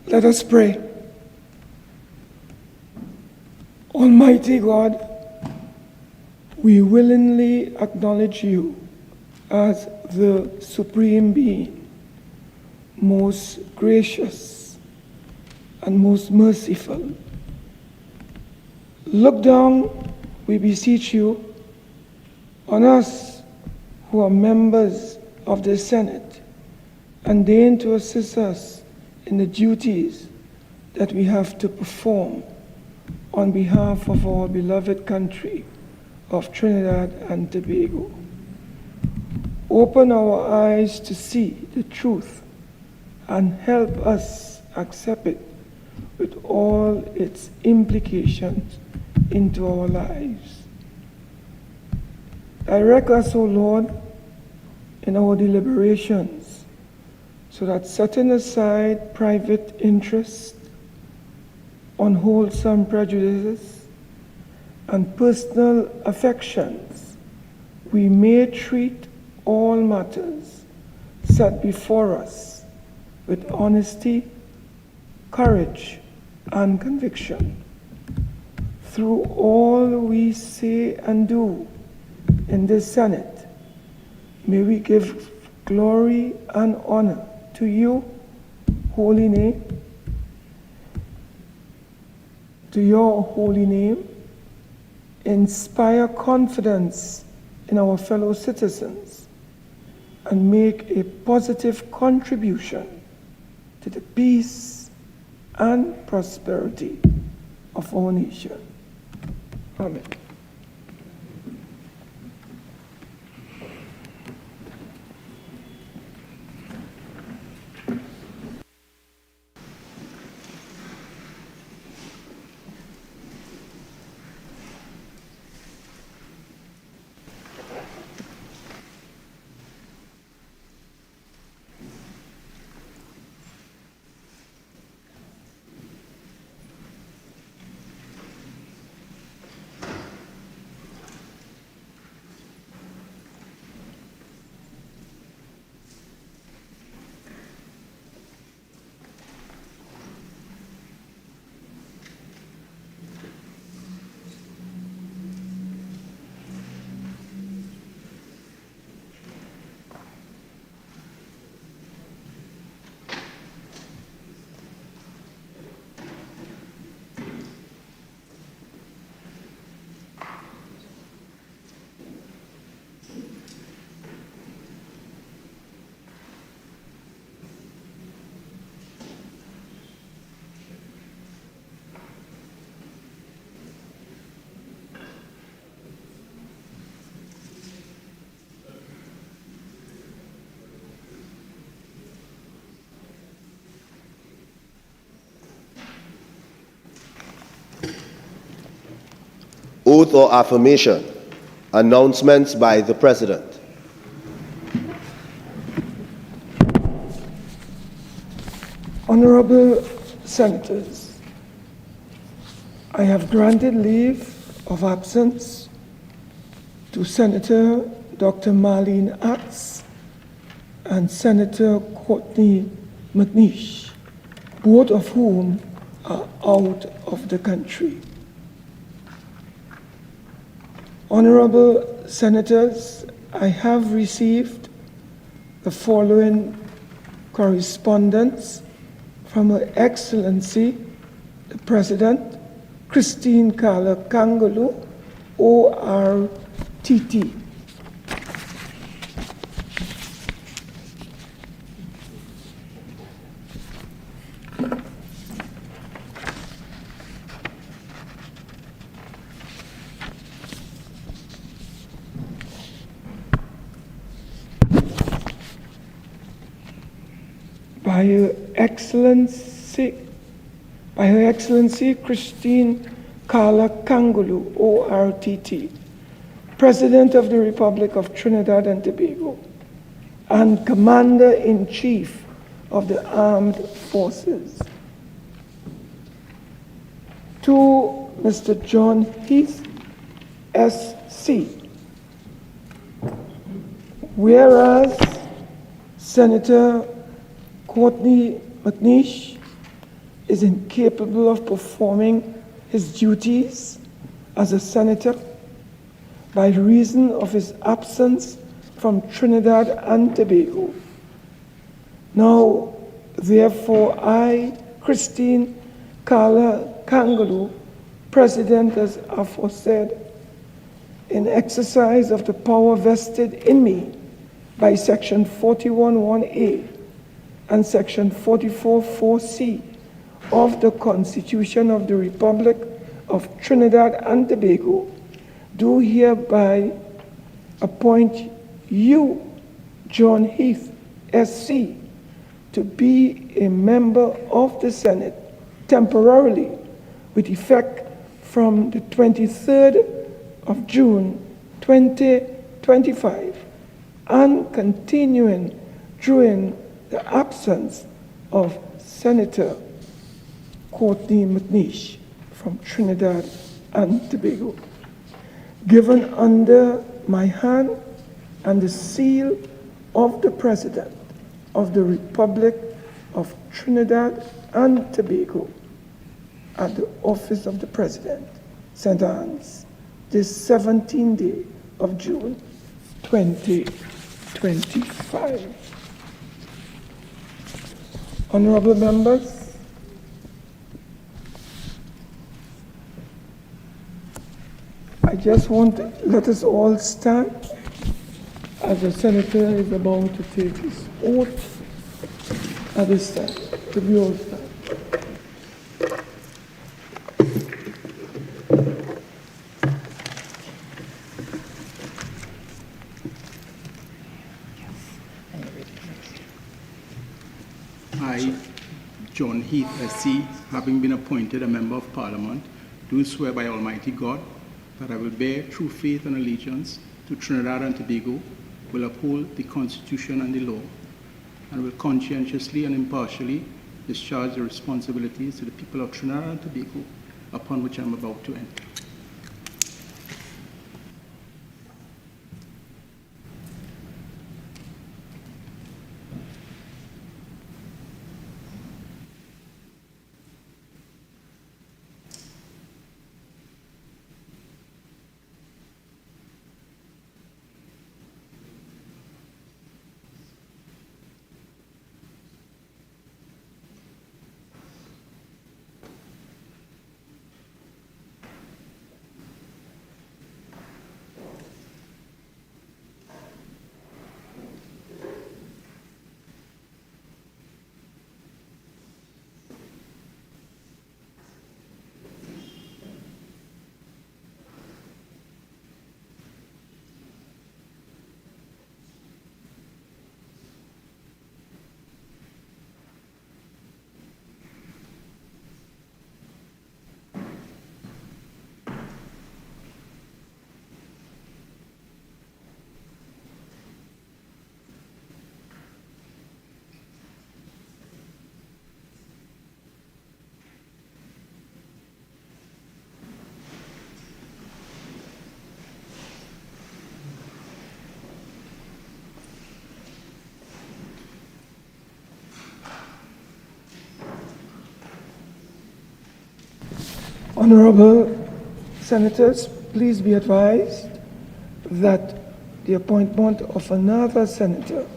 Let us pray. Almighty God, we willingly acknowledge you as the Supreme Being, most gracious and most merciful. Look down, we beseech you, on us who are members of the Senate, and deign to assist us in the duties that we have to perform on behalf of our beloved country of Trinidad and Tobago. Open our eyes to see the truth and help us accept it with all its implications into our lives. Direct us, O Lord, in our deliberations, so that setting aside private interests, unwholesome prejudices, and personal affections, we may treat all matters set before us with honesty, courage, and conviction. Through all we say and do in this Senate, may we give glory and honor to you, holy name, to your holy name, inspire confidence in our fellow citizens, and make a positive contribution to the peace and prosperity of our nation. Amen. Oath or affirmation. Announcements by the President. Honorable Senators, I have granted leave of absence to Senator Dr. Marlene Axe and Senator Courtney McNeish, both of whom are out of the country. Honorable Senators, I have received the following correspondence from Her Excellency, the President, Christine Kala Kangalu, ORTT. By Her Excellency Christine Kala Kangulu, ORTT, President of the Republic of Trinidad and Tobago, and Commander-in-Chief of the Armed Forces. To Mr. John Heath, SC. Whereas Senator Courtney McNeish is incapable of performing his duties as a senator by reason of his absence from Trinidad and Tobago. Now, therefore, I, Christine Carla Kangaloo, President as aforesaid, in exercise of the power vested in me by Section 41(1)(a) and Section 44(4)(c) of the Constitution of the Republic of Trinidad and Tobago, do hereby appoint you, John Heath, SC, to be a member of the Senate temporarily with effect from the 23rd of June 2025 and continuing during the absence of Senator Courtney McNeish from Trinidad and Tobago, given under my hand and the seal of the President of the Republic of Trinidad and Tobago at the office of the President, St. Anne's, this 17th day of June 2025. Honorable members, I just want to let us all stand as the Senator is about to take his oath at this time. To be all stand. I, John Heath, SC, having been appointed a Member of Parliament, do swear by Almighty God that I will bear true faith and allegiance to Trinidad and Tobago, will uphold the Constitution and the law, and will conscientiously and impartially discharge the responsibilities to the people of Trinidad and Tobago upon which I am about to enter. Honorable Senators, please be advised that the appointment of another senator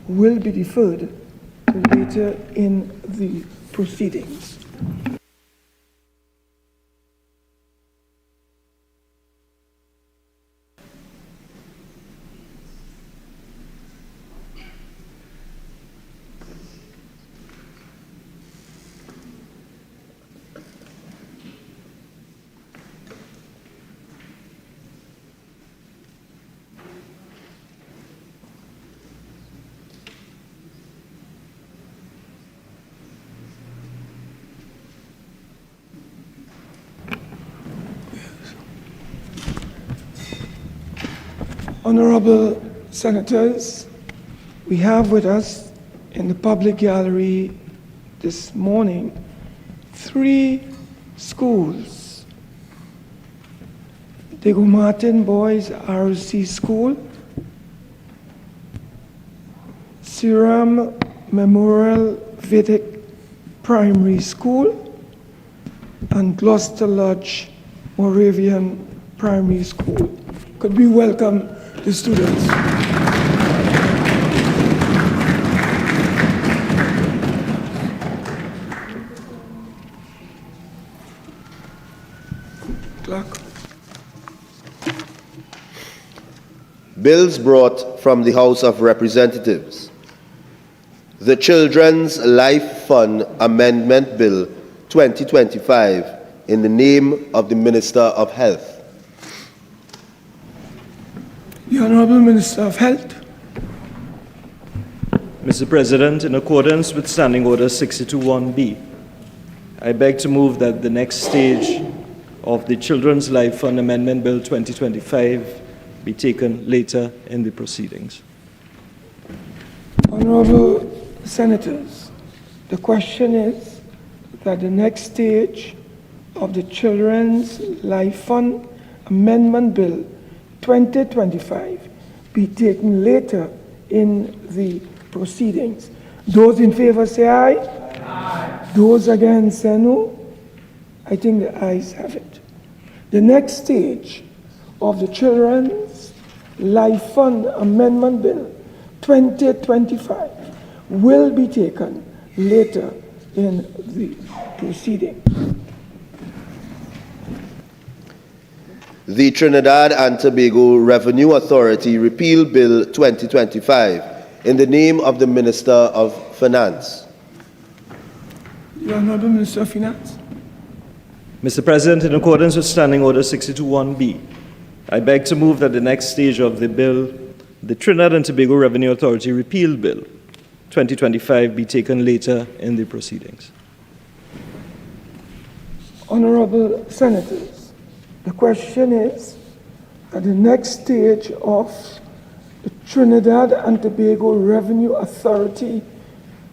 will be deferred to later in the proceedings. Honorable Senators, we have with us in the public gallery this morning 3 schools. Diego Martin Boys ROC School, Siram Memorial Vedic Primary School and Gloucester Lodge Moravian Primary School. Could we welcome the students? Clerk. Bills brought from the House of Representatives. The Children's Life Fund Amendment Bill 2025 in the name of the Minister of Health. The Honourable Minister of Health. Mr. President, in accordance with Standing Order 621B, I beg to move that the next stage of the Children's Life Fund Amendment Bill 2025 be taken later in the proceedings. Honourable Senators, the question is that the next stage of the Children's Life Fund Amendment Bill 2025 be taken later in the proceedings. Those in favor say aye. Aye. Those against say no. I think the ayes have it. The next stage of the Children's Life Fund Amendment Bill 2025 will be taken later in the proceeding. The Trinidad and Tobago Revenue Authority Repeal Bill 2025 in the name of the Minister of Finance. The Honourable Minister of Finance. Mr. President, in accordance with Standing Order 621B, I beg to move that the next stage of the bill, the Trinidad and Tobago Revenue Authority Repeal Bill 2025, be taken later in the proceedings. Honourable Senators, the question is that the next stage of the Trinidad and Tobago Revenue Authority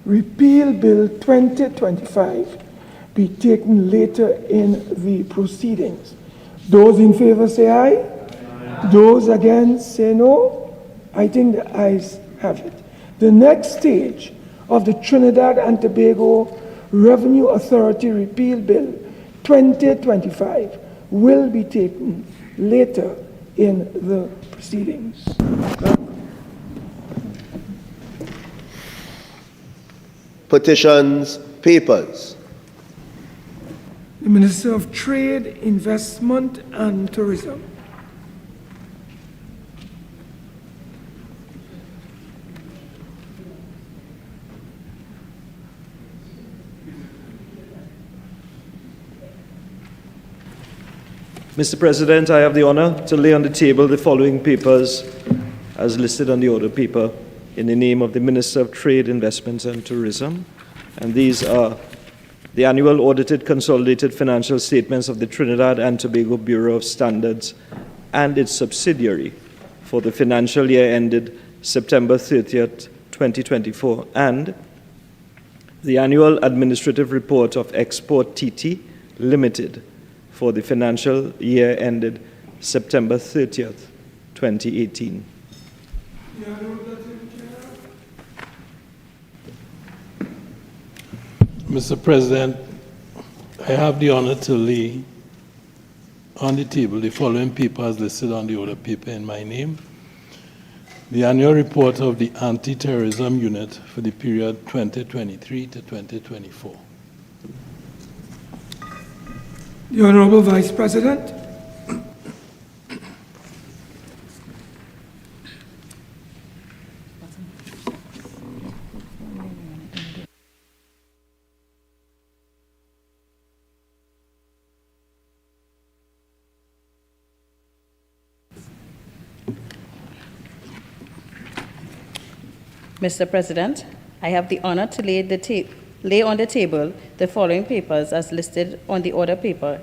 Repeal Bill 2025 be taken later in the proceedings. Those in favor say aye. Aye. Those against say no. I think the ayes have it. The next stage of the Trinidad and Tobago Revenue Authority Repeal Bill 2025 will be taken later in the proceedings. Petitions, papers. The Minister of Trade, Investment and Tourism. Mr. President, I have the honor to lay on the table the following papers as listed on the order paper in the name of the Minister of Trade, Investments and Tourism. And these are the annual audited consolidated financial statements of the Trinidad and Tobago Bureau of Standards and its subsidiary for the financial year ended September 30th, 2024, and the annual administrative report of Export TT Limited for the financial year ended September 30th, 2018. Mr. President, I have the honor to lay on the table the following papers listed on the order paper in my name. The annual report of the Anti-Terrorism Unit for the period 2023 to 2024. The Honourable Vice President. Mr. President, I have the honor to lay on the table the following papers as listed on the order paper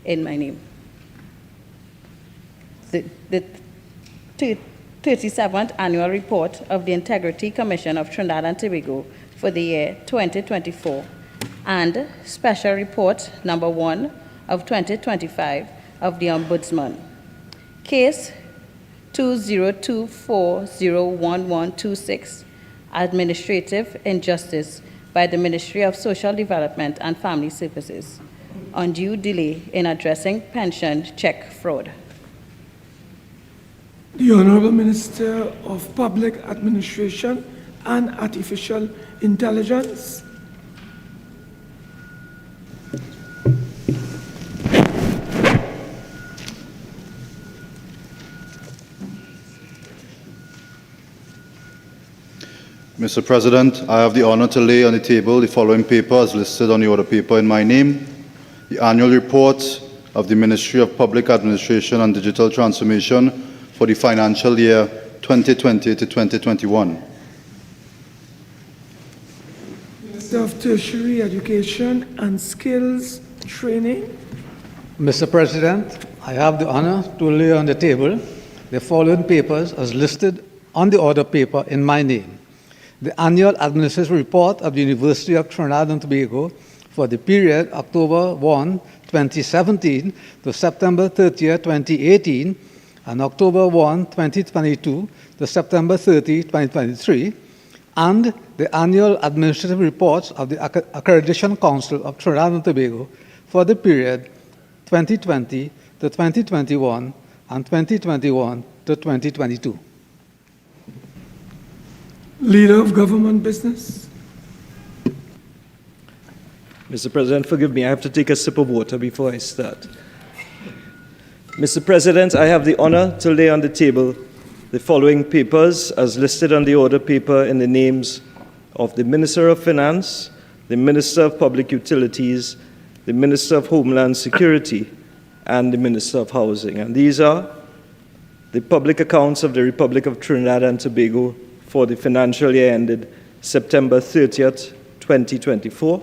in my name. The 37th Annual Report of the Integrity Commission of Trinidad and Tobago for the year 2024 and Special Report Number 1 of 2025 of the Ombudsman. Case 2024011126, Administrative Injustice by the Ministry of Social Development and Family Services. Undue delay in addressing pension check fraud. The Honorable Minister of Public Administration and Artificial Intelligence. Mr. President, I have the honor to lay on the table the following paper as listed on the order paper in my name: the annual report of the Ministry of Public Administration and Digital Transformation for the financial year 2020 to 2021. Minister of Tertiary Education and Skills Training. Mr. President, I have the honor to lay on the table the following papers as listed on the order paper in my name: the annual administrative report of the University of Trinidad and Tobago for the period October 1, 2017 to September 30, 2018, and October 1, 2022 to September 30, 2023, and the annual administrative reports of the Accreditation Council of Trinidad and Tobago for the period 2020 to 2021 and 2021 to 2022. Leader of Government Business. Mr. President, forgive me, I have to take a sip of water before I start. Mr. President, I have the honor to lay on the table the following papers as listed on the order paper in the names of the Minister of Finance, the Minister of Public Utilities, the Minister of Homeland Security, and the Minister of Housing. And these are the public accounts of the Republic of Trinidad and Tobago for the financial year ended September 30th, 2024.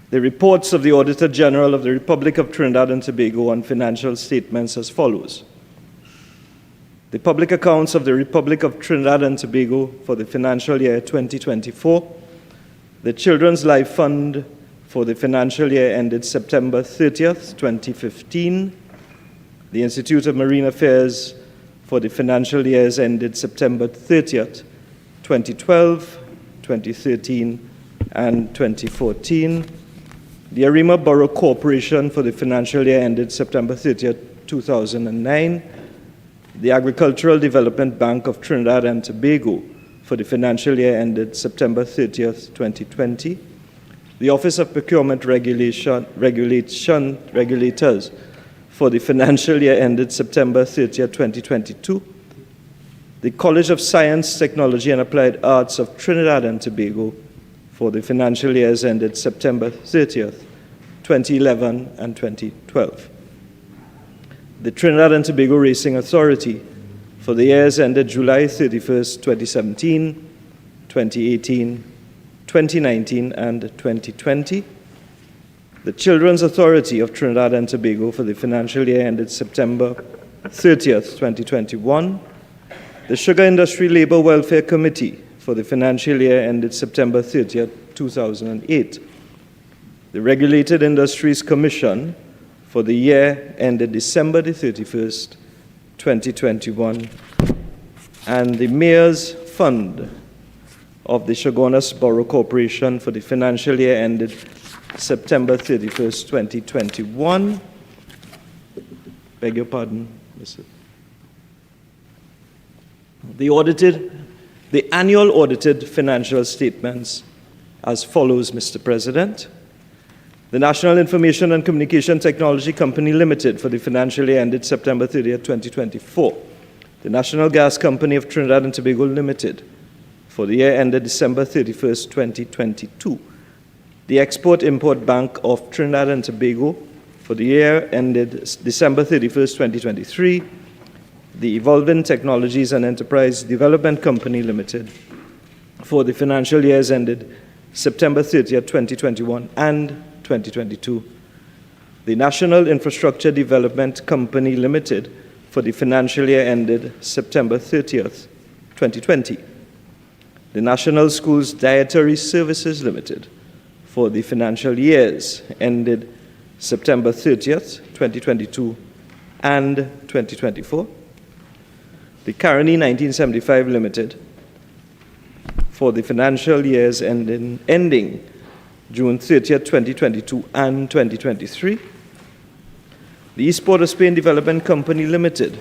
The reports of the Auditor General of the Republic of Trinidad and Tobago on financial statements as follows. The public accounts of the Republic of Trinidad and Tobago for the financial year 2024. The Children's Life Fund for the financial year ended September 30th, 2015. The Institute of Marine Affairs for the financial years ended September 30th, 2012, 2013, and 2014. The Arima Borough Corporation for the financial year ended September 30th, 2009. The Agricultural Development Bank of Trinidad and Tobago for the financial year ended September 30th, 2020. The Office of Procurement Regulators for the financial year ended September 30th, 2022. The College of Science, Technology and Applied Arts of Trinidad and Tobago for the financial years ended September 30th, 2011 and 2012. The Trinidad and Tobago Racing Authority for the years ended July 31st, 2017, 2018, 2019, and 2020. The Children's Authority of Trinidad and Tobago for the financial year ended September 30th, 2021. The Sugar Industry Labor Welfare Committee for the financial year ended September 30th, 2008. The Regulated Industries Commission for the year ended December the 31st, 2021. And the Mayor's Fund of the Chaguanas Borough Corporation for the financial year ended September 31st, 2021. Beg your pardon, Mr. The annual audited financial statements as follows, Mr. President. The National Information and Communication Technology Company Limited for the financial year ended September 30th, 2024. The National Gas Company of Trinidad and Tobago Limited for the year ended December 31st, 2022. The Export-Import Bank of Trinidad and Tobago for the year ended December 31st, 2023. The Evolving Technologies and Enterprise Development Company Limited for the financial years ended September 30th, 2021 and 2022. The National Infrastructure Development Company Limited for the financial year ended September 30th, 2020. The National Schools Dietary Services Limited for the financial years ended September 30th, 2022 and 2024. The Caroni 1975 Limited for the financial years ending June 30th, 2022 and 2023. The East Port of Spain Development Company Limited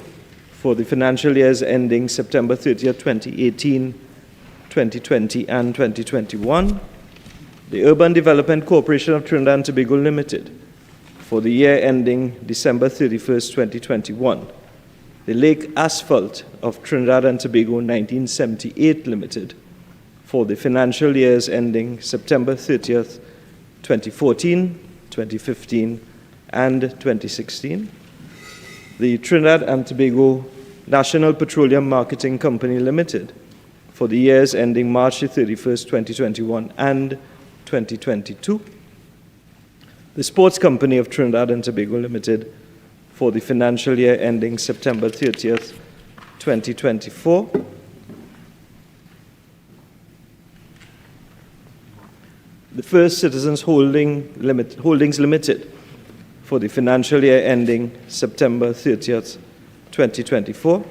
for the financial years ending September 30th, 2018, 2020 and 2021. The Urban Development Corporation of Trinidad and Tobago Limited for the year ending December 31st, 2021. The Lake Asphalt of Trinidad and Tobago 1978 Limited for the financial years ending September 30th, 2014, 2015, and 2016. The Trinidad and Tobago National Petroleum Marketing Company Limited for the years ending March 31st, 2021 and 2022. The Sports Company of Trinidad and Tobago Limited for the financial year ending September 30th, 2024. The First Citizens Holdings Limited for the financial year ending September 30th, 2024.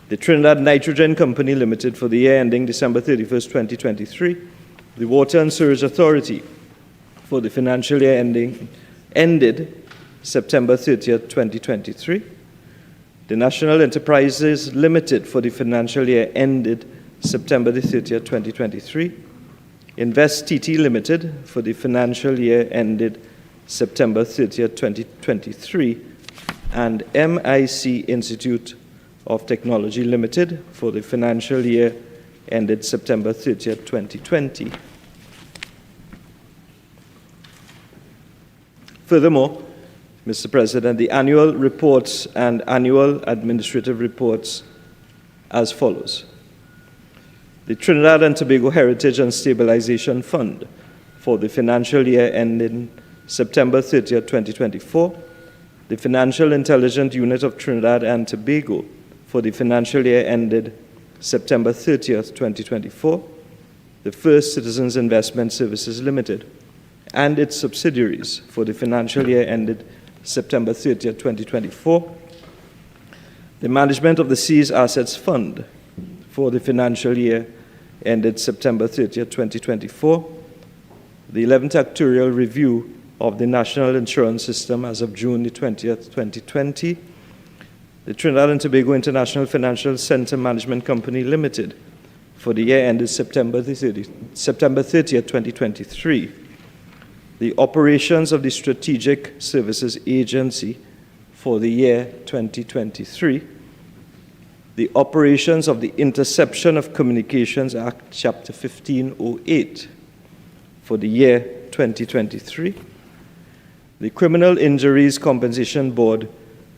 The Trinidad Nitrogen Company Limited for the year ending December 31st, 2023. The Water and Sewage Authority for the financial year ended September 30th, 2023. The National Enterprises Limited for the financial year ended September 30th, 2023. Invest TT Limited for the financial year ended September 30th, 2023, and MIC Institute of Technology Limited for the financial year ended September 30th, 2020. Furthermore, Mr. President, the annual reports and annual administrative reports as follows. The Trinidad and Tobago Heritage and Stabilization Fund for the financial year ending September 30th, 2024. The Financial Intelligence Unit of Trinidad and Tobago for the financial year ended September 30th, 2024. The First Citizens Investment Services Limited and its subsidiaries for the financial year ended September 30th, 2024. The Management of the Seas Assets Fund for the financial year ended September 30th, 2024. The 11th Actuarial Review of the National Insurance System as of June 20th, 2020. The Trinidad and Tobago International Financial Center Management Company Limited for the year ended September 30th, 2023. The operations of the Strategic Services Agency for the year 2023. The operations of the Interception of Communications Act, Chapter 1508, for the year 2023. The Criminal Injuries Compensation Board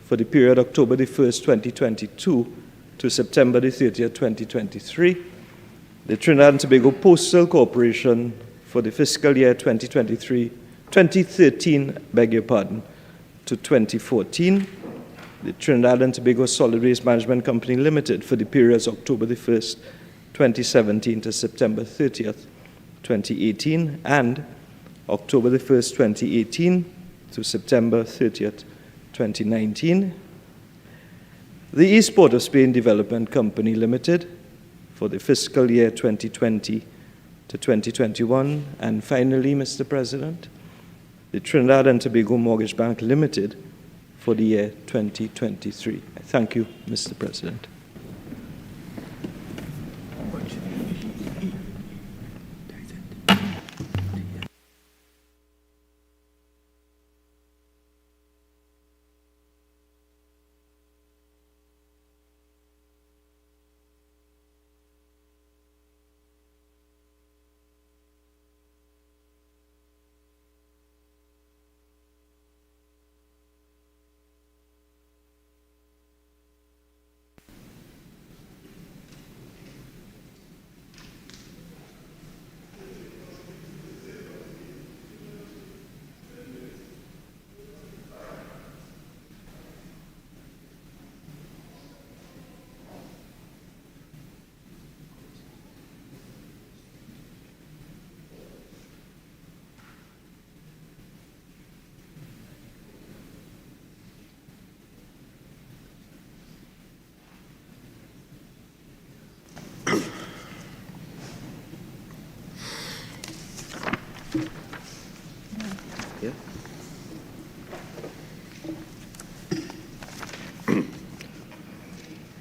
for the period October the 1st, 2022 to September the 30th, 2023. The Trinidad and Tobago Postal Corporation for the fiscal year 2013, beg your pardon, to 2014. The Trinidad and Tobago Solid Waste Management Company Limited for the periods October the 1st, 2017 to September 30th, 2018, and October the 1st, 2018 to September 30th, 2019. The East Port of Spain Development Company Limited for the fiscal year 2020 to 2021. And finally, Mr. President, the Trinidad and Tobago Mortgage Bank Limited for the year 2023. Thank you, Mr. President.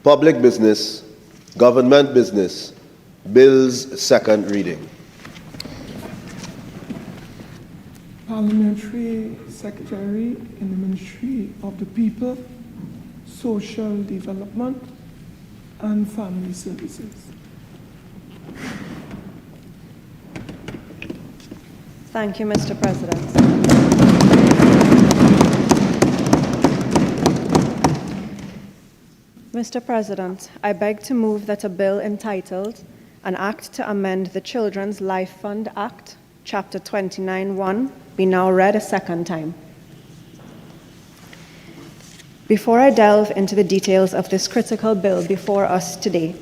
Public Business, Government Business, Bills second reading. Parliamentary Secretary in the Ministry of the People, Social Development and Family Services. Thank you, Mr. President. Mr. President, I beg to move that a bill entitled An Act to Amend the Children's Life Fund Act, Chapter 29(1) be now read a second time. Before I delve into the details of this critical bill before us today,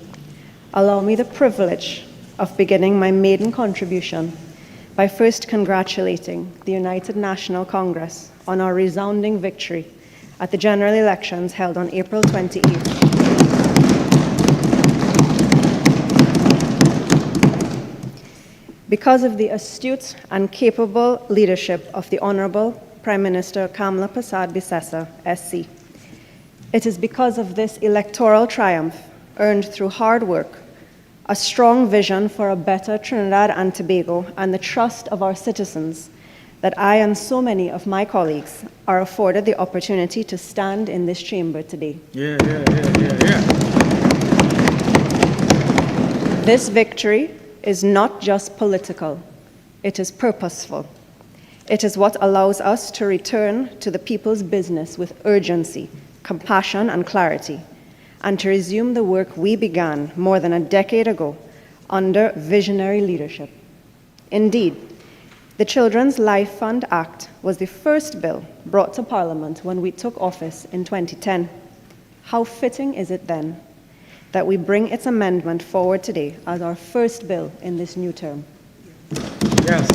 allow me the privilege of beginning my maiden contribution by first congratulating the United National Congress on our resounding victory at the general elections held on April 28th. Because of the astute and capable leadership of the Honorable Prime Minister Kamla Persad-Bissessar, SC. It is because of this electoral triumph, earned through hard work, a strong vision for a better Trinidad and Tobago, and the trust of our citizens, that I and so many of my colleagues are afforded the opportunity to stand in this chamber today. This victory is not just political, it is purposeful. It is what allows us to return to the people's business with urgency, compassion, and clarity, and to resume the work we began more than a decade ago under visionary leadership. Indeed, the Children's Life Fund Act was the first bill brought to Parliament when we took office in 2010. How fitting is it then that we bring its amendment forward today as our first bill in this new term? Yes.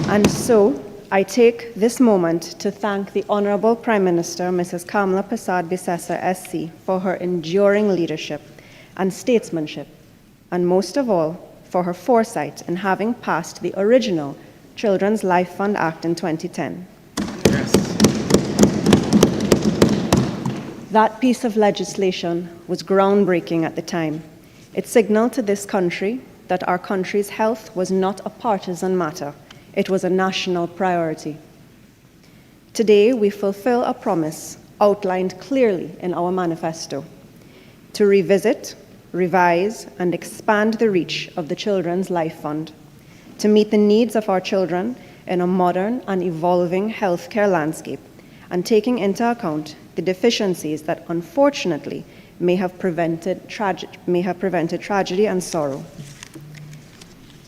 And so, I take this moment to thank the Honorable Prime Minister, Mrs. Kamla Persad-Bissessar, SC, for her enduring leadership and statesmanship, and most of all, for her foresight in having passed the original Children's Life Fund Act in 2010. Yes. That piece of legislation was groundbreaking at the time. It signaled to this country that our country's health was not a partisan matter. It was a national priority. Today, we fulfill a promise outlined clearly in our manifesto to revisit, revise, and expand the reach of the Children's Life Fund to meet the needs of our children in a modern and evolving healthcare landscape, and taking into account the deficiencies that unfortunately may have prevented tragedy and sorrow.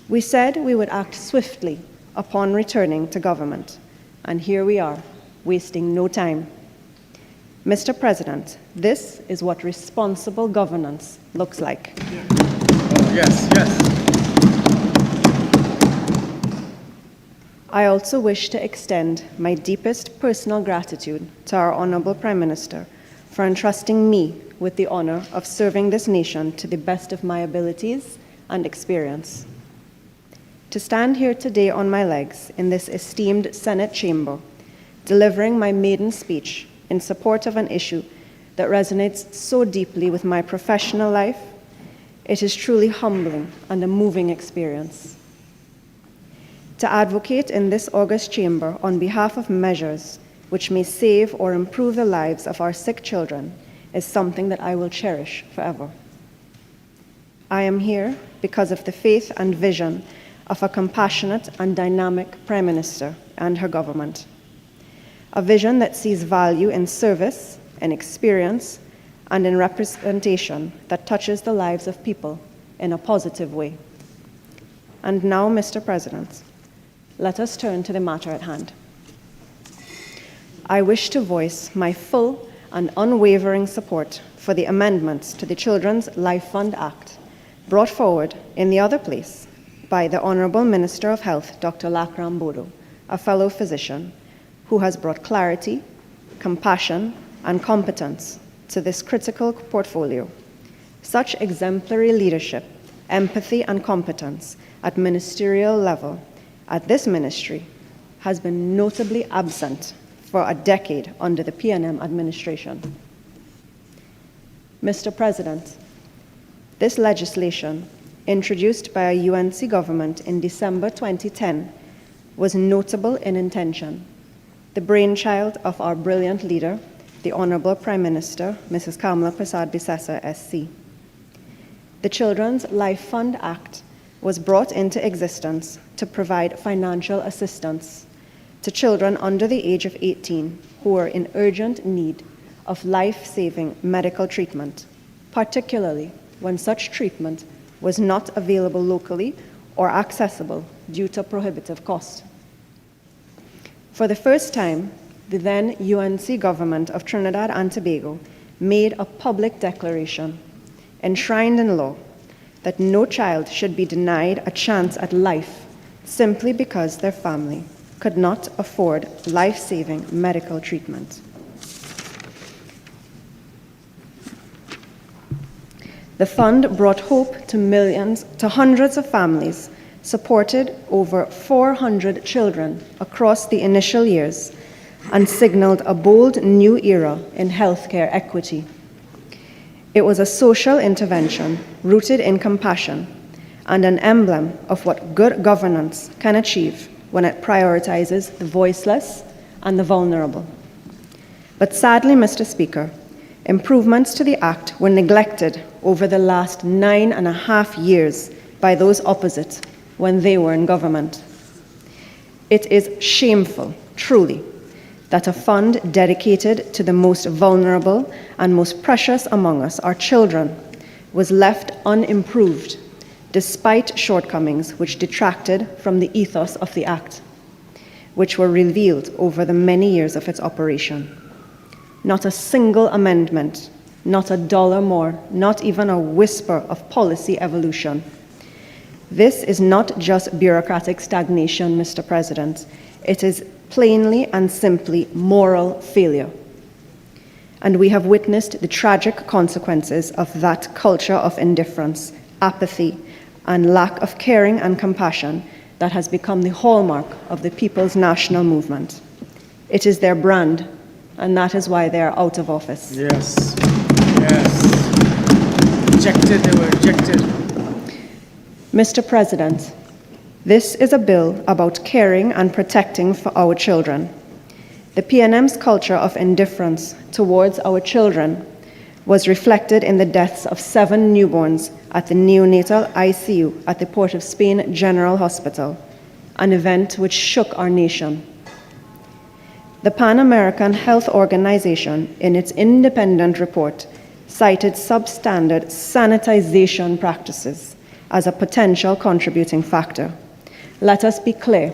We said we would act swiftly upon returning to government, and here we are, wasting no time. Mr. President, this is what responsible governance looks like. Yes, yes. I also wish to extend my deepest personal gratitude to our Honorable Prime Minister for entrusting me with the honor of serving this nation to the best of my abilities and experience. To stand here today on my legs in this esteemed Senate chamber, delivering my maiden speech in support of an issue that resonates so deeply with my professional life, it is truly humbling and a moving experience. To advocate in this august chamber on behalf of measures which may save or improve the lives of our sick children is something that I will cherish forever. I am here because of the faith and vision of a compassionate and dynamic Prime Minister and her government. A vision that sees value in service, in experience, and in representation that touches the lives of people in a positive way. And now, Mr. President, let us turn to the matter at hand. I wish to voice my full and unwavering support for the amendments to the Children's Life Fund Act brought forward in the other place by the Honorable Minister of Health, Dr. Lakram Bodo, a fellow physician, who has brought clarity, compassion, and competence to this critical portfolio. Such exemplary leadership, empathy, and competence at ministerial level at this ministry has been notably absent for a decade under the PNM administration. Mr. President, this legislation, introduced by a UNC government in December 2010, was notable in intention, the brainchild of our brilliant leader, the Honorable Prime Minister, Mrs. Kamala Persad-Bissessar, SC. The Children's Life Fund Act was brought into existence to provide financial assistance to children under the age of 18 who are in urgent need of life-saving medical treatment, particularly when such treatment was not available locally or accessible due to prohibitive cost. For the first time, the then UNC government of Trinidad and Tobago made a public declaration, enshrined in law, that no child should be denied a chance at life simply because their family could not afford life-saving medical treatment. The fund brought hope to hundreds of families, supported over 400 children across the initial years, and signaled a bold new era in healthcare equity. It was a social intervention rooted in compassion and an emblem of what good governance can achieve when it prioritizes the voiceless and the vulnerable. But sadly, Mr. Speaker, improvements to the Act were neglected over the last 9.5 years by those opposite when they were in government. It is shameful, truly, that a fund dedicated to the most vulnerable and most precious among us, our children, was left unimproved despite shortcomings which detracted from the ethos of the Act, which were revealed over the many years of its operation. Not a single amendment, not a dollar more, not even a whisper of policy evolution. This is not just bureaucratic stagnation, Mr. President. It is plainly and simply moral failure. And we have witnessed the tragic consequences of that culture of indifference, apathy, and lack of caring and compassion that has become the hallmark of the People's National Movement. It is their brand, and that is why they are out of office. Yes. Rejected, they were rejected. Mr. President, this is a bill about caring and protecting for our children. The PNM's culture of indifference towards our children was reflected in the deaths of 7 newborns at the neonatal ICU at the Port of Spain General Hospital, an event which shook our nation. The Pan American Health Organization, in its independent report, cited substandard sanitization practices as a potential contributing factor. Let us be clear,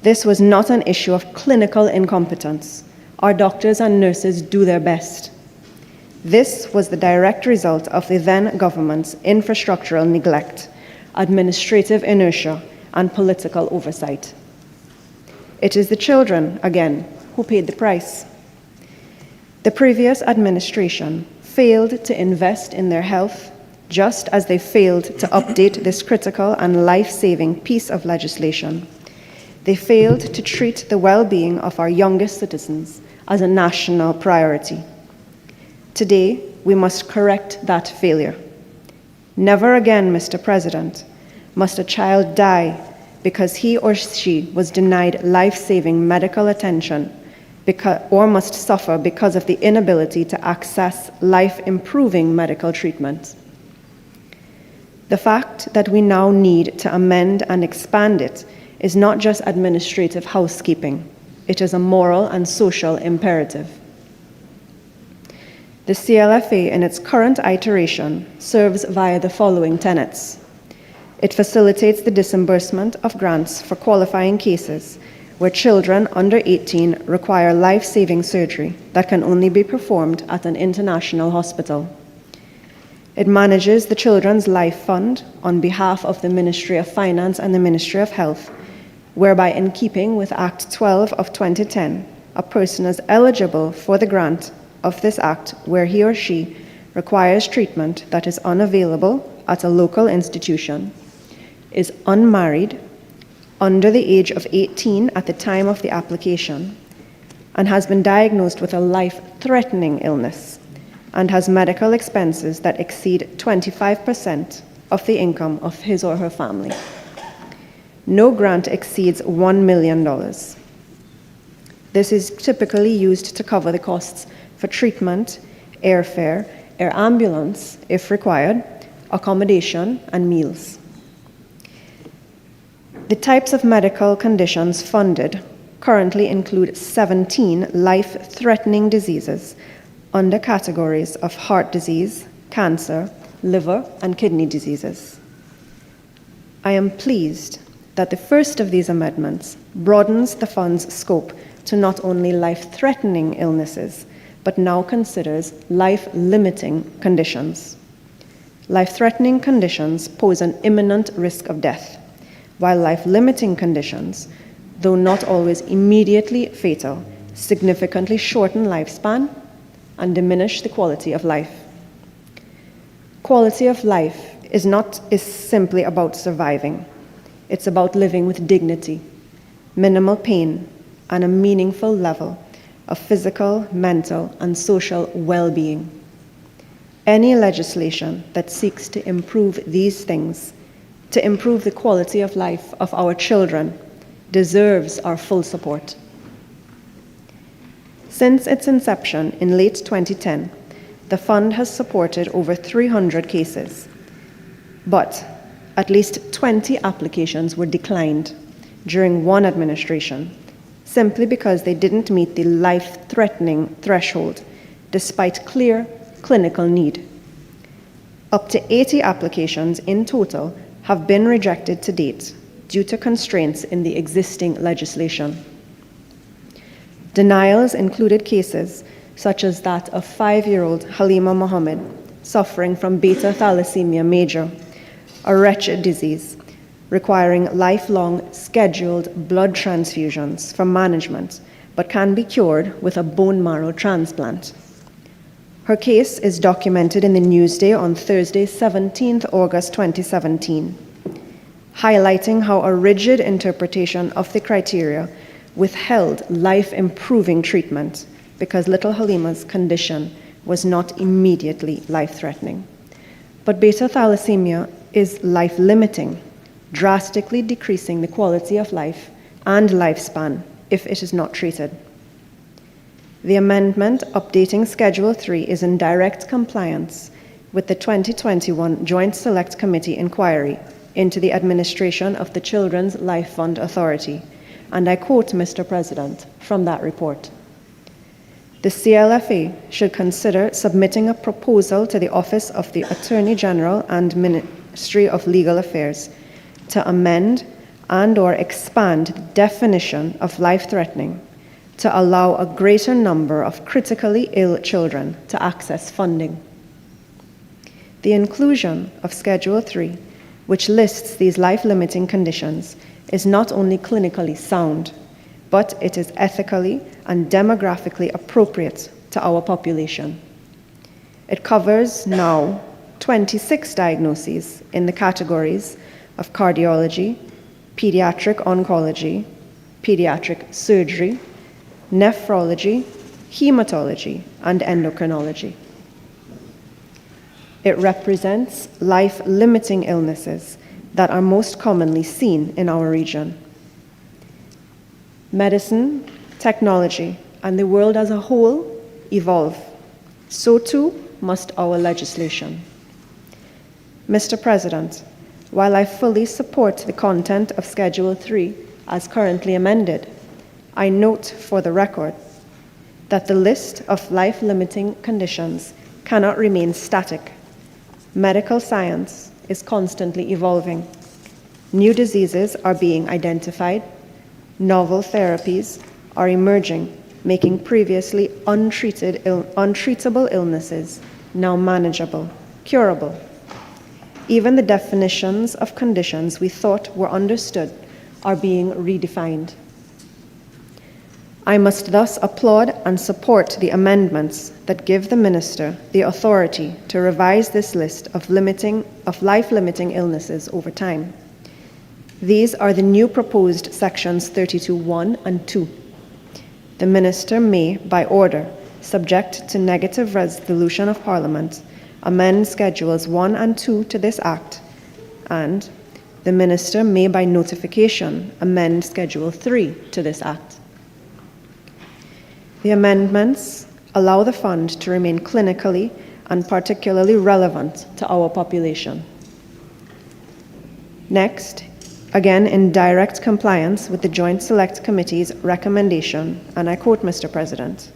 this was not an issue of clinical incompetence. Our doctors and nurses do their best. This was the direct result of the then government's infrastructural neglect, administrative inertia, and political oversight. It is the children, again, who paid the price. The previous administration failed to invest in their health, just as they failed to update this critical and life-saving piece of legislation. They failed to treat the well-being of our youngest citizens as a national priority. Today, we must correct that failure. Never again, Mr. President, must a child die because he or she was denied life-saving medical attention or must suffer because of the inability to access life-improving medical treatment. The fact that we now need to amend and expand it is not just administrative housekeeping. It is a moral and social imperative. The CLFA, in its current iteration, serves via the following tenets. It facilitates the disbursement of grants for qualifying cases where children under 18 require life-saving surgery that can only be performed at an international hospital. It manages the Children's Life Fund on behalf of the Ministry of Finance and the Ministry of Health, whereby, in keeping with Act 12 of 2010, a person is eligible for the grant of this act where he or she requires treatment that is unavailable at a local institution, is unmarried, under the age of 18 at the time of the application, and has been diagnosed with a life-threatening illness and has medical expenses that exceed 25% of the income of his or her family. No grant exceeds $1 million. This is typically used to cover the costs for treatment, airfare, air ambulance, if required, accommodation, and meals. The types of medical conditions funded currently include 17 life-threatening diseases under categories of heart disease, cancer, liver, and kidney diseases. I am pleased that the first of these amendments broadens the fund's scope to not only life-threatening illnesses, but now considers life-limiting conditions. Life-threatening conditions pose an imminent risk of death, while life-limiting conditions, though not always immediately fatal, significantly shorten lifespan and diminish the quality of life. Quality of life is simply about surviving. It's about living with dignity, minimal pain, and a meaningful level of physical, mental, and social well-being. Any legislation that seeks to improve these things, to improve the quality of life of our children, deserves our full support. Since its inception in late 2010, the fund has supported over 300 cases, but at least 20 applications were declined during one administration, simply because they didn't meet the life-threatening threshold, despite clear clinical need. Up to 80 applications in total have been rejected to date due to constraints in the existing legislation. Denials included cases such as that of 5-year-old Halima Mohammed, suffering from beta thalassemia major, a wretched disease requiring lifelong scheduled blood transfusions for management, but can be cured with a bone marrow transplant. Her case is documented in the Newsday on Thursday, 17th August 2017, highlighting how a rigid interpretation of the criteria withheld life-improving treatment because little Halima's condition was not immediately life-threatening. But beta thalassemia is life-limiting, drastically decreasing the quality of life and lifespan if it is not treated. The amendment updating Schedule 3 is in direct compliance with the 2021 Joint Select Committee inquiry into the administration of the Children's Life Fund Authority, and I quote, Mr. President, from that report. The CLFA should consider submitting a proposal to the Office of the Attorney General and Ministry of Legal Affairs to amend and/or expand the definition of life-threatening to allow a greater number of critically ill children to access funding. The inclusion of Schedule 3, which lists these life-limiting conditions, is not only clinically sound, but it is ethically and demographically appropriate to our population. It covers now 26 diagnoses in the categories of cardiology, pediatric oncology, pediatric surgery, nephrology, hematology, and endocrinology. It represents life-limiting illnesses that are most commonly seen in our region. Medicine, technology, and the world as a whole evolve. So too must our legislation. Mr. President, while I fully support the content of Schedule 3 as currently amended, I note for the record that the list of life-limiting conditions cannot remain static. Medical science is constantly evolving. New diseases are being identified. Novel therapies are emerging, making previously untreatable illnesses now manageable, curable. Even the definitions of conditions we thought were understood are being redefined. I must thus applaud and support the amendments that give the Minister the authority to revise this list of life-limiting illnesses over time. These are the new proposed sections 32(1) and 2. the Minister may, by order, subject to negative resolution of Parliament, amend Schedules 1 and 2 to this Act, and the Minister may, by notification, amend Schedule 3 to this Act. The amendments allow the fund to remain clinically and particularly relevant to our population. Next, again in direct compliance with the Joint Select Committee's recommendation, and I quote, Mr. President,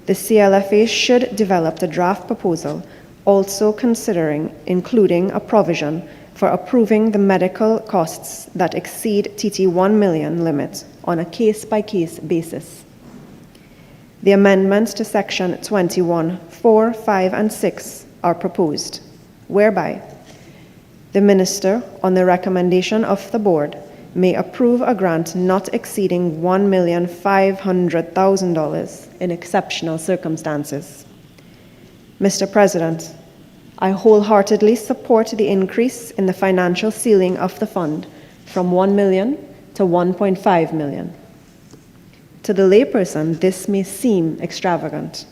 the CLFA should develop a draft proposal also considering including a provision for approving the medical costs that exceed TT 1 million limit on a case-by-case basis. The amendments to Section 21, 4, 5, and 6 are proposed, whereby the Minister, on the recommendation of the Board, may approve a grant not exceeding $1,500,000 in exceptional circumstances. Mr. President, I wholeheartedly support the increase in the financial ceiling of the fund from $1 million to $1.5 million. To the layperson, this may seem extravagant,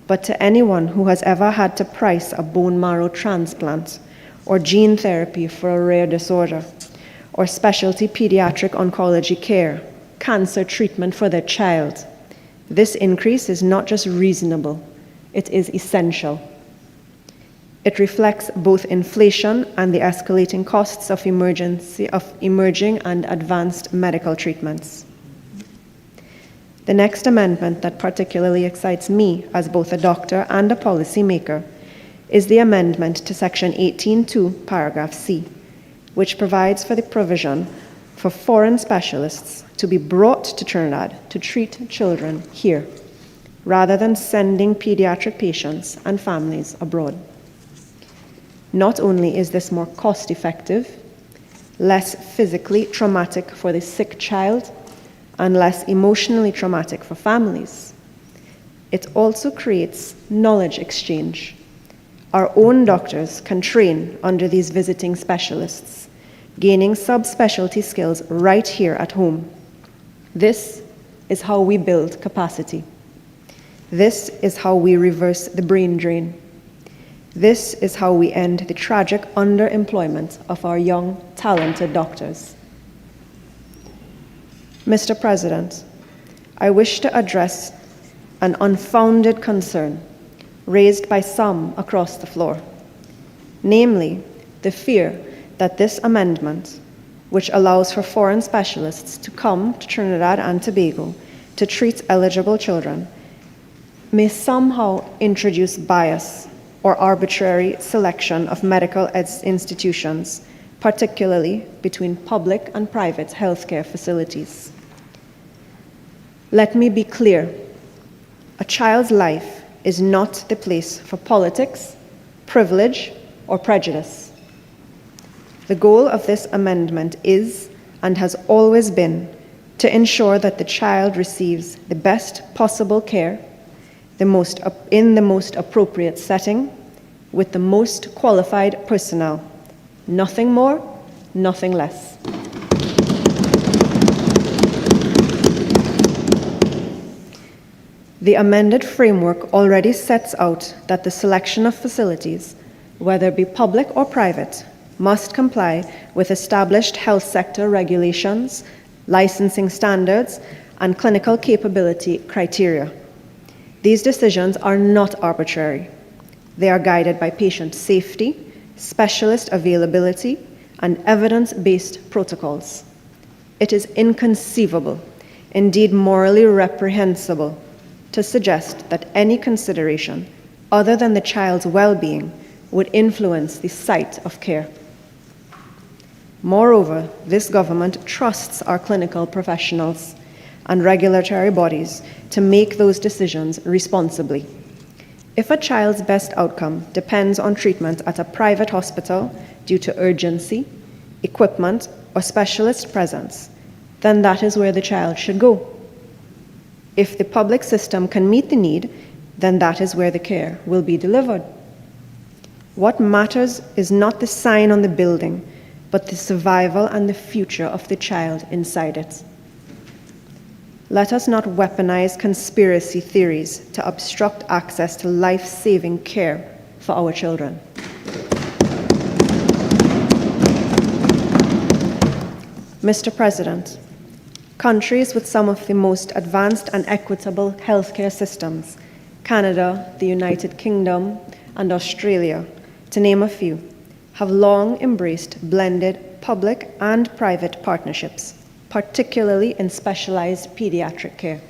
but to anyone who has ever had to price a bone marrow transplant or gene therapy for a rare disorder, or specialty pediatric oncology care, cancer treatment for their child, this increase is not just reasonable, it is essential. It reflects both inflation and the escalating costs of emerging and advanced medical treatments. The next amendment that particularly excites me as both a doctor and a policymaker is the amendment to Section 18.2, paragraph C, which provides for the provision for foreign specialists to be brought to Trinidad to treat children here, rather than sending pediatric patients and families abroad. Not only is this more cost-effective, less physically traumatic for the sick child, and less emotionally traumatic for families, it also creates knowledge exchange. Our own doctors can train under these visiting specialists, gaining subspecialty skills right here at home. This is how we build capacity. This is how we reverse the brain drain. This is how we end the tragic underemployment of our young, talented doctors. Mr. President, I wish to address an unfounded concern raised by some across the floor, namely the fear that this amendment, which allows for foreign specialists to come to Trinidad and Tobago to treat eligible children, may somehow introduce bias or arbitrary selection of medical institutions, particularly between public and private healthcare facilities. Let me be clear. A child's life is not the place for politics, privilege, or prejudice. The goal of this amendment is, and has always been, to ensure that the child receives the best possible care, in the most appropriate setting, with the most qualified personnel. Nothing more, nothing less. The amended framework already sets out that the selection of facilities, whether it be public or private, must comply with established health sector regulations, licensing standards, and clinical capability criteria. These decisions are not arbitrary. They are guided by patient safety, specialist availability, and evidence-based protocols. It is inconceivable, indeed morally reprehensible, to suggest that any consideration other than the child's well-being would influence the site of care. Moreover, this government trusts our clinical professionals and regulatory bodies to make those decisions responsibly. If a child's best outcome depends on treatment at a private hospital due to urgency, equipment, or specialist presence, then that is where the child should go. If the public system can meet the need, then that is where the care will be delivered. What matters is not the sign on the building, but the survival and the future of the child inside it. Let us not weaponize conspiracy theories to obstruct access to life-saving care for our children. Mr. President, countries with some of the most advanced and equitable healthcare systems, Canada, the United Kingdom, and Australia, to name a few, have long embraced blended public and private partnerships, particularly in specialized pediatric care.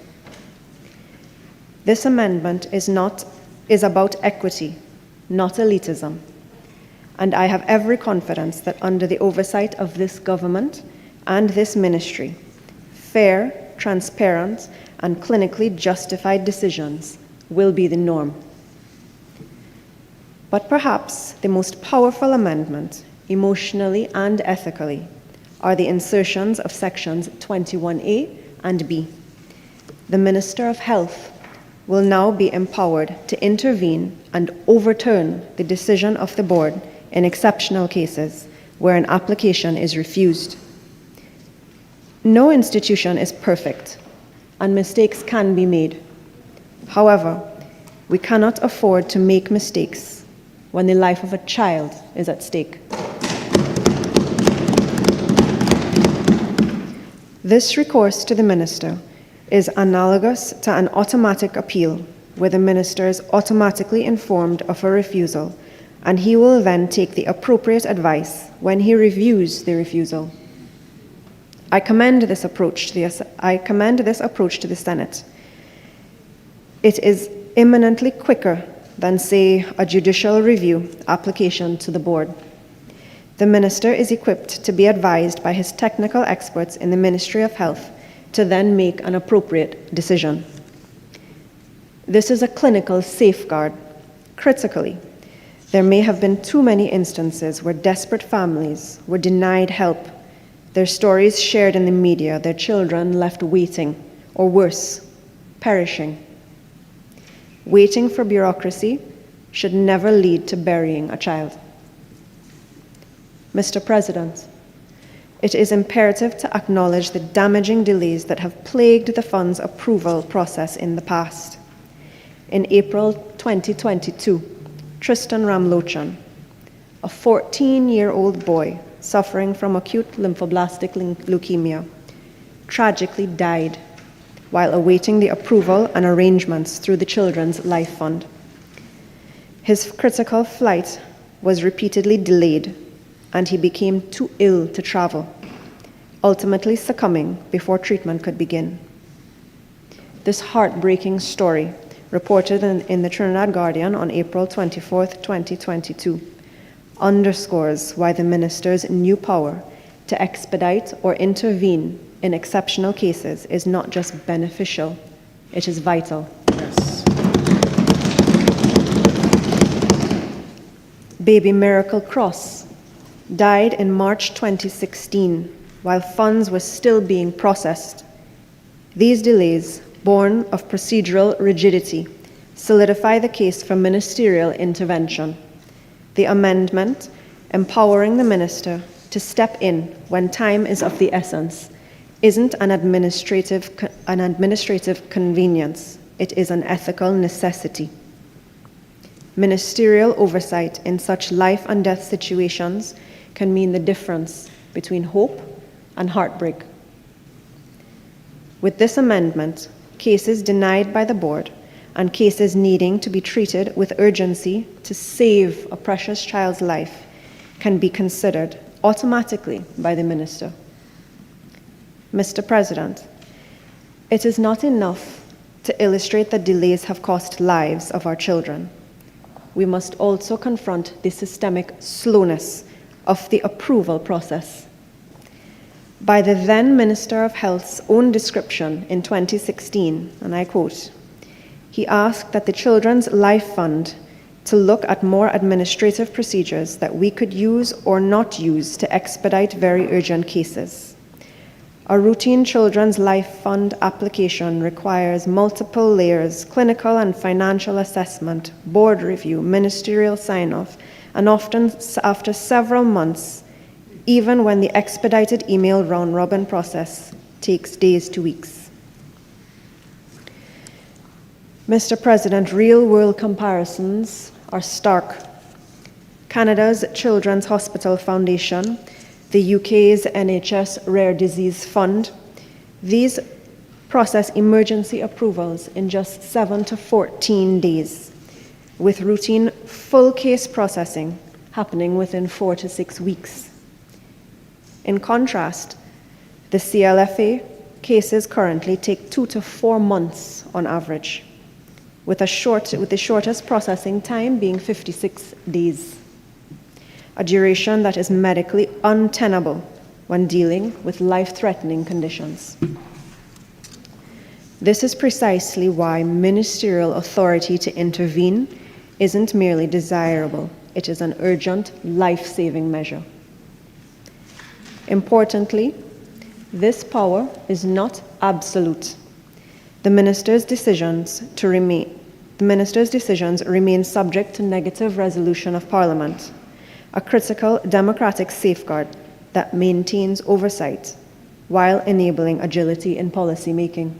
This amendment is about equity, not elitism, and I have every confidence that under the oversight of this government and this ministry, fair, transparent, and clinically justified decisions will be the norm. But perhaps the most powerful amendment, emotionally and ethically, are the insertions of sections 21A and B. The Minister of Health will now be empowered to intervene and overturn the decision of the board in exceptional cases where an application is refused. No institution is perfect, and mistakes can be made. However, we cannot afford to make mistakes when the life of a child is at stake. This recourse to the minister is analogous to an automatic appeal, where the minister is automatically informed of a refusal, and he will then take the appropriate advice when he reviews the refusal. I commend this approach to the Senate. It is imminently quicker than, say, a judicial review application to the board. The minister is equipped to be advised by his technical experts in the Ministry of Health to then make an appropriate decision. This is a clinical safeguard. Critically, there may have been too many instances where desperate families were denied help, their stories shared in the media, their children left waiting, or worse, perishing. Waiting for bureaucracy should never lead to burying a child. Mr. President, it is imperative to acknowledge the damaging delays that have plagued the fund's approval process in the past. In April 2022, Tristan Ramlochan, a 14-year-old boy suffering from acute lymphoblastic leukemia, tragically died while awaiting the approval and arrangements through the Children's Life Fund. His critical flight was repeatedly delayed, and he became too ill to travel, ultimately succumbing before treatment could begin. This heartbreaking story, reported in the Trinidad Guardian on April 24, 2022, underscores why the minister's new power to expedite or intervene in exceptional cases is not just beneficial, it is vital. Yes. Baby Miracle Cross died in March 2016 while funds were still being processed. These delays, born of procedural rigidity, solidify the case for ministerial intervention. The amendment, empowering the minister to step in when time is of the essence, isn't an administrative convenience, it is an ethical necessity. Ministerial oversight in such life and death situations can mean the difference between hope and heartbreak. With this amendment, cases denied by the board and cases needing to be treated with urgency to save a precious child's life can be considered automatically by the minister. Mr. President, it is not enough to illustrate that delays have cost lives of our children. We must also confront the systemic slowness of the approval process. By the then Minister of Health's own description in 2016, and I quote, he asked that the Children's Life Fund to look at more administrative procedures that we could use or not use to expedite very urgent cases. A routine Children's Life Fund application requires multiple layers, clinical and financial assessment, board review, ministerial sign-off, and often after several months, even when the expedited email round-robin process takes days to weeks. Mr. President, real-world comparisons are stark. Canada's Children's Hospital Foundation, the UK's NHS Rare Disease Fund, these process emergency approvals in just 7 to 14 days, with routine full case processing happening within 4 to 6 weeks. In contrast, the CLFA cases currently take 2 to 4 months on average, with the shortest processing time being 56 days, a duration that is medically untenable when dealing with life-threatening conditions. This is precisely why ministerial authority to intervene isn't merely desirable, it is an urgent, life-saving measure. Importantly, this power is not absolute. The minister's decisions remain subject to negative resolution of Parliament, a critical democratic safeguard that maintains oversight while enabling agility in policy making.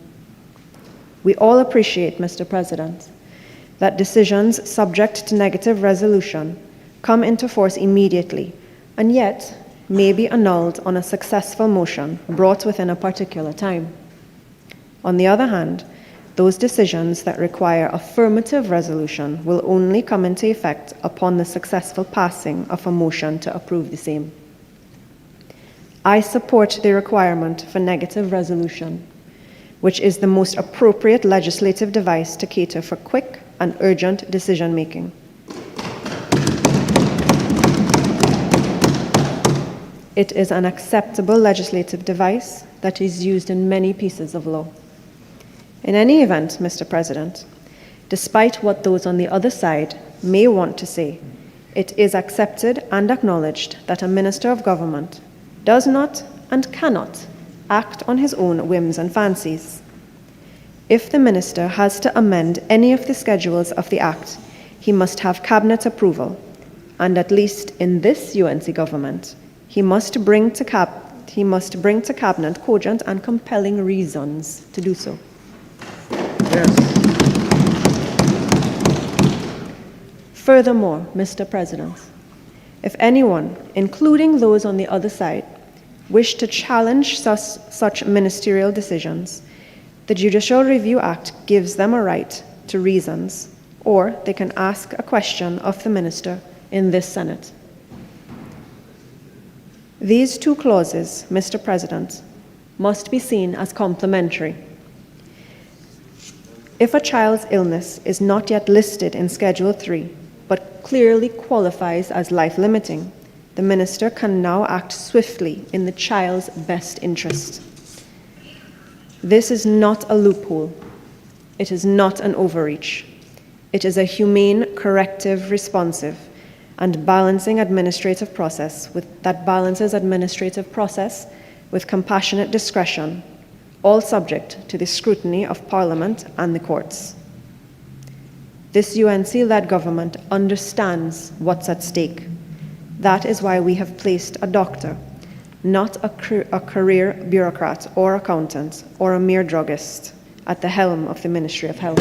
We all appreciate, Mr. President, that decisions subject to negative resolution come into force immediately and yet may be annulled on a successful motion brought within a particular time. On the other hand, those decisions that require affirmative resolution will only come into effect upon the successful passing of a motion to approve the same. I support the requirement for negative resolution, which is the most appropriate legislative device to cater for quick and urgent decision-making. It is an acceptable legislative device that is used in many pieces of law. In any event, Mr. President, despite what those on the other side may want to say, it is accepted and acknowledged that a minister of government does not and cannot act on his own whims and fancies. If the minister has to amend any of the schedules of the Act, he must have cabinet approval, and at least in this UNC government, he must bring to cabinet cogent and compelling reasons to do so. Yes. Furthermore, Mr. President, if anyone, including those on the other side, wish to challenge such ministerial decisions, the Judicial Review Act gives them a right to reasons, or they can ask a question of the minister in this Senate. These two clauses, Mr. President, must be seen as complementary. If a child's illness is not yet listed in Schedule 3, but clearly qualifies as life-limiting, the minister can now act swiftly in the child's best interest. This is not a loophole. It is not an overreach. It is a humane, corrective, responsive, and balancing administrative process that balances administrative process with compassionate discretion, all subject to the scrutiny of Parliament and the courts. This UNC-led government understands what's at stake. That is why we have placed a doctor, not a career bureaucrat or accountant or a mere druggist, at the helm of the Ministry of Health.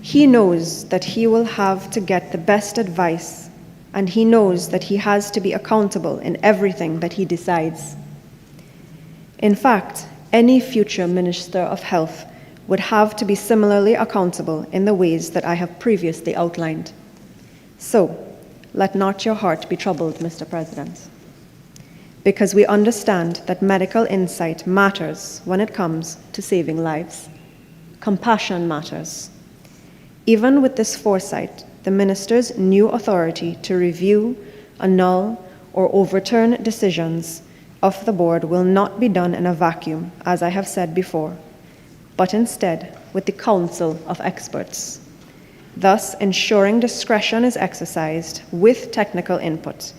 He knows that he will have to get the best advice, and he knows that he has to be accountable in everything that he decides. In fact, any future Minister of Health would have to be similarly accountable in the ways that I have previously outlined. So, let not your heart be troubled, Mr. President, because we understand that medical insight matters when it comes to saving lives. Compassion matters. Even with this foresight, the minister's new authority to review, annul, or overturn decisions of the board will not be done in a vacuum, as I have said before, but instead with the council of experts, thus ensuring discretion is exercised with technical input,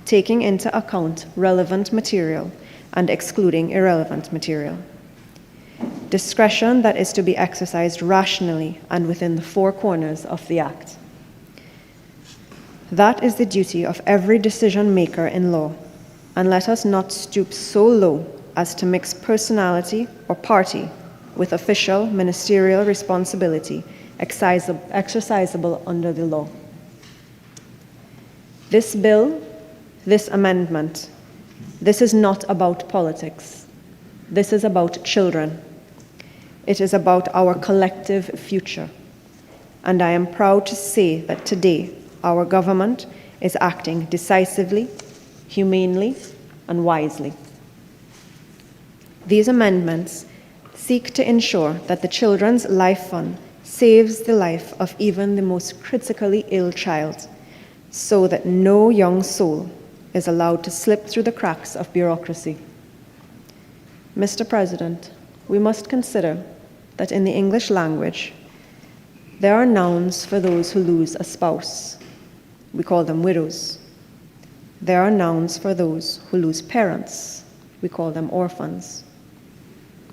taking into account relevant material and excluding irrelevant material. Discretion that is to be exercised rationally and within the four corners of the Act. That is the duty of every decision maker in law, and let us not stoop so low as to mix personality or party with official ministerial responsibility exercisable under the law. This bill, this amendment, this is not about politics. This is about children. It is about our collective future. And I am proud to say that today our government is acting decisively, humanely, and wisely. These amendments seek to ensure that the Children's Life Fund saves the life of even the most critically ill child, so that no young soul is allowed to slip through the cracks of bureaucracy. Mr. President, we must consider that in the English language, there are nouns for those who lose a spouse. We call them widows. There are nouns for those who lose parents. We call them orphans.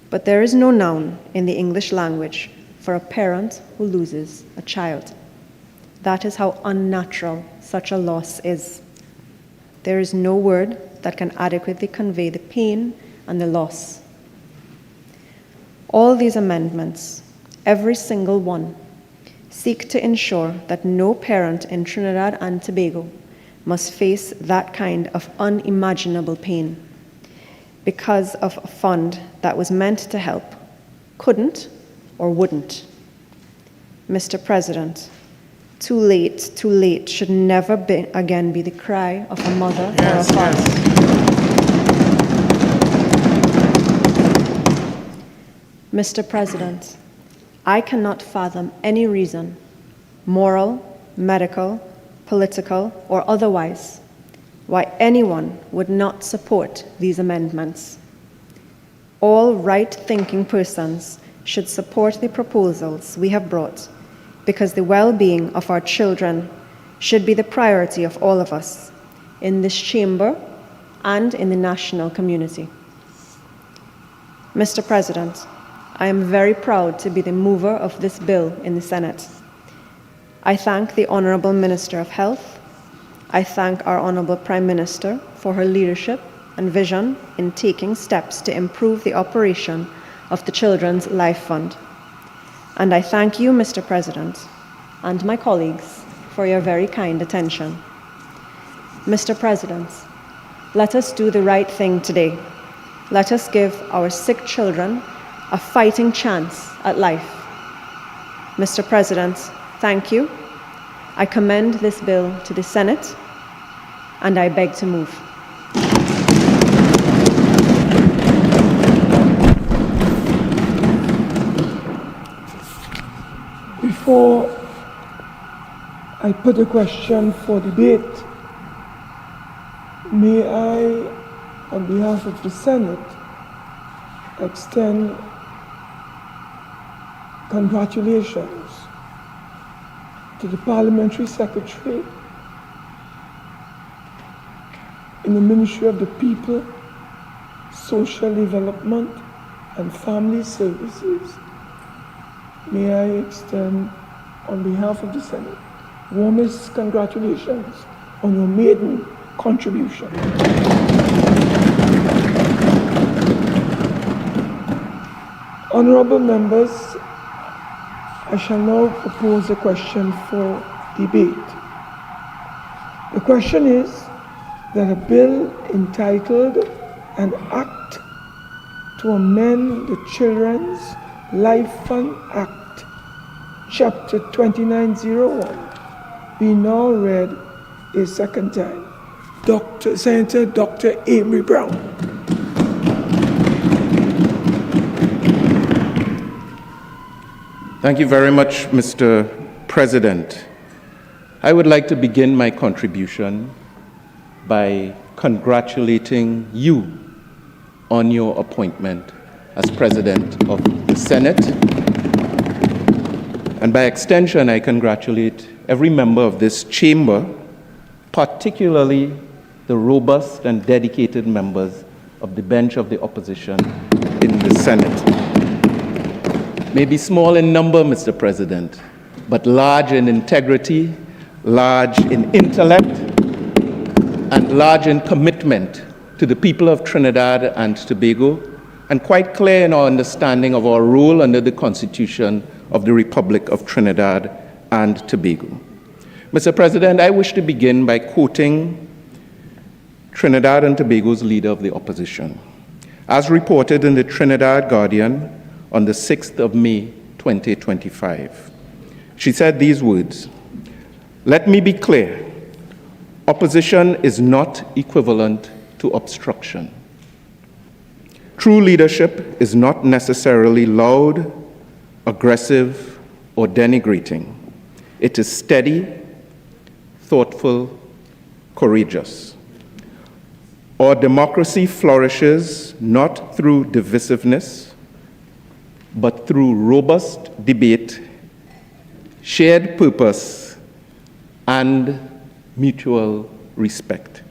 But there is no noun in the English language for a parent who loses a child. That is how unnatural such a loss is. There is no word that can adequately convey the pain and the loss. All these amendments, every single one, seek to ensure that no parent in Trinidad and Tobago must face that kind of unimaginable pain because of a fund that was meant to help, couldn't or wouldn't. Mr. President, too late should never again be the cry of a mother or a father. Mr. President, I cannot fathom any reason, moral, medical, political, or otherwise, why anyone would not support these amendments. All right-thinking persons should support the proposals we have brought, because the well-being of our children should be the priority of all of us in this chamber and in the national community. Mr. President, I am very proud to be the mover of this bill in the Senate. I thank the Honorable Minister of Health. I thank our Honorable Prime Minister for her leadership and vision in taking steps to improve the operation of the Children's Life Fund. And I thank you, Mr. President, and my colleagues for your very kind attention. Mr. President, let us do the right thing today. Let us give our sick children a fighting chance at life. Mr. President, thank you. I commend this bill to the Senate, and I beg to move. Before I put a question for debate, may I, on behalf of the Senate, extend congratulations to the Parliamentary Secretary in the Ministry of the People, Social Development and Family Services. May I extend, on behalf of the Senate, warmest congratulations on your maiden contribution. Honorable members, I shall now propose a question for debate. The question is that a bill entitled An Act to Amend the Children's Life Fund Act, Chapter 2901, be now read a second time. Senator Dr. Amery Browne. Thank you very much, Mr. President. I would like to begin my contribution by congratulating you on your appointment as President of the Senate. And by extension, I congratulate every member of this chamber, particularly the robust and dedicated members of the bench of the opposition in the Senate. May be small in number, Mr. President, but large in integrity, large in intellect, and large in commitment to the people of Trinidad and Tobago, and quite clear in our understanding of our role under the Constitution of the Republic of Trinidad and Tobago. Mr. President, I wish to begin by quoting Trinidad and Tobago's leader of the opposition, as reported in the Trinidad Guardian on the 6th of May, 2025. She said these words, "Let me be clear, opposition is not equivalent to obstruction. True leadership is not necessarily loud, aggressive, or denigrating. It is steady, thoughtful, courageous. Our democracy flourishes not through divisiveness, but through robust debate, shared purpose, and mutual respect."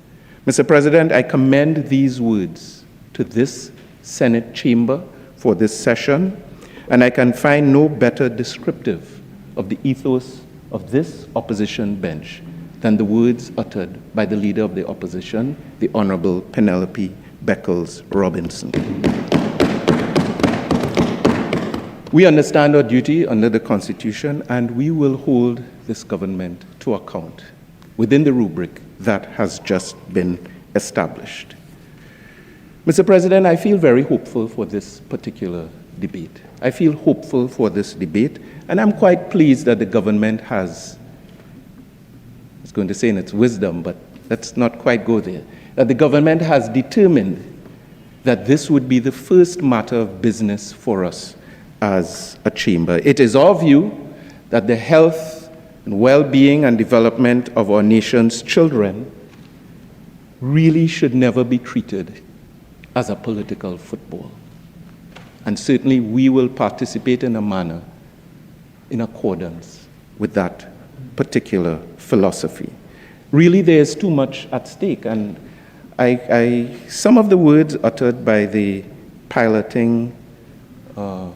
Mr. President, I commend these words to this Senate chamber for this session, and I can find no better descriptive of the ethos of this opposition bench than the words uttered by the leader of the opposition, the Honorable Penelope Beckles-Robinson. We understand our duty under the Constitution, and we will hold this government to account within the rubric that has just been established. Mr. President, I feel very hopeful for this particular debate. I feel hopeful for this debate, and I'm quite pleased that the government has, I was going to say in its wisdom, but let's not quite go there, that the government has determined that this would be the first matter of business for us as a chamber. It is our view that the health and well-being and development of our nation's children really should never be treated as a political football. And certainly we will participate in a manner in accordance with that particular philosophy. Really, there is too much at stake, and some of the words uttered by the piloting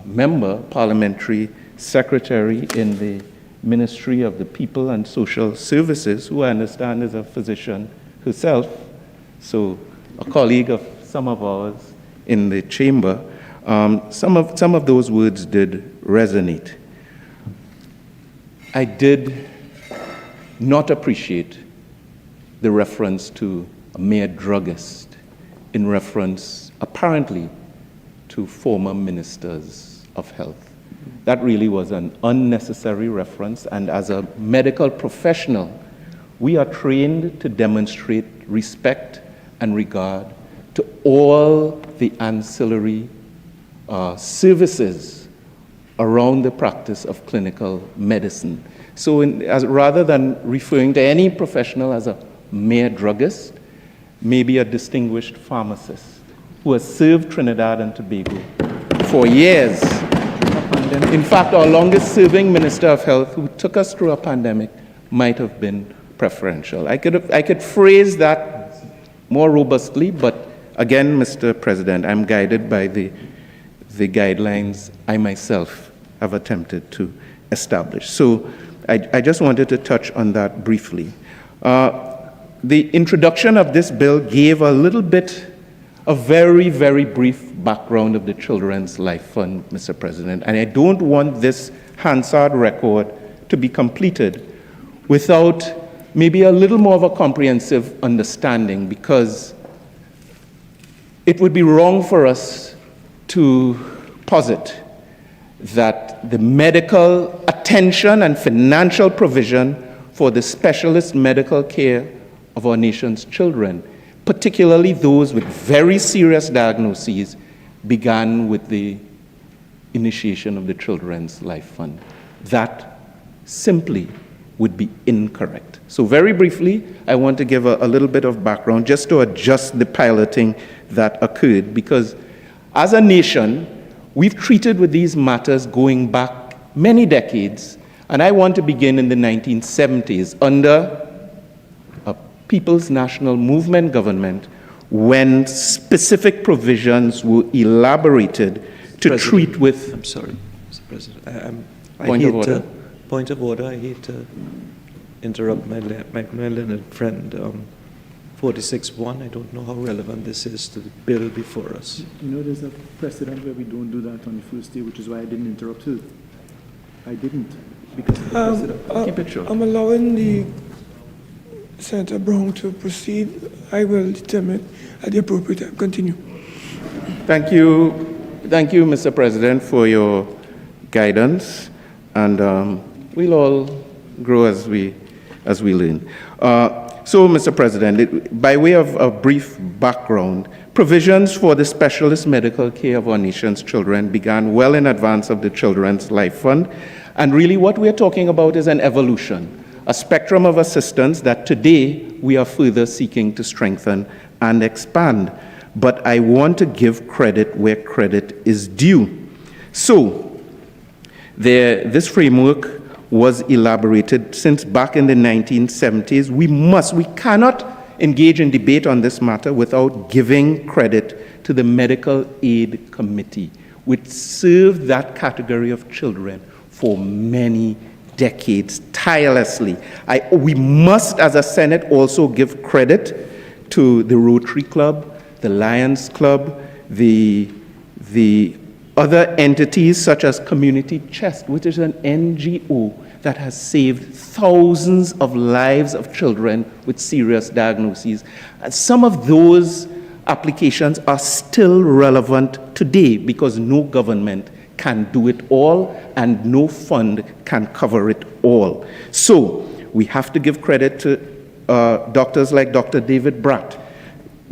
member, parliamentary secretary in the Ministry of the People and Social Services, who I understand is a physician herself, so a colleague of some of ours in the chamber, some of those words did resonate. I did not appreciate the reference to a mere druggist in reference, apparently, to former ministers of health. That really was an unnecessary reference, and as a medical professional, we are trained to demonstrate respect and regard to all the ancillary services around the practice of clinical medicine. So rather than referring to any professional as a mere druggist, maybe a distinguished pharmacist who has served Trinidad and Tobago for years. In fact, our longest serving Minister of Health, who took us through a pandemic, might have been preferential. I could phrase that more robustly, but again, Mr. President, I'm guided by the guidelines I myself have attempted to establish. So I just wanted to touch on that briefly. The introduction of this bill gave a very, very brief background of the Children's Life Fund, Mr. President, and I don't want this Hansard record to be completed without maybe a little more of a comprehensive understanding, because it would be wrong for us to posit that the medical attention and financial provision for the specialist medical care of our nation's children, particularly those with very serious diagnoses, began with the initiation of the Children's Life Fund. That simply would be incorrect. So very briefly, I want to give a little bit of background just to adjust the piloting that occurred, because as a nation, we've treated with these matters going back many decades, and I want to begin in the 1970s under a People's National Movement government, when specific provisions were elaborated to treat with... I'm sorry, Mr. President. Point of order. I hate to interrupt my learned friend. 46.1. I don't know how relevant this is to the bill before us. You know, there's a precedent where we don't do that on the first day, which is why I didn't interrupt you. I didn't, because of the precedent. Keep it short. I'm allowing the Senator Browne to proceed. I will determine at the appropriate time. Continue. Thank you. Thank you, Mr. President, for your guidance, and we'll all grow as we learn. So, Mr. President, by way of a brief background, provisions for the specialist medical care of our nation's children began well in advance of the Children's Life Fund, and really what we're talking about is an evolution, a spectrum of assistance that today we are further seeking to strengthen and expand. But I want to give credit where credit is due. So, this framework was elaborated since back in the 1970s. We cannot engage in debate on this matter without giving credit to the Medical Aid Committee, which served that category of children for many decades tirelessly. We must, as a Senate, also give credit to the Rotary Club, the Lions Club, the other entities such as Community Chest, which is an NGO that has saved thousands of lives of children with serious diagnoses. And some of those applications are still relevant today because no government can do it all and no fund can cover it all. So we have to give credit to doctors like Dr. David Bratt,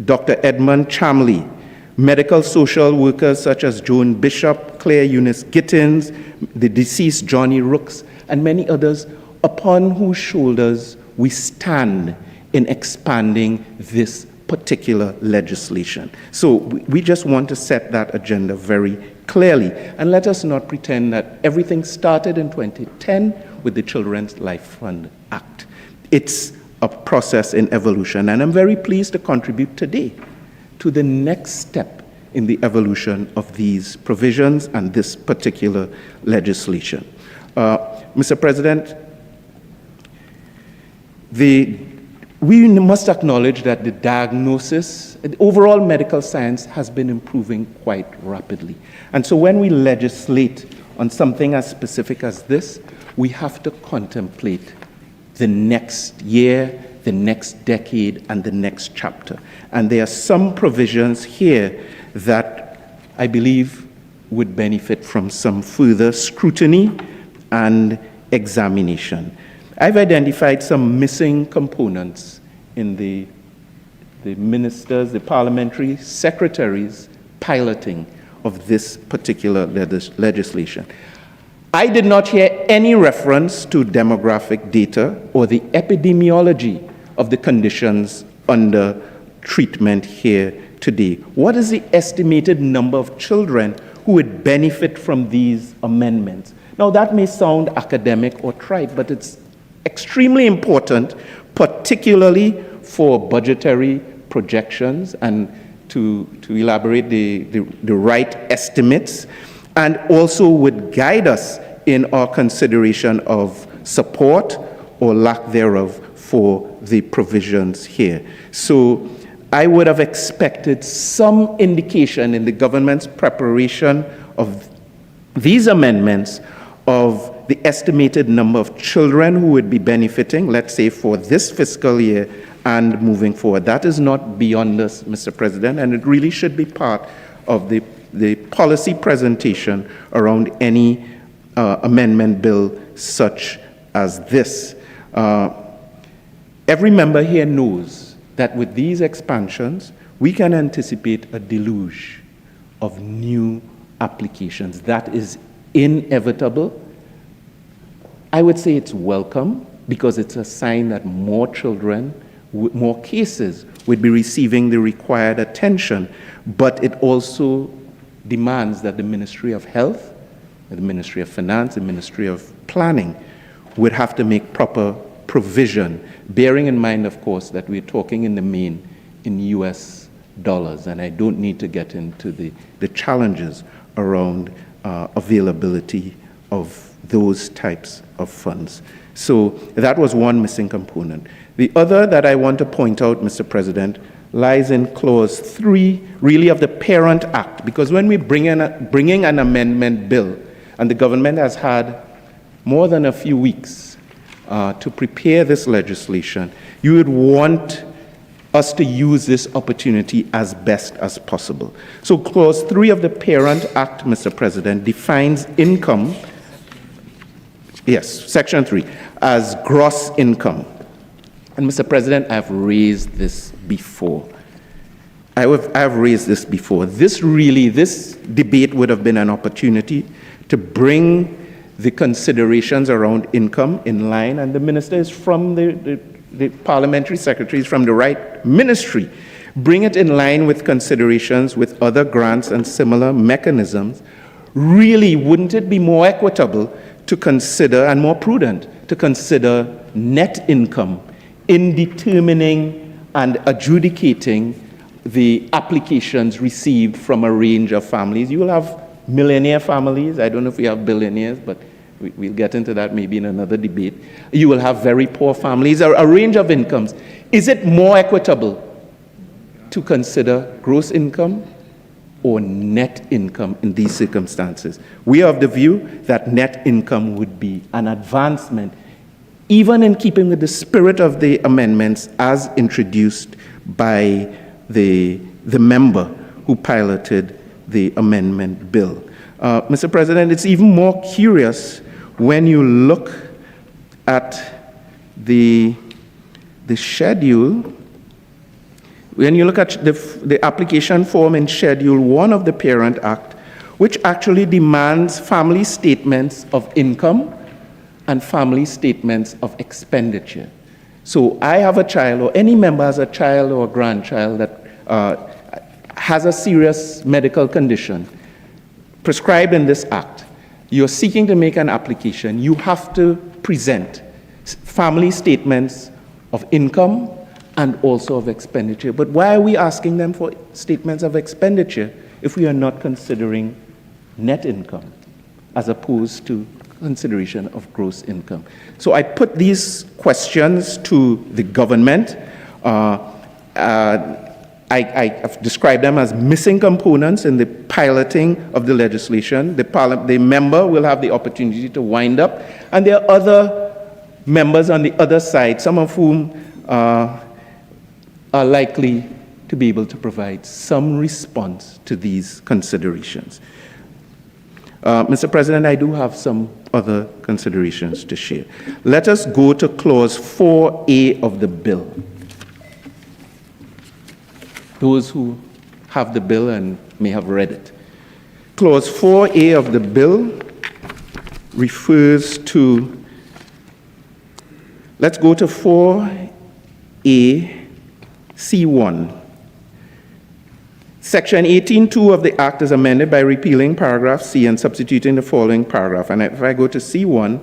Dr. Edmund Chamley, medical social workers such as Joan Bishop, Claire Eunice Gittins, the deceased Johnny Rooks, and many others upon whose shoulders we stand in expanding this particular legislation. So we just want to set that agenda very clearly. And let us not pretend that everything started in 2010 with the Children's Life Fund Act. It's a process in evolution, and I'm very pleased to contribute today to the next step in the evolution of these provisions and this particular legislation. Mr. President, we must acknowledge that the diagnosis, the overall medical science has been improving quite rapidly. And so when we legislate on something as specific as this, we have to contemplate the next year, the next decade, and the next chapter. And there are some provisions here that I believe would benefit from some further scrutiny and examination. I've identified some missing components in the ministers, the parliamentary secretaries' piloting of this particular legislation. I did not hear any reference to demographic data or the epidemiology of the conditions under treatment here today. What is the estimated number of children who would benefit from these amendments? Now, that may sound academic or trite, but it's extremely important, particularly for budgetary projections and to elaborate the right estimates, and also would guide us in our consideration of support or lack thereof for the provisions here. So I would have expected some indication in the government's preparation of these amendments of the estimated number of children who would be benefiting, let's say for this fiscal year and moving forward. That is not beyond us, Mr. President, and it really should be part of the policy presentation around any amendment bill such as this. Every member here knows that with these expansions, we can anticipate a deluge of new applications. That is inevitable. I would say it's welcome because it's a sign that more children, more cases would be receiving the required attention, but it also demands that the Ministry of Health, the Ministry of Finance, the Ministry of Planning would have to make proper provision, bearing in mind, of course, that we're talking in the main in US dollars, and I don't need to get into the challenges around availability of those types of funds. So that was one missing component. The other that I want to point out, Mr. President, lies in Clause 3, really, of the Parent Act, because when we bringing an amendment bill, and the government has had more than a few weeks to prepare this legislation, you would want us to use this opportunity as best as possible. So Clause 3 of the Parent Act, Mr. President, defines income, yes, Section 3, as gross income. And Mr. President, I've raised this before. I've raised this before. This debate would have been an opportunity to bring the considerations around income in line, and the minister is from the parliamentary secretary is from the right ministry. Bring it in line with considerations with other grants and similar mechanisms. Really, wouldn't it be more equitable to consider, and more prudent, to consider net income in determining and adjudicating the applications received from a range of families? You will have millionaire families. I don't know if we have billionaires, but we'll get into that maybe in another debate. You will have very poor families, a range of incomes. Is it more equitable to consider gross income or net income in these circumstances? We are of the view that net income would be an advancement, even in keeping with the spirit of the amendments as introduced by the member who piloted the amendment bill. Mr. President, it's even more curious when you look at the schedule, when you look at the application form in Schedule 1 of the Parent Act, which actually demands family statements of income and family statements of expenditure. So I have a child, or any member has a child or a grandchild that has a serious medical condition prescribed in this act. You're seeking to make an application, you have to present family statements of income and also of expenditure. But why are we asking them for statements of expenditure if we are not considering net income as opposed to consideration of gross income? So I put these questions to the government. I've described them as missing components in the piloting of the legislation. The member will have the opportunity to wind up, and there are other members on the other side, some of whom are likely to be able to provide some response to these considerations. Mr. President, I do have some other considerations to share. Let us go to Clause 4A of the bill. Those who have the bill and may have read it. Clause 4A of the bill refers to, let's go to 4A, C1. Section 18.2 of the Act is amended by repealing paragraph C and substituting the following paragraph. And if I go to C1,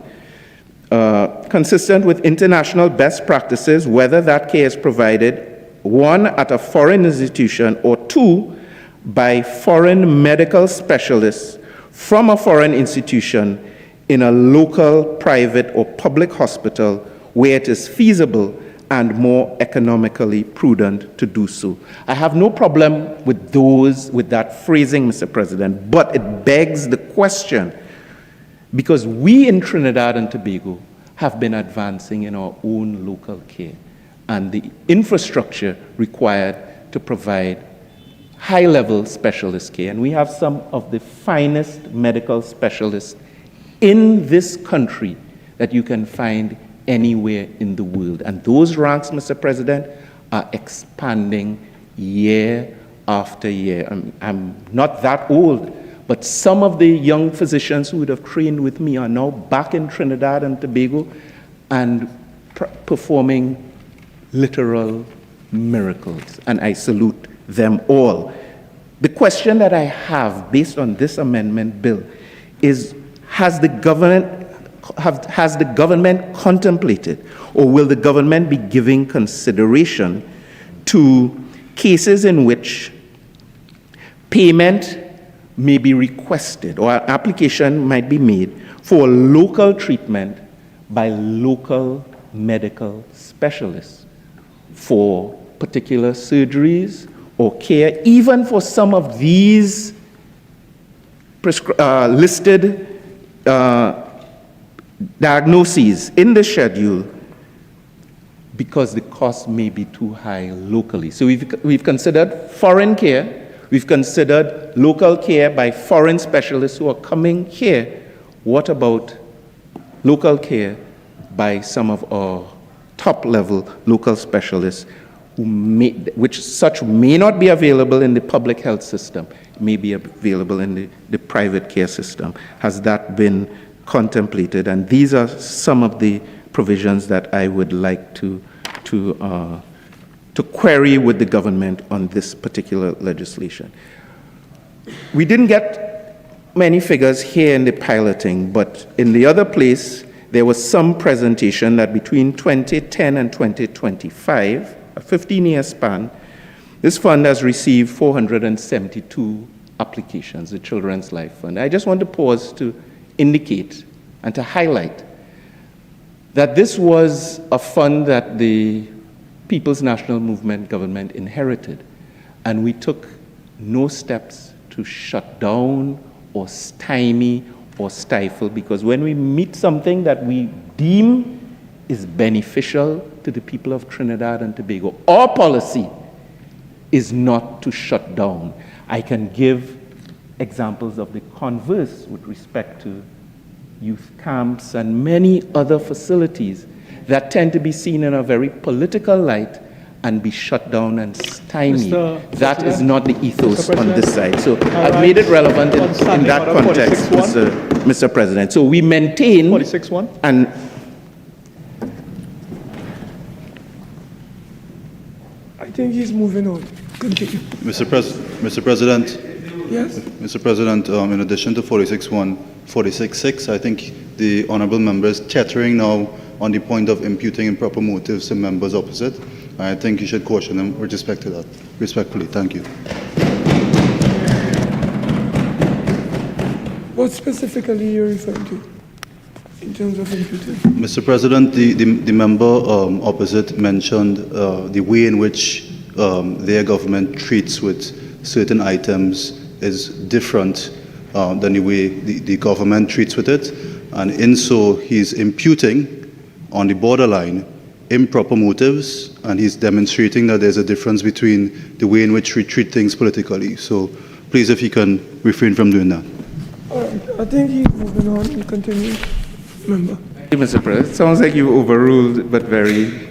consistent with international best practices, whether that care is provided, 1, at a foreign institution, or 2, by foreign medical specialists from a foreign institution in a local, private, or public hospital where it is feasible and more economically prudent to do so. I have no problem with that phrasing, Mr. President, but it begs the question, because we in Trinidad and Tobago have been advancing in our own local care and the infrastructure required to provide high-level specialist care. And we have some of the finest medical specialists in this country that you can find anywhere in the world. And those ranks, Mr. President, are expanding year after year. I'm not that old, but some of the young physicians who would have trained with me are now back in Trinidad and Tobago and performing literal miracles. And I salute them all. The question that I have based on this amendment bill is, has the government contemplated, or will the government be giving consideration to cases in which payment may be requested or an application might be made for local treatment by local medical specialists? for particular surgeries or care, even for some of these listed diagnoses in the schedule, because the cost may be too high locally. So we've considered foreign care, we've considered local care by foreign specialists who are coming here. What about local care by some of our top-level local specialists which may not be available in the public health system, may be available in the private care system? Has that been contemplated? And these are some of the provisions that I would like to query with the government on this particular legislation. We didn't get many figures here in the piloting, but in the other place, there was some presentation that between 2010 and 2025, a 15-year span, this fund has received 472 applications, the Children's Life Fund. I just want to pause to indicate and to highlight that this was a fund that the People's National Movement government inherited, and we took no steps to shut down or stymie or stifle, because when we meet something that we deem is beneficial to the people of Trinidad and Tobago, our policy is not to shut down. I can give examples of the converse with respect to youth camps and many other facilities that tend to be seen in a very political light and be shut down and stymied. That is not the ethos on this side. So I've made it relevant in that context, Mr. President. So we maintain 46-1. And I think he's moving on. Continue. Mr. President. Yes. Mr. President, in addition to 46.1, 46.6, I think the honourable member is chattering now on the point of imputing improper motives to members opposite. I think you should caution them with respect to that. Respectfully, thank you. What specifically are you referring to in terms of imputing? Mr. President, the member opposite mentioned the way in which their government treats with certain items is different than the way the government treats with it, and in so he's imputing on the borderline improper motives, and he's demonstrating that there's a difference between the way in which we treat things politically. So please, if you can refrain from doing that. All right, I think he's moving on. You continue, member. Thank you, Mr. President. It sounds like you overruled, but very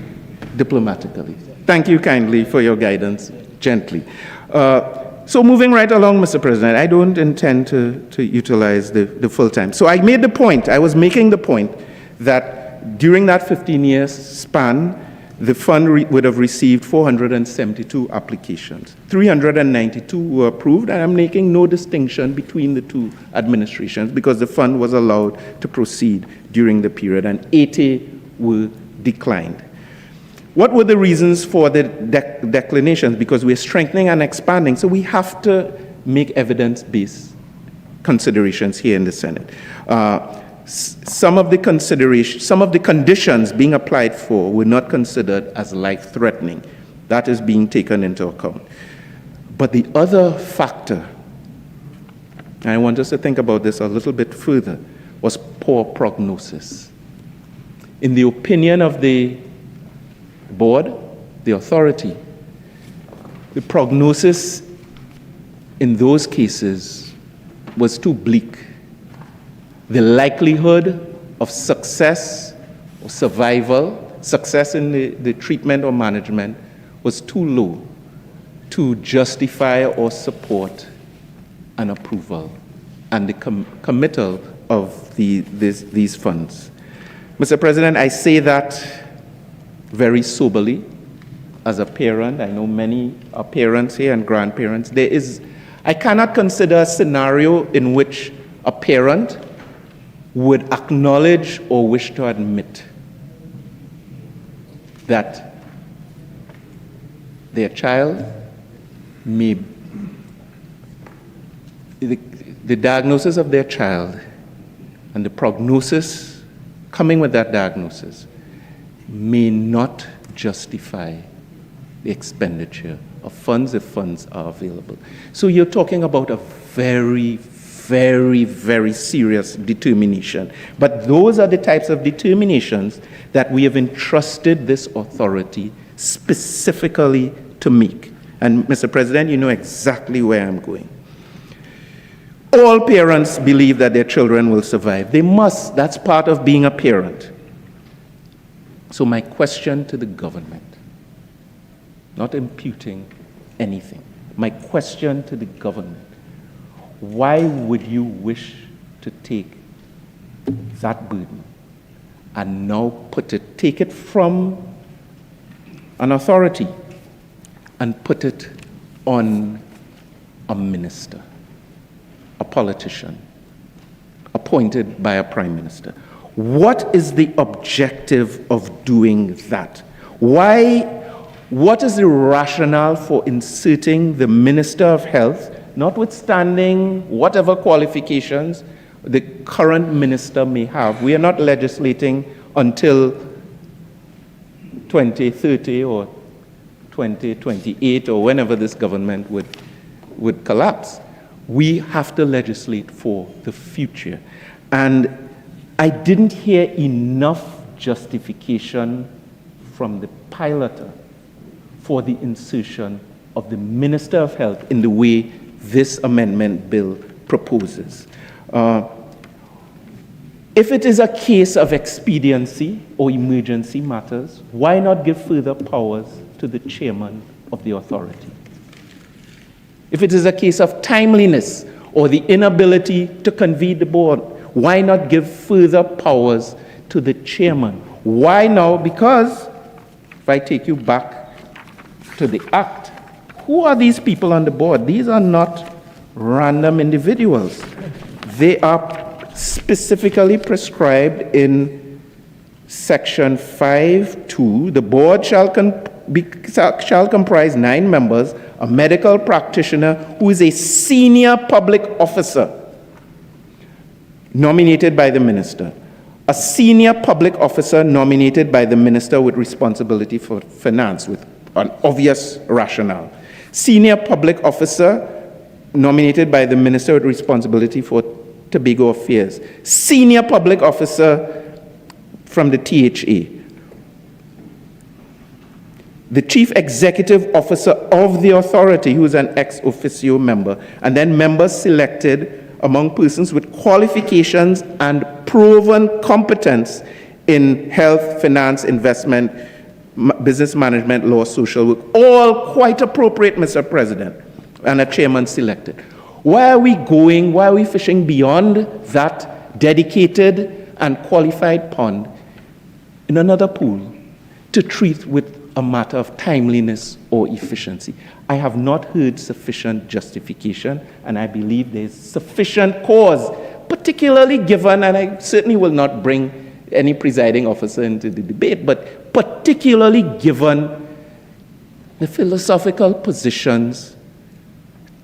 diplomatically. Thank you kindly for your guidance, gently. So moving right along, Mr. President, I don't intend to utilize the full time. So I made the point, I was making the point that during that 15-year span, the fund would have received 472 applications. 392 were approved, and I'm making no distinction between the two administrations because the fund was allowed to proceed during the period, and 80 were declined. What were the reasons for the declinations? Because we're strengthening and expanding, so we have to make evidence-based considerations here in the Senate. Some of the conditions being applied for were not considered as life-threatening. That is being taken into account. But the other factor, and I want us to think about this a little bit further, was poor prognosis. In the opinion of the board, the authority, the prognosis in those cases was too bleak. The likelihood of success or survival, success in the treatment or management was too low to justify or support an approval and the committal of these funds. Mr. President, I say that very soberly as a parent. I know many are parents here and grandparents. I cannot consider a scenario in which a parent would acknowledge or wish to admit that their child may, the diagnosis of their child and the prognosis coming with that diagnosis may not justify the expenditure of funds if funds are available. So you're talking about a very, very, very serious determination. But those are the types of determinations that we have entrusted this authority specifically to make. And Mr. President, you know exactly where I'm going. All parents believe that their children will survive. They must. That's part of being a parent. So my question to the government, not imputing anything, my question to the government, why would you wish to take that burden and now take it from an authority and put it on a minister, a politician, appointed by a prime minister? What is the objective of doing that? What is the rationale for inserting the Minister of Health, notwithstanding whatever qualifications the current minister may have? We are not legislating until 2030 or 2028 or whenever this government would collapse. We have to legislate for the future. And I didn't hear enough justification from the piloter for the insertion of the Minister of Health in the way this amendment bill proposes. If it is a case of expediency or emergency matters, why not give further powers to the chairman of the authority? If it is a case of timeliness or the inability to convene the board, why not give further powers to the chairman? Why now? Because if I take you back to the Act, who are these people on the board? These are not random individuals. They are specifically prescribed in Section 5(2). The board shall comprise 9 members, a medical practitioner who is a senior public officer nominated by the minister, a senior public officer nominated by the minister with responsibility for finance, with an obvious rationale, senior public officer nominated by the minister with responsibility for Tobago affairs, senior public officer from the THA, the chief executive officer of the authority, who is an ex officio member, and then members selected among persons with qualifications and proven competence in health, finance, investment, business management, law, social work, all quite appropriate, Mr. President, and a chairman selected. Why are we fishing beyond that dedicated and qualified pond in another pool to treat with a matter of timeliness or efficiency? I have not heard sufficient justification, and I believe there's sufficient cause, particularly given, and I certainly will not bring any presiding officer into the debate, but particularly given the philosophical positions,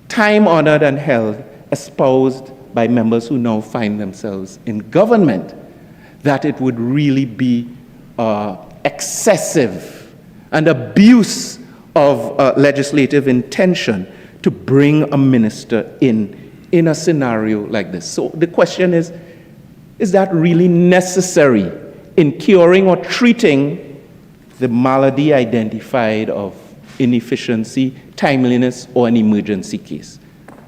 time-honored and held, espoused by members who now find themselves in government, that it would really be excessive and abuse of legislative intention to bring a minister in a scenario like this. So the question is that really necessary in curing or treating the malady identified of inefficiency, timeliness, or an emergency case?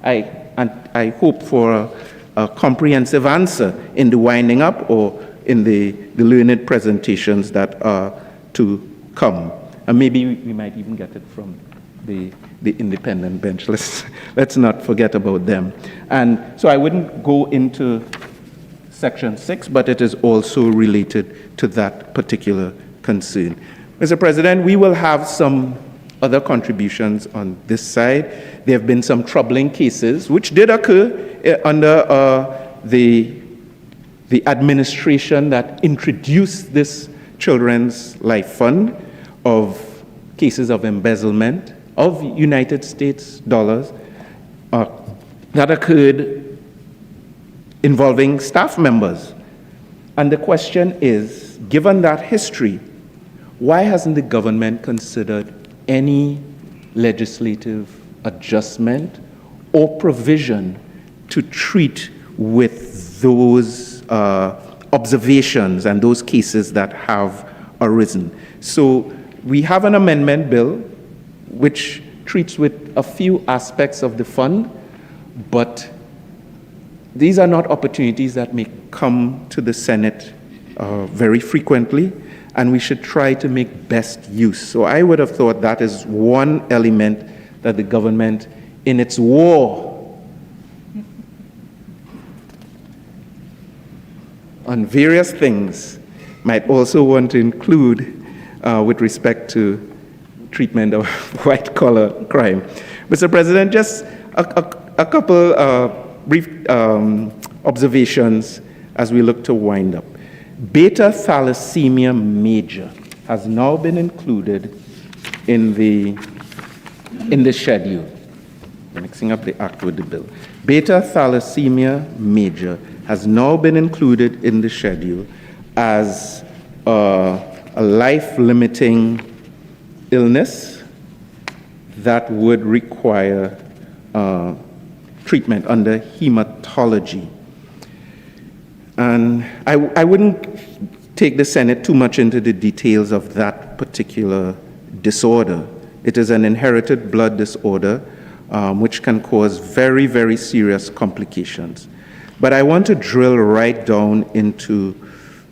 I hope for a comprehensive answer in the winding up or in the learned presentations that are to come. And maybe we might even get it from the independent bench. Let's not forget about them. And so I wouldn't go into Section 6, but it is also related to that particular concern. Mr. President, we will have some other contributions on this side. There have been some troubling cases which did occur under the administration that introduced this Children's Life Fund, of cases of embezzlement of United States dollars that occurred involving staff members. And the question is, given that history, why hasn't the government considered any legislative adjustment or provision to treat with those observations and those cases that have arisen. So we have an amendment bill which treats with a few aspects of the fund, but these are not opportunities that may come to the Senate very frequently, and we should try to make best use. So I would have thought that is one element that the government, in its war on various things, might also want to include with respect to treatment of white-collar crime. Mr. President, just a couple brief observations as we look to wind up. Beta thalassemia major has now been included in the schedule. Mixing up the act with the bill. Beta thalassemia major has now been included in the schedule as a life-limiting illness that would require treatment under hematology. And I wouldn't take the Senate too much into the details of that particular disorder. It is an inherited blood disorder which can cause very, very serious complications. But I want to drill right down into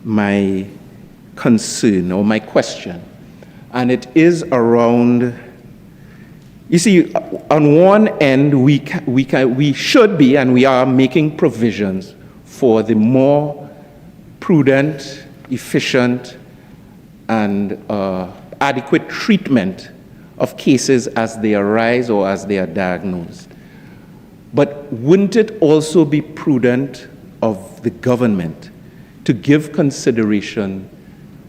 my concern or my question. And it is around, you see, on one end, we should be and we are making provisions for the more prudent, efficient, and adequate treatment of cases as they arise or as they are diagnosed. But wouldn't it also be prudent of the government to give consideration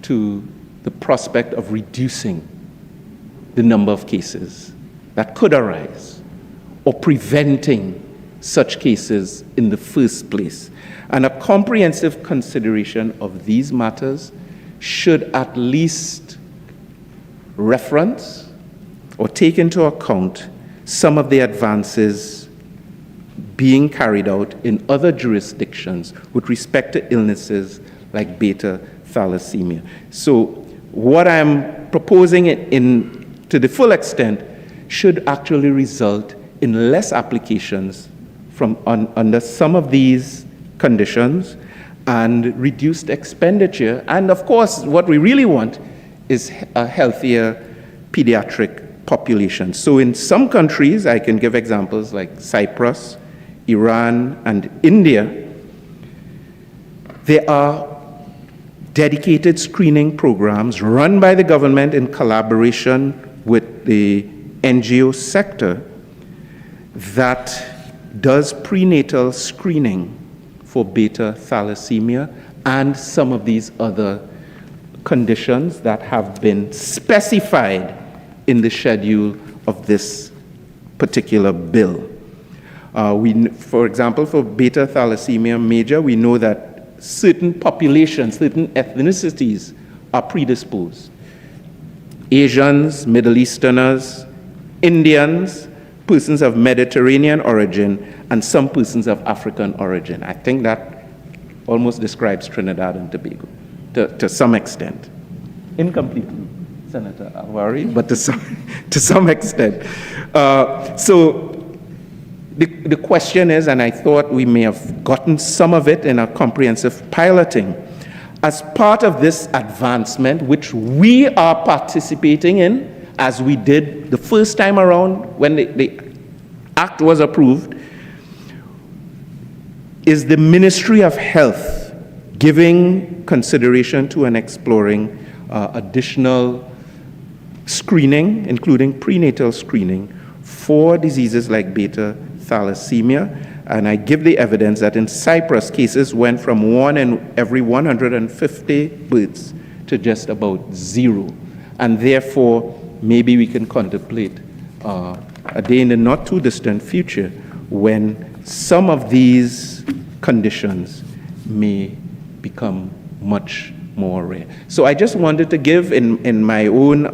to the prospect of reducing the number of cases that could arise or preventing such cases in the first place? And a comprehensive consideration of these matters should at least reference or take into account some of the advances being carried out in other jurisdictions with respect to illnesses like beta thalassemia. So what I'm proposing to the full extent should actually result in less applications under some of these conditions and reduced expenditure. And of course, what we really want is a healthier pediatric population. So in some countries, I can give examples like Cyprus, Iran, and India, there are dedicated screening programs run by the government in collaboration with the NGO sector that does prenatal screening for beta thalassemia and some of these other conditions that have been specified in the schedule of this particular bill. For example, for beta thalassemia major, we know that certain populations, certain ethnicities are predisposed. Asians, Middle Easterners, Indians, persons of Mediterranean origin, and some persons of African origin. I think that almost describes Trinidad and Tobago to some extent. Incompletely, Senator Al-Rawi, but to some extent. So the question is, and I thought we may have gotten some of it in our comprehensive piloting, as part of this advancement, which we are participating in, as we did the first time around when the act was approved, is the Ministry of Health giving consideration to and exploring additional screening, including prenatal screening, for diseases like beta thalassemia. And I give the evidence that in Cyprus, cases went from 1 in every 150 births to just about 0. And therefore, maybe we can contemplate a day in the not too distant future when some of these conditions may become much more rare. So I just wanted to give in my own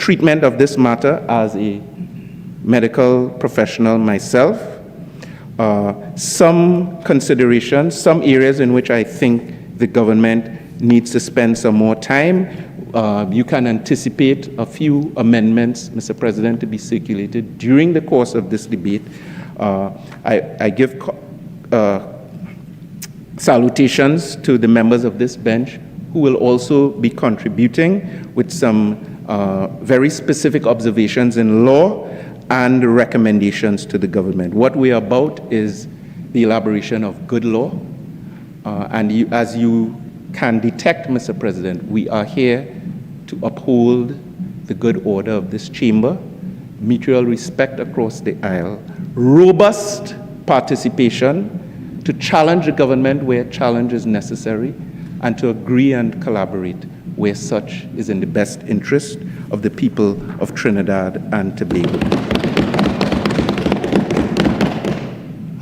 treatment of this matter as a medical professional myself. Some considerations, some areas in which I think the government needs to spend some more time. You can anticipate a few amendments, Mr. President, to be circulated during the course of this debate. I give salutations to the members of this bench who will also be contributing with some very specific observations in law and recommendations to the government. What we are about is the elaboration of good law. As you can detect, Mr. President, we are here to uphold the good order of this chamber, mutual respect across the aisle, robust participation, to challenge the government where challenge is necessary, and to agree and collaborate where such is in the best interest of the people of Trinidad and Tobago.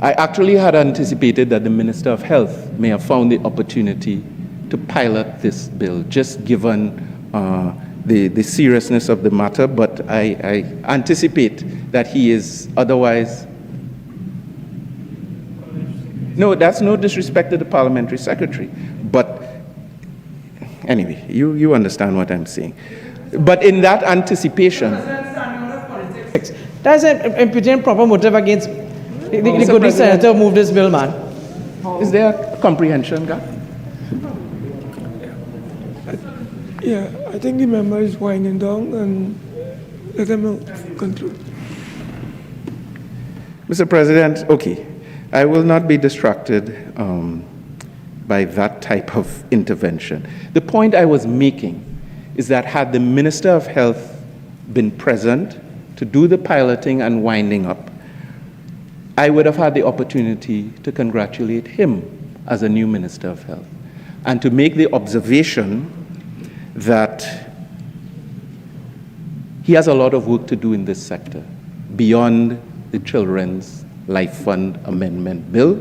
I actually had anticipated that the Minister of Health may have found the opportunity to pilot this bill, just given the seriousness of the matter, but I anticipate that he is otherwise. No, that's no disrespect to the Parliamentary Secretary, but anyway, you understand what I'm saying. But in that anticipation... That's an imputing proper motive against the good senator who moved this bill, man. Is there a comprehension gap? Yeah, I think the member is winding down, and let him conclude. Mr. President, okay, I will not be distracted by that type of intervention. The point I was making is that had the Minister of Health been present to do the piloting and winding up, I would have had the opportunity to congratulate him as a new Minister of Health and to make the observation that he has a lot of work to do in this sector beyond the Children's Life Fund Amendment Bill.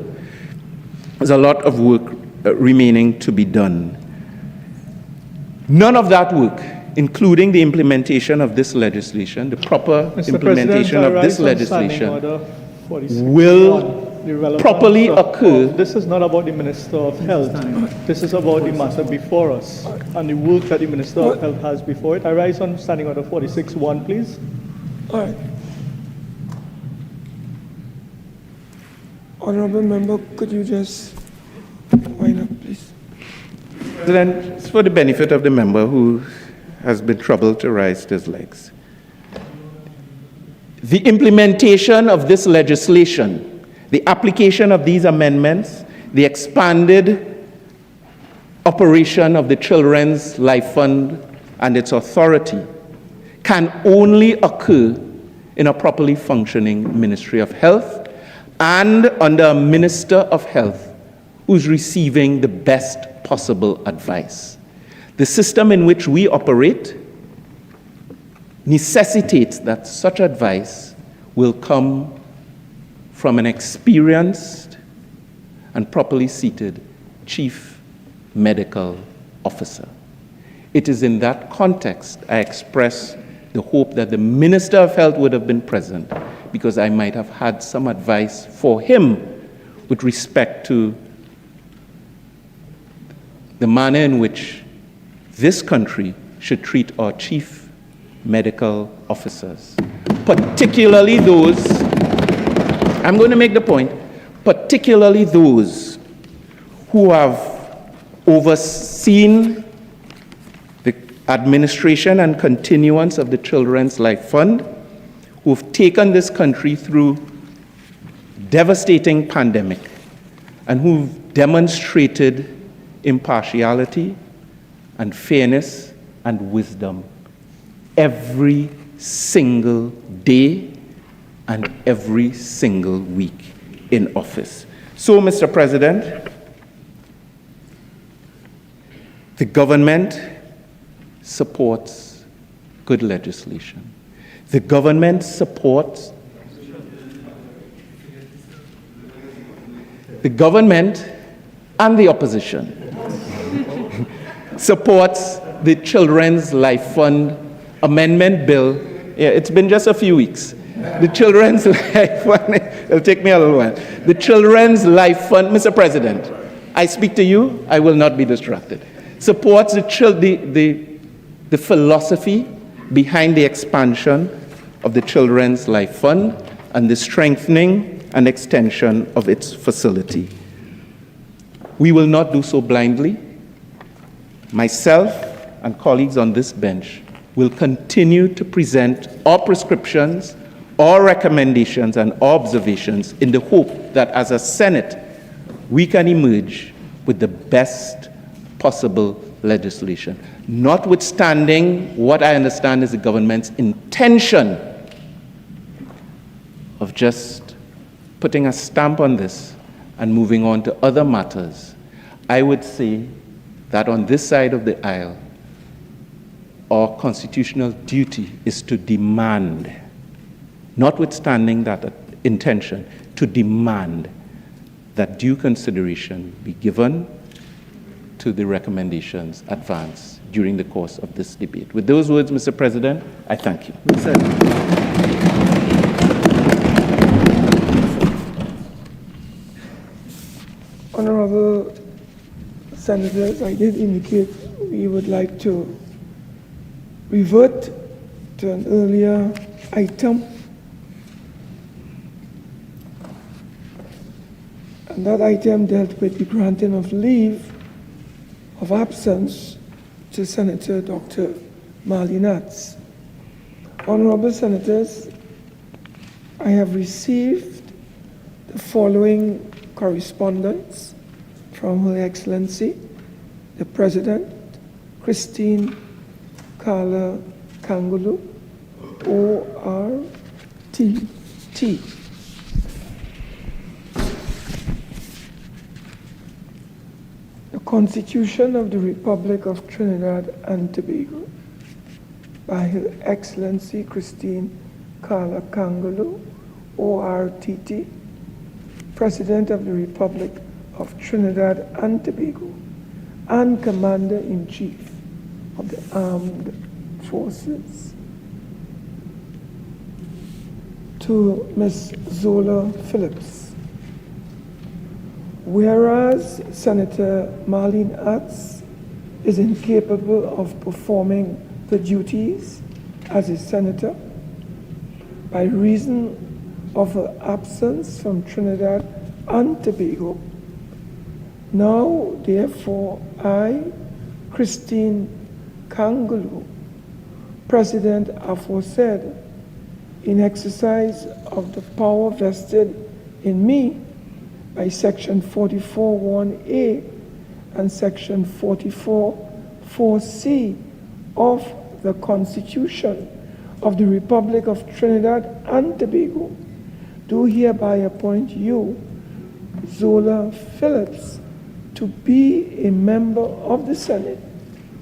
There's a lot of work remaining to be done. None of that work, including the implementation of this legislation, the proper implementation of this legislation, will properly occur. This is not about the Minister of Health. This is about the matter before us and the work that the Minister of Health has before it. I rise on Standing Order 46.1, please. All right. Honorable member, could you just wind up, please? President, it's for the benefit of the member who has been troubled to rise to his legs. The implementation of this legislation, the application of these amendments, the expanded operation of the Children's Life Fund and its authority can only occur in a properly functioning Ministry of Health and under a Minister of Health who's receiving the best possible advice. The system in which we operate necessitates that such advice will come from an experienced and properly seated Chief Medical Officer. It is in that context I express the hope that the Minister of Health would have been present, because I might have had some advice for him with respect to the manner in which this country should treat our chief medical officers, particularly those, I'm going to make the point, particularly those who have overseen the administration and continuance of the Children's Life Fund, who have taken this country through devastating pandemic and who've demonstrated impartiality and fairness and wisdom every single day and every single week in office. So, Mr. President, the government supports good legislation. The government supports the government and the opposition supports the Children's Life Fund amendment bill. Yeah, it's been just a few weeks. The Children's Life Fund, it'll take me a little while. The Children's Life Fund, Mr. President, I speak to you, I will not be distracted. Supports the philosophy behind the expansion of the Children's Life Fund and the strengthening and extension of its facility. We will not do so blindly. Myself and colleagues on this bench will continue to present our prescriptions, our recommendations, and our observations in the hope that as a Senate, we can emerge with the best possible legislation, notwithstanding what I understand is the government's intention of just putting a stamp on this and moving on to other matters. I would say that on this side of the aisle, our constitutional duty is to demand, notwithstanding that intention, to demand that due consideration be given to the recommendations advanced during the course of this debate. With those words, Mr. President, I thank you. Honorable Senators, I did indicate we would like to revert to an earlier item. And that item dealt with the granting of leave of absence to Senator Dr. Marlene Atts. Honorable Senators, I have received the following correspondence from Her Excellency, the President, Christine Carla Kangulu, ORTT. The Constitution of the Republic of Trinidad and Tobago, by Her Excellency Christine Carla Kangulu, ORTT, President of the Republic of Trinidad and Tobago, and Commander-in-Chief of the Armed Forces. To Ms. Zola Phillips. Whereas Senator Marlene Atts is incapable of performing the duties as a senator by reason of her absence from Trinidad and Tobago, now therefore I, Christine Kangulu, President aforesaid, in exercise of the power vested in me by Section 44(1)A and Section 44(4)C of the Constitution of the Republic of Trinidad and Tobago, do hereby appoint you, Zola Phillips, to be a member of the Senate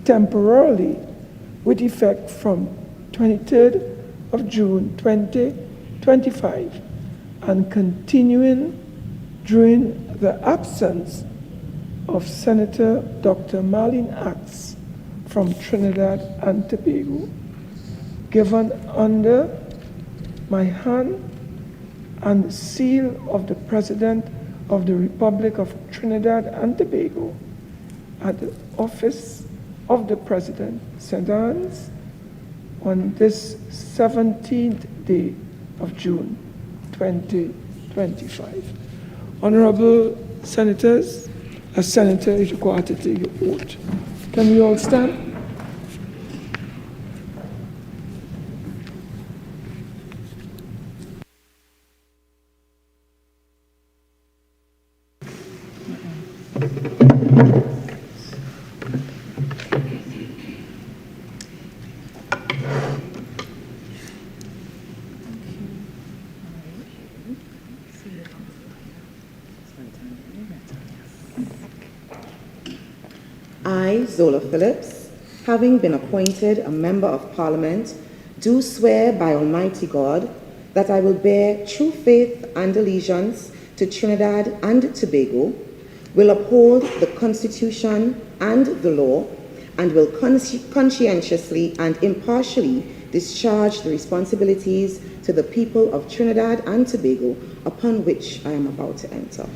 temporarily with effect from 23rd of June 2025 and continuing during the absence of Senator Dr. Marlene Atts from Trinidad and Tobago, given under my hand and seal of the President of the Republic of Trinidad and Tobago at the office of the President, St. Anne's, on this 17th day of June 2025. Honorable Senators, a senator is required to take your oath. Can we all stand? I, Zola Phillips, having been appointed a Member of Parliament, do swear by Almighty God that I will bear true faith and allegiance to Trinidad and Tobago, will uphold the Constitution and the law, and will conscientiously and impartially discharge the responsibilities to the people of Trinidad and Tobago upon which I am about to enter.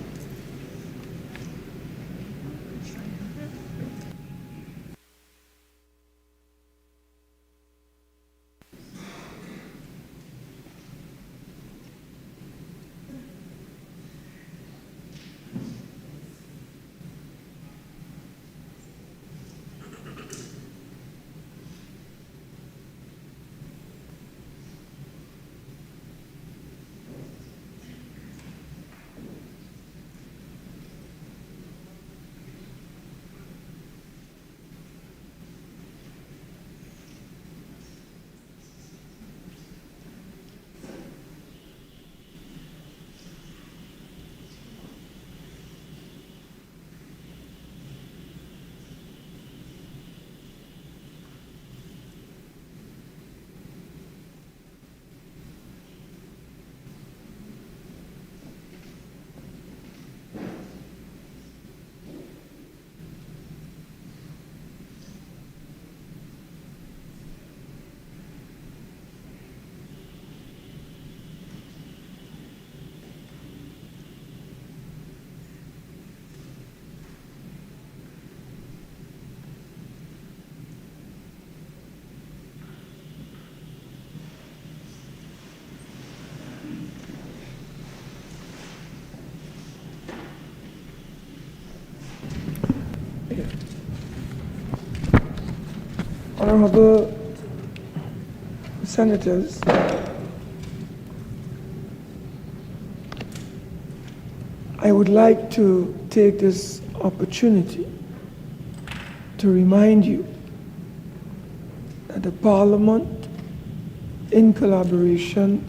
Honorable Senators, I would like to take this opportunity to remind you that the Parliament, in collaboration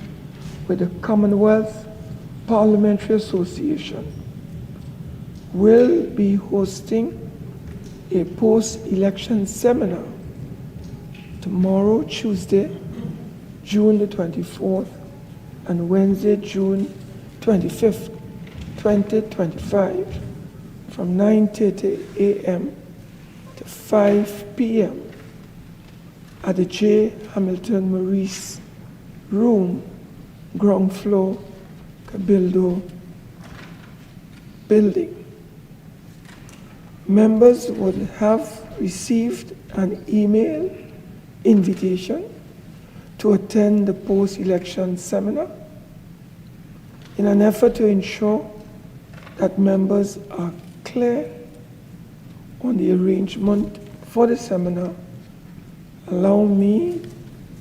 with the Commonwealth Parliamentary Association, will be hosting a post-election seminar tomorrow, Tuesday, June the 24th, and Wednesday, June 25th, 2025, from 9:30 a.m. to 5 p.m. at the J. Hamilton Maurice Room, ground floor, Cabildo building. Members would have received an email invitation to attend the post-election seminar in an effort to ensure that members are clear on the arrangement for the seminar. Allow me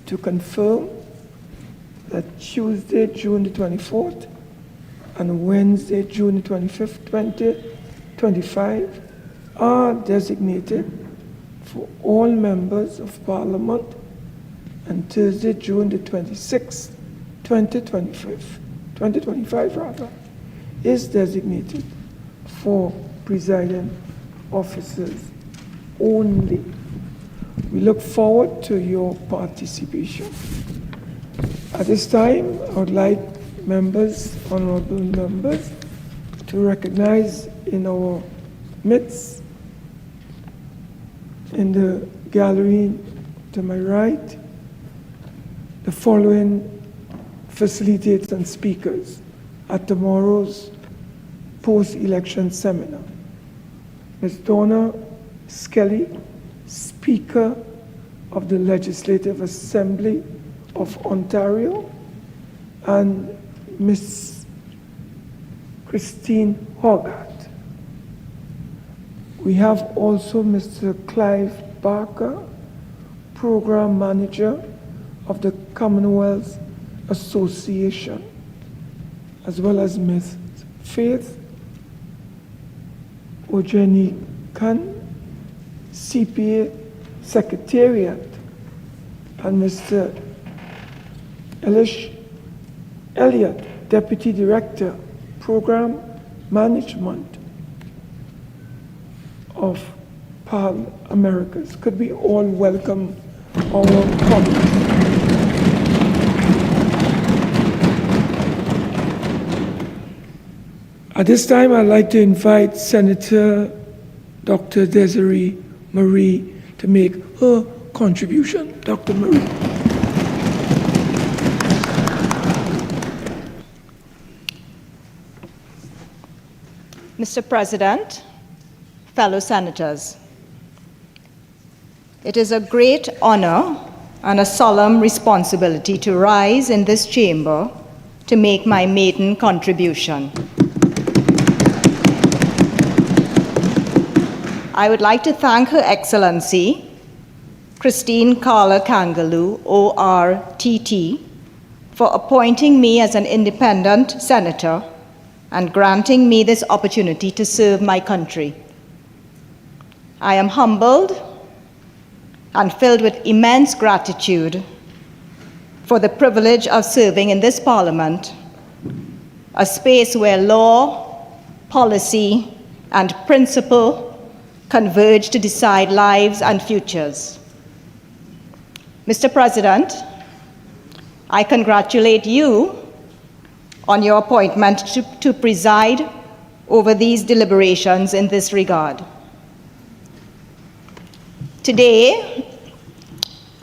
to confirm that Tuesday, June the 24th and Wednesday, June the 25th, 2025 are designated for all members of Parliament, and Thursday, June the 26th, 2025 is designated for presiding officers only. We look forward to your participation. At this time, I would like members, honorable members, to recognize in our midst, in the gallery to my right, the following facilitators and speakers at tomorrow's post-election seminar. Ms. Donna Skelly, Speaker of the Legislative Assembly of Ontario, and Ms. Christine Hogarth. We have also Mr. Clive Barker, Program Manager of the Commonwealth Association, as well as Ms. Faith Ojeni Khan, CPA Secretariat, and Mr. Elish Elliott, Deputy Director, Program Management of PAL Americas. Could we all welcome our colleagues? At this time, I'd like to invite Senator Dr. Desirée Marie to make her contribution. Dr. Marie. Mr. President, fellow senators, it is a great honor and a solemn responsibility to rise in this chamber to make my maiden contribution. I would like to thank Her Excellency, Christine Carla Kangaloo, ORTT, for appointing me as an independent senator and granting me this opportunity to serve my country. I am humbled and filled with immense gratitude for the privilege of serving in this Parliament, a space where law, policy, and principle converge to decide lives and futures. Mr. President, I congratulate you on your appointment to preside over these deliberations in this regard. Today,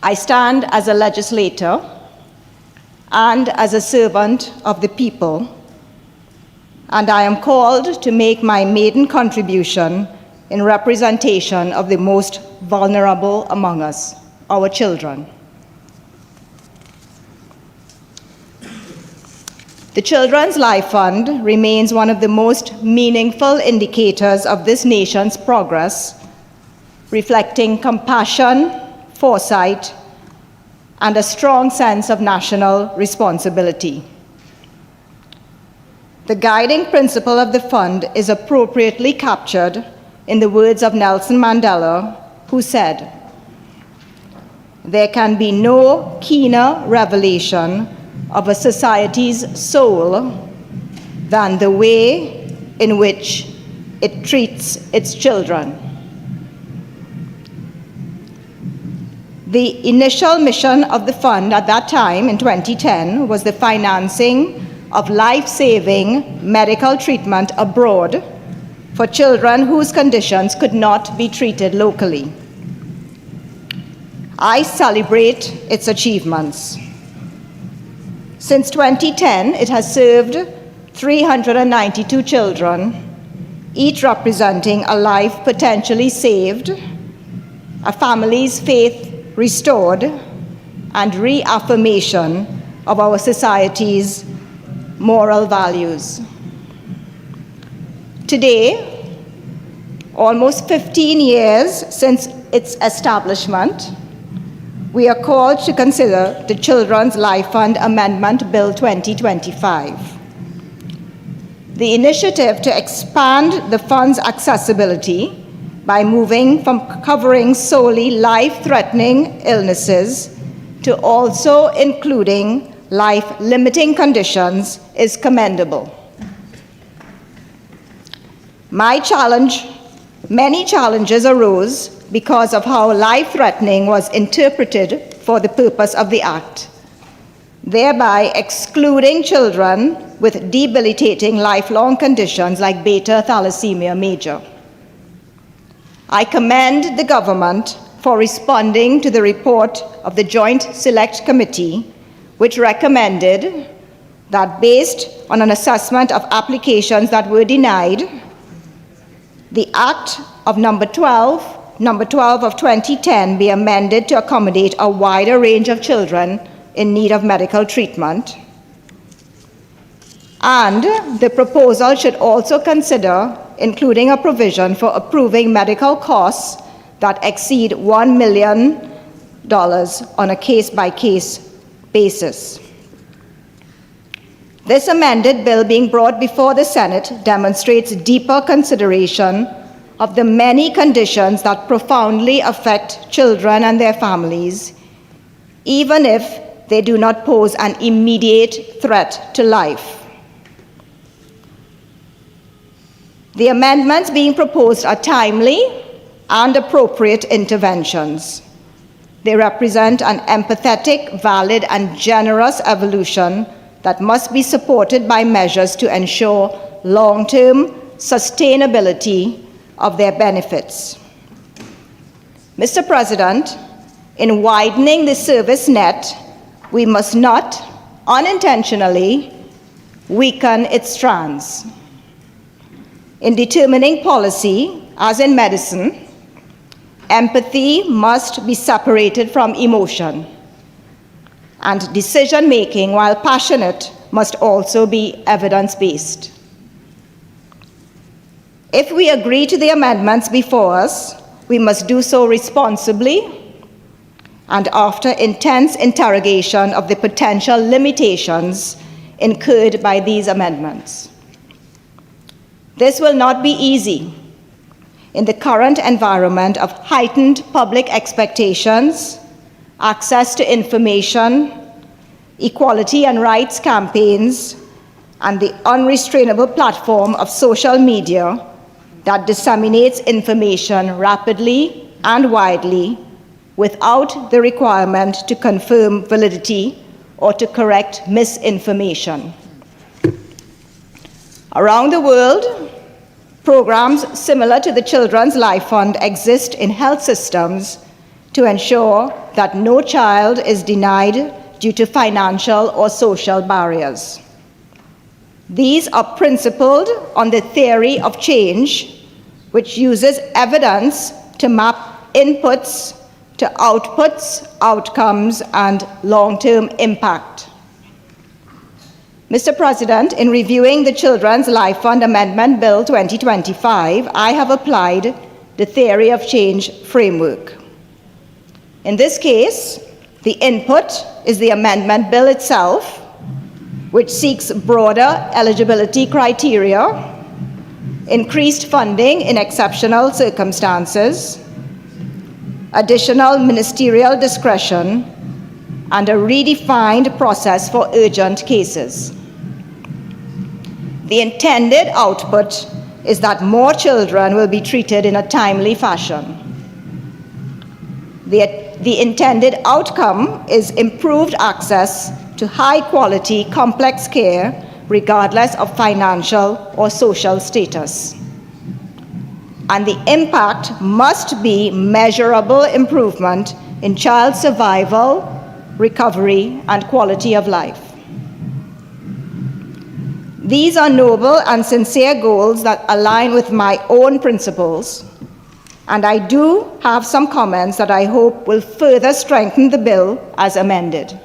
I stand as a legislator and as a servant of the people, and I am called to make my maiden contribution in representation of the most vulnerable among us, our children. The Children's Life Fund remains one of the most meaningful indicators of this nation's progress, reflecting compassion, foresight, and a strong sense of national responsibility. The guiding principle of the fund is appropriately captured in the words of Nelson Mandela, who said, "There can be no keener revelation of a society's soul than the way in which it treats its children." The initial mission of the fund at that time, in 2010, was the financing of life-saving medical treatment abroad for children whose conditions could not be treated locally. I celebrate its achievements. Since 2010, it has served 392 children, each representing a life potentially saved, a family's faith restored, and reaffirmation of our society's moral values. Today, almost 15 years since its establishment, we are called to consider the Children's Life Fund Amendment Bill 2025. The initiative to expand the fund's accessibility by moving from covering solely life-threatening illnesses to also including life-limiting conditions is commendable. Many challenges arose because of how life-threatening was interpreted for the purpose of the Act, thereby excluding children with debilitating lifelong conditions like beta thalassemia major. I commend the government for responding to the report of the Joint Select Committee, which recommended that based on an assessment of applications that were denied, the Act of Number 12 of 2010 be amended to accommodate a wider range of children in need of medical treatment. And the proposal should also consider including a provision for approving medical costs that exceed $1 million on a case-by-case basis. This amended bill being brought before the Senate demonstrates deeper consideration of the many conditions that profoundly affect children and their families, even if they do not pose an immediate threat to life. The amendments being proposed are timely and appropriate interventions. They represent an empathetic, valid, and generous evolution that must be supported by measures to ensure long-term sustainability of their benefits. Mr. President, in widening the service net, we must not unintentionally weaken its strands. In determining policy, as in medicine, empathy must be separated from emotion, and decision-making, while passionate, must also be evidence-based. If we agree to the amendments before us, we must do so responsibly and after intense interrogation of the potential limitations incurred by these amendments. This will not be easy in the current environment of heightened public expectations, access to information, equality and rights campaigns, and the unrestrainable platform of social media that disseminates information rapidly and widely without the requirement to confirm validity or to correct misinformation. Around the world, programs similar to the Children's Life Fund exist in health systems to ensure that no child is denied due to financial or social barriers. These are principled on the theory of change, which uses evidence to map inputs to outputs, outcomes, and long-term impact. Mr. President, in reviewing the Children's Life Fund Amendment Bill 2025, I have applied the theory of change framework. In this case, the input is the amendment bill itself, which seeks broader eligibility criteria, increased funding in exceptional circumstances, additional ministerial discretion, and a redefined process for urgent cases. The intended output is that more children will be treated in a timely fashion. The intended outcome is improved access to high-quality, complex care, regardless of financial or social status. And the impact must be measurable improvement in child survival, recovery, and quality of life. These are noble and sincere goals that align with my own principles, and I do have some comments that I hope will further strengthen the bill as amended.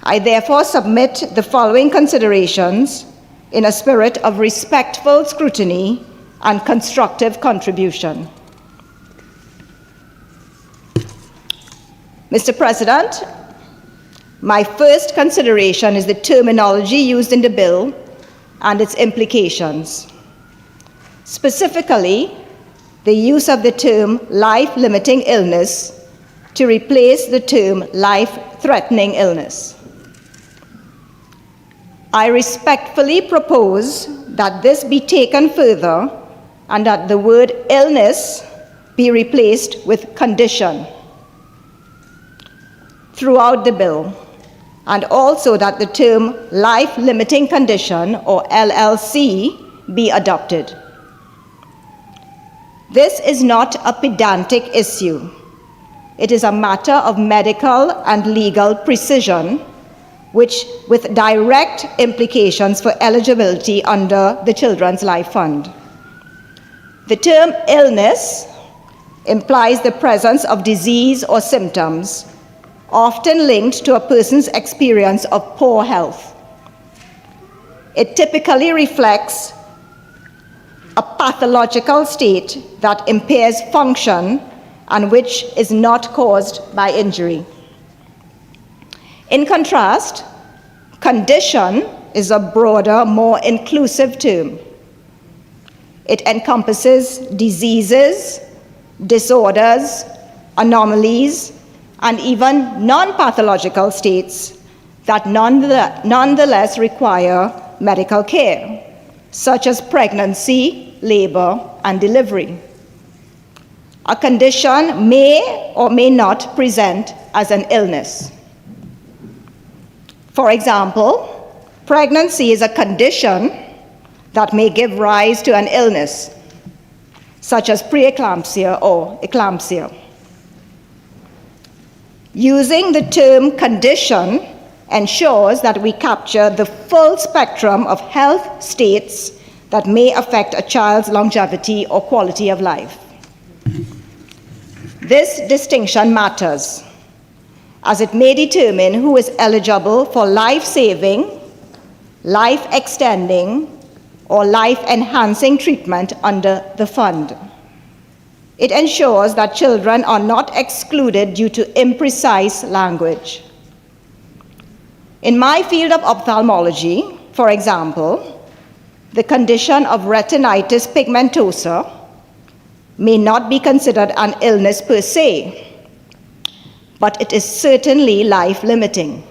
I therefore submit the following considerations in a spirit of respectful scrutiny and constructive contribution. Mr. President, my first consideration is the terminology used in the bill and its implications. Specifically, the use of the term life-limiting illness to replace the term life-threatening illness. I respectfully propose that this be taken further and that the word illness be replaced with condition throughout the bill, and also that the term life-limiting condition, or LLC, be adopted. This is not a pedantic issue. It is a matter of medical and legal precision, which with direct implications for eligibility under the Children's Life Fund. The term illness implies the presence of disease or symptoms, often linked to a person's experience of poor health. It typically reflects a pathological state that impairs function and which is not caused by injury. In contrast, condition is a broader, more inclusive term. It encompasses diseases, disorders, anomalies, and even non-pathological states that nonetheless require medical care, such as pregnancy, labor, and delivery. A condition may or may not present as an illness. For example, pregnancy is a condition that may give rise to an illness. such as preeclampsia or eclampsia. Using the term condition ensures that we capture the full spectrum of health states that may affect a child's longevity or quality of life. This distinction matters, as it may determine who is eligible for life-saving, life-extending, or life-enhancing treatment under the fund. It ensures that children are not excluded due to imprecise language. In my field of ophthalmology, for example, the condition of retinitis pigmentosa may not be considered an illness per se, but it is certainly life-limiting.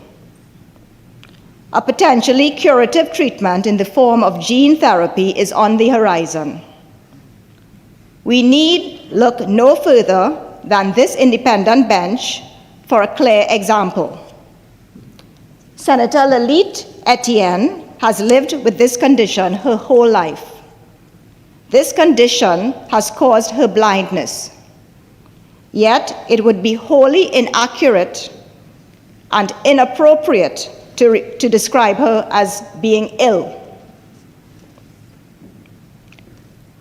A potentially curative treatment in the form of gene therapy is on the horizon. We need look no further than this independent bench for a clear example. Senator Lilith Etienne has lived with this condition her whole life. This condition has caused her blindness. Yet it would be wholly inaccurate and inappropriate to describe her as being ill.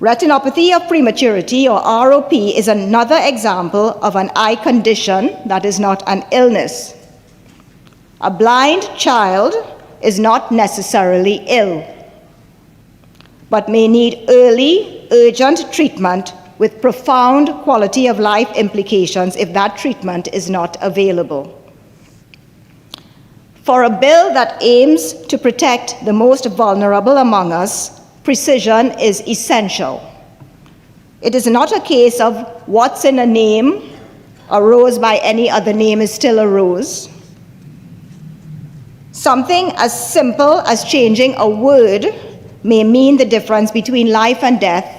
Retinopathy of prematurity, or ROP, is another example of an eye condition that is not an illness. A blind child is not necessarily ill, but may need early, urgent treatment with profound quality of life implications if that treatment is not available. For a bill that aims to protect the most vulnerable among us, precision is essential. It is not a case of what's in a name, a rose by any other name is still a rose. Something as simple as changing a word may mean the difference between life and death,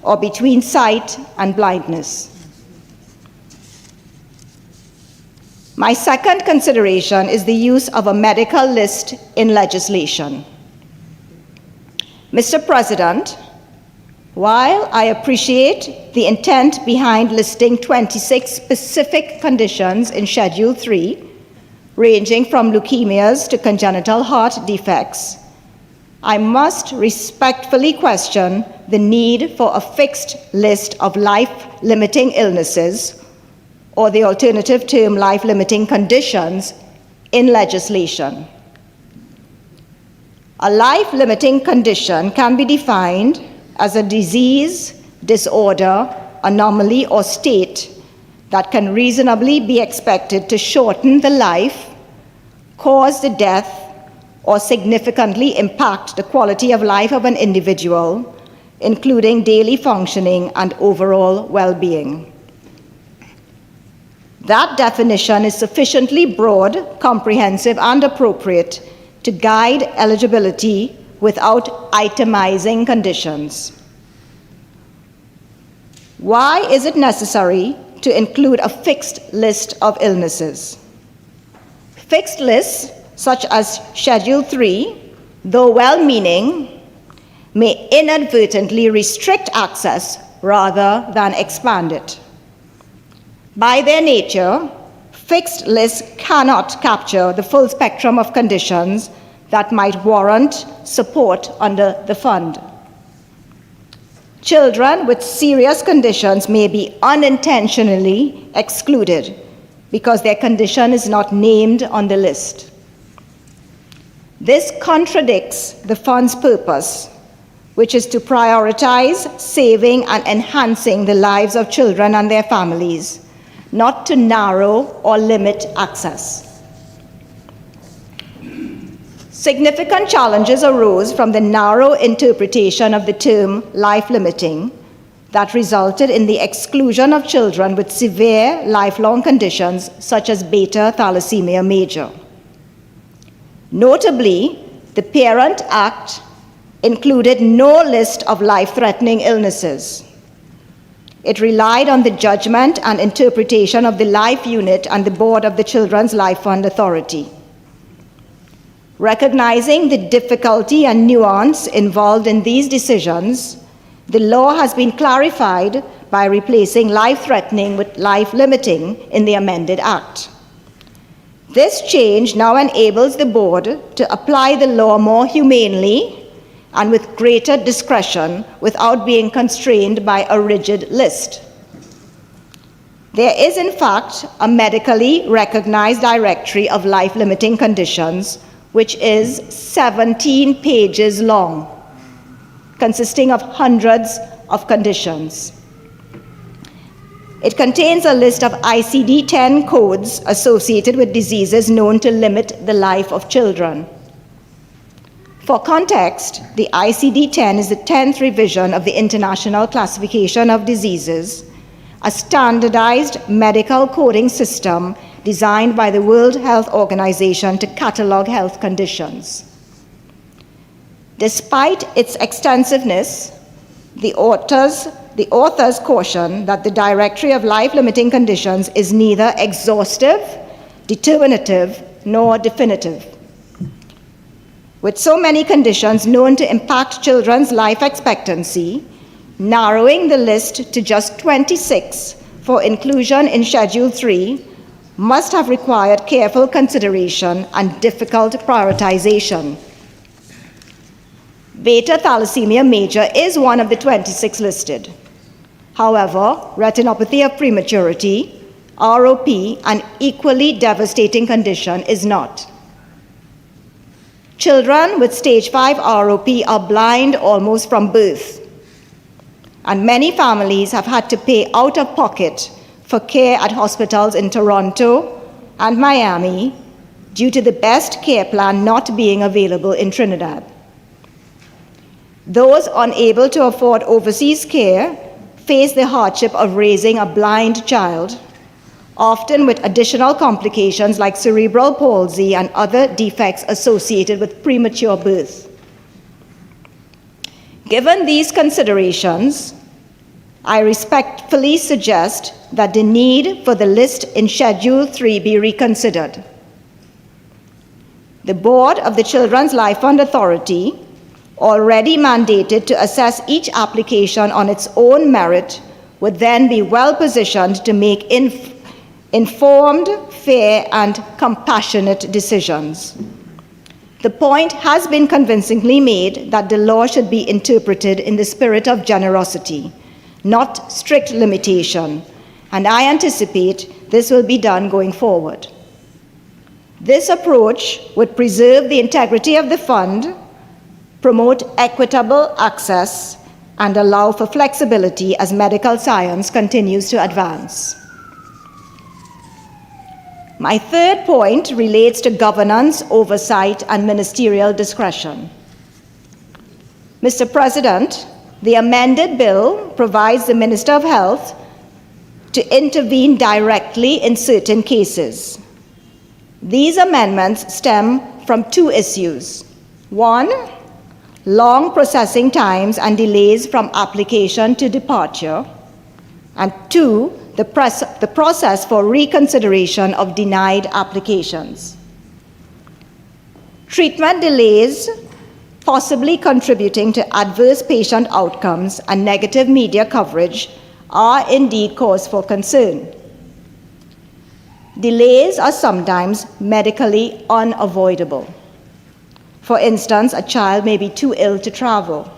or between sight and blindness. My second consideration is the use of a medical list in legislation. Mr. President, while I appreciate the intent behind listing 26 specific conditions in Schedule 3, ranging from leukemias to congenital heart defects, I must respectfully question the need for a fixed list of life-limiting illnesses, or the alternative term life-limiting conditions, in legislation. A life-limiting condition can be defined as a disease, disorder, anomaly, or state that can reasonably be expected to shorten the life, cause the death, or significantly impact the quality of life of an individual, including daily functioning and overall well-being. That definition is sufficiently broad, comprehensive, and appropriate to guide eligibility without itemizing conditions. Why is it necessary to include a fixed list of illnesses? Fixed lists, such as Schedule 3, though well-meaning, may inadvertently restrict access rather than expand it. By their nature, fixed lists cannot capture the full spectrum of conditions that might warrant support under the fund. Children with serious conditions may be unintentionally excluded because their condition is not named on the list. This contradicts the fund's purpose, which is to prioritize saving and enhancing the lives of children and their families, not to narrow or limit access. Significant challenges arose from the narrow interpretation of the term life-limiting that resulted in the exclusion of children with severe lifelong conditions such as beta thalassemia major. Notably, the Parent Act included no list of life-threatening illnesses. It relied on the judgment and interpretation of the Life Unit and the Board of the Children's Life Fund Authority. Recognizing the difficulty and nuance involved in these decisions, The law has been clarified by replacing life-threatening with life-limiting in the amended Act. This change now enables the board to apply the law more humanely and with greater discretion without being constrained by a rigid list. There is, in fact, a medically recognized directory of life-limiting conditions, which is 17 pages long, consisting of hundreds of conditions. It contains a list of ICD-10 codes associated with diseases known to limit the life of children. For context, the ICD-10 is the 10th revision of the International Classification of Diseases, a standardized medical coding system designed by the World Health Organization to catalog health conditions. Despite its extensiveness, the authors caution that the directory of life-limiting conditions is neither exhaustive, determinative, nor definitive. With so many conditions known to impact children's life expectancy, narrowing the list to just 26 for inclusion in Schedule 3 must have required careful consideration and difficult prioritization. Beta thalassemia major is one of the 26 listed. However, retinopathy of prematurity, ROP, an equally devastating condition, is not. Children with stage 5 ROP are blind almost from birth, and many families have had to pay out of pocket for care at hospitals in Toronto and Miami due to the best care plan not being available in Trinidad. Those unable to afford overseas care face the hardship of raising a blind child, often with additional complications like cerebral palsy and other defects associated with premature birth. Given these considerations, I respectfully suggest that the need for the list in Schedule 3 be reconsidered. The Board of the Children's Life Fund Authority, already mandated to assess each application on its own merit, would then be well positioned to make informed, fair, and compassionate decisions. The point has been convincingly made that the law should be interpreted in the spirit of generosity, not strict limitation, and I anticipate this will be done going forward. This approach would preserve the integrity of the fund, promote equitable access, and allow for flexibility as medical science continues to advance. My third point relates to governance, oversight, and ministerial discretion. Mr. President, the amended bill provides the Minister of Health to intervene directly in certain cases. These amendments stem from two issues. One, long processing times and delays from application to departure, and two, the process for reconsideration of denied applications. Treatment delays, possibly contributing to adverse patient outcomes and negative media coverage, are indeed cause for concern. Delays are sometimes medically unavoidable. For instance, a child may be too ill to travel.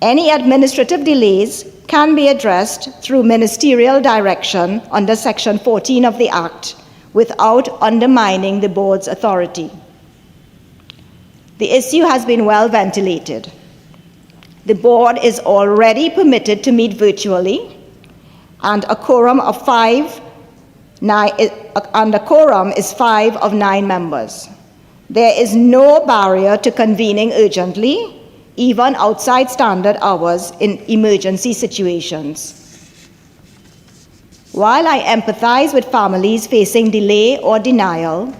Any administrative delays can be addressed through ministerial direction under Section 14 of the Act without undermining the board's authority. The issue has been well ventilated. The board is already permitted to meet virtually, and a quorum is 5 of 9 members. There is no barrier to convening urgently, even outside standard hours in emergency situations. While I empathize with families facing delay or denial,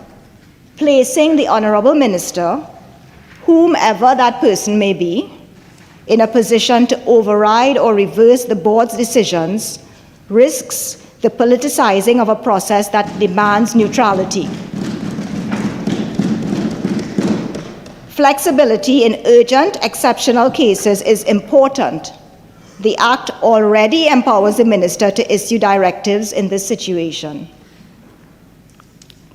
placing the Honorable Minister, whomever that person may be, in a position to override or reverse the board's decisions risks the politicizing of a process that demands neutrality. Flexibility in urgent, exceptional cases is important. The Act already empowers the Minister to issue directives in this situation.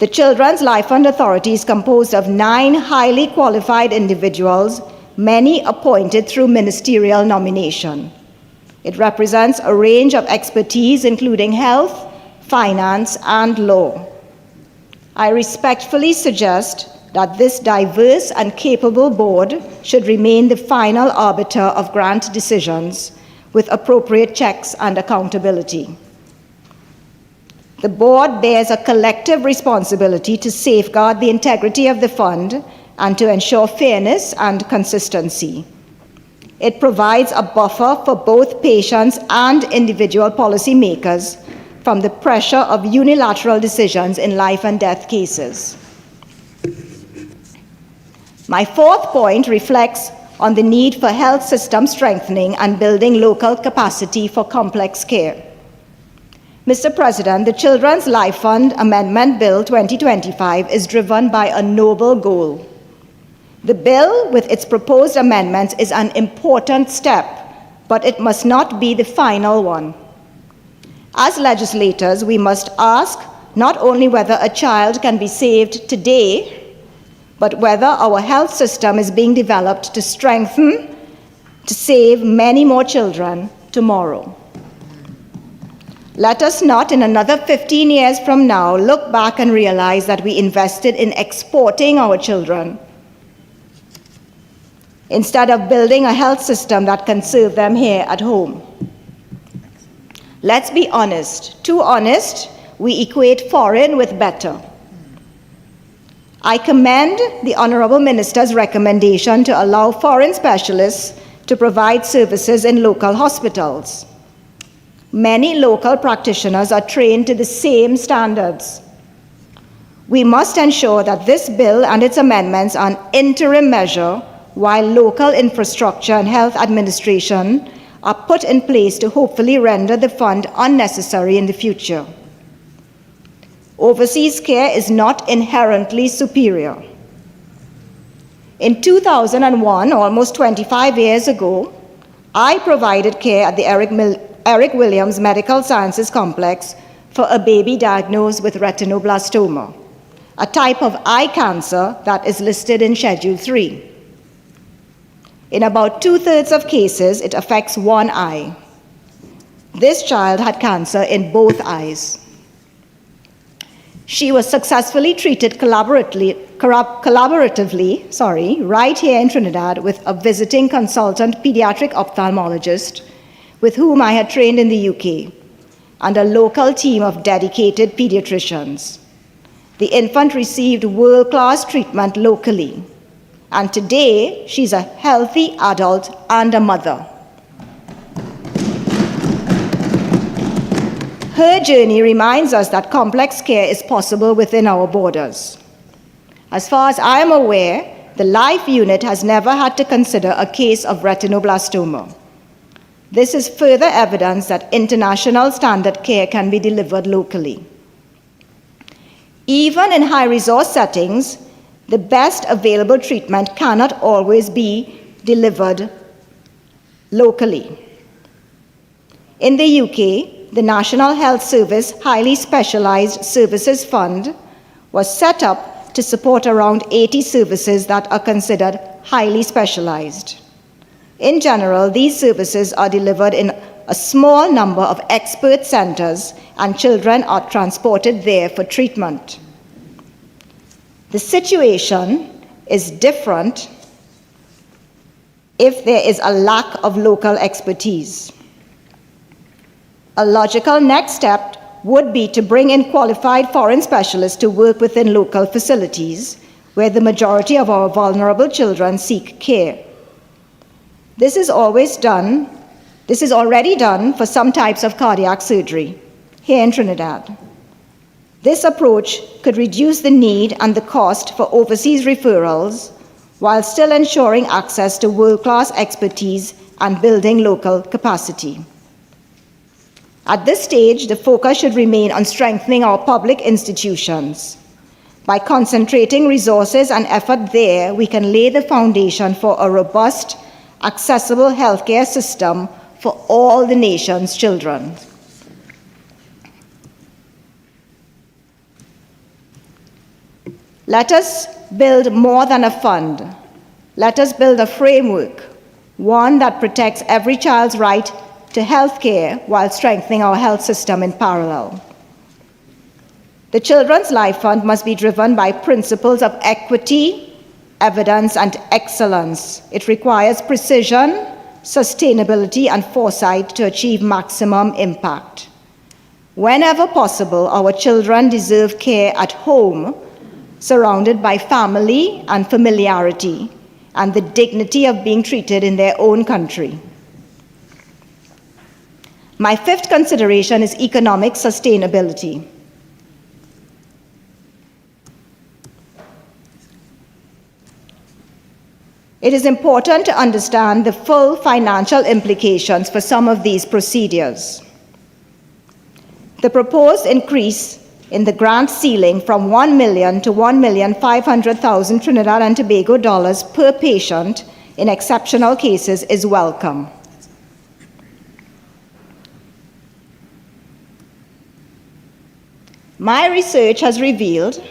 The Children's Life Fund Authority is composed of 9 highly qualified individuals, many appointed through ministerial nomination. It represents a range of expertise including health, finance, and law. I respectfully suggest that this diverse and capable board should remain the final arbiter of grant decisions with appropriate checks and accountability. The board bears a collective responsibility to safeguard the integrity of the fund and to ensure fairness and consistency. It provides a buffer for both patients and individual policymakers from the pressure of unilateral decisions in life and death cases. My fourth point reflects on the need for health system strengthening and building local capacity for complex care. Mr. President, the Children's Life Fund Amendment Bill 2025 is driven by a noble goal. The bill, with its proposed amendments, is an important step, but it must not be the final one. As legislators, we must ask not only whether a child can be saved today, but whether our health system is being developed to strengthen, to save many more children tomorrow. Let us not, in another 15 years from now, look back and realize that we invested in exporting our children instead of building a health system that can serve them here at home. Let's be honest. Too honest, we equate foreign with better. I commend the Honorable Minister's recommendation to allow foreign specialists to provide services in local hospitals. Many local practitioners are trained to the same standards. We must ensure that this bill and its amendments are an interim measure while local infrastructure and health administration are put in place to hopefully render the fund unnecessary in the future. Overseas care is not inherently superior. In 2001, almost 25 years ago, I provided care at the Eric Williams Medical Sciences Complex for a baby diagnosed with retinoblastoma, a type of eye cancer that is listed in Schedule 3. In about 2/3 of cases, it affects one eye. This child had cancer in both eyes. She was successfully treated collaboratively, right here in Trinidad with a visiting consultant pediatric ophthalmologist with whom I had trained in the UK, and a local team of dedicated pediatricians. The infant received world-class treatment locally, and today she's a healthy adult and a mother. Her journey reminds us that complex care is possible within our borders. As far as I am aware, the Life Unit has never had to consider a case of retinoblastoma. This is further evidence that international standard care can be delivered locally. Even in high-resource settings, the best available treatment cannot always be delivered locally. In the UK, the National Health Service Highly Specialized Services Fund was set up to support around 80 services that are considered highly specialized. In general, these services are delivered in a small number of expert centers, and children are transported there for treatment. The situation is different if there is a lack of local expertise. A logical next step would be to bring in qualified foreign specialists to work within local facilities where the majority of our vulnerable children seek care. This is already done for some types of cardiac surgery here in Trinidad. This approach could reduce the need and the cost for overseas referrals while still ensuring access to world-class expertise and building local capacity. At this stage, the focus should remain on strengthening our public institutions. By concentrating resources and effort there, we can lay the foundation for a robust, accessible healthcare system for all the nation's children. Let us build more than a fund. Let us build a framework, one that protects every child's right to health care while strengthening our health system in parallel. The Children's Life Fund must be driven by principles of equity, evidence, and excellence. It requires precision, sustainability, and foresight to achieve maximum impact. Whenever possible, our children deserve care at home, surrounded by family and familiarity, and the dignity of being treated in their own country. My fifth consideration is economic sustainability. It is important to understand the full financial implications for some of these procedures. The proposed increase in the grant ceiling from $1 million to $1,500,000 Trinidad and Tobago dollars per patient in exceptional cases is welcome. My research has revealed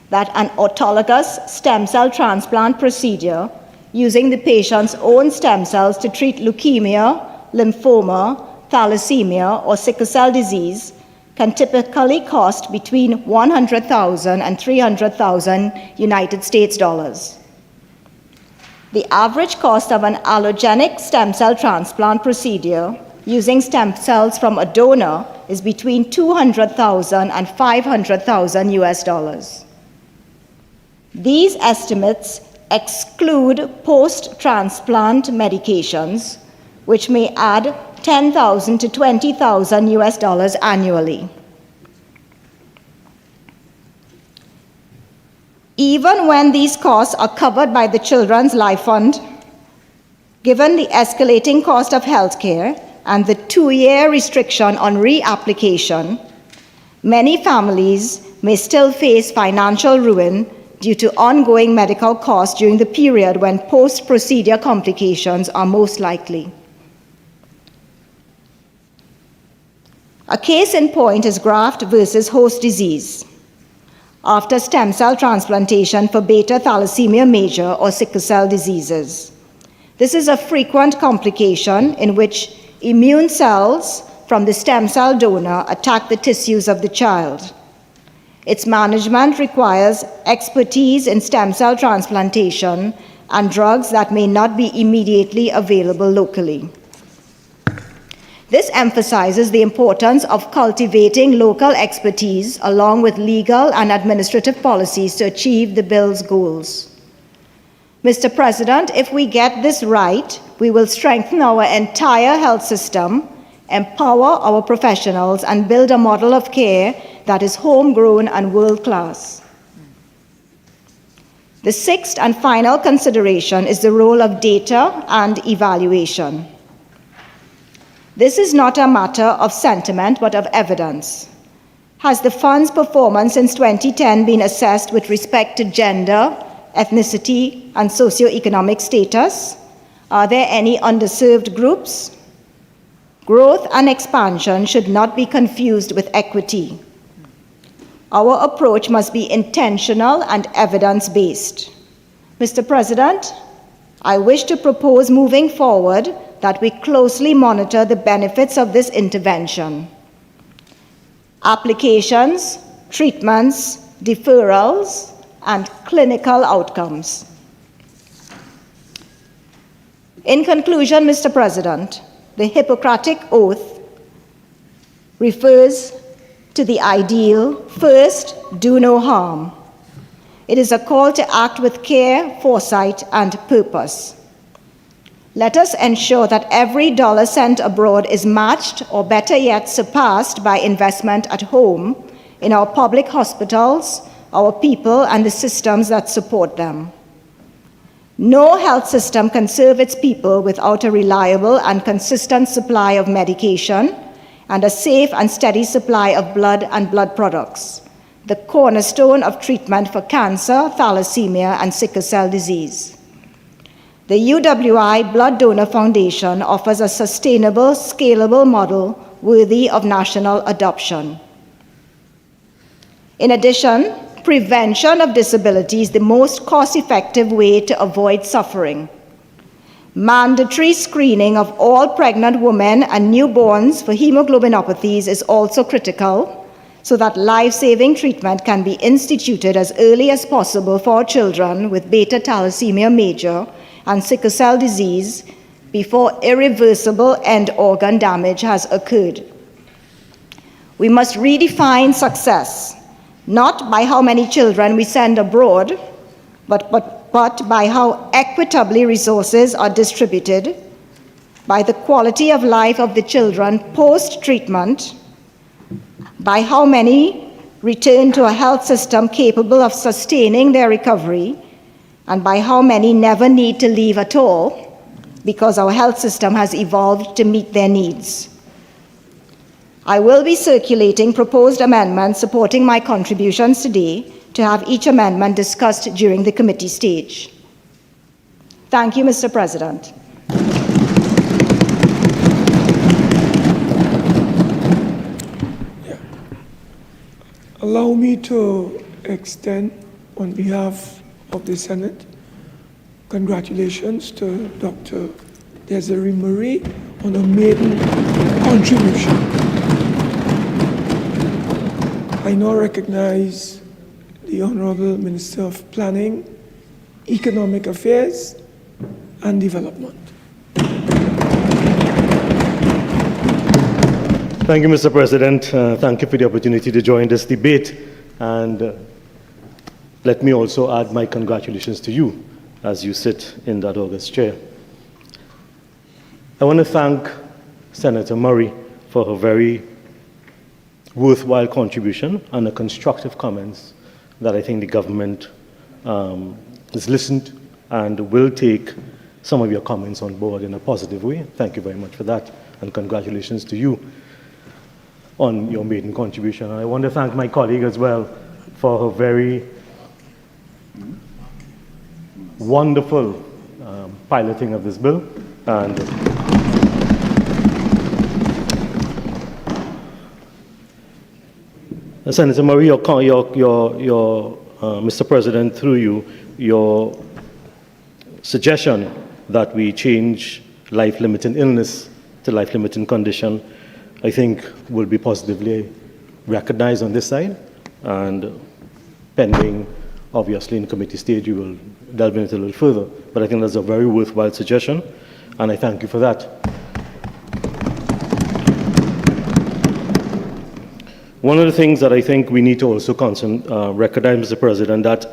that an autologous stem cell transplant procedure using the patient's own stem cells to treat leukemia, lymphoma, thalassemia, or sickle cell disease can typically cost between $100,000 and $300,000 United States dollars. The average cost of an allogenic stem cell transplant procedure using stem cells from a donor is between $200,000 and $500,000 US dollars. These estimates exclude post-transplant medications, which may add $10,000 to $20,000 US dollars annually. Even when these costs are covered by the Children's Life Fund, given the escalating cost of healthcare and the 2-year restriction on reapplication, many families may still face financial ruin due to ongoing medical costs during the period when post-procedure complications are most likely. A case in point is graft versus host disease after stem cell transplantation for beta thalassemia major or sickle cell diseases. This is a frequent complication in which immune cells from the stem cell donor attack the tissues of the child. Its management requires expertise in stem cell transplantation and drugs that may not be immediately available locally. This emphasizes the importance of cultivating local expertise along with legal and administrative policies to achieve the bill's goals. Mr. President, if we get this right, we will strengthen our entire health system, empower our professionals, and build a model of care that is homegrown and world-class. The sixth and final consideration is the role of data and evaluation. This is not a matter of sentiment, but of evidence. Has the fund's performance since 2010 been assessed with respect to gender, ethnicity, and socioeconomic status? Are there any underserved groups? Growth and expansion should not be confused with equity. Our approach must be intentional and evidence-based. Mr. President, I wish to propose moving forward that we closely monitor the benefits of this intervention. Applications, treatments, deferrals, and clinical outcomes. In conclusion, Mr. President, the Hippocratic Oath refers to the ideal, first, do no harm. It is a call to act with care, foresight, and purpose. Let us ensure that every dollar sent abroad is matched, or better yet, surpassed by investment at home in our public hospitals, our people, and the systems that support them. No health system can serve its people without a reliable and consistent supply of medication and a safe and steady supply of blood and blood products. the cornerstone of treatment for cancer, thalassemia, and sickle cell disease. The UWI Blood Donor Foundation offers a sustainable, scalable model worthy of national adoption. In addition, prevention of disability is the most cost-effective way to avoid suffering. Mandatory screening of all pregnant women and newborns for hemoglobinopathies is also critical, so that life-saving treatment can be instituted as early as possible for children with beta thalassemia major and sickle cell disease before irreversible end organ damage has occurred. We must redefine success, not by how many children we send abroad, but by how equitably resources are distributed, by the quality of life of the children post-treatment, by how many return to a health system capable of sustaining their recovery, and by how many never need to leave at all because our health system has evolved to meet their needs. I will be circulating proposed amendments supporting my contributions today to have each amendment discussed during the committee stage. Thank you, Mr. President. Allow me to extend, on behalf of the Senate, congratulations to Dr. Desirée Marie on a maiden contribution. I now recognize the Honorable Minister of Planning, Economic Affairs and Development. Thank you, Mr. President. Thank you for the opportunity to join this debate. And let me also add my congratulations to you as you sit in that august chair. I want to thank Senator Murray for her very worthwhile contribution and the constructive comments that I think the government has listened and will take some of your comments on board in a positive way. Thank you very much for that, and congratulations to you on your maiden contribution. And I want to thank my colleague as well for her very wonderful piloting of this bill. And Senator Murray, Mr. President, through you, your suggestion that we change life-limiting illness to life-limiting condition, I think will be positively recognized on this side, and pending, obviously, in committee stage, you will delve into it a little further. But I think that's a very worthwhile suggestion, and I thank you for that. One of the things that I think we need to also recognize, Mr. President, that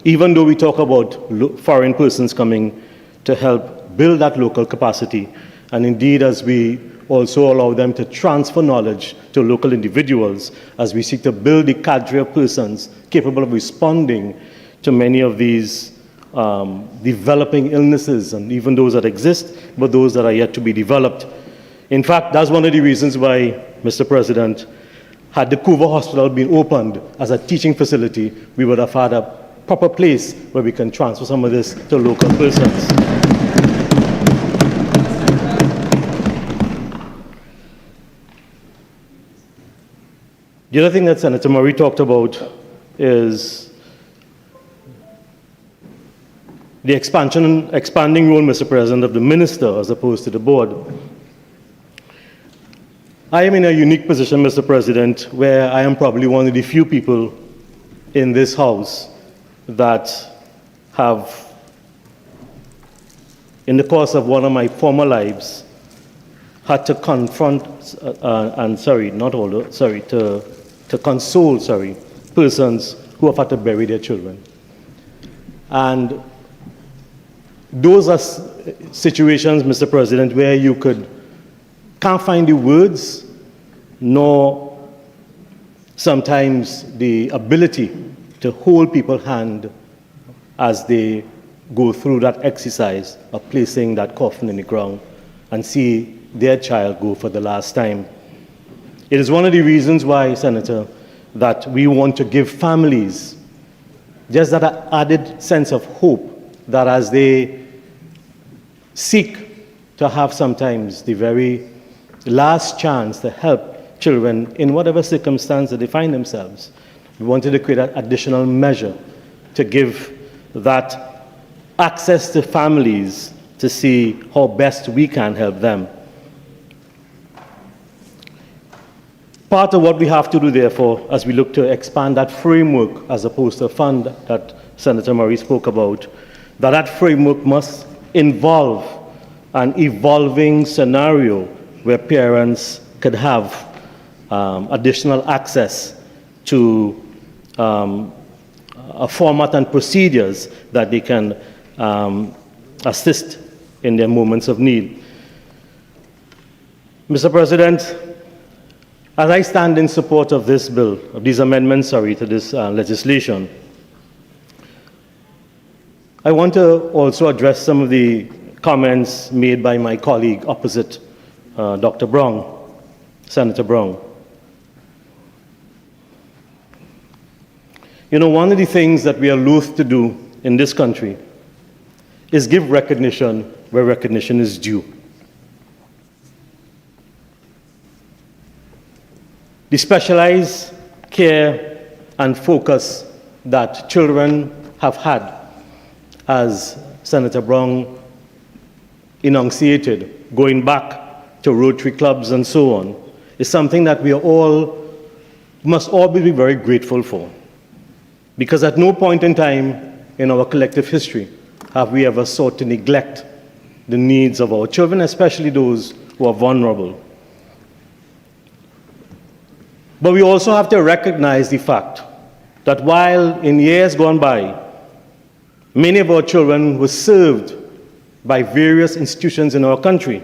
even though we talk about foreign persons coming to help build that local capacity, and indeed as we also allow them to transfer knowledge to local individuals, as we seek to build the cadre of persons capable of responding to many of these developing illnesses, and even those that exist, but those that are yet to be developed. In fact, that's one of the reasons why, Mr. President, had the Couva Hospital been opened as a teaching facility, we would have had a proper place where we can transfer some of this to local persons. The other thing that Senator Murray talked about is the expanding role, Mr. President, of the minister as opposed to the board. I am in a unique position, Mr. President, where I am probably one of the few people in this House that have, in the course of one of my former lives, had to confront, to console, persons who have had to bury their children. And those are situations, Mr. President, where you can't find the words, nor sometimes the ability to hold people's hand as they go through that exercise of placing that coffin in the ground and see their child go for the last time. It is one of the reasons why, Senator, that we want to give families just that added sense of hope that as they seek to have sometimes the very last chance to help children in whatever circumstance that they find themselves, we wanted to create an additional measure to give that access to families to see how best we can help them. Part of what we have to do, therefore, as we look to expand that framework as opposed to a fund that Senator Murray spoke about, that framework must involve an evolving scenario where parents could have additional access to a format and procedures that they can assist in their moments of need. Mr. President, as I stand in support of this bill, of these amendments, to this legislation, I want to also address some of the comments made by my colleague opposite, Dr. Browne, Senator Browne. You know, one of the things that we are loath to do in this country is give recognition where recognition is due. The specialized care and focus that children have had, as Senator Browne enunciated, going back to Rotary clubs and so on, is something that we must all be very grateful for. Because at no point in time in our collective history have we ever sought to neglect the needs of our children, especially those who are vulnerable. But we also have to recognize the fact that while in years gone by, many of our children were served by various institutions in our country,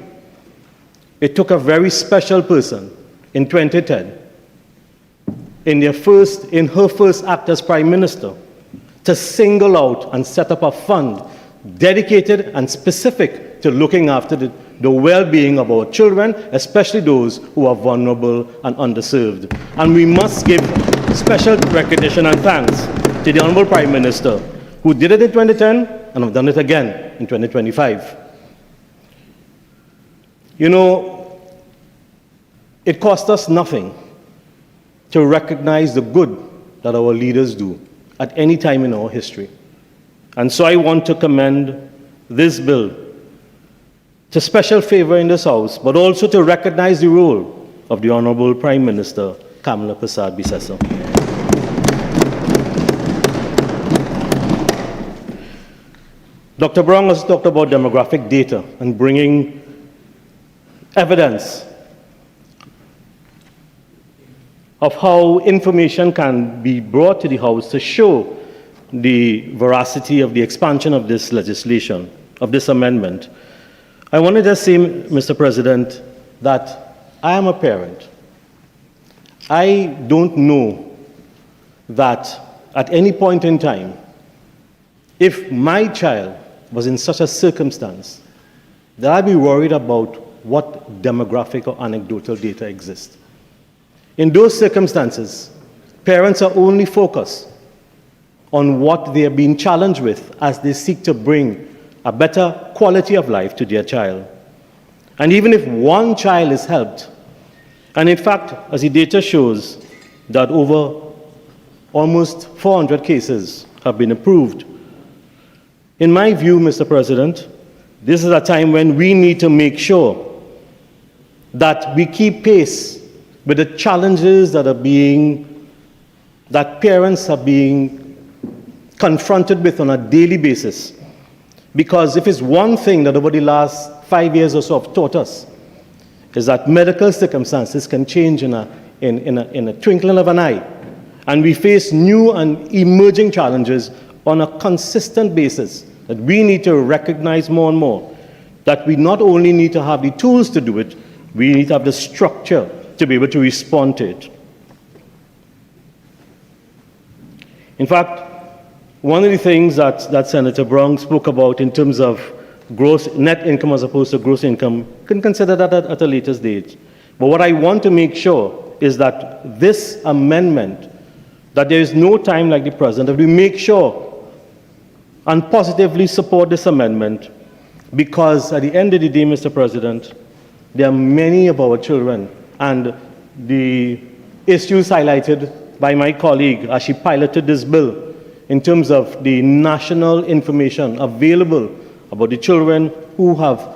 it took a very special person in 2010, in her first act as Prime Minister, to single out and set up a fund dedicated and specific to looking after the well-being of our children, especially those who are vulnerable and underserved. And we must give special recognition and thanks to the Honorable Prime Minister, who did it in 2010 and have done it again in 2025. You know, it cost us nothing to recognize the good that our leaders do at any time in our history. And so I want to commend this bill to special favor in this House, but also to recognize the role of the Honorable Prime Minister, Kamala Persad-Bissessar. Dr. Browne has talked about demographic data and bringing evidence of how information can be brought to the House to show the veracity of the expansion of this legislation, of this amendment. I want to just say, Mr. President, that I am a parent. I don't know that at any point in time, if my child was in such a circumstance, that I'd be worried about what demographic or anecdotal data exists. In those circumstances, parents are only focused on what they are being challenged with as they seek to bring a better quality of life to their child. And even if one child is helped, and in fact, as the data shows, that over almost 400 cases have been approved. In my view, Mr. President, this is a time when we need to make sure that we keep pace with the challenges that parents are being confronted with on a daily basis. Because if it's one thing that over the last 5 years or so have taught us, is that medical circumstances can change in a twinkling of an eye. And we face new and emerging challenges on a consistent basis that we need to recognize more and more. That we not only need to have the tools to do it, we need to have the structure to be able to respond to it. In fact, one of the things that Senator Browne spoke about in terms of gross net income as opposed to gross income, you can consider that at a later date. But what I want to make sure is that this amendment that there is no time like the present, that we make sure and positively support this amendment, because at the end of the day, Mr. President, there are many of our children, and the issues highlighted by my colleague as she piloted this bill in terms of the national information available about the children who have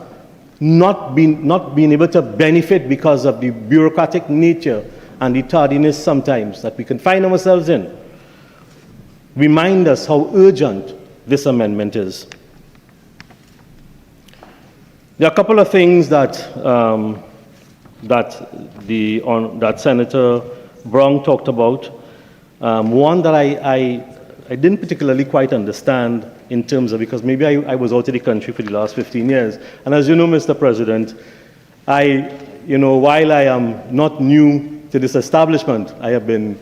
not been able to benefit because of the bureaucratic nature and the tardiness sometimes that we can find ourselves in, remind us how urgent this amendment is. There are a couple of things that that Senator Browne talked about. One that I didn't particularly quite understand in terms of, because maybe I was out of the country for the last 15 years. And as you know, Mr. President, while I am not new to this establishment, I have been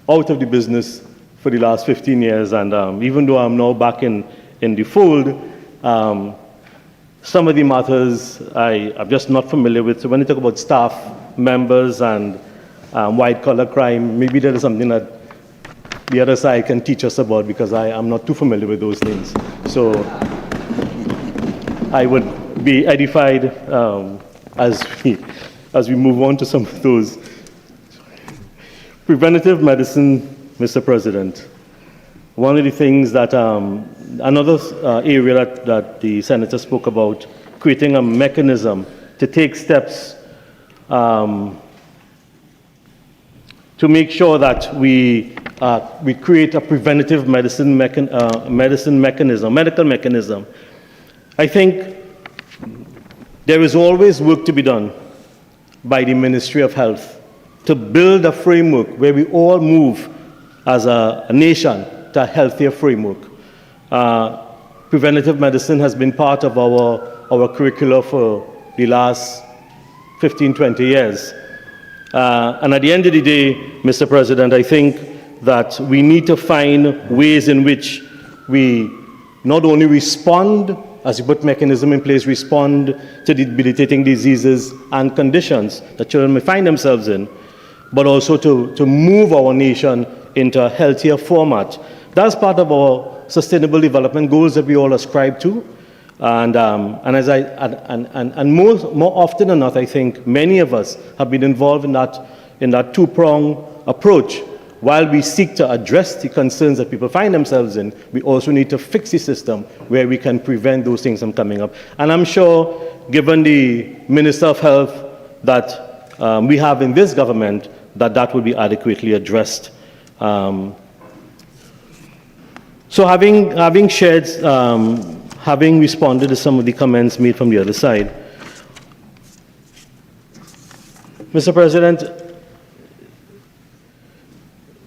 out of the business for the last 15 years. And even though I'm now back in the fold, some of the matters I'm just not familiar with. So when you talk about staff members and white-collar crime, maybe there is something that the other side can teach us about, because I am not too familiar with those things. So I would be edified as we move on to some of those. Preventative medicine, Mr. President. One of the things that, another area that the Senator spoke about, creating a mechanism to take steps to make sure that we create a preventative medical mechanism. I think there is always work to be done by the Ministry of Health to build a framework where we all move as a nation to a healthier framework. Preventative medicine has been part of our curricula for the last 15, 20 years. And at the end of the day, Mr. President, I think that we need to find ways in which we not only respond, as you put mechanism in place, respond to debilitating diseases and conditions that children may find themselves in, but also to move our nation into a healthier format. That's part of our sustainable development goals that we all ascribe to. And more often than not, I think many of us have been involved in that two-pronged approach. While we seek to address the concerns that people find themselves in, we also need to fix the system where we can prevent those things from coming up. And I'm sure, given the Minister of Health that we have in this government, that will be adequately addressed. So having shared, having responded to some of the comments made from the other side, Mr. President,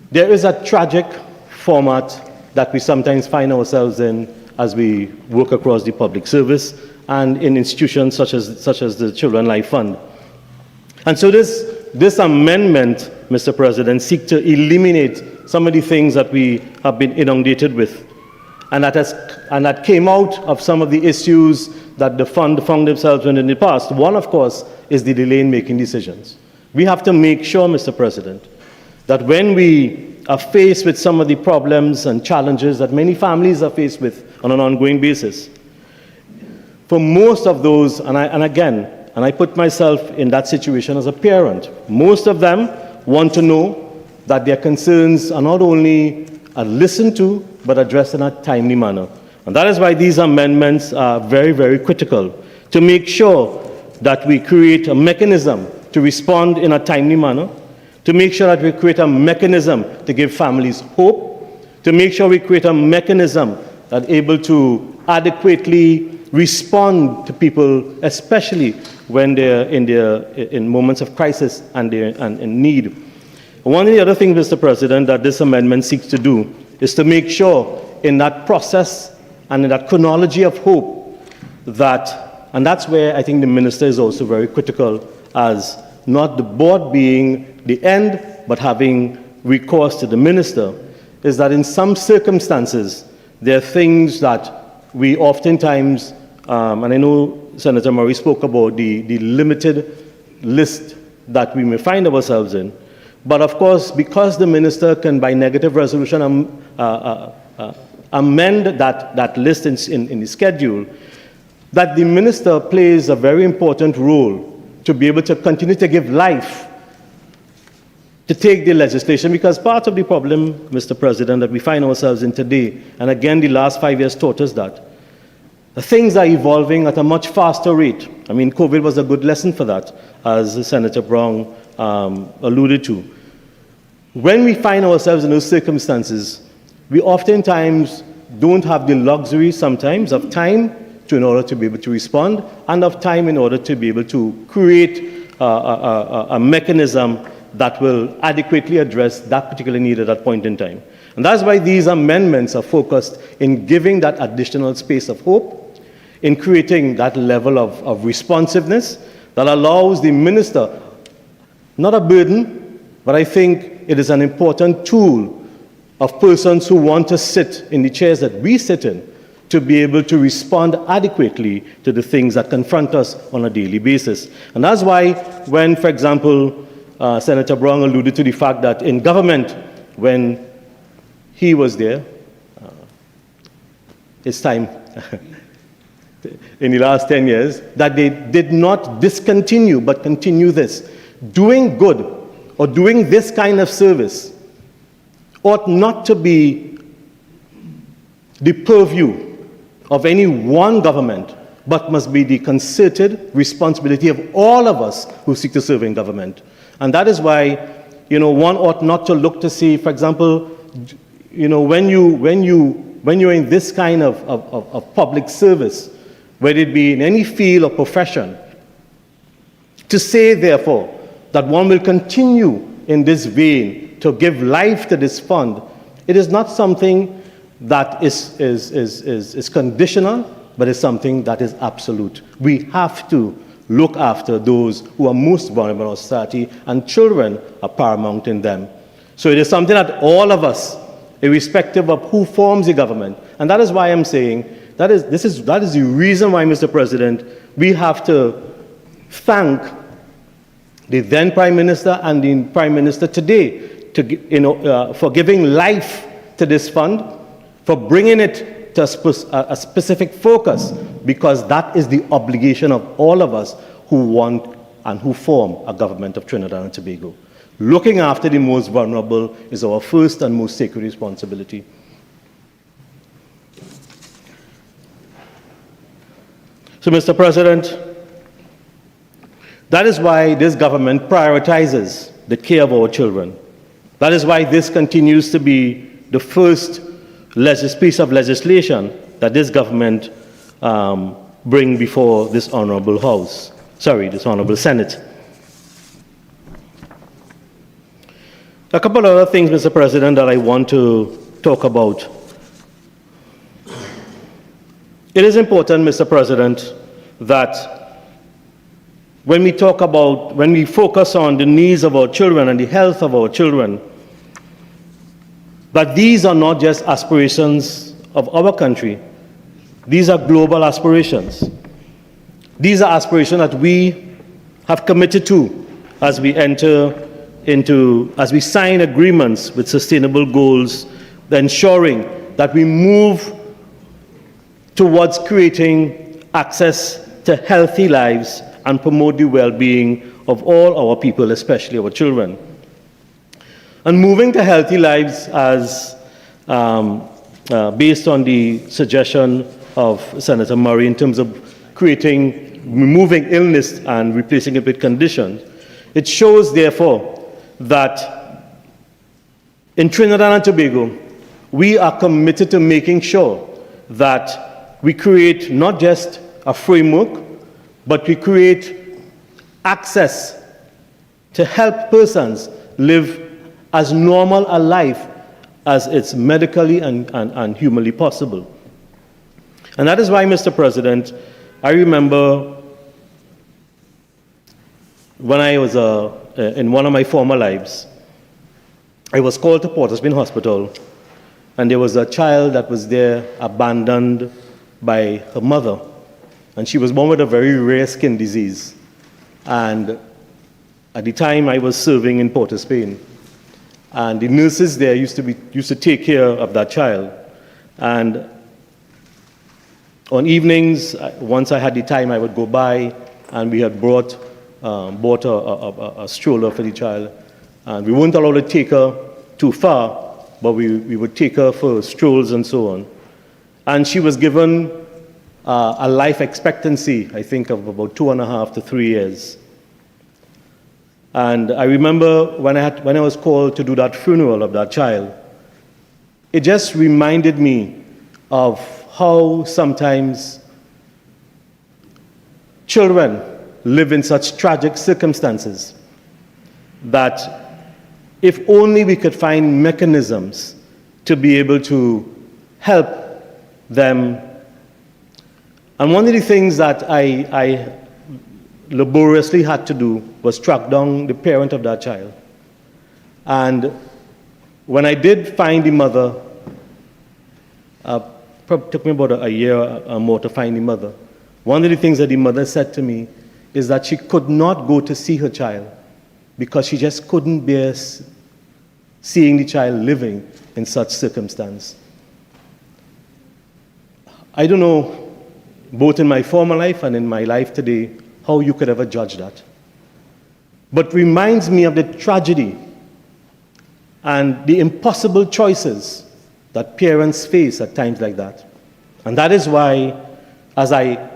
there is a tragic format that we sometimes find ourselves in as we work across the public service and in institutions such as the Children Life Fund. And so this amendment, Mr. President, seeks to eliminate some of the things that we have been inundated with, and that came out of some of the issues that the fund found themselves in the past. One, of course, is the delay in making decisions. We have to make sure, Mr. President, that when we are faced with some of the problems and challenges that many families are faced with on an ongoing basis, for most of those, and I put myself in that situation as a parent, most of them want to know that their concerns are not only listened to, but addressed in a timely manner. And that is why these amendments are very, very critical, to make sure that we create a mechanism to respond in a timely manner, to make sure that we create a mechanism to give families hope, to make sure we create a mechanism that is able to adequately respond to people, especially when they're in moments of crisis and they're in need. One of the other things, Mr. President, that this amendment seeks to do is to make sure in that process and in that chronology of hope that, and that's where I think the minister is also very critical, as not the board being the end, but having recourse to the minister, is that in some circumstances, there are things that we oftentimes, and I know Senator Murray spoke about the limited list that we may find ourselves in, But of course, because the minister can, by negative resolution, amend that list in the schedule, that the minister plays a very important role to be able to continue to give life, to take the legislation, because part of the problem, Mr. President, that we find ourselves in today, and again the last 5 years taught us that, things are evolving at a much faster rate. I mean, COVID was a good lesson for that, as Senator Browne alluded to. When we find ourselves in those circumstances, we oftentimes don't have the luxury sometimes of time in order to be able to respond, and of time in order to be able to create a mechanism that will adequately address that particular need at that point in time. And that's why these amendments are focused in giving that additional space of hope, in creating that level of responsiveness that allows the minister, not a burden, but I think it is an important tool of persons who want to sit in the chairs that we sit in to be able to respond adequately to the things that confront us on a daily basis. And that's why when, for example, Senator Browne alluded to the fact that in government, when he was there, his time in the last 10 years, that they did not discontinue but continue this. Doing good or doing this kind of service ought not to be the purview of any one government, but must be the concerted responsibility of all of us who seek to serve in government. And that is why, one ought not to look to see, for example, when you're in this kind of public service, whether it be in any field or profession, to say, therefore, that one will continue in this vein to give life to this fund, it is not something that is conditional, but is something that is absolute. We have to look after those who are most vulnerable in our society, and children are paramount in them. So it is something that all of us, irrespective of who forms the government, and that is why I'm saying, that is the reason why, Mr. President, we have to thank the then Prime Minister and the Prime Minister today for giving life to this fund, for bringing it to a specific focus, because that is the obligation of all of us who want and who form a government of Trinidad and Tobago. Looking after the most vulnerable is our first and most sacred responsibility. So, Mr. President, that is why this government prioritizes the care of our children. That is why this continues to be the first piece of legislation that this government bring before this honorable House. This honorable Senate. A couple of other things, Mr. President, that I want to talk about. It is important, Mr. President, that when we focus on the needs of our children and the health of our children, that these are not just aspirations of our country. These are global aspirations. These are aspirations that we have committed to as we as we sign agreements with sustainable goals, ensuring that we move towards creating access to healthy lives and promote the well-being of all our people, especially our children. And moving to healthy lives as based on the suggestion of Senator Murray in terms of removing illness and replacing it with conditions, it shows, therefore, that in Trinidad and Tobago, we are committed to making sure that we create not just a framework, but we create access to help persons live as normal a life as it's medically and humanly possible. And that is why, Mr. President, I remember when I was in one of my former lives, I was called to Port of Spain Hospital, and there was a child that was there abandoned by her mother, and she was born with a very rare skin disease. And at the time I was serving in Port of Spain, And the nurses there used to take care of that child. And on evenings, once I had the time, I would go by, and we had bought a stroller for the child. And we weren't allowed to take her too far, but we would take her for strolls and so on. And she was given a life expectancy, I think, of about 2.5 to 3 years. And I remember when I was called to do that funeral of that child, it just reminded me of how sometimes children live in such tragic circumstances that if only we could find mechanisms to be able to help them. And one of the things that I laboriously had to do was track down the parent of that child. And when I did find the mother, probably took me about a year or more to find the mother. One of the things that the mother said to me is that she could not go to see her child because she just couldn't bear seeing the child living in such circumstance. I don't know, both in my former life and in my life today, how you could ever judge that. But reminds me of the tragedy and the impossible choices that parents face at times like that. And that is why, as I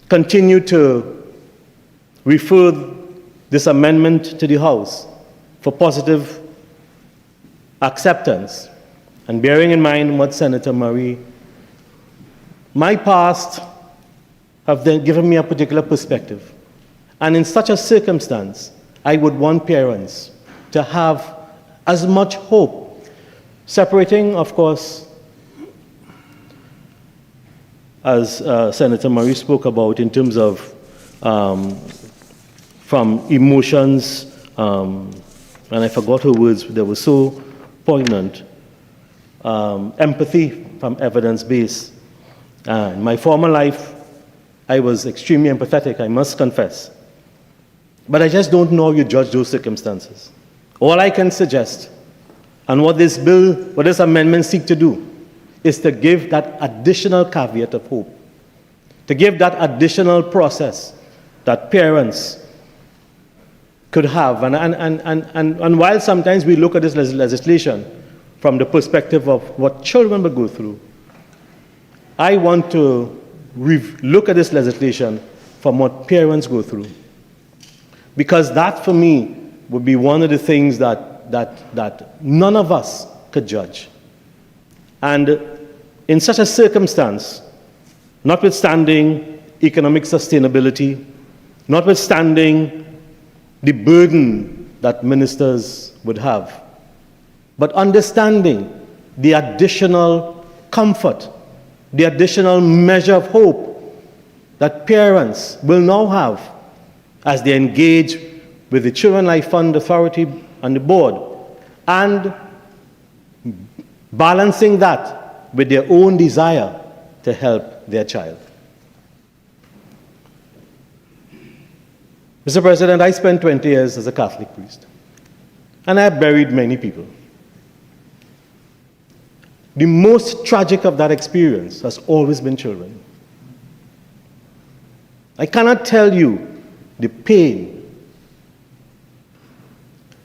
continue to refer this amendment to the House for positive acceptance, and bearing in mind what Senator Murray, my past have then given me a particular perspective. And in such a circumstance, I would want parents to have as much hope, separating, of course, as Senator Murray spoke about in terms of from emotions, and I forgot her words, they were so poignant, empathy from evidence-based. In my former life, I was extremely empathetic, I must confess. But I just don't know how you judge those circumstances. All I can suggest, and what this bill, what this amendment seeks to do, is to give that additional caveat of hope, to give that additional process that parents could have. And while sometimes we look at this legislation from the perspective of what children will go through, I want to look at this legislation from what parents go through. Because that, for me, would be one of the things that none of us could judge. And in such a circumstance, notwithstanding economic sustainability, notwithstanding the burden that ministers would have, but understanding the additional comfort, the additional measure of hope that parents will now have as they engage with the Children Life Fund Authority and the board, and balancing that with their own desire to help their child. Mr. President, I spent 20 years as a Catholic priest, and I have buried many people. The most tragic of that experience has always been children. I cannot tell you the pain.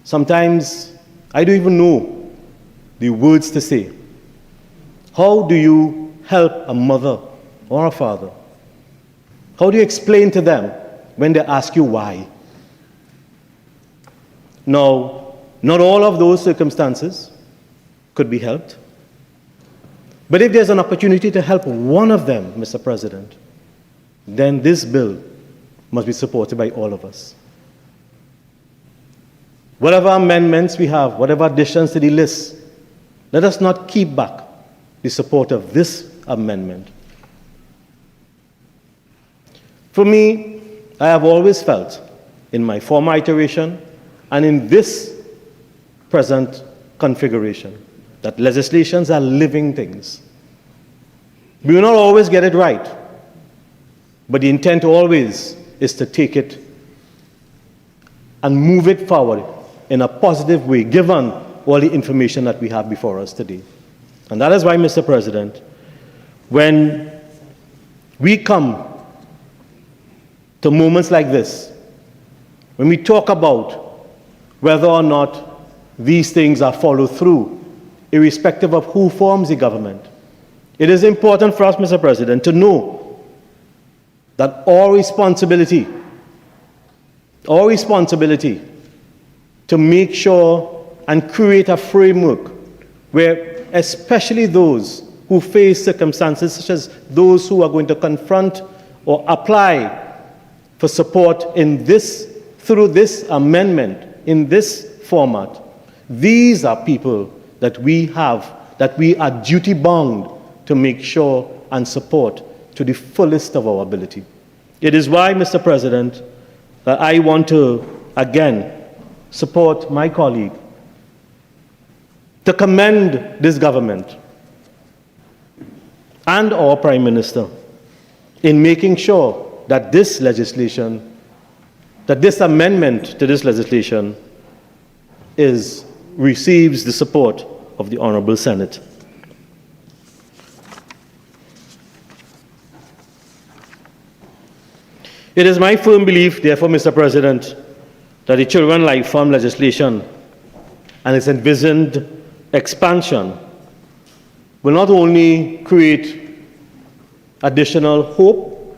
Sometimes I don't even know the words to say. How do you help a mother or a father? How do you explain to them when they ask you why? Now, not all of those circumstances could be helped. But if there's an opportunity to help one of them, Mr. President, then this bill must be supported by all of us. Whatever amendments we have, whatever additions to the list, let us not keep back the support of this amendment. For me, I have always felt, in my former iteration and in this present configuration, that legislations are living things. We will not always get it right, but the intent always is to take it and move it forward in a positive way, given all the information that we have before us today. And that is why, Mr. President, when we come to moments like this, when we talk about whether or not these things are followed through, irrespective of who forms the government, it is important for us, Mr. President, to know that our responsibility to make sure and create a framework where especially those who face circumstances such as those who are going to confront or apply for support in this, through this amendment, in this format, these are people that we are duty bound to make sure and support to the fullest of our ability. It is why, Mr. President, that I want to, again, support my colleague to commend this government and our Prime Minister in making sure that this legislation, that this amendment to this legislation receives the support of the Honorable Senate. It is my firm belief, therefore, Mr. President, that the Children Life Fund legislation and its envisioned expansion will not only create additional hope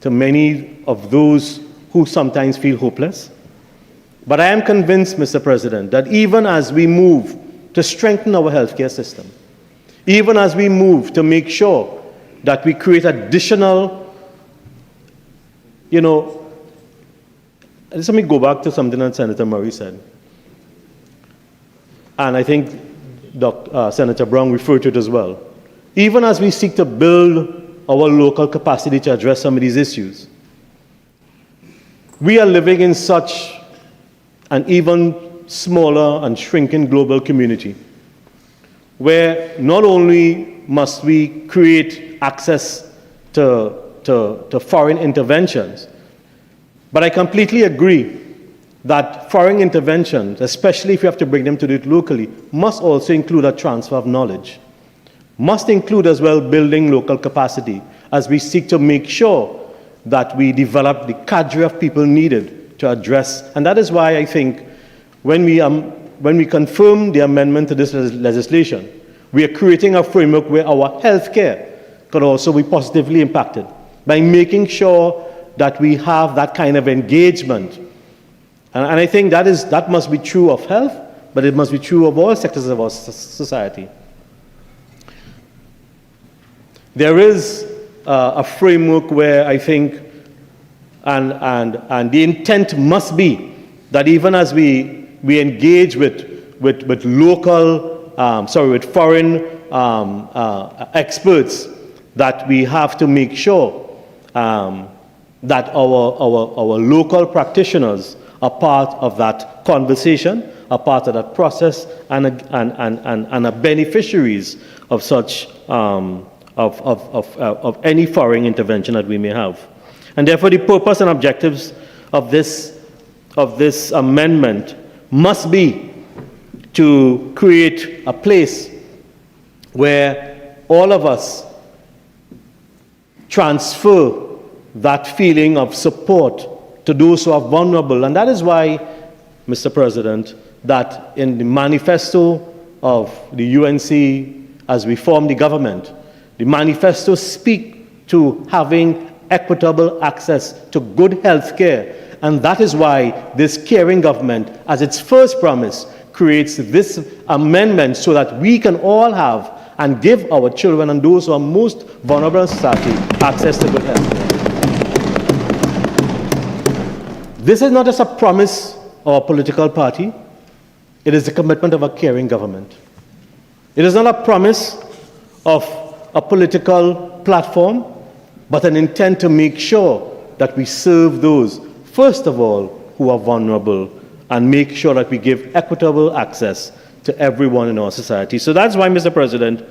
to many of those who sometimes feel hopeless, but I am convinced, Mr. President, that even as we move to strengthen our healthcare system, even as we move to make sure that we create additional, let me go back to something that Senator Murray said. And I think Senator Browne referred to it as well. Even as we seek to build our local capacity to address some of these issues, we are living in such an even smaller and shrinking global community where not only must we create access to foreign interventions, but I completely agree that foreign interventions, especially if you have to bring them to do it locally, must also include a transfer of knowledge, must include as well building local capacity as we seek to make sure that we develop the cadre of people needed to address. And that is why I think when we confirm the amendment to this legislation, we are creating a framework where our healthcare could also be positively impacted by making sure that we have that kind of engagement. And I think that must be true of health, but it must be true of all sectors of our society. There is a framework where I think, and the intent must be that even as we engage with foreign experts, that we have to make sure that our local practitioners are part of that conversation, are part of that process, and are beneficiaries of such of any foreign intervention that we may have. And therefore, the purpose and objectives of this amendment must be to create a place where all of us transfer that feeling of support to those who are vulnerable. And that is why, Mr. President, that in the manifesto of the UNC as we form the government, the manifesto speak to having equitable access to good health care. And that is why this caring government, as its first promise, creates this amendment so that we can all have and give our children and those who are most vulnerable in society access to good health care. This is not just a promise of a political party, it is the commitment of a caring government. It is not a promise of a political platform, but an intent to make sure that we serve those, first of all, who are vulnerable, and make sure that we give equitable access to everyone in our society. So that's why, Mr. President,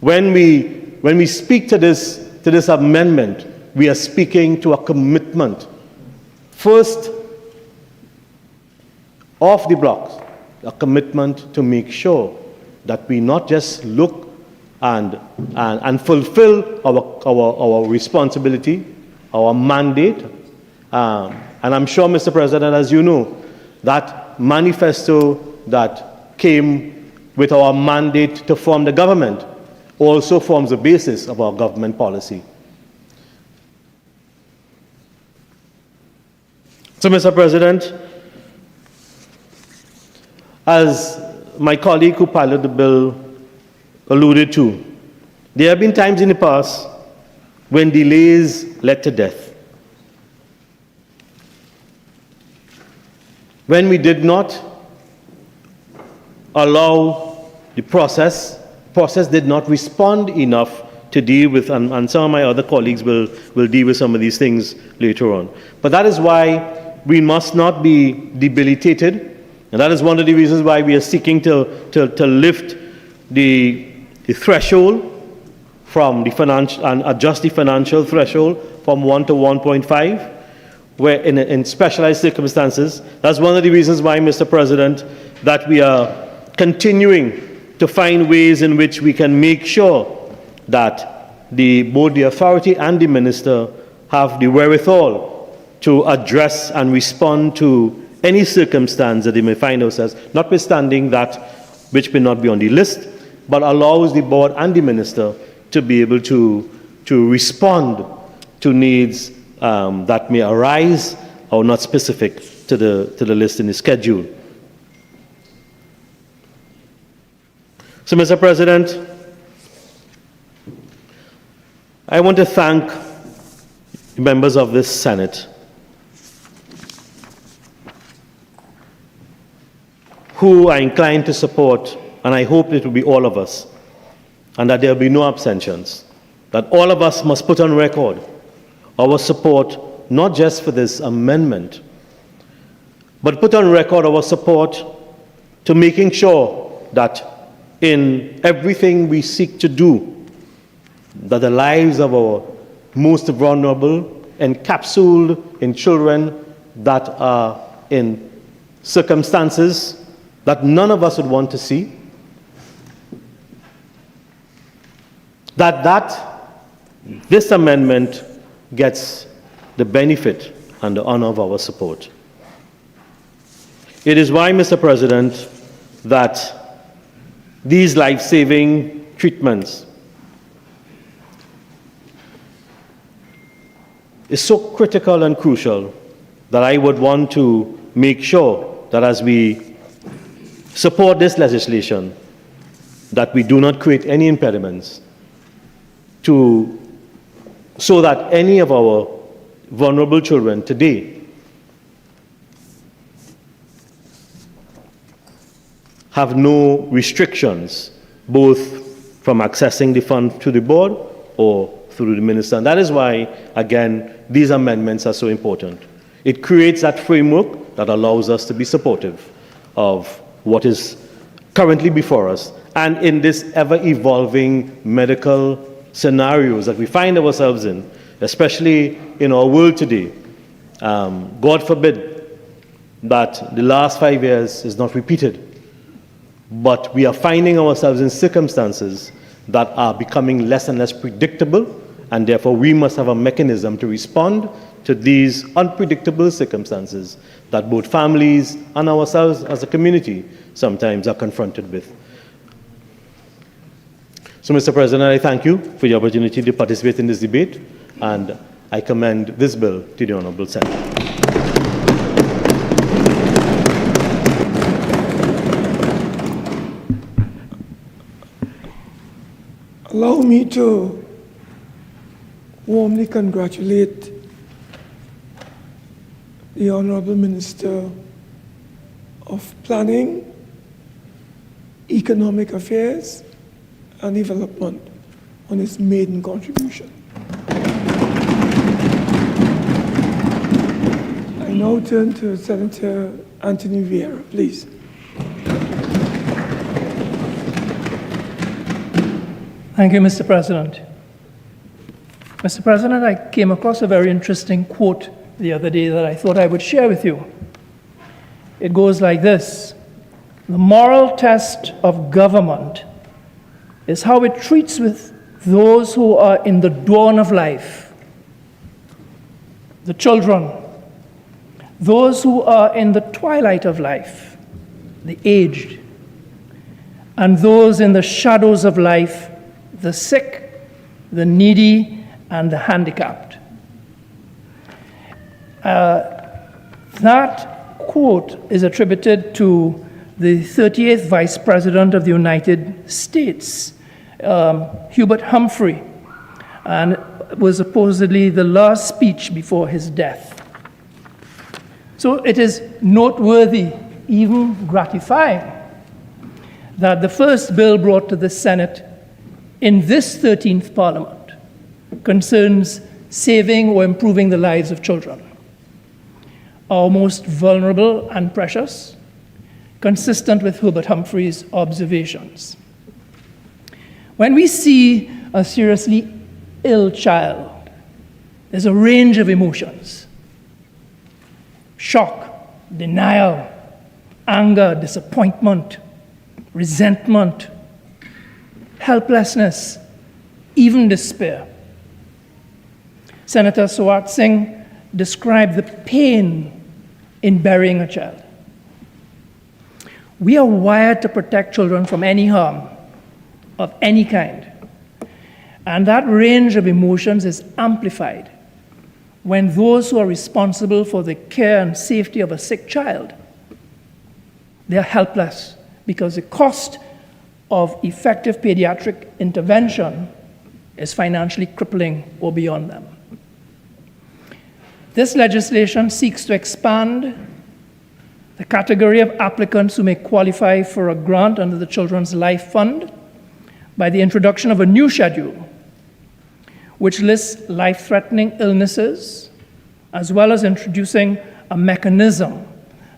when we speak to this amendment, we are speaking to a commitment, first, off the blocks, a commitment to make sure that we not just look and fulfill our responsibility, our mandate. And I'm sure, Mr. President, as you know, that manifesto that came with our mandate to form the government also forms the basis of our government policy. So, Mr. President, as my colleague who piloted the bill alluded to, there have been times in the past when delays led to death. When we did not allow the process did not respond enough to deal with, and some of my other colleagues will deal with some of these things later on. But that is why we must not be debilitated, and that is one of the reasons why we are seeking to lift the threshold from the financial and adjust the financial threshold from 1 to 1.5, where in specialized circumstances. That's one of the reasons why, Mr. President, that we are continuing to find ways in which we can make sure that both the authority and the minister have the wherewithal to address and respond to any circumstance that they may find themselves, notwithstanding that which may not be on the list, but allows the board and the minister to be able to respond to needs that may arise or not specific to the list in the schedule. So, Mr. President, I want to thank the members of this Senate who are inclined to support, and I hope it will be all of us, and that there will be no abstentions, that all of us must put on record our support, not just for this amendment, but put on record our support to making sure that in everything we seek to do, that the lives of our most vulnerable, encapsulated in children that are in circumstances that none of us would want to see, this amendment gets the benefit and the honor of our support. It is why, Mr. President, that these life-saving treatments is so critical and crucial that I would want to make sure that as we support this legislation, that we do not create any impediments so that any of our vulnerable children today have no restrictions, both from accessing the fund to the board or through the minister. And that is why, again, these amendments are so important. It creates that framework that allows us to be supportive of what is currently before us. And in this ever-evolving medical scenarios that we find ourselves in, especially in our world today, God forbid that the last 5 years is not repeated. But we are finding ourselves in circumstances that are becoming less and less predictable, and therefore we must have a mechanism to respond to these unpredictable circumstances that both families and ourselves as a community sometimes are confronted with. So, Mr. President, I thank you for the opportunity to participate in this debate, and I commend this bill to the Honourable Senate. Allow me to warmly congratulate the Honourable Minister of Planning, Economic Affairs and Development on his maiden contribution. I now turn to Senator Anthony Vieira, please. Thank you, Mr. President. Mr. President, I came across a very interesting quote the other day that I thought I would share with you. It goes like this: The moral test of government is how it treats with those who are in the dawn of life, the children, those who are in the twilight of life, the aged, and those in the shadows of life, the sick, the needy, and the handicapped. That quote is attributed to the 38th Vice President of the United States, Hubert Humphrey, and was supposedly the last speech before his death. So it is noteworthy, even gratifying, that the first bill brought to the Senate in this 13th Parliament concerns saving or improving the lives of children, our most vulnerable and precious, consistent with Hubert Humphrey's observations. When we see a seriously ill child, there's a range of emotions: shock, denial, anger, disappointment, resentment, helplessness, even despair. Senator Swaratsingh described the pain in burying a child. We are wired to protect children from any harm of any kind. And that range of emotions is amplified when those who are responsible for the care and safety of a sick child, they are helpless because the cost of effective pediatric intervention is financially crippling or beyond them. This legislation seeks to expand the category of applicants who may qualify for a grant under the Children's Life Fund by the introduction of a new schedule, which lists life-threatening illnesses, as well as introducing a mechanism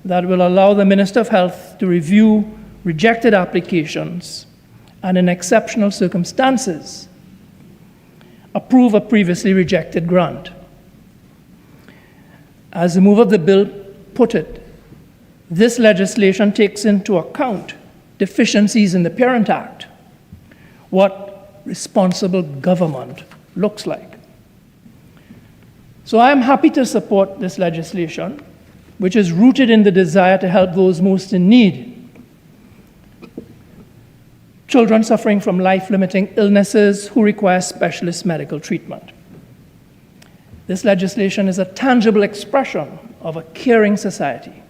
that will allow the Minister of Health to review rejected applications and, in exceptional circumstances, approve a previously rejected grant. As the mover of the bill put it, this legislation takes into account deficiencies in the Parent Act, what responsible government looks like. So I am happy to support this legislation, which is rooted in the desire to help those most in need. Children suffering from life-limiting illnesses who require specialist medical treatment. This legislation is a tangible expression of a caring society,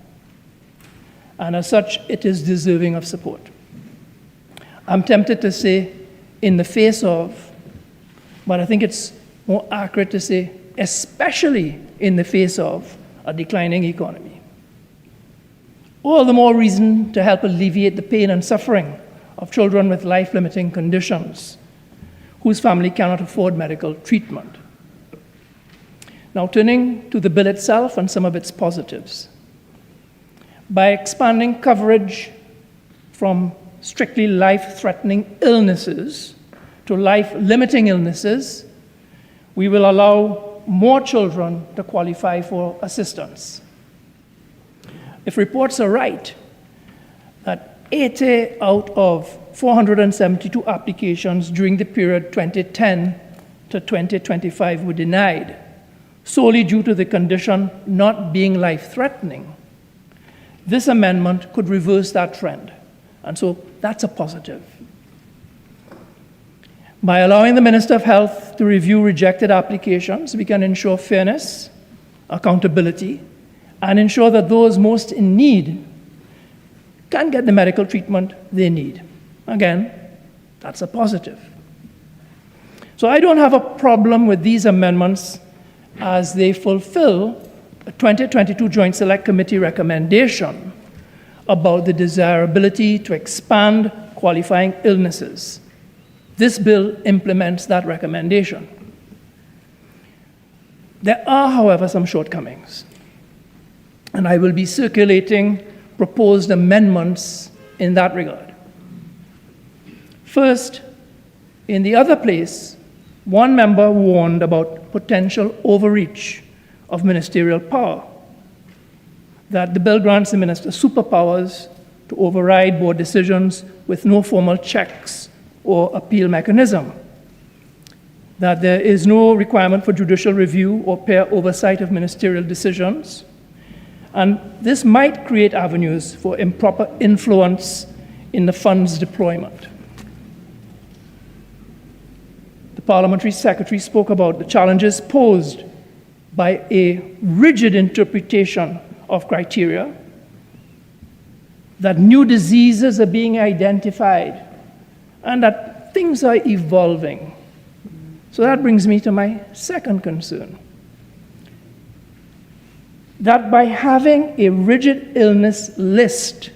and as such, it is deserving of support. I'm tempted to say in the face of, but I think it's more accurate to say especially in the face of a declining economy. All the more reason to help alleviate the pain and suffering of children with life-limiting conditions whose family cannot afford medical treatment. Now, turning to the bill itself and some of its positives. By expanding coverage from strictly life-threatening illnesses to life-limiting illnesses, we will allow more children to qualify for assistance. If reports are right, that 80 out of 472 applications during the period 2010 to 2025 were denied, solely due to the condition not being life-threatening, this amendment could reverse that trend. And so that's a positive. By allowing the Minister of Health to review rejected applications, we can ensure fairness, accountability, and ensure that those most in need can get the medical treatment they need. Again, that's a positive. So I don't have a problem with these amendments as they fulfill a 2022 Joint Select Committee recommendation about the desirability to expand qualifying illnesses. This bill implements that recommendation. There are, however, some shortcomings, and I will be circulating proposed amendments in that regard. First, in the other place, one member warned about potential overreach of ministerial power, that the bill grants the minister superpowers to override board decisions with no formal checks or appeal mechanism, that there is no requirement for judicial review or peer oversight of ministerial decisions, and this might create avenues for improper influence in the fund's deployment. The parliamentary secretary spoke about the challenges posed by a rigid interpretation of criteria, that new diseases are being identified, and that things are evolving. So that brings me to my second concern, that by having a rigid illness list,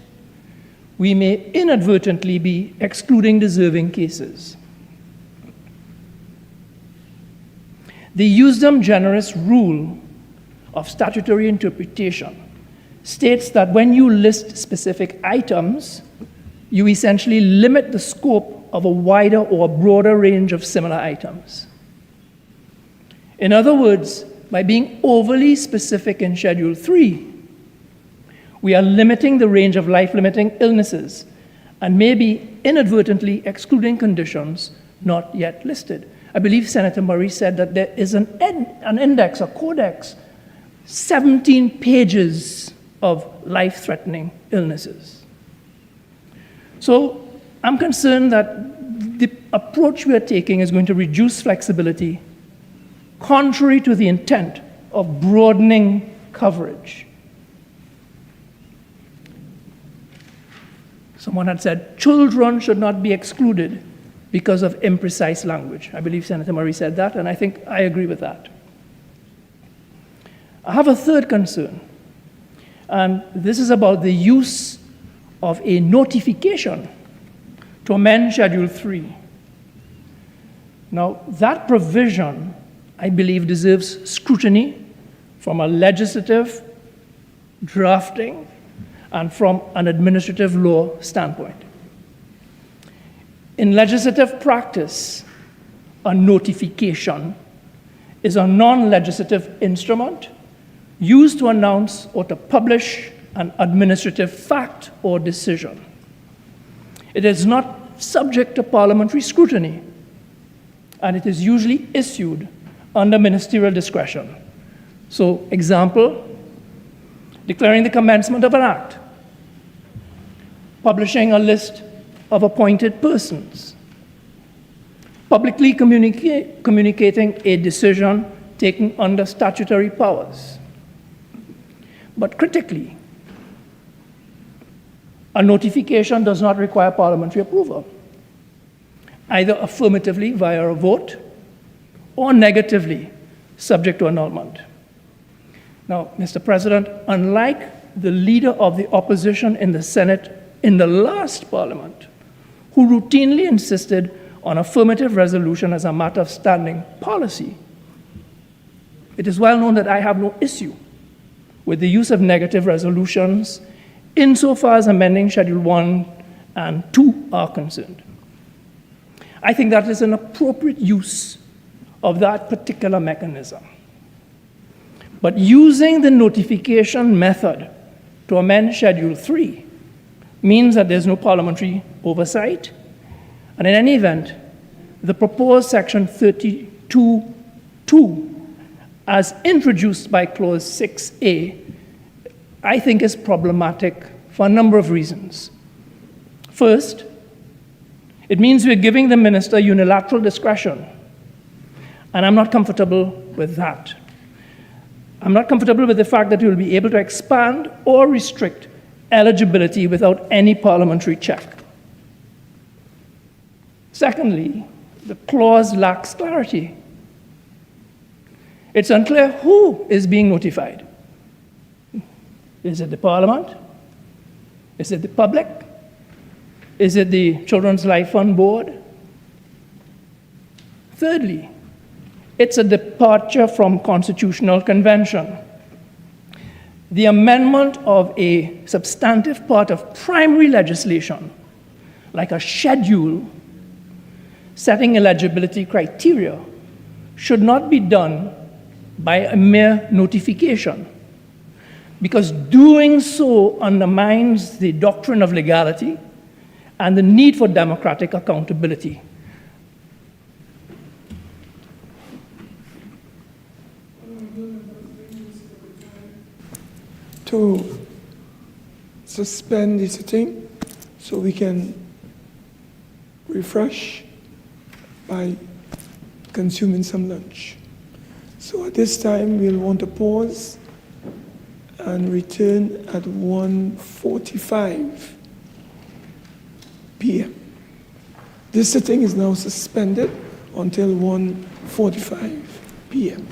we may inadvertently be excluding deserving cases. The Usdom Generis rule of statutory interpretation states that when you list specific items, you essentially limit the scope of a wider or broader range of similar items. In other words, by being overly specific in Schedule 3, we are limiting the range of life-limiting illnesses and maybe inadvertently excluding conditions not yet listed. I believe Senator Murray said that there is an index, a codex, 17 pages of life-threatening illnesses. So I'm concerned that the approach we are taking is going to reduce flexibility, contrary to the intent of broadening coverage. Someone had said, children should not be excluded because of imprecise language. I believe Senator Murray said that, and I think I agree with that. I have a third concern, and this is about the use of a notification to amend Schedule 3. Now, that provision, I believe, deserves scrutiny from a legislative, drafting, and from an administrative law standpoint. In legislative practice, a notification is a non-legislative instrument used to announce or to publish an administrative fact or decision. It is not subject to parliamentary scrutiny, and it is usually issued under ministerial discretion. So, example, declaring the commencement of an act, publishing a list of appointed persons, publicly communicating a decision taken under statutory powers. But critically, a notification does not require parliamentary approval, either affirmatively via a vote or negatively, subject to annulment. Now, Mr. President, unlike the leader of the opposition in the Senate in the last Parliament, who routinely insisted on affirmative resolution as a matter of standing policy, it is well known that I have no issue with the use of negative resolutions insofar as amending Schedule 1 and 2 are concerned. I think that is an appropriate use of that particular mechanism. But using the notification method to amend Schedule 3 means that there's no parliamentary oversight, and in any event, the proposed Section 32(2), as introduced by Clause 6A, I think is problematic for a number of reasons. First, it means we're giving the minister unilateral discretion, and I'm not comfortable with that. I'm not comfortable with the fact that he will be able to expand or restrict eligibility without any parliamentary check. Secondly, the clause lacks clarity. It's unclear who is being notified. Is it the Parliament? Is it the public? Is it the Children's Life Fund Board? Thirdly, it's a departure from constitutional convention. The amendment of a substantive part of primary legislation, like a schedule setting eligibility criteria, should not be done by a mere notification. because doing so undermines the doctrine of legality and the need for democratic accountability. To suspend the sitting so we can refresh by consuming some lunch. So at this time, we'll want to pause and return at 1:45 p.m. This sitting is now suspended until 1:45 p.m.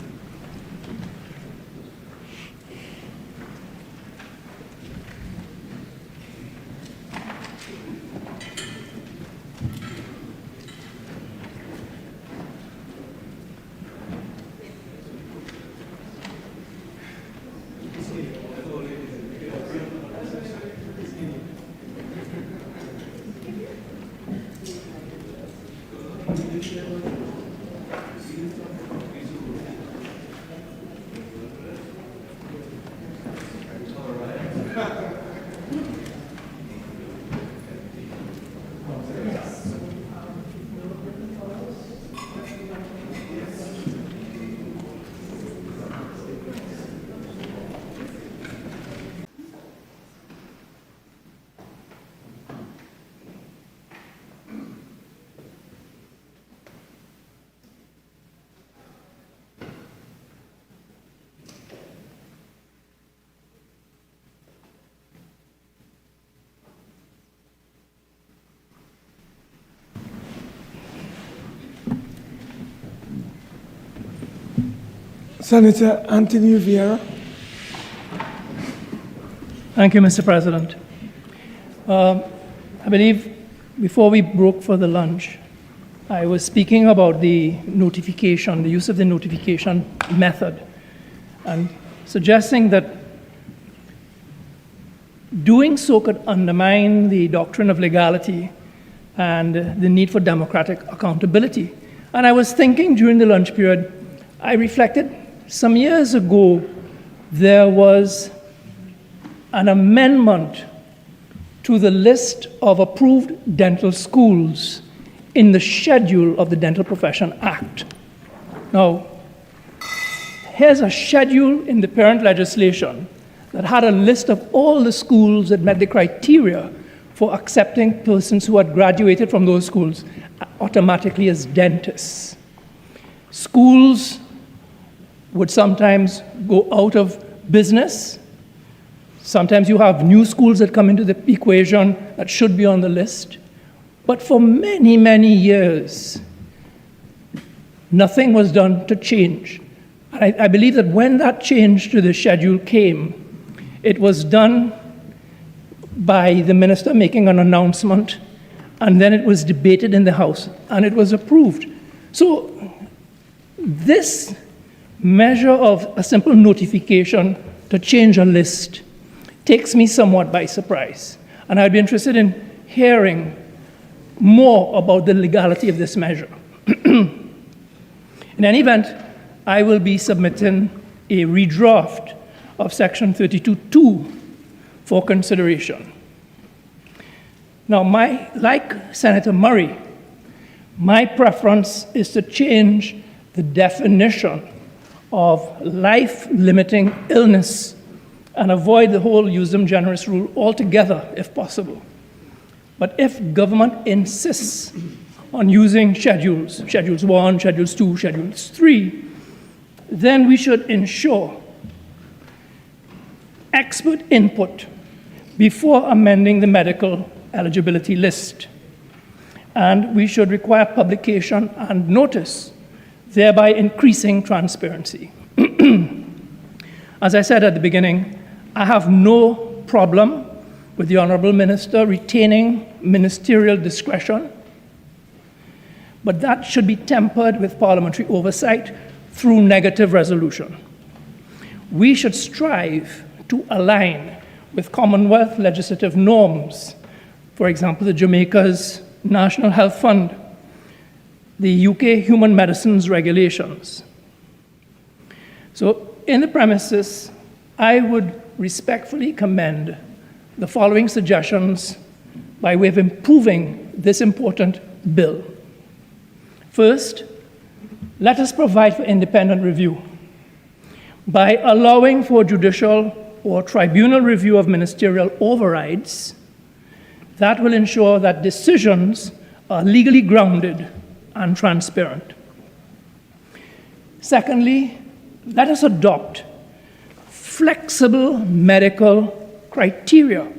Senator Anthony Vieira. Thank you, Mr. President. I believe before we broke for the lunch, I was speaking about the notification, the use of the notification method, and suggesting that doing so could undermine the doctrine of legality and the need for democratic accountability. And I was thinking during the lunch period, I reflected some years ago, there was an amendment to the list of approved dental schools in the schedule of the Dental Profession Act. Now, here's a schedule in the parent legislation that had a list of all the schools that met the criteria for accepting persons who had graduated from those schools automatically as dentists. Schools would sometimes go out of business. Sometimes you have new schools that come into the equation that should be on the list. But for many, many years, nothing was done to change. And I believe that when that change to the schedule came, it was done by the minister making an announcement, and then it was debated in the House, and it was approved. So this measure of a simple notification to change a list takes me somewhat by surprise. And I'd be interested in hearing more about the legality of this measure. In any event, I will be submitting a redraft of Section 32(2) for consideration. Now, like Senator Murray, my preference is to change the definition of life-limiting illness and avoid the whole usum generis rule altogether, if possible. But if government insists on using schedules 1, schedules 2, schedules 3, then we should ensure expert input before amending the medical eligibility list. And we should require publication and notice, thereby increasing transparency. As I said at the beginning, I have no problem with the Honorable Minister retaining ministerial discretion, but that should be tempered with parliamentary oversight through negative resolution. We should strive to align with Commonwealth legislative norms, for example, the Jamaica's National Health Fund, the UK Human Medicines regulations. So in the premises, I would respectfully commend the following suggestions by way of improving this important bill. First, let us provide for independent review. By allowing for judicial or tribunal review of ministerial overrides, that will ensure that decisions are legally grounded and transparent. Secondly, let us adopt flexible medical criteria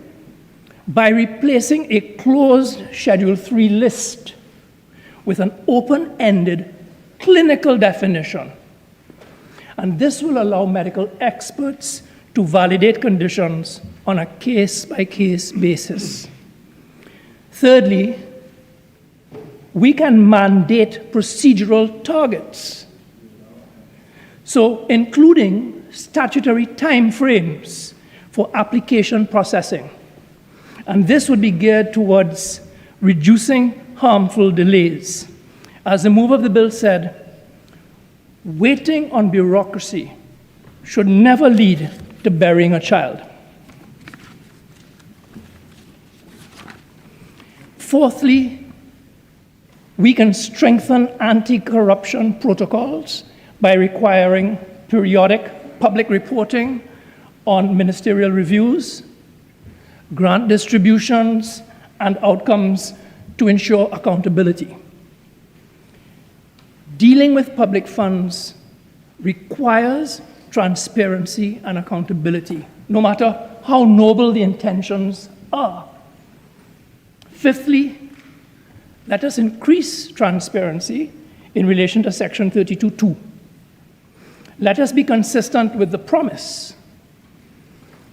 by replacing a closed Schedule 3 list with an open-ended clinical definition. And this will allow medical experts to validate conditions on a case-by-case basis. Thirdly, we can mandate procedural targets. So, including statutory timeframes for application processing. And this would be geared towards reducing harmful delays. As the mover of the bill said, waiting on bureaucracy should never lead to burying a child. Fourthly, we can strengthen anti-corruption protocols by requiring periodic public reporting on ministerial reviews, grant distributions, and outcomes to ensure accountability. Dealing with public funds requires transparency and accountability, no matter how noble the intentions are. Fifthly, let us increase transparency in relation to Section 32(2). Let us be consistent with the promise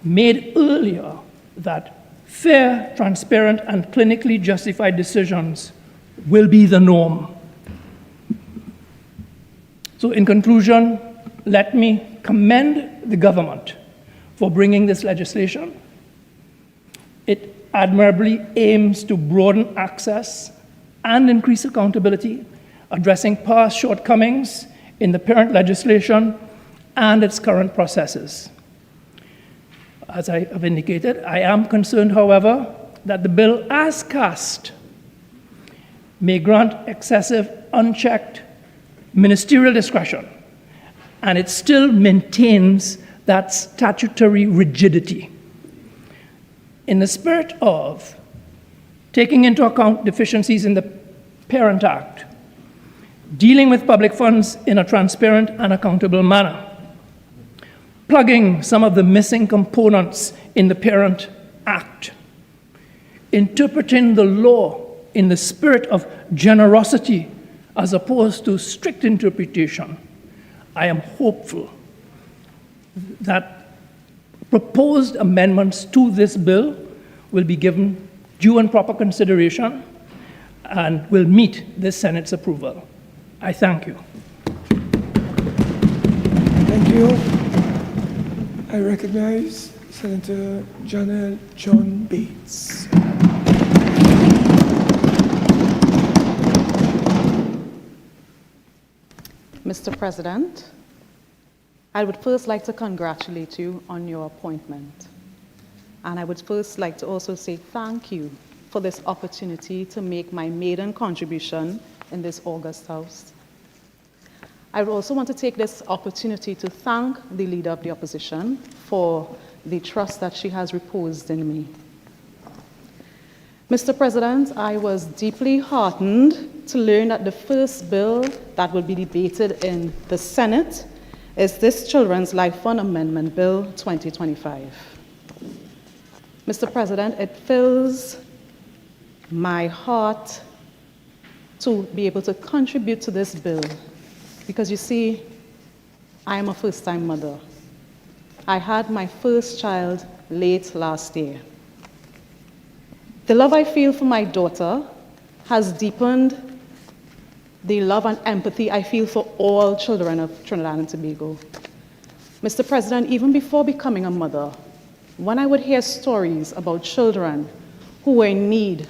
made earlier that fair, transparent, and clinically justified decisions will be the norm. So in conclusion, let me commend the government for bringing this legislation. It admirably aims to broaden access and increase accountability, addressing past shortcomings in the parent legislation and its current processes. As I have indicated, I am concerned, however, that the bill as cast may grant excessive, unchecked ministerial discretion, and it still maintains that statutory rigidity. In the spirit of taking into account deficiencies in the Parent Act, dealing with public funds in a transparent and accountable manner, plugging some of the missing components in the Parent Act, interpreting the law in the spirit of generosity as opposed to strict interpretation, I am hopeful that proposed amendments to this bill will be given due and proper consideration and will meet the Senate's approval. I thank you. Thank you. I recognize Senator Janelle John Bates. Mr. President, I would first like to congratulate you on your appointment. And I would first like to also say thank you for this opportunity to make my maiden contribution in this august House. I would also want to take this opportunity to thank the Leader of the Opposition for the trust that she has reposed in me. Mr. President, I was deeply heartened to learn that the first bill that will be debated in the Senate is this Children's Life Fund Amendment Bill 2025. Mr. President, it fills my heart to be able to contribute to this bill because, you see, I am a first-time mother. I had my first child late last year. The love I feel for my daughter has deepened the love and empathy I feel for all children of Trinidad and Tobago. Mr. President, even before becoming a mother, when I would hear stories about children who were in need,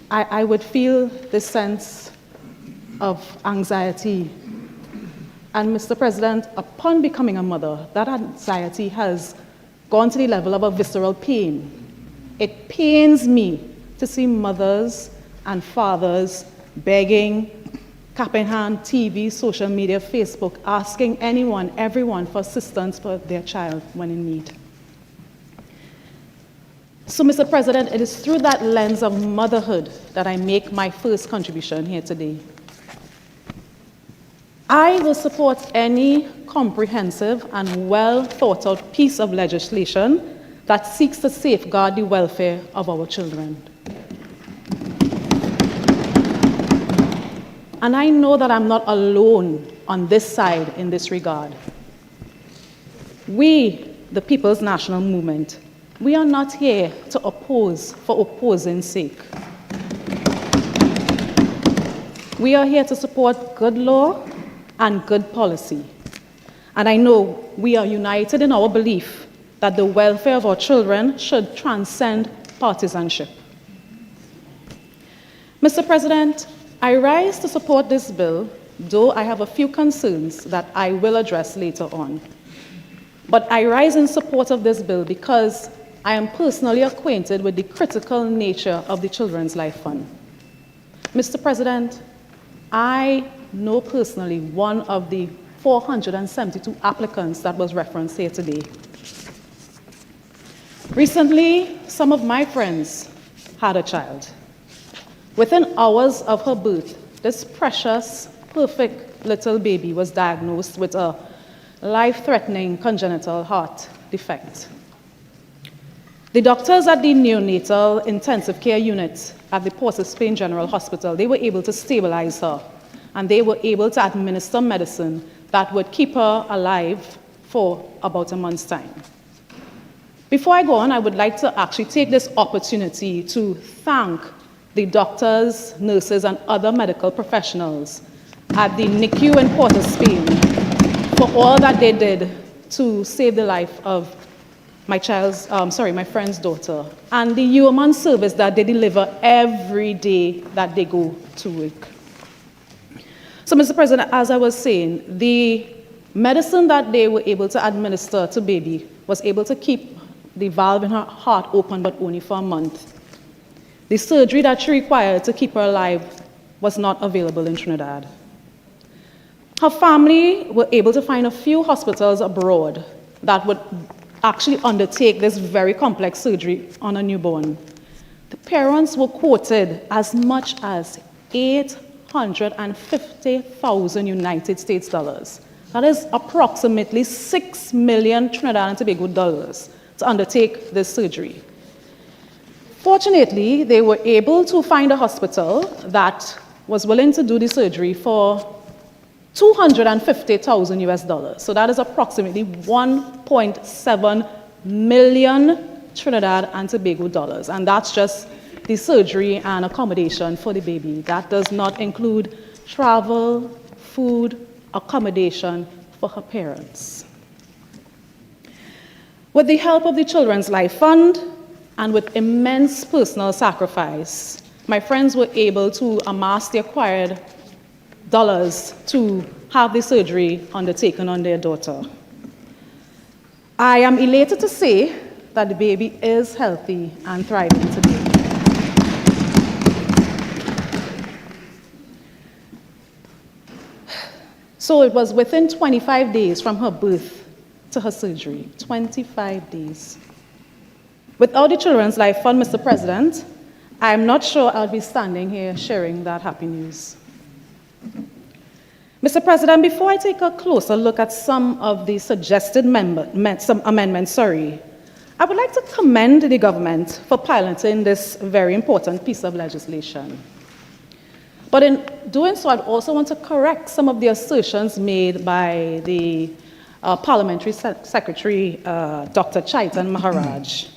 I would feel this sense of anxiety. And Mr. President, upon becoming a mother, that anxiety has gone to the level of a visceral pain. It pains me to see mothers and fathers begging, cap in hand, TV, social media, Facebook, asking anyone, everyone for assistance for their child when in need. So, Mr. President, it is through that lens of motherhood that I make my first contribution here today. I will support any comprehensive and well thought out piece of legislation that seeks to safeguard the welfare of our children. And I know that I'm not alone on this side in this regard. We, the People's National Movement, we are not here to oppose for opposing's sake. We are here to support good law and good policy. And I know we are united in our belief that the welfare of our children should transcend partisanship. Mr. President, I rise to support this bill, though I have a few concerns that I will address later on. But I rise in support of this bill because I am personally acquainted with the critical nature of the Children's Life Fund. Mr. President, I know personally one of the 472 applicants that was referenced here today. Recently, some of my friends had a child. Within hours of her birth, this precious, perfect little baby was diagnosed with a life-threatening congenital heart defect. The doctors at the neonatal intensive care unit at the Port of Spain General Hospital, they were able to stabilize her, and they were able to administer medicine that would keep her alive for about a month's time. Before I go on, I would like to actually take this opportunity to thank the doctors, nurses, and other medical professionals at the NICU in Port of Spain for all that they did to save the life of my friend's daughter, and the human service that they deliver every day that they go to work. So, Mr. President, as I was saying, the medicine that they were able to administer to baby was able to keep the valve in her heart open, but only for a month. The surgery that she required to keep her alive was not available in Trinidad. Her family were able to find a few hospitals abroad that would actually undertake this very complex surgery on a newborn. The parents were quoted as much as $850,000 United States dollars. That is approximately 6 million Trinidad and Tobago dollars to undertake this surgery. Fortunately, they were able to find a hospital that was willing to do the surgery for $250,000 US dollars. So that is approximately 1.7 million Trinidad and Tobago dollars. And that's just the surgery and accommodation for the baby. That does not include travel, food, accommodation for her parents. With the help of the Children's Life Fund and with immense personal sacrifice, my friends were able to amass the required dollars to have the surgery undertaken on their daughter. I am elated to say that the baby is healthy and thriving today. So it was within 25 days from her birth to her surgery, 25 days. Without the Children's Life Fund, Mr. President, I'm not sure I'll be standing here sharing that happy news. Mr. President, before I take a closer look at some of the suggested amendments, I would like to commend the government for piloting this very important piece of legislation. But in doing so, I'd also want to correct some of the assertions made by the Parliamentary Secretary, Dr. Chaitan-Maharaj.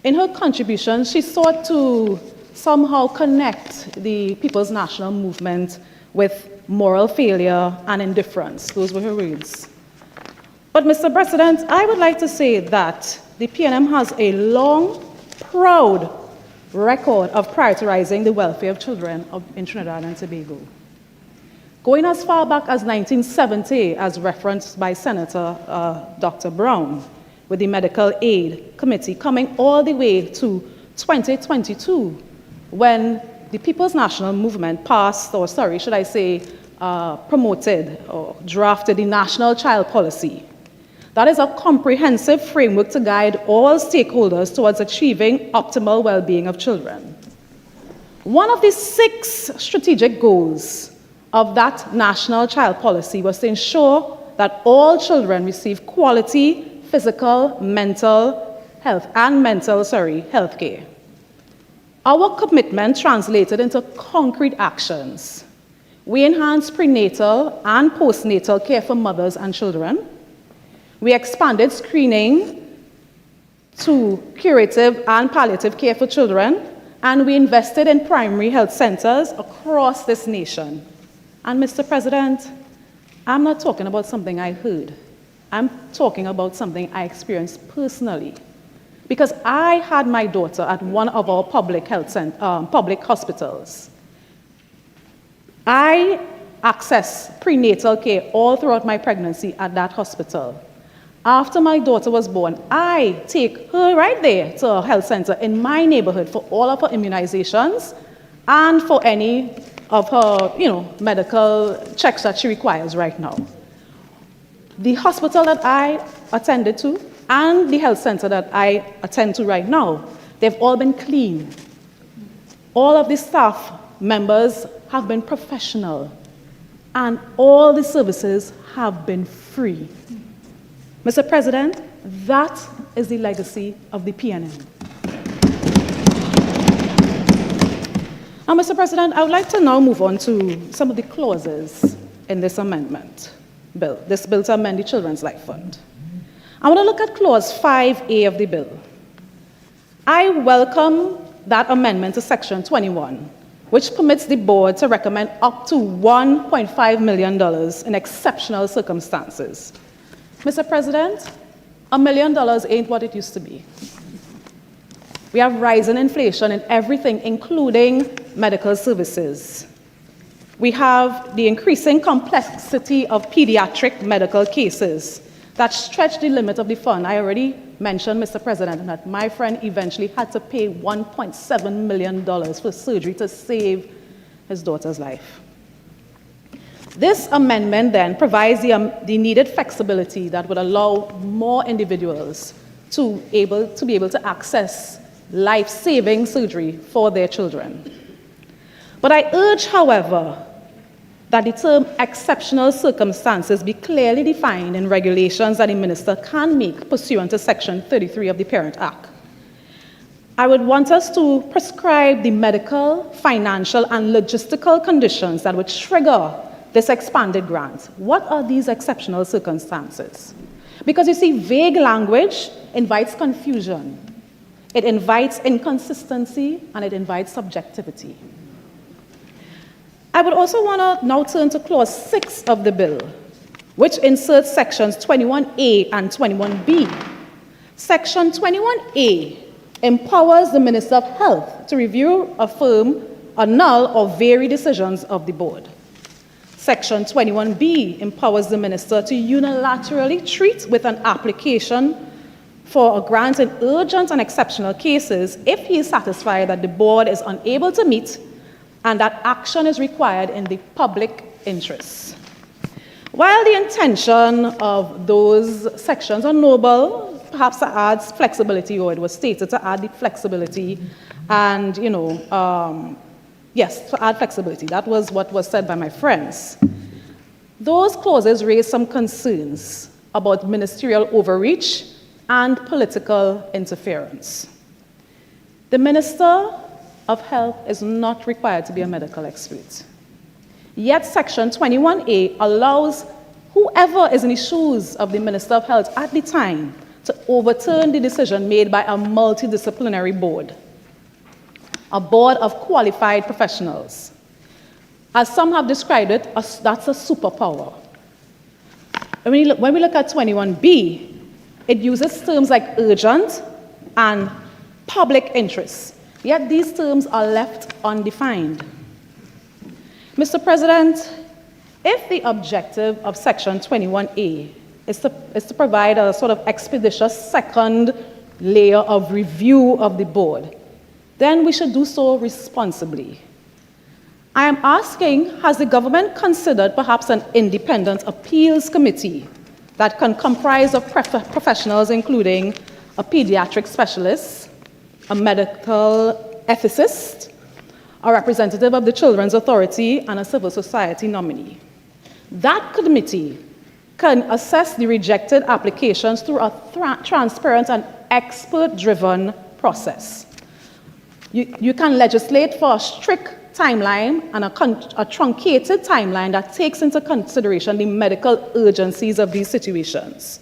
In her contribution, she sought to somehow connect the People's National Movement with moral failure and indifference. Those were her words. But, Mr. President, I would like to say that the PNM has a long, proud record of prioritizing the welfare of children in Trinidad and Tobago. Going as far back as 1970, as referenced by Senator Dr. Browne, with the Medical Aid Committee coming all the way to 2022 when the People's National Movement passed, or sorry, should I say, promoted or drafted the National Child Policy. That is a comprehensive framework to guide all stakeholders towards achieving optimal well-being of children. One of the 6 strategic goals of that National Child Policy was to ensure that all children receive quality physical, mental health, health care. Our commitment translated into concrete actions. We enhanced prenatal and postnatal care for mothers and children. We expanded screening to curative and palliative care for children, and we invested in primary health centers across this nation. And Mr. President, I'm not talking about something I heard. I'm talking about something I experienced personally. Because I had my daughter at one of our public hospitals. I accessed prenatal care all throughout my pregnancy at that hospital. After my daughter was born, I take her right there to a health center in my neighborhood for all of her immunizations and for any of her, medical checks that she requires right now. The hospital that I attended to and the health center that I attend to right now, they've all been clean. All of the staff members have been professional, and all the services have been free. Mr. President, that is the legacy of the PNM. Now, Mr. President, I would like to now move on to some of the clauses in this amendment bill, this bill to amend the Children's Life Fund. I want to look at Clause 5A of the bill. I welcome that amendment to Section 21, which permits the board to recommend up to $1.5 million in exceptional circumstances. Mr. President, $1 million ain't what it used to be. We have rising inflation in everything, including medical services. We have the increasing complexity of pediatric medical cases that stretch the limit of the fund. I already mentioned, Mr. President, that my friend eventually had to pay $1.7 million for surgery to save his daughter's life. This amendment then provides the needed flexibility that would allow more individuals to be able to access life-saving surgery for their children. But I urge, however, that the term exceptional circumstances be clearly defined in regulations that the minister can make pursuant to Section 33 of the Parent Act. I would want us to prescribe the medical, financial, and logistical conditions that would trigger this expanded grant. What are these exceptional circumstances? Because you see, vague language invites confusion. It invites inconsistency, and it invites subjectivity. I would also want to now turn to Clause 6 of the bill, which inserts Sections 21A and 21B. Section 21A empowers the Minister of Health to review, affirm, annul, or vary decisions of the board. Section 21B empowers the minister to unilaterally treat with an application for a grant in urgent and exceptional cases if he is satisfied that the board is unable to meet and that action is required in the public interest. While the intention of those sections are noble, perhaps it adds flexibility, or it was stated to add the flexibility and, yes, to add flexibility. That was what was said by my friends. Those clauses raise some concerns about ministerial overreach and political interference. The Minister of Health is not required to be a medical expert. Yet Section 21A allows whoever is in the shoes of the Minister of Health at the time to overturn the decision made by a multidisciplinary board, a board of qualified professionals. As some have described it, that's a superpower. When we look at 21B, it uses terms like urgent and public interest, yet these terms are left undefined. Mr. President, if the objective of Section 21A is to provide a sort of expeditious second layer of review of the board, then we should do so responsibly. I am asking, has the government considered perhaps an independent appeals committee that can comprise of professionals including a pediatric specialist, a medical ethicist, a representative of the Children's Authority, and a civil society nominee? That committee can assess the rejected applications through a transparent and expert-driven process. You can legislate for a strict timeline and a truncated timeline that takes into consideration the medical urgencies of these situations.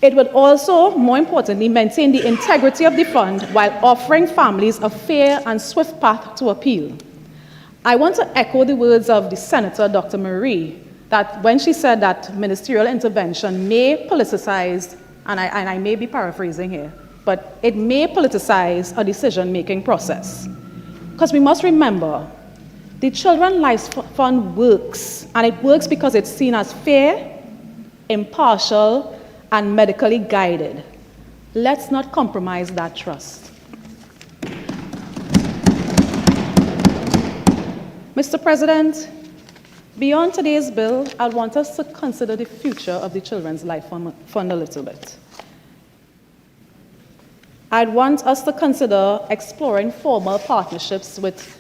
It would also, more importantly, maintain the integrity of the fund while offering families a fair and swift path to appeal. I want to echo the words of the Senator, Dr. Marie, that when she said that ministerial intervention may politicize, and I may be paraphrasing here, but it may politicize a decision-making process. Because we must remember, the Children's Life Fund works, and it works because it's seen as fair, impartial, and medically guided. Let's not compromise that trust. Mr. President, beyond today's bill, I want us to consider the future of the Children's Life Fund a little bit. I'd want us to consider exploring formal partnerships with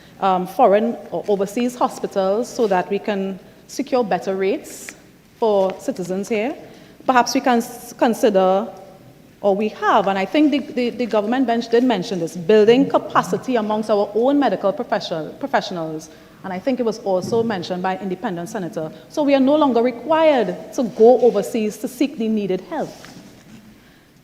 foreign or overseas hospitals so that we can secure better rates for citizens here. Perhaps we can consider, or we have, and I think the government bench did mention this, building capacity amongst our own medical professionals. And I think it was also mentioned by an independent senator. So we are no longer required to go overseas to seek the needed help.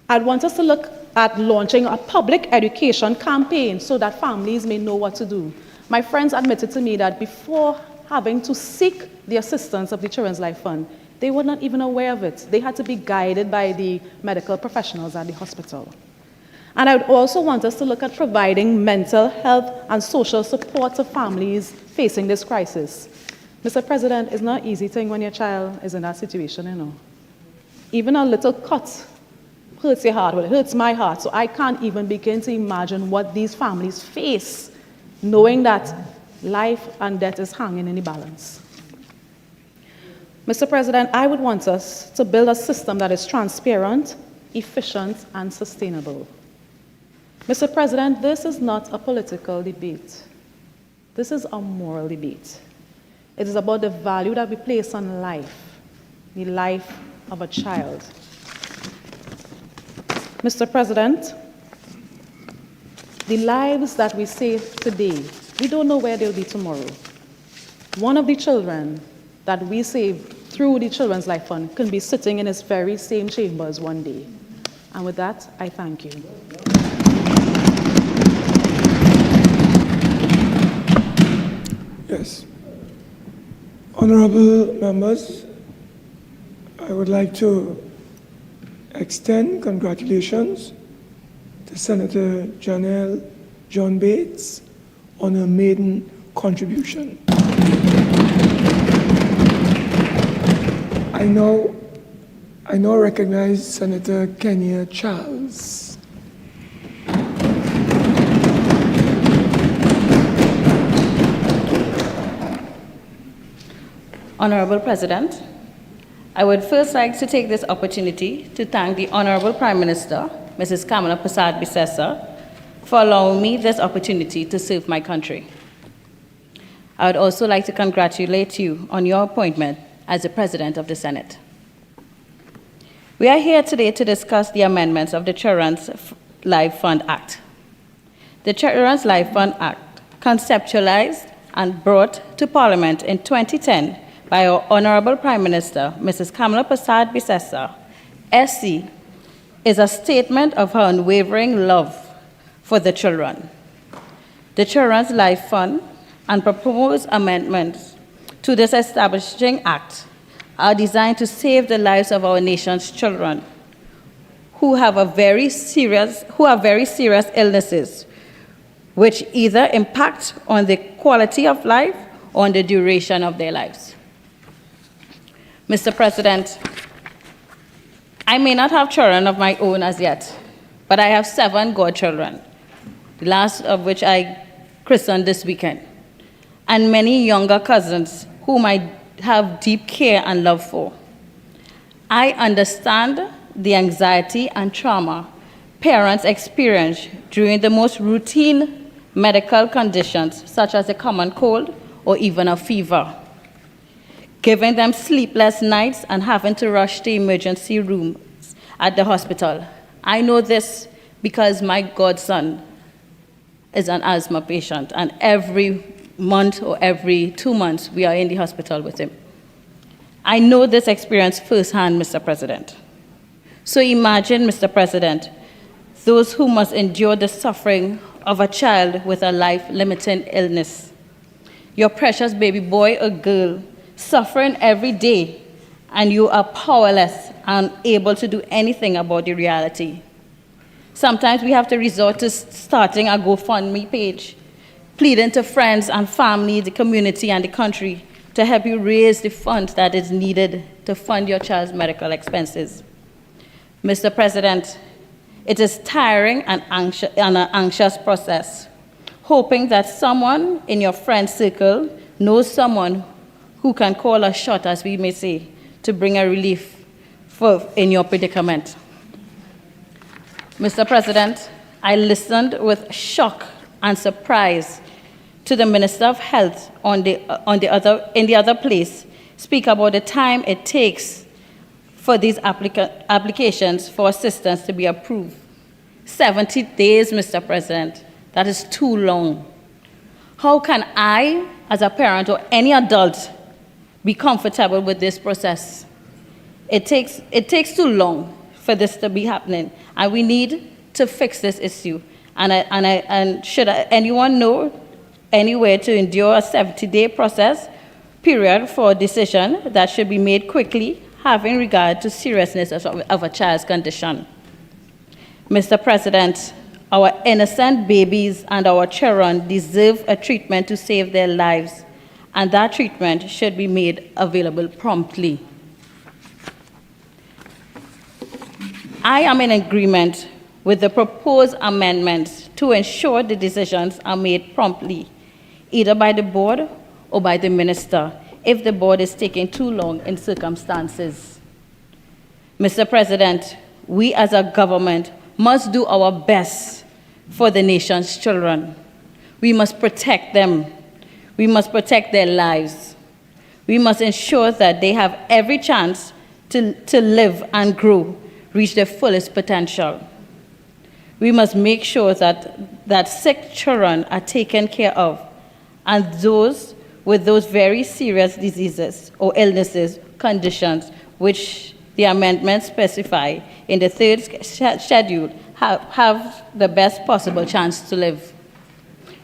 I'd want us to look at launching a public education campaign so that families may know what to do. My friends admitted to me that before having to seek the assistance of the Children's Life Fund, they were not even aware of it. They had to be guided by the medical professionals at the hospital. And I would also want us to look at providing mental health and social support to families facing this crisis. Mr. President, it's not an easy thing when your child is in that situation, you know. Even a little cut hurts your heart, well, it hurts my heart, so I can't even begin to imagine what these families face, knowing that life and death is hanging in the balance. Mr. President, I would want us to build a system that is transparent, efficient, and sustainable. Mr. President, this is not a political debate. This is a moral debate. It is about the value that we place on life, the life of a child. Mr. President, the lives that we save today, we don't know where they'll be tomorrow. One of the children that we save through the Children's Life Fund can be sitting in this very same chambers one day. And with that, I thank you. Yes. Honorable members, I would like to extend congratulations to Senator Janelle John Bates on her maiden contribution. I now recognize Senator Kenya Charles. Honorable President, I would first like to take this opportunity to thank the Honorable Prime Minister, Mrs. Kamala Persad-Bissessar, for allowing me this opportunity to serve my country. I would also like to congratulate you on your appointment as the President of the Senate. We are here today to discuss the amendments of the Children's Life Fund Act. The Children's Life Fund Act, conceptualized and brought to Parliament in 2010 by our Honorable Prime Minister, Mrs. Kamala Persad-Bissessar, SC, is a statement of her unwavering love for the children. The Children's Life Fund and proposed amendments to this establishing act are designed to save the lives of our nation's children who have very serious illnesses, which either impact on the quality of life or on the duration of their lives. Mr. President, I may not have children of my own as yet, but I have 7 godchildren, the last of which I christened this weekend, and many younger cousins whom I have deep care and love for. I understand the anxiety and trauma parents experience during the most routine medical conditions, such as a common cold or even a fever, giving them sleepless nights and having to rush to emergency rooms at the hospital. I know this because my godson is an asthma patient, and every month or every 2 months, we are in the hospital with him. I know this experience firsthand, Mr. President. So imagine, Mr. President, those who must endure the suffering of a child with a life-limiting illness. Your precious baby boy or girl suffering every day, and you are powerless and unable to do anything about the reality. Sometimes we have to resort to starting a GoFundMe page, pleading to friends and family, the community, and the country to help you raise the funds that is needed to fund your child's medical expenses. Mr. President, it is tiring and an anxious process, hoping that someone in your friend circle knows someone who can call a shot, as we may say, to bring a relief in your predicament. Mr. President, I listened with shock and surprise to the Minister of Health in the other place speak about the time it takes for these applications for assistance to be approved. 70 days, Mr. President, that is too long. How can I, as a parent or any adult, be comfortable with this process? It takes too long for this to be happening, and we need to fix this issue. And should anyone know any way to endure a 70-day process period for a decision that should be made quickly, having regard to seriousness of a child's condition? Mr. President, our innocent babies and our children deserve a treatment to save their lives, and that treatment should be made available promptly. I am in agreement with the proposed amendments to ensure the decisions are made promptly, either by the board or by the minister, if the board is taking too long in circumstances. Mr. President, we as a government must do our best for the nation's children. We must protect them. We must protect their lives. We must ensure that they have every chance to live and grow, reach their fullest potential. We must make sure that sick children are taken care of, and those with those very serious diseases or illnesses, conditions, which the amendments specify in the 3rd schedule, have the best possible chance to live.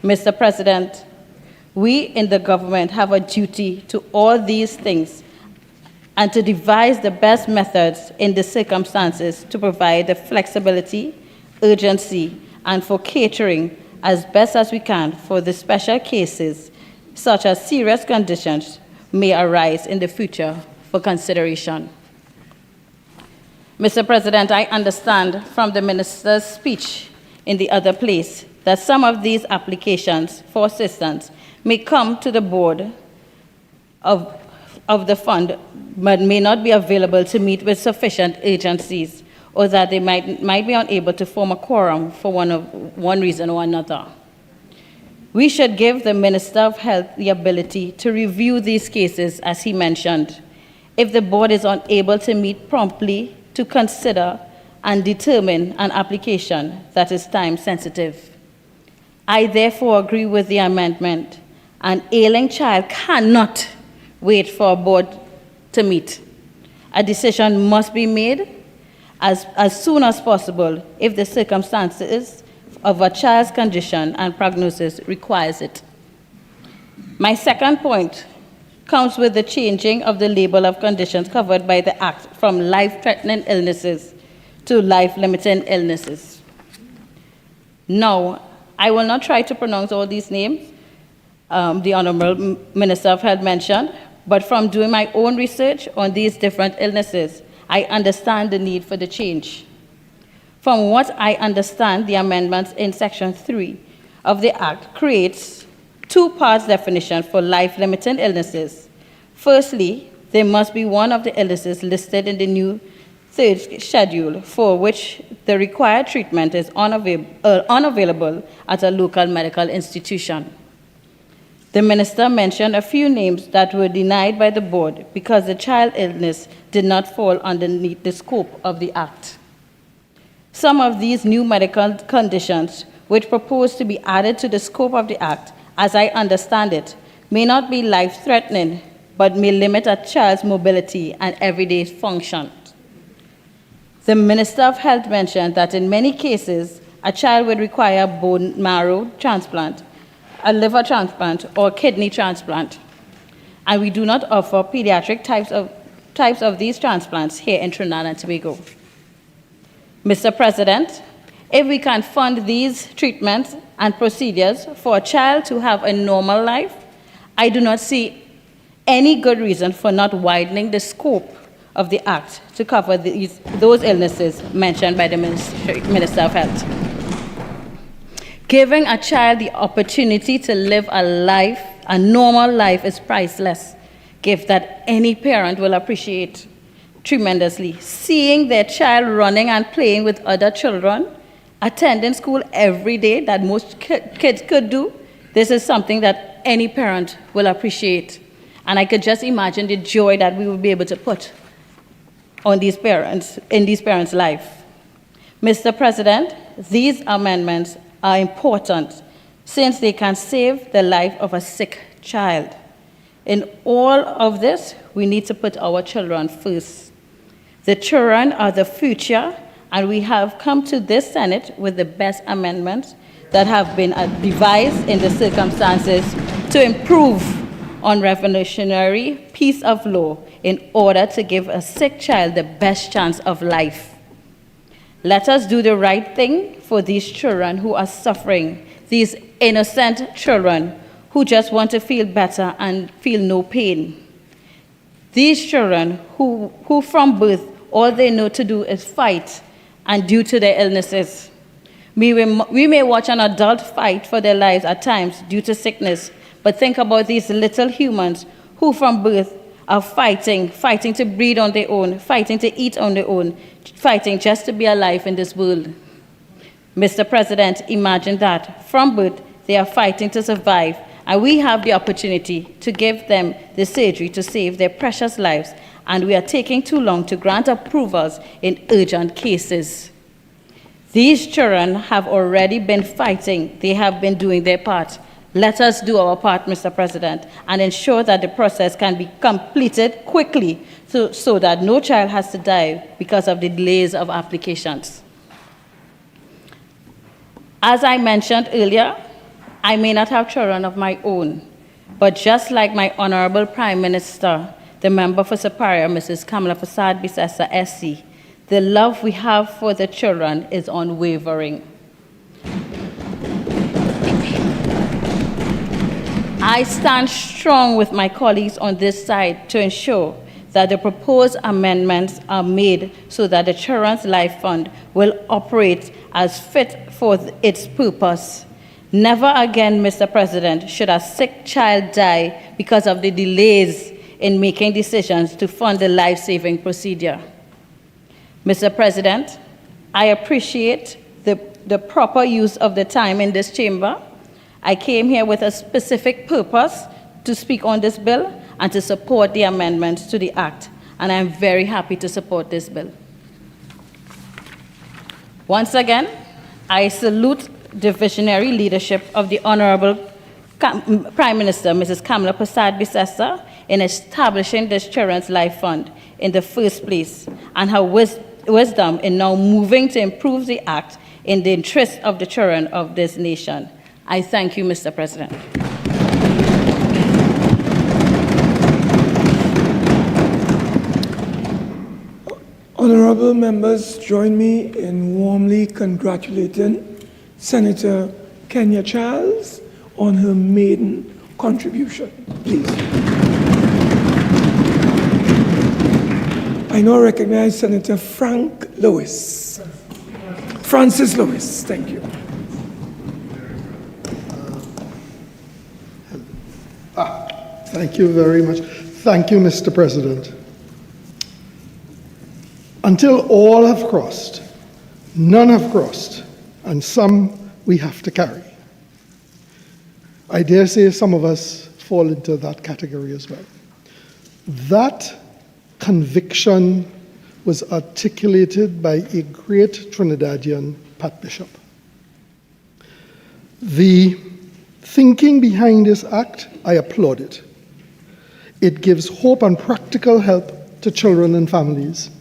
Mr. President, we in the government have a duty to all these things and to devise the best methods in the circumstances to provide the flexibility, urgency, and for catering as best as we can for the special cases such as serious conditions may arise in the future for consideration. Mr. President, I understand from the minister's speech in the other place that some of these applications for assistance may come to the board of the fund but may not be available to meet with sufficient agencies, or that they might be unable to form a quorum for one reason or another. We should give the Minister of Health the ability to review these cases, as he mentioned, if the board is unable to meet promptly to consider and determine an application that is time sensitive. I therefore agree with the amendment. An ailing child cannot wait for a board to meet. A decision must be made as soon as possible if the circumstances of a child's condition and prognosis requires it. My second point comes with the changing of the label of conditions covered by the Act from life-threatening illnesses to life-limiting illnesses. Now, I will not try to pronounce all these names the Honorable Minister of Health mentioned, but from doing my own research on these different illnesses, I understand the need for the change. From what I understand, the amendments in Section 3 of the Act creates two-part definition for life-limiting illnesses. Firstly, there must be one of the illnesses listed in the new third schedule for which the required treatment is unavailable at a local medical institution. The minister mentioned a few names that were denied by the board because the child illness did not fall underneath the scope of the Act. Some of these new medical conditions, which propose to be added to the scope of the Act, as I understand it, may not be life-threatening, but may limit a child's mobility and everyday function. The Minister of Health mentioned that in many cases, a child would require bone marrow transplant, a liver transplant, or kidney transplant, and we do not offer pediatric types of these transplants here in Trinidad and Tobago. Mr. President, if we can fund these treatments and procedures for a child to have a normal life, I do not see any good reason for not widening the scope of the Act to cover those illnesses mentioned by the Minister of Health. Giving a child the opportunity to live a normal life is priceless, gift that any parent will appreciate tremendously. Seeing their child running and playing with other children, attending school every day that most kids could do, this is something that any parent will appreciate. And I could just imagine the joy that we will be able to put on these parents, in these parents' life. Mr. President, these amendments are important since they can save the life of a sick child. In all of this, we need to put our children first. The children are the future, and we have come to this Senate with the best amendments that have been devised in the circumstances to improve on revolutionary piece of law in order to give a sick child the best chance of life. Let us do the right thing for these children who are suffering, these innocent children who just want to feel better and feel no pain. These children who from birth, all they know to do is fight, and due to their illnesses. We may watch an adult fight for their lives at times due to sickness, but think about these little humans who from birth are fighting to breathe on their own, fighting to eat on their own, fighting just to be alive in this world. Mr. President, imagine that. From birth, they are fighting to survive, and we have the opportunity to give them the surgery to save their precious lives, and we are taking too long to grant approvals in urgent cases. These children have already been fighting. They have been doing their part. Let us do our part, Mr. President, and ensure that the process can be completed quickly so that no child has to die because of the delays of applications. As I mentioned earlier, I may not have children of my own, but just like my Honorable Prime Minister, the member for Superior, Mrs. Kamala Prasad Bisessa SC, the love we have for the children is unwavering. I stand strong with my colleagues on this side to ensure that the proposed amendments are made so that the Children's Life Fund will operate as fit for its purpose. Never again, Mr. President, should a sick child die because of the delays in making decisions to fund the life-saving procedure. Mr. President, I appreciate the proper use of the time in this chamber. I came here with a specific purpose to speak on this bill and to support the amendments to the Act, and I'm very happy to support this bill. Once again, I salute the visionary leadership of the Honorable Prime Minister, Mrs. Kamala Prasad Bisessa, in establishing this Children's Life Fund in the first place, and her wisdom in now moving to improve the Act in the interest of the children of this nation. I thank you, Mr. President. Honorable members, join me in warmly congratulating Senator Kenya Charles on her maiden contribution, please. I now recognize Senator Francis Lewis. Thank you. Thank you very much. Thank you, Mr. President. Until all have crossed, none have crossed, and some we have to carry. I dare say some of us fall into that category as well. That conviction was articulated by a great Trinidadian, Pat Bishop. The thinking behind this act, I applaud it. It gives hope and practical help to children and families.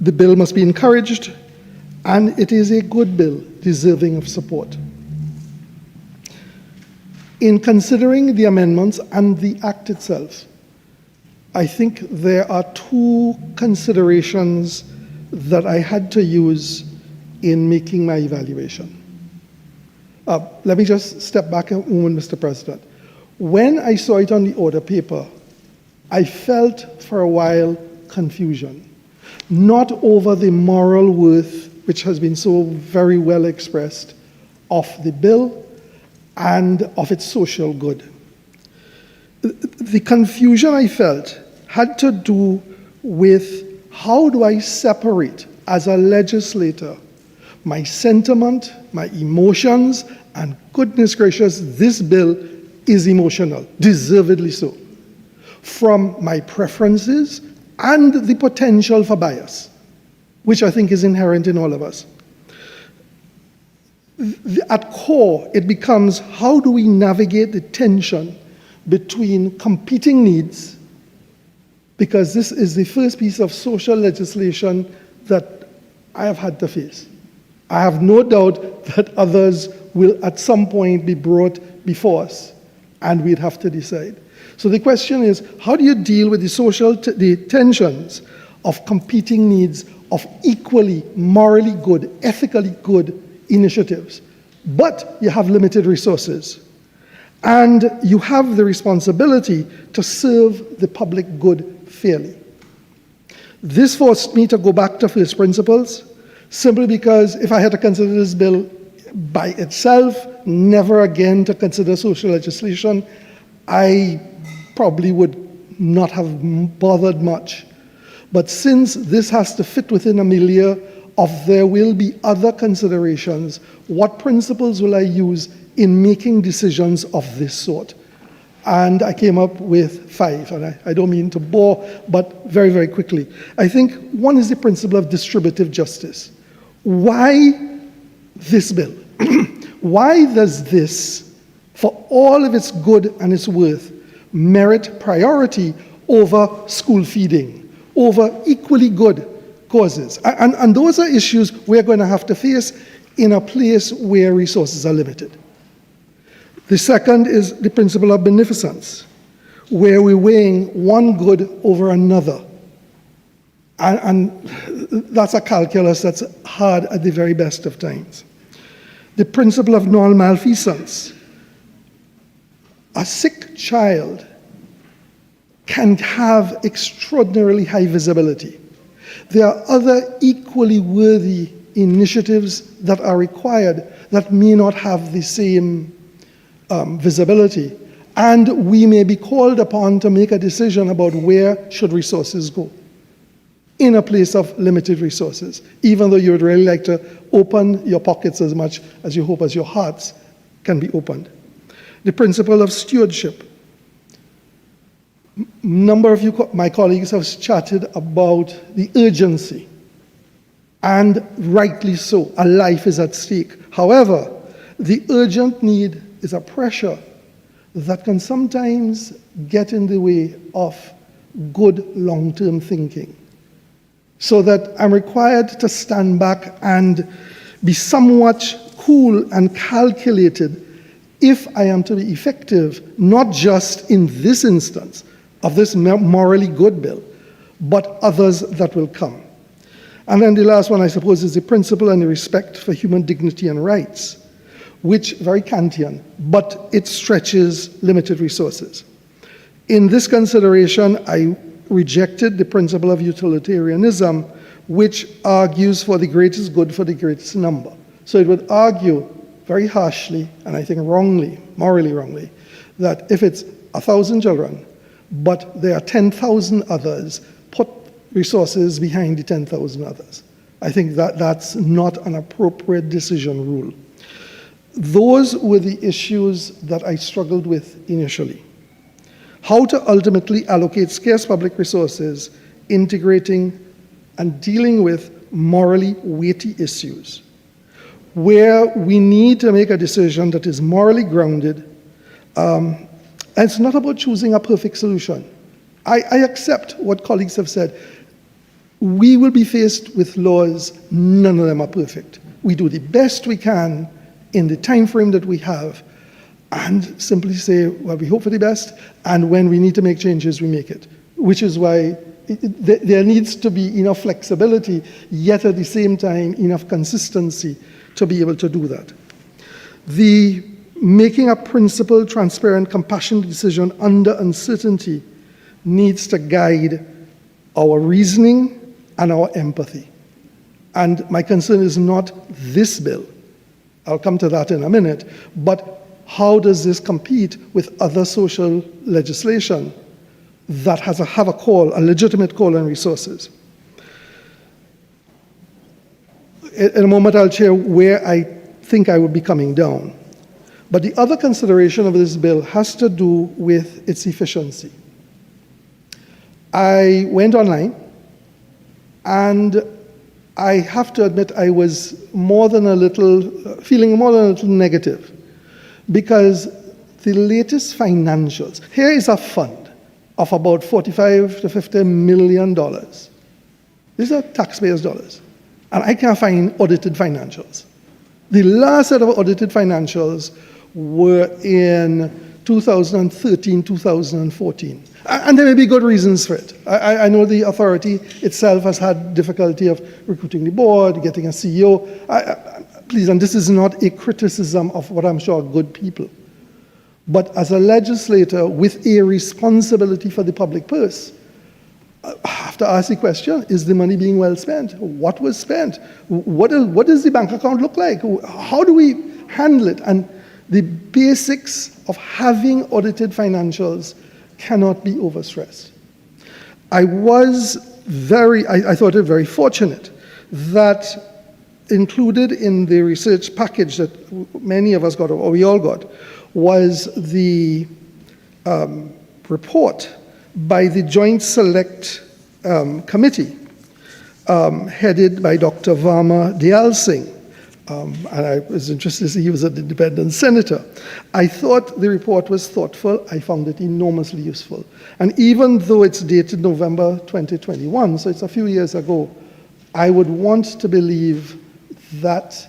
The bill must be encouraged, and it is a good bill deserving of support. In considering the amendments and the act itself, I think there are two considerations that I had to use in making my evaluation. Let me just step back a moment, Mr. President. When I saw it on the order paper, I felt for a while confusion, not over the moral worth, which has been so very well expressed, of the bill and of its social good. The confusion I felt had to do with how do I separate, as a legislator, my sentiment, my emotions, and goodness gracious, this bill is emotional, deservedly so, from my preferences and the potential for bias, which I think is inherent in all of us. At core, it becomes how do we navigate the tension between competing needs, because this is the first piece of social legislation that I have had to face. I have no doubt that others will at some point be brought before us, and we'd have to decide. So the question is, how do you deal with the tensions of competing needs of equally morally good, ethically good initiatives, but you have limited resources, and you have the responsibility to serve the public good fairly. This forced me to go back to first principles, simply because if I had to consider this bill by itself, never again to consider social legislation, I probably would not have bothered much. But since this has to fit within a milieu of there will be other considerations, what principles will I use in making decisions of this sort? And I came up with 5, and I don't mean to bore, but very, very quickly. I think one is the principle of distributive justice. Why this bill? Why does this, for all of its good and its worth, merit priority over school feeding, over equally good causes? And those are issues we're going to have to face in a place where resources are limited. The second is the principle of beneficence, where we're weighing one good over another. And that's a calculus that's hard at the very best of times. The principle of non-malfeasance. A sick child can have extraordinarily high visibility. There are other equally worthy initiatives that are required that may not have the same visibility, and we may be called upon to make a decision about where should resources go in a place of limited resources, even though you would really like to open your pockets as much as you hope as your hearts can be opened. The principle of stewardship. A number of you, my colleagues, have chatted about the urgency, and rightly so, a life is at stake. However, the urgent need is a pressure that can sometimes get in the way of good long-term thinking. So that I'm required to stand back and be somewhat cool and calculated if I am to be effective, not just in this instance of this morally good bill, but others that will come. And then the last one, I suppose, is the principle and the respect for human dignity and rights, which very Kantian, but it stretches limited resources. In this consideration, I rejected the principle of utilitarianism, which argues for the greatest good for the greatest number. So it would argue very harshly, and I think wrongly, morally wrongly, that if it's 1,000 children, but there are 10,000 others, put resources behind the 10,000 others. I think that that's not an appropriate decision rule. Those were the issues that I struggled with initially. How to ultimately allocate scarce public resources, integrating and dealing with morally weighty issues, where we need to make a decision that is morally grounded. And it's not about choosing a perfect solution. I accept what colleagues have said. We will be faced with laws, none of them are perfect. We do the best we can in the time frame that we have, and simply say, well, we hope for the best, and when we need to make changes, we make it. Which is why there needs to be enough flexibility, yet at the same time, enough consistency to be able to do that. The making a principled, transparent, compassionate decision under uncertainty needs to guide our reasoning and our empathy. And my concern is not this bill. I'll come to that in a minute, but how does this compete with other social legislation that have a legitimate call on resources? In a moment, I'll share where I think I would be coming down. But the other consideration of this bill has to do with its efficiency. I went online, and I have to admit I was feeling more than a little negative, because the latest financials, here is a fund of about $45 to $50 million. These are taxpayers' dollars. And I can't find audited financials. The last set of audited financials were in 2013, 2014. And there may be good reasons for it. I know the authority itself has had difficulty of recruiting the board, getting a CEO. Please, and this is not a criticism of what I'm sure are good people. But as a legislator with a responsibility for the public purse, I have to ask the question, is the money being well spent? What was spent? What does the bank account look like? How do we handle it? And the basics of having audited financials cannot be overstressed. I thought it very fortunate that included in the research package that many of us got, or we all got, was the report by the Joint Select Committee, headed by Dr. Varma Dayal Singh. And I was interested to see he was an independent senator. I thought the report was thoughtful. I found it enormously useful. And even though it's dated November 2021, so it's a few years ago, I would want to believe that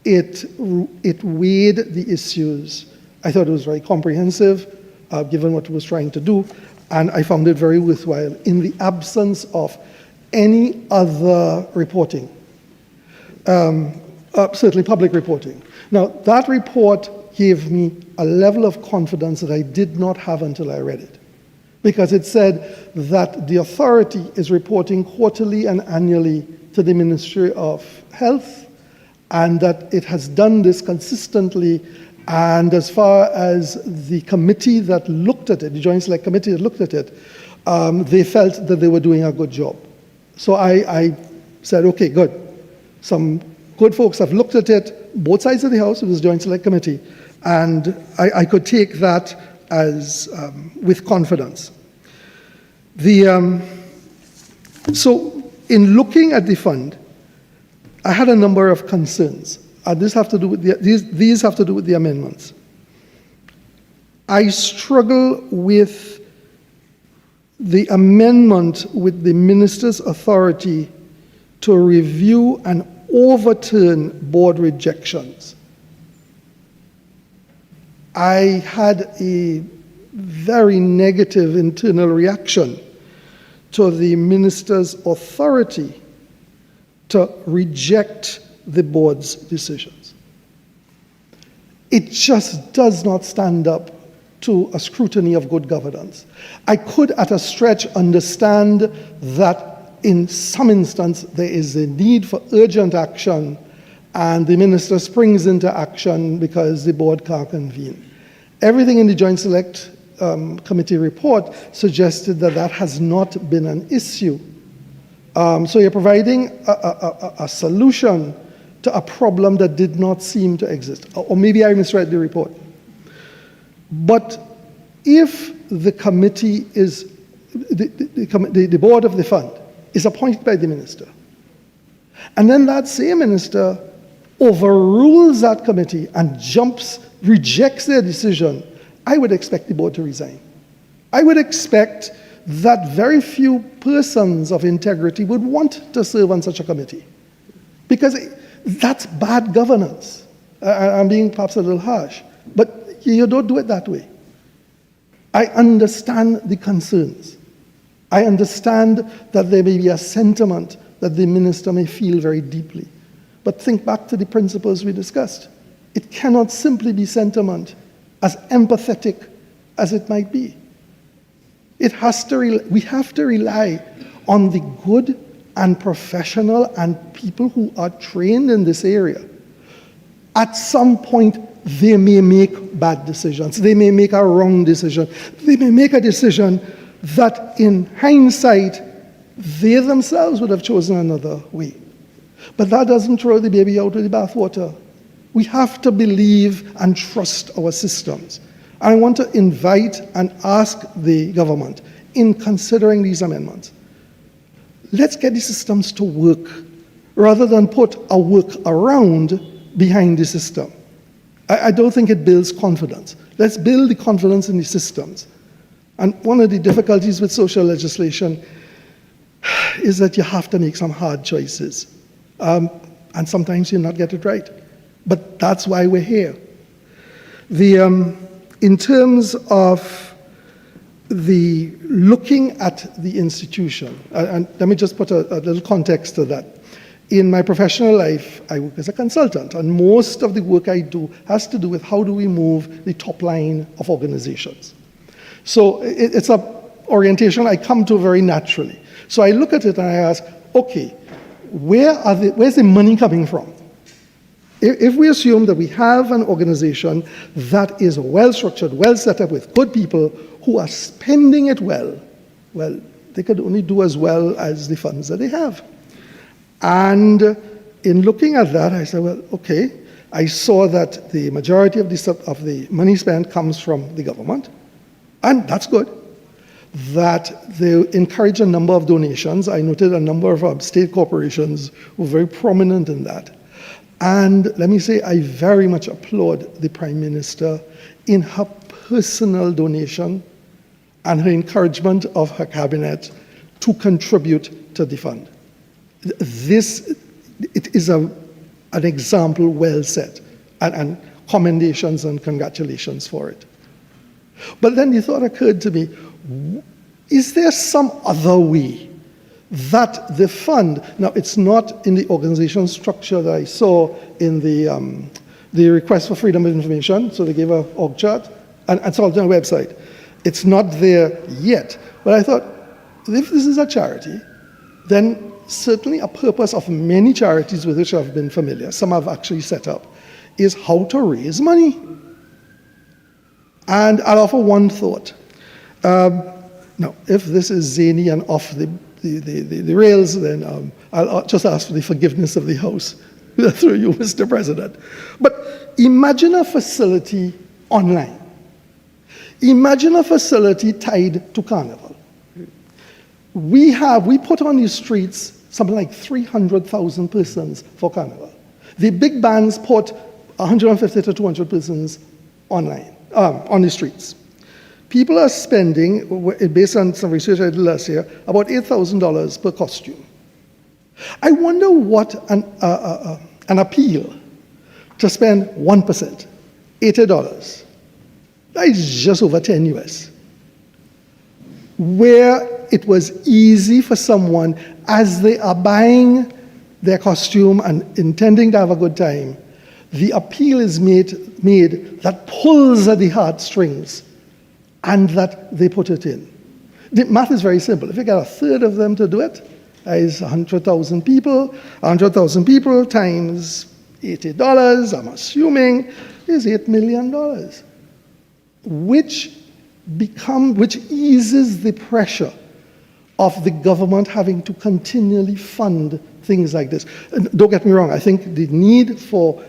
it weighed the issues. I thought it was very comprehensive, given what it was trying to do, and I found it very worthwhile in the absence of any other reporting. Certainly public reporting. Now, that report gave me a level of confidence that I did not have until I read it, because it said that the authority is reporting quarterly and annually to the Ministry of Health, and that it has done this consistently. And as far as the committee that looked at it, the Joint Select Committee that looked at it, they felt that they were doing a good job. So I said, okay, good. Some good folks have looked at it, both sides of the House, it was Joint Select Committee, and I could take that as with confidence. So in looking at the fund, I had a number of concerns. These have to do with the amendments. I struggle with the amendment with the minister's authority to review and overturn board rejections. I had a very negative internal reaction to the minister's authority to reject the board's decisions. It just does not stand up to a scrutiny of good governance. I could, at a stretch, understand that in some instance there is a need for urgent action and the minister springs into action because the board can't convene. Everything in the Joint Select Committee report suggested that that has not been an issue. So you're providing a solution to a problem that did not seem to exist. Or maybe I misread the report. But if the committee is, the board of the fund is appointed by the minister, and then that same minister overrules that committee and rejects their decision, I would expect the board to resign. I would expect that very few persons of integrity would want to serve on such a committee, because that's bad governance. I'm being perhaps a little harsh, but you don't do it that way. I understand the concerns. I understand that there may be a sentiment that the minister may feel very deeply. But think back to the principles we discussed. It cannot simply be sentiment, as empathetic as it might be. We have to rely on the good and professional and people who are trained in this area. At some point, they may make bad decisions. They may make a wrong decision. They may make a decision that in hindsight, they themselves would have chosen another way. But that doesn't throw the baby out with the bathwater. We have to believe and trust our systems. I want to invite and ask the government, in considering these amendments, let's get the systems to work rather than put a workaround behind the system. I don't think it builds confidence. Let's build the confidence in the systems. And one of the difficulties with social legislation is that you have to make some hard choices. And sometimes you'll not get it right. But that's why we're here. In terms of the looking at the institution, and let me just put a little context to that. In my professional life, I work as a consultant, and most of the work I do has to do with how do we move the top line of organizations. So it's an orientation I come to very naturally. So I look at it and I ask, okay, where's the money coming from? If we assume that we have an organization that is well structured, well set up with good people who are spending it well, they could only do as well as the funds that they have. And in looking at that, I said, well, okay, I saw that the majority of the money spent comes from the government, and that's good. That they encourage a number of donations. I noted a number of state corporations were very prominent in that. And let me say, I very much applaud the Prime Minister in her personal donation and her encouragement of her cabinet to contribute to the fund. It is an example well set, and commendations and congratulations for it. But then the thought occurred to me, is there some other way that the fund, now it's not in the organization structure that I saw in the request for freedom of information, so they gave an org chart, and it's all on the website. It's not there yet, but I thought, if this is a charity, then certainly a purpose of many charities with which I've been familiar, some I've actually set up, is how to raise money. And I'll offer one thought. Now, if this is zany and off the rails, then I'll just ask for the forgiveness of the House through you, Mr. President. But imagine a facility online. Imagine a facility tied to Carnival. We put on the streets something like 300,000 persons for Carnival. The big bands put 150 to 200 persons online, on the streets. People are spending, based on some research I did last year, about $8,000 per costume. I wonder what an appeal to spend 1%, $80. That is just over 10 US. Where it was easy for someone, as they are buying their costume and intending to have a good time, the appeal is made that pulls at the heartstrings and that they put it in. The math is very simple. If you get a third of them to do it, that is 100,000 people. 100,000 people times $80, I'm assuming, is $8 million, which eases the pressure of the government having to continually fund things like this. And don't get me wrong, I think the need for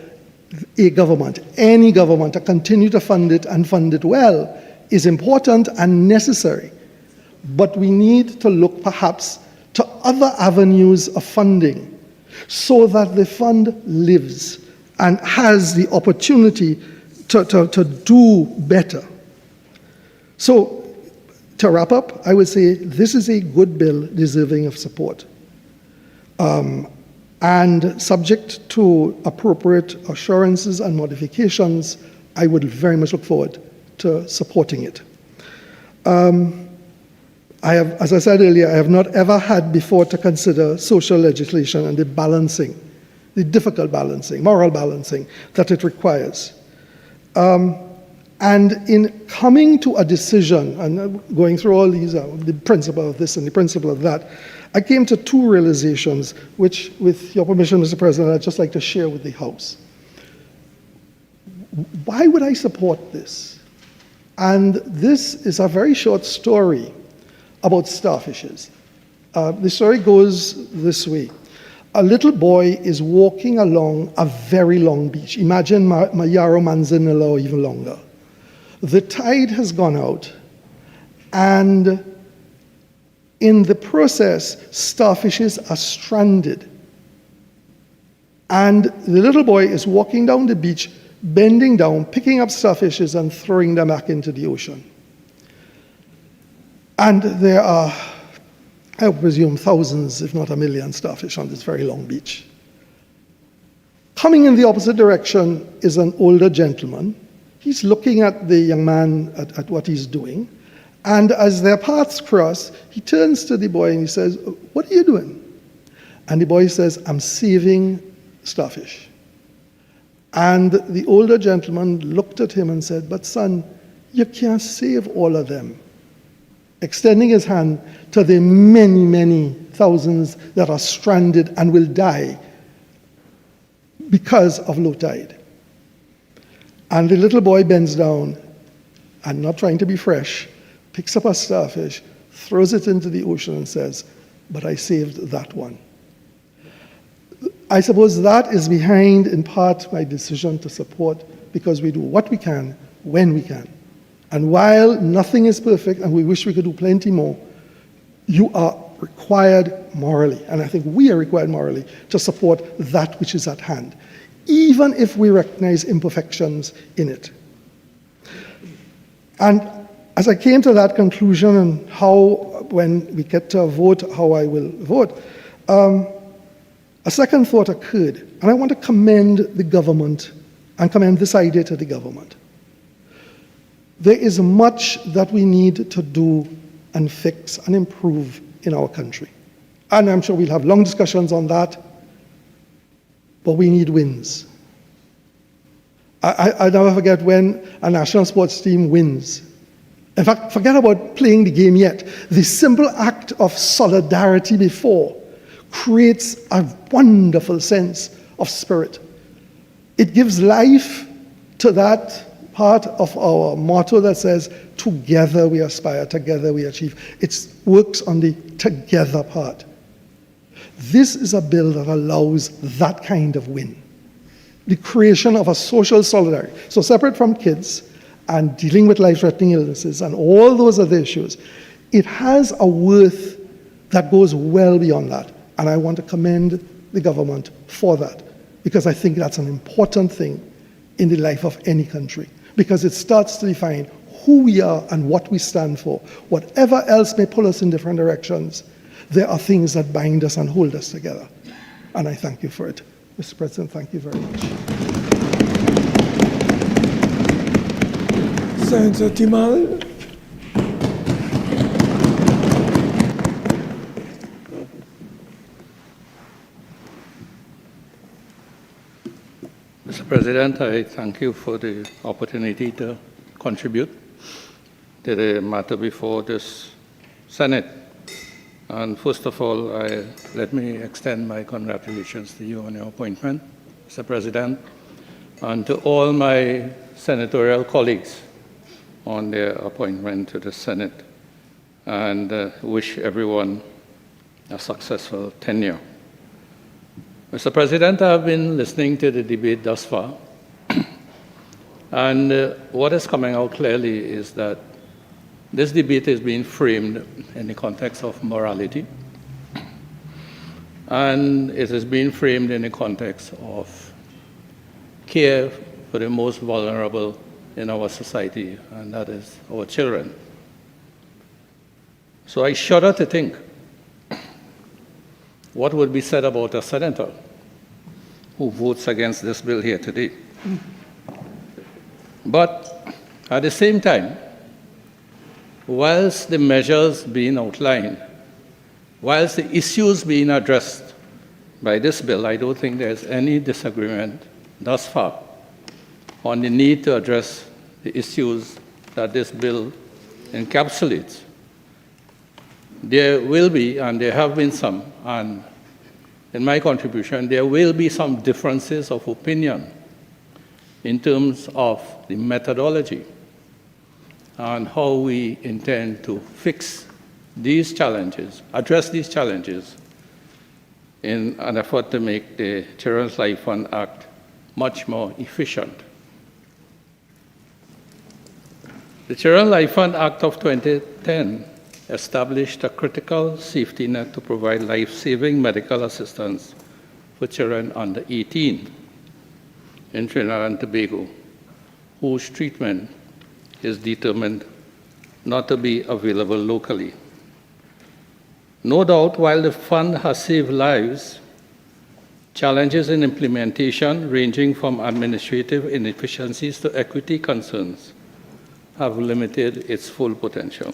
a government, any government, to continue to fund it and fund it well is important and necessary. But we need to look perhaps to other avenues of funding so that the fund lives and has the opportunity to do better. So, to wrap up, I would say this is a good bill deserving of support. And subject to appropriate assurances and modifications, I would very much look forward to supporting it. I have, as I said earlier, I have not ever had before to consider social legislation and the balancing, the difficult balancing, moral balancing that it requires. And in coming to a decision, and going through all these, the principle of this and the principle of that, I came to two realizations, which, with your permission, Mr. President, I'd just like to share with the House. Why would I support this? And this is a very short story about starfishes. The story goes this way. A little boy is walking along a very long beach. Imagine Mayaro Manzanilla or even longer. The tide has gone out, and in the process, starfishes are stranded. And the little boy is walking down the beach, bending down, picking up starfishes and throwing them back into the ocean. And there are, I presume, thousands, if not a million, starfish on this very long beach. Coming in the opposite direction is an older gentleman. He's looking at the young man, at what he's doing. And as their paths cross, he turns to the boy and he says, "What are you doing?" And the boy says, "I'm saving starfish." And the older gentleman looked at him and said, "But son, you can't save all of them." Extending his hand to the many, many thousands that are stranded and will die because of low tide. And the little boy bends down and, not trying to be fresh, picks up a starfish, throws it into the ocean and says, "But I saved that one." I suppose that is behind, in part, my decision to support, because we do what we can, when we can. And while nothing is perfect, and we wish we could do plenty more, you are required morally, and I think we are required morally, to support that which is at hand, even if we recognize imperfections in it. And as I came to that conclusion, and how, when we get to a vote, how I will vote, a second thought occurred, and I want to commend the government and commend this idea to the government. There is much that we need to do and fix and improve in our country. And I'm sure we'll have long discussions on that, but we need wins. I'll never forget when a national sports team wins. In fact, forget about playing the game yet. The simple act of solidarity before creates a wonderful sense of spirit. It gives life to that part of our motto that says, "Together we aspire, together we achieve." It works on the together part. This is a bill that allows that kind of win. The creation of a social solidarity. So separate from kids and dealing with life-threatening illnesses and all those other issues, it has a worth that goes well beyond that. And I want to commend the government for that, because I think that's an important thing in the life of any country, because it starts to define who we are and what we stand for. Whatever else may pull us in different directions, there are things that bind us and hold us together. And I thank you for it. Mr. President, thank you very much. Senator Teemal. Mr. President, I thank you for the opportunity to contribute. to the matter before this Senate. And first of all, let me extend my congratulations to you on your appointment, Mr. President, and to all my senatorial colleagues on their appointment to the Senate, and wish everyone a successful tenure. Mr. President, I've been listening to the debate thus far, and what is coming out clearly is that this debate is being framed in the context of morality, and it is being framed in the context of care for the most vulnerable in our society, and that is our children. So I shudder to think what would be said about a senator who votes against this bill here today. But at the same time, whilst the measures being outlined, whilst the issues being addressed by this bill, I don't think there's any disagreement thus far on the need to address the issues that this bill encapsulates. There will be, and there have been some, and in my contribution, there will be some differences of opinion in terms of the methodology and how we intend to fix these challenges, address these challenges in an effort to make the Children's Life Fund Act much more efficient. The Children's Life Fund Act of 2010 established a critical safety net to provide life-saving medical assistance for children under 18 in Trinidad and Tobago, whose treatment is determined not to be available locally. No doubt, while the fund has saved lives, challenges in implementation, ranging from administrative inefficiencies to equity concerns, have limited its full potential.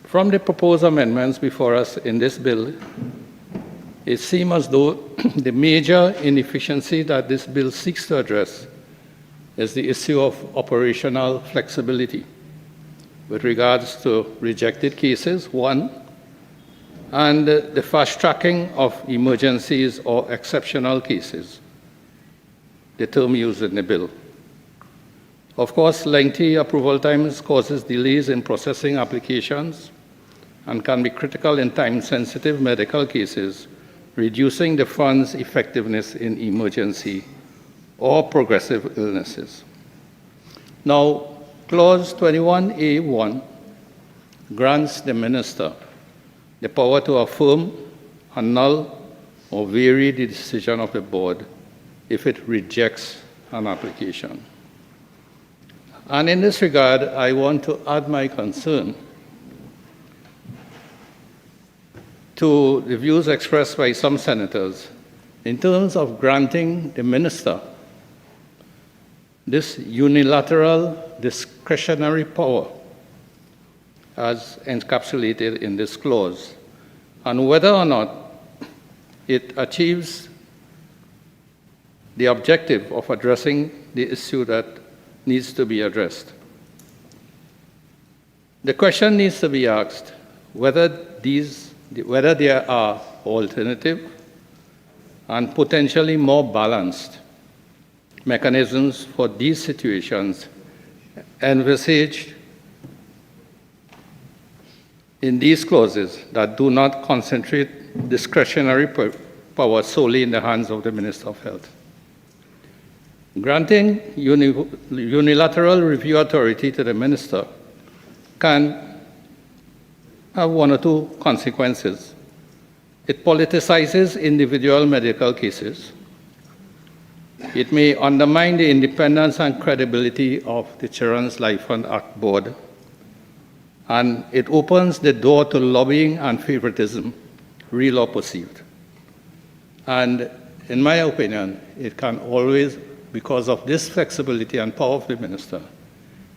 From the proposed amendments before us in this bill, it seems as though the major inefficiency that this bill seeks to address is the issue of operational flexibility with regards to rejected cases, one, and the fast-tracking of emergencies or exceptional cases, the term used in the bill. Of course, lengthy approval times causes delays in processing applications and can be critical in time-sensitive medical cases, reducing the fund's effectiveness in emergency or progressive illnesses. Now, Clause 21A1 grants the minister the power to affirm, annul, or vary the decision of the board if it rejects an application. And in this regard, I want to add my concern to the views expressed by some senators in terms of granting the minister this unilateral discretionary power as encapsulated in this clause, and whether or not it achieves the objective of addressing the issue that needs to be addressed. The question needs to be asked whether there are alternative and potentially more balanced mechanisms for these situations envisaged in these clauses that do not concentrate discretionary power solely in the hands of the Minister of Health. Granting unilateral review authority to the minister can have one or two consequences. It politicizes individual medical cases. It may undermine the independence and credibility of the Children's Life Fund Act Board, and it opens the door to lobbying and favoritism, real or perceived. And in my opinion, it can always, because of this flexibility and power of the minister,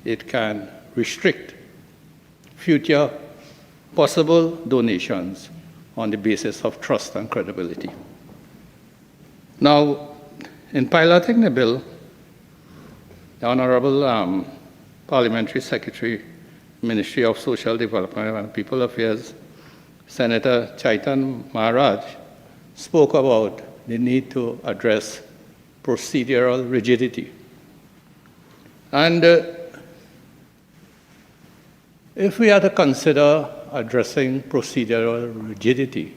it can restrict future possible donations on the basis of trust and credibility. Now, in piloting the bill, the Honorable Parliamentary Secretary, Ministry of Social Development and People Affairs, Senator Chaitan-Maharaj, spoke about the need to address procedural rigidity. And if we are to consider addressing procedural rigidity,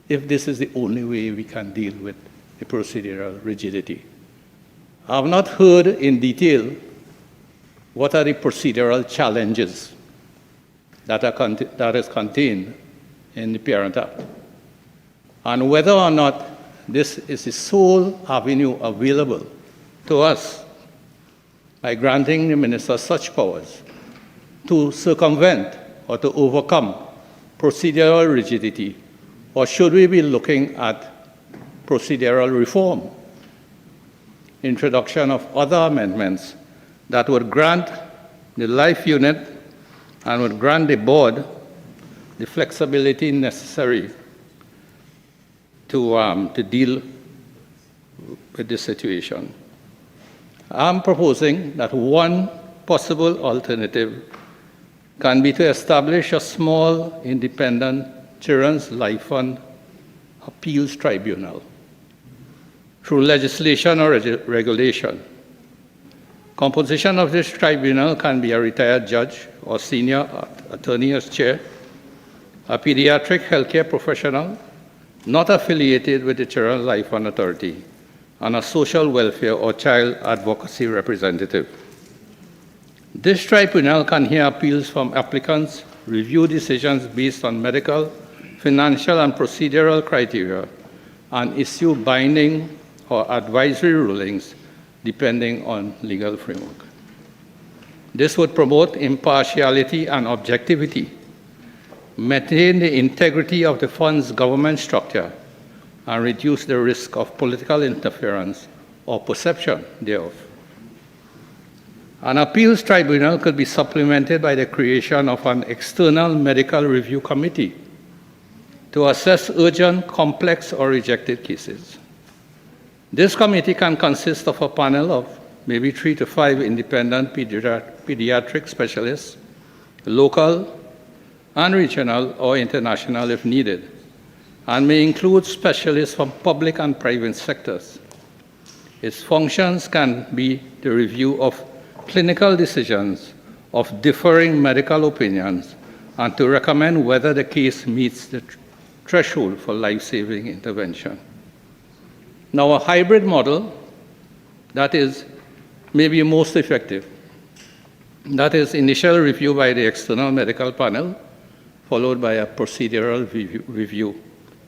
if this is the only way we can deal with the procedural rigidity, I have not heard in detail what are the procedural challenges that is contained in the Parent Act, and whether or not this is the sole avenue available to us by granting the minister such powers to circumvent or to overcome procedural rigidity, or should we be looking at procedural reform, introduction of other amendments that would grant the life unit and would grant the board the flexibility necessary to deal with the situation. I'm proposing that one possible alternative can be to establish a small, independent Children's Life Fund Appeals Tribunal through legislation or regulation. Composition of this tribunal can be a retired judge or senior attorney as chair, a pediatric healthcare professional not affiliated with the Children's Life Fund Authority, and a social welfare or child advocacy representative. This tribunal can hear appeals from applicants, review decisions based on medical, financial, and procedural criteria, and issue binding or advisory rulings depending on legal framework. This would promote impartiality and objectivity, maintain the integrity of the fund's government structure, and reduce the risk of political interference or perception thereof. An appeals tribunal could be supplemented by the creation of an external medical review committee to assess urgent, complex, or rejected cases. This committee can consist of a panel of maybe 3 to 5 independent pediatric specialists, local and regional or international if needed, and may include specialists from public and private sectors. Its functions can be the review of clinical decisions of differing medical opinions and to recommend whether the case meets the threshold for life-saving intervention. Now, a hybrid model that is maybe most effective, that is initial review by the external medical panel, followed by a procedural review,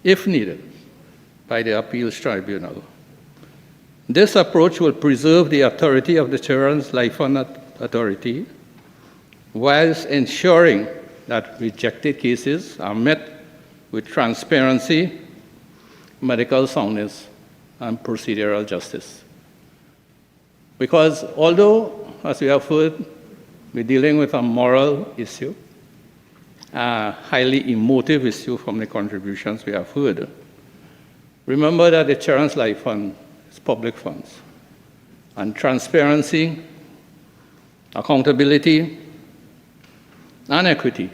if needed, by the appeals tribunal. This approach will preserve the authority of the Children's Life Fund Authority, whilst ensuring that rejected cases are met with transparency, medical soundness, and procedural justice. Because although, as we have heard, we're dealing with a moral issue, a highly emotive issue from the contributions we have heard, remember that the Children's Life Fund is public funds, and transparency, accountability, and equity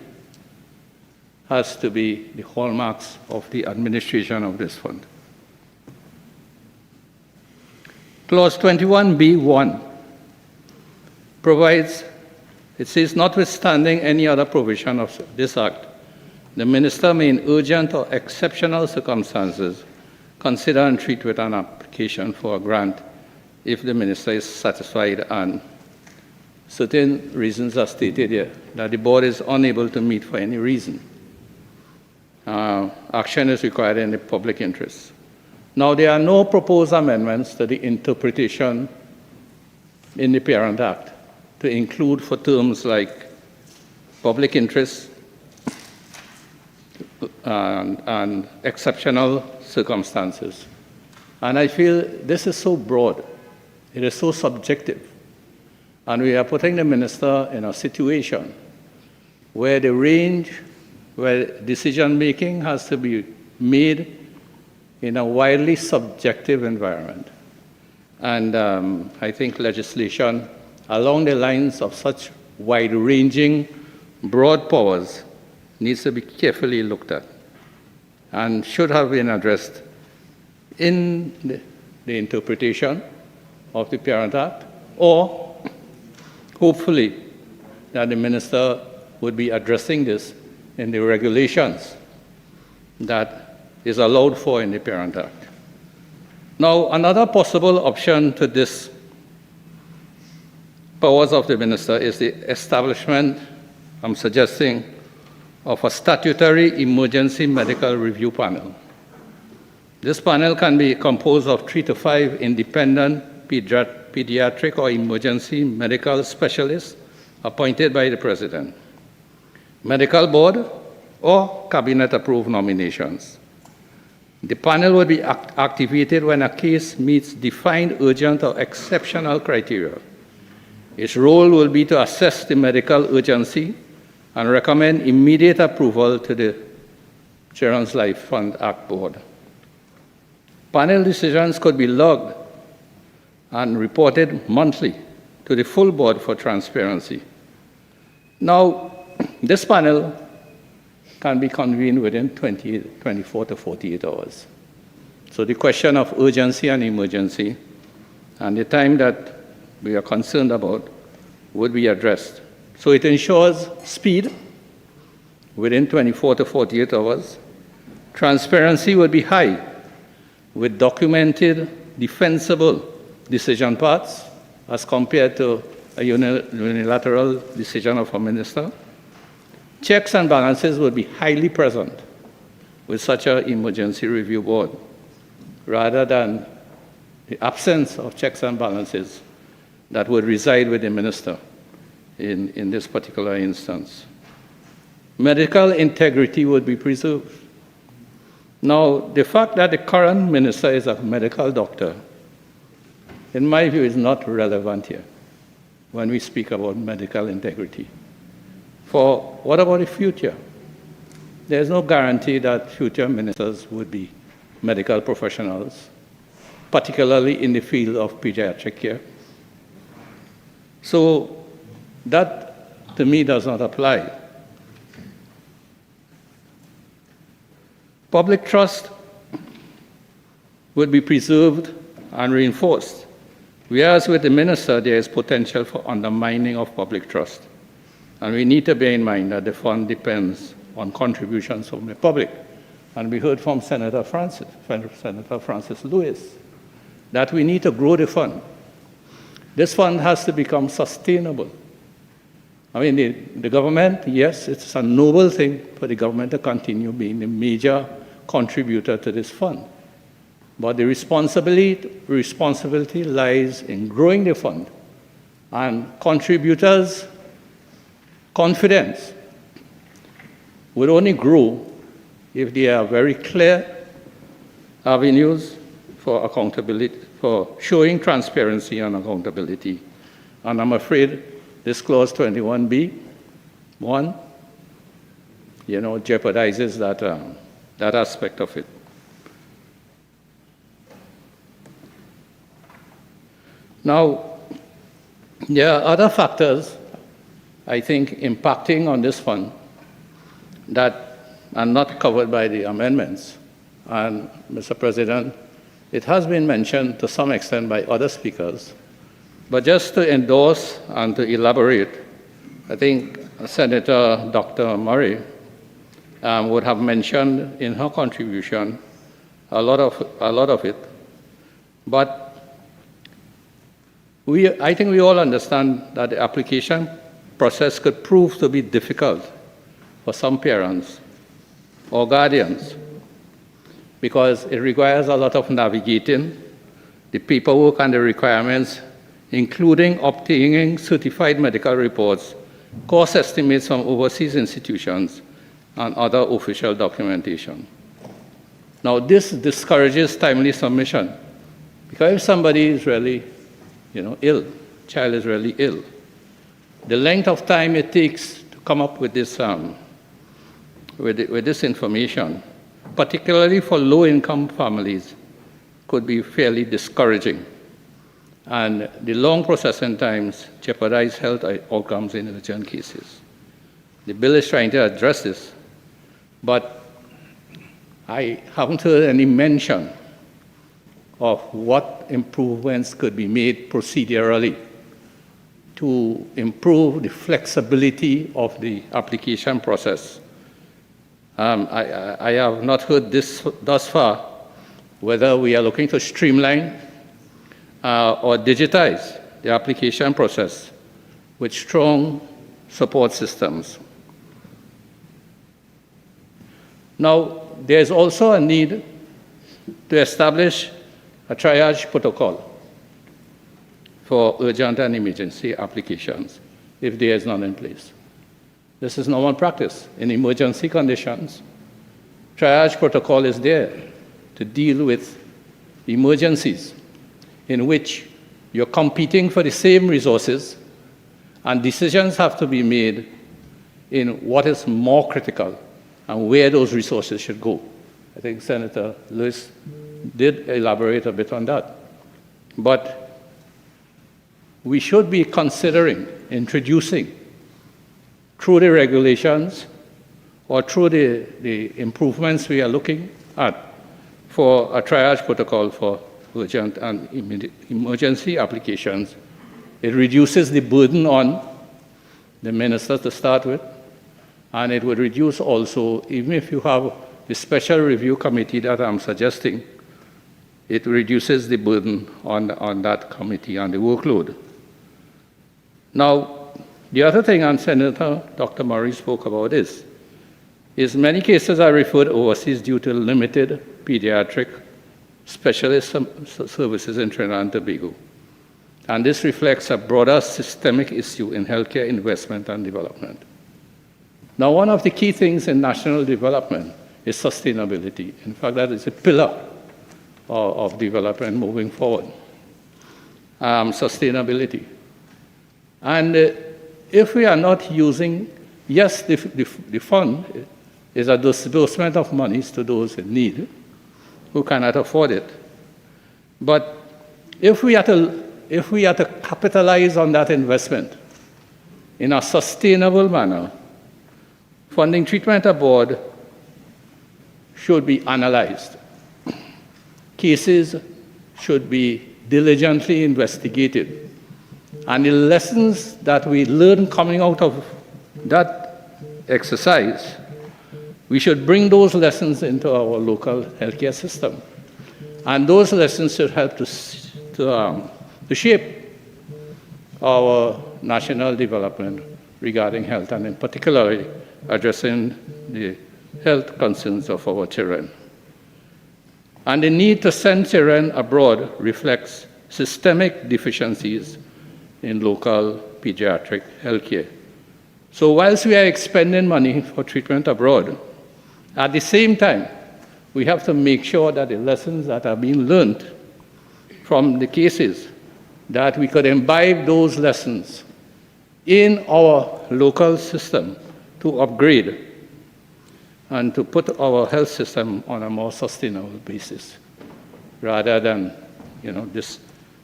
has to be the hallmarks of the administration of this fund. Clause 21B1 provides, it says, notwithstanding any other provision of this Act, the Minister may in urgent or exceptional circumstances consider and treat with an application for a grant if the Minister is satisfied and certain reasons are stated here, that the board is unable to meet for any reason. Action is required in the public interest. Now, there are no proposed amendments to the interpretation in the Parent Act to include for terms like public interest and exceptional circumstances. And I feel this is so broad, it is so subjective, and we are putting the minister in a situation where the range, where decision-making has to be made in a widely subjective environment. And I think legislation along the lines of such wide-ranging, broad powers needs to be carefully looked at and should have been addressed in the interpretation of the Parent Act, or hopefully that the minister would be addressing this in the regulations that is allowed for in the Parent Act. Now, another possible option to this powers of the minister is the establishment, I'm suggesting, of a statutory emergency medical review panel. This panel can be composed of 3 to 5 independent pediatric or emergency medical specialists appointed by the President, medical board, or cabinet-approved nominations. The panel would be activated when a case meets defined urgent or exceptional criteria. Its role will be to assess the medical urgency and recommend immediate approval to the Children's Life Fund Act Board. Panel decisions could be logged and reported monthly to the full board for transparency. Now, this panel can be convened within 24 to 48 hours. So the question of urgency and emergency and the time that we are concerned about would be addressed. So it ensures speed within 24 to 48 hours. Transparency would be high with documented, defensible decision paths as compared to a unilateral decision of a minister. Checks and balances would be highly present with such an emergency review board, rather than the absence of checks and balances that would reside with the minister in this particular instance. Medical integrity would be preserved. Now, the fact that the current minister is a medical doctor, in my view, is not relevant here when we speak about medical integrity. For what about the future? There's no guarantee that future ministers would be medical professionals, particularly in the field of pediatric care. So that, to me, does not apply. Public trust would be preserved and reinforced, whereas with the minister, there is potential for undermining of public trust. And we need to bear in mind that the fund depends on contributions from the public. And we heard from Senator Francis Lewis that we need to grow the fund. This fund has to become sustainable. I mean, the government, yes, it's a noble thing for the government to continue being the major contributor to this fund. But the responsibility lies in growing the fund, and contributors' confidence would only grow if there are very clear avenues for accountability, for showing transparency and accountability. And I'm afraid this clause 21B, jeopardizes that aspect of it. Now, there are other factors, I think, impacting on this fund that are not covered by the amendments. And, Mr. President, it has been mentioned to some extent by other speakers. But just to endorse and to elaborate, I think Senator Dr. Amery would have mentioned in her contribution a lot of it. But I think we all understand that the application process could prove to be difficult for some parents or guardians because it requires a lot of navigating the paperwork and the requirements, including obtaining certified medical reports, cost estimates from overseas institutions, and other official documentation. Now, this discourages timely submission, because if somebody is really, ill, child is really ill, the length of time it takes to come up with this, with this information, particularly for low-income families, could be fairly discouraging. and the long processing times jeopardize health outcomes in urgent cases. The bill is trying to address this, but I haven't heard any mention of what improvements could be made procedurally to improve the flexibility of the application process. I have not heard this thus far, whether we are looking to streamline or digitize the application process with strong support systems. Now, there's also a need to establish a triage protocol for urgent and emergency applications if there is none in place. This is normal practice. In emergency conditions, triage protocol is there to deal with emergencies in which you're competing for the same resources and decisions have to be made in what is more critical and where those resources should go. I think Senator Lewis did elaborate a bit on that. But we should be considering introducing, through the regulations or through the improvements we are looking at, for a triage protocol for urgent and emergency applications. It reduces the burden on the minister to start with, and it would reduce also, even if you have the special review committee that I'm suggesting, it reduces the burden on that committee and the workload. Now, the other thing, and Senator Dr. Murray spoke about is many cases are referred overseas due to limited pediatric specialist services in Trinidad and Tobago. And this reflects a broader systemic issue in healthcare investment and development. Now, one of the key things in national development is sustainability. In fact, that is a pillar of development moving forward. Sustainability. And if we are not using, yes, the fund is a disbursement of monies to those in need who cannot afford it. But if we are to capitalize on that investment in a sustainable manner, funding treatment abroad should be analyzed. Cases should be diligently investigated. And the lessons that we learn coming out of that exercise, we should bring those lessons into our local healthcare system. And those lessons should help to shape our national development regarding health, and in particular addressing the health concerns of our children. And the need to send children abroad reflects systemic deficiencies in local pediatric healthcare. So whilst we are expending money for treatment abroad, at the same time, we have to make sure that the lessons that are being learned from the cases, that we could imbibe those lessons in our local system to upgrade and to put our health system on a more sustainable basis, rather than,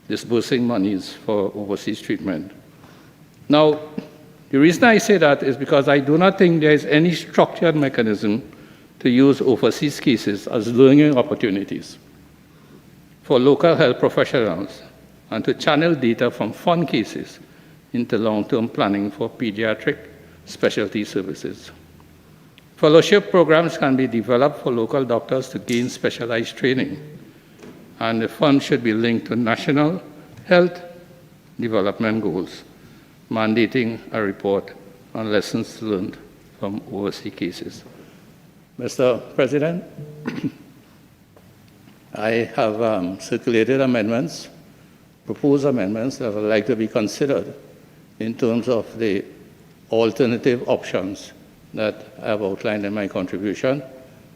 disbursing monies for overseas treatment. Now, the reason I say that is because I do not think there is any structured mechanism to use overseas cases as learning opportunities for local health professionals and to channel data from fund cases into long-term planning for pediatric specialty services. Fellowship programs can be developed for local doctors to gain specialized training, and the fund should be linked to national health development goals, mandating a report on lessons learned from overseas cases. Mr. President, I have circulated amendments, proposed amendments that would like to be considered in terms of the alternative options that I have outlined in my contribution,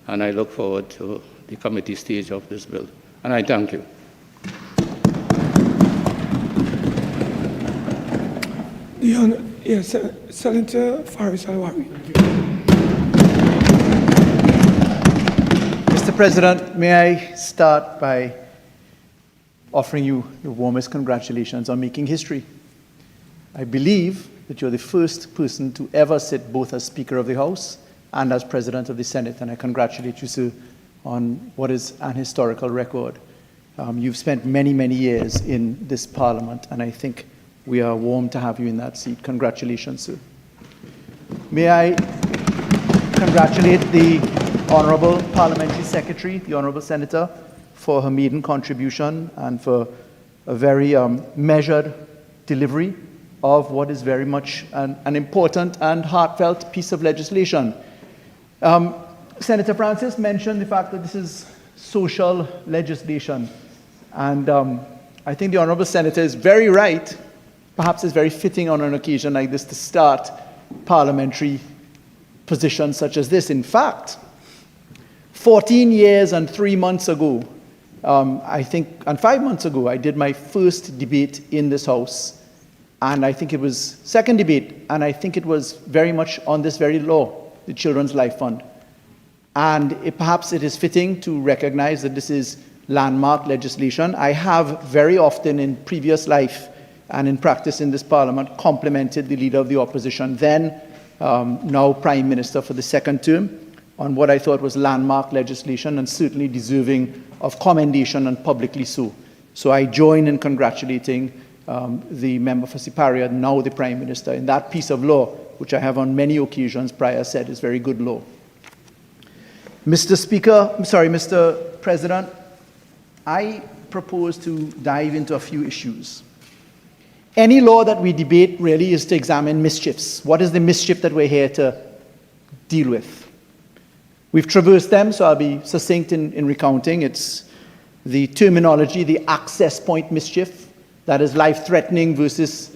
and I look forward to the committee stage of this bill. And I thank you. Yes, Senator Faris Al-Rawi. Mr. President, may I start by offering you the warmest congratulations on making history. I believe that you're the first person to ever sit both as Speaker of the House and as President of the Senate, and I congratulate you, sir, on what is an historical record. You've spent many, many years in this Parliament, and I think we are warm to have you in that seat. Congratulations, sir. May I congratulate the Honourable Parliamentary Secretary, the Honourable Senator, for her maiden contribution and for a very measured delivery of what is very much an important and heartfelt piece of legislation. Senator Francis mentioned the fact that this is social legislation, and I think the Honourable Senator is very right. Perhaps it's very fitting on an occasion like this to start parliamentary positions such as this. In fact, 14 years and 3 months ago, and 5 months ago, I did my first debate in this House, and I think it was second debate, and I think it was very much on this very law, the Children's Life Fund. And perhaps it is fitting to recognize that this is landmark legislation. I have very often in previous life and in practice in this Parliament complimented the Leader of the Opposition, then now Prime Minister for the second term, on what I thought was landmark legislation and certainly deserving of commendation and publicly so. So I join in congratulating the member for Siparia, now the Prime Minister, in that piece of law, which I have on many occasions prior said is very good law. Mr. President, I propose to dive into a few issues. Any law that we debate really is to examine mischiefs. What is the mischief that we're here to deal with? We've traversed them, so I'll be succinct in recounting. It's the terminology, the access point mischief, that is life-threatening versus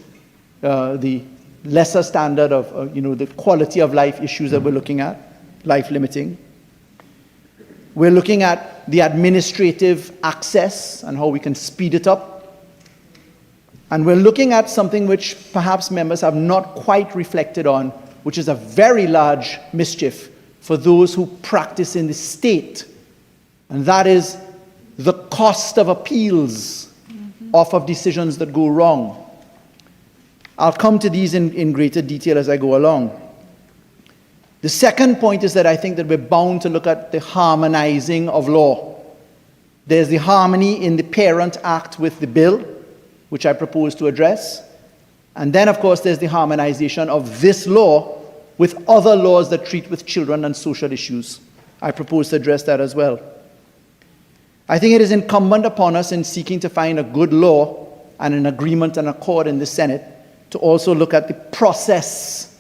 the lesser standard of the quality of life issues that we're looking at, life-limiting. We're looking at the administrative access and how we can speed it up. And we're looking at something which perhaps members have not quite reflected on, which is a very large mischief for those who practice in the state. And that is the cost of appeals off of decisions that go wrong. I'll come to these in greater detail as I go along. The second point is that I think that we're bound to look at the harmonizing of law. There's the harmony in the Parent Act with the bill, which I propose to address. And then, of course, there's the harmonization of this law with other laws that treat with children and social issues. I propose to address that as well. I think it is incumbent upon us in seeking to find a good law and an agreement and accord in the Senate to also look at the process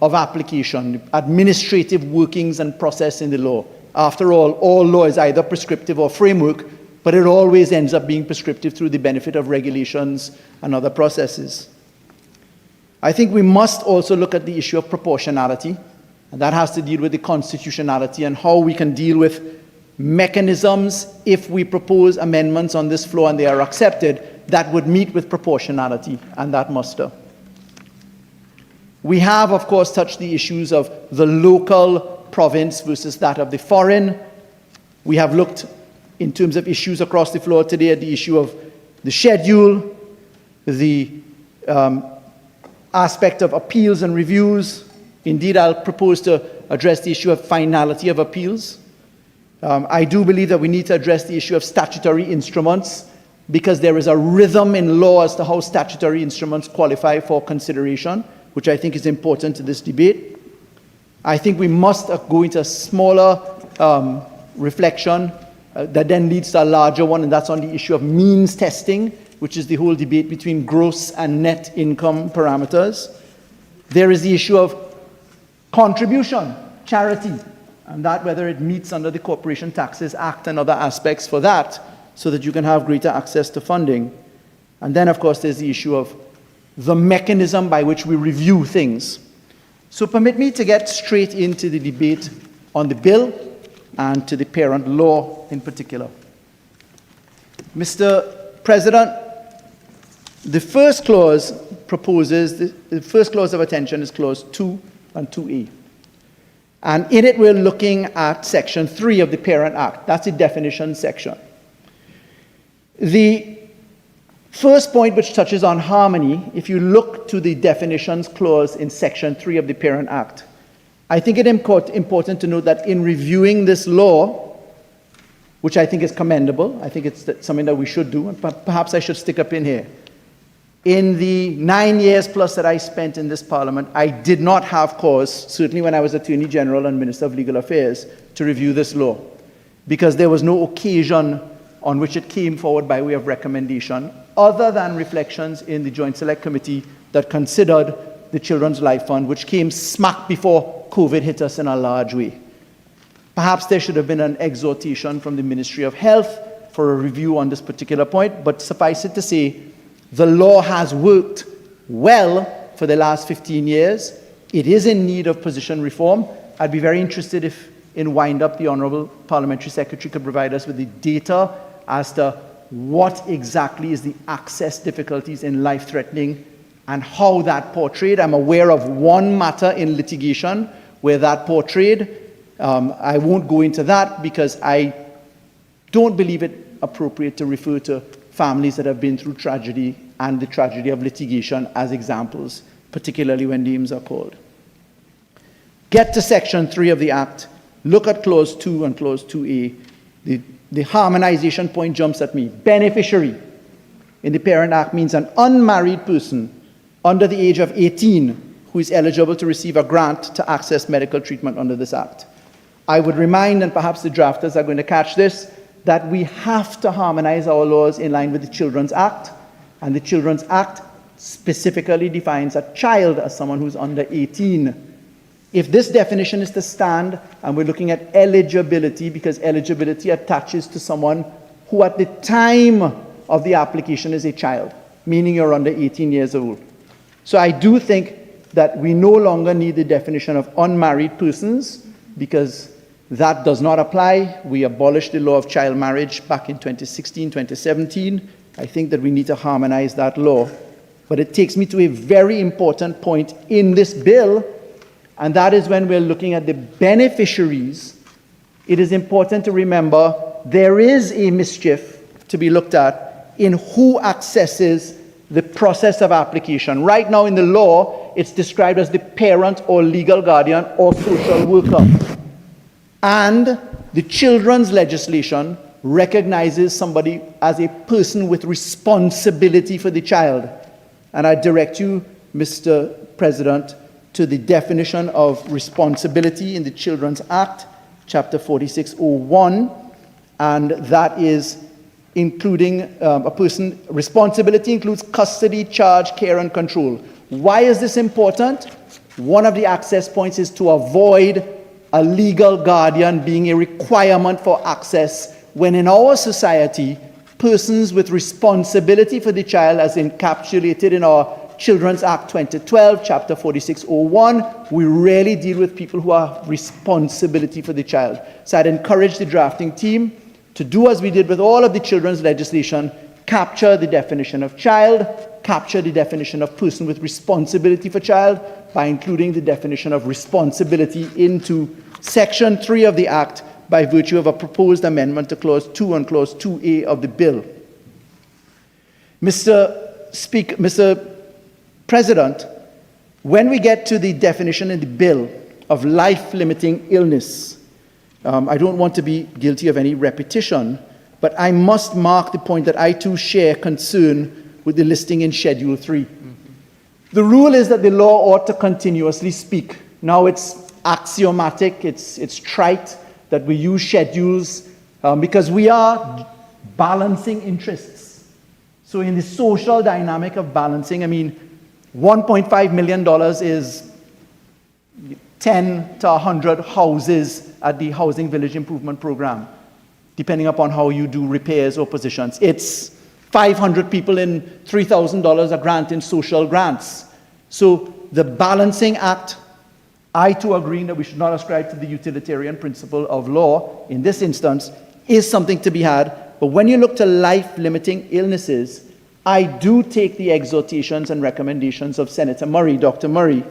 of application, the administrative workings and process in the law. After all law is either prescriptive or framework, but it always ends up being prescriptive through the benefit of regulations and other processes. I think we must also look at the issue of proportionality, and that has to deal with the constitutionality and how we can deal with mechanisms if we propose amendments on this floor and they are accepted that would meet with proportionality and that muster. We have, of course, touched the issues of the local province versus that of the foreign. We have looked, in terms of issues across the floor today, at the issue of the schedule, the aspect of appeals and reviews. Indeed, I'll propose to address the issue of finality of appeals. I do believe that we need to address the issue of statutory instruments, because there is a rhythm in law as to how statutory instruments qualify for consideration, which I think is important to this debate. I think we must go into a smaller reflection that then leads to a larger one, and that's on the issue of means testing, which is the whole debate between gross and net income parameters. There is the issue of contribution, charity, and that whether it meets under the Corporation Taxes Act and other aspects for that, so that you can have greater access to funding. And then, of course, there's the issue of the mechanism by which we review things. So permit me to get straight into the debate on the bill and to the parent law in particular. Mr. President, the first clause proposes, the first clause of attention is clause 2 and 2A. And in it, we're looking at section 3 of the Parent Act. That's the definition section. The first point, which touches on harmony, if you look to the definitions clause in Section 3 of the Parent Act, I think it important to note that in reviewing this law, which I think is commendable, I think it's something that we should do, and perhaps I should stick up in here. In the 9 years plus that I spent in this Parliament, I did not have cause, certainly when I was Attorney General and Minister of Legal Affairs, to review this law, because there was no occasion on which it came forward by way of recommendation, other than reflections in the Joint Select Committee that considered the Children's Life Fund, which came smack before COVID hit us in a large way. Perhaps there should have been an exhortation from the Ministry of Health for a review on this particular point, but suffice it to say, the law has worked well for the last 15 years. It is in need of position reform. I'd be very interested if, in wind-up, the Honourable Parliamentary Secretary could provide us with the data as to what exactly is the access difficulties in life-threatening and how that portrayed. I'm aware of one matter in litigation where that portrayed. I won't go into that because I don't believe it appropriate to refer to families that have been through tragedy and the tragedy of litigation as examples, particularly when names are called. Get to Section 3 of the Act, look at Clause 2 and Clause 2A. The harmonization point jumps at me. Beneficiary in the Parent Act means an unmarried person under the age of 18 who is eligible to receive a grant to access medical treatment under this Act. I would remind, and perhaps the drafters are going to catch this, that we have to harmonize our laws in line with the Children's Act, and the Children's Act specifically defines a child as someone who's under 18. If this definition is to stand, and we're looking at eligibility, because eligibility attaches to someone who at the time of the application is a child, meaning you're under 18 years old. So I do think that we no longer need the definition of unmarried persons, because that does not apply. We abolished the law of child marriage back in 2016, 2017. I think that we need to harmonize that law. But it takes me to a very important point in this bill, and that is when we're looking at the beneficiaries. It is important to remember there is a mischief to be looked at in who accesses the process of application. Right now in the law, it's described as the parent or legal guardian or social worker. And the children's legislation recognizes somebody as a person with responsibility for the child. And I direct you, Mr. President, to the definition of responsibility in the Children's Act, Chapter 4601, and that is including a person. Responsibility includes custody, charge, care, and control. Why is this important? One of the access points is to avoid a legal guardian being a requirement for access when in our society, persons with responsibility for the child, as encapsulated in our Children's Act 2012, Chapter 4601, we rarely deal with people who have responsibility for the child. So I'd encourage the drafting team to do as we did with all of the children's legislation, capture the definition of child, capture the definition of person with responsibility for child by including the definition of responsibility into Section 3 of the Act by virtue of a proposed amendment to Clause 2 and Clause 2A of the bill. Mr. President, when we get to the definition in the bill of life-limiting illness, I don't want to be guilty of any repetition, but I must mark the point that I too share concern with the listing in Schedule 3. The rule is that the law ought to continuously speak. Now it's axiomatic, it's trite that we use schedules because we are balancing interests. So in the social dynamic of balancing, I mean, $1.5 million is 10 to 100 houses at the Housing Village Improvement Program, depending upon how you do repairs or positions. It's 500 people in $3,000 a grant in social grants. So the balancing act, I too agree that we should not ascribe to the utilitarian principle of law in this instance, is something to be had. But when you look to life-limiting illnesses, I do take the exhortations and recommendations of Senator Murray, Dr. Murray,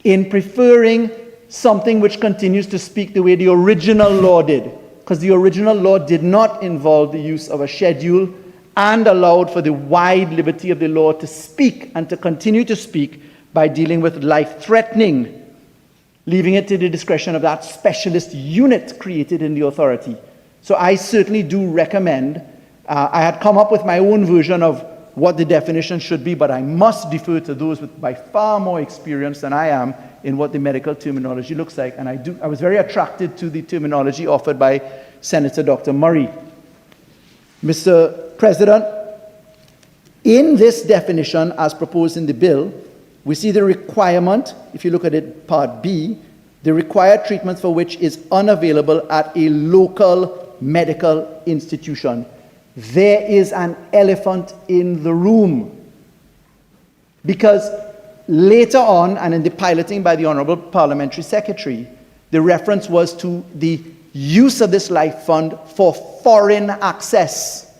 in preferring something which continues to speak the way the original law did, because the original law did not involve the use of a schedule and allowed for the wide liberty of the law to speak and to continue to speak by dealing with life-threatening, leaving it to the discretion of that specialist unit created in the authority. So I certainly do recommend, I had come up with my own version of what the definition should be, but I must defer to those with by far more experience than I am in what the medical terminology looks like. And I was very attracted to the terminology offered by Senator Dr. Murray. Mr. President, in this definition as proposed in the bill, we see the requirement, if you look at it, Part B, the required treatment for which is unavailable at a local medical institution. There is an elephant in the room. Because later on, and in the piloting by the Honorable Parliamentary Secretary, the reference was to the use of this life fund for foreign access.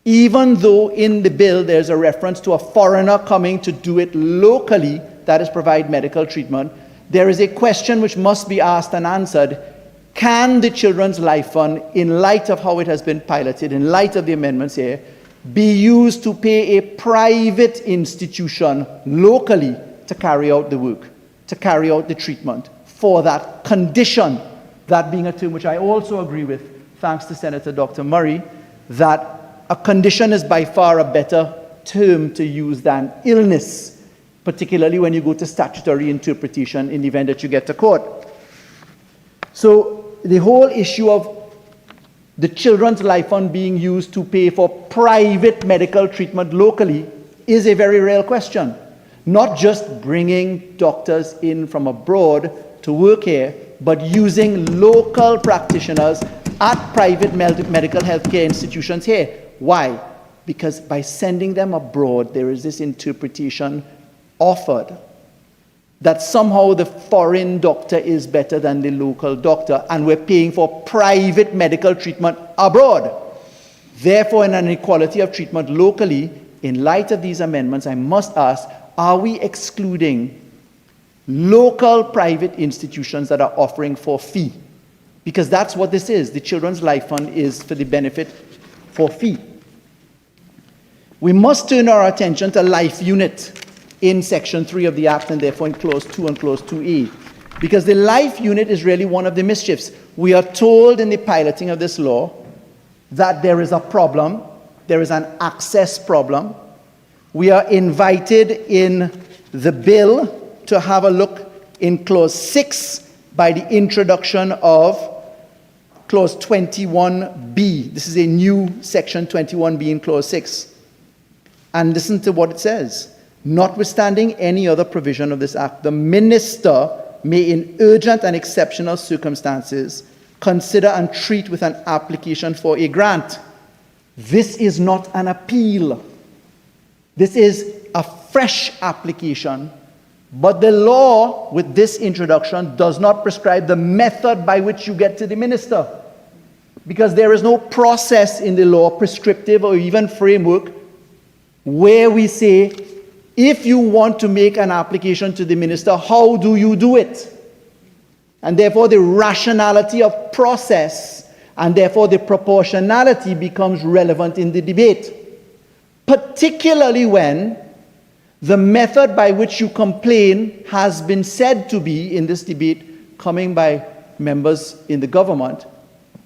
Even though in the bill there's a reference to a foreigner coming to do it locally, that is provide medical treatment, there is a question which must be asked and answered. Can the Children's Life Fund, in light of how it has been piloted, in light of the amendments here, be used to pay a private institution locally to carry out the work, to carry out the treatment for that condition? That being a term which I also agree with, thanks to Senator Dr. Murray, that a condition is by far a better term to use than illness, particularly when you go to statutory interpretation in the event that you get to court. So the whole issue of the Children's Life Fund being used to pay for private medical treatment locally is a very real question. Not just bringing doctors in from abroad to work here, but using local practitioners at private medical healthcare institutions here. Why? Because by sending them abroad, there is this interpretation offered that somehow the foreign doctor is better than the local doctor, and we're paying for private medical treatment abroad. Therefore, in an equality of treatment locally, in light of these amendments, I must ask, are we excluding local private institutions that are offering for fee? Because that's what this is. The Children's Life Fund is for the benefit for fee. We must turn our attention to Life Unit in Section 3 of the Act, and therefore in Clause 2 and Clause 2A. Because the Life Unit is really one of the mischiefs. We are told in the piloting of this law that there is a problem, there is an access problem. We are invited in the bill to have a look in Clause 6 by the introduction of Clause 21B. This is a new Section 21B in Clause 6. And listen to what it says. Notwithstanding any other provision of this Act, the Minister may, in urgent and exceptional circumstances, consider and treat with an application for a grant. This is not an appeal. This is a fresh application. But the law, with this introduction, does not prescribe the method by which you get to the Minister. Because there is no process in the law, prescriptive or even framework, where we say, if you want to make an application to the Minister, how do you do it? And therefore the rationality of process and therefore the proportionality becomes relevant in the debate. Particularly when the method by which you complain has been said to be, in this debate, coming by members in the government,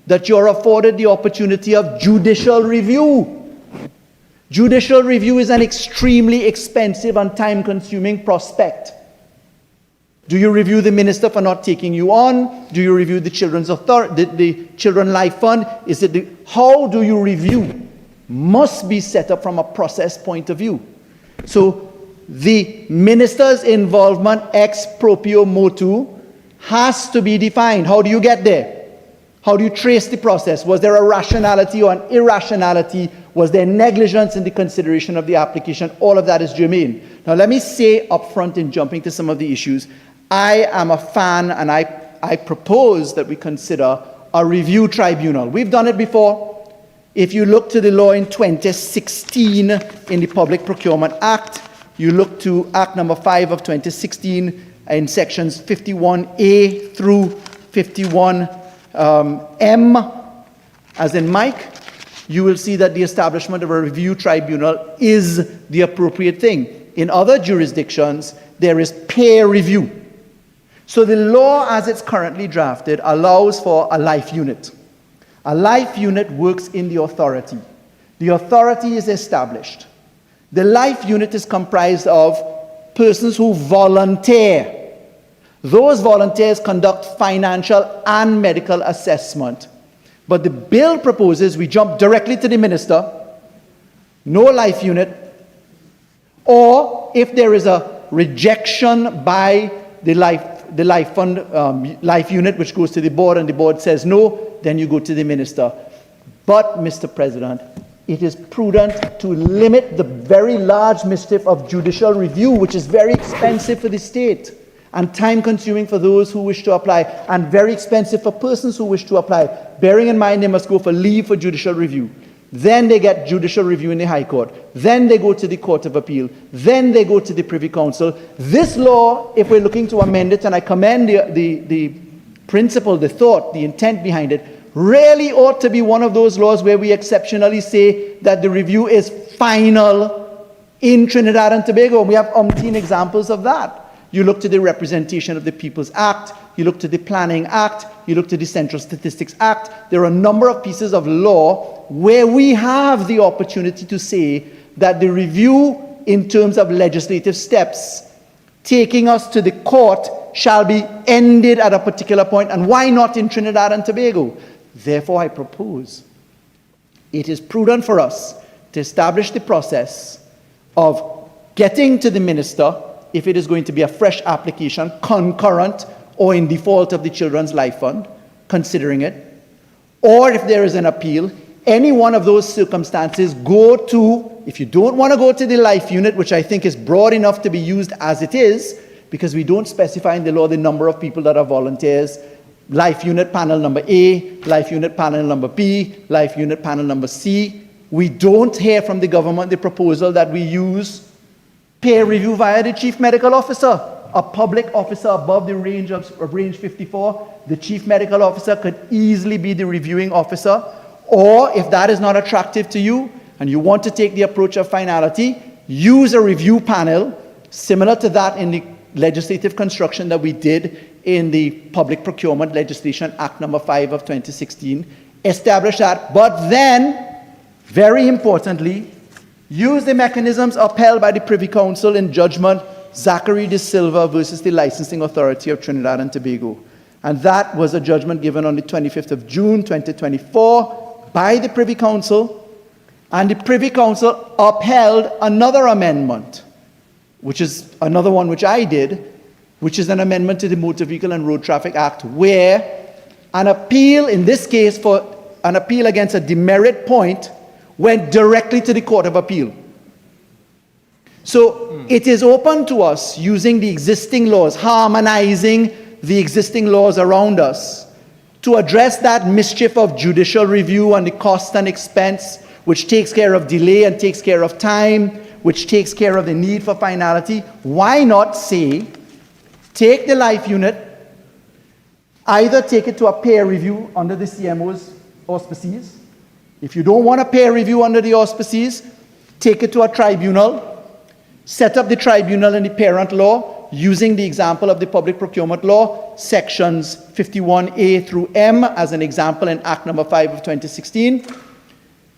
that you're afforded the opportunity of judicial review. Judicial review is an extremely expensive and time-consuming prospect. Do you review the Minister for not taking you on? Do you review the Children's the Children's Life Fund? How do you review? Must be set up from a process point of view. So the Minister's involvement ex proprio motu has to be defined. How do you get there? How do you trace the process? Was there a rationality or an irrationality? Was there negligence in the consideration of the application? All of that is germane. Now let me say up front, in jumping to some of the issues, I am a fan, and I propose that we consider a review tribunal. We've done it before. If you look to the law in 2016 in the Public Procurement Act, you look to Act number 5 of 2016 in sections 51A through 51M, as in Mike, you will see that the establishment of a review tribunal is the appropriate thing. In other jurisdictions, there is peer review. So the law as it's currently drafted allows for a life unit. A life unit works in the authority. The authority is established. The life unit is comprised of persons who volunteer. Those volunteers conduct financial and medical assessment. But the bill proposes we jump directly to the minister, no life unit, or if there is a rejection by the life fund, life unit, which goes to the board, and the board says no, then you go to the minister. But, Mr. President, it is prudent to limit the very large mischief of judicial review, which is very expensive for the state and time-consuming for those who wish to apply, and very expensive for persons who wish to apply, bearing in mind they must go for leave for judicial review. Then they get judicial review in the High Court. Then they go to the Court of Appeal. Then they go to the Privy Council. This law, if we're looking to amend it, and I commend the principle, the thought, the intent behind it, really ought to be one of those laws where we exceptionally say that the review is final in Trinidad and Tobago. We have umpteen examples of that. You look to the Representation of the People's Act, you look to the Planning Act, you look to the Central Statistics Act. There are a number of pieces of law where we have the opportunity to say that the review in terms of legislative steps taking us to the court shall be ended at a particular point, and why not in Trinidad and Tobago? Therefore, I propose it is prudent for us to establish the process of getting to the minister if it is going to be a fresh application, concurrent or in default of the Children's Life Fund, considering it, or if there is an appeal, any one of those circumstances, go to, if you don't want to go to the life unit, which I think is broad enough to be used as it is, because we don't specify in the law the number of people that are volunteers, life unit panel number A, life unit panel number B, life unit panel number C. We don't hear from the government the proposal that we use peer review via the chief medical officer, a public officer above the range of range 54. The chief medical officer could easily be the reviewing officer. Or if that is not attractive to you and you want to take the approach of finality, use a review panel similar to that in the legislative construction that we did in the Public Procurement Legislation Act number 5 of 2016. Establish that, but then, very importantly, use the mechanisms upheld by the Privy Council in judgment Zachary De Silva versus the Licensing Authority of Trinidad and Tobago. And that was a judgment given on the 25th of June 2024 by the Privy Council. And the Privy Council upheld another amendment, which is another one which I did, which is an amendment to the Motor Vehicle and Road Traffic Act, where an appeal, in this case for an appeal against a demerit point, went directly to the Court of Appeal. So it is open to us using the existing laws, harmonizing the existing laws around us to address that mischief of judicial review and the cost and expense, which takes care of delay and takes care of time, which takes care of the need for finality. Why not say, take the life unit, either take it to a peer review under the CMO's auspices. If you don't want a peer review under the auspices, take it to a tribunal, set up the tribunal in the parent law using the example of the Public Procurement Law, sections 51A through M as an example in Act number 5 of 2016.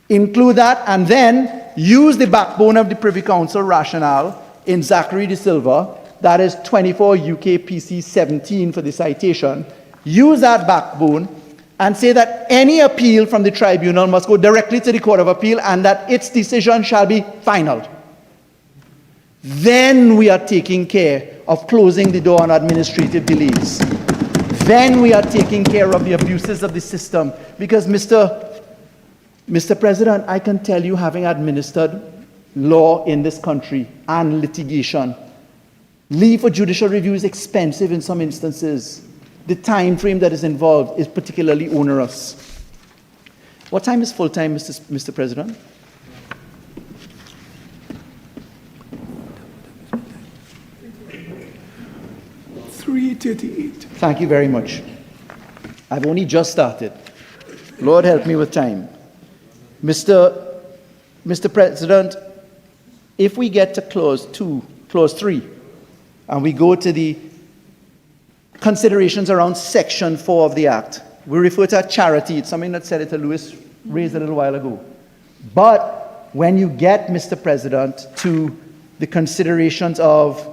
Include that and then use the backbone of the Privy Council rationale in Zachary De Silva, that is 24 UK PC 17 for the citation. Use that backbone and say that any appeal from the tribunal must go directly to the Court of Appeal and that its decision shall be final. Then we are taking care of closing the door on administrative delays. Then we are taking care of the abuses of the system. Because, Mr. President, I can tell you, having administered law in this country and litigation, leave for judicial review is expensive in some instances. The time frame that is involved is particularly onerous. What time is full time, Mr. President? Thank you very much. I've only just started. Lord help me with time. Mr. President, if we get to clause 3, and we go to the considerations around section 4 of the Act, we refer to a charity. It's something that Senator Lewis raised a little while ago. But when you get, Mr. President, to the considerations of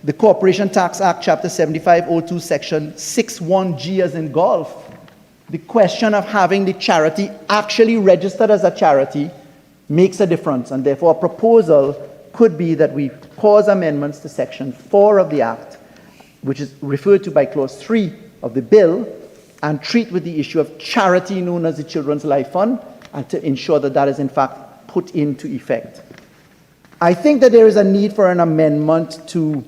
the Corporation Tax Act, Chapter 7502, Section 61G as in golf, the question of having the charity actually registered as a charity makes a difference, and therefore a proposal could be that we cause amendments to Section 4 of the Act, which is referred to by Clause 3 of the bill, and treat with the issue of charity known as the Children's Life Fund, and to ensure that that is in fact put into effect. I think that there is a need for an amendment to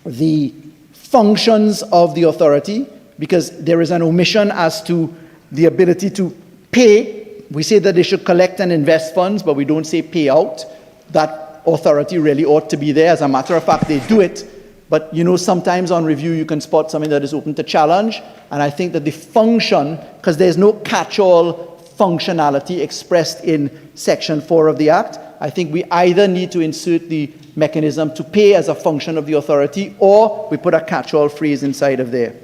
the functions of the authority, because there is an omission as to the ability to pay. We say that they should collect and invest funds, but we don't say pay out. That authority really ought to be there. As a matter of fact, they do it. But you know, sometimes on review you can spot something that is open to challenge. And I think that the function, because there's no catch-all functionality expressed in Section 4 of the Act, I think we either need to insert the mechanism to pay as a function of the authority, or we put a catch-all phrase inside of there.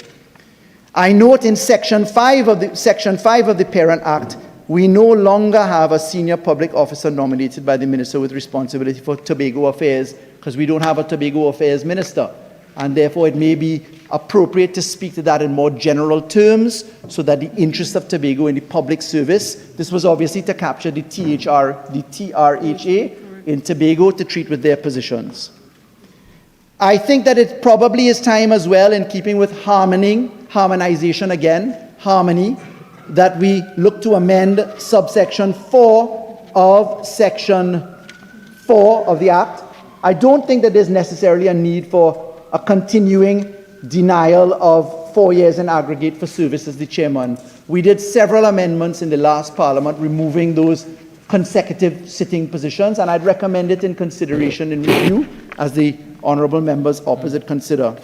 I note in Section 5 of the Parent Act, we no longer have a senior public officer nominated by the minister with responsibility for Tobago affairs, because we don't have a Tobago affairs minister. And therefore it may be appropriate to speak to that in more general terms, so that the interest of Tobago in the public service, this was obviously to capture the TRHA in Tobago to treat with their positions. I think that it probably is time as well, in keeping with harmonization again, harmony, that we look to amend subsection 4 of Section 4 of the Act. I don't think that there's necessarily a need for a continuing denial of 4 years in aggregate for service as the chairman. We did several amendments in the last Parliament removing those consecutive sitting positions, and I'd recommend it in consideration in review as the honourable members opposite consider.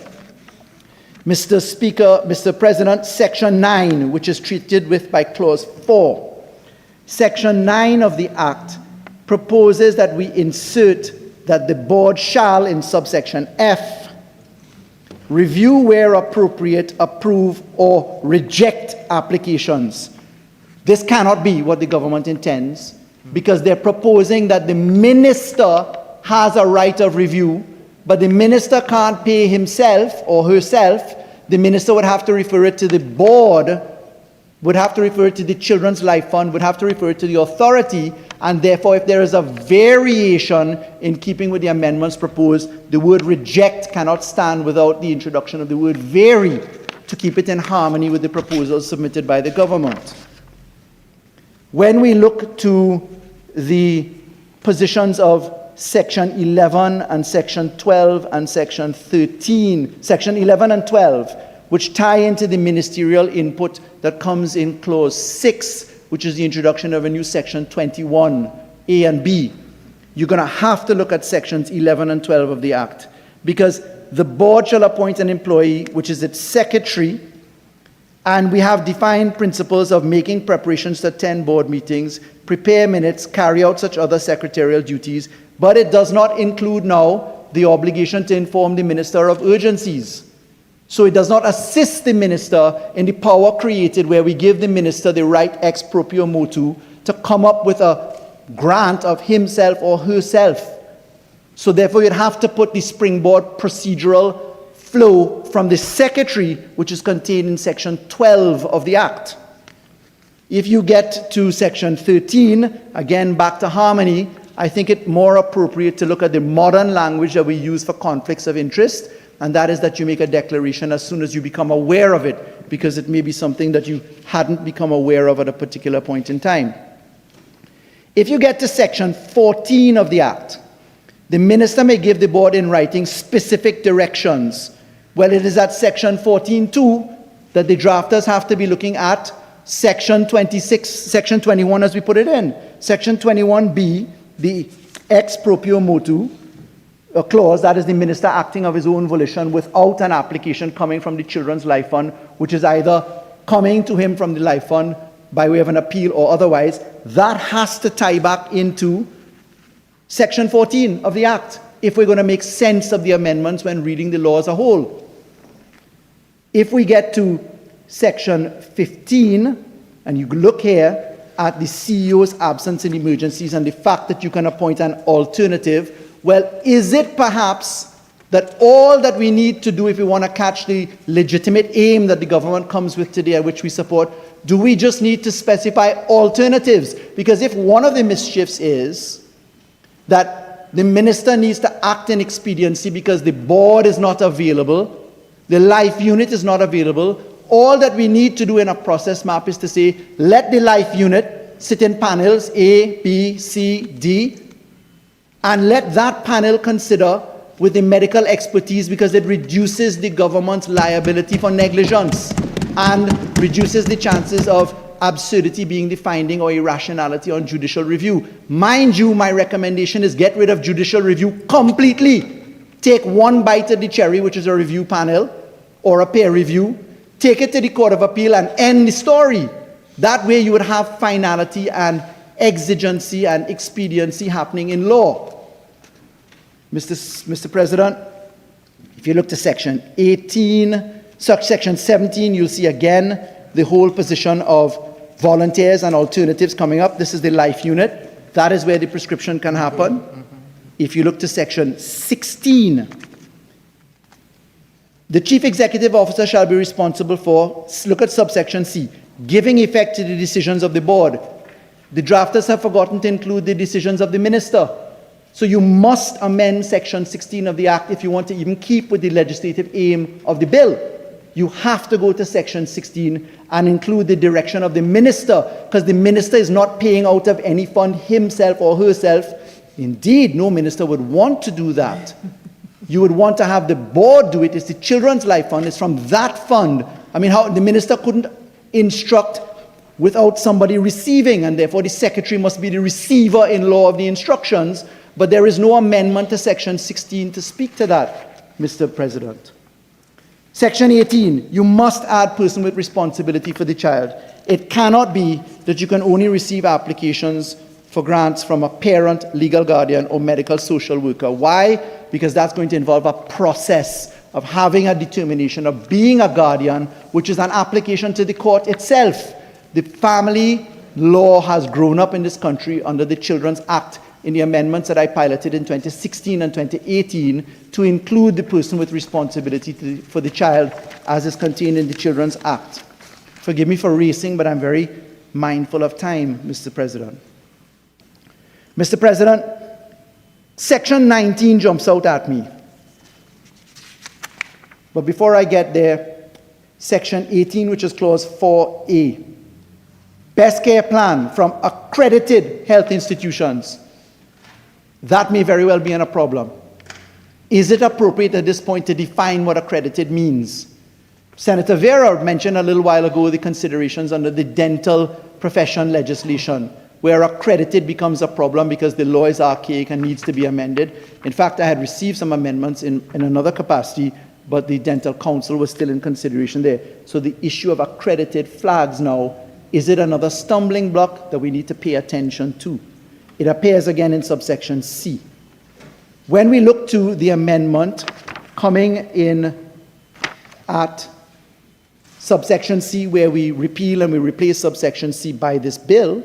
Mr. Speaker, Mr. President, Section 9, which is treated with by Clause 4. Section 9 of the Act proposes that we insert that the board shall, in subsection F, review where appropriate, approve or reject applications. This cannot be what the government intends, because they're proposing that the minister has a right of review, but the minister can't pay himself or herself. The minister would have to refer it to the board, would have to refer it to the Children's Life Fund, would have to refer it to the authority, and therefore if there is a variation in keeping with the amendments proposed, the word reject cannot stand without the introduction of the word vary to keep it in harmony with the proposals submitted by the government. When we look to the positions of Section 11 and Section 12 and Section 13, Section 11 and 12, which tie into the ministerial input that comes in Clause 6, which is the introduction of a new Section 21, A and B. You're going to have to look at Sections 11 and 12 of the Act, because the board shall appoint an employee, which is its secretary, and we have defined principles of making preparations to attend board meetings, prepare minutes, carry out such other secretarial duties, but it does not include now the obligation to inform the minister of urgencies. So it does not assist the minister in the power created where we give the minister the right ex proprio motu to come up with a grant of himself or herself. So therefore you'd have to put the springboard procedural flow from the secretary, which is contained in Section 12 of the Act. If you get to Section 13, again back to harmony, I think it more appropriate to look at the modern language that we use for conflicts of interest, and that is that you make a declaration as soon as you become aware of it, because it may be something that you hadn't become aware of at a particular point in time. If you get to Section 14 of the Act, the minister may give the board in writing specific directions. Well, it is at Section 14.2 that the drafters have to be looking at Section 26, Section 21 as we put it in. Section 21B, the ex proprio motu, a clause, that is the minister acting of his own volition without an application coming from the Children's Life Fund, which is either coming to him from the Life Fund by way of an appeal or otherwise, that has to tie back into Section 14 of the Act if we're going to make sense of the amendments when reading the law as a whole. If we get to Section 15, and you look here at the CEO's absence in emergencies and the fact that you can appoint an alternative, well, is it perhaps that all that we need to do if we want to catch the legitimate aim that the government comes with today, which we support, do we just need to specify alternatives? Because if one of the mischiefs is that the minister needs to act in expediency because the board is not available, the life unit is not available, all that we need to do in a process map is to say, let the life unit sit in panels A, B, C, D, and let that panel consider with the medical expertise, because it reduces the government's liability for negligence and reduces the chances of absurdity being the finding or irrationality on judicial review. Mind you, my recommendation is get rid of judicial review completely. Take one bite of the cherry, which is a review panel or a peer review, take it to the Court of Appeal and end the story. That way you would have finality and exigency and expediency happening in law. Mr. President, if you look to Section 18, Section 17, you'll see again the whole position of volunteers and alternatives coming up. This is the life unit. That is where the prescription can happen. If you look to Section 16, the Chief Executive Officer shall be responsible for, look at subsection C, giving effect to the decisions of the board. The drafters have forgotten to include the decisions of the minister. So you must amend Section 16 of the Act if you want to even keep with the legislative aim of the bill. You have to go to Section 16 and include the direction of the minister, because the minister is not paying out of any fund himself or herself. Indeed, no minister would want to do that. You would want to have the board do it. It's the Children's Life Fund. It's from that fund. I mean, how the minister couldn't instruct without somebody receiving, and therefore the secretary must be the receiver in law of the instructions. But there is no amendment to Section 16 to speak to that, Mr. President. Section 18, you must add person with responsibility for the child. It cannot be that you can only receive applications for grants from a parent, legal guardian, or medical social worker. Why? Because that's going to involve a process of having a determination of being a guardian, which is an application to the court itself. The family law has grown up in this country under the Children's Act in the amendments that I piloted in 2016 and 2018 to include the person with responsibility for the child as is contained in the Children's Act. Forgive me for racing, but I'm very mindful of time, Mr. President. Mr. President, Section 19 jumps out at me. But before I get there, Section 18, which is Clause 4A. Best care plan from accredited health institutions. That may very well be a problem. Is it appropriate at this point to define what accredited means? Senator Vieira mentioned a little while ago the considerations under the dental profession legislation, where accredited becomes a problem because the law is archaic and needs to be amended. In fact, I had received some amendments in another capacity, but the Dental Council was still in consideration there. So the issue of accredited flags now, is it another stumbling block that we need to pay attention to? It appears again in subsection C. When we look to the amendment coming in at subsection C, where we repeal and we replace subsection C by this bill,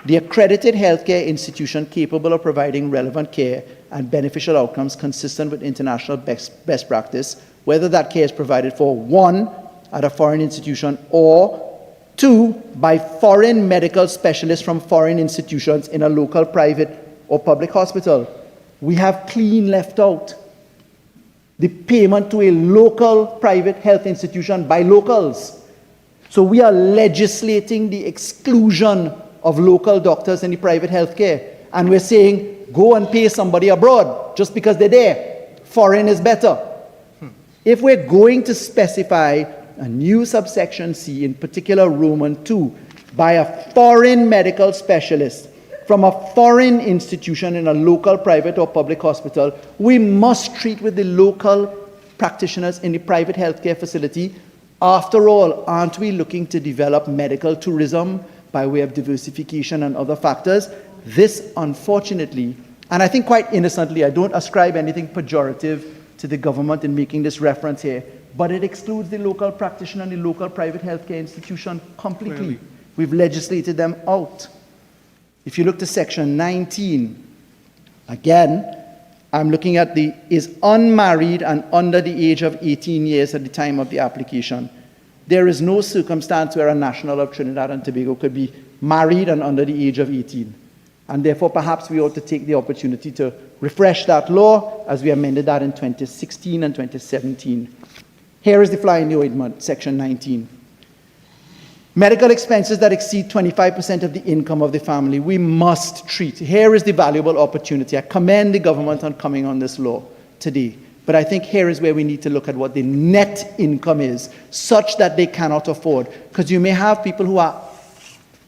the accredited healthcare institution capable of providing relevant care and beneficial outcomes consistent with international best practice, whether that care is provided for, 1, at a foreign institution, or 2, by foreign medical specialists from foreign institutions in a local private or public hospital. We have clean left out the payment to a local private health institution by locals. So we are legislating the exclusion of local doctors in the private healthcare. And we're saying, go and pay somebody abroad just because they're there. Foreign is better. If we're going to specify a new subsection C, in particular Roman 2, by a foreign medical specialist from a foreign institution in a local private or public hospital, we must treat with the local practitioners in the private healthcare facility. After all, aren't we looking to develop medical tourism by way of diversification and other factors. This, unfortunately, and I think quite innocently, I don't ascribe anything pejorative to the government in making this reference here, but it excludes the local practitioner and the local private healthcare institution completely. Clearly. We've legislated them out. If you look to section 19, again, I'm looking at the is unmarried and under the age of 18 years at the time of the application. There is no circumstance where a national of Trinidad and Tobago could be married and under the age of 18. And therefore, perhaps we ought to take the opportunity to refresh that law as we amended that in 2016 and 2017. Here is the fly in the ointment, section 19. Medical expenses that exceed 25% of the income of the family, we must treat. Here is the valuable opportunity. I commend the government on coming on this law today. But I think here is where we need to look at what the net income is, such that they cannot afford. Because you may have people who are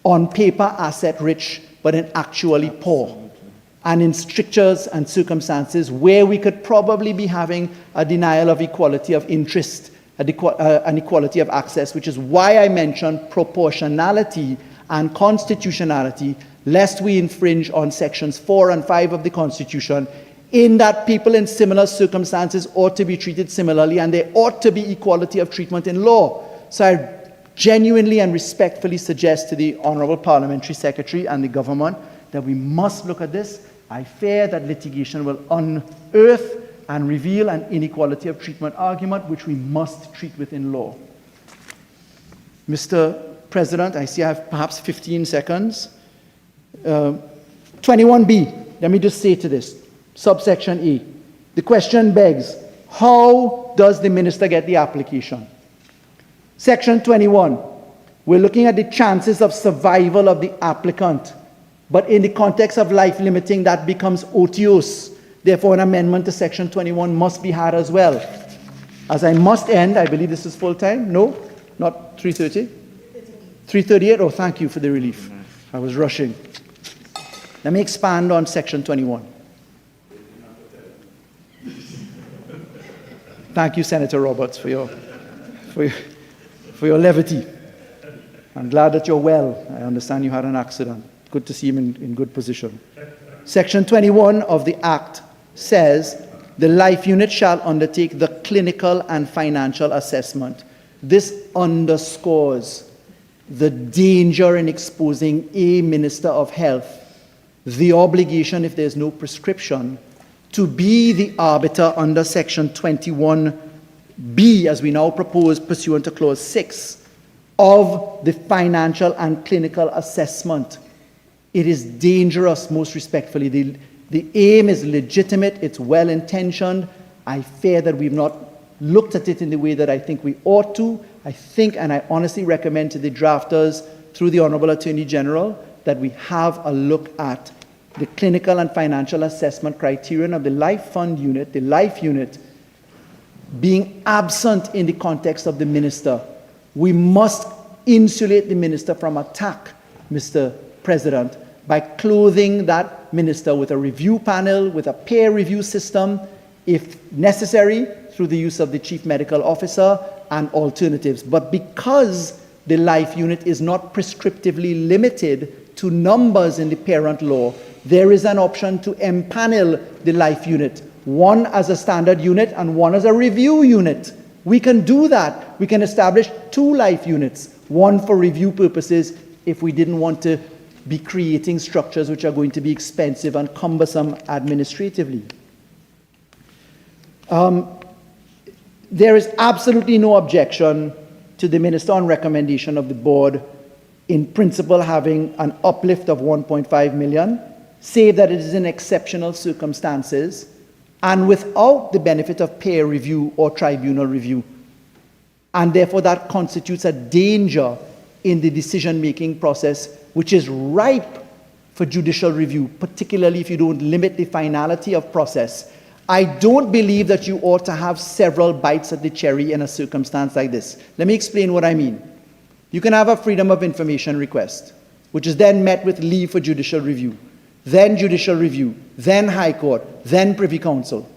on paper asset rich, but in actually poor. And in strictures and circumstances where we could probably be having a denial of equality of interest, an equality of access, which is why I mentioned proportionality and constitutionality, lest we infringe on sections 4 and 5 of the Constitution, in that people in similar circumstances ought to be treated similarly, and there ought to be equality of treatment in law. So I genuinely and respectfully suggest to the Honourable Parliamentary Secretary and the government that we must look at this. I fear that litigation will unearth and reveal an inequality of treatment argument, which we must treat within law. Mr. President, I see I have perhaps 15 seconds. 21B, let me just say to this, subsection A. The question begs, how does the minister get the application? Section 21, we're looking at the chances of survival of the applicant, but in the context of life limiting, that becomes otiose. Therefore, an amendment to section 21 must be had as well. As I must end, I believe this is full time. No, not 3:30. 3:38. Oh, thank you for the relief. I was rushing. Let me expand on section 21. Thank you, Senator Roberts, for your levity. I'm glad that you're well. I understand you had an accident. Good to see him in good position. Section 21 of the Act says the life unit shall undertake the clinical and financial assessment. This underscores the danger in exposing a Minister of Health, the obligation, if there's no prescription, to be the arbiter under section 21B, as we now propose pursuant to clause 6, of the financial and clinical assessment. It is dangerous, most respectfully. The aim is legitimate, it's well-intentioned. I fear that we've not looked at it in the way that I think we ought to. I think, and I honestly recommend to the drafters, through the Honourable Attorney General, that we have a look at the clinical and financial assessment criterion of the life fund unit, the life unit, being absent in the context of the minister. We must insulate the minister from attack, Mr. President, by clothing that minister with a review panel, with a peer review system, if necessary, through the use of the chief medical officer and alternatives. But because the life unit is not prescriptively limited to numbers in the parent law, there is an option to empanel the life unit, one as a standard unit and one as a review unit. We can do that. We can establish 2 life units, one for review purposes if we didn't want to be creating structures which are going to be expensive and cumbersome administratively. There is absolutely no objection to the minister on recommendation of the board in principle having an uplift of 1.5 million, save that it is in exceptional circumstances and without the benefit of peer review or tribunal review. And therefore that constitutes a danger in the decision-making process, which is ripe for judicial review, particularly if you don't limit the finality of process. I don't believe that you ought to have several bites at the cherry in a circumstance like this. Let me explain what I mean. You can have a freedom of information request, which is then met with leave for judicial review, then judicial review, then High Court, then Privy Council.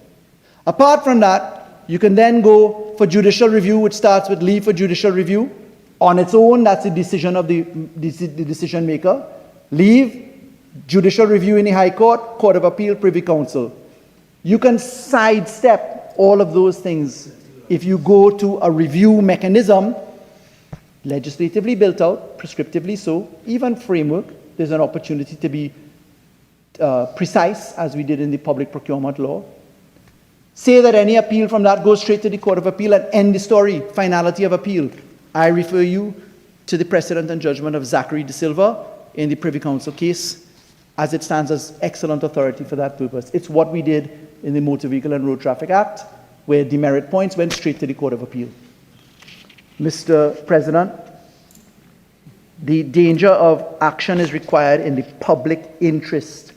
Apart from that, you can then go for judicial review, which starts with leave for judicial review, On its own, that's the decision of the decision maker. Leave, judicial review in the High Court, Court of Appeal, Privy Council. You can sidestep all of those things if you go to a review mechanism, legislatively built out, prescriptively so, even framework. There's an opportunity to be precise, as we did in the public procurement law. Say that any appeal from that goes straight to the Court of Appeal and end the story, finality of appeal. I refer you to the precedent and judgment of Zachary De Silva in the Privy Council case, as it stands as excellent authority for that purpose. It's what we did in the Motor Vehicle and Road Traffic Act, where demerit points went straight to the Court of Appeal. Mr. President, the danger of action is required in the public interest.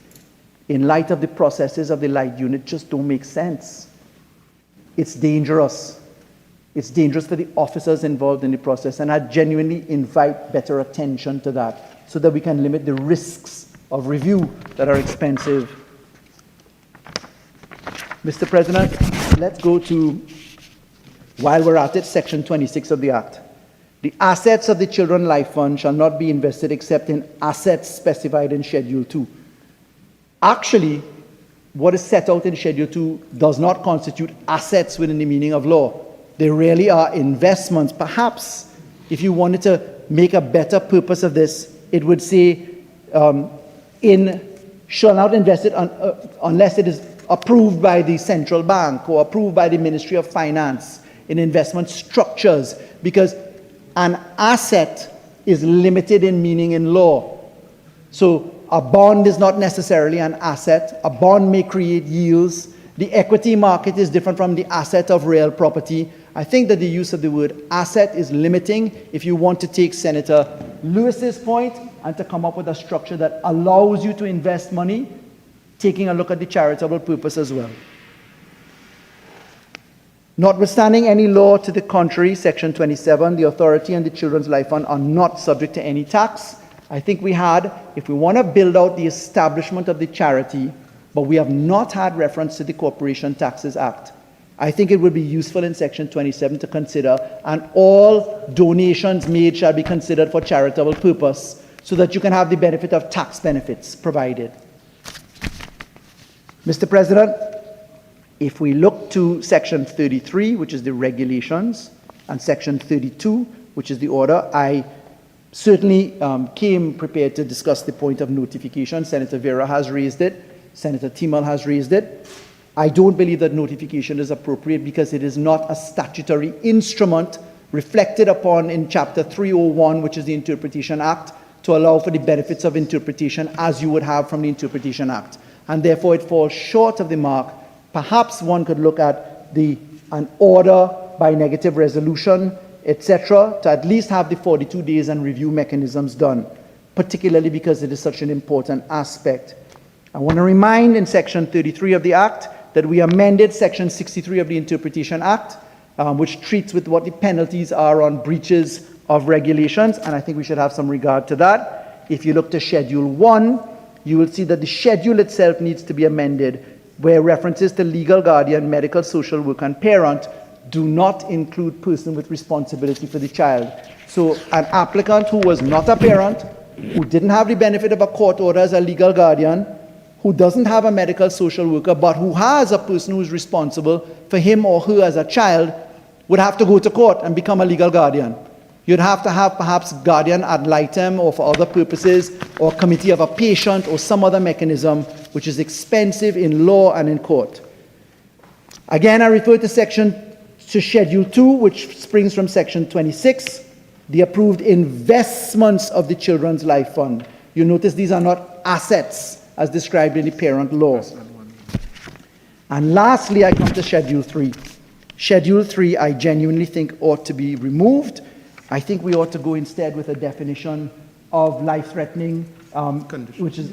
In light of the processes of the light unit, just don't make sense. It's dangerous. It's dangerous for the officers involved in the process, and I genuinely invite better attention to that so that we can limit the risks of review that are expensive. Mr. President, let's go to, while we're at it, Section 26 of the Act. The assets of the Children's Life Fund shall not be invested except in assets specified in Schedule 2. Actually, what is set out in Schedule 2 does not constitute assets within the meaning of law. They really are investments. Perhaps, if you wanted to make a better purpose of this, it would say, shall not invest it unless it is approved by the central bank or approved by the Ministry of Finance in investment structures, because an asset is limited in meaning in law. So a bond is not necessarily an asset. A bond may create yields. The equity market is different from the asset of real property. I think that the use of the word asset is limiting if you want to take Senator Lewis's point and to come up with a structure that allows you to invest money, taking a look at the charitable purpose as well. Notwithstanding any law to the contrary, Section 27, the authority and the Children's Life Fund are not subject to any tax. I think we had, if we want to build out the establishment of the charity, but we have not had reference to the Corporation Taxes Act, I think it would be useful in Section 27 to consider, and all donations made shall be considered for charitable purpose, so that you can have the benefit of tax benefits provided. Mr. President, if we look to Section 33, which is the regulations, and Section 32, which is the order, I certainly came prepared to discuss the point of notification. Senator Vieira has raised it. Senator Teemal has raised it. I don't believe that notification is appropriate because it is not a statutory instrument reflected upon in Chapter 301, which is the Interpretation Act, to allow for the benefits of interpretation as you would have from the Interpretation Act. And therefore it falls short of the mark. Perhaps one could look at an order by negative resolution, etc., to at least have the 42 days and review mechanisms done, particularly because it is such an important aspect. I want to remind in Section 33 of the Act that we amended Section 63 of the Interpretation Act, which treats with what the penalties are on breaches of regulations, and I think we should have some regard to that. If you look to Schedule 1, you will see that the schedule itself needs to be amended, where references to legal guardian, medical, social worker, and parent do not include person with responsibility for the child. So an applicant who was not a parent, who didn't have the benefit of a court order as a legal guardian, who doesn't have a medical social worker, but who has a person who is responsible for him or her as a child, would have to go to court and become a legal guardian. You'd have to have perhaps guardian ad litem or for other purposes, or committee of a patient or some other mechanism, which is expensive in law and in court. Again, I refer to Schedule 2, which springs from Section 26, the approved investments of the Children's Life Fund. You notice these are not assets as described in the parent law. And lastly, I come to Schedule 3. Schedule 3, I genuinely think ought to be removed. I think we ought to go instead with a definition of life-threatening, which is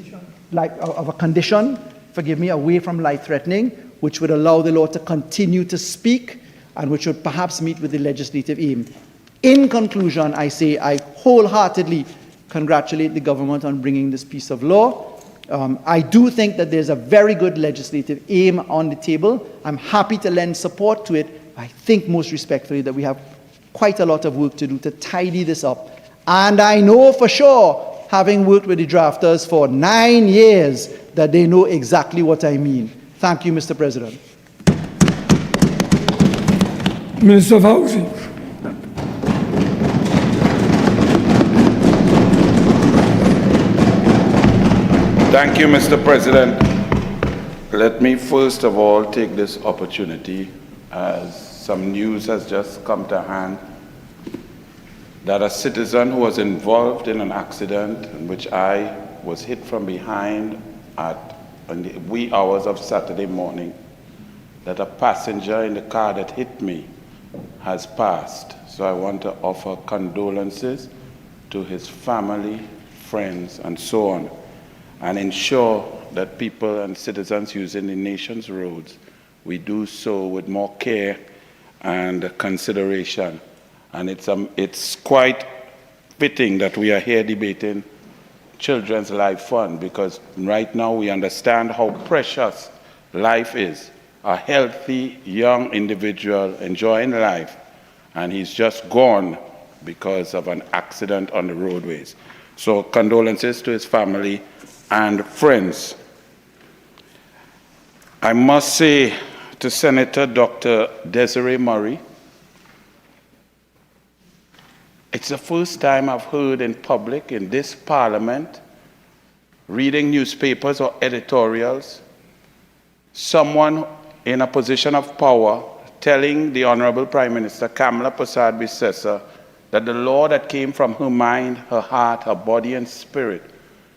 of a condition, forgive me, away from life-threatening, which would allow the law to continue to speak and which would perhaps meet with the legislative aim. In conclusion, I say I wholeheartedly congratulate the government on bringing this piece of law. I do think that there's a very good legislative aim on the table. I'm happy to lend support to it. I think most respectfully that we have quite a lot of work to do to tidy this up. And I know for sure, having worked with the drafters for 9 years, that they know exactly what I mean. Thank you, Mr. President. Minister of Housing. Thank you, Mr. President. Let me first of all take this opportunity, as some news has just come to hand, that a citizen who was involved in an accident in which I was hit from behind in the wee hours of Saturday morning, that a passenger in the car that hit me has passed. So I want to offer condolences to his family, friends, and so on, and ensure that people and citizens using the nation's roads, we do so with more care and consideration. And it's quite fitting that we are here debating Children's Life Fund, because right now we understand how precious life is. A healthy young individual enjoying life, and he's just gone because of an accident on the roadways. So condolences to his family and friends. I must say to Senator Dr. Desirée Murray, it's the first time I've heard in public in this Parliament, reading newspapers or editorials, someone in a position of power telling the Honorable Prime Minister Kamala Persad-Bissessar that the law that came from her mind, her heart, her body and spirit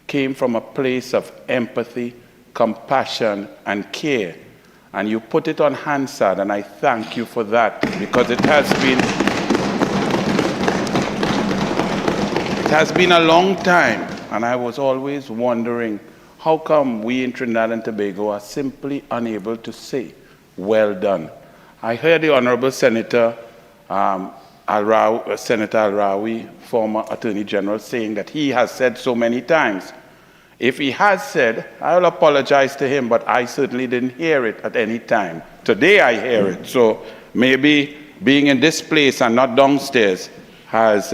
came from a place of empathy, compassion and care. And you put it on Hansard, and I thank you for that, because it has been a long time, and I was always wondering, how come we in Trinidad and Tobago are simply unable to say, well done? I heard the Honorable Senator Al-Rawi, former Attorney General, saying that he has said so many times. If he has said, I'll apologize to him, but I certainly didn't hear it at any time. Today I hear it. So maybe being in this place and not downstairs has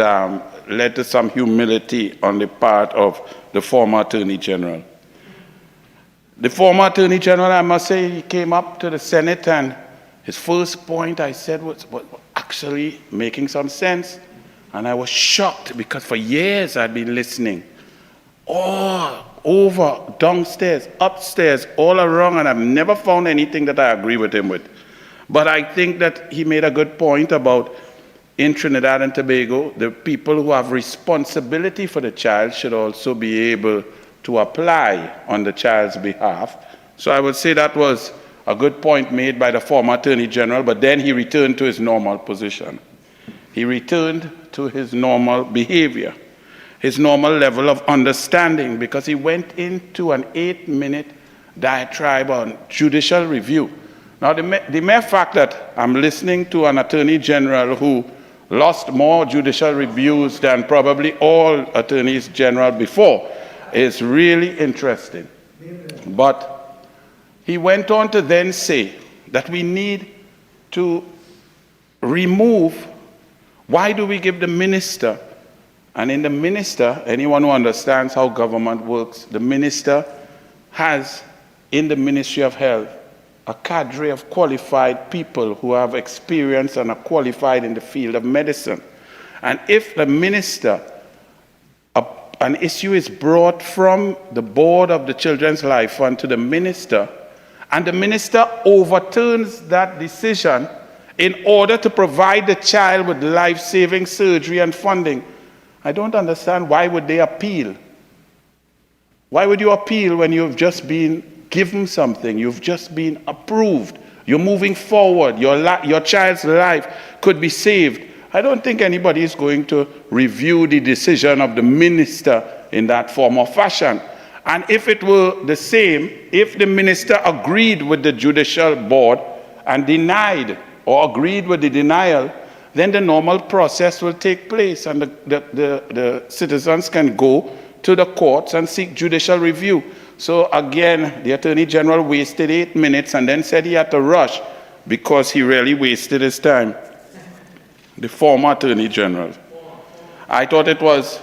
led to some humility on the part of the former Attorney General. The former Attorney General, I must say, he came up to the Senate, and his first point I said was actually making some sense. And I was shocked, because for years I'd been listening. All over, downstairs, upstairs, all around, and I've never found anything that I agree with him with. But I think that he made a good point about, in Trinidad and Tobago, the people who have responsibility for the child should also be able to apply on the child's behalf. So I would say that was a good point made by the former Attorney General, but then he returned to his normal position. He returned to his normal behavior, his normal level of understanding, because he went into an 8-minute diatribe on judicial review. Now, the mere fact that I'm listening to an Attorney General who lost more judicial reviews than probably all Attorneys General before is really interesting. But he went on to then say that we need to remove, why do we give the minister? And in the minister, anyone who understands how government works, the minister has in the Ministry of Health a cadre of qualified people who have experience and are qualified in the field of medicine. And if the minister, an issue is brought from the board of the Children's Life Fund to the minister, and the minister overturns that decision in order to provide the child with life-saving surgery and funding, I don't understand why would they appeal. Why would you appeal when you've just been given something, you've just been approved, you're moving forward, your child's life could be saved? I don't think anybody is going to review the decision of the minister in that form or fashion. And if it were the same, if the minister agreed with the judicial board and denied or agreed with the denial, then the normal process will take place, and the citizens can go to the courts and seek judicial review. So again, the Attorney General wasted 8 minutes and then said he had to rush because he really wasted his time. the former Attorney General. I thought it was,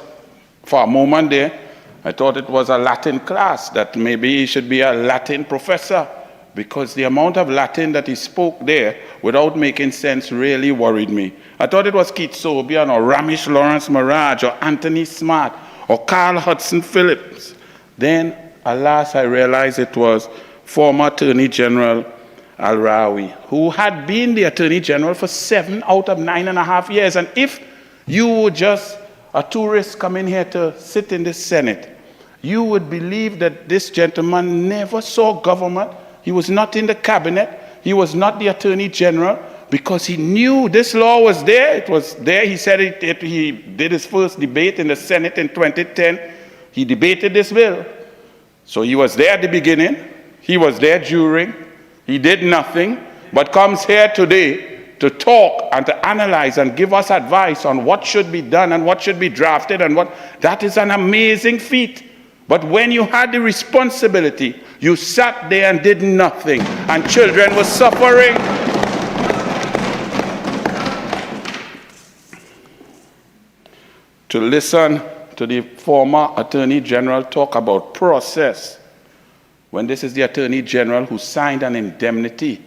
for a moment there, I thought it was a Latin class, that maybe he should be a Latin professor, because the amount of Latin that he spoke there without making sense really worried me. I thought it was Keith Sobian or Ramesh Lawrence Maharaj or Anthony Smart or Carl Hudson Phillips. Then, alas, I realized it was former Attorney General Al-Rawi, who had been the Attorney General for 7 out of 9.5 years. And if you were just a tourist coming here to sit in the Senate, you would believe that this gentleman never saw government. He was not in the cabinet. He was not the Attorney General, because he knew this law was there. It was there. He said he did his first debate in the Senate in 2010. He debated this bill. So he was there at the beginning. He was there during. He did nothing, but comes here today to talk and to analyze and give us advice on what should be done and what should be drafted and what. That is an amazing feat. But when you had the responsibility, you sat there and did nothing, and children were suffering. To listen to the former Attorney General talk about process, when this is the Attorney General who signed an indemnity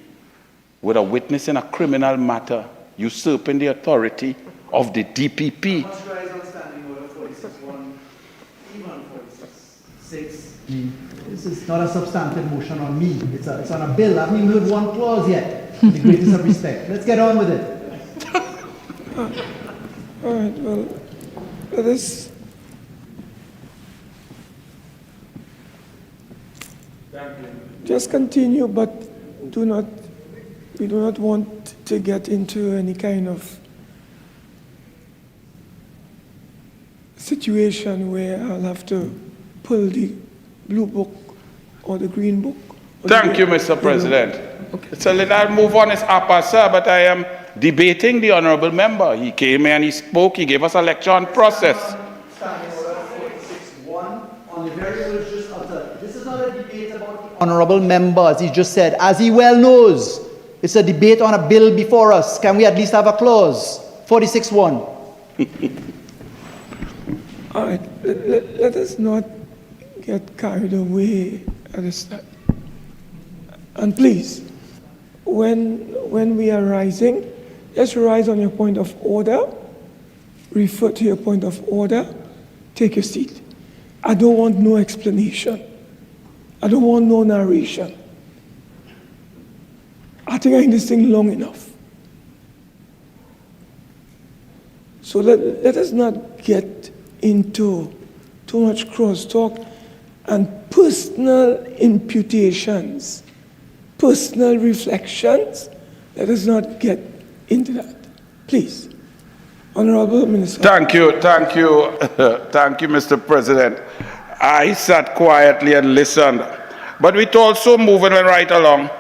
with a witness in a criminal matter, usurping the authority of the DPP. This is not a substantive motion on me. It's on a bill. I haven't even heard one clause yet. The greatest of respect. Let's get on with it. All right, well, let us. Just continue, but we do not want to get into any kind of situation where I'll have to pull the blue book or the green book. Thank you, Mr. President. Okay. So I'll move on as upper, sir, but I am debating the honorable member. He came here and he spoke, he gave us a lecture on process. This is not a debate about the honorable member, as he just said. As he well knows, it's a debate on a bill before us. Can we at least have a clause? 46.1. All right, let us not get carried away at this time. And please, when we are rising, just rise on your point of order, refer to your point of order, take your seat. I don't want no explanation. I don't want no narration. I think I'm in this thing long enough. So let us not get into too much crosstalk and personal imputations, personal reflections. Let us not get into that. Please. Honorable Minister. Thank you, Mr. President. I sat quietly and listened. But we're also moving right along.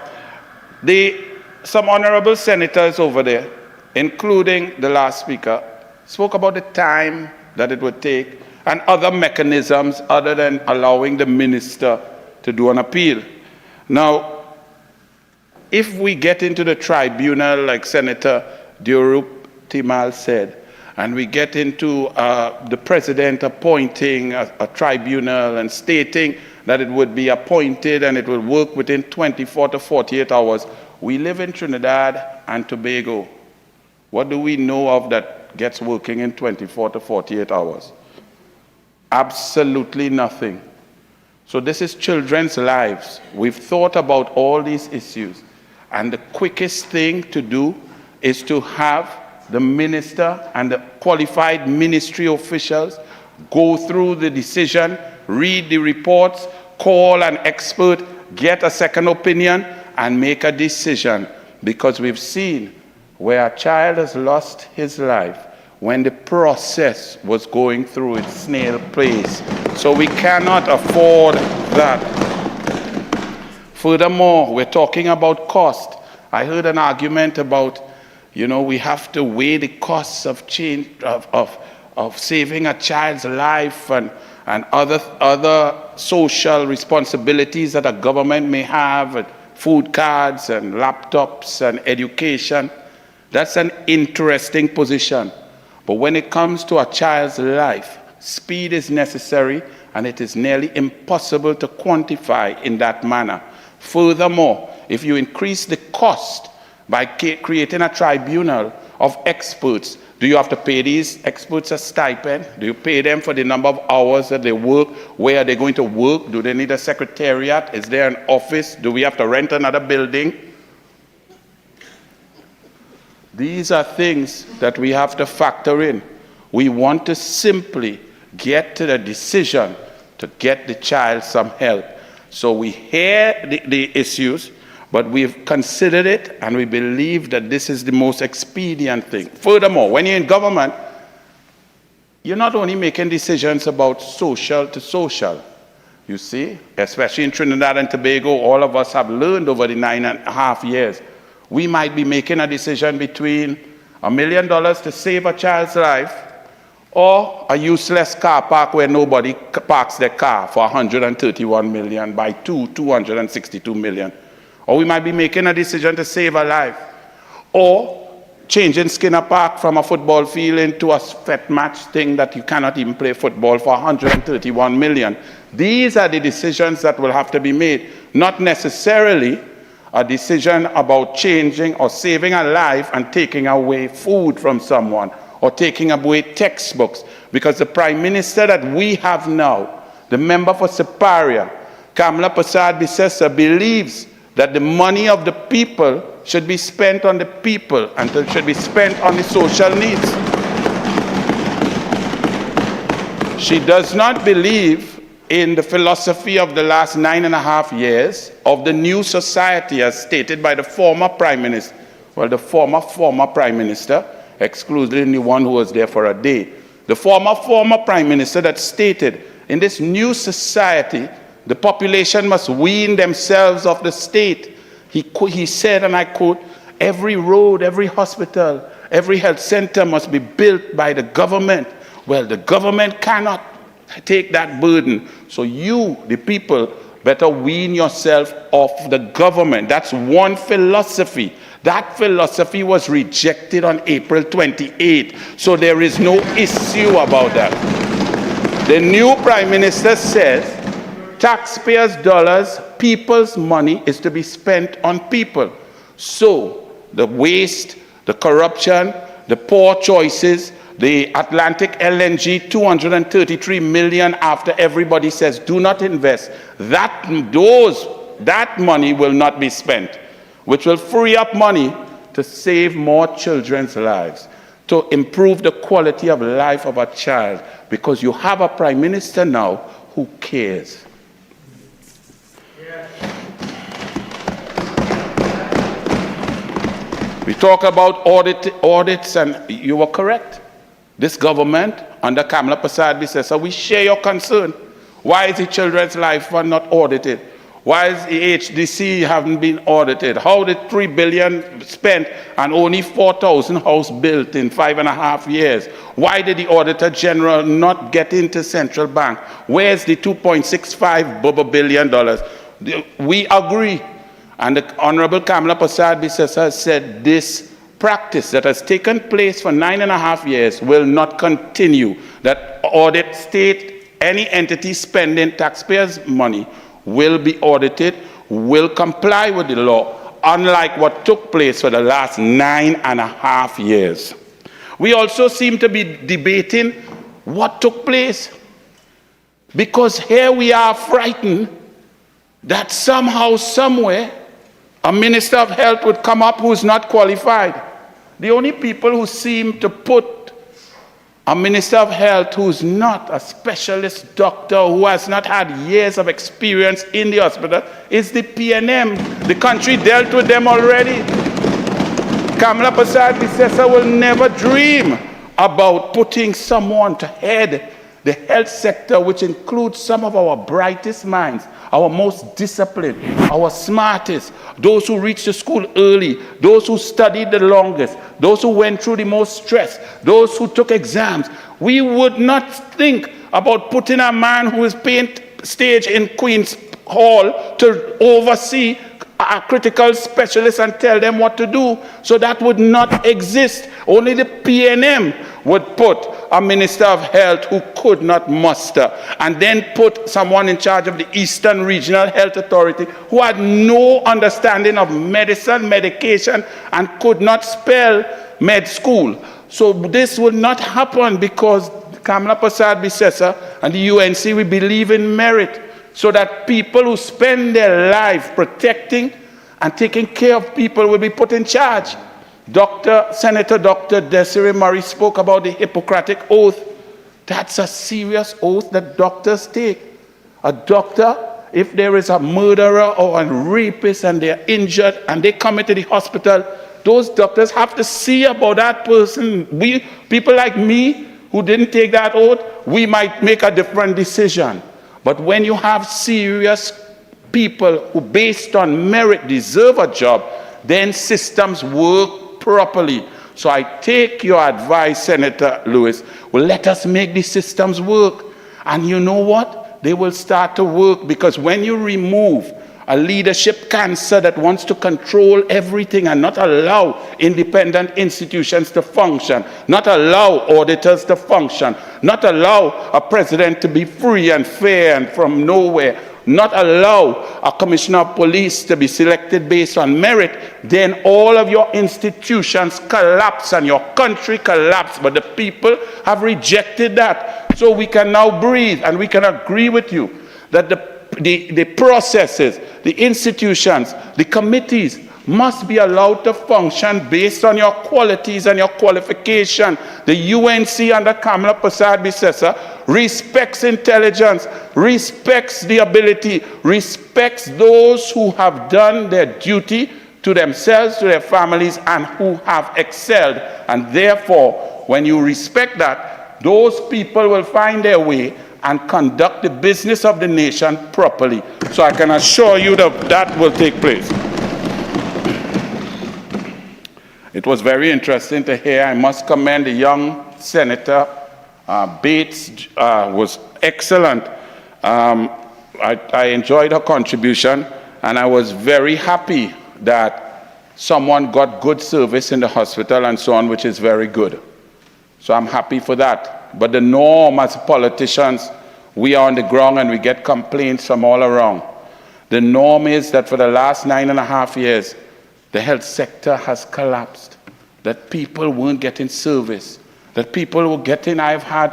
Some honorable senators over there, including the last speaker, spoke about the time that it would take and other mechanisms other than allowing the minister to do an appeal. Now, if we get into the tribunal, like Senator Deoroop Teemal said, and we get into the president appointing a tribunal and stating that it would be appointed and it will work within 24 to 48 hours. We live in Trinidad and Tobago. What do we know of that gets working in 24 to 48 hours? Absolutely nothing. So this is children's lives. We've thought about all these issues. And the quickest thing to do is to have the minister and the qualified ministry officials go through the decision, read the reports, call an expert, get a second opinion, and make a decision. Because we've seen where a child has lost his life when the process was going through its snail pace. So we cannot afford that. Furthermore, we're talking about cost. I heard an argument about, we have to weigh the costs of change, of saving a child's life and other social responsibilities that a government may have, food cards and laptops and education. That's an interesting position. But when it comes to a child's life, speed is necessary, and it is nearly impossible to quantify in that manner. Furthermore, if you increase the cost by creating a tribunal of experts, do you have to pay these experts a stipend? Do you pay them for the number of hours that they work? Where are they going to work? Do they need a secretariat? Is there an office? Do we have to rent another building? These are things that we have to factor in. We want to simply get to the decision to get the child some help. So we hear the issues, but we've considered it, and we believe that this is the most expedient thing. Furthermore, when you're in government, you're not only making decisions about social to social. You see, especially in Trinidad and Tobago, all of us have learned over the 9.5 years. We might be making a decision between $1 million to save a child's life or a useless car park where nobody parks their car for $131 million by $262 million. Or we might be making a decision to save a life, or changing Skinner Park from a football field into a fet match thing that you cannot even play football for $131 million. These are the decisions that will have to be made, not necessarily a decision about changing or saving a life and taking away food from someone or taking away textbooks, because the Prime Minister that we have now, the member for Siparia, Kamla Prasad-Bissessar, believes that the money of the people should be spent on the people and it should be spent on the social needs. She does not believe in the philosophy of the last 9.5 years of the new society as stated by the former Prime Minister. Well, the former Prime Minister, excluding the one who was there for a day. The former Prime Minister that stated in this new society, the population must wean themselves off the state. He said, and I quote, every road, every hospital, every health center must be built by the government. Well, the government cannot take that burden. So you, the people, better wean yourself off the government. That's one philosophy. That philosophy was rejected on April 28. So there is no issue about that. The new Prime Minister says, taxpayers' dollars, people's money is to be spent on people. So the waste, the corruption, the poor choices, the Atlantic LNG, $233 million after everybody says do not invest, that money will not be spent, which will free up money to save more children's lives, to improve the quality of life of a child, because you have a Prime Minister now who cares. We talk about audits, and you were correct. This government, under Kamla Prasad-Bissessar, we share your concern. Why is the Children's Life Fund not audited? Why is the HDC haven't been audited? How did $3 billion spent and only 4,000 houses built in 5.5 years? Why did the Auditor General not get into Central Bank? Where's the $2.65 billion? We agree. And the Honorable Kamla Prasad-Bissessar said this practice that has taken place for 9.5 years will not continue. That audit state, any entity spending taxpayers' money will be audited, will comply with the law, unlike what took place for the last 9.5 years. We also seem to be debating what took place, because here we are frightened that somehow, somewhere, a Minister of Health would come up who's not qualified. The only people who seem to put a Minister of Health who's not a specialist doctor, who has not had years of experience in the hospital, is the PNM. The country dealt with them already. Kamla Prasad-Bissessar will never dream about putting someone to head the health sector, which includes some of our brightest minds, our most disciplined, our smartest, those who reached the school early, those who studied the longest, those who went through the most stress, those who took exams. We would not think about putting a man who is paint stage in Queen's Hall to oversee critical specialists and tell them what to do. So that would not exist. Only the PNM would put a Minister of Health who could not muster, and then put someone in charge of the Eastern Regional Health Authority who had no understanding of medicine, medication, and could not spell med school. So this will not happen because Kamla Prasad Bisesa and the UNC, we believe in merit, so that people who spend their life protecting and taking care of people will be put in charge. Senator Dr. Desirée Murray spoke about the Hippocratic Oath. That's a serious oath that doctors take. A doctor, if there is a murderer or a rapist and they're injured and they come into the hospital, those doctors have to see about that person. People like me who didn't take that oath, we might make a different decision. But when you have serious people who, based on merit, deserve a job, then systems work properly. So I take your advice, Senator Lewis. Well, let us make the systems work. And you know what? They will start to work, because when you remove a leadership cancer that wants to control everything and not allow independent institutions to function, not allow auditors to function, not allow a president to be free and fair and from nowhere, not allow a commissioner of police to be selected based on merit, then all of your institutions collapse and your country collapse. But the people have rejected that. So we can now breathe, and we can agree with you that the processes, the institutions, the committees must be allowed to function based on your qualities and your qualification. The UNC under Kamla Prasad Bisesa respects intelligence, respects the ability, respects those who have done their duty to themselves, to their families, and who have excelled. And therefore, when you respect that, those people will find their way and conduct the business of the nation properly. So I can assure you that that will take place. It was very interesting to hear. I must commend the young Senator Bates, was excellent. I enjoyed her contribution, and I was very happy that someone got good service in the hospital and so on, which is very good. So I'm happy for that. But the norm as politicians, we are on the ground and we get complaints from all around. The norm is that for the last 9.5 years, the health sector has collapsed, that people weren't getting service, that people were getting, I've had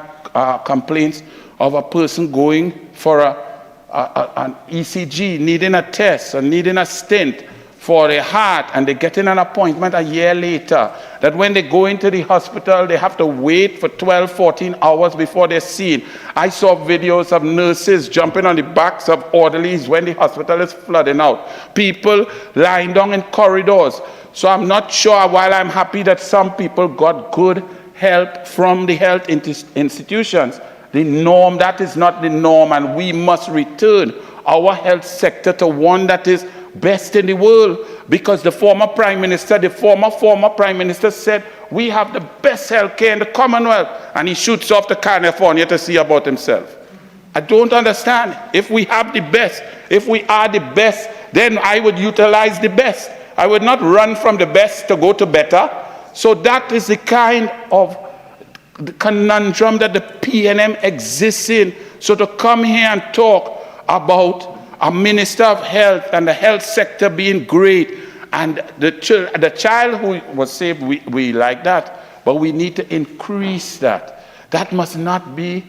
complaints of a person going for an ECG, needing a test or needing a stent for their heart, and they're getting an appointment a year later, that when they go into the hospital, they have to wait for 12, 14 hours before they're seen. I saw videos of nurses jumping on the backs of orderlies when the hospital is flooding out. People lying down in corridors. So I'm not sure, while I'm happy that some people got good help from the health institutions, the norm, that is not the norm, and we must return our health sector to one that is best in the world, because the former Prime Minister, the former Prime Minister said, we have the best healthcare in the Commonwealth, and he shoots off to California to see about himself. I don't understand. If we have the best, if we are the best, then I would utilize the best. I would not run from the best to go to better. So that is the kind of the conundrum that the PNM exists in. So to come here and talk about a Minister of Health and the health sector being great, and the child who was saved, we like that, but we need to increase that. That must not be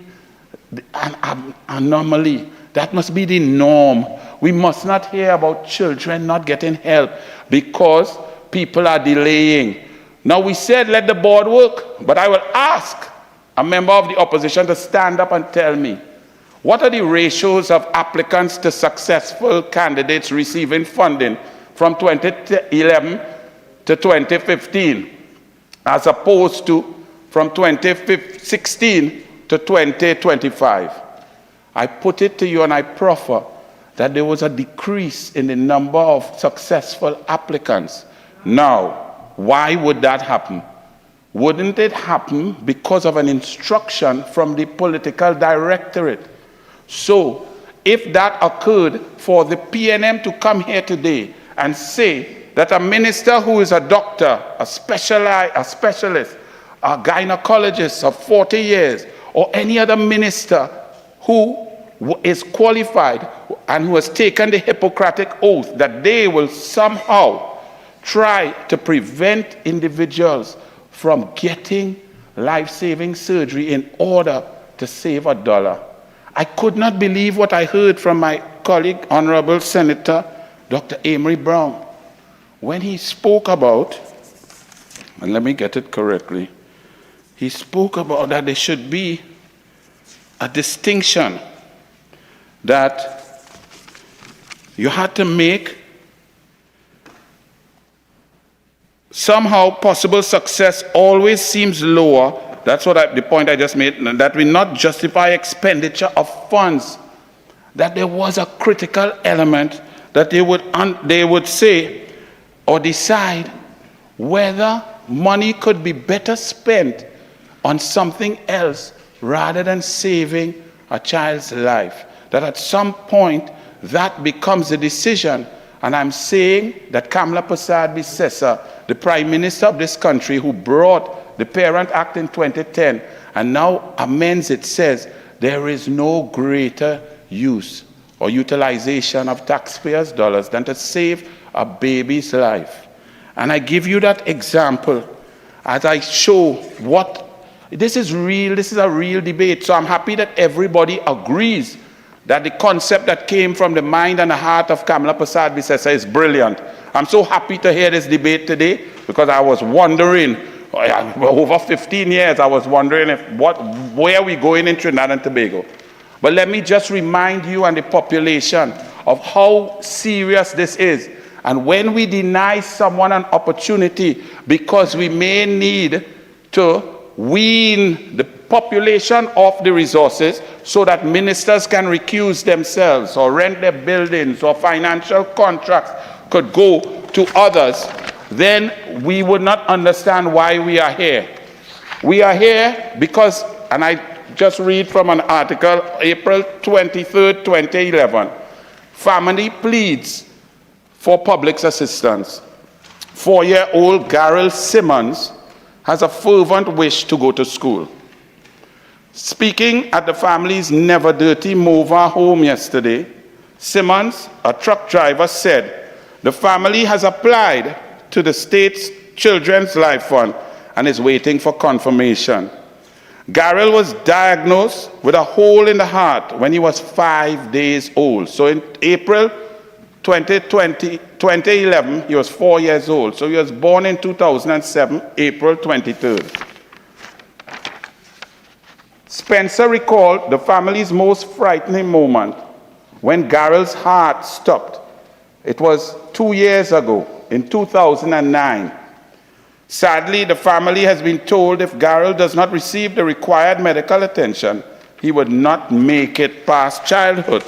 an anomaly. That must be the norm. We must not hear about children not getting help because people are delaying. Now, we said let the board work, but I will ask a member of the opposition to stand up and tell me, what are the ratios of applicants to successful candidates receiving funding from 2011 to 2015, as opposed to from 2016 to 2025? I put it to you and I proffer that there was a decrease in the number of successful applicants. Now, why would that happen? Wouldn't it happen because of an instruction from the political directorate? So, if that occurred, for the PNM to come here today and say that a minister who is a doctor, a specialist, a gynecologist of 40 years, or any other minister who is qualified and who has taken the Hippocratic oath, that they will somehow try to prevent individuals from getting life-saving surgery in order to save $1. I could not believe what I heard from my colleague, Honorable Senator Dr. Amery Browne, when he spoke about, and let me get it correctly, he spoke about that there should be a distinction, that you had to make somehow possible success always seems lower. That's what the point I just made, that we not justify expenditure of funds, that there was a critical element that they would say or decide whether money could be better spent on something else rather than saving a child's life. That at some point that becomes a decision. And I'm saying that Kamla Prasad Bisesa, the Prime Minister of this country, who brought the Parent Act in 2010 and now amends it, says there is no greater use or utilization of taxpayers' dollars than to save a baby's life. And I give you that example as I show what this is real. This is a real debate. So I'm happy that everybody agrees that the concept that came from the mind and the heart of Kamla Prasad Bisesa is brilliant. I'm so happy to hear this debate today, because I was wondering, over 15 years, I was wondering where are we going in Trinidad and Tobago. But let me just remind you and the population of how serious this is. And when we deny someone an opportunity because we may need to wean the population off the resources so that ministers can recuse themselves or rent their buildings or financial contracts could go to others, then we would not understand why we are here. We are here because, and I just read from an article, April 23rd, 2011, family pleads for public assistance. 4-year-old Garrel Simmons has a fervent wish to go to school. Speaking at the family's Never Dirty Mova home yesterday, Simmons, a truck driver, said the family has applied to the state's Children's Life Fund and is waiting for confirmation. Garrel was diagnosed with a hole in the heart when he was 5 days old. So in April 2011, he was 4 years old. So he was born in 2007, April 23rd. Spencer recalled the family's most frightening moment when Garrel's heart stopped. It was 2 years ago, in 2009. Sadly, the family has been told if Garrel does not receive the required medical attention, he would not make it past childhood.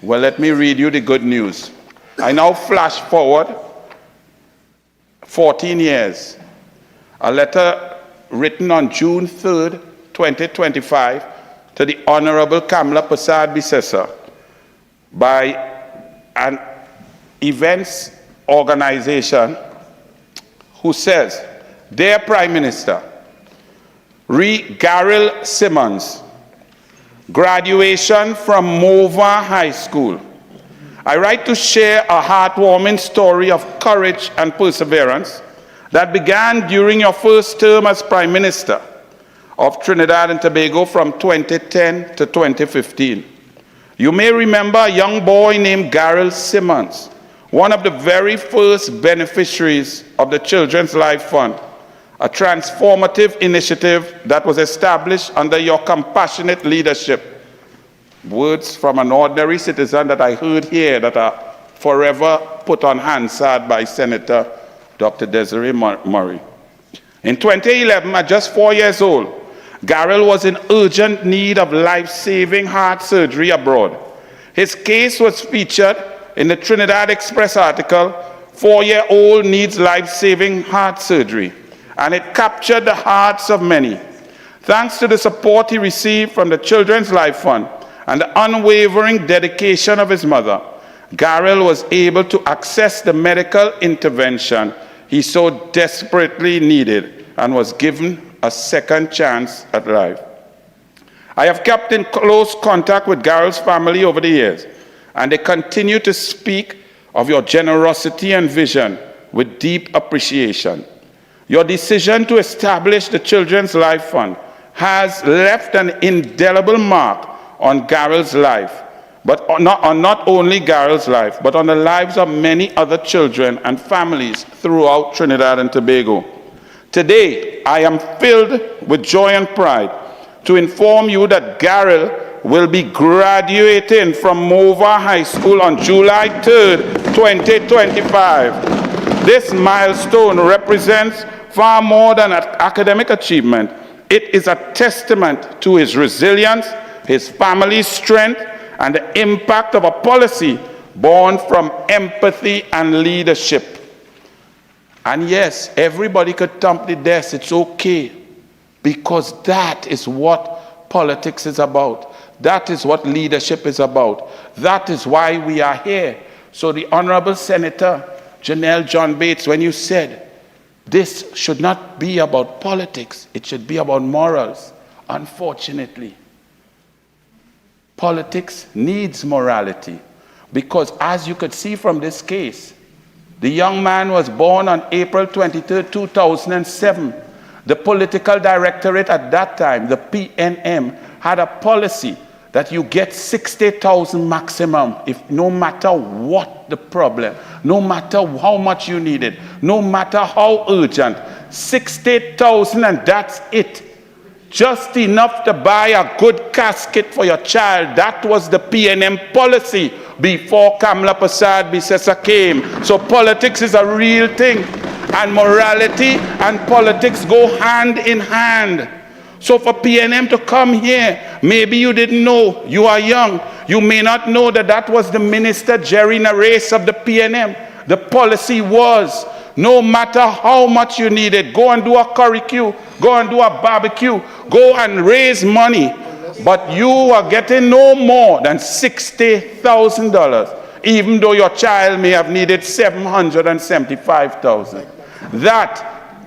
Well, let me read you the good news. I now flash forward 14 years. A letter written on June 3rd, 2025, to the Honorable Kamla Prasad Bisesa by an events organization who says, Dear Prime Minister, Garrel Simmons, graduation from Mova High School. I write to share a heartwarming story of courage and perseverance that began during your first term as Prime Minister of Trinidad and Tobago from 2010 to 2015. You may remember a young boy named Garrel Simmons, one of the very first beneficiaries of the Children's Life Fund, a transformative initiative that was established under your compassionate leadership. Words from an ordinary citizen that I heard here that are forever put on Hansard by Senator Dr. Desirée Murray. In 2011, at just 4 years old, Garrel was in urgent need of life-saving heart surgery abroad. His case was featured in the Trinidad Express article, 4-year-old needs life-saving heart surgery, and it captured the hearts of many. Thanks to the support he received from the Children's Life Fund and the unwavering dedication of his mother, Garrel was able to access the medical intervention he so desperately needed and was given a second chance at life. I have kept in close contact with Garrel's family over the years, and they continue to speak of your generosity and vision with deep appreciation. Your decision to establish the Children's Life Fund has left an indelible mark on Garrel's life, but not only Garrel's life, but on the lives of many other children and families throughout Trinidad and Tobago. Today, I am filled with joy and pride to inform you that Garrel will be graduating from Mova High School on July 3rd, 2025. This milestone represents far more than an academic achievement. It is a testament to his resilience, his family's strength, and the impact of a policy born from empathy and leadership. And yes, everybody could thump the desk, it's okay, because that is what politics is about. That is what leadership is about. That is why we are here. So the Honorable Senator Janelle John Bates, when you said this should not be about politics, it should be about morals, unfortunately, politics needs morality, because as you could see from this case, the young man was born on April 23, 2007. The political directorate at that time, the PNM, had a policy that you get 60,000 maximum, if no matter what the problem, no matter how much you need it, no matter how urgent, 60,000 and that's it. Just enough to buy a good casket for your child. That was the PNM policy before Kamla Prasad Bisesa came. So politics is a real thing. And morality and politics go hand in hand. So for PNM to come here, maybe you didn't know, you are young, you may not know that that was the Minister Jerry Nares of the PNM. The policy was, no matter how much you needed, go and do a curricue, go and do a barbecue, go and raise money, but you are getting no more than $60,000, even though your child may have needed $775,000. That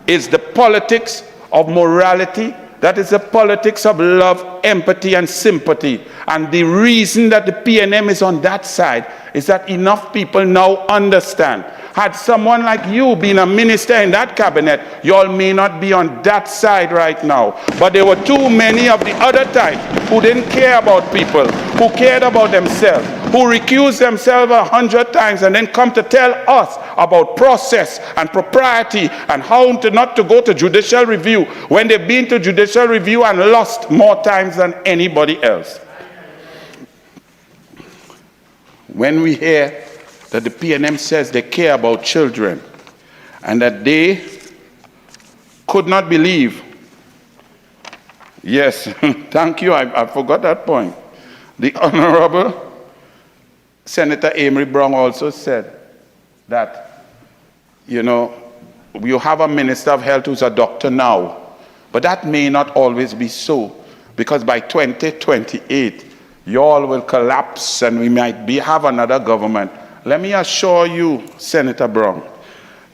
is the politics of morality. That is the politics of love, empathy, and sympathy. And the reason that the PNM is on that side is that enough people now understand. Had someone like you been a minister in that cabinet, you all may not be on that side right now. But there were too many of the other type who didn't care about people, who cared about themselves, who recused themselves 100 times and then come to tell us about process and propriety and how not to go to judicial review when they've been to judicial review and lost more times than anybody else. When we hear that the PNM says they care about children and that they could not believe. Yes, thank you, I forgot that point. The Honorable Senator Amery Browne also said that, you know, you have a Minister of Health who's a doctor now, but that may not always be so, because by 2028, you all will collapse and we might have another government. Let me assure you, Senator Browne,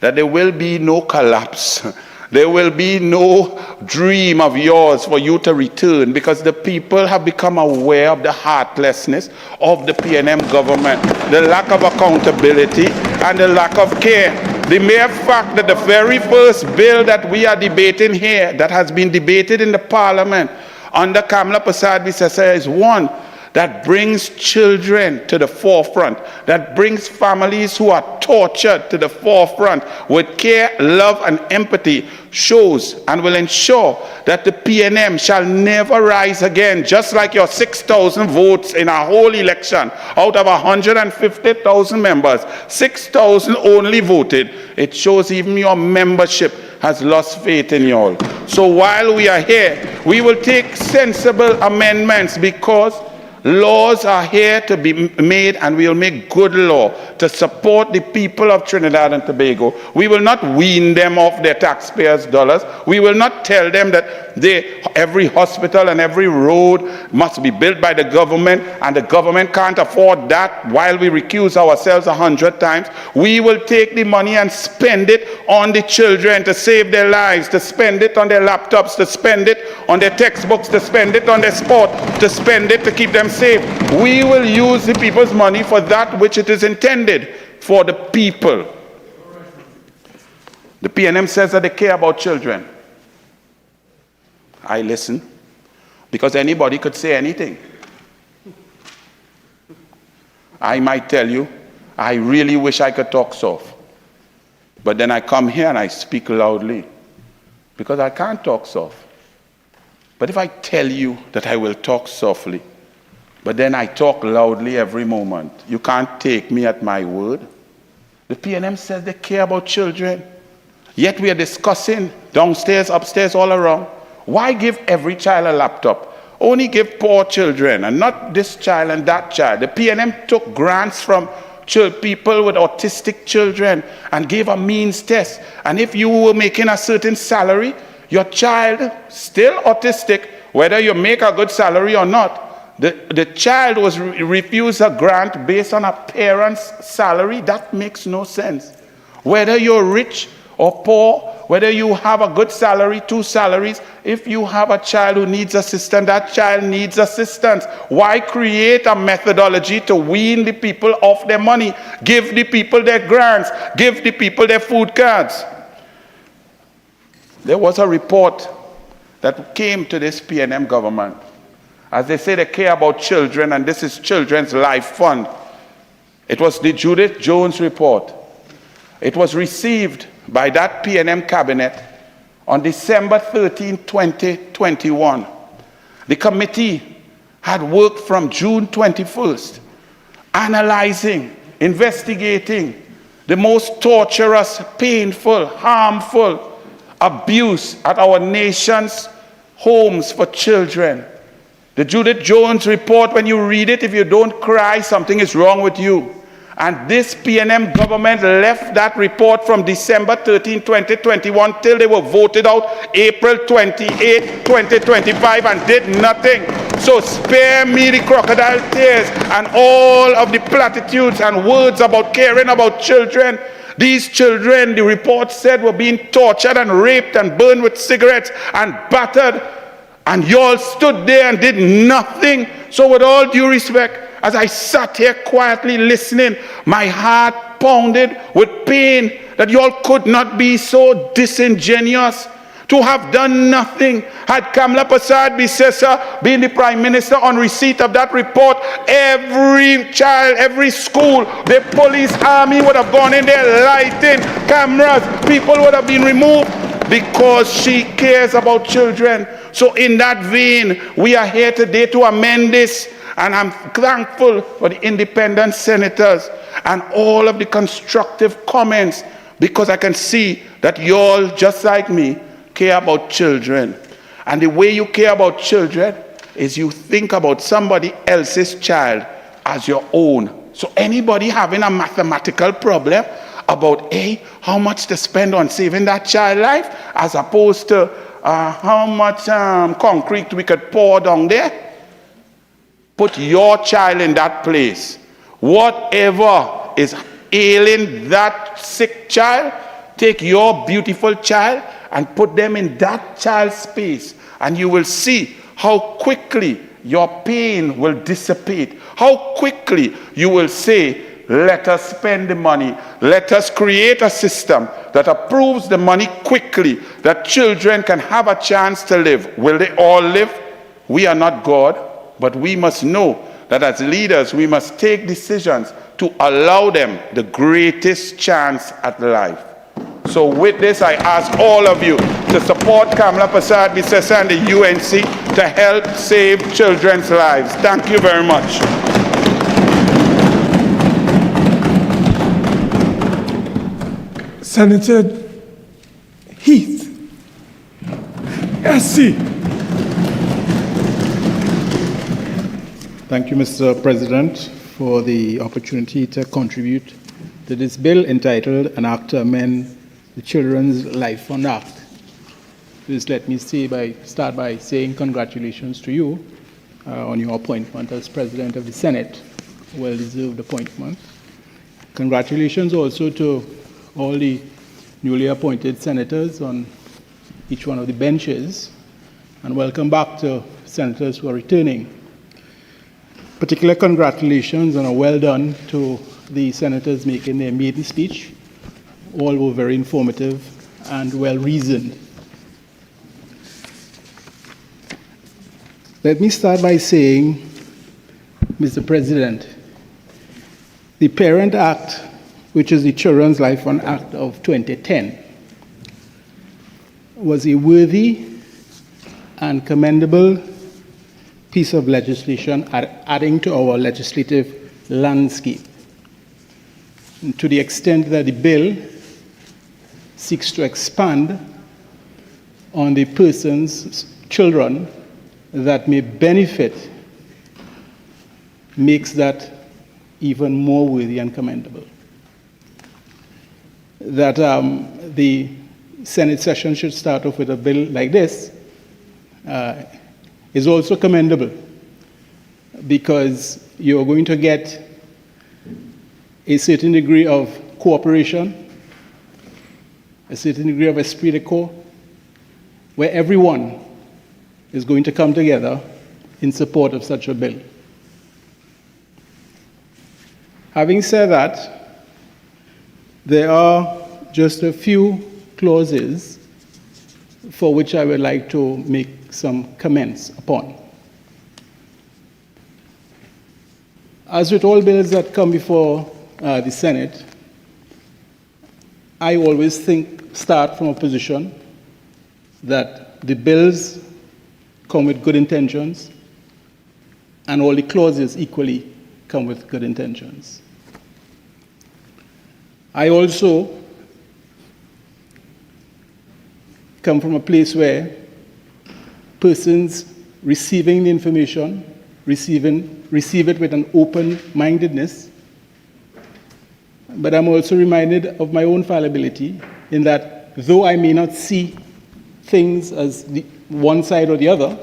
that there will be no collapse. There will be no dream of yours for you to return, because the people have become aware of the heartlessness of the PNM government, the lack of accountability, and the lack of care. The mere fact that the very first bill that we are debating here, that has been debated in the Parliament under Kamla Prasad Bisesa, is one that brings children to the forefront, that brings families who are tortured to the forefront with care, love, and empathy, shows and will ensure that the PNM shall never rise again, just like your 6,000 votes in a whole election. Out of 150,000 members, 6,000 only voted. It shows even your membership has lost faith in you all. So while we are here, we will take sensible amendments, because Laws are here to be made, and we'll make good law to support the people of Trinidad and Tobago. We will not wean them off their taxpayers' dollars. We will not tell them that every hospital and every road must be built by the government, and the government can't afford that while we recuse ourselves 100 times. We will take the money and spend it on the children to save their lives, to spend it on their laptops, to spend it on their textbooks, to spend it on their sport, to spend it to keep them safe. We will use the people's money for that which it is intended, for the people. The PNM says that they care about children. I listen, because anybody could say anything. I might tell you, I really wish I could talk soft. But then I come here and I speak loudly, because I can't talk soft. But if I tell you that I will talk softly, but then I talk loudly every moment, you can't take me at my word. The PNM says they care about children, yet we are discussing downstairs, upstairs, all around. Why give every child a laptop? Only give poor children, and not this child and that child. The PNM took grants from people with autistic children and gave a means test. And if you were making a certain salary, your child, still autistic, whether you make a good salary or not, the child was refused a grant based on a parent's salary. That makes no sense. Whether you're rich or poor, whether you have a good salary, 2 salaries, if you have a child who needs assistance, that child needs assistance. Why create a methodology to wean the people off their money? Give the people their grants, give the people their food cards. There was a report that came to this PNM government. As they say, they care about children, and this is Children's Life Fund. It was the Judith Jones report. It was received by that PNM cabinet on December 13, 2021. The committee had worked from June 21st, analyzing, investigating the most torturous, painful, harmful abuse at our nation's homes for children. The Judith Jones report, when you read it, if you don't cry, something is wrong with you. And this PNM government left that report from December 13, 2021 till they were voted out April 28, 2025 and did nothing. So spare me the crocodile tears and all of the platitudes and words about caring about children. These children, the report said, were being tortured and raped and burned with cigarettes and battered. And you all stood there and did nothing. So with all due respect, as I sat here quietly listening, my heart pounded with pain that you all could not be so disingenuous to have done nothing. Had Kamala Persad-Bissessar been the Prime Minister on receipt of that report, every child, every school, the police army would have gone in there, lighting, cameras, people would have been removed because she cares about children. So in that vein, we are here today to amend this. And I'm thankful for the independent senators and all of the constructive comments, because I can see that you all, just like me, care about children. And the way you care about children is you think about somebody else's child as your own. So anybody having a mathematical problem about how much to spend on saving that child life, as opposed to how much concrete we could pour down there, put your child in that place. Whatever is ailing that sick child, take your beautiful child and put them in that child's space, and you will see how quickly your pain will dissipate, how quickly you will say, let us spend the money, let us create a system that approves the money quickly, that children can have a chance to live. Will they all live? We are not God. But we must know that as leaders, we must take decisions to allow them the greatest chance at life. So with this, I ask all of you to support Kamala Persad-Bissessar and the UNC to help save children's lives. Thank you very much. Senator Heath, SC. Thank you, Mr. President, for the opportunity to contribute to this bill entitled An Act to Amend the Children's Life Fund Act. Please let me start by saying congratulations to you on your appointment as President of the Senate. Well-deserved appointment. Congratulations also to all the newly appointed senators on each one of the benches, and welcome back to senators who are returning. Particular congratulations and a well done to the senators making their maiden speech. All were very informative and well reasoned. Let me start by saying, Mr. President, the Parent Act, which is the Children's Life Fund Act of 2010, was a worthy and commendable piece of legislation adding to our legislative landscape, and to the extent that the bill seeks to expand on the person's children that may benefit, makes that even more worthy and commendable. That the Senate session should start off with a bill like this is also commendable, because you're going to get a certain degree of cooperation, a certain degree of esprit de corps, where everyone is going to come together in support of such a bill. Having said that, there are just a few clauses for which I would like to make some comments upon. As with all bills that come before the Senate, I always start from a position that the bills come with good intentions and all the clauses equally come with good intentions. I also come from a place where persons receiving the information, receive it with an open-mindedness, but I'm also reminded of my own fallibility in that though I may not see things as the one side or the other,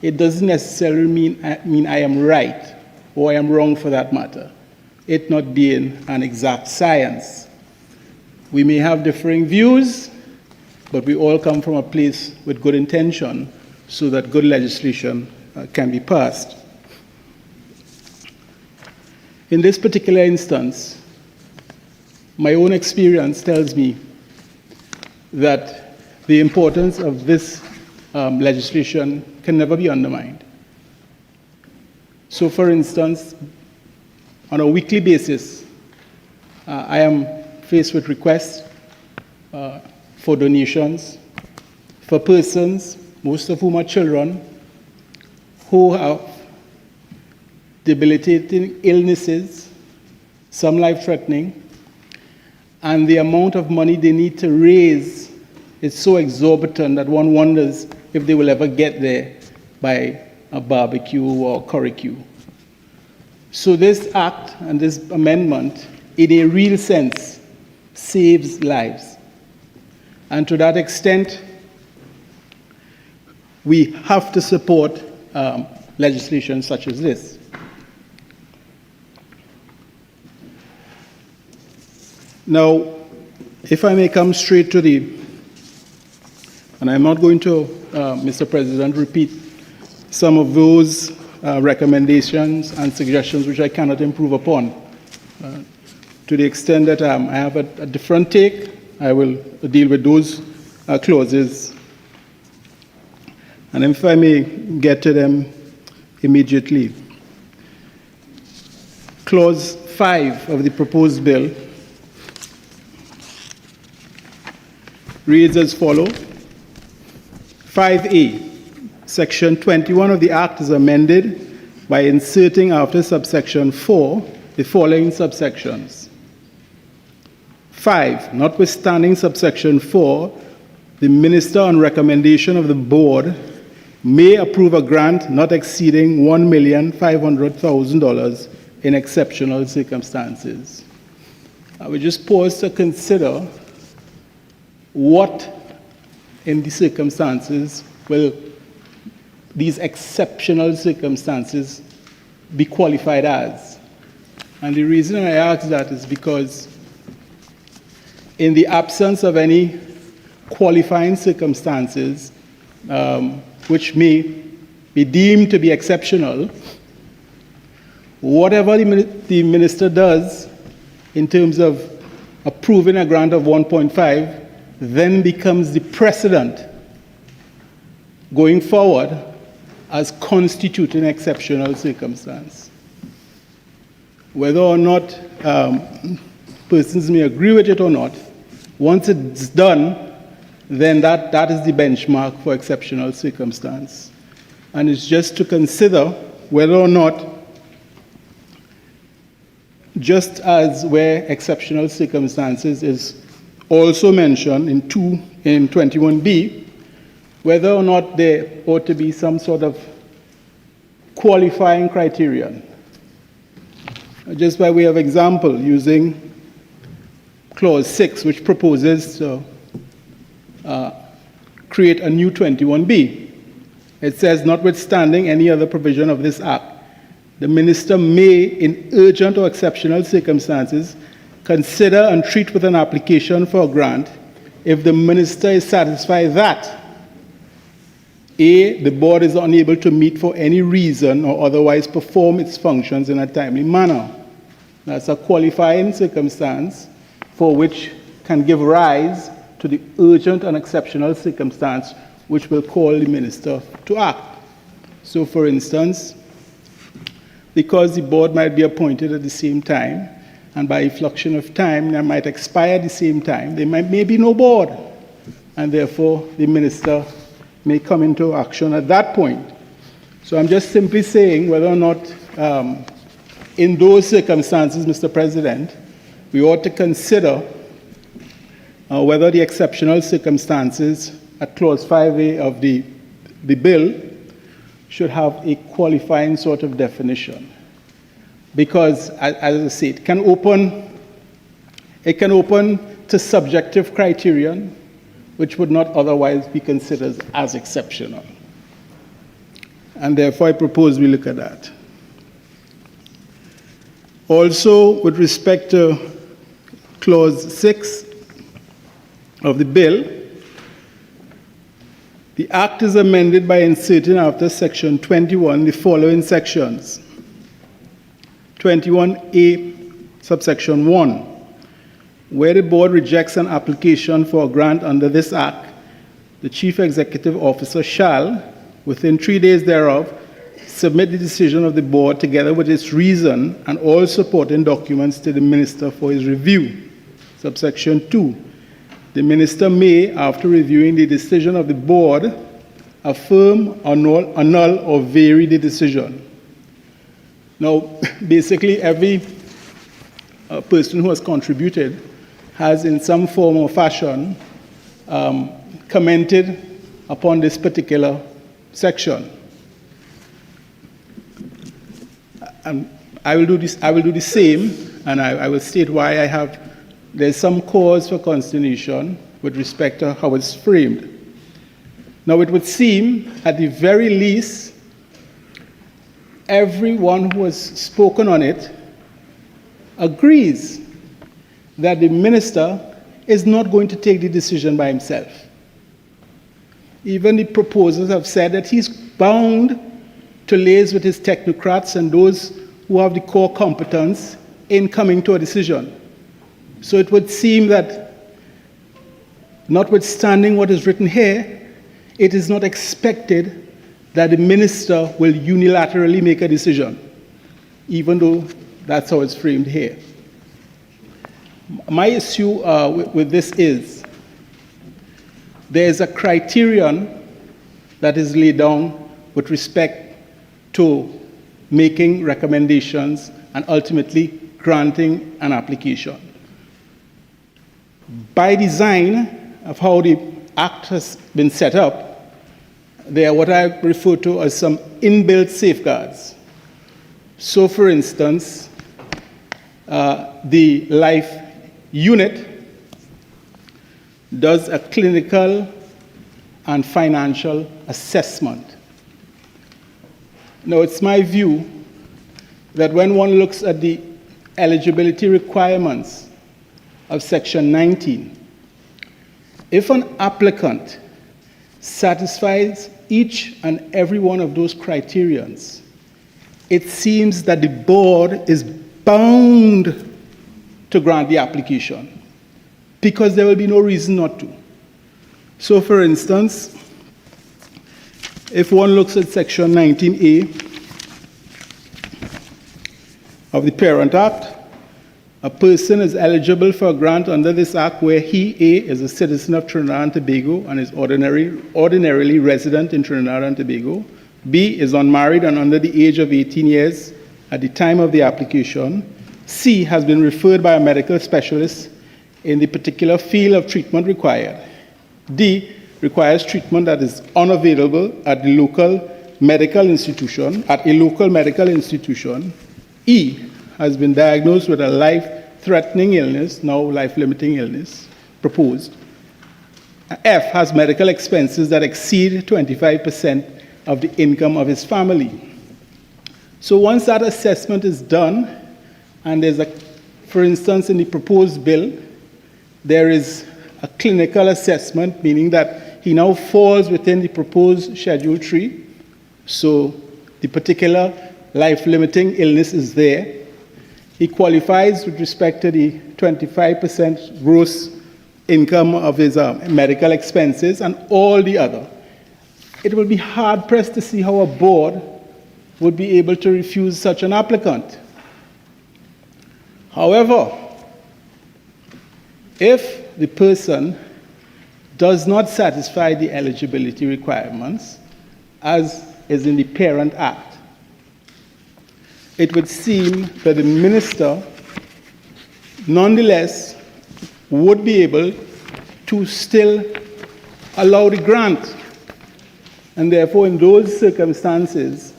it doesn't necessarily mean I am right or I am wrong for that matter, it not being an exact science. We may have differing views, but we all come from a place with good intention so that good legislation can be passed. In this particular instance, my own experience tells me that the importance of this legislation can never be undermined. So, for instance, on a weekly basis, I am faced with requests for donations for persons, most of whom are children, who have debilitating illnesses, some life-threatening, and the amount of money they need to raise is so exorbitant that one wonders if they will ever get there by a barbecue or curricue. So this act and this amendment, in a real sense, saves lives. And to that extent, we have to support legislation such as this. Now, if I may come straight to and I'm not going to, Mr. President, repeat some of those recommendations and suggestions which I cannot improve upon. To the extent that I have a different take, I will deal with those clauses. And if I may get to them immediately. Clause 5 of the proposed bill reads as follows. 5A, Section 21 of the Act is amended by inserting after subsection 4 the following subsections. 5, notwithstanding subsection 4, the Minister, on recommendation of the Board, may approve a grant not exceeding $1,500,000 in exceptional circumstances. I would just pause to consider what in the circumstances will these exceptional circumstances be qualified as. And the reason I ask that is because in the absence of any qualifying circumstances which may be deemed to be exceptional, whatever the minister does in terms of approving a grant of 1.5 then becomes the precedent going forward as constituting exceptional circumstance. Whether or not persons may agree with it or not, once it's done, then that is the benchmark for exceptional circumstance. And it's just to consider whether or not, just as where exceptional circumstances is also mentioned in 21B, whether or not there ought to be some sort of qualifying criterion. Just by way of example, using clause 6, which proposes to create a new 21B. It says, notwithstanding any other provision of this act, the minister may, in urgent or exceptional circumstances, consider and treat with an application for a grant if the minister is satisfied that A, the board is unable to meet for any reason or otherwise perform its functions in a timely manner. That's a qualifying circumstance for which can give rise to the urgent and exceptional circumstance which will call the minister to act. So for instance, because the board might be appointed at the same time, and by effluxion of time, they might expire at the same time, there may be no board, and therefore the minister may come into action at that point. So I'm just simply saying whether or not in those circumstances, Mr. President, we ought to consider whether the exceptional circumstances at clause 5A of the bill should have a qualifying sort of definition. Because, as I say, it can open to subjective criterion which would not otherwise be considered as exceptional. And therefore, I propose we look at that. Also, with respect to clause 6 of the bill, the act is amended by inserting after section 21 the following sections. 21A, subsection 1, where the board rejects an application for a grant under this act, the chief executive officer shall, within 3 days thereof, submit the decision of the board together with its reason and all supporting documents to the minister for his review. Subsection 2, the minister may, after reviewing the decision of the board, affirm, annul, or vary the decision. Now, basically, every person who has contributed has, in some form or fashion, commented upon this particular section. And I will do the same, and I will state why there's some cause for consternation with respect to how it's framed. Now, it would seem, at the very least, everyone who has spoken on it agrees that the minister is not going to take the decision by himself. Even the proposers have said that he's bound to liaise with his technocrats and those who have the core competence in coming to a decision. So it would seem that, notwithstanding what is written here, it is not expected that the minister will unilaterally make a decision, even though that's how it's framed here. My issue with this is there's a criterion that is laid down with respect to making recommendations and ultimately granting an application. By design of how the Act has been set up, there are what I refer to as some inbuilt safeguards. So, for instance, the life unit does a clinical and financial assessment. Now, it's my view that when one looks at the eligibility requirements of Section 19, if an applicant satisfies each and every one of those criterions, it seems that the board is bound to grant the application because there will be no reason not to. So, for instance, if one looks at Section 19A of the Parent Act, a person is eligible for a grant under this act where he, A, is a citizen of Trinidad and Tobago and is ordinarily resident in Trinidad and Tobago, B, is unmarried and under the age of 18 years at the time of the application, C, has been referred by a medical specialist in the particular field of treatment required, D, requires treatment that is unavailable at the local medical institution, E, has been diagnosed with a life-threatening illness, now life-limiting illness, proposed. F, has medical expenses that exceed 25% of the income of his family. So once that assessment is done, and there's a, for instance, in the proposed bill, there is a clinical assessment, meaning that he now falls within the proposed Schedule 3. So the particular life-limiting illness is there. He qualifies with respect to the 25% gross income of his medical expenses and all the other. It will be hard-pressed to see how a board would be able to refuse such an applicant. However, if the person does not satisfy the eligibility requirements, as is in the Parent Act, it would seem that the minister nonetheless would be able to still allow the grant. And therefore, in those circumstances,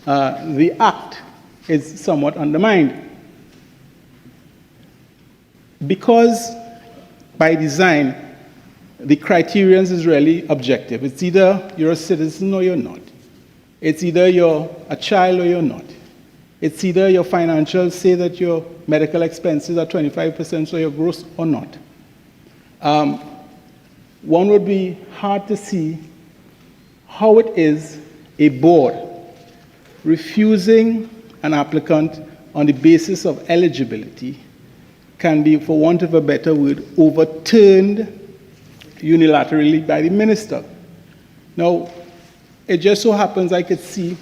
the act is somewhat undermined. Because by design, the criterion is really objective. It's either you're a citizen or you're not. It's either you're a child or you're not. It's either your financials say that your medical expenses are 25%, so you're gross or not. One would be hard to see how it is a board refusing an applicant on the basis of eligibility can be, for want of a better word, overturned unilaterally by the minister. Now, it just so happens I could see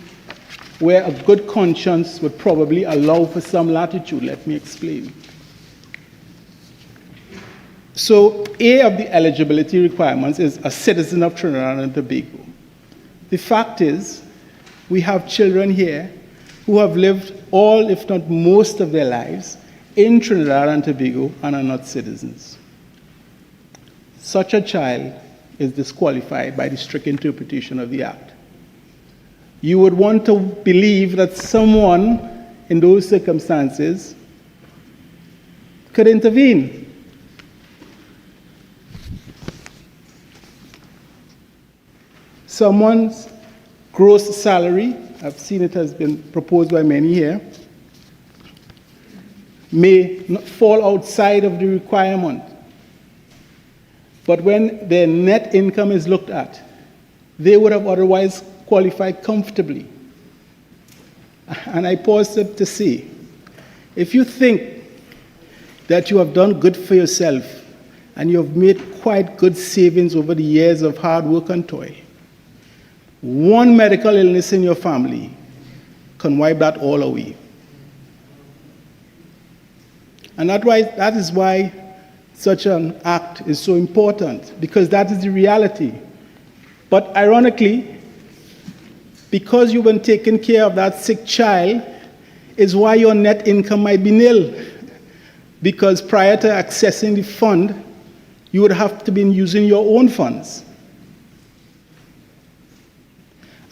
where a good conscience would probably allow for some latitude. Let me explain. So, A of the eligibility requirements is a citizen of Trinidad and Tobago. The fact is, we have children here who have lived all, if not most of their lives in Trinidad and Tobago and are not citizens. Such a child is disqualified by the strict interpretation of the Act. You would want to believe that someone in those circumstances could intervene. Someone's gross salary, I've seen it has been proposed by many here, may not fall outside of the requirement. But when their net income is looked at, they would have otherwise qualified comfortably. And I pause to say, if you think that you have done good for yourself and you have made quite good savings over the years of hard work and toil, one medical illness in your family can wipe that all away. And that is why such an act is so important, because that is the reality. But ironically, because you've been taking care of that sick child is why your net income might be nil. Because prior to accessing the fund, you would have to be using your own funds.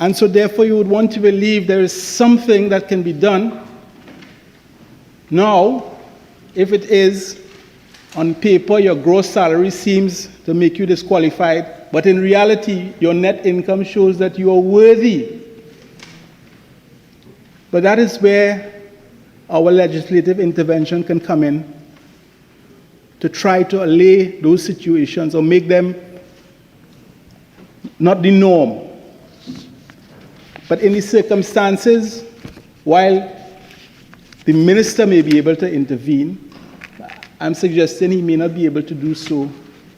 And so therefore you would want to believe there is something that can be done. Now, if it is on paper your gross salary seems to make you disqualified, but in reality your net income shows that you are worthy. But that is where our legislative intervention can come in to try to allay those situations or make them not the norm. But in these circumstances, while the minister may be able to intervene, I'm suggesting he may not be able to do so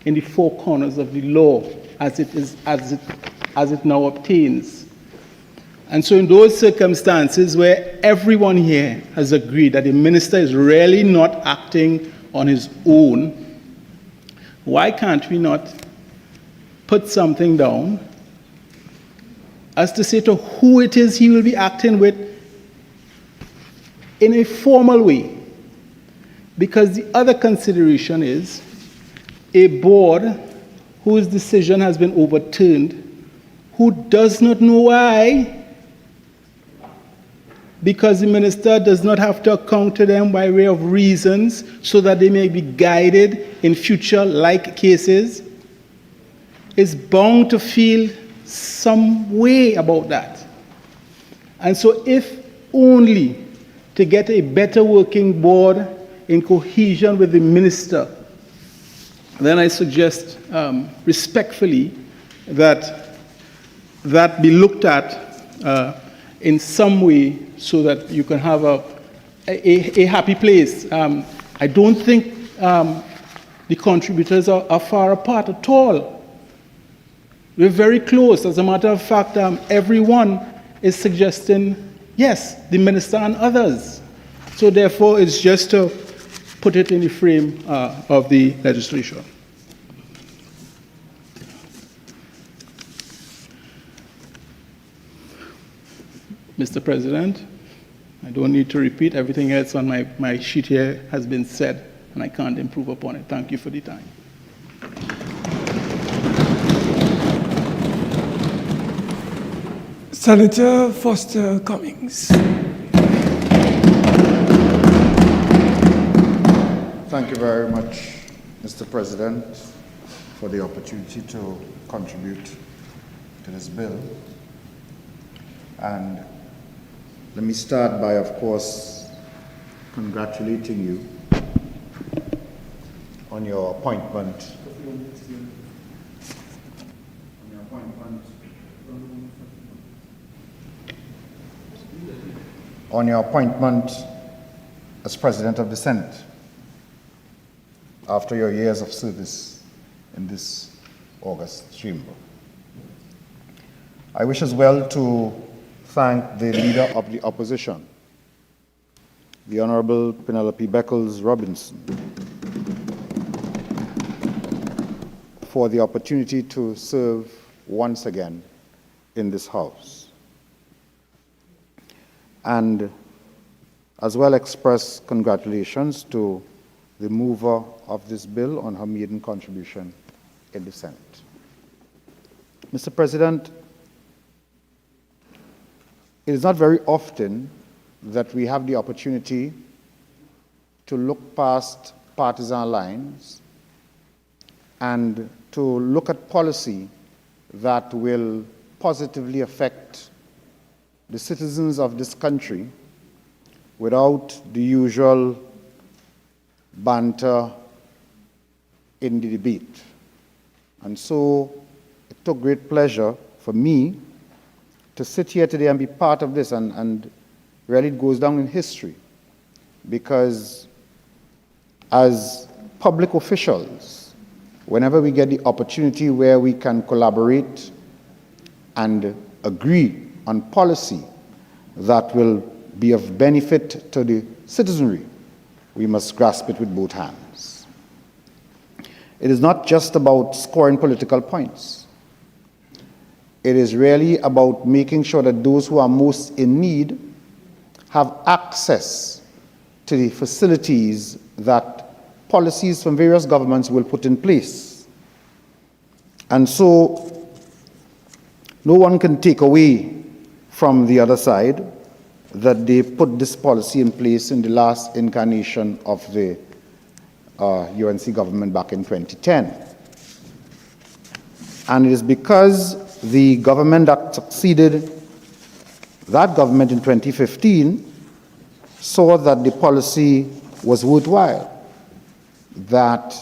in the four corners of the law as it now obtains. And so in those circumstances where everyone here has agreed that the minister is really not acting on his own, why can't we not put something down as to say to who it is he will be acting with in a formal way? Because the other consideration is a board whose decision has been overturned, who does not know why, because the minister does not have to account to them by way of reasons so that they may be guided in future like cases, is bound to feel some way about that. And so if only to get a better working board in cohesion with the minister, then I suggest respectfully that that be looked at in some way so that you can have a happy place. I don't think the contributors are far apart at all. We're very close. As a matter of fact, everyone is suggesting, yes, the minister and others. So therefore, it's just to put it in the frame of the legislation. Mr. President, I don't need to repeat. Everything else on my sheet here has been said, and I can't improve upon it. Thank you for the time. Senator Foster Cummings. Thank you very much, Mr. President, for the opportunity to contribute to this bill. And let me start by, of course, congratulating you on your appointment. On your appointment as President of the Senate after your years of service in this august chamber. I wish as well to thank the Leader of the Opposition, the Honorable Penelope Beckles-Robinson, for the opportunity to serve once again in this House, and as well express congratulations to the mover of this bill on her maiden contribution in the Senate. Mr. President, it is not very often that we have the opportunity to look past partisan lines and to look at policy that will positively affect the citizens of this country without the usual banter in the debate. And so it took great pleasure for me to sit here today and be part of this, and really it goes down in history, because as public officials, whenever we get the opportunity where we can collaborate and agree on policy that will be of benefit to the citizenry, we must grasp it with both hands. It is not just about scoring political points. It is really about making sure that those who are most in need have access to the facilities that policies from various governments will put in place. And so no one can take away from the other side that they put this policy in place in the last incarnation of the UNC government back in 2010. And it is because the government that succeeded that government in 2015 saw that the policy was worthwhile, that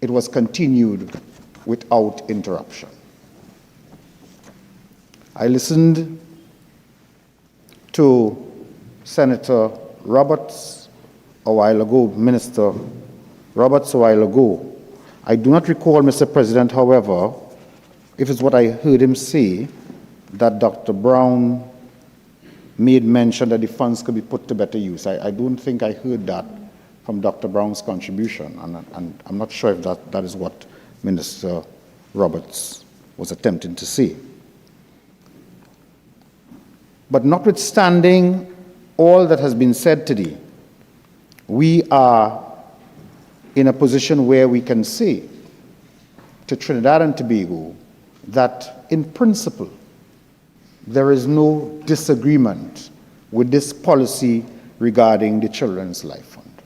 it was continued without interruption. I listened to Senator Roberts a while ago, Minister Roberts a while ago. I do not recall, Mr. President, however, if it's what I heard him say, that Dr. Browne made mention that the funds could be put to better use. I don't think I heard that from Dr. Browne's contribution, and I'm not sure if that is what Minister Roberts was attempting to say. But notwithstanding all that has been said today, we are in a position where we can say to Trinidad and Tobago that in principle, there is no disagreement with this policy regarding the Children's Life Fund.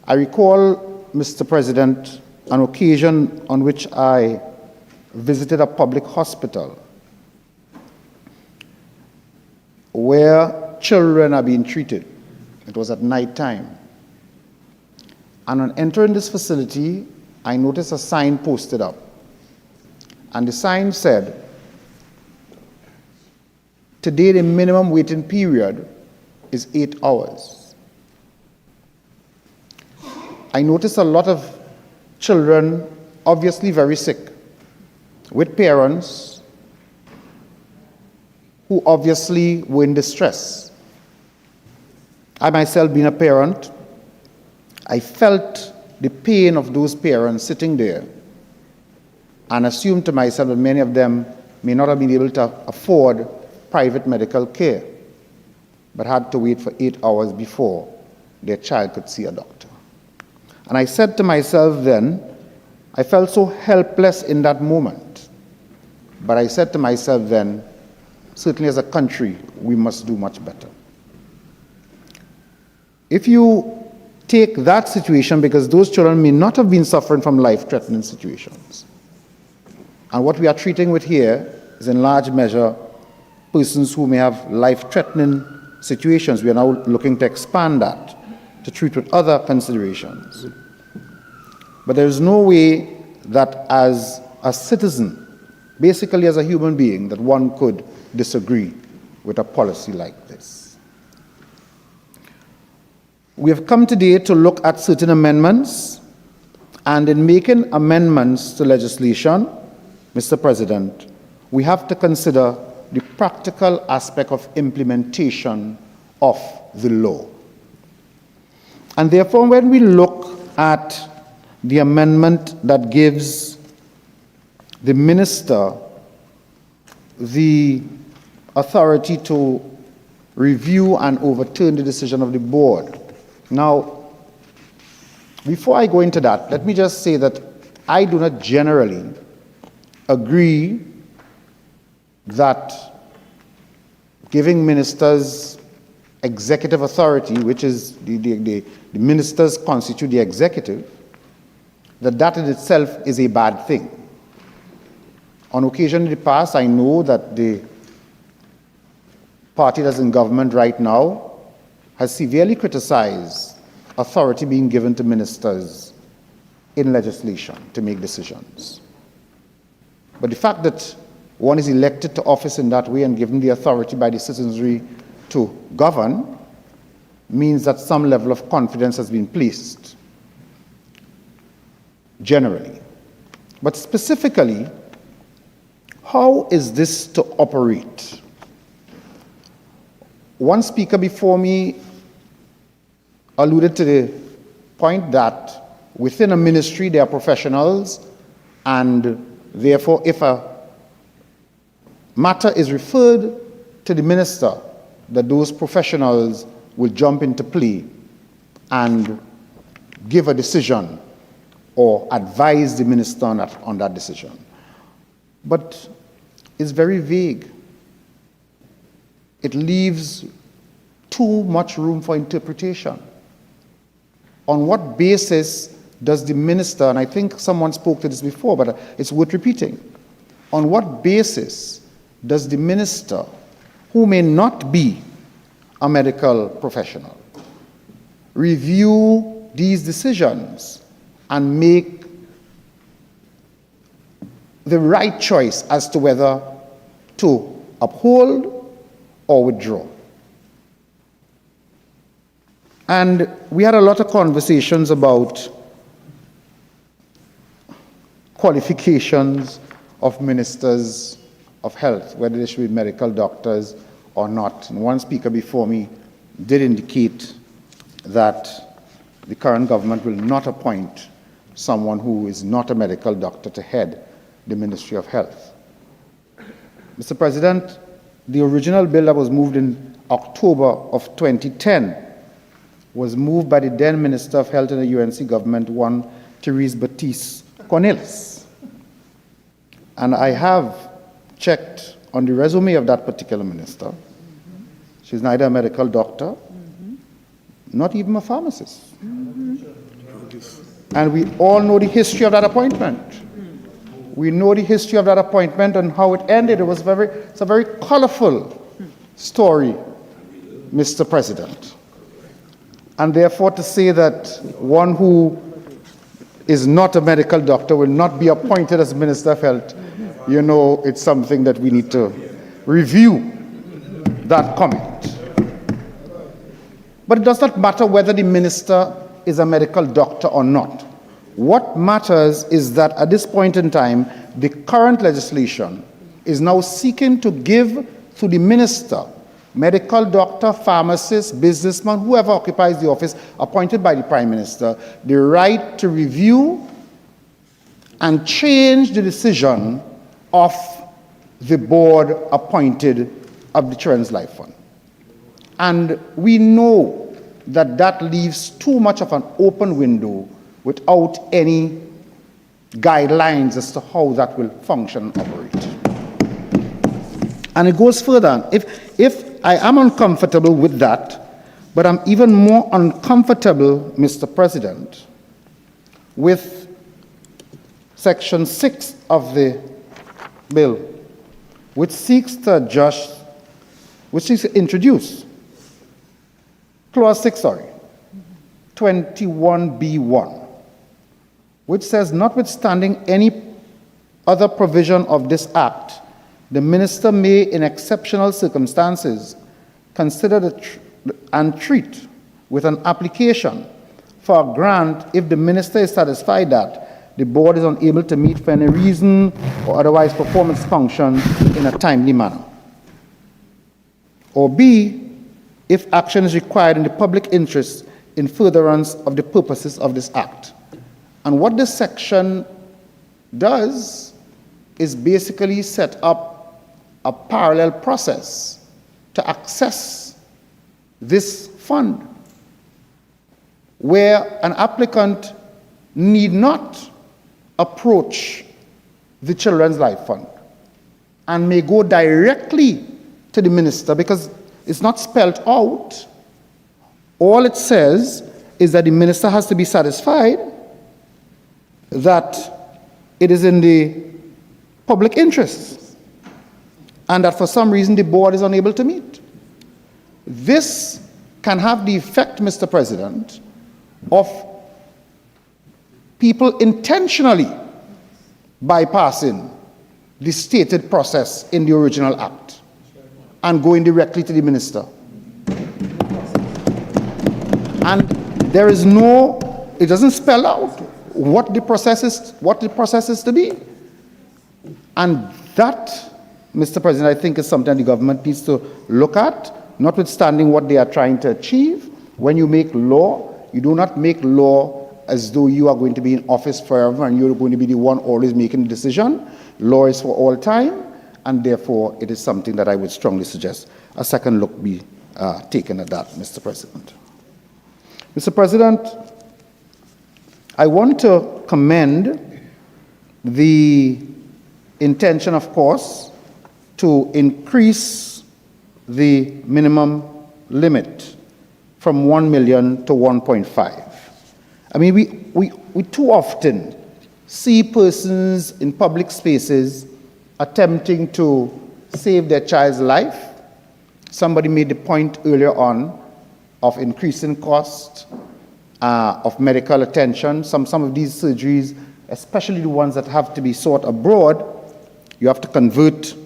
I recall, Mr. President, an occasion on which I visited a public hospital where children are being treated. It was at night time. And on entering this facility, I noticed a sign posted up. And the sign said, today the minimum waiting period is 8 hours. I noticed a lot of children, obviously very sick, with parents who obviously were in distress. I myself, being a parent, I felt the pain of those parents sitting there and assumed to myself that many of them may not have been able to afford private medical care, but had to wait for 8 hours before their child could see a doctor. And I said to myself then, I felt so helpless in that moment, but I said to myself then, certainly as a country, we must do much better. If you take that situation, because those children may not have been suffering from life-threatening situations, and what we are treating with here is in large measure persons who may have life-threatening situations. We are now looking to expand that to treat with other considerations. But there is no way that as a citizen, basically as a human being, that one could disagree with a policy like this. We have come today to look at certain amendments, and in making amendments to legislation, Mr. President, we have to consider the practical aspect of implementation of the law. And therefore, when we look at the amendment that gives the minister the authority to review and overturn the decision of the board. Now, before I go into that, let me just say that I do not generally agree that giving ministers executive authority, which is the ministers constitute the executive, that in itself is a bad thing. On occasion in the past, I know that the party that's in government right now has severely criticized authority being given to ministers in legislation to make decisions. But the fact that one is elected to office in that way and given the authority by the citizenry to govern means that some level of confidence has been placed, generally. But specifically, how is this to operate? One speaker before me alluded to the point that within a ministry there are professionals, and therefore if a matter is referred to the minister, that those professionals will jump into play and give a decision or advise the minister on that decision. But is very vague. It leaves too much room for interpretation. On what basis does the minister, and I think someone spoke to this before, but it's worth repeating, on what basis does the minister, who may not be a medical professional, review these decisions and make the right choice as to whether to uphold or withdraw? And we had a lot of conversations about qualifications of ministers of health, whether they should be medical doctors or not. And one speaker before me did indicate that the current government will not appoint someone who is not a medical doctor to head the Ministry of Health. Mr. President, the original bill that was moved in October of 2010 was moved by the then Minister of Health in the UNC government, one Therese Baptiste Cornelis. And I have checked on the resume of that particular minister. She's neither a medical doctor, not even a pharmacist. And we all know the history of that appointment. We know the history of that appointment and how it ended. It's a very colorful story, Mr. President. And therefore to say that one who is not a medical doctor will not be appointed as Minister of Health, you know, it's something that we need to review that comment. But it does not matter whether the minister is a medical doctor or not. What matters is that at this point in time, the current legislation is now seeking to give to the minister, medical doctor, pharmacist, businessman, whoever occupies the office appointed by the Prime Minister, the right to review and change the decision of the board appointed of the Children's Life Fund. And we know that that leaves too much of an open window without any guidelines as to how that will function and operate. And it goes further. If I am uncomfortable with that, but I'm even more uncomfortable, Mr. President, with Section 6 of the bill, which seeks to adjust, which is to introduce Clause 6, 21B1, which says, notwithstanding any other provision of this Act, the minister may, in exceptional circumstances, consider and treat with an application for a grant if the minister is satisfied that the board is unable to meet for any reason or otherwise perform its function in a timely manner. Or B, if action is required in the public interest in furtherance of the purposes of this Act. And what this section does is basically set up a parallel process to access this fund, where an applicant need not approach the Children's Life Fund and may go directly to the minister because it's not spelled out. All it says is that the minister has to be satisfied that it is in the public interest and that for some reason the board is unable to meet. This can have the effect, Mr. President, of people intentionally bypassing the stated process in the original Act and going directly to the minister. And there is no, it doesn't spell out what the process is to be. And that, Mr. President, I think is something the government needs to look at, notwithstanding what they are trying to achieve. When you make law, you do not make law as though you are going to be in office forever and you're going to be the one always making the decision. Law is for all time, and therefore it is something that I would strongly suggest a second look be taken at that, Mr. President. Mr. President, I want to commend the intention, of course, to increase the minimum limit from 1 million to 1.5. I mean, we too often see persons in public spaces attempting to save their child's life. Somebody made the point earlier on of increasing cost of medical attention. Some of these surgeries, especially the ones that have to be sought abroad, you have to convert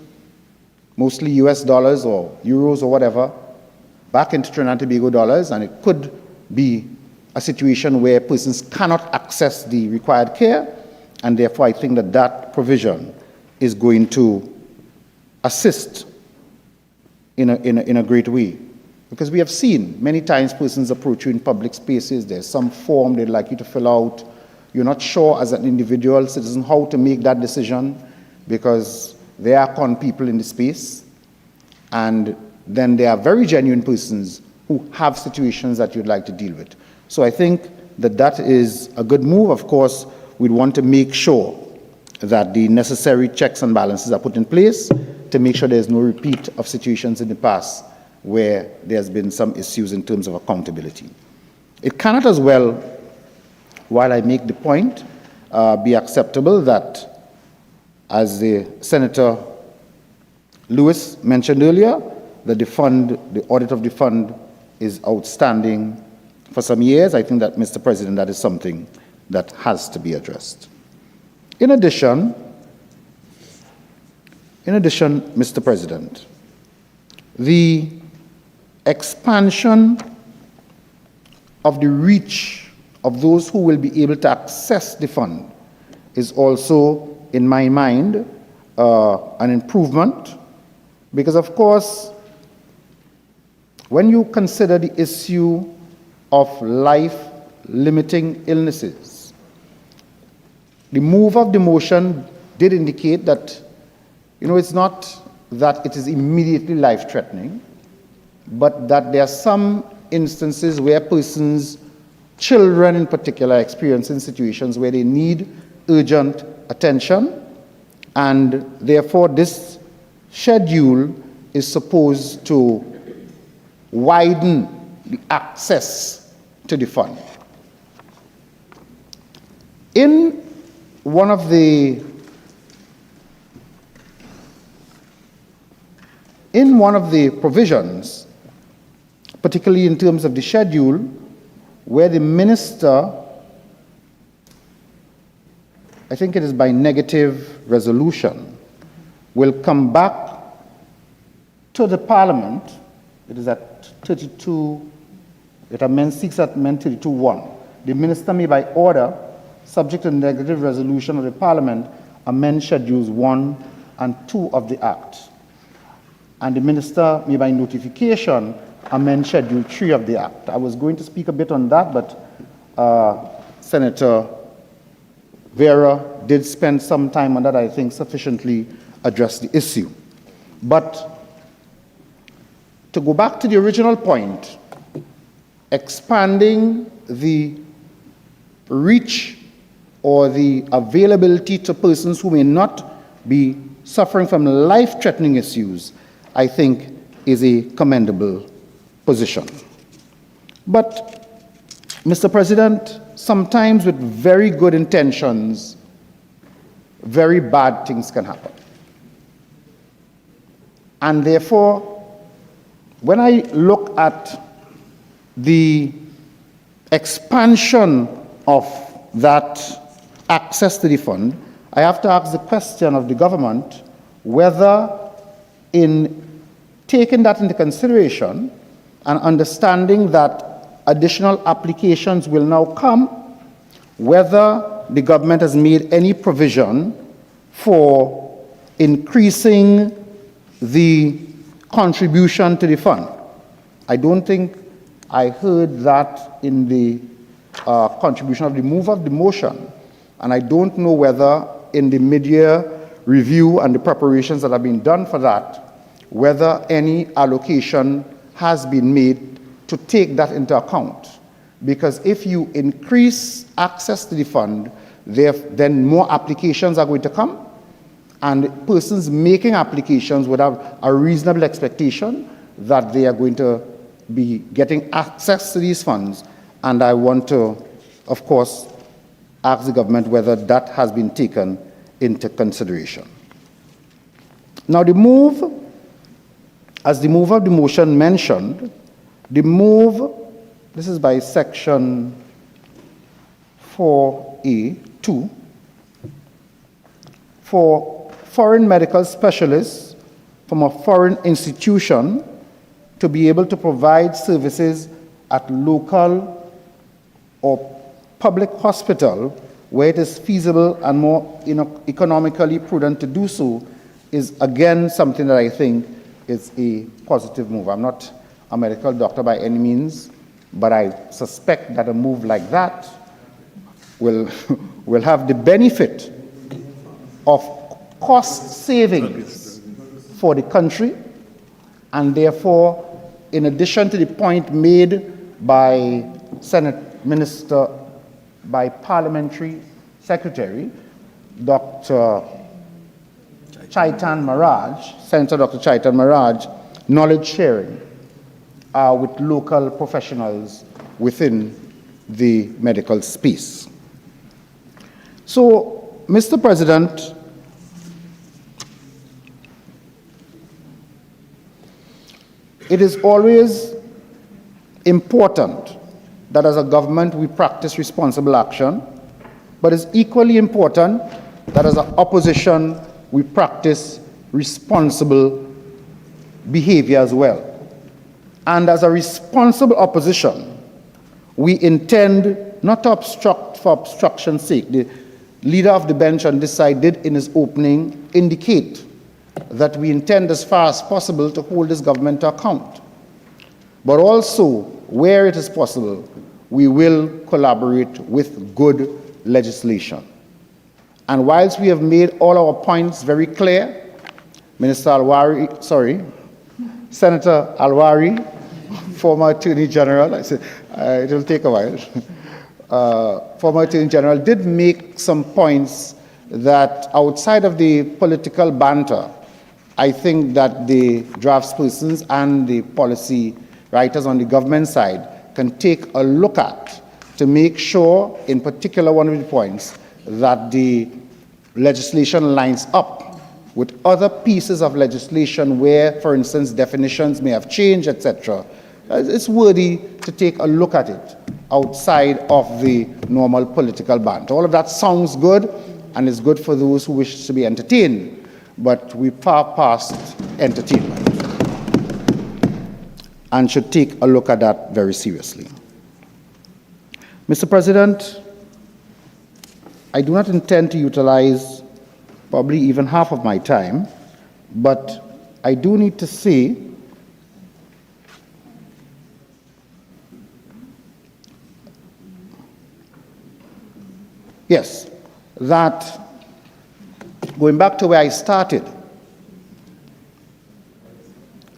mostly US dollars or euros or whatever back into Trinidad and Tobago dollars, and it could be a situation where persons cannot access the required care, and therefore I think that that provision is going to assist in a great way. Because we have seen many times persons approach you in public spaces, there's some form they'd like you to fill out, you're not sure as an individual citizen how to make that decision because there are con people in the space, and then there are very genuine persons who have situations that you'd like to deal with. So I think that that is a good move. Of course, we'd want to make sure that the necessary checks and balances are put in place to make sure there's no repeat of situations in the past where there's been some issues in terms of accountability. It cannot as well, while I make the point, be acceptable that, as the Senator Lewis mentioned earlier, that the audit of the fund is outstanding for some years. I think that, Mr. President, that is something that has to be addressed. In addition, Mr. President, the expansion of the reach of those who will be able to access the fund is also, in my mind, an improvement, because of course, when you consider the issue of life-limiting illnesses, the move of the motion did indicate that, it's not that it is immediately life-threatening, but that there are some instances where persons, children in particular, experiencing situations where they need urgent attention, and therefore this schedule is supposed to widen the access to the fund. In one of the provisions, particularly in terms of the schedule, where the minister, I think it is by negative resolution, will come back to the Parliament. It is at 32, it amends 6 at amend 32.1. The minister may by order, subject to negative resolution of the Parliament, amend Schedules 1 and 2 of the Act. And the minister may by notification amend Schedule 3 of the Act. I was going to speak a bit on that, but Senator Vieira did spend some time on that, I think sufficiently addressed the issue. But to go back to the original point, expanding the reach or the availability to persons who may not be suffering from life-threatening issues, I think is a commendable position. But, Mr. President, sometimes with very good intentions, very bad things can happen. And therefore, when I look at the expansion of that access to the fund, I have to ask the question of the government whether, in taking that into consideration and understanding that additional applications will now come, whether the government has made any provision for increasing the contribution to the fund. I don't think I heard that in the contribution of the move of the motion, and I don't know whether in the mid-year review and the preparations that have been done for that, whether any allocation has been made to take that into account. Because if you increase access to the fund, then more applications are going to come, And persons making applications would have a reasonable expectation that they are going to be getting access to these funds. And I want to, of course, ask the government whether that has been taken into consideration. Now, the move, as the mover of the motion mentioned, the move, this is by section 4A2, for foreign medical specialists from a foreign institution to be able to provide services at local or public hospital where it is feasible and more economically prudent to do so is again something that I think is a positive move. I'm not a medical doctor by any means, but I suspect that a move like that will have the benefit of cost savings for the country, and therefore, in addition to the point made by Senate Minister, by Parliamentary Secretary, Dr. Chaitan-Maharaj, Senator Dr. Chaitan-Maharaj, knowledge sharing with local professionals within the medical space. So, Mr. President, it is always important that as a government we practice responsible action, but it's equally important that as an opposition we practice responsible behavior as well. And as a responsible opposition, we intend not to obstruct for obstruction's sake. The leader of the bench on this side did in his opening indicate that we intend as far as possible to hold this government to account. But also, where it is possible, we will collaborate with good legislation. And whilst we have made all our points very clear, Senator Al-Rawi, former Attorney General, I said it will take a while, former Attorney General did make some points that outside of the political banter, I think that the draftspersons and the policy writers on the government side can take a look at to make sure, in particular one of the points, that the legislation lines up with other pieces of legislation where, for instance, definitions may have changed, etc. It's worthy to take a look at it outside of the normal political banter. All of that sounds good, and is good for those who wish to be entertained, but we're far past entertainment and should take a look at that very seriously. Mr. President, I do not intend to utilize probably even half of my time, but I do need to say yes, that going back to where I started,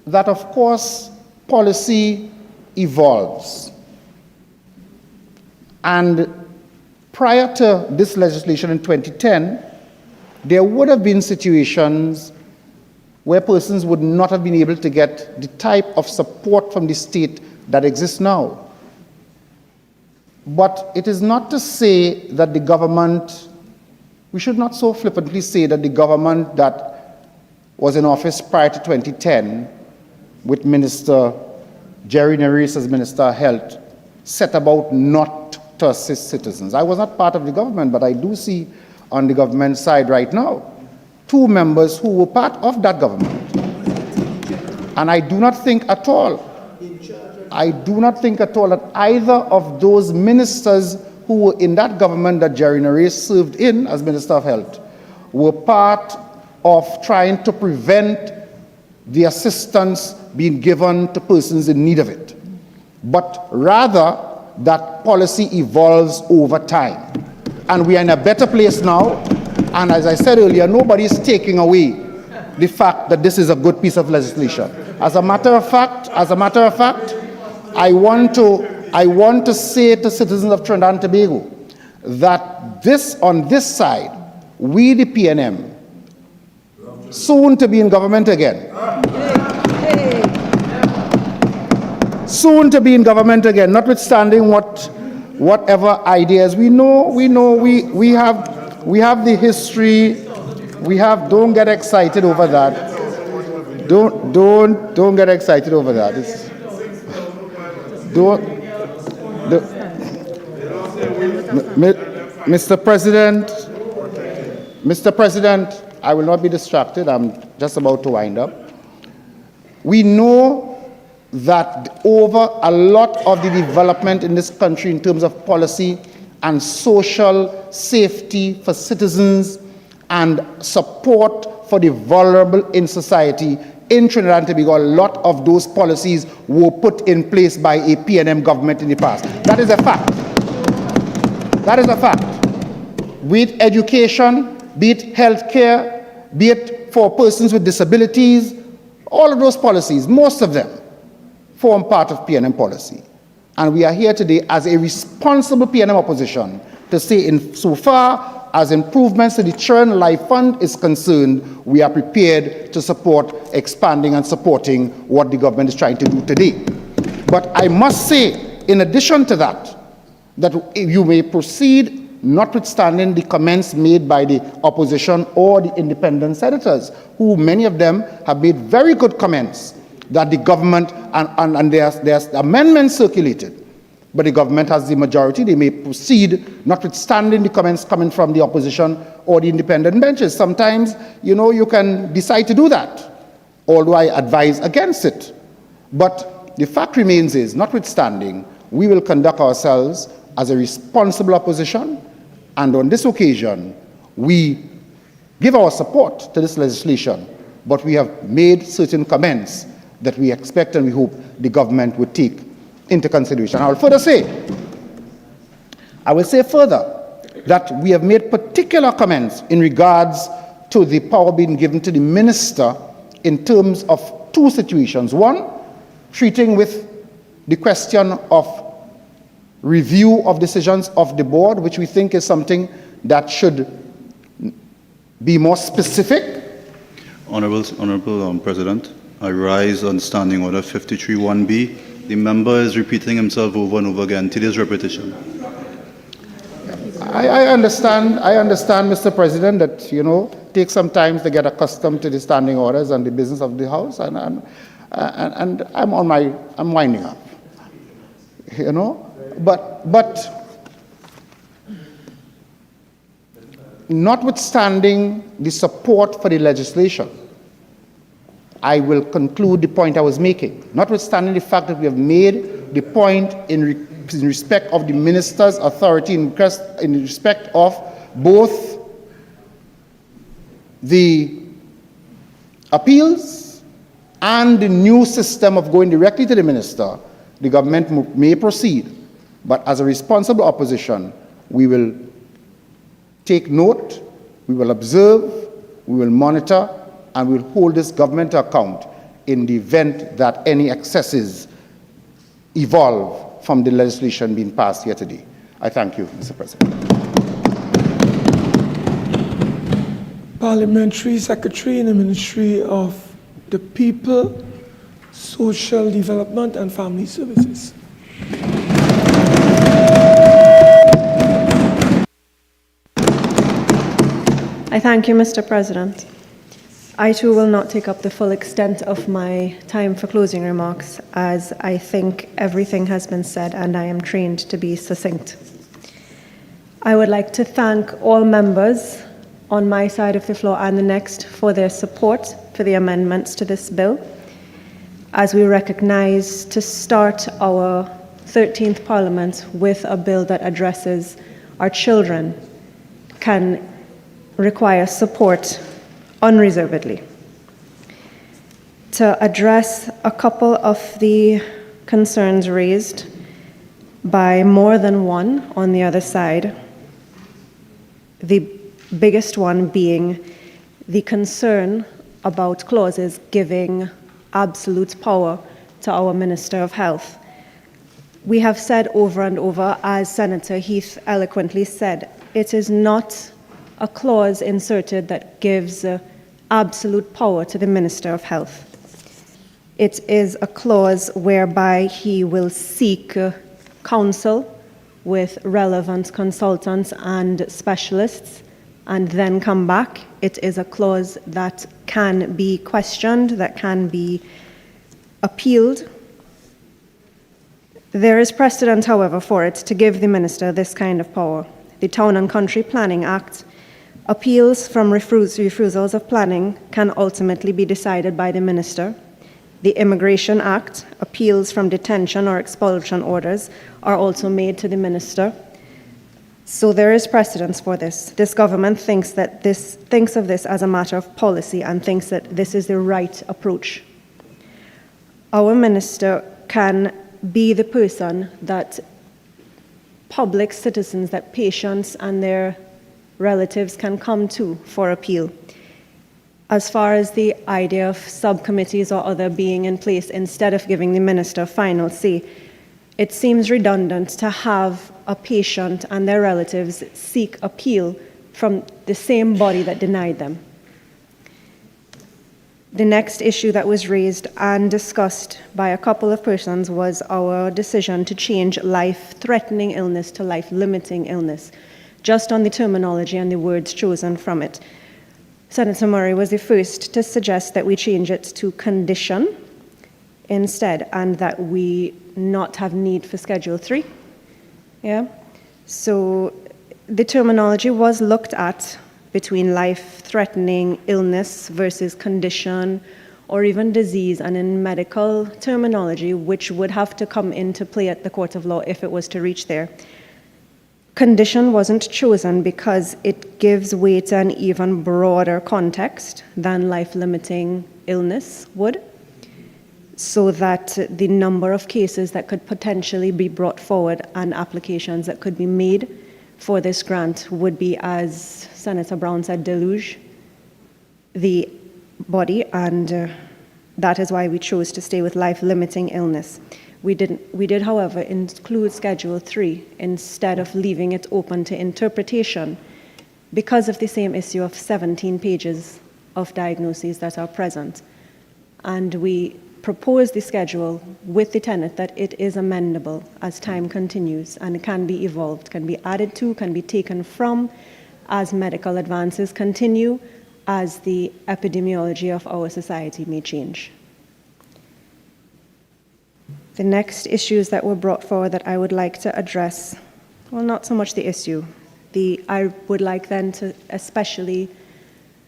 that of course policy evolves. And prior to this legislation in 2010, there would have been situations where persons would not have been able to get the type of support from the state that exists now. But it is not to say that the government, we should not so flippantly say that the government that was in office prior to 2010 with Minister Jerry Nerys as Minister of Health set about not to assist citizens. I was not part of the government, but I do see on the government side right now 2 members who were part of that government. And I do not think at all that either of those ministers who were in that government that Jerry Nerys served in as Minister of Health were part of trying to prevent the assistance being given to persons in need of it, but rather that policy evolves over time. And we are in a better place now, and as I said earlier, nobody is taking away the fact that this is a good piece of legislation. As a matter of fact, I want to say to citizens of Trinidad and Tobago that on this side, we the PNM soon to be in government again. Soon to be in government again, notwithstanding whatever ideas. We have the history. Don't get excited over that. Don't get excited over that. Mr. President, I will not be distracted. I'm just about to wind up. We know that over a lot of the development in this country in terms of policy and social safety for citizens and support for the vulnerable in society in Trinidad and Tobago, a lot of those policies were put in place by a PNM government in the past. That is a fact. That is a fact. Be it education, be it healthcare, be it for persons with disabilities, all of those policies, most of them, form part of PNM policy. And we are here today as a responsible PNM opposition to say insofar as improvements to the Children Life Fund is concerned, we are prepared to support expanding and supporting what the government is trying to do today. But I must say, in addition to that you may proceed notwithstanding the comments made by the opposition or the independent senators, who many of them have made very good comments that the government, and there's amendments circulated, but the government has the majority. They may proceed notwithstanding the comments coming from the opposition or the independent benches. Sometimes, you can decide to do that, although I advise against it. But the fact remains is, notwithstanding, we will conduct ourselves as a responsible opposition, and on this occasion, we give our support to this legislation, but we have made certain comments that we expect and we hope the government would take into consideration. I will say further that we have made particular comments in regards to the power being given to the minister in terms of two situations. One, treating with the question of review of decisions of the board, which we think is something that should be more specific. Honorable President, I rise on Standing Order 53-1B. The member is repeating himself over and over again. Today's repetition. I understand, Mr. President, that, it takes some time to get accustomed to the standing orders and the business of the House, and I'm winding up. But notwithstanding the support for the legislation, I will conclude the point I was making. Notwithstanding the fact that we have made the point in respect of the minister's authority, in respect of both the appeals and the new system of going directly to the minister, the government may proceed. But as a responsible opposition, we will take note, we will observe, we will monitor, and we will hold this government to account in the event that any excesses evolve from the legislation being passed here today. I thank you, Mr. President. Parliamentary Secretary in the Ministry of the People, Social Development and Family Services. I thank you, Mr. President. I too will not take up the full extent of my time for closing remarks, as I think everything has been said and I am trained to be succinct. I would like to thank all members on my side of the floor and the next for their support for the amendments to this bill, as we recognize to start our 13th Parliament with a bill that addresses our children can require support unreservedly. To address a couple of the concerns raised by more than one on the other side, the biggest one being the concern about clauses giving absolute power to our Minister of Health. We have said over and over, as Senator Heath eloquently said, it is not a clause inserted that gives absolute power to the Minister of Health. It is a clause whereby he will seek counsel with relevant consultants and specialists and then come back. It is a clause that can be questioned, that can be appealed. There is precedent, however, for it to give the minister this kind of power. The Town and Country Planning Act, appeals from refusals of planning can ultimately be decided by the minister. The Immigration Act, appeals from detention or expulsion orders are also made to the minister. So there is precedence for this. This government thinks of this as a matter of policy and thinks that this is the right approach. Our minister can be the person that public citizens, that patients and their relatives can come to for appeal. As far as the idea of subcommittees or other being in place instead of giving the minister final say, it seems redundant to have a patient and their relatives seek appeal from the same body that denied them. The next issue that was raised and discussed by a couple of persons was our decision to change life-threatening illness to life-limiting illness, just on the terminology and the words chosen from it. Senator Murray was the first to suggest that we change it to condition instead, and that we not have need for Schedule 3. Yeah? So the terminology was looked at between life-threatening illness versus condition or even disease, and in medical terminology, which would have to come into play at the court of law if it was to reach there. Condition wasn't chosen because it gives weight to an even broader context than life-limiting illness would, so that the number of cases that could potentially be brought forward and applications that could be made for this grant would be, as Senator Browne said, deluge the body, and that is why we chose to stay with life-limiting illness. We did, however, include Schedule 3 instead of leaving it open to interpretation because of the same issue of 17 pages of diagnoses that are present. And we proposed the schedule with the tenet that it is amendable as time continues, and it can be evolved, can be added to, can be taken from as medical advances continue, as the epidemiology of our society may change. The next issues that were brought forward that I would like to address, well, not so much the issue. I would like then to especially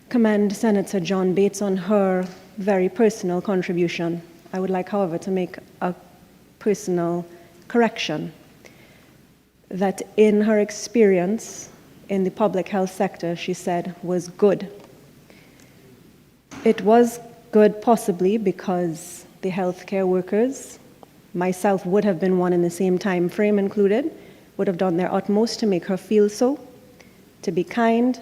commend Senator John Bates on her very personal contribution. I would like, however, to make a personal correction that in her experience in the public health sector, she said, was good. It was good possibly because the healthcare workers, myself would have been one in the same time frame included, would have done their utmost to make her feel so, to be kind,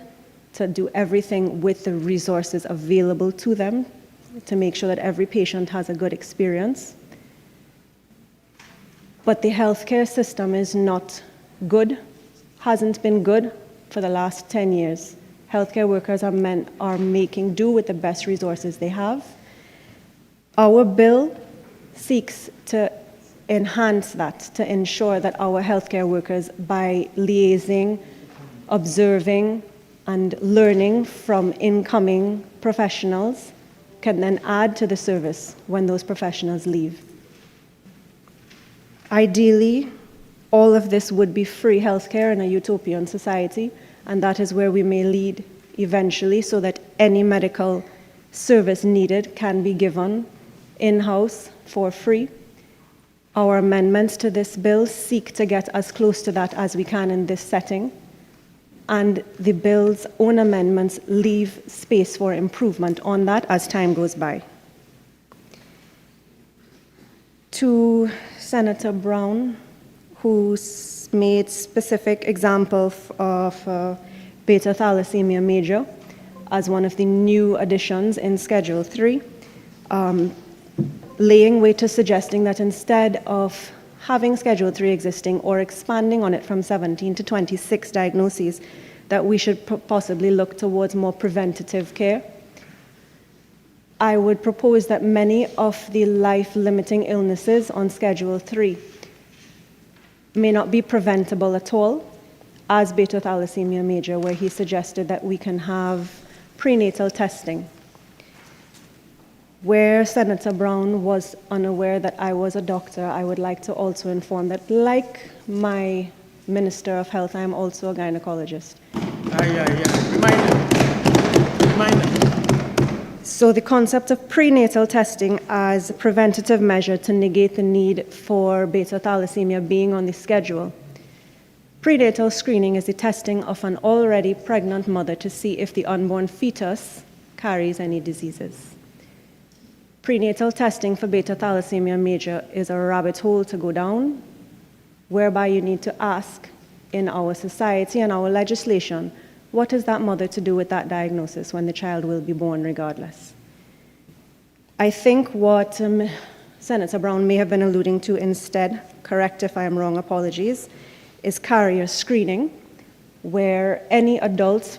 to do everything with the resources available to them, to make sure that every patient has a good experience. But the healthcare system is not good, hasn't been good for the last 10 years. Healthcare workers are making do with the best resources they have. Our bill seeks to enhance that, to ensure that our healthcare workers, by liaising, observing, and learning from incoming professionals, can then add to the service when those professionals leave. Ideally, all of this would be free healthcare in a utopian society, and that is where we may lead eventually, so that any medical service needed can be given in-house for free. Our amendments to this bill seek to get as close to that as we can in this setting, and the bill's own amendments leave space for improvement on that as time goes by. To Senator Browne, who made specific example of beta thalassemia major as one of the new additions in Schedule 3, laying way to suggesting that instead of having Schedule 3 existing or expanding on it from 17 to 26 diagnoses, that we should possibly look towards more preventative care I would propose that many of the life-limiting illnesses on Schedule 3 may not be preventable at all, as beta thalassemia major, where he suggested that we can have prenatal testing. Where Senator Browne was unaware that I was a doctor, I would like to also inform that, like my Minister of Health, I am also a gynecologist. So the concept of prenatal testing as a preventative measure to negate the need for beta thalassemia being on the schedule. Prenatal screening is the testing of an already pregnant mother to see if the unborn fetus carries any diseases. Prenatal testing for beta thalassemia major is a rabbit hole to go down, whereby you need to ask in our society and our legislation, what is that mother to do with that diagnosis when the child will be born regardless? I think what Senator Browne may have been alluding to instead, correct if I am wrong, apologies, is carrier screening, where any adult,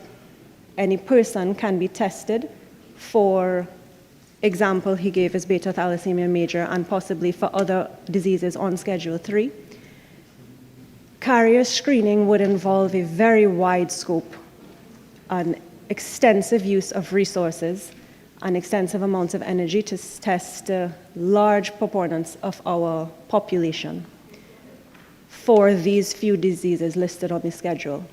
any person can be tested for example he gave is beta thalassemia major and possibly for other diseases on Schedule 3. Carrier screening would involve a very wide scope, an extensive use of resources, and extensive amounts of energy to test large proponents of our population for these few diseases listed on the schedule.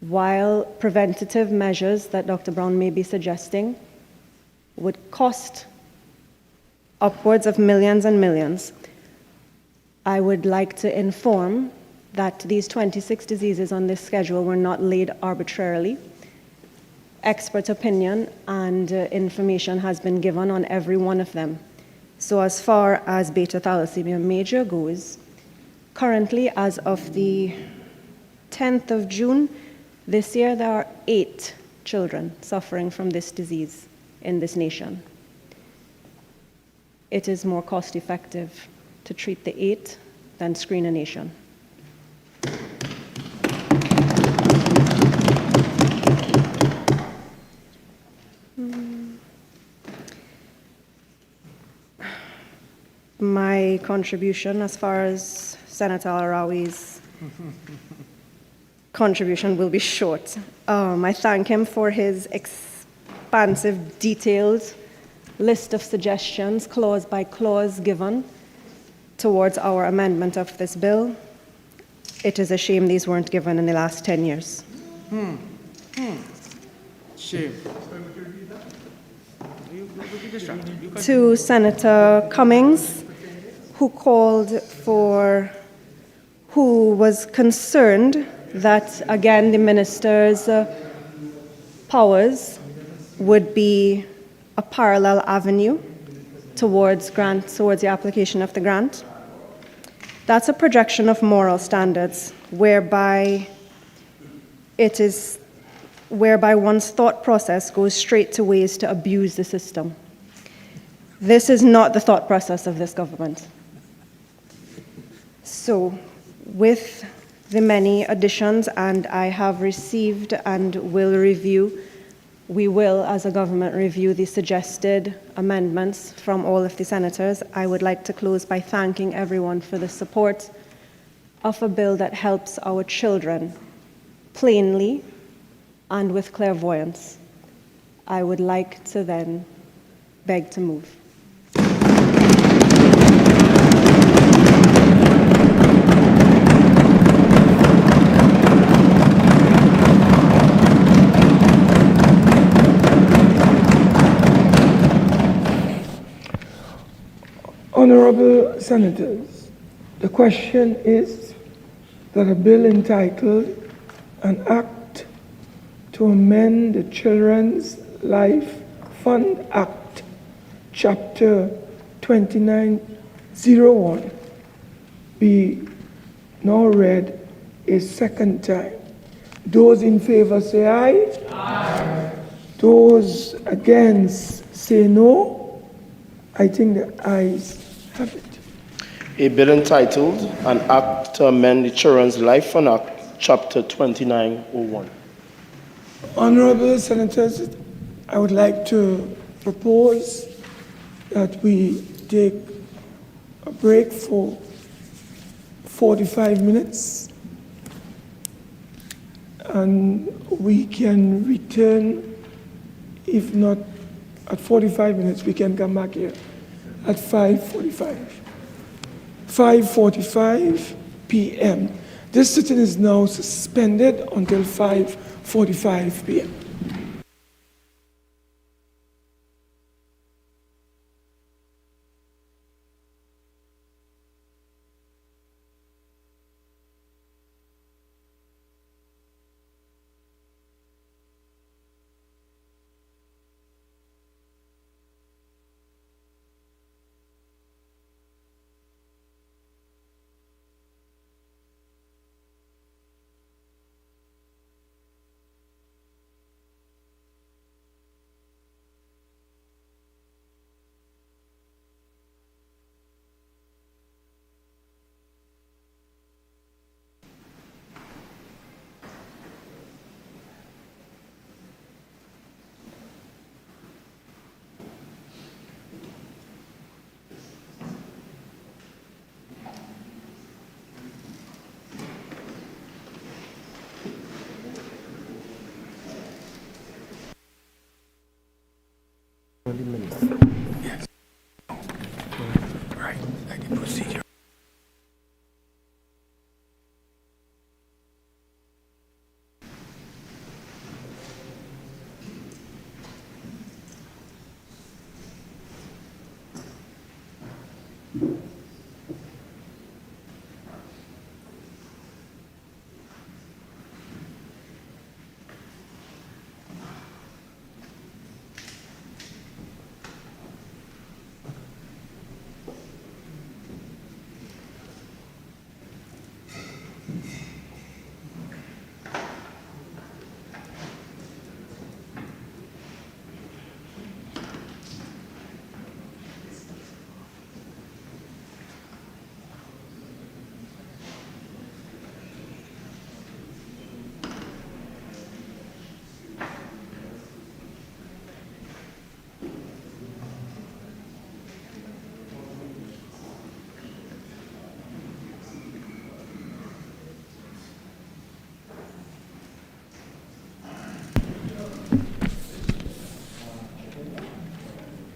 While preventative measures that Dr. Browne may be suggesting would cost upwards of millions and millions, I would like to inform that these 26 diseases on this schedule were not laid arbitrarily. Expert opinion and information has been given on every one of them. So as far as beta thalassemia major goes, currently as of the 10th of June this year, there are 8 children suffering from this disease in this nation. It is more cost effective to treat the 8 than screen a nation. My contribution as far as Senator Al-Rawi's contribution will be short. I thank him for his expansive, detailed list of suggestions, clause by clause, given towards our amendment of this bill. It is a shame these weren't given in the last 10 years. Shame. To Senator Cummings, who was concerned that, again, the minister's powers would be a parallel avenue towards the application of the grant. That's a projection of moral standards whereby one's thought process goes straight to ways to abuse the system. This is not the thought process of this government. So, with the many additions, and I have received and will review, we will, as a government, review the suggested amendments from all of the senators. I would like to close by thanking everyone for the support of a bill that helps our children plainly and with clairvoyance. I would like to then beg to move. Honorable Senators, the question is that a bill entitled An Act to Amend the Children's Life Fund Act, Chapter 2901, be now read a second time. Those in favor say aye. Aye. Those against say no. I think the ayes have it. A bill entitled An Act to Amend the Children's Life Fund Act, Chapter 2901. Honorable Senators, I would like to propose that we take a break for 45 minutes and we can return, if not at 45 minutes, we can come back here at 5:45 p.m. This sitting is now suspended until 5:45 p.m. Yes. Right. I can proceed.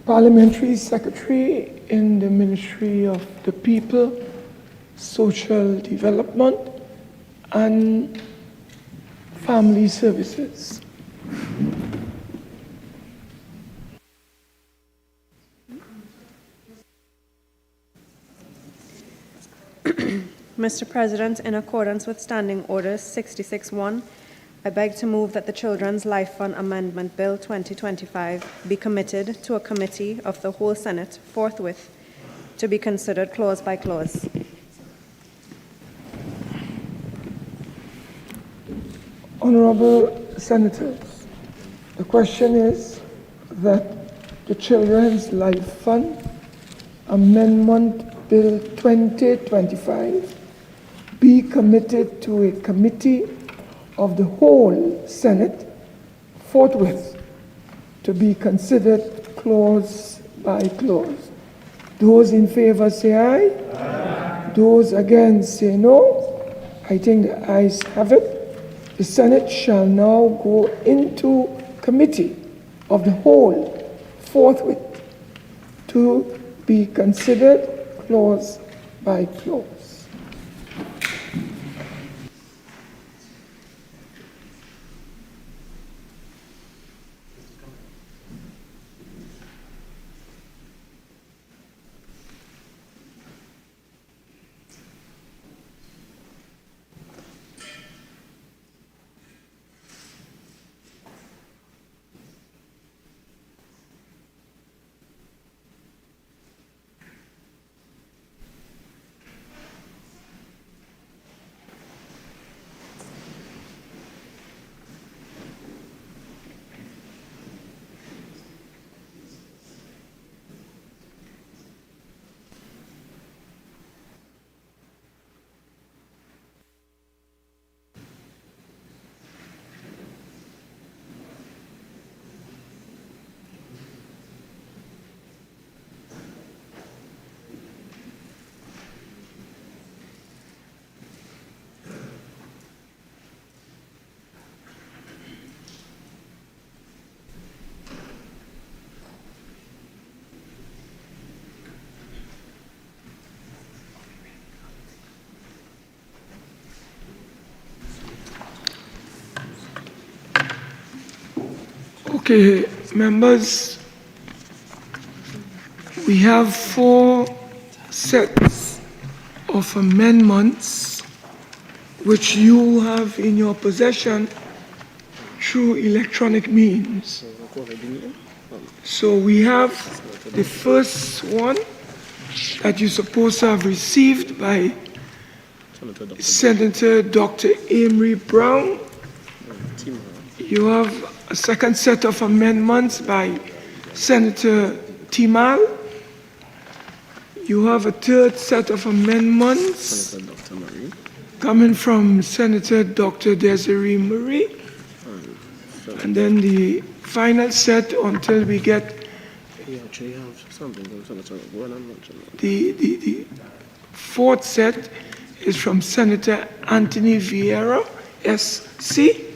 Parliamentary Secretary in the Ministry of the People, Social Development and Family Services. Mr. President, in accordance with Standing Order 66-1, I beg to move that the Children's Life Fund Amendment Bill 2025 be committed to a committee of the whole Senate forthwith to be considered clause by clause. Honorable Senators, the question is that the Children's Life Fund Amendment Bill 2025 be committed to a committee of the whole Senate forthwith to be considered clause by clause. Those in favor say aye. Aye. Those against say no. I think the ayes have it. The Senate shall now go into committee of the whole forthwith to be considered clause by clause. Okay, members, we have 4 sets of amendments which you have in your possession through electronic means. So we have the first one that you're supposed to have received by Senator Dr. Amery Browne. You have a second set of amendments by Senator Teemal. You have a third set of amendments coming from Senator Dr. Desirée Murray. And then the final set until we get the fourth set is from Senator Anthony Vieira, SC.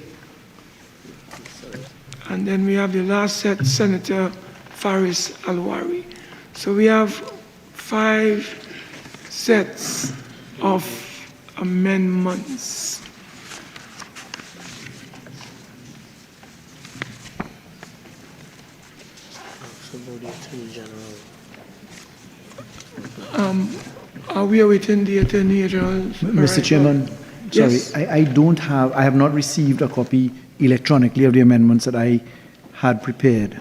And then we have the last set, Senator Faris Al-Rawi. So we have 5 sets of amendments. Are we awaiting the Attorney General? Mr. Chairman, Yes. sorry, I have not received a copy electronically of the amendments that I had prepared.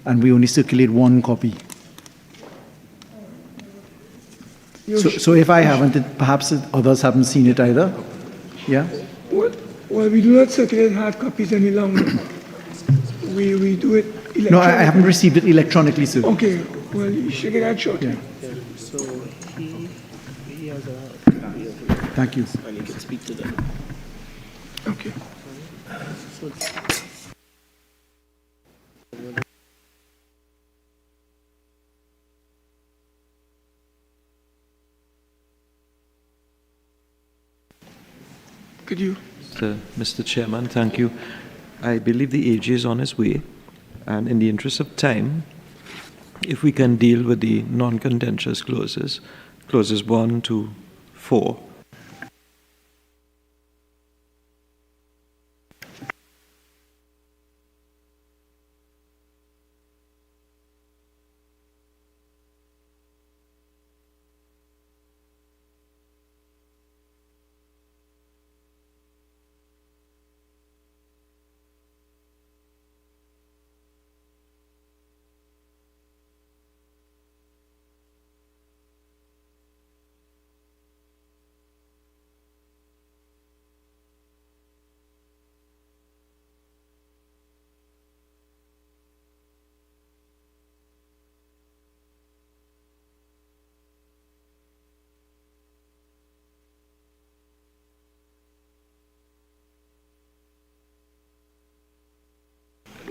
And we only circulate 1 copy. So if I haven't, perhaps others haven't seen it either. Yeah? Well, we do not circulate hard copies any longer. We do it electronically. No, I haven't received it electronically, sir. Okay, well, you should get that shortly. Yeah. So he has a copy of it. Thank you. And you can speak to them. Okay. So, could you? Mr. Chairman, thank you. I believe the AG is on his way, and in the interest of time, if we can deal with the non-contentious clauses 1 to 4.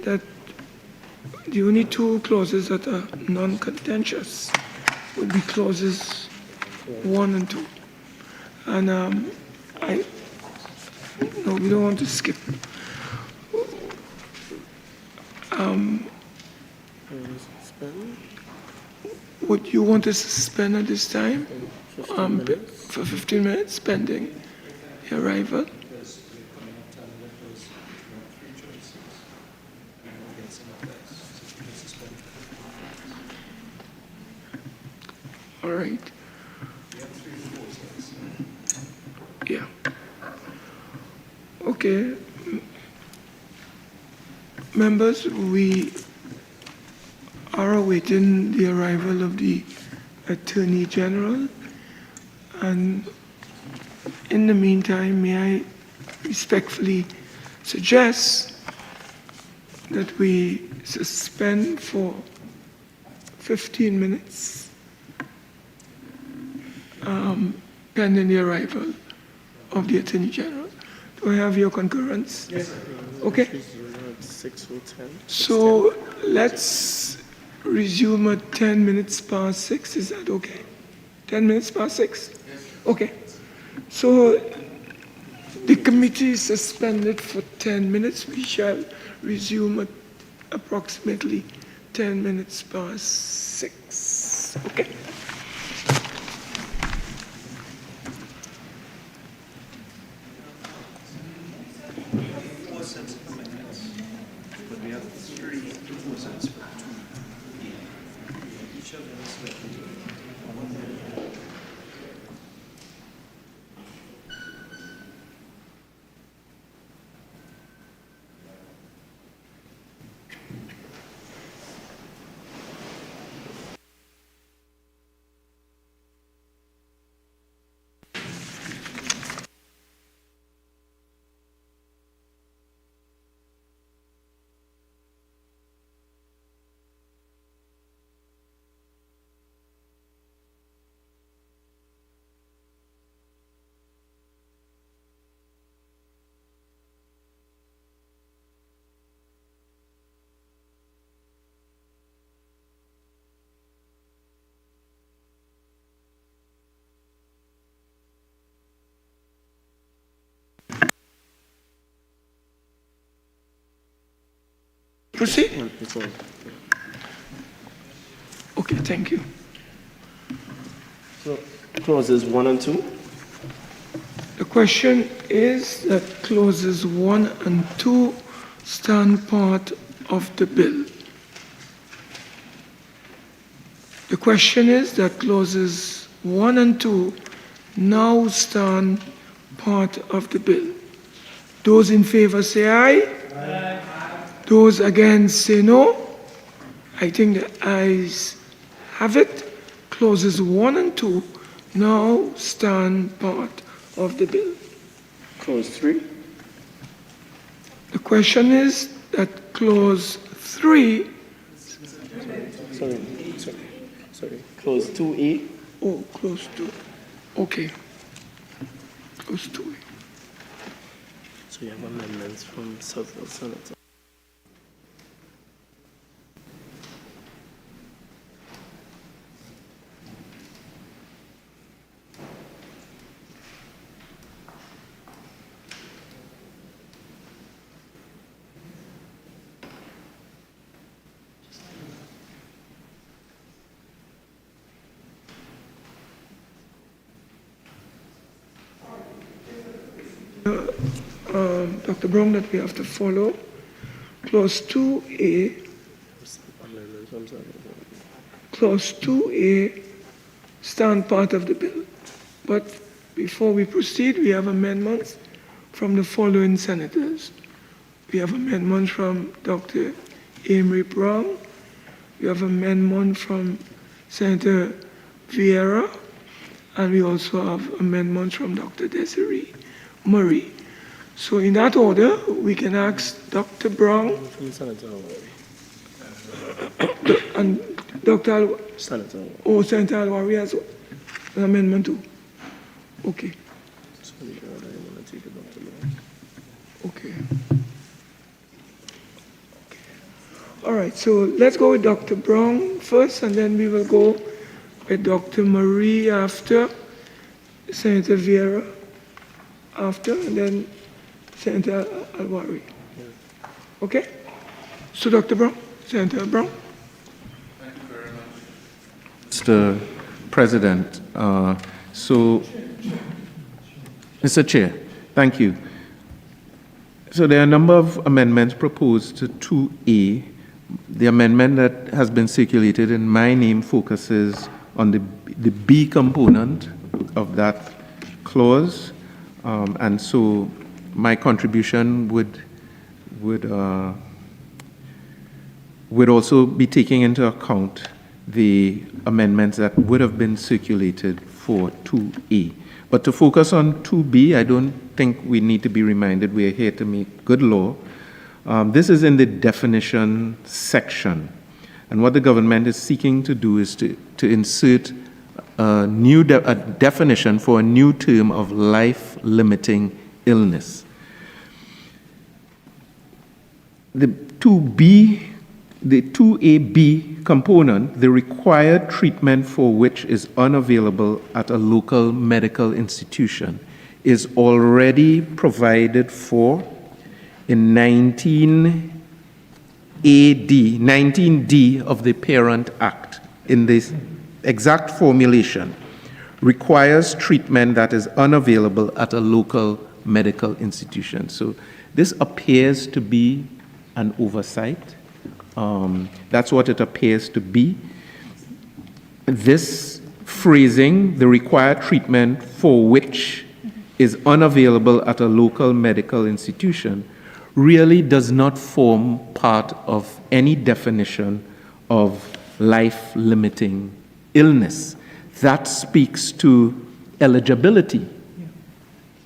That the only 2 clauses that are non-contentious would be clauses 1 and 2. And no, we don't want to skip. Would you want to suspend at this time? For 15 minutes, pending the arrival? All right. Yeah. Okay. Members, we are awaiting the arrival of the Attorney General, and in the meantime, may I respectfully suggest that we suspend for 15 minutes pending the arrival of the Attorney General. Do I have your concurrence? Yes. Okay. 6:10. So let's resume at 10 minutes past 6. Is that okay? 10 minutes past 6? Yes. Okay. So the committee is suspended for 10 minutes. We shall resume at approximately 10 minutes past 6. Okay. have three proposals for 2A. Each of them is split into 1 million. Proceed. Okay, thank you. So, clauses 1 and 2. The question is that clauses 1 and 2 stand part of the bill. The question is that clauses 1 and 2 now stand part of the bill. Those in favor say aye. Aye. Those against say no. I think the ayes have it. Clauses 1 and 2 now stand part of the bill. Clause 3. The question is that clause 3. Sorry. Clause 2A. Oh, clause 2. Okay. Clause 2A. So you have amendments from several senators. Dr. Browne, that we have to follow. Clause 2A. Clause 2A stand part of the bill. But before we proceed, we have amendments from the following senators. We have amendments from Dr. Amery Browne. We have amendment from Senator Vieira. And we also have amendments from Dr. Desirée Murray. So in that order, we can ask Dr. Browne and Dr. Senator. Oh, Senator Al-Rawi has an amendment too. Okay. Okay. All right, so let's go with Dr. Browne first, and then we will go with Dr. Murray after, Senator Vieira after, and then Senator Al-Rawi. Okay? So Dr. Browne, Senator Browne. Thank you very much, Mr. President. Mr. Chair, thank you. So there are a number of amendments proposed to 2A. The amendment that has been circulated in my name focuses on the B component of that clause, and so my contribution would also be taking into account the amendments that would have been circulated for 2A. But to focus on 2B, I don't think we need to be reminded we are here to make good law. This is in the definition section. And what the government is seeking to do is to insert a new definition for a new term of life-limiting illness. The 2AB component, the required treatment for which is unavailable at a local medical institution, is already provided for in 19D of the Parent Act. In this exact formulation, requires treatment that is unavailable at a local medical institution. So this appears to be and oversight. That's what it appears to be. This phrasing, the required treatment for which is unavailable at a local medical institution, really does not form part of any definition of life-limiting illness. That speaks to eligibility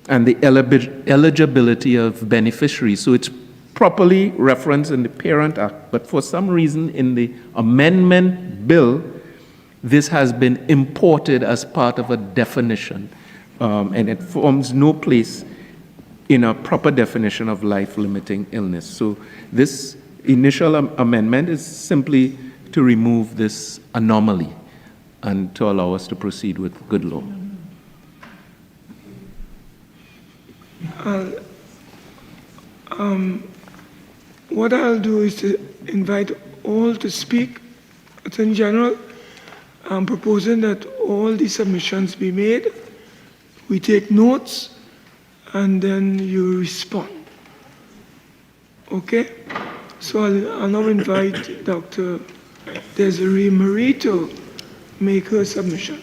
and the eligibility of beneficiaries. So it's properly referenced in the Parent Act, but for some reason in the amendment bill, this has been imported as part of a definition, and it forms no place in a proper definition of life-limiting illness. So this initial amendment is simply to remove this anomaly and to allow us to proceed with good law. What I'll do is to invite all to speak. Attorney General, I'm proposing that all the submissions be made. We take notes, and then you respond. Okay? So I'll now invite Dr. Desirée Marie to make her submission.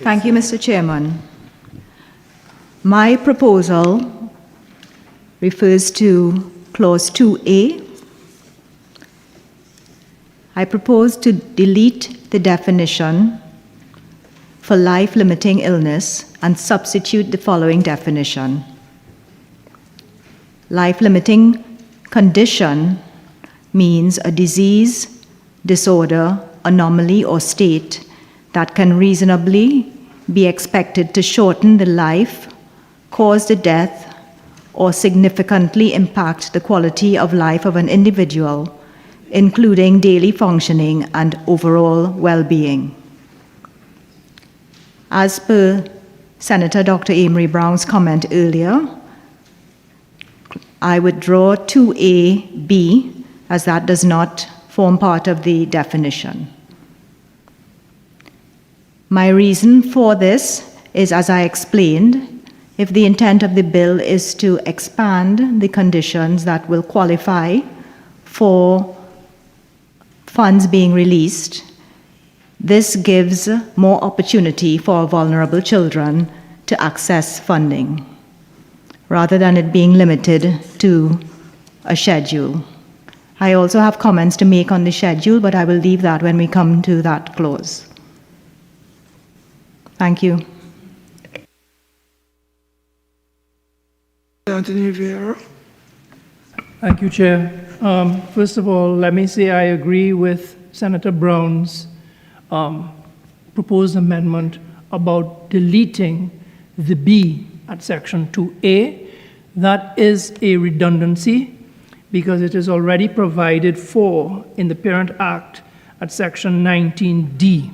Thank you, Mr. Chairman. My proposal refers to Clause 2A. I propose to delete the definition for life-limiting illness and substitute the following definition. Life-limiting condition means a disease, disorder, anomaly, or state that can reasonably be expected to shorten the life, cause the death, or significantly impact the quality of life of an individual, including daily functioning and overall well-being. As per Senator Dr. Amery Browne's comment earlier, I withdraw 2A(b) as that does not form part of the definition. My reason for this is, as I explained, if the intent of the bill is to expand the conditions that will qualify for funds being released, this gives more opportunity for vulnerable children to access funding, rather than it being limited to a schedule. I also have comments to make on the schedule, but I will leave that when we come to that clause. Thank you. Anthony Vieira. Thank you, Chair. First of all, let me say I agree with Senator Browne's proposed amendment about deleting the B at Section 2A. That is a redundancy because it is already provided for in the Parent Act at Section 19D.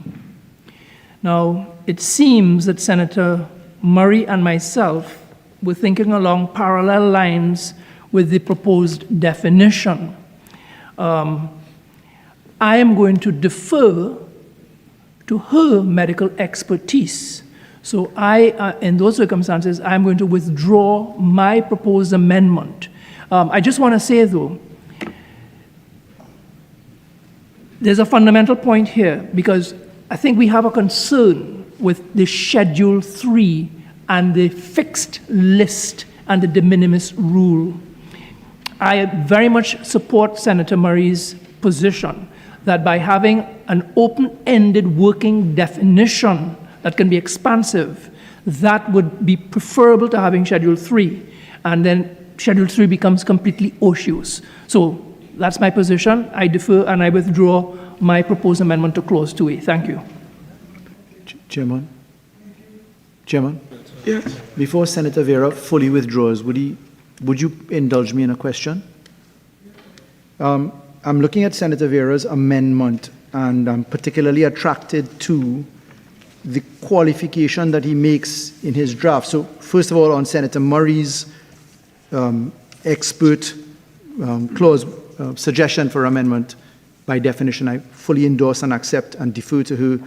Now, it seems that Senator Murray and myself were thinking along parallel lines with the proposed definition. I am going to defer to her medical expertise. So in those circumstances, I'm going to withdraw my proposed amendment. I just want to say, though, there's a fundamental point here, because I think we have a concern with the Schedule 3 and the fixed list and the de minimis rule. I very much support Senator Murray's position that by having an open-ended working definition that can be expansive, that would be preferable to having Schedule 3, and then Schedule 3 becomes completely osseous. So that's my position. I defer and I withdraw my proposed amendment to Clause 2A. Thank you. Chairman? Yes. Before Senator Vieira fully withdraws, would you indulge me in a question? I'm looking at Senator Vieira's amendment, and I'm particularly attracted to the qualification that he makes in his draft. So first of all, on Senator Murray's expert clause suggestion for amendment, by definition, I fully endorse and accept and defer to her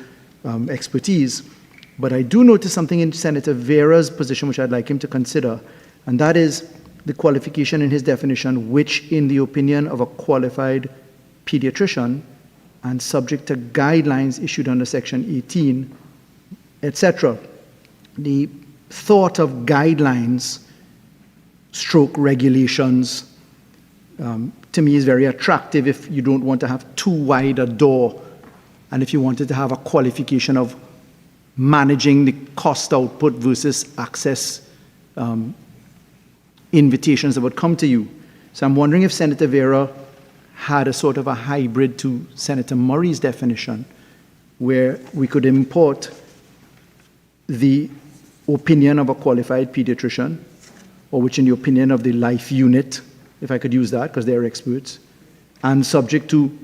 expertise. But I do notice something in Senator Vieira's position which I'd like him to consider, and that is the qualification in his definition, which in the opinion of a qualified pediatrician and subject to guidelines issued under Section 18, etc. The thought of guidelines stroke regulations to me is very attractive if you don't want to have too wide a door and if you wanted to have a qualification of managing the cost output versus access invitations that would come to you. So I'm wondering if Senator Vieira had a sort of a hybrid to Senator Murray's definition, where we could import the opinion of a qualified pediatrician, or which in the opinion of the life unit, if I could use that, because they're experts, and subject to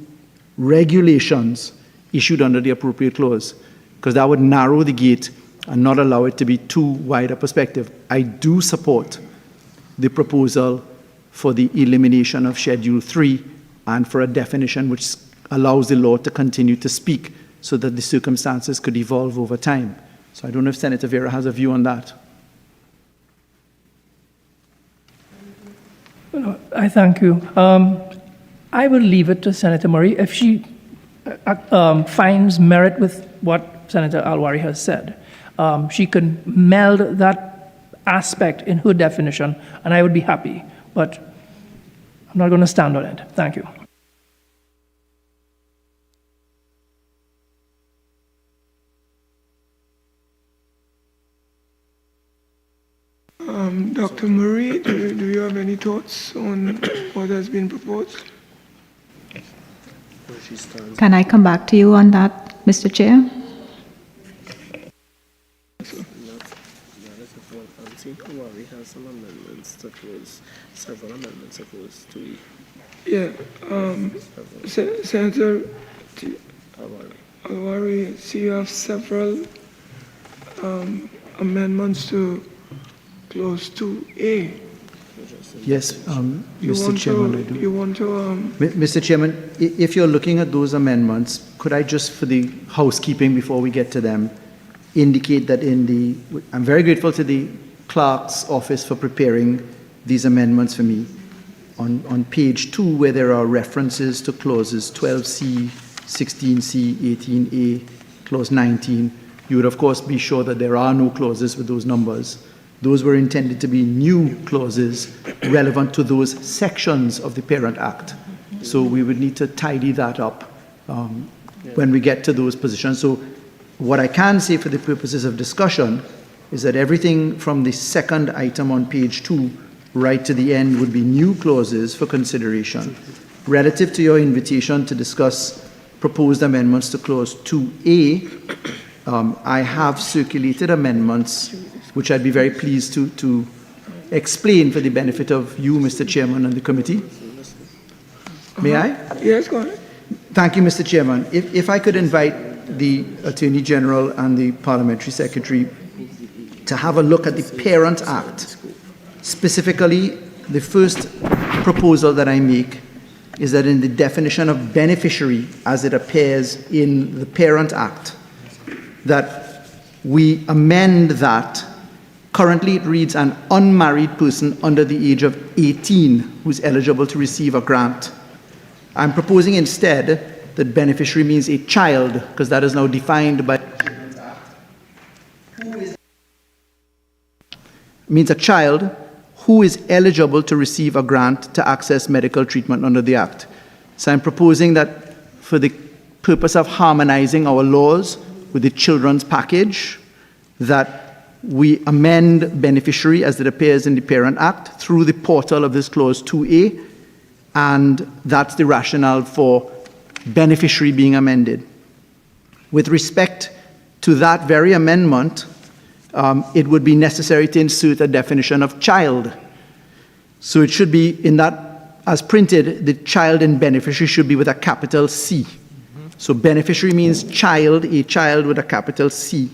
regulations issued under the appropriate clause, because that would narrow the gate and not allow it to be too wide a perspective. I do support the proposal for the elimination of Schedule 3 and for a definition which allows the law to continue to speak so that the circumstances could evolve over time. So I don't know if Senator Vieira has a view on that. I thank you. I will leave it to Senator Murray. If she finds merit with what Senator Al-Rawi has said, she can meld that aspect in her definition, and I would be happy. But I'm not going to stand on it. Thank you. Dr. Murray, do you have any thoughts on what has been proposed? Can I come back to you on that, Mr. Chair? We have some amendments to close, several amendments to close to. Yeah, Senator Al-Rawi, see you have several amendments to Clause 2A. Yes, Mr. Chairman, I do. You want to... Mr. Chairman, if you're looking at those amendments, could I just, for the housekeeping before we get to them, indicate that in the... I'm very grateful to the clerk's office for preparing these amendments for me. On page 2, where there are references to clauses 12C, 16C, 18A, clause 19, you would of course be sure that there are no clauses with those numbers. Those were intended to be new clauses relevant to those sections of the Parent Act. So we would need to tidy that up when we get to those positions. So what I can say for the purposes of discussion is that everything from the second item on page 2 right to the end would be new clauses for consideration. Relative to your invitation to discuss proposed amendments to clause 2A, I have circulated amendments which I'd be very pleased to explain for the benefit of you, Mr. Chairman, and the committee. May I? Yes, go ahead. Thank you, Mr. Chairman. If I could invite the Attorney General and the Parliamentary Secretary to have a look at the Parent Act. Specifically, the first proposal that I make is that in the definition of beneficiary as it appears in the Parent Act, that we amend that. Currently, it reads an unmarried person under the age of 18 who is eligible to receive a grant. I'm proposing instead that beneficiary means a child, because that is now defined by means a child who is eligible to receive a grant to access medical treatment under the Act. So I'm proposing that for the purpose of harmonizing our laws with the children's package, that we amend beneficiary as it appears in the Parent Act through the portal of this clause 2A, and that's the rationale for beneficiary being amended. With respect to that very amendment, it would be necessary to insert a definition of child. So it should be in that, as printed, the child in beneficiary should be with a capital C. So beneficiary means child, a child with a capital C.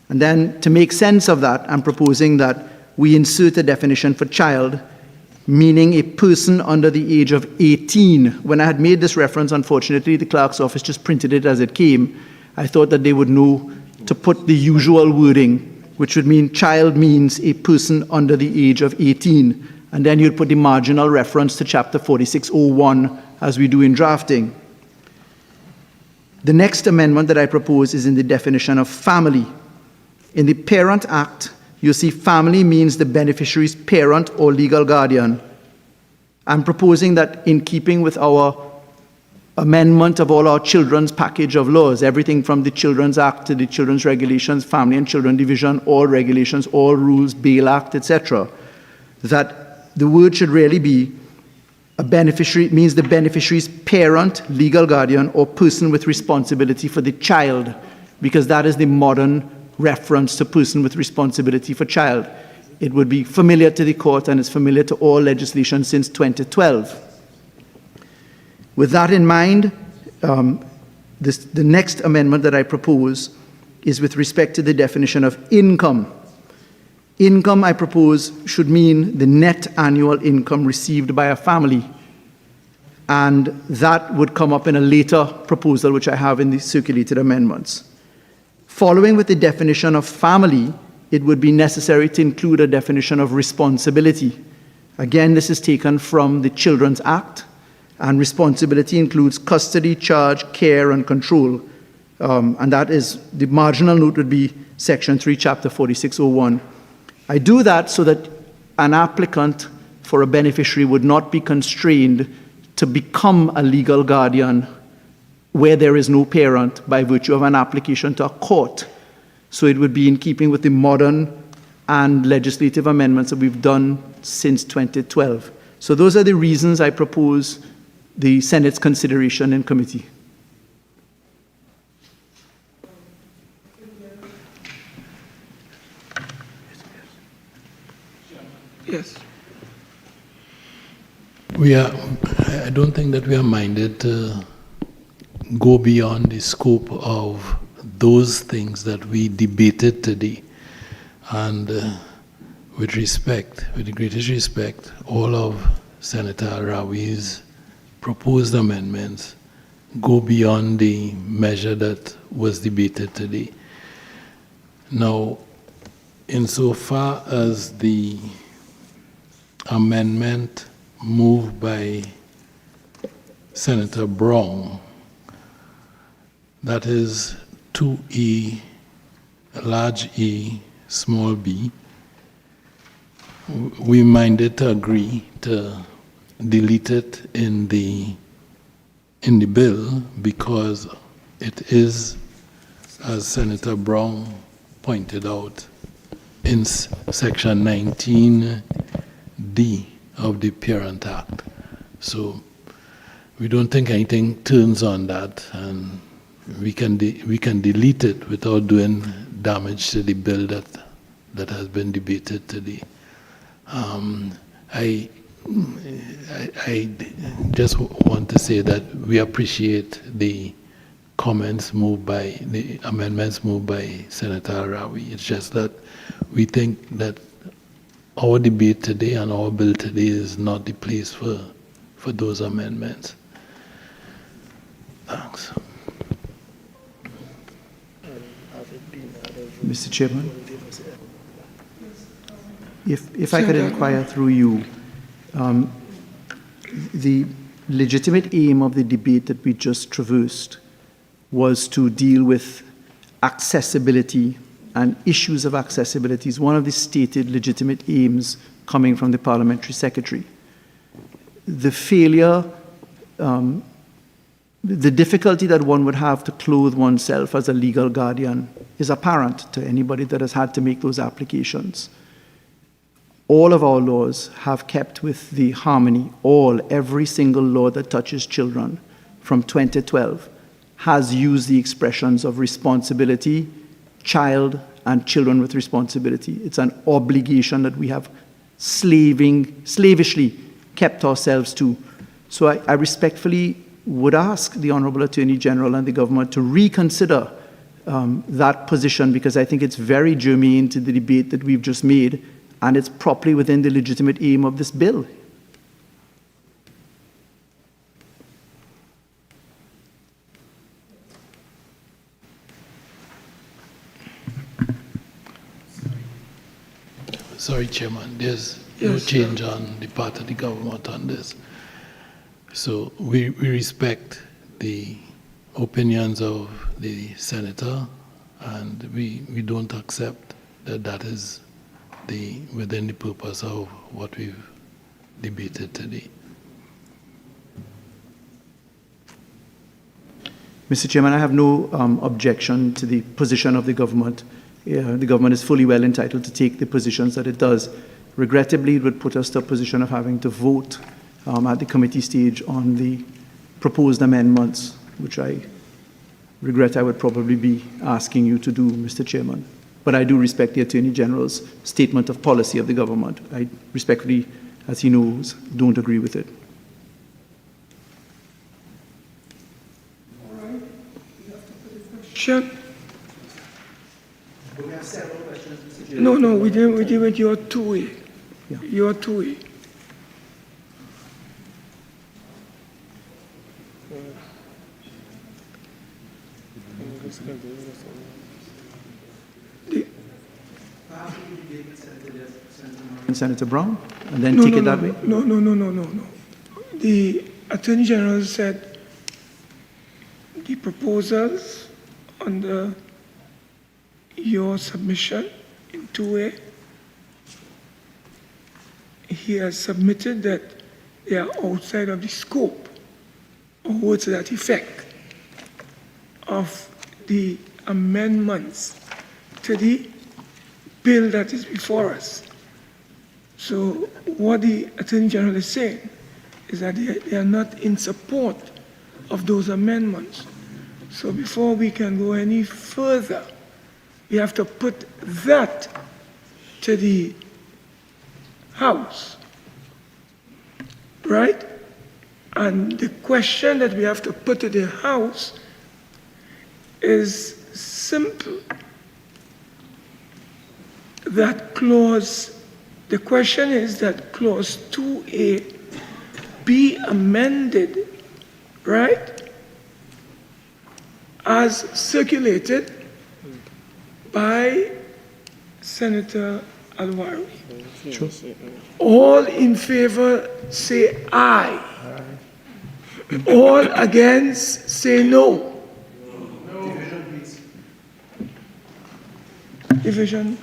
And then to make sense of that, I'm proposing that we insert a definition for child, meaning a person under the age of 18. When I had made this reference, unfortunately, the clerk's office just printed it as it came. I thought that they would know to put the usual wording, which would mean child means a person under the age of 18. and then you'd put the marginal reference to Chapter 4601 as we do in drafting. The next amendment that I propose is in the definition of family. In the Parent Act, you see family means the beneficiary's parent or legal guardian. I'm proposing that in keeping with our amendment of all our children's package of laws, everything from the Children's Act to the Children's Regulations, Family and Children Division, all regulations, all rules, Bail Act, etc., that the word should really be a beneficiary. It means the beneficiary's parent, legal guardian, or person with responsibility for the child, because that is the modern reference to person with responsibility for child. It would be familiar to the court, and it's familiar to all legislation since 2012. With that in mind, the next amendment that I propose is with respect to the definition of income. Income, I propose, should mean the net annual income received by a family. And that would come up in a later proposal, which I have in the circulated amendments. Following with the definition of family, it would be necessary to include a definition of responsibility. Again, this is taken from the Children's Act, and responsibility includes custody, charge, care, and control. And that is, the marginal note would be Section 3, Chapter 4601. I do that so that an applicant for a beneficiary would not be constrained to become a legal guardian where there is no parent by virtue of an application to a court. So it would be in keeping with the modern and legislative amendments that we've done since 2012. So those are the reasons I propose the Senate's consideration in committee. Yes. I don't think that we are minded to go beyond the scope of those things that we debated today. And with the greatest respect, all of Senator Al-Rawi's proposed amendments go beyond the measure that was debated today. Now, insofar as the amendment moved by Senator Browne, that is 2E, large E, small b, we minded to agree to delete it in the bill because it is, as Senator Browne pointed out, in Section 19D of the Parent Act. So we don't think anything turns on that, and we can delete it without doing damage to the bill that has been debated today. I just want to say that we appreciate the amendments moved by Senator Al-Rawi. It's just that we think that our debate today and our bill today is not the place for those amendments. Thanks. Mr. Chairman, if I could inquire through you, the legitimate aim of the debate that we just traversed was to deal with accessibility and issues of accessibility is one of the stated legitimate aims coming from the Parliamentary Secretary. The failure, the difficulty that one would have to clothe oneself as a legal guardian is apparent to anybody that has had to make those applications. All of our laws have kept with the harmony. Every single law that touches children from 2012 has used the expressions of responsibility, child, and children with responsibility. It's an obligation that we have slavishly kept ourselves to. So I respectfully would ask the Honorable Attorney General and the government to reconsider that position, because I think it's very germane to the debate that we've just made, and it's properly within the legitimate aim of this bill. Sorry, Chairman, there's no Yes, change on the part of the government on this. So we respect the opinions of the senator, and we don't accept that is within the purpose of what we've debated today. Mr. Chairman, I have no objection to the position of the government. The government is fully well entitled to take the positions that it does. Regrettably, it would put us to a position of having to vote at the committee stage on the proposed amendments, which I regret I would probably be asking you to do, Mr. Chairman. But I do respect the Attorney General's statement of policy of the government. I respectfully, as he knows, don't agree with it. Sure. We have several questions, Mr. Chairman. No, we did with your two-way. Yeah. Your two-way. Senator Browne, and then take it that way? No. The Attorney General said the proposals under your submission in two-way, he has submitted that they are outside of the scope, or words to that effect, of the amendments to the bill that is before us. So what the Attorney General is saying is that they are not in support of those amendments. So before we can go any further, we have to put that to the House, right? And the question that we have to put to the House is simple. The question is that clause 2A be amended, right, as circulated by Senator Al-Rawi. Sure. All in favor say aye. All against say no. Division.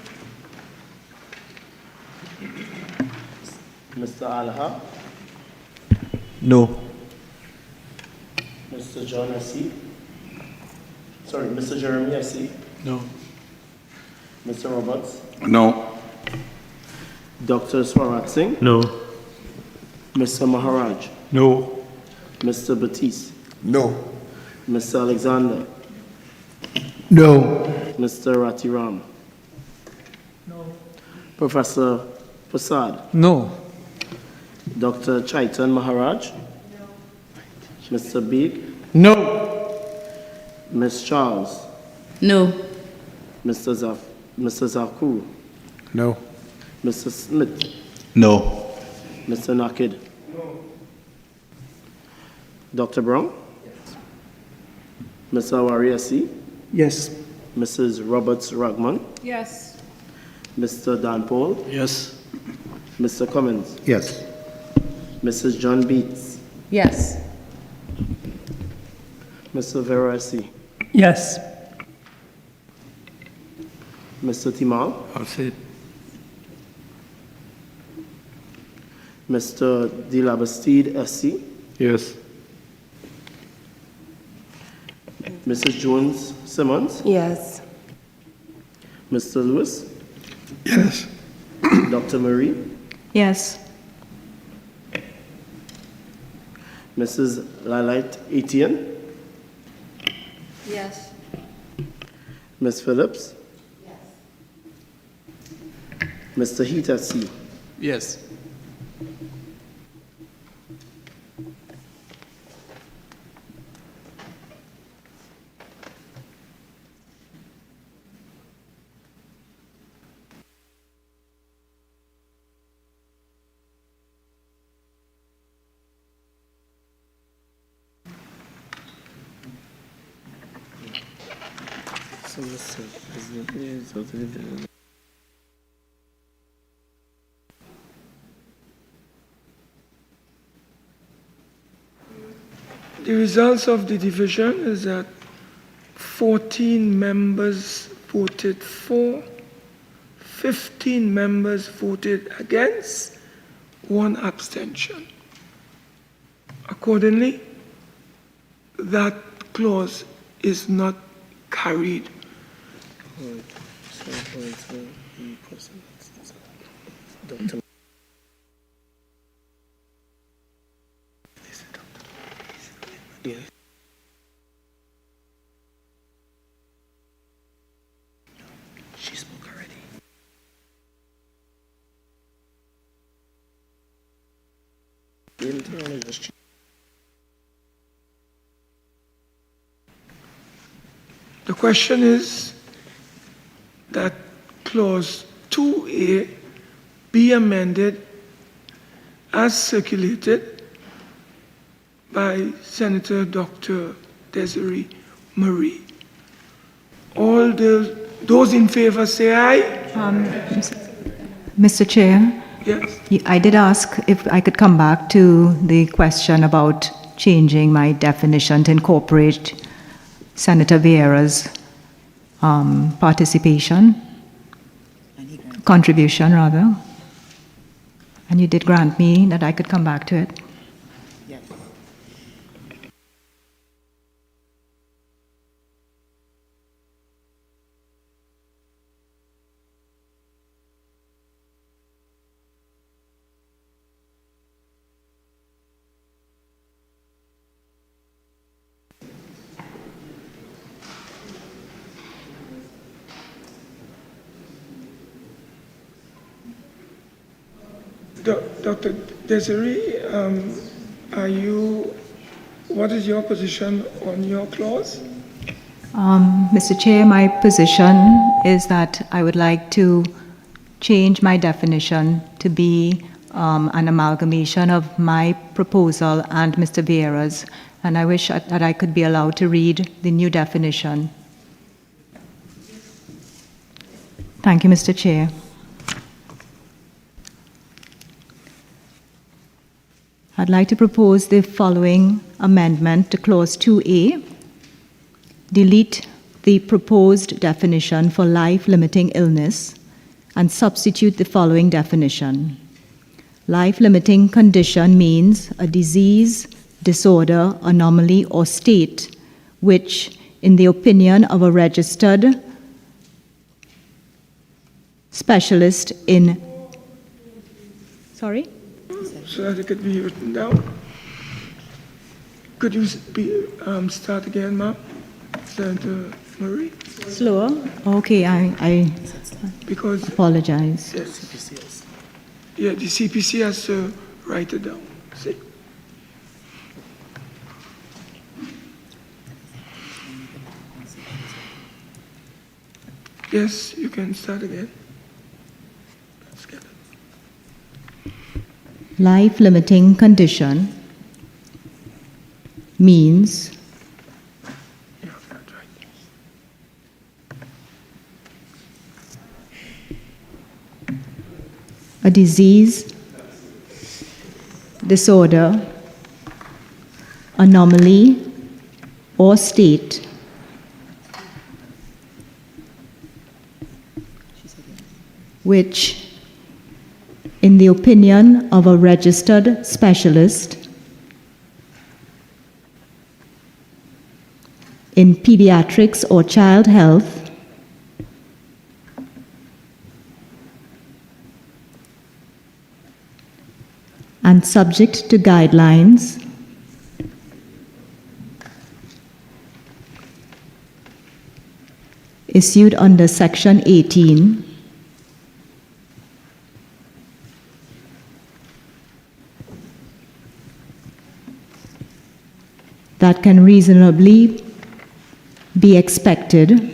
Mr. Alha? No. Mr. John S.C.? Sorry, Mr. Jeremy S.C.? No. Mr. Roberts? No. Dr. Swaratsingh? No. Mr. Maharaj? No. Mr. Batiste? No. Mr. Alexander? No. Mr. Ratiram? No. Professor Prasad? No. Dr. Chaitan-Maharaj? No. Mr. Beek? No. Ms. Charles? No. Mr. Zakur? No. Mr. Smith? No. Mr. Nakid? No. Dr. Browne? Yes. Mr. Awari S.C.? Yes. Mrs. Roberts Ragman? Yes. Mr. Dan Paul? Yes. Mr. Cummings? Yes. Mrs. John Beats? Yes. Mr. Vieira S.C.? Yes. Mr. Teemal? I'll say it. Mr. De La Bastide S.C.? Yes. Mrs. Jones Simmons? Yes. Mr. Lewis? Yes. Dr. Marie? Yes. Mrs. Lalite Etienne? Yes. Ms. Phillips? Yes. Mr. Heath S.C.? Yes. The results of the division is that 14 members voted for, 15 members voted against, 1 abstention. Accordingly, that clause is not carried. She spoke already. The question is that clause 2A be amended as circulated by Senator Dr. Desirée Marie. All those in favor say aye. Mr. Chair? Yes. I did ask if I could come back to the question about changing my definition to incorporate Senator Vieira's contribution rather. And you did grant me that I could come back to it. Dr. Desirée, what is your position on your clause? Mr. Chair, my position is that I would like to change my definition to be an amalgamation of my proposal and Mr. Vieira's, and I wish that I could be allowed to read the new definition. Thank you, Mr. Chair. I'd like to propose the following amendment to clause 2A. Delete the proposed definition for life-limiting illness and substitute the following definition. Life-limiting condition means a disease, disorder, anomaly, or state which, in the opinion of a registered specialist in... Sorry? So that it could be written down. Could you start again, ma'am? Senator Marie? Slower? Okay, I apologize. Yes. Yeah, the CPC has to write it down. See? Yes, you can start again. Life-limiting condition means a disease, disorder, anomaly, or state which, in the opinion of a registered specialist in pediatrics or child health, and subject to guidelines issued under Section 18 that can reasonably be expected,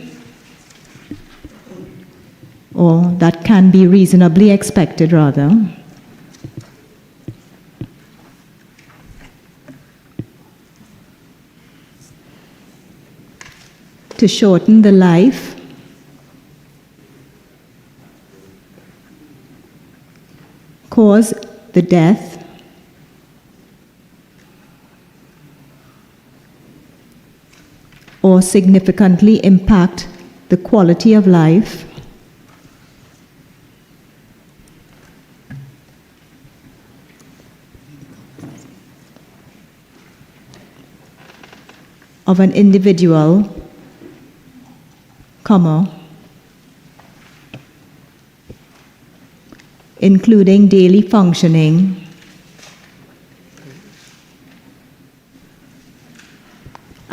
or that can be reasonably expected rather, to shorten the life cause the death or significantly impact the quality of life of an individual, including daily functioning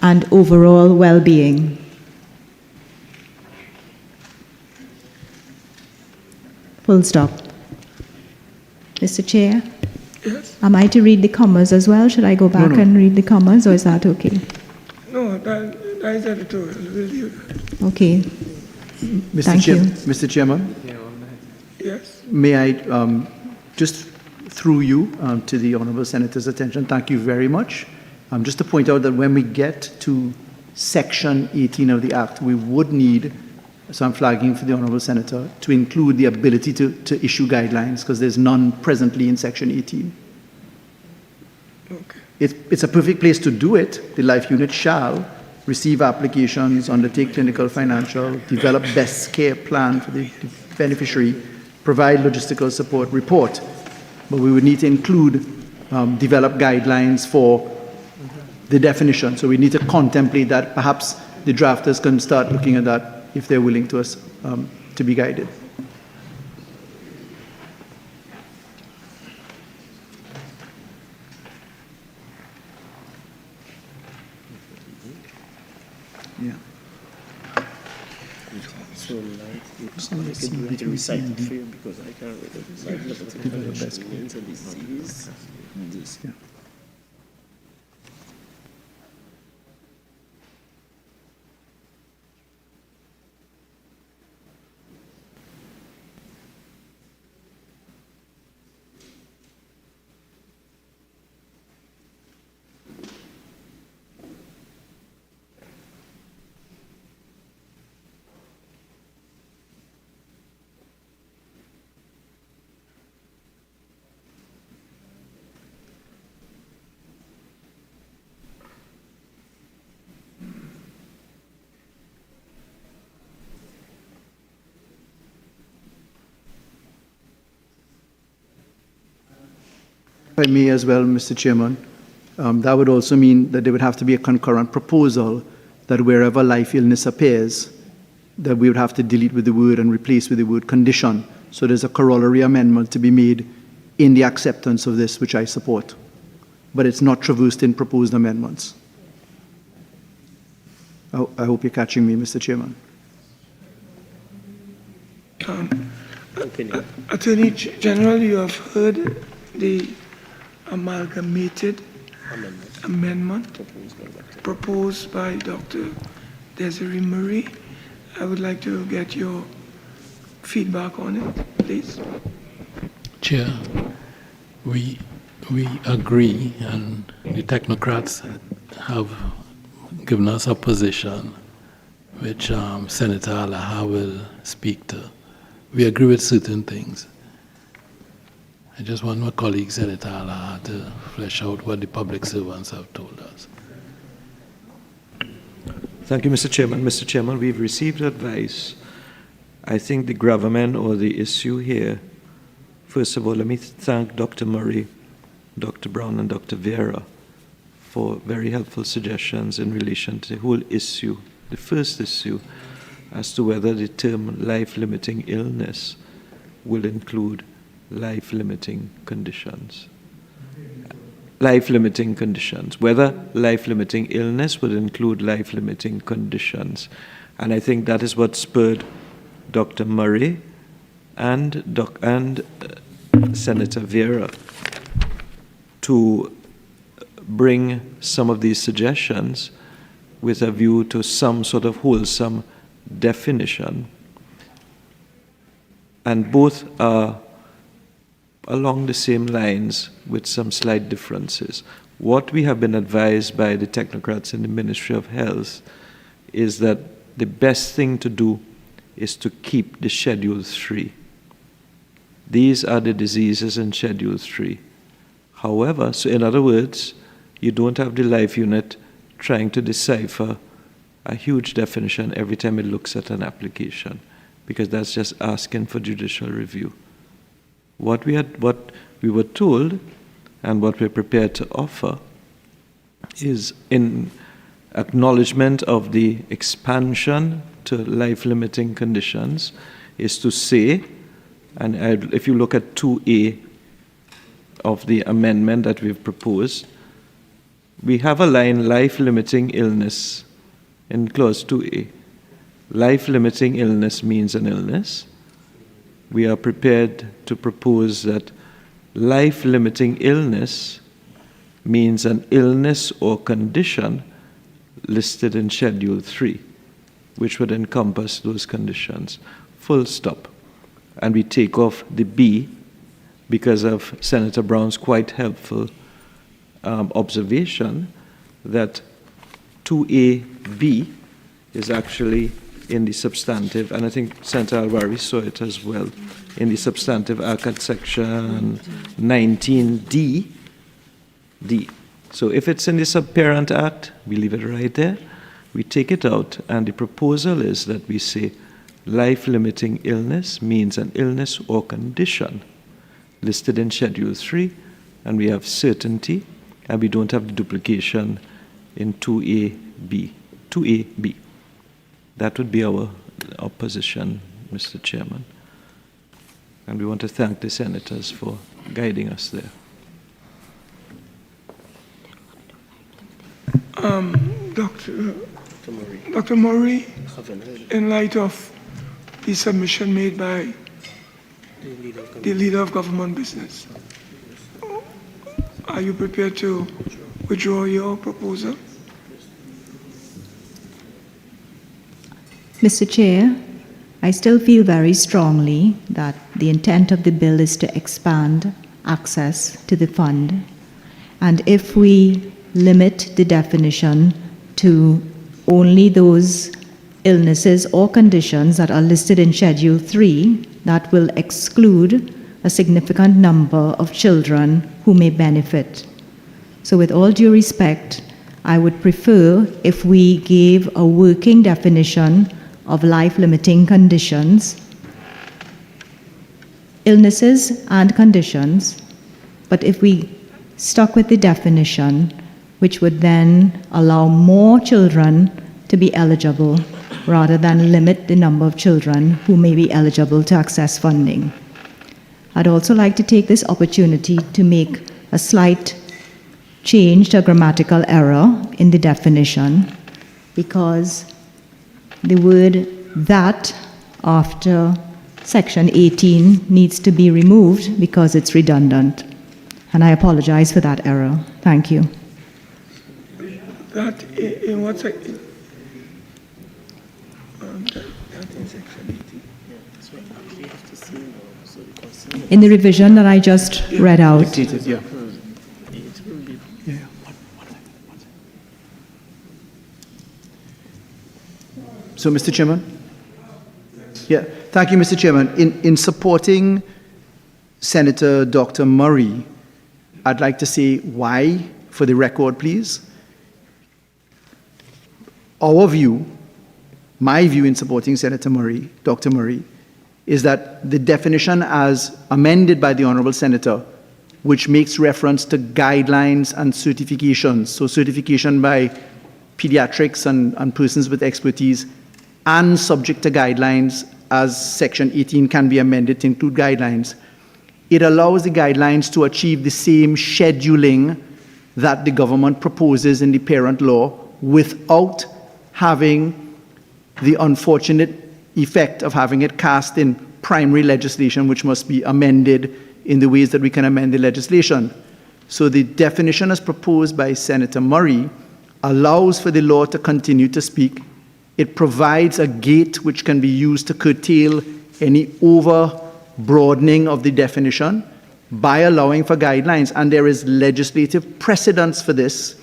and overall well-being. Full stop. Mr. Chair? Yes? Am I to read the commas as well? Should I go back No. and read the commas, or is that okay? No, that is editorial. We'll do that. Okay. Thank you. Mr. Chairman? Yes? May I, just through you to the Honourable Senator's attention, thank you very much. Just to point out that when we get to Section 18 of the Act, we would need, so I'm flagging for the Honourable Senator, to include the ability to issue guidelines, because there's none presently in Section 18. Okay. It's a perfect place to do it. The Life Unit shall receive applications, undertake clinical, financial, develop best care plan for the beneficiary, provide logistical support, report. But we would need to include, develop guidelines for the definition. So we need to contemplate that. Perhaps the drafters can start looking at that if they're willing to us to be guided. Yeah. So like it you have to recite it for you because I can't read it. So I've never taken a experience of disease. This. Yeah. If I may as well, Mr. Chairman, that would also mean that there would have to be a concurrent proposal that wherever life illness appears, that we would have to delete with the word and replace with the word condition. So there's a corollary amendment to be made in the acceptance of this, which I support. But it's not traversed in proposed amendments. I hope you're catching me, Mr. Chairman. Attorney General, you have heard the amalgamated amendment proposed by Dr. Desirée Murray. I would like to get your feedback on it, please. Chair, we agree, and the technocrats have given us a position which Senator Alaha will speak to. We agree with certain things. I just want my colleague Senator Alaha to flesh out what the public servants have told us. Thank you, Mr. Chairman. Mr. Chairman, we've received advice. I think the gravamen or the issue here, first of all, let me thank Dr. Murray, Dr. Browne, and Dr. Vieira for very helpful suggestions in relation to the whole issue, the first issue, as to whether the term life-limiting illness will include life-limiting conditions. Life-limiting conditions, whether life-limiting illness would include life-limiting conditions. And I think that is what spurred Dr. Murray and Senator Vieira to bring some of these suggestions with a view to some sort of wholesome definition. And both are along the same lines with some slight differences. What we have been advised by the technocrats in the Ministry of Health is that the best thing to do is to keep the Schedule 3. These are the diseases in Schedule 3. However, so in other words, you don't have the life unit trying to decipher a huge definition every time it looks at an application, because that's just asking for judicial review. What we were told and what we're prepared to offer is in acknowledgement of the expansion to life-limiting conditions, is to say, and if you look at 2A of the amendment that we've proposed, we have a line, life-limiting illness, in clause 2A. Life-limiting illness means an illness. We are prepared to propose that life-limiting illness means an illness or condition listed in Schedule 3, which would encompass those conditions. Full stop. And we take off the B because of Senator Browne's quite helpful observation that 2AB is actually in the substantive, and I think Senator Al-Rawi saw it as well, in the substantive act at section 19D. D. So if it's in the subparent act, we leave it right there. We take it out, and the proposal is that we say life-limiting illness means an illness or condition listed in Schedule 3, and we have certainty, and we don't have the duplication in 2AB. 2AB. That would be our position, Mr. Chairman. And we want to thank the senators for guiding us there. Dr. Murray, in light of the submission made by the leader of government business, are you prepared to withdraw your proposal? Mr. Chair, I still feel very strongly that the intent of the bill is to expand access to the fund. And if we limit the definition to only those illnesses or conditions that are listed in Schedule 3, that will exclude a significant number of children who may benefit. So with all due respect, I would prefer if we gave a working definition of life-limiting conditions, illnesses and conditions, but if we stuck with the definition, which would then allow more children to be eligible rather than limit the number of children who may be eligible to access funding. I'd also like to take this opportunity to make a slight change to a grammatical error in the definition, because the word "that" after section 18 needs to be removed because it's redundant. And I apologize for that error. Thank you. That in what section? That in section 18. In the revision that I just read out. Yeah. So, Mr. Chairman? Yeah, thank you, Mr. Chairman. In supporting Senator Dr. Murray, I'd like to say why, for the record, please. Our view, my view in supporting Senator Murray, Dr. Murray, is that the definition as amended by the Honourable Senator, which makes reference to guidelines and certifications, so certification by pediatrics and persons with expertise, and subject to guidelines, as Section 18 can be amended to include guidelines, it allows the guidelines to achieve the same scheduling that the government proposes in the parent law without having the unfortunate effect of having it cast in primary legislation, which must be amended in the ways that we can amend the legislation. So the definition as proposed by Senator Murray allows for the law to continue to speak. It provides a gate which can be used to curtail any over-broadening of the definition by allowing for guidelines. And there is legislative precedence for this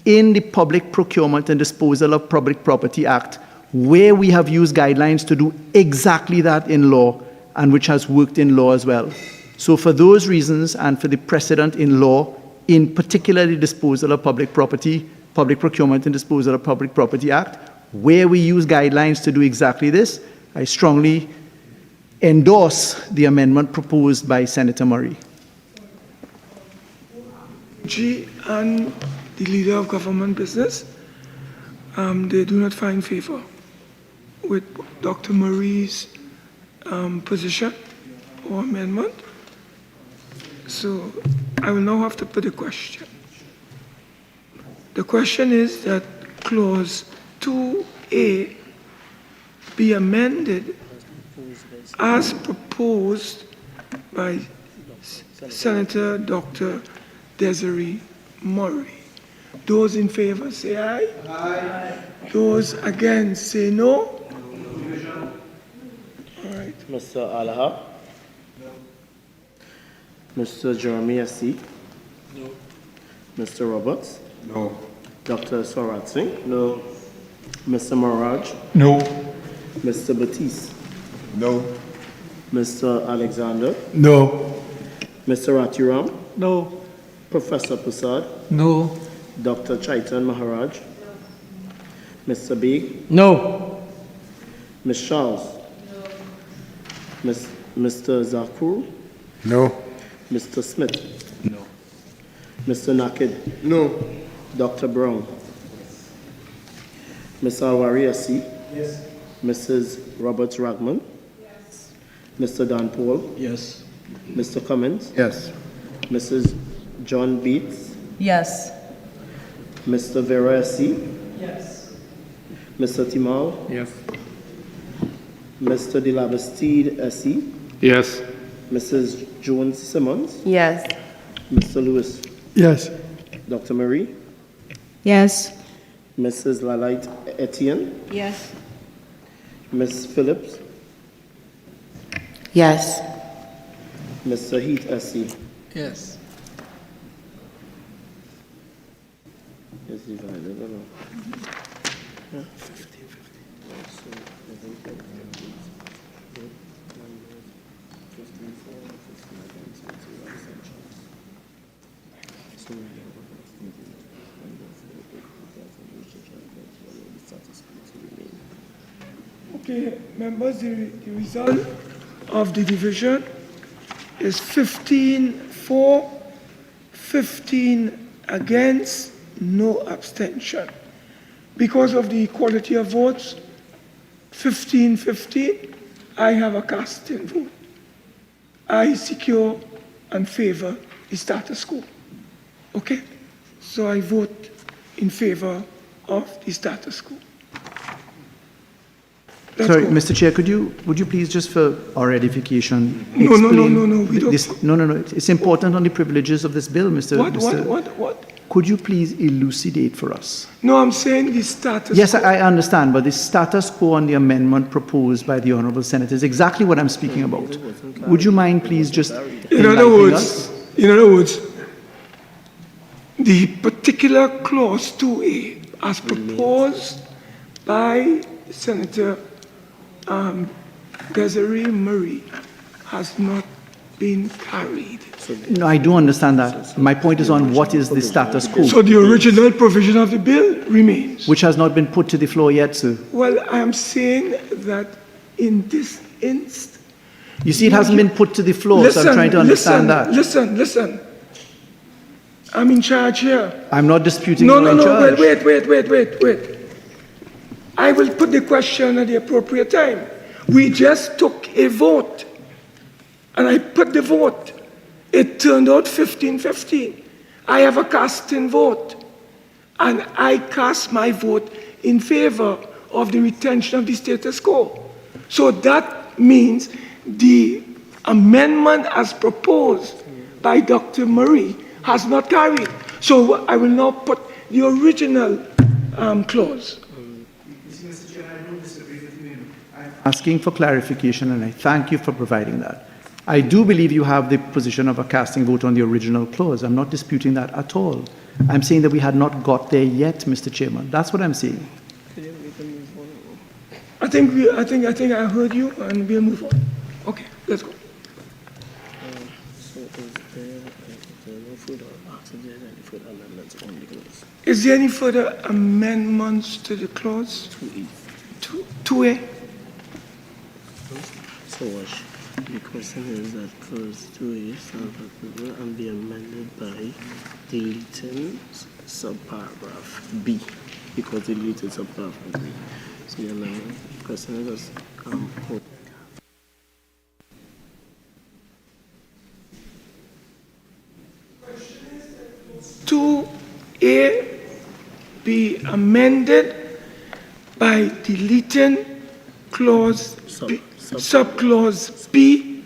in the Public Procurement and Disposal of Public Property Act, where we have used guidelines to do exactly that in law, and which has worked in law as well. So for those reasons, and for the precedent in law, in particular the Disposal of Public Property, Public Procurement and Disposal of Public Property Act, where we use guidelines to do exactly this, I strongly endorse the amendment proposed by Senator Murray. G and the leader of government business, they do not find favor with Dr. Murray's position or amendment. So I will now have to put a question. The question is that clause 2A be amended as proposed by Senator Dr. Desirée Murray. Those in favor say aye. Aye. Those against say no. All right. Mr. Alaha? No. Mr. Jeremy S.C.? No. Mr. Roberts? No. Dr. Swaratsingh? No. Mr. Maharaj? No. Mr. Batiste? No. Mr. Alexander? No. Mr. Ratiram? No. Professor Prasad? No. Dr. Chaitan-Maharaj? Mr. Beg? No. Ms. Charles? No. Mr. Zakur? No. Mr. Smith? No. Mr. Naked? No. Dr. Browne? Ms. Al-Rawi S.C.? Yes. Mrs. Roberts Ragman? Yes. Mr. Dan Paul? Yes. Mr. Cummings? Yes. Mrs. John Beats? Yes. Mr. Vieira S.C.? Yes. Mr. Teemal? Yes. Mr. De La Bastide S.C.? Yes. Mrs. Jones Simmons? Yes. Mr. Lewis? Yes. Dr. Marie? Yes. Mrs. Lalite Etienne? Yes. Ms. Phillips? Yes. Mr. Heath S.C.? Yes. Is divided or no? Yeah. Okay, members, the result of the division is 15 for, 15 against, no abstention. Because of the equality of votes, 15-15, I have a casting vote. I secure and favor the status quo. Okay? So I vote in favor of the status quo. Sorry, Mr. Chair, would you please just for our edification No, explain we don't. this? No, it's important on the privileges of this bill, Mr. What? Could you please elucidate for us? No, I'm saying the status Yes, quo. I understand, but the status quo on the amendment proposed by the Honourable Senator is exactly what I'm speaking about. Would you mind please just In other words, the particular clause 2A as proposed by Senator Desirée Murray has not been carried. No, I do understand that. My point is on what is the status quo. So the original provision of the bill remains. Which has not been put to the floor yet, sir. Well, I am saying that in this instance. You see, it hasn't been put to the floor, so I'm trying to understand that. Listen. I'm in charge here. I'm not disputing you're in charge. Wait. I will put the question at the appropriate time. We just took a vote, and I put the vote. It turned out 15-15. I have a casting vote, and I cast my vote in favor of the retention of the status quo. So that means the amendment as proposed by Dr. Murray has not carried. So I will now put the original clause. Mr. Chair, I don't disagree with you. I'm asking for clarification, and I thank you for providing that. I do believe you have the position of a casting vote on the original clause. I'm not disputing that at all. I'm saying that we had not got there yet, Mr. Chairman. That's what I'm saying. I think I heard you, and we'll move on. Okay, let's go. So is there further, after there's any further amendments on the clause. Is there any further amendments to the clause? 2E. 2A? So the question is that clause 2A shall approval and be amended by deleting subparagraph B, because they deleted subparagraph B. So the amendment question is 2A be amended by deleting clause B, subclause B,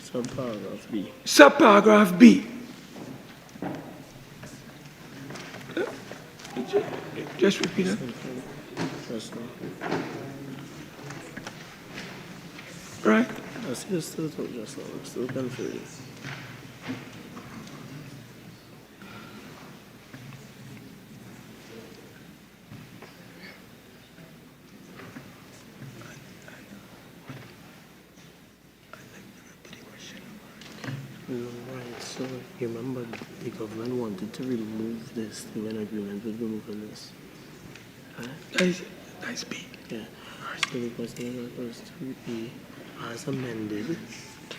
subparagraph B. Subparagraph B. Just repeat it. Right? I see the still talk just now. I'm still confused. Right, so you remember the government wanted to remove this, they were in agreement with removing this. That's B. Yeah. So the question is clause 2A as amended.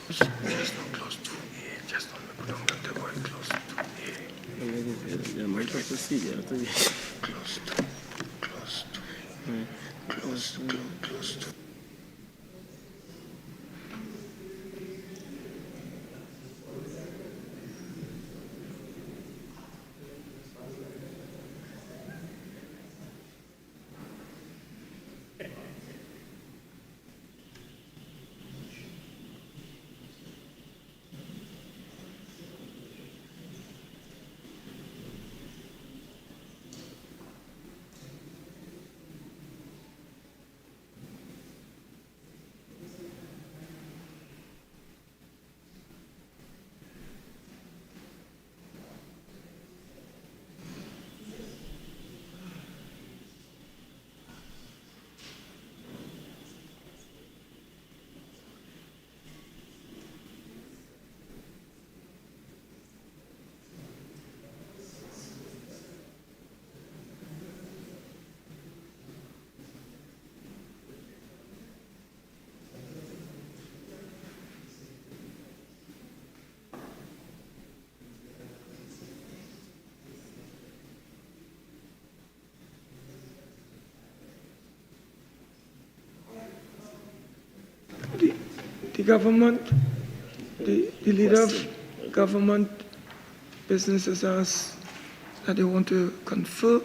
Just on clause 2A, just on the word clause 2A. Yeah, might have to see that. Clause 2, clause 2, right. Clause 2, clause 2. The government, the leader of government businesses asked that they want to confer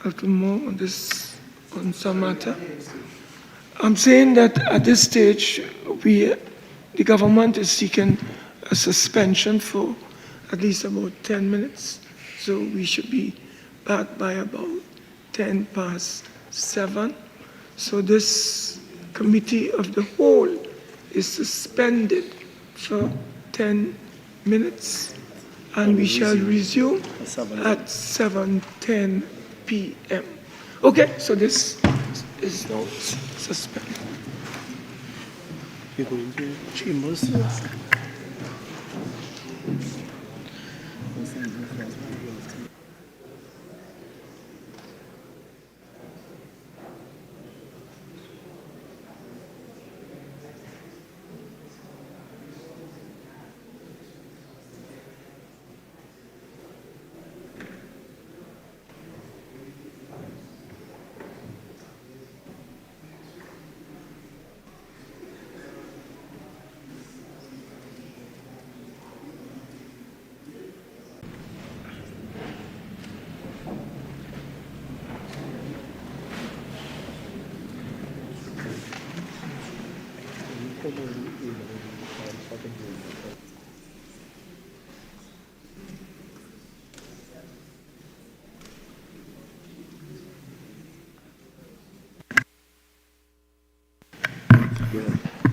a little more on this, on some matter. I'm saying that at this stage, the government is seeking a suspension for at least about 10 minutes. So we should be back by about 7:10. So this committee of the whole is suspended for 10 minutes, and we shall resume at 7:10 p.m. Okay, so this is now suspended. You're going to chambers?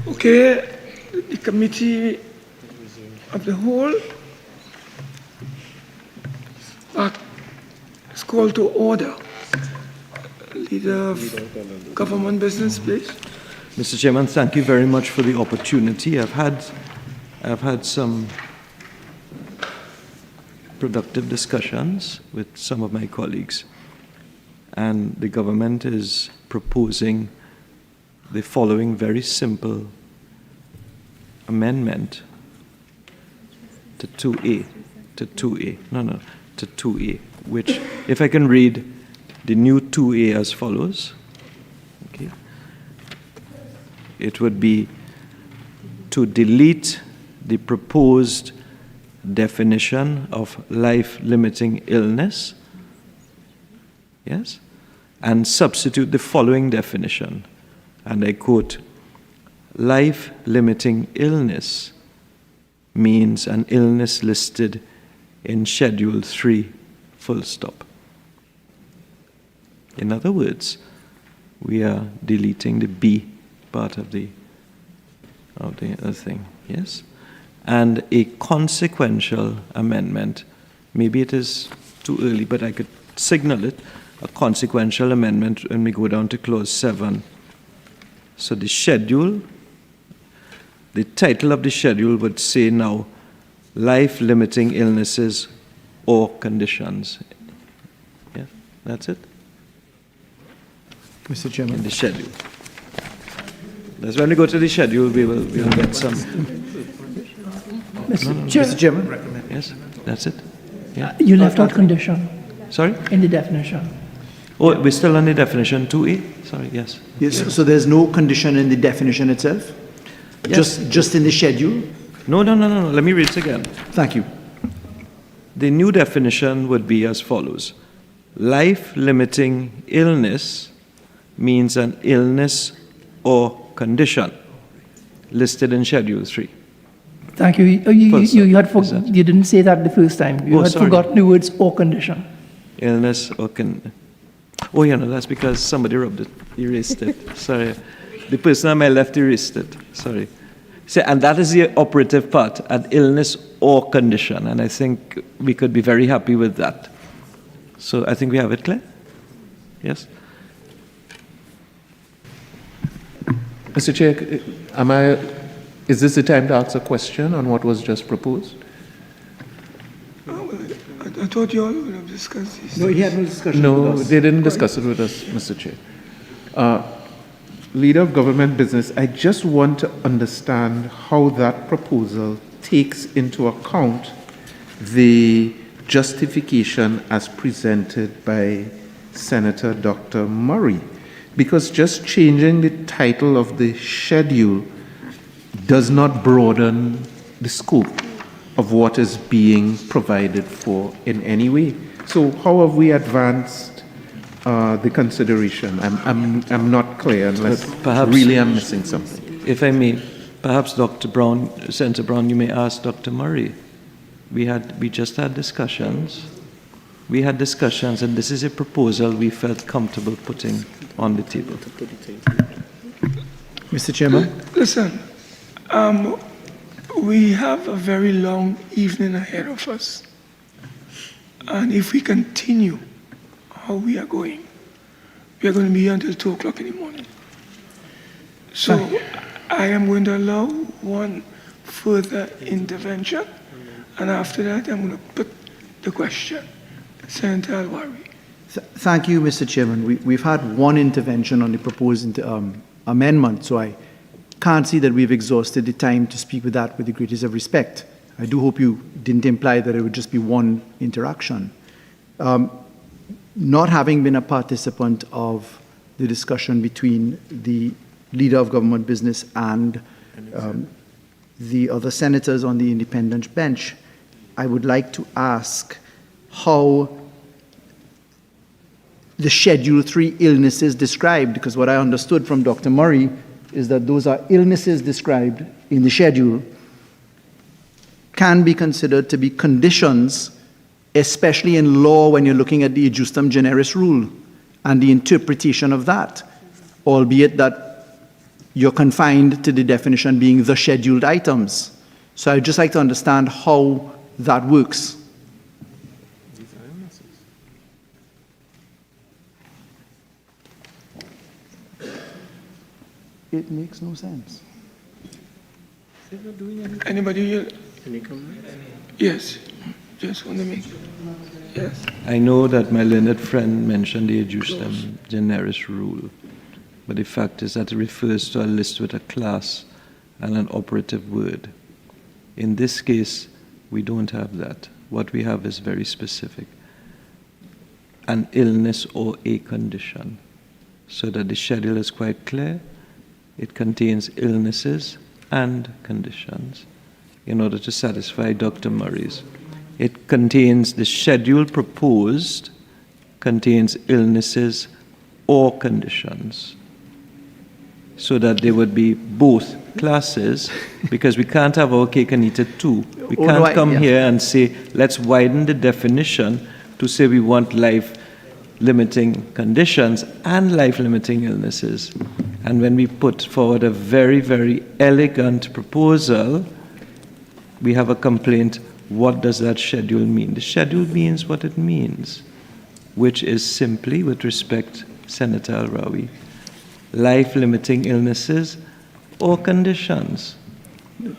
Okay, the committee of the whole is called to order. Leader of government business, please. Mr. Chairman, thank you very much for the opportunity. I've had some productive discussions with some of my colleagues, and the government is proposing the following very simple amendment to 2A, to 2A, which, if I can read the new 2A as follows, okay, it would be to delete the proposed definition of life-limiting illness, yes, and substitute the following definition, and I quote, life-limiting illness means an illness listed in Schedule 3, full stop. In other words, we are deleting the B part of the thing, yes? And a consequential amendment, maybe it is too early, but I could signal it, a consequential amendment when we go down to clause 7. So the schedule, the title of the schedule would say now, life-limiting illnesses or conditions. Yeah, that's it. Mr. Chairman. In the schedule. That's when we go to the schedule, we'll get some. Mr. Chairman. Yes, that's it. Yeah. You left out condition. Sorry? In the definition. Oh, we're still on the definition 2A? Sorry, yes. Yes, so there's no condition in the definition itself? Yes. Just in the schedule? No. Let me read it again. Thank you. The new definition would be as follows. Life-limiting illness means an illness or condition listed in Schedule 3. Thank you. You didn't say that the first time. You had forgotten the words or condition. Illness or condition. Oh, that's because somebody erased it. Sorry. The person on my left erased it. Sorry. And that is the operative part, an illness or condition. And I think we could be very happy with that. So I think we have it clear? Yes? Mr. Chair, is this the time to ask a question on what was just proposed? I thought you all would have discussed this. No, he had no discussion No, with us. they didn't discuss it with us, Mr. Chair. Leader of Government Business, I just want to understand how that proposal takes into account the justification as presented by Senator Dr. Murray. Because just changing the title of the schedule does not broaden the scope of what is being provided for in any way. So how have we advanced the consideration? I'm not clear unless perhaps really I'm missing something. If I may, perhaps Dr. Browne, Senator Browne, you may ask Dr. Murray. We just had discussions. We had discussions, and this is a proposal we felt comfortable putting on the table. Mr. Chairman. Listen, we have a very long evening ahead of us. And if we continue how we are going, we are going to be here until 2 o'clock in the morning. So I am going to allow one further intervention, and after that I'm going to put the question. Senator Al-Rawi. Thank you, Mr. Chairman. We've had one intervention on the proposed amendment, so I can't see that we've exhausted the time to speak with that with the greatest of respect. I do hope you didn't imply that it would just be one interaction. Not having been a participant of the discussion between the Leader of Government Business and the other senators on the independent bench, I would like to ask how the Schedule 3 illnesses described, because what I understood from Dr. Murray is that those are illnesses described in the schedule, can be considered to be conditions, especially in law when you're looking at the justum generis rule and the interpretation of that, albeit that you're confined to the definition being the scheduled items. So I'd just like to understand how that works. It makes no sense. Anybody here? Any comments? Yes. Just want to make yes. I know that my learned friend mentioned the adjustum generis rule, but the fact is that it refers to a list with a class and an operative word. In this case, we don't have that. What we have is very specific. An illness or a condition. So that the schedule is quite clear. It contains illnesses and conditions in order to satisfy Dr. Murray's. It contains, the schedule proposed contains illnesses or conditions, so that there would be both classes, because we can't have our cake and eat it too. We can't come here and say, let's widen the definition to say we want life-limiting conditions and life-limiting illnesses. And when we put forward a very, very elegant proposal, we have a complaint. What does that schedule mean? The schedule means what it means, which is simply, with respect, Senator Al-Rawi, life-limiting illnesses or conditions.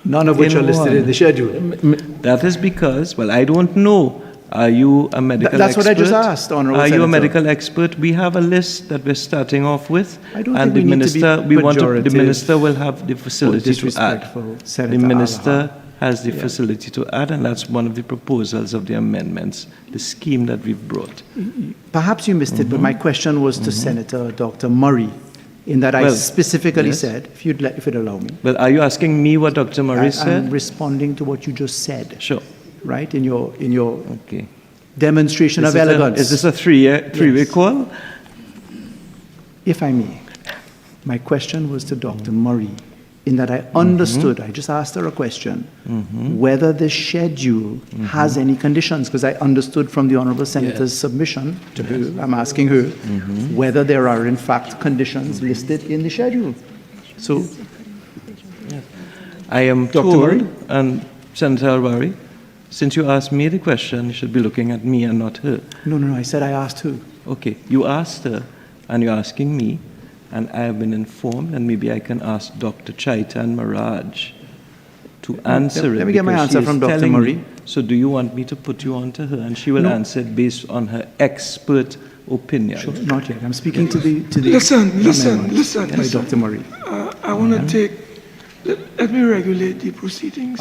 None of which are listed in the schedule. That is because, well, I don't know. Are you a medical That's expert? What I just asked, Honourable Are Senator. you a medical expert? We have a list that we're starting off with, and the pejorative the minister will have the facility to add. Senator The minister has the facility to add, and that's one of the proposals of the amendments, the scheme that we've brought. Perhaps you missed it, but my question was to Senator Dr. Murray, in that I specifically said, if you'd allow me. Well, are you asking me what Dr. Murray said? I'm responding to what you just said. Sure. Right, in your demonstration of elegance. Is this a three-way call? If I may, my question was to Dr. Murray, in that I understood, I just asked her a question, whether the schedule has any conditions, because I understood from the Honourable Senator's submission to her, I'm asking her, whether there are in fact conditions listed in the schedule. So, I am Dr. told, Murray? and Senator Al-Rawi, since you asked me the question, you should be looking at me and not her. No, I said I asked her. Okay, you asked her, and you're asking me, and I have been informed, and maybe I can ask Dr. Chaitan-Maharaj to answer it. Let me get my answer from Dr. Murray. So do you want me to put you on to her, and she will answer it based on her expert opinion? Sure, not yet. I'm speaking to the Listen. By Dr. Murray. I want to take, let me regulate the proceedings.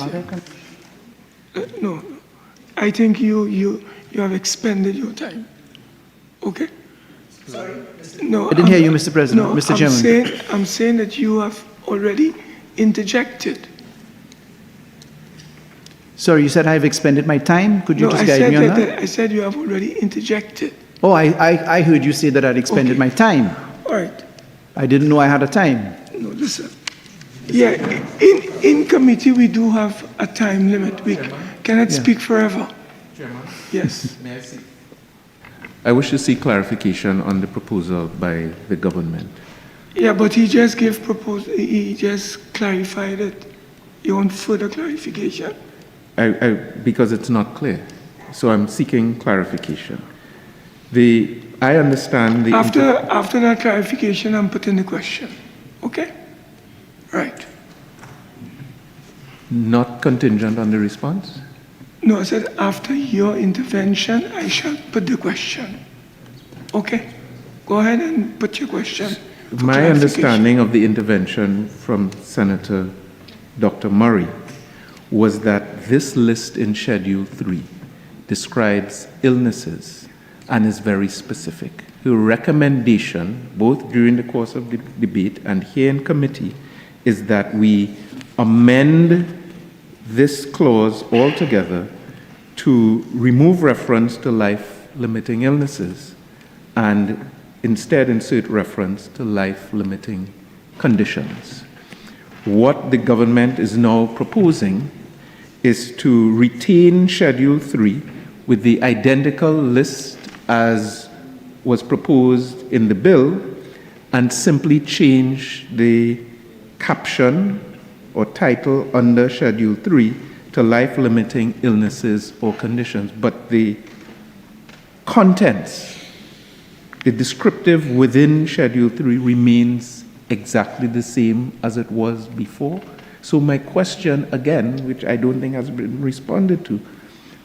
No, I think you have expended your time. Okay? Sorry? No, I didn't hear you, Mr. President. No, Mr. Chairman. I'm saying that you have already interjected. Sorry, you said I've expended my time? Could you just guide me on that? I said you have already interjected. Oh, I heard you say that I'd expended my time. All right. I didn't know I had a time. No, listen. Yeah, in committee we do have a time limit. We cannot speak forever. Chairman? Yes. May I see? I wish to seek clarification on the proposal by the government. Yeah, but he just he just clarified it. You want further clarification? Because it's not clear. So I'm seeking clarification. I understand the... After that clarification, I'm putting the question. Okay? Right. Not contingent on the response? No, I said after your intervention, I shall put the question. Okay? Go ahead and put your question. My understanding of the intervention from Senator Dr. Murray was that this list in Schedule 3 describes illnesses and is very specific. Her recommendation, both during the course of the debate and here in committee, is that we amend this clause altogether to remove reference to life-limiting illnesses and instead insert reference to life-limiting conditions. What the government is now proposing is to retain Schedule 3 with the identical list as was proposed in the bill and simply change the caption or title under Schedule 3 to life-limiting illnesses or conditions. But the contents, the descriptive within Schedule 3 remains exactly the same as it was before. So my question again, which I don't think has been responded to,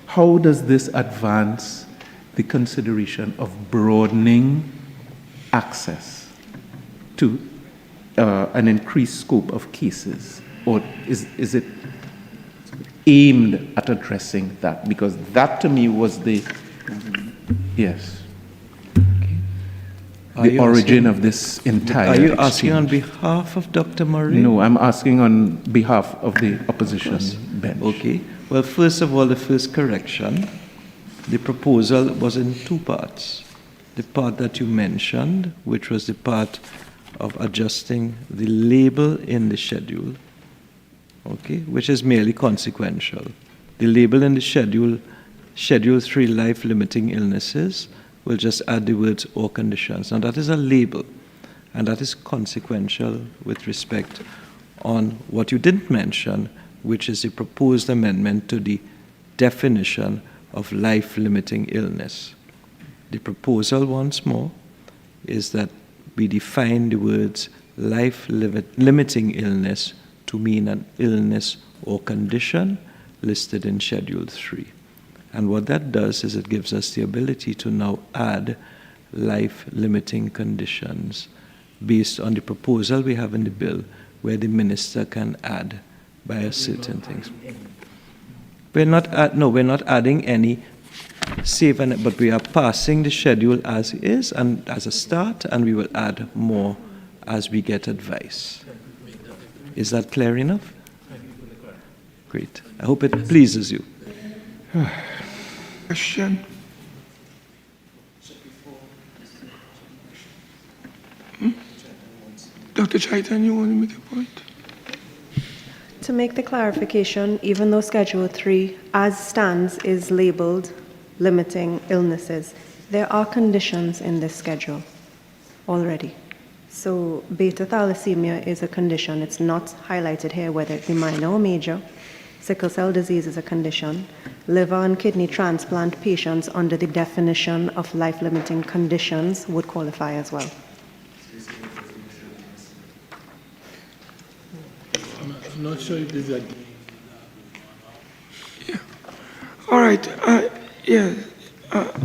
how does this advance the consideration of broadening access to an increased scope of cases? Or is it aimed at addressing that? Because that to me was the, yes, the origin of this entire Are you exchange. asking on behalf of Dr. Murray? No, I'm asking on behalf of the opposition bench. Okay. Well, first of all, the first correction, the proposal was in two parts. The part that you mentioned, which was the part of adjusting the label in the schedule, okay, which is merely consequential. The label in the Schedule 3, life-limiting illnesses, will just add the words or conditions. Now that is a label, and that is consequential with respect on what you didn't mention, which is the proposed amendment to the definition of life-limiting illness. The proposal, once more, is that we define the words life-limiting illness to mean an illness or condition listed in Schedule 3. And what that does is it gives us the ability to now add life-limiting conditions based on the proposal we have in the bill, where the minister can add by certain things. We're not adding any but we are passing the schedule as is and as a start, and we will add more as we get advice. Is that clear enough? Great. I hope it pleases you. Question. Dr. Chaitan, you want to make a point? To make the clarification, even though Schedule 3, as stands, is labeled limiting illnesses, there are conditions in this schedule already. So beta thalassemia is a condition. It's not highlighted here whether it be minor or major. Sickle cell disease is a condition. Liver and kidney transplant patients under the definition of life-limiting conditions would qualify as well. I'm not sure if this is All right.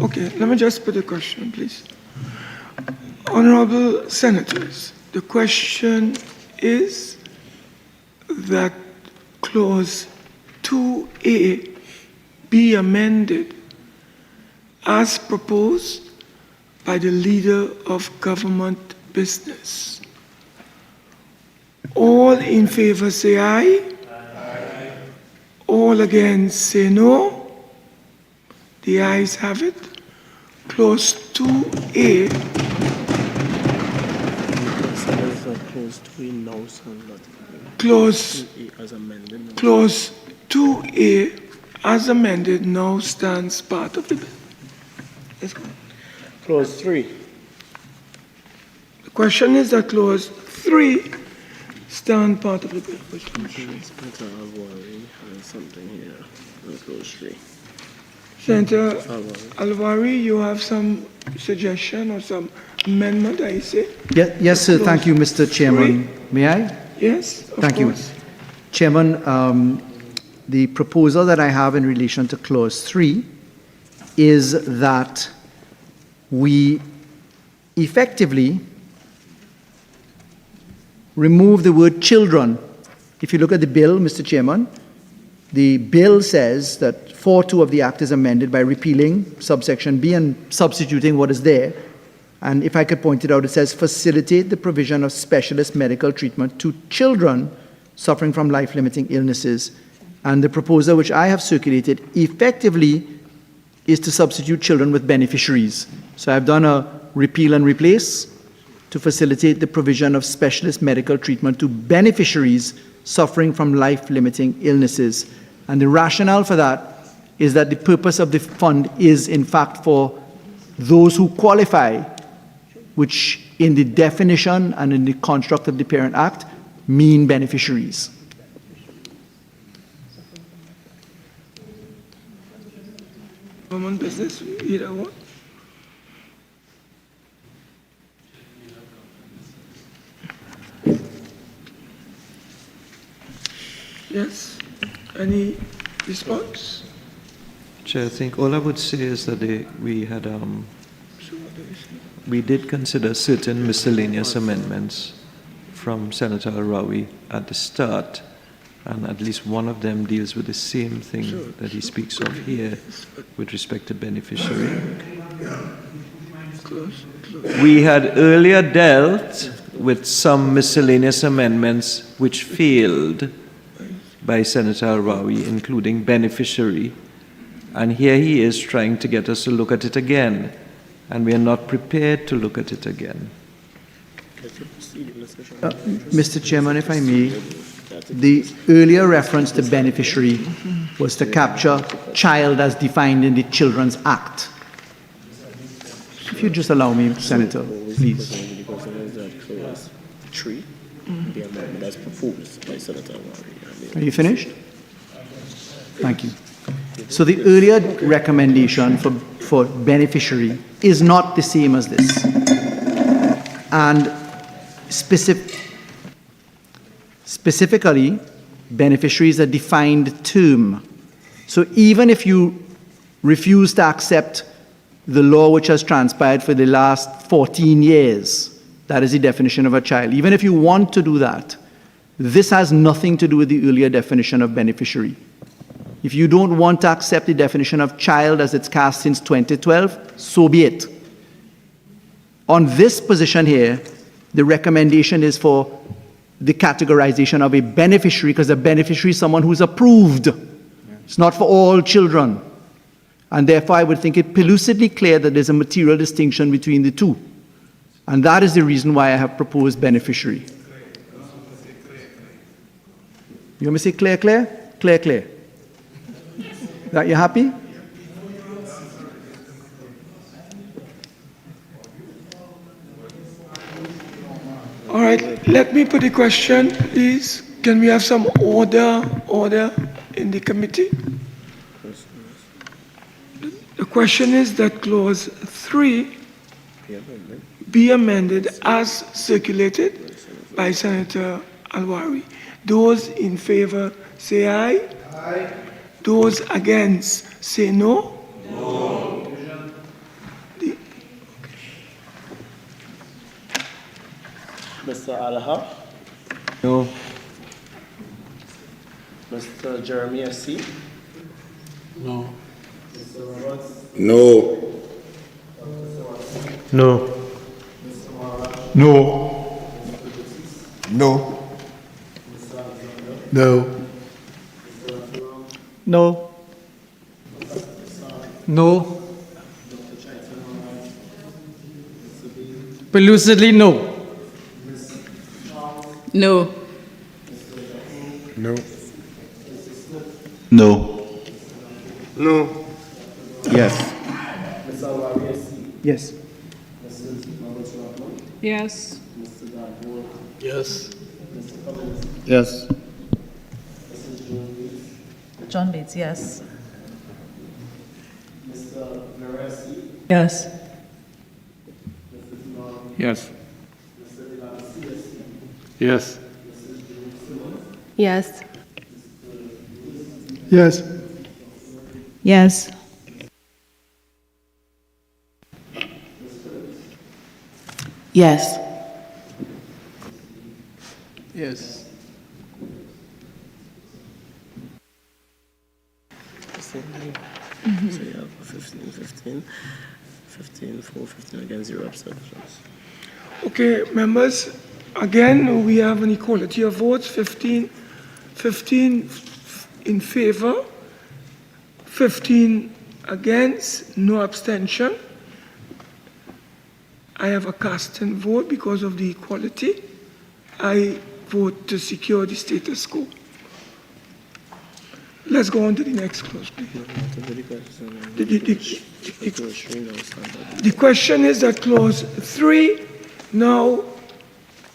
Okay, let me just put a question, please. Honorable Senators, the question is that Clause 2A be amended as proposed by the Leader of Government Business. All in favor say aye. Aye. All against say no. The ayes have it. Clause 2A. Clause 2A as amended now stands part of the bill. Let's go. Clause 3. The question is that Clause 3 stand part of the bill. Al-Rawi has something here. Clause 3. Senator Al-Rawi, you have some suggestion or some amendment, I say? Yes, sir. Thank you, Mr. Chairman. May I? Yes, of Thank course. you. Chairman, the proposal that I have in relation to Clause 3 is that we effectively remove the word children. If you look at the bill, Mr. Chairman, the bill says that 4.2 of the Act is amended by repealing subsection B and substituting what is there. And if I could point it out, it says facilitate the provision of specialist medical treatment to children suffering from life-limiting illnesses. And the proposal which I have circulated effectively is to substitute children with beneficiaries. So I've done a repeal and replace to facilitate the provision of specialist medical treatment to beneficiaries suffering from life-limiting illnesses. And the rationale for that is that the purpose of the fund is, in fact, for those who qualify, which in the definition and in the construct of the Parent Act mean beneficiaries. Government business, either one. Yes. Any response? Chair, I think all I would say is that we did consider certain miscellaneous amendments from Senator Al-Rawi at the start, and at least one of them deals with the same thing that he speaks of here with respect to beneficiary. We had earlier dealt with some miscellaneous amendments which failed by Senator Al-Rawi, including beneficiary, and here he is trying to get us to look at it again, and we are not prepared to look at it again. Mr. Chairman, if I may, the earlier reference to beneficiary was to capture child as defined in the Children's Act. If you just allow me, Senator, please. The amendment as proposed by Senator Amery. Are you finished? Thank you. So the earlier recommendation for beneficiary is not the same as this. And specifically, beneficiary is a defined term. So even if you refuse to accept the law which has transpired for the last 14 years, that is the definition of a child. Even if you want to do that, this has nothing to do with the earlier definition of beneficiary. If you don't want to accept the definition of child as it's cast since 2012, so be it. On this position here, the recommendation is for the categorization of a beneficiary, because a beneficiary is someone who's approved. It's not for all children. And therefore, I would think it pellucidly clear that there's a material distinction between the two. And that is the reason why I have proposed beneficiary. You want me to say clear, clear? Clear, clear. That you happy? All right, let me put the question, please. Can we have some order in the committee? The question is that clause 3 be amended as circulated by Senator Al-Rawi. Those in favor say aye. Aye. Those against say no. No. Mr. Alaha? No. Mr. Jeremy S.C.? No. Mr. Roberts? No. No. No. No. No. No. No. Pellucidly no. No. No. No. No. Yes. Yes. Yes. Yes. Yes. John Bates, yes. Yes. Yes. Yes. Yes. Yes. Yes. Yes. Yes. So you have 15, 4, 15 against 0 abstentions. Okay, members, again, we have an equality of votes, 15 in favor, 15 against, no abstention. I have a casting vote because of the equality. I vote to secure the status quo. Let's go on to the next clause, please. The question is that clause 3 now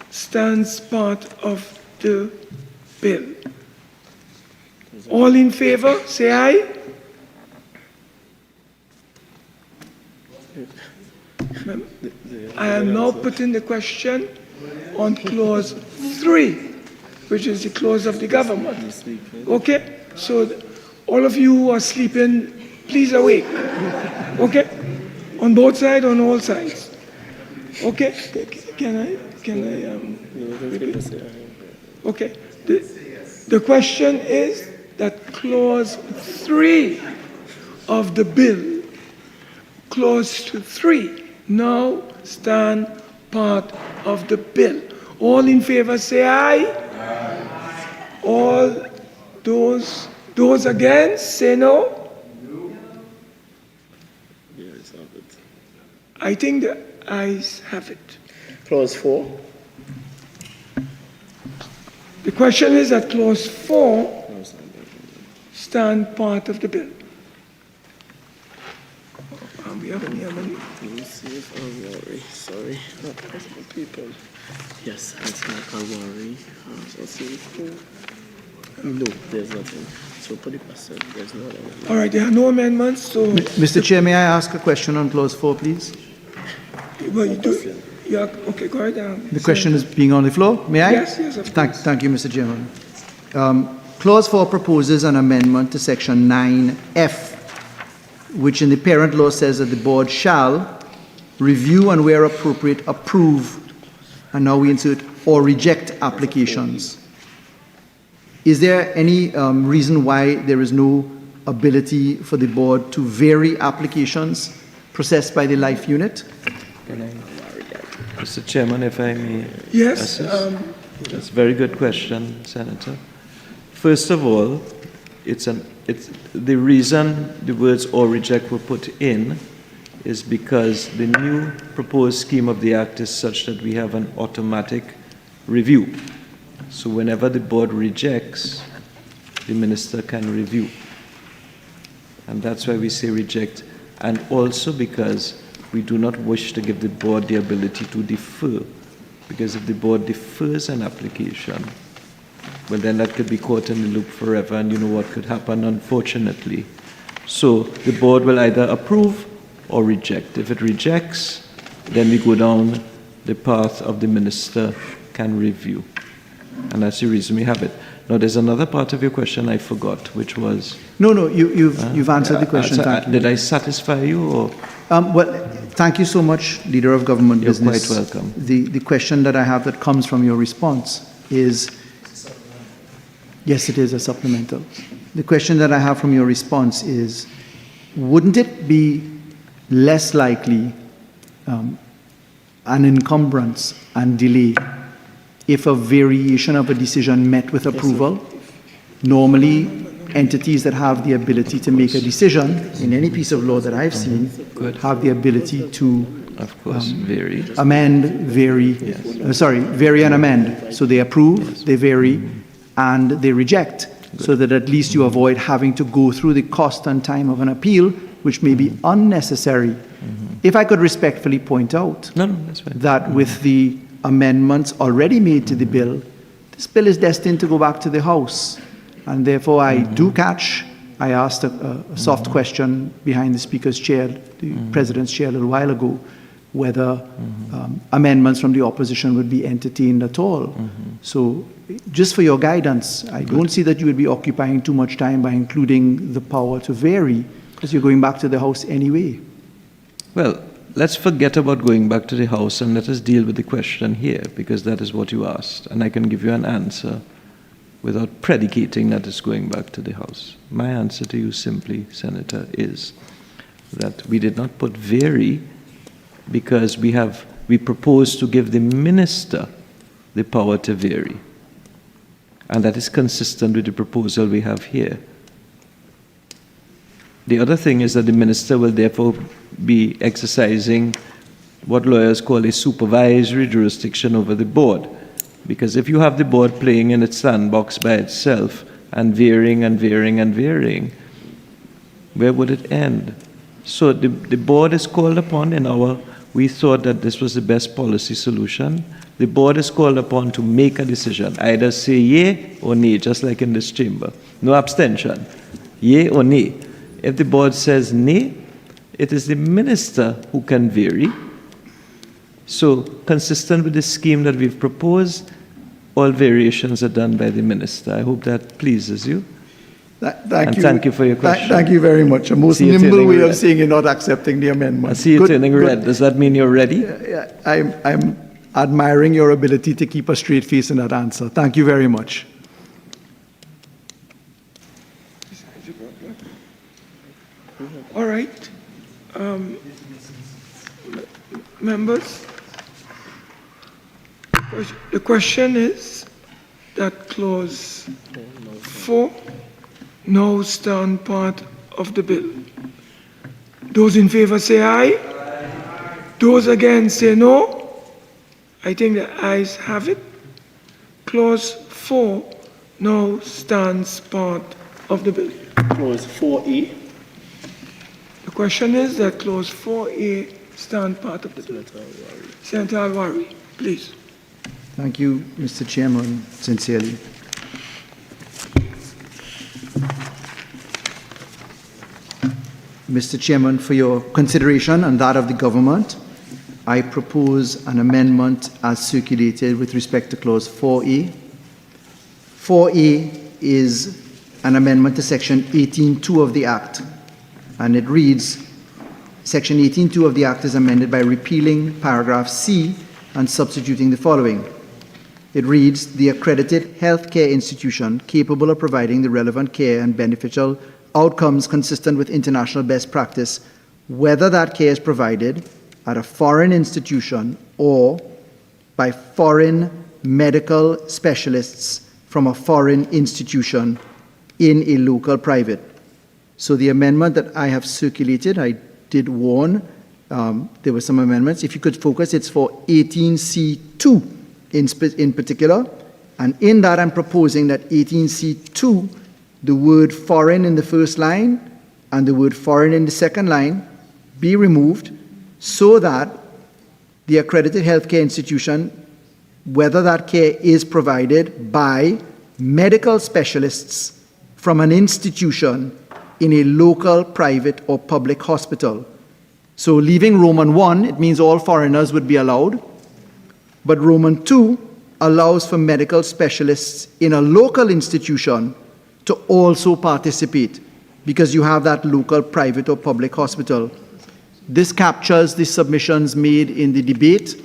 stands part of the bill. All in favor, say aye. I am now putting the question on clause 3, which is the clause of the government. Okay? So all of you who are sleeping Please awake. Okay? On both sides, on all sides. Okay? Can I repeat? Okay. The question is that clause 3 of the bill, clause 3, now stand part of the bill. All in favor say aye. Aye. All those against say no. I think the ayes have it. Clause 4. The question is that clause 4 stand part of the bill. We have any other? Let me see if Al-Rawi, sorry, not possible people. Yes, it's not Al-Rawi. Let's see. No, there's nothing. So put it aside, there's no amendment. All right, there are no amendments, so... Mr. Chair, may I ask a question on clause 4, please? Well, you do... Yeah, okay, go ahead. The question is being on the floor. May I? Yes, of course. Thank you, Mr. Chairman. Clause 4 proposes an amendment to section 9F, which in the parent law says that the board shall review and where appropriate approve, and now we insert or reject applications. Is there any reason why there is no ability for the board to vary applications processed by the life unit? Mr. Chairman, if I may. Yes. That's a very good question, Senator. First of all, it's the reason the words or reject were put in is because the new proposed scheme of the Act is such that we have an automatic review. So whenever the board rejects, the minister can review. And that's why we say reject. And also because we do not wish to give the board the ability to defer. Because if the board defers an application, well, then that could be caught in the loop forever, and you know what could happen, unfortunately. So the board will either approve or reject. If it rejects, then we go down the path of the minister can review. And that's the reason we have it. Now, there's another part of your question I forgot, which was... No, you've answered the question. Thank you. Did I satisfy you? Or? Well, thank you so much, Leader of Government Business. You're quite welcome. The question that I have that comes from your response is... Yes, it is a supplemental. The question that I have from your response is, wouldn't it be less likely an encumbrance and delay if a variation of a decision met with approval? Normally, entities that have the ability to make a decision in any piece of law that I've seen have the ability to vary. Vary and amend. So they approve, they vary, and they reject, so that at least you avoid having to go through the cost and time of an appeal, which may be unnecessary. If I could respectfully point out that with the amendments already made to the bill, this bill is destined to go back to the House. And therefore, I asked a soft question behind the Speaker's chair, the President's chair a little while ago, whether amendments from the opposition would be entertained at all. So just for your guidance, I don't see that you would be occupying too much time by including the power to vary, because you're going back to the House anyway. Well, let's forget about going back to the House and let us deal with the question here, because that is what you asked. And I can give you an answer without predicating that it's going back to the House. My answer to you simply, Senator, is that we did not put vary because we propose to give the minister the power to vary. And that is consistent with the proposal we have here. The other thing is that the minister will therefore be exercising what lawyers call a supervisory jurisdiction over the board. Because if you have the board playing in its sandbox by itself and varying and varying and varying, where would it end? So the board is called upon we thought that this was the best policy solution. The board is called upon to make a decision, either say yea or nay, just like in this chamber. No abstention, yea or nay. If the board says nay, it is the minister who can vary. So, consistent with the scheme that we've proposed, all variations are done by the minister. I hope that pleases you. Thank you for your question. Thank you very much. A most See you nimble turning way red. of saying you're not accepting the amendment. I see you turning red. Does that mean you're ready? I'm admiring your ability to keep a straight face in that answer. Thank you very much. All right. Members, the question is that clause 4 now stand part of the bill. Those in favor say aye. Those against say no. I think the ayes have it. Clause 4 now stands part of the bill. Clause 4A. The question is that clause 4A stand part of the bill. Senator Al-Rawi, please. Thank you, Mr. Chairman, sincerely. Mr. Chairman, for your consideration and that of the government, I propose an amendment as circulated with respect to clause 4A. 4A is an amendment to section 18.2 of the Act, and it reads, Section 18.2 of the Act is amended by repealing paragraph C and substituting the following. It reads, the accredited healthcare institution capable of providing the relevant care and beneficial outcomes consistent with international best practice, whether that care is provided at a foreign institution or by foreign medical specialists from a foreign institution in a local private. So the amendment that I have circulated, I did warn, there were some amendments. If you could focus, it's for 18C2 in particular. And in that, I'm proposing that 18C2, the word foreign in the first line and the word foreign in the second line be removed so that the accredited healthcare institution, whether that care is provided by medical specialists from an institution in a local, private, or public hospital. So leaving Roman 1, it means all foreigners would be allowed, but Roman 2 allows for medical specialists in a local institution to also participate because you have that local, private, or public hospital. This captures the submissions made in the debate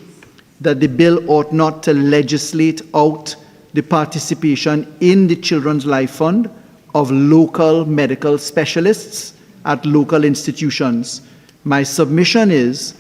that the bill ought not to legislate out the participation in the Children's Life Fund of local medical specialists at local institutions. My submission is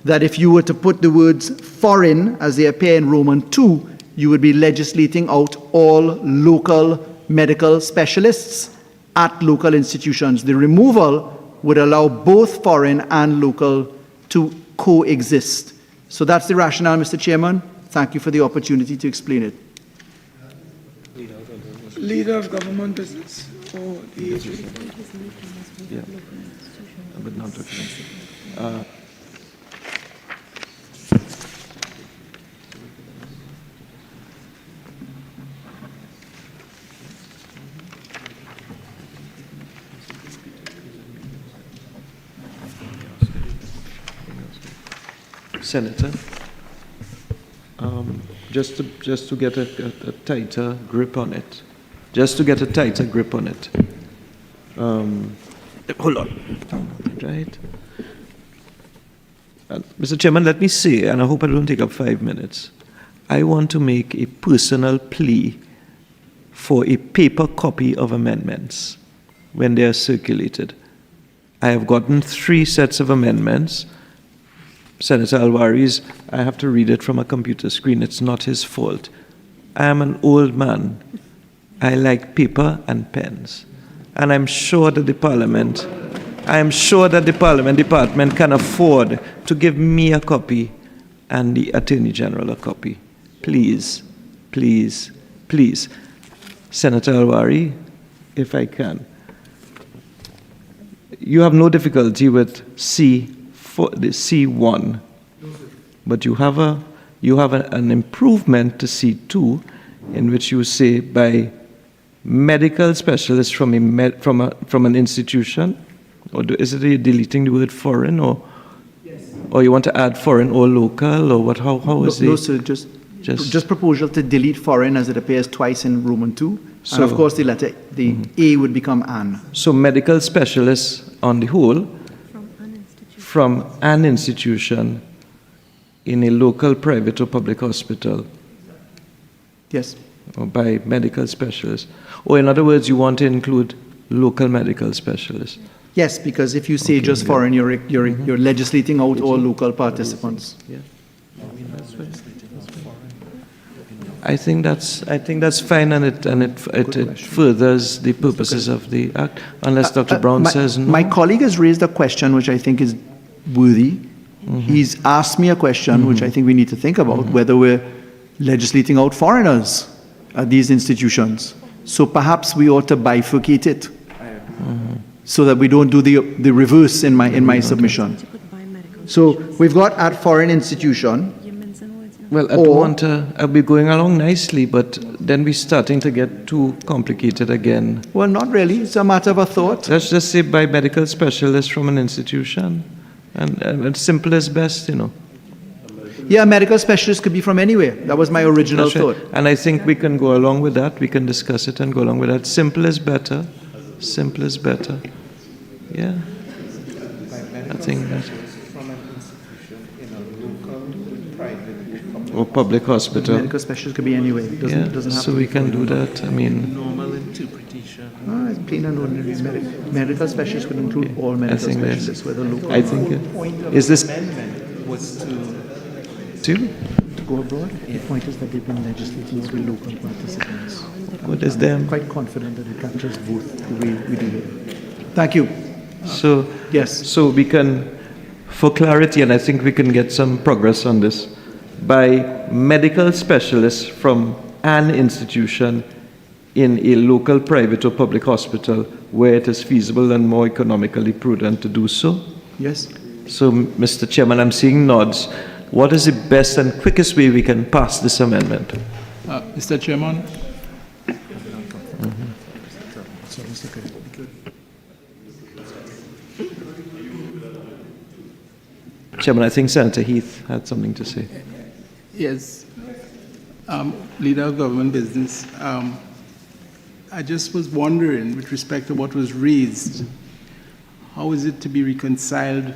that if you were to put the words foreign as they appear in Roman 2, you would be legislating out all local medical specialists at local institutions. The removal would allow both foreign and local to coexist. So that's the rationale, Mr. Chairman. Thank you for the opportunity to explain it. Leader of Government Business for the AG. Yeah, but not documented. Senator, just to get a tighter grip on it. Just to get a tighter grip on it. Hold on. Right. Mr. Chairman, let me say, and I hope I don't take up 5 minutes, I want to make a personal plea for a paper copy of amendments when they are circulated. I have gotten 3 sets of amendments. Senator Al-Rawi's, I have to read it from a computer screen. It's not his fault. I am an old man. I like paper and pens. And I'm sure that the Parliament Department can afford to give me a copy and the Attorney General a copy. Please, please, please. Senator Al-Rawi, if I can. You have no difficulty with the C1, but you have an improvement to C2 in which you say by medical specialists from an institution, or is it deleting the word foreign, or yes, or you want to add foreign or local, or what? How is it? No, sir. Just proposal to delete foreign as it appears twice in Roman 2, And of course, the A would become an. So medical specialists on the whole, from an institution in a local private or public hospital. Yes. Or by medical specialists. Or in other words, you want to include local medical specialists. Yes, because if you say just foreign, you're legislating out all local participants. Yeah. I think that's fine, and it furthers the purposes of the act, unless Dr. Browne says no. My colleague has raised a question which I think is worthy. He's asked me a question which I think we need to think about, whether we're legislating out foreigners at these institutions. So perhaps we ought to bifurcate it, so that we don't do the reverse in my submission. So we've got at foreign institution. Well, I'll be going along nicely, but then we're starting to get too complicated again. Well, not really. It's a matter of a thought. Let's just say by medical specialists from an institution, and simple as best, you know. Yeah, a medical specialist could be from anywhere. That was my original thought. And I think we can go along with that. We can discuss it and go along with that. Simple is better. Simple is better. Yeah. I think that. Or public hospital. Medical specialist could be anywhere. Doesn't have so to we be can do that. I mean. Normal interpretation. It's plain and ordinary. Medical specialists could include all medical specialists, whether local. I think. Is this amendment was to go abroad? The point is that they've been legislating with local participants. What is them? I'm quite confident that it captures both the way we do it. Thank you. So yes. So we can, for clarity, and I think we can get some progress on this, by medical specialists from an institution in a local private or public hospital where it is feasible and more economically prudent to do so. Yes. So, Mr. Chairman, I'm seeing nods. What is the best and quickest way we can pass this amendment? Mr. Chairman. Chairman, I think Senator Heath had something to say. Yes. Leader of Government Business, I just was wondering, with respect to what was raised, how is it to be reconciled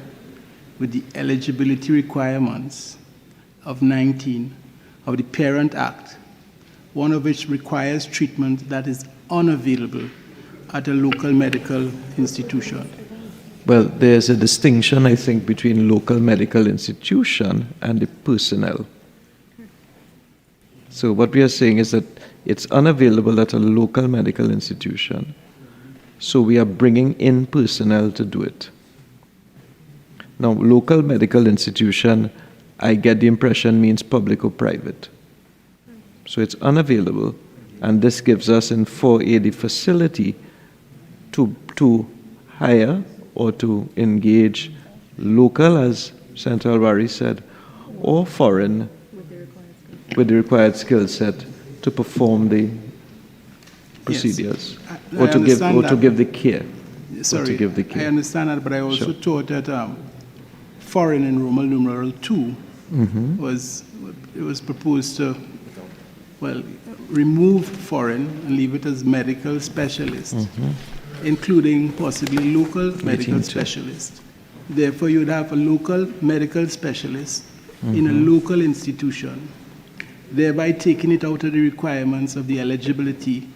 with the eligibility requirements of 19 of the Parent Act, one of which requires treatment that is unavailable at a local medical institution? Well, there's a distinction, I think, between local medical institution and the personnel. So what we are saying is that it's unavailable at a local medical institution. So we are bringing in personnel to do it. Now, local medical institution, I get the impression means public or private. So it's unavailable, and this gives us in 4A the facility to hire or to engage local, as Senator Al-Rawi said, or foreign with the required skill set to perform the procedures, Yes. or to give the care. Sorry, or to give the care. I understand that, but I also thought that foreign in Roman numeral 2 was proposed to, well, remove foreign and leave it as medical specialist, including possibly local medical specialist. Therefore, you would have a local medical specialist in a local institution, thereby taking it out of the requirements of the eligibility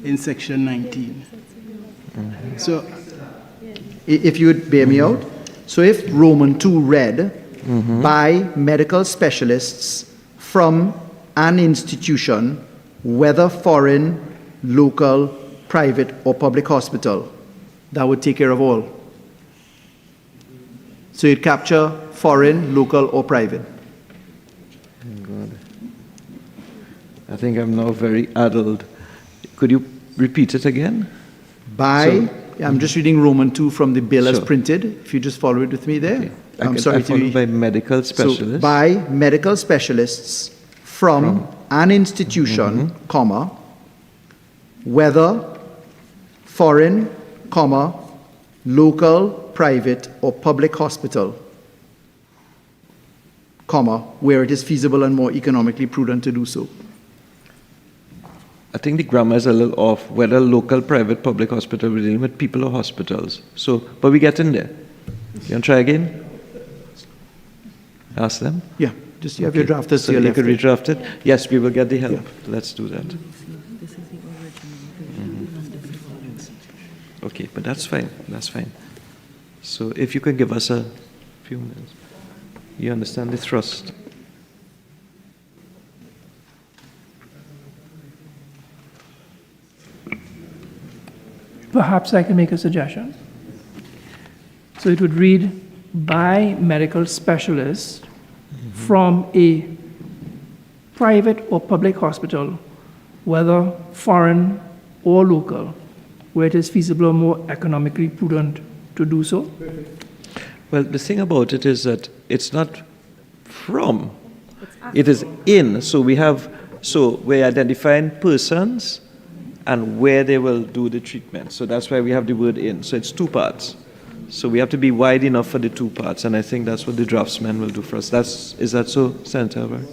in Section 19. So, if you would bear me out, so if Roman 2 read, by medical specialists from an institution, whether foreign, local, private, or public hospital, that would take care of all. So you'd capture foreign, local, or private. God. I think I'm now very addled. Could you repeat it again? I'm just reading Roman 2 from the bill as printed. If you just follow it with me there. I follow by medical specialists. So by medical specialists from an institution, comma, whether foreign, comma, local, private, or public hospital, comma, where it is feasible and more economically prudent to do so. I think the grammar is a little off, whether local, private, public hospital, we're dealing with people or hospitals. So, but we get in there. You want to try again? Ask them? Yeah, just you have your drafters so to your you left. could redraft it? Yes, we will get the help. Yeah. Let's do that. Okay, but that's fine. That's fine. So if you can give us a few minutes. You understand the thrust? Perhaps I can make a suggestion. So it would read, by medical specialists from a private or public hospital, whether foreign or local, where it is feasible or more economically prudent to do so. Well, the thing about it is that it's not from, it is in. So we're identifying persons and where they will do the treatment. So that's why we have the word in. So it's two parts. So we have to be wide enough for the two parts, and I think that's what the draftsman will do for us. Is that so, Senator Amery?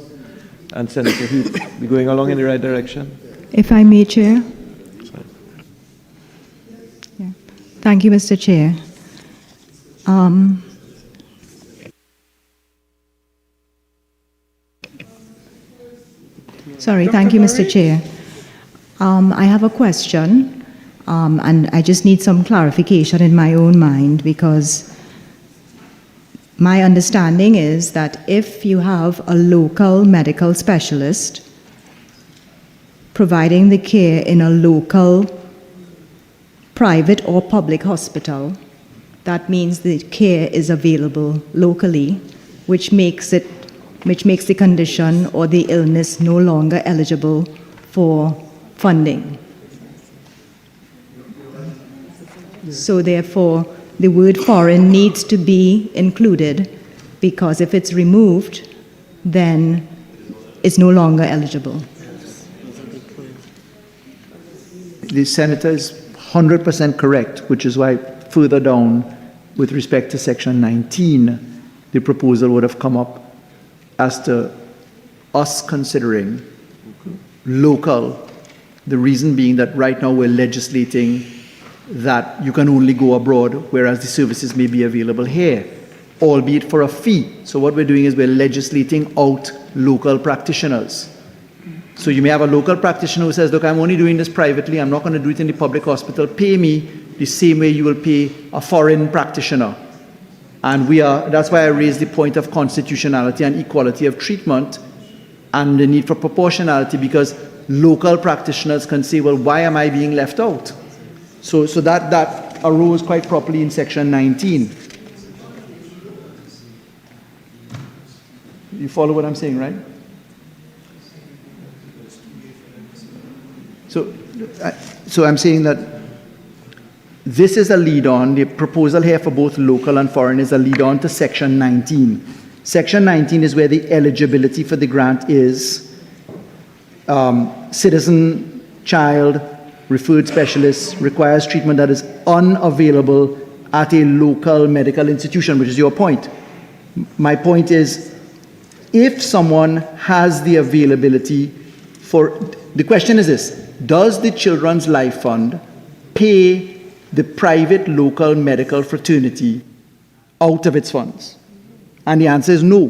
And Senator Heath, we're going along in the right direction? If I may, Chair. Yeah. Thank you, Mr. Chair. Sorry, thank you, Mr. Chair. I have a question. And I just need some clarification in my own mind, because my understanding is that if you have a local medical specialist providing the care in a local private or public hospital, that means the care is available locally, which makes the condition or the illness no longer eligible for funding. So therefore, the word foreign needs to be included, because if it's removed, then it's no longer eligible. The Senator is 100% correct, which is why further down, with respect to Section 19, the proposal would have come up as to us considering local, the reason being that right now we're legislating that you can only go abroad, whereas the services may be available here, albeit for a fee. So what we're doing is we're legislating out local practitioners. So you may have a local practitioner who says, look, I'm only doing this privately, I'm not going to do it in the public hospital, pay me the same way you will pay a foreign practitioner. And that's why I raised the point of constitutionality and equality of treatment and the need for proportionality, because local practitioners can say, well, why am I being left out? So that arose quite properly in Section 19. You follow what I'm saying, right? So I'm saying that this is a lead-on. The proposal here for both local and foreign is a lead-on to Section 19. Section 19 is where the eligibility for the grant is citizen, child, referred specialist, requires treatment that is unavailable at a local medical institution, which is your point. My point is, if someone has the availability for, the question is this, does the Children's Life Fund pay the private local medical fraternity out of its funds? And the answer is no.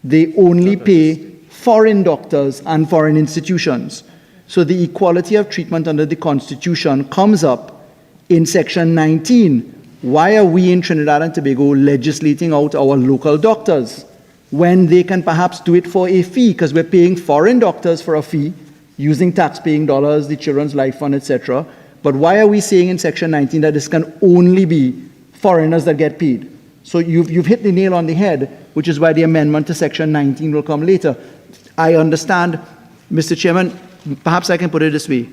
They only pay foreign doctors and foreign institutions. So the equality of treatment under the Constitution comes up in Section 19. Why are we in Trinidad and Tobago legislating out our local doctors when they can perhaps do it for a fee? Because we're paying foreign doctors for a fee, using tax-paying dollars, the Children's Life Fund, etc. But why are we saying in Section 19 that this can only be foreigners that get paid? So you've hit the nail on the head, which is why the amendment to Section 19 will come later. I understand, Mr. Chairman, perhaps I can put it this way.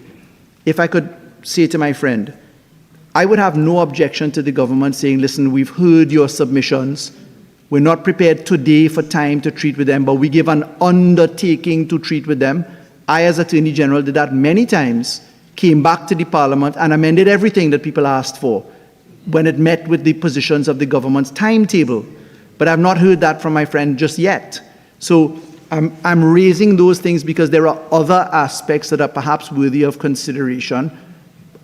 If I could say to my friend, I would have no objection to the government saying, listen, we've heard your submissions. We're not prepared today for time to treat with them, but we give an undertaking to treat with them. I, as Attorney General, did that many times, came back to the Parliament and amended everything that people asked for when it met with the positions of the government's timetable. But I've not heard that from my friend just yet. So I'm raising those things because there are other aspects that are perhaps worthy of consideration.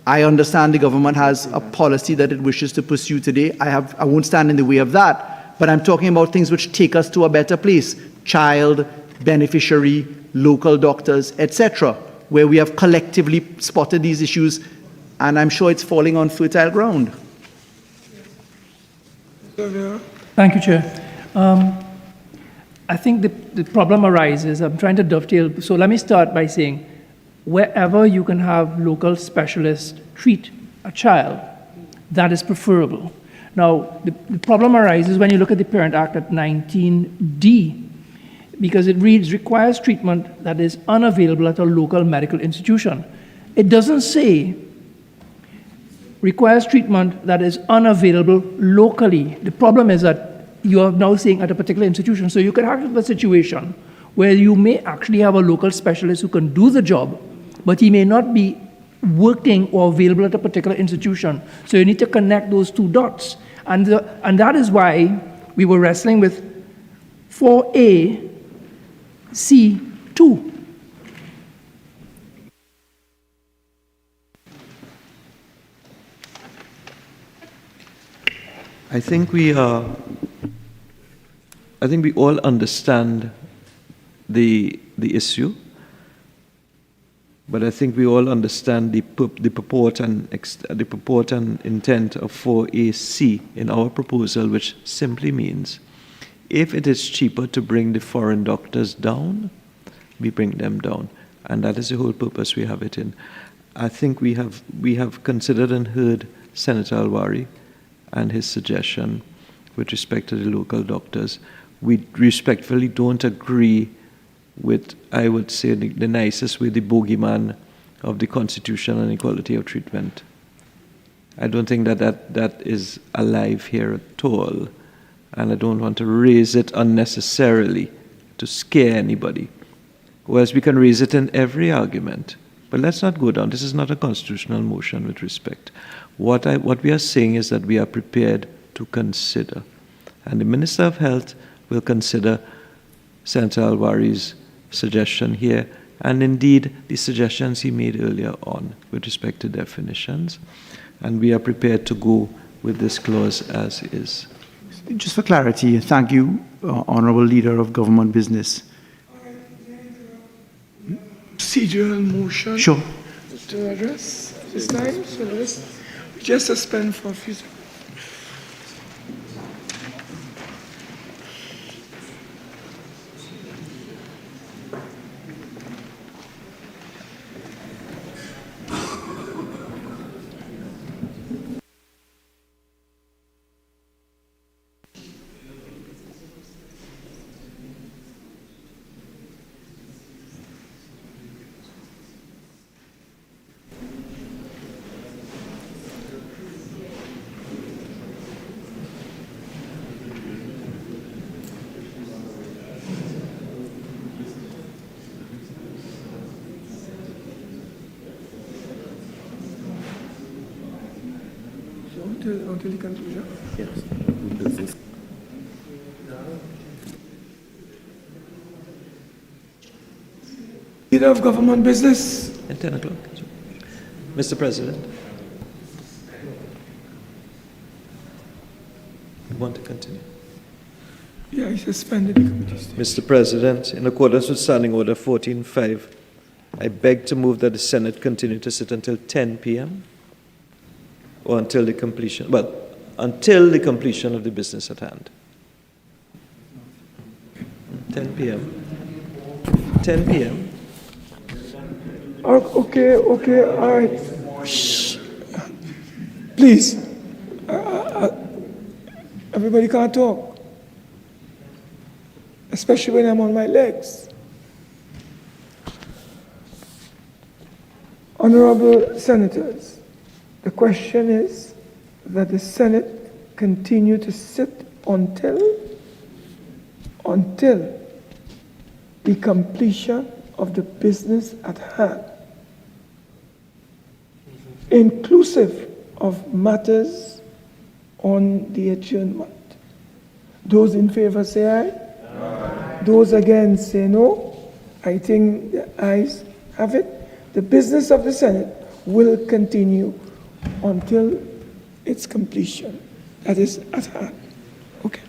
I understand the government has a policy that it wishes to pursue today. I won't stand in the way of that, but I'm talking about things which take us to a better place. Child, beneficiary, local doctors, etc., where we have collectively spotted these issues, and I'm sure it's falling on fertile ground. Thank you, Chair. I think the problem arises, I'm trying to dovetail, so let me start by saying, wherever you can have local specialists treat a child, that is preferable. Now, the problem arises when you look at the Parent Act at 19D, because it reads, requires treatment that is unavailable at a local medical institution. It doesn't say requires treatment that is unavailable locally. The problem is that you are now saying at a particular institution. So you can have a situation where you may actually have a local specialist who can do the job, but he may not be working or available at a particular institution. So you need to connect those two dots. And that is why we were wrestling with 4A, C2. I think we all understand the issue, but I think we all understand the purport and intent of 4AC in our proposal, which simply means if it is cheaper to bring the foreign doctors down, we bring them down, and that is the whole purpose we have it in. I think we have considered and heard Senator Al-Rawi and his suggestion with respect to the local doctors. We respectfully don't agree with, I would say, the nicest way, the bogeyman of the Constitution and equality of treatment. I don't think that is alive here at all, and I don't want to raise it unnecessarily to scare anybody. Whereas we can raise it in every argument. But let's not go down. This is not a constitutional motion with respect. What we are saying is that we are prepared to consider. And the Minister of Health will consider Senator Al-Rawi's suggestion here, and indeed the suggestions he made earlier on with respect to definitions. And we are prepared to go with this clause as is. Just for clarity, thank you, Honourable Leader of Government Business. Procedural motion. Sure. To address this time, so let's just suspend for a few seconds. Until the conclusion? Yes. Leader of Government Business. At 10 o'clock. Mr. President. You want to continue? Yeah, I suspended the committee. Mr. President, in accordance with Standing Order 14.5, I beg to move that the Senate continue to sit until 10 p.m. or until the completion, until the completion of the business at hand. 10 p.m. 10 p.m. Okay, all right. Shh. Please. Everybody can't talk. Especially when I'm on my legs. Honorable Senators, the question is that the Senate continue to sit until the completion of the business at hand, inclusive of matters on the adjournment. Those in favor say aye. Aye. Those against say no. I think the ayes have it. The business of the Senate will continue until its completion. That is at hand. Okay.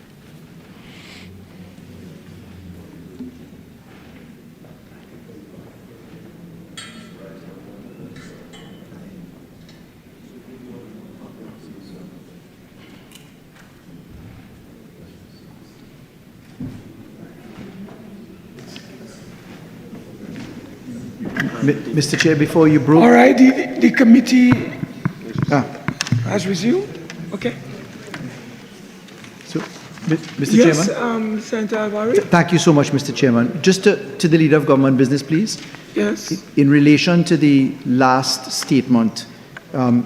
Mr. Chair, before you broke... All right, the committee has resumed. Okay. So, Mr. Yes, Chairman? Senator Al-Rawi. Thank you so much, Mr. Chairman. Just to the Leader of Government Business, please. Yes. In relation to the last statement, am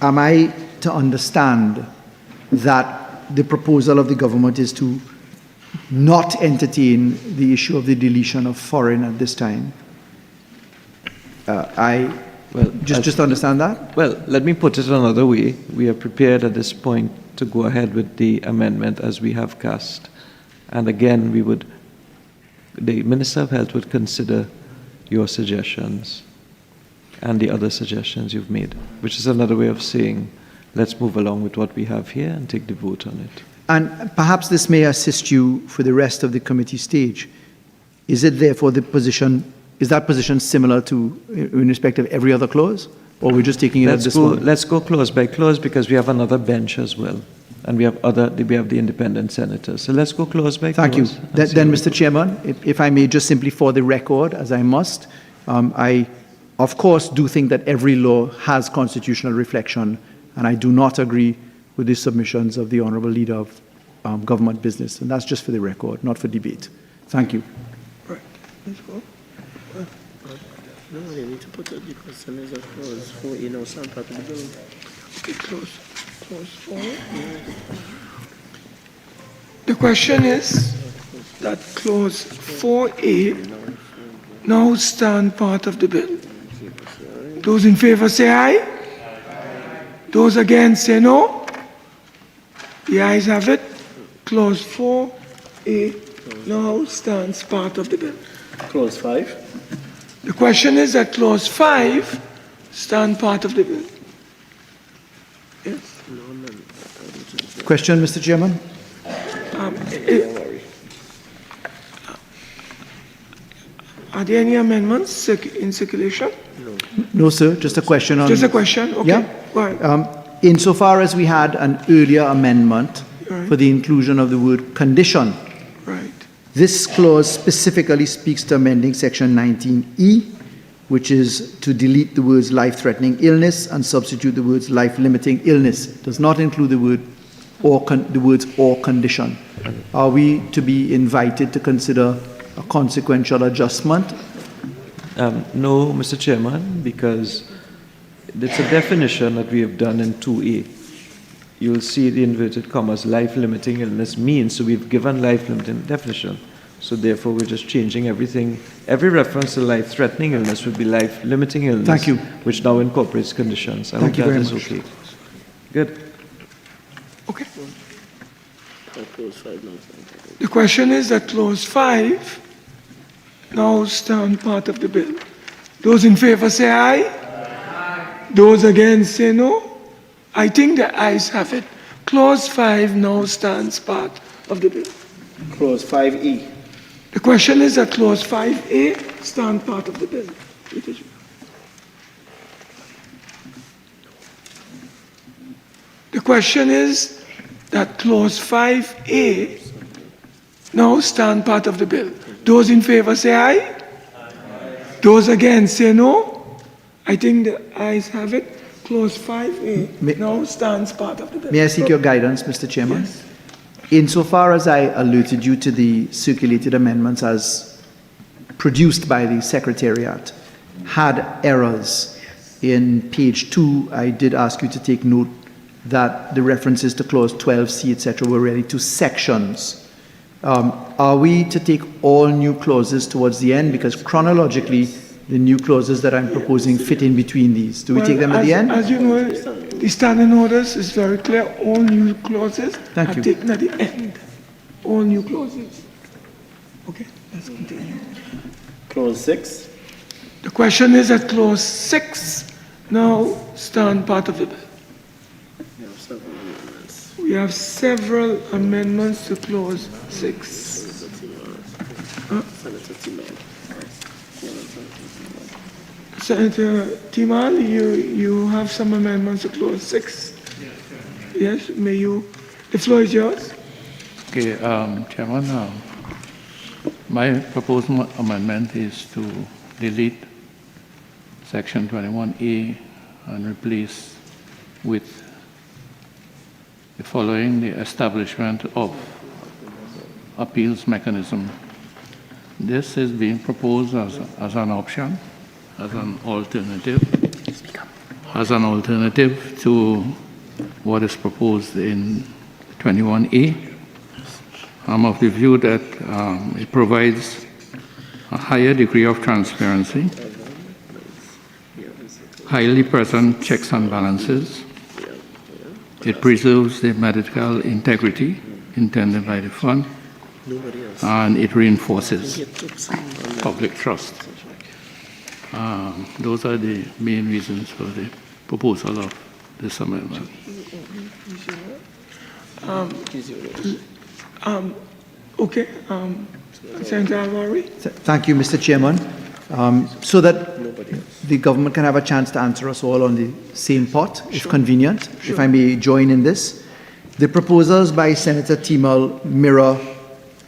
I to understand that the proposal of the government is to not entertain the issue of the deletion of foreign at this time? Just understand that? Well, let me put it another way. We are prepared at this point to go ahead with the amendment as we have cast. And again, the Minister of Health would consider your suggestions and the other suggestions you've made, which is another way of saying, let's move along with what we have here and take the vote on it. And perhaps this may assist you for the rest of the committee stage. Is it therefore is that position similar to, in respect of every other clause? Or we're just taking it at this one? Let's go clause by clause because we have another bench as well. And we have the independent senators. So let's go clause by clause. Thank you. Then, Mr. Chairman, if I may just simply for the record, as I must, I of course do think that every law has constitutional reflection, and I do not agree with the submissions of the Honourable Leader of Government Business. And that's just for the record, not for debate. Thank you. Right. Let's go. No, you need to put it because then there's a clause for some part of the bill. Okay, clause 4. The question is that clause 4A now stand part of the bill. Those in favor say aye. Those against say no. The ayes have it. Clause 4A now stands part of the bill. Clause 5. The question is that clause 5 stand part of the bill. Yes. Question, Mr. Chairman? Are there any amendments in circulation? No, sir. Just a question on... Just a question? Okay. Yeah. Go ahead. Insofar as we had an earlier amendment for the inclusion of the word condition, right. This clause specifically speaks to amending section 19E, which is to delete the words life-threatening illness and substitute the words life-limiting illness. It does not include the words or condition. Are we to be invited to consider a consequential adjustment? No, Mr. Chairman, because it's a definition that we have done in 2A. You'll see the inverted commas, life-limiting illness means, so we've given life-limiting definition. So therefore, we're just changing everything. Every reference to life-threatening illness would be life-limiting illness. Thank you. Which now incorporates conditions. I Thank you hope that very is much. okay. Good. Okay. The question is that clause 5 now stand part of the bill. Those in favor say aye. Those against say no. I think the ayes have it. Clause 5 now stands part of the bill. Clause 5E. The question is that clause 5A stand part of the bill. The question is that clause 5A now stand part of the bill. Those in favor say aye. Those against say no. I think the ayes have it. Clause 5A now stands part of the bill. May I seek your guidance, Mr. Chairman? Yes. Insofar as I alerted you to the circulated amendments as produced by the Secretariat, had errors. In page 2, I did ask you to take note that the references to clause 12C, etc., were really to sections. Are we to take all new clauses towards the end? Because chronologically, the new clauses that I'm proposing fit in between these. Do we take them at the end? As you know, the standing orders is very clear. All new clauses are taken at the end. All new clauses. Okay, let's continue. Clause 6. The question is that clause 6 now stand part of the bill. We have several amendments to clause 6. Senator Teemal. Senator Teemal, you have some amendments to clause 6. Yes, may you, the floor is yours. Okay, Chairman, my proposed amendment is to delete section 21A and replace with the following: the establishment of appeals mechanism. This is being proposed as an option, as an alternative to what is proposed in 21A. I'm of the view that it provides a higher degree of transparency, highly present checks and balances. It preserves the medical integrity intended by the fund, and it reinforces public trust. Those are the main reasons for the proposal of this amendment. Okay, Senator Al-Rawi. Thank you, Mr. Chairman. So that the government can have a chance to answer us all on the same pot, if convenient, if I may join in this. The proposals by Senator Teemal mirror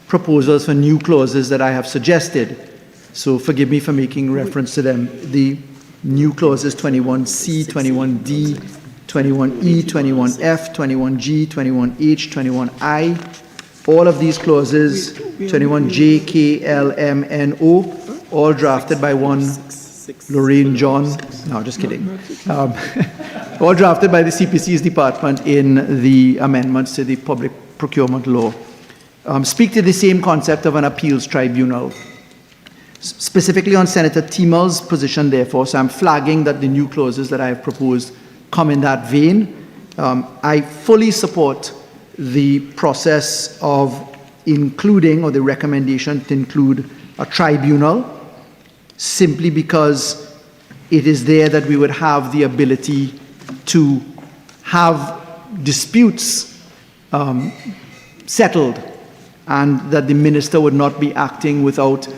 proposals for new clauses that I have suggested. So forgive me for making reference to them. The new clauses 21C, 21D, 21E, 21F, 21G, 21H, 21I. All of these clauses, 21J, K, L, M, N, O, all drafted by one Lorraine John. No, just kidding. All drafted by the CPC's department in the amendments to the public procurement law. Speak to the same concept of an appeals tribunal. Specifically on Senator Teemal's position, therefore, so I'm flagging that the new clauses that I have proposed come in that vein. I fully support the process of including, or the recommendation to include, a tribunal, simply because it is there that we would have the ability to have disputes settled, and that the minister would not be acting without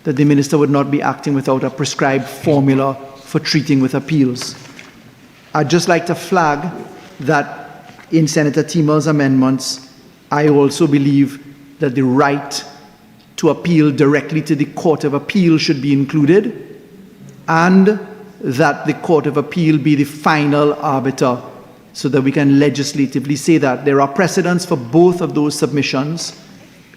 a prescribed formula for treating with appeals. I'd just like to flag that in Senator Teemal's amendments, I also believe that the right to appeal directly to the Court of Appeal should be included, and that the Court of Appeal be the final arbiter, so that we can legislatively say that. There are precedents for both of those submissions.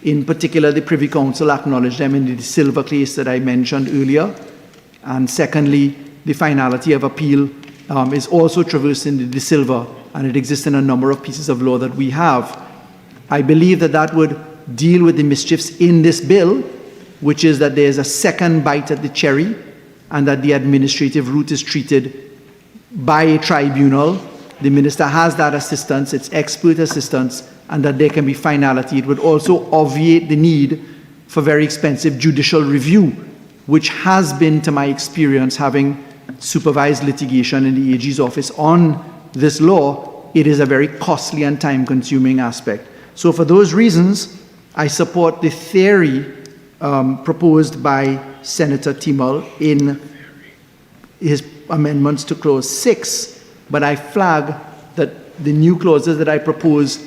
In particular, the Privy Council acknowledged them in the Silver case that I mentioned earlier. And secondly, the finality of appeal is also traversed in the De Silva, and it exists in a number of pieces of law that we have. I believe that that would deal with the mischiefs in this bill, which is that there's a second bite at the cherry, and that the administrative route is treated by a tribunal. The minister has that assistance, it's expert assistance, and that there can be finality. It would also obviate the need for very expensive judicial review, which has been, to my experience, having supervised litigation in the AG's office on this law, it is a very costly and time-consuming aspect. So for those reasons, I support the theory proposed by Senator Teemal in his amendments to clause 6, but I flag that the new clauses that I propose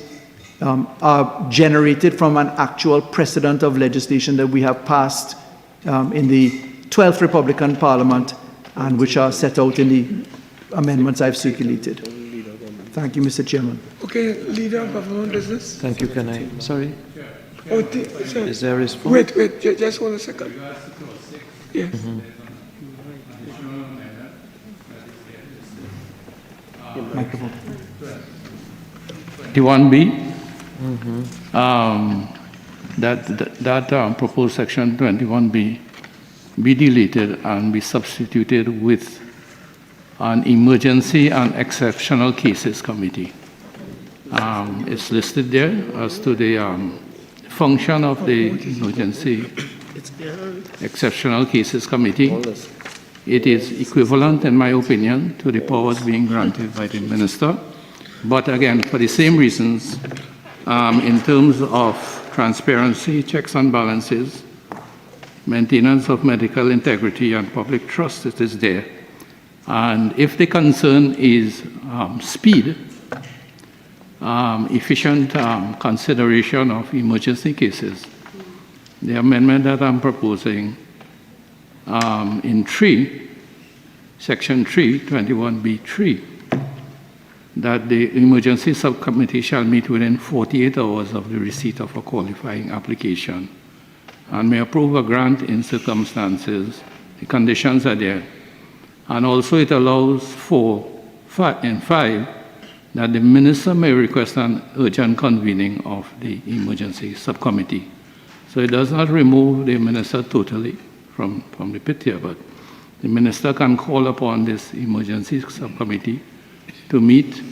are generated from an actual precedent of legislation that we have passed in the 12th Republican Parliament, and which are set out in the amendments I've circulated. Thank you, Mr. Chairman. Okay, Leader of Government Business. Thank you. Can I? Sorry. Oh, sorry. Is there a response? Wait, just hold a second. Yes. Microphone. 21B, that proposed section 21B be deleted and be substituted with an emergency and exceptional cases committee. It's listed there as to the function of the Emergency Exceptional Cases Committee, it is equivalent, in my opinion, to the powers being granted by the Minister. But again, for the same reasons, in terms of transparency, checks and balances, maintenance of medical integrity and public trust, it is there. And if the concern is speed, efficient consideration of emergency cases, the amendment that I'm proposing in Section 3, 21B3, that the emergency subcommittee shall meet within 48 hours of the receipt of a qualifying application and may approve a grant in circumstances, the conditions are there. And also it allows in 5, that the minister may request an urgent convening of the emergency subcommittee. So it does not remove the minister totally from the pit here, but the minister can call upon this emergency subcommittee to meet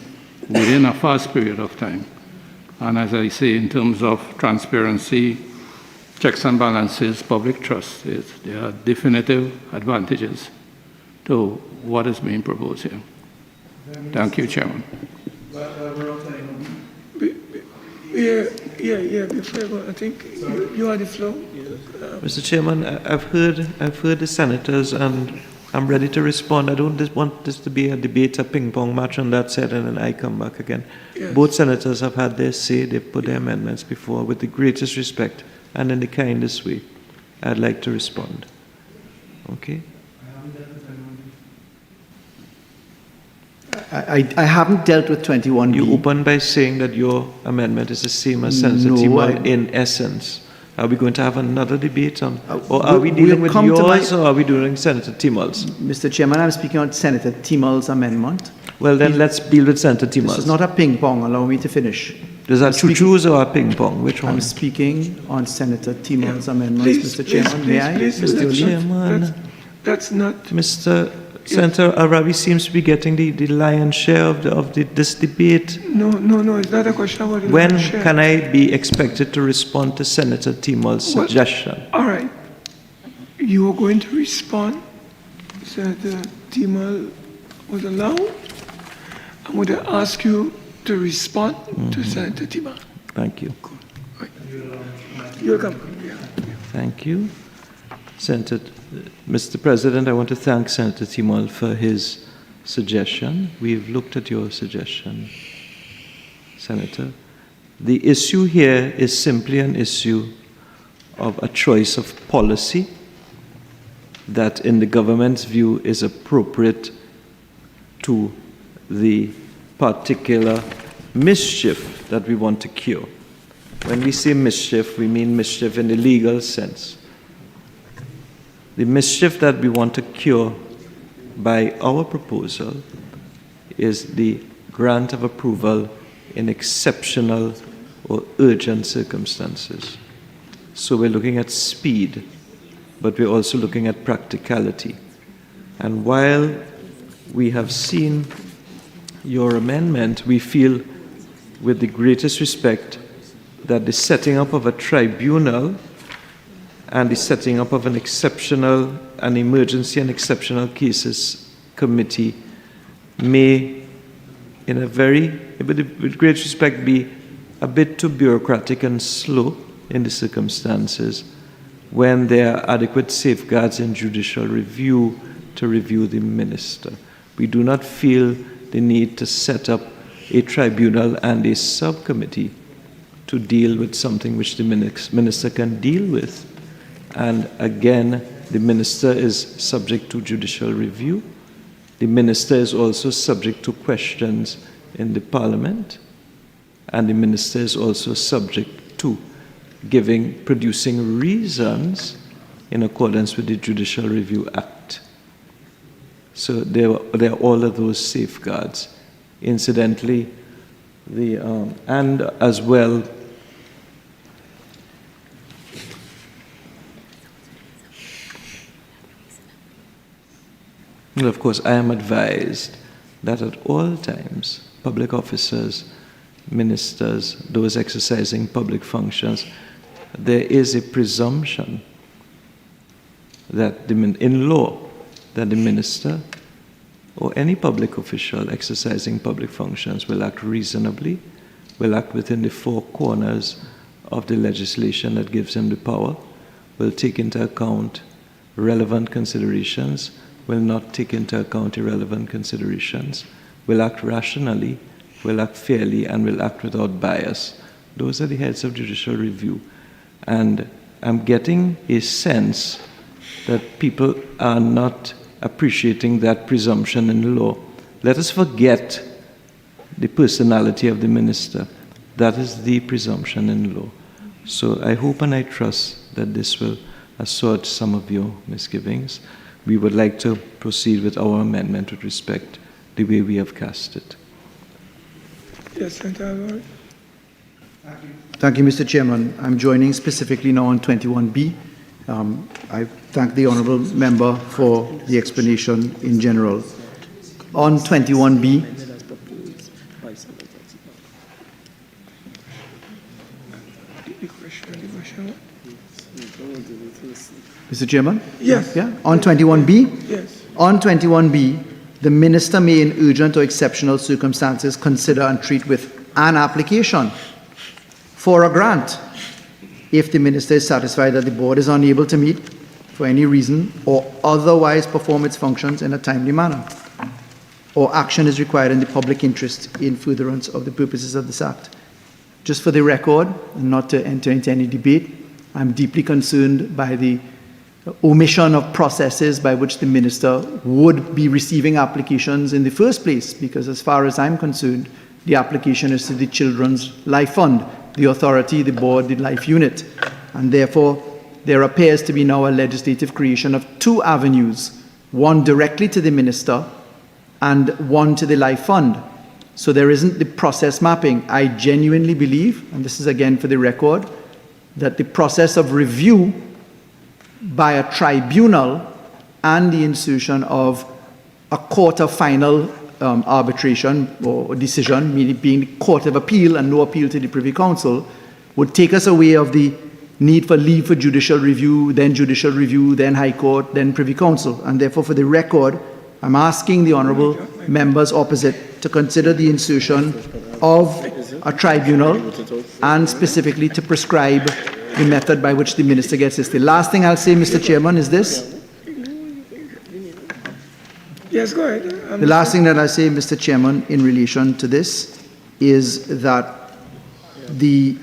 within a fast period of time. And as I say, in terms of transparency, checks and balances, public trust, there are definitive advantages to what is being proposed here. Thank you, Chairman. Before I go, I think you have the floor. Mr. Chairman, I've heard the senators, and I'm ready to respond. I don't just want this to be a debate, a ping-pong match on that side, and then I come back again. Yes. Both senators have had their say. They've put their amendments before with the greatest respect and in the kindest way. I'd like to respond. Okay? I haven't dealt with 21B. You opened by saying that your amendment is the same as Senator Teemal in essence. Are we going to have another debate on, or are we dealing with yours, or are we doing Senator Teemal's? Mr. Chairman, I'm speaking on Senator Teemal's amendment. Well, then let's deal with Senator Teemal's. This is not a ping-pong. Allow me to finish. Is that choose or a ping-pong? Which one? I'm speaking on Senator Teemal's amendments, Mr. Chairman. May I? Mr. Chairman. That's not... Mr. Senator Al-Rawi seems to be getting the lion's share of this debate. No, it's not a question about the When lion's share. can I be expected to respond to Senator Teemal's suggestion? All right. You are going to respond. Senator Teemal was allowed. I'm going to ask you to respond to Senator Teemal. Thank you. Right. You're welcome. Yeah. Thank you. Mr. President, I want to thank Senator Teemal for his suggestion. We've looked at your suggestion, Senator. The issue here is simply an issue of a choice of policy that, in the government's view, is appropriate to the particular mischief that we want to cure. When we say mischief, we mean mischief in the legal sense. The mischief that we want to cure by our proposal is the grant of approval in exceptional or urgent circumstances. So we're looking at speed, but we're also looking at practicality. And while we have seen your amendment, we feel with the greatest respect that the setting up of a tribunal and the setting up of an emergency and exceptional cases committee may, with great respect, be a bit too bureaucratic and slow in the circumstances when there are adequate safeguards in judicial review to review the minister. We do not feel the need to set up a tribunal and a subcommittee to deal with something which the minister can deal with. And again, the minister is subject to judicial review. The minister is also subject to questions in the parliament. And the minister is also subject to producing reasons in accordance with the Judicial Review Act. So there are all of those safeguards. Incidentally, and as well, well, of course, I am advised that at all times, public officers, ministers, those exercising public functions, there is a presumption that in law that the minister or any public official exercising public functions will act reasonably, will act within the four corners of the legislation that gives him the power, will take into account relevant considerations, will not take into account irrelevant considerations, will act rationally, will act fairly, and will act without bias. Those are the heads of judicial review. And I'm getting a sense that people are not appreciating that presumption in the law. Let us forget the personality of the minister. That is the presumption in the law. So I hope and I trust that this will assort some of your misgivings. We would like to proceed with our amendment with respect the way we have cast it. Yes, Senator Al-Rawi. Thank you, Mr. Chairman. I'm joining specifically now on 21B. I thank the honourable member for the explanation in general. On 21B, Mr. Chairman? Yes. Yeah. On 21B? Yes. On 21B, the minister may, in urgent or exceptional circumstances, consider and treat with an application for a grant if the minister is satisfied that the board is unable to meet for any reason or otherwise perform its functions in a timely manner, or action is required in the public interest in furtherance of the purposes of this Act. Just for the record, and not to enter into any debate, I'm deeply concerned by the omission of processes by which the minister would be receiving applications in the first place, because as far as I'm concerned, the application is to the Children's Life Fund, the authority, the board, the life unit. And therefore, there appears to be now a legislative creation of two avenues, one directly to the minister and one to the life fund. So there isn't the process mapping. I genuinely believe, and this is again for the record, that the process of review by a tribunal and the insertion of a court of final arbitration or decision, meaning being the court of appeal and no appeal to the Privy Council, would take us away of the need for leave for judicial review, then High Court, then Privy Council. And therefore, for the record, I'm asking the honourable members opposite to consider the insertion of a tribunal and specifically to prescribe the method by which the minister gets this. The last thing I'll say, Mr. Chairman, is this. Yes, go ahead. The last thing that I say, Mr. Chairman, in relation to this is that the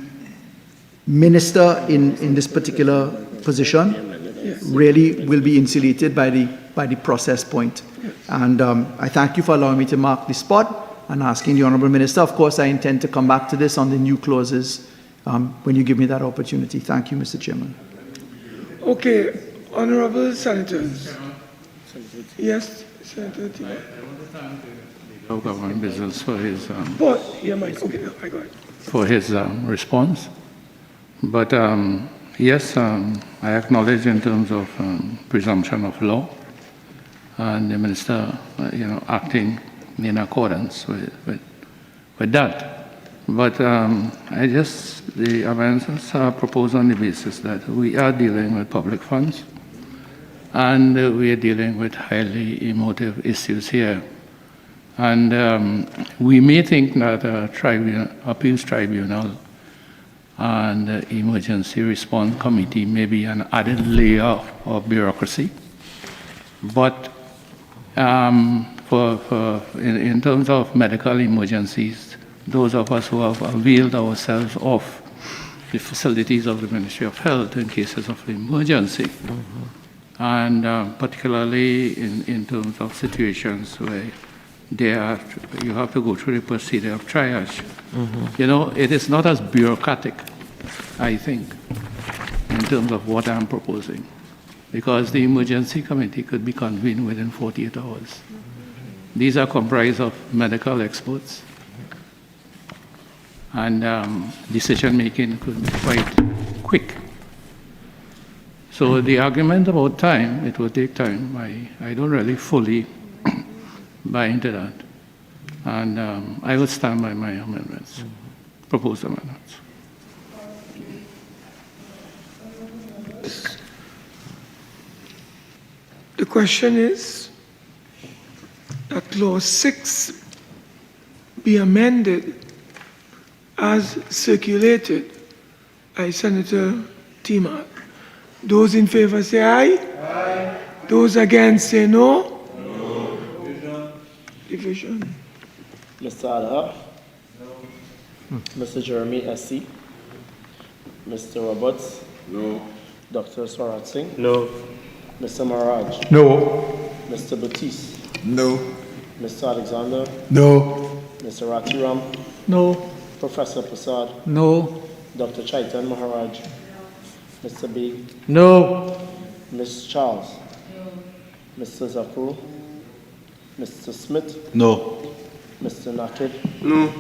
minister in this particular position really will be insulated by the process point. And I thank you for allowing me to mark the spot and asking the Honourable Minister. Of course, I intend to come back to this on the new clauses when you give me that opportunity. Thank you, Mr. Chairman. Okay, Honourable Senators. Yes, Senator Teemal. Government Business for his for his response. But yes, I acknowledge in terms of presumption of law and the minister, acting in accordance with that. But the amendments are proposed on the basis that we are dealing with public funds and we are dealing with highly emotive issues here. And we may think that a appeals tribunal and emergency response committee may be an added layer of bureaucracy. But in terms of medical emergencies, those of us who have availed ourselves of the facilities of the Ministry of Health in cases of emergency, and particularly in terms of situations where you have to go through the procedure of triage. It is not as bureaucratic, I think, in terms of what I'm proposing, because the emergency committee could be convened within 48 hours. These are comprised of medical experts, and decision-making could be quite quick. So the argument about time, it will take time. I don't really fully buy into that. And I will stand by my amendments, proposed amendments. The question is that Clause 6 be amended as circulated by Senator Teemal. Those in favor say aye. Aye. Those against say no. No. Division. Mr. Adha? No. Mr. Jeremy S.C.? Mr. Roberts? No. Dr. Swaratsingh? No. Mr. Maharaj? No. Mr. Batiste? No. Mr. Alexander? No. Mr. Ratiram? No. Professor Prasad? No. Dr. Chaitan-Maharaj? Mr. B? No. Ms. Charles? No. Mr. Zakur? Mr. Smith? No. Mr. Naked? No.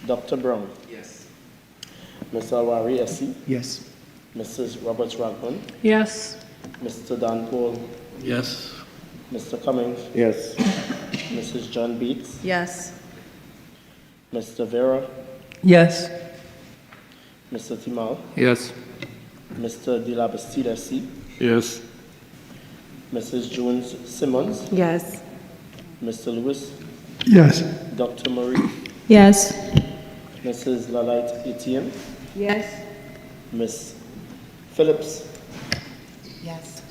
Dr. Browne? Yes. Mr. Al-Rawi S.C.? Yes. Mrs. Roberts Ragman? Yes. Mr. Dan Paul? Yes. Mr. Cummings? Yes. Mrs. John Beats? Yes. Mr. Vieira? Yes. Mr. Teemal? Yes. Mr. De La Bastide S.C.? Yes. Mrs. Jones Simmons? Yes. Mr. Lewis? Yes. Dr. Marie? Yes. Mrs. Lalite Etienne? Yes. Ms. Phillips? Yes.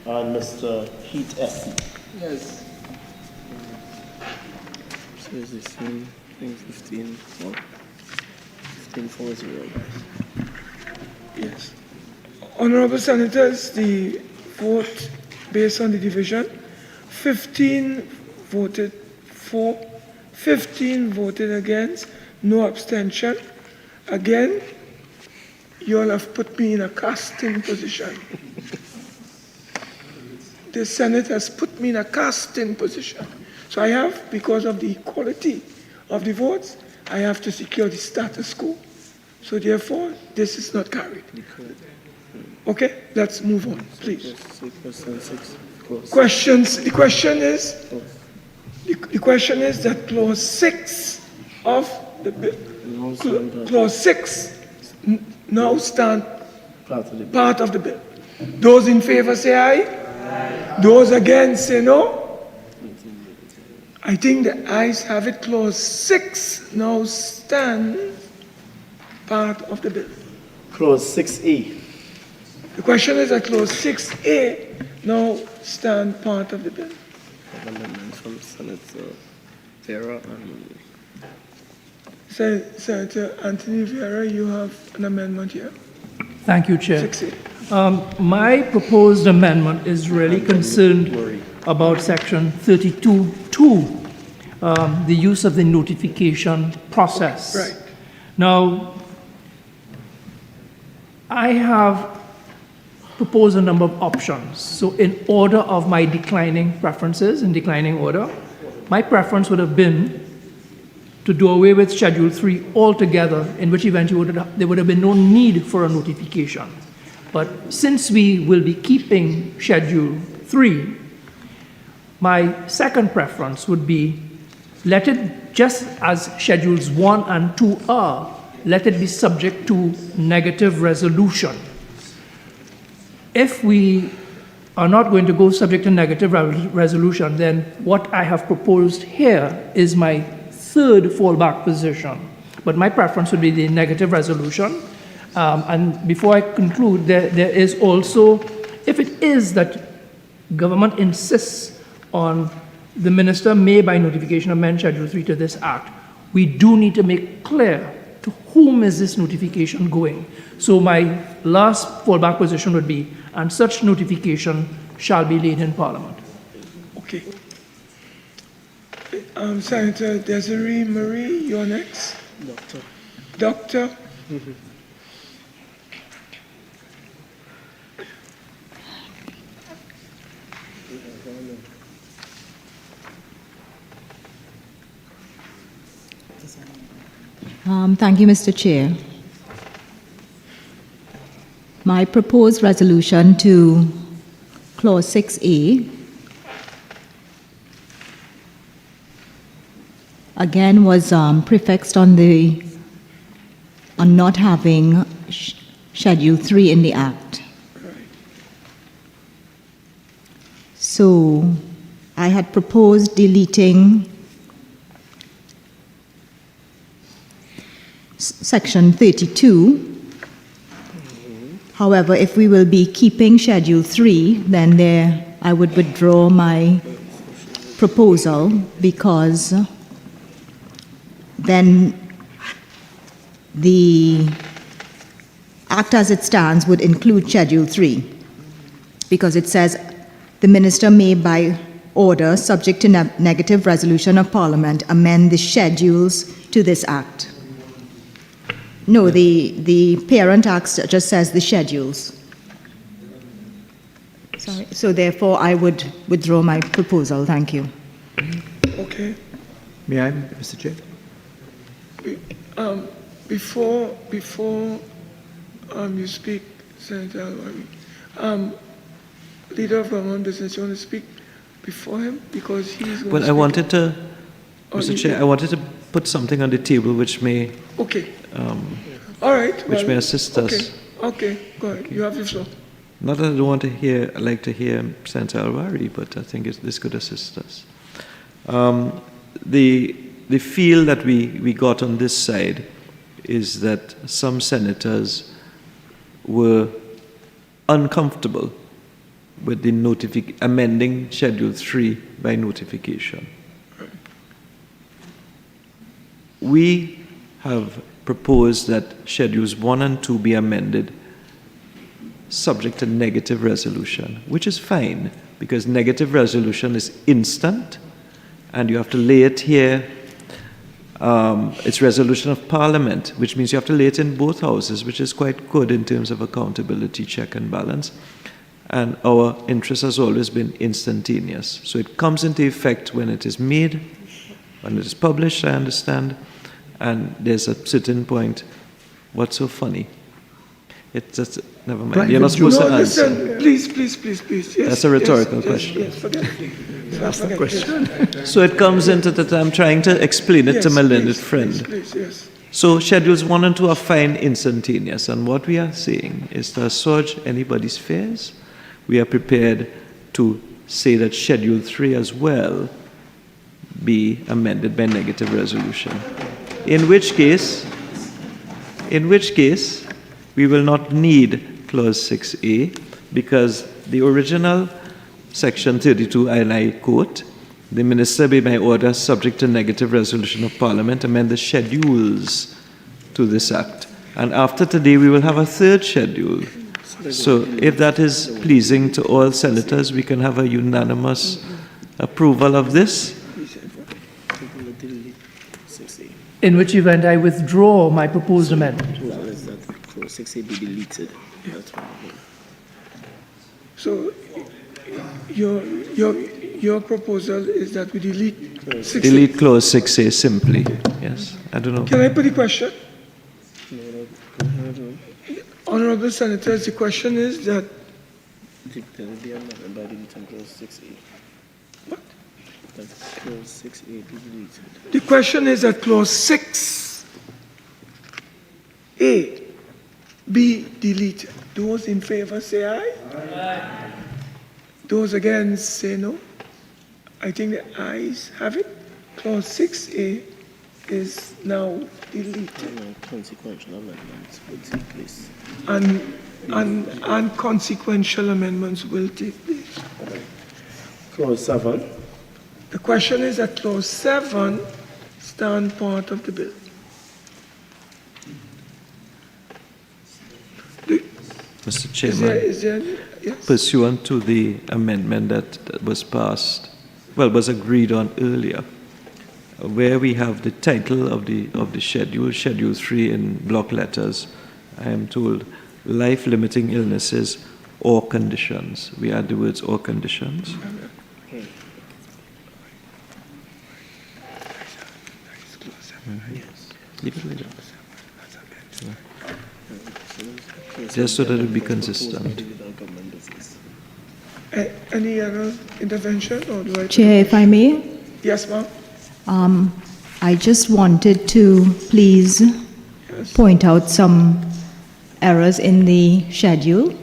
And Mr. Heath S.C.? Yes. So it's the same thing, 15, 4. 15-4-0. Yes. Honorable Senators, the vote based on the division, 15 voted for, 15 voted against, no abstention. Again, you all have put me in a casting position. The Senate has put me in a casting position. So I have, because of the equality of the votes, I have to secure the status quo. So therefore, this is not carried. Okay, let's move on, please. Questions. The question is that clause 6 of the bill, clause 6 now stand part of the bill. Those in favor say aye. Those against say no. I think the ayes have it. Clause 6 now stand part of the bill. Clause 6A. The question is that clause 6A now stand part of the bill. Amendment from Senator Vieira and Senator Anthony Vieira, you have an amendment here. Thank you, Chair. 6A. My proposed amendment is really concerned about section 32(2), the use of the notification process. Right. Now, I have proposed a number of options. So in order of my declining preferences, in declining order, my preference would have been to do away with Schedule 3 altogether, in which event there would have been no need for a notification. But since we will be keeping Schedule 3, my second preference would be let it, just as Schedules 1 and 2 are, let it be subject to negative resolution. If we are not going to go subject to negative resolution, then what I have proposed here is my third fallback position. But my preference would be the negative resolution. And before I conclude, there is also, if it is that government insists on the minister may by notification amend Schedule 3 to this act, we do need to make clear to whom is this notification going. So my last fallback position would be, and such notification shall be laid in Parliament. Okay. Senator Desirée Marie, you're next. Doctor. Thank you, Mr. Chair. My proposed resolution to Clause 6A again was prefixed on not having Schedule 3 in the Act. So I had proposed deleting section 32. However, if we will be keeping Schedule 3, then I would withdraw my proposal, because then the Act as it stands would include Schedule 3, because it says the Minister may, by order, subject to negative resolution of Parliament, amend the schedules to this Act. No, the Parent Act just says the schedules. Sorry. So therefore, I would withdraw my proposal. Thank you. Okay. May I, Mr. Chair? Before you speak, Senator Al-Rawi, Leader of Government Business, you want to speak before him? Because he's going Well, to I wanted to, Oh, Mr. you Chair, did? I wanted to put something on the table which may, Okay. All right. which may assist us. Okay, go ahead. You have the floor. Not that I don't want to hear, I like to hear Senator Al-Rawi, but I think this could assist us. The feel that we got on this side is that some senators were uncomfortable with the amending Schedule 3 by notification. We have proposed that Schedules 1 and 2 be amended subject to negative resolution, which is fine, because negative resolution is instant, and you have to lay it here. It's resolution of Parliament, which means you have to lay it in both houses, which is quite good in terms of accountability, check and balance. And our interest has always been instantaneous. So it comes into effect when it is made, when it is published, I understand, and there's a certain point. What's so funny? It's just, never mind. You're not supposed to answer. Listen, please. Yes, That's a rhetorical question. Yes, forget it. That's the question. So it comes into that I'm trying to explain it to my learned friend. Please, yes. So Schedules 1 and 2 are fine instantaneous, and what we are saying is to assuage anybody's fears. We are prepared to say that Schedule 3 as well be amended by negative resolution. In which case, we will not need Clause 6A, because the original Section 32, and I quote, the Minister may by order, subject to negative resolution of Parliament, amend the schedules to this Act. And after today, we will have a third schedule. So if that is pleasing to all senators, we can have a unanimous approval of this. In which event I withdraw my proposed amendment. Is that clause 6A be deleted? That's what I mean. So your proposal is that we delete 6A. Delete Clause 6A simply. Yes, I don't know. Can I put a question? Honorable Senators, the question is that There will be amendment by deleting clause 6A. What? That clause 6A be deleted. the question is that clause 6A be deleted. Those in favor say aye. Aye. Those against say no. I think the ayes have it. Clause 6A is now deleted. Consequential amendments will take place. And consequential amendments will take place. Clause 7. The question is that clause 7 stand part of the bill. Mr. Chairman, Is there yes? pursuant to the amendment that was passed, was agreed on earlier, where we have the title of the schedule, Schedule 3 in block letters, I am told, life-limiting illnesses or conditions. We add the words or conditions. Leave it like that. Just so that it will be consistent. Any other intervention or do I? Chair, if I may? Yes, ma'am. I just wanted to please point out some errors in the schedule,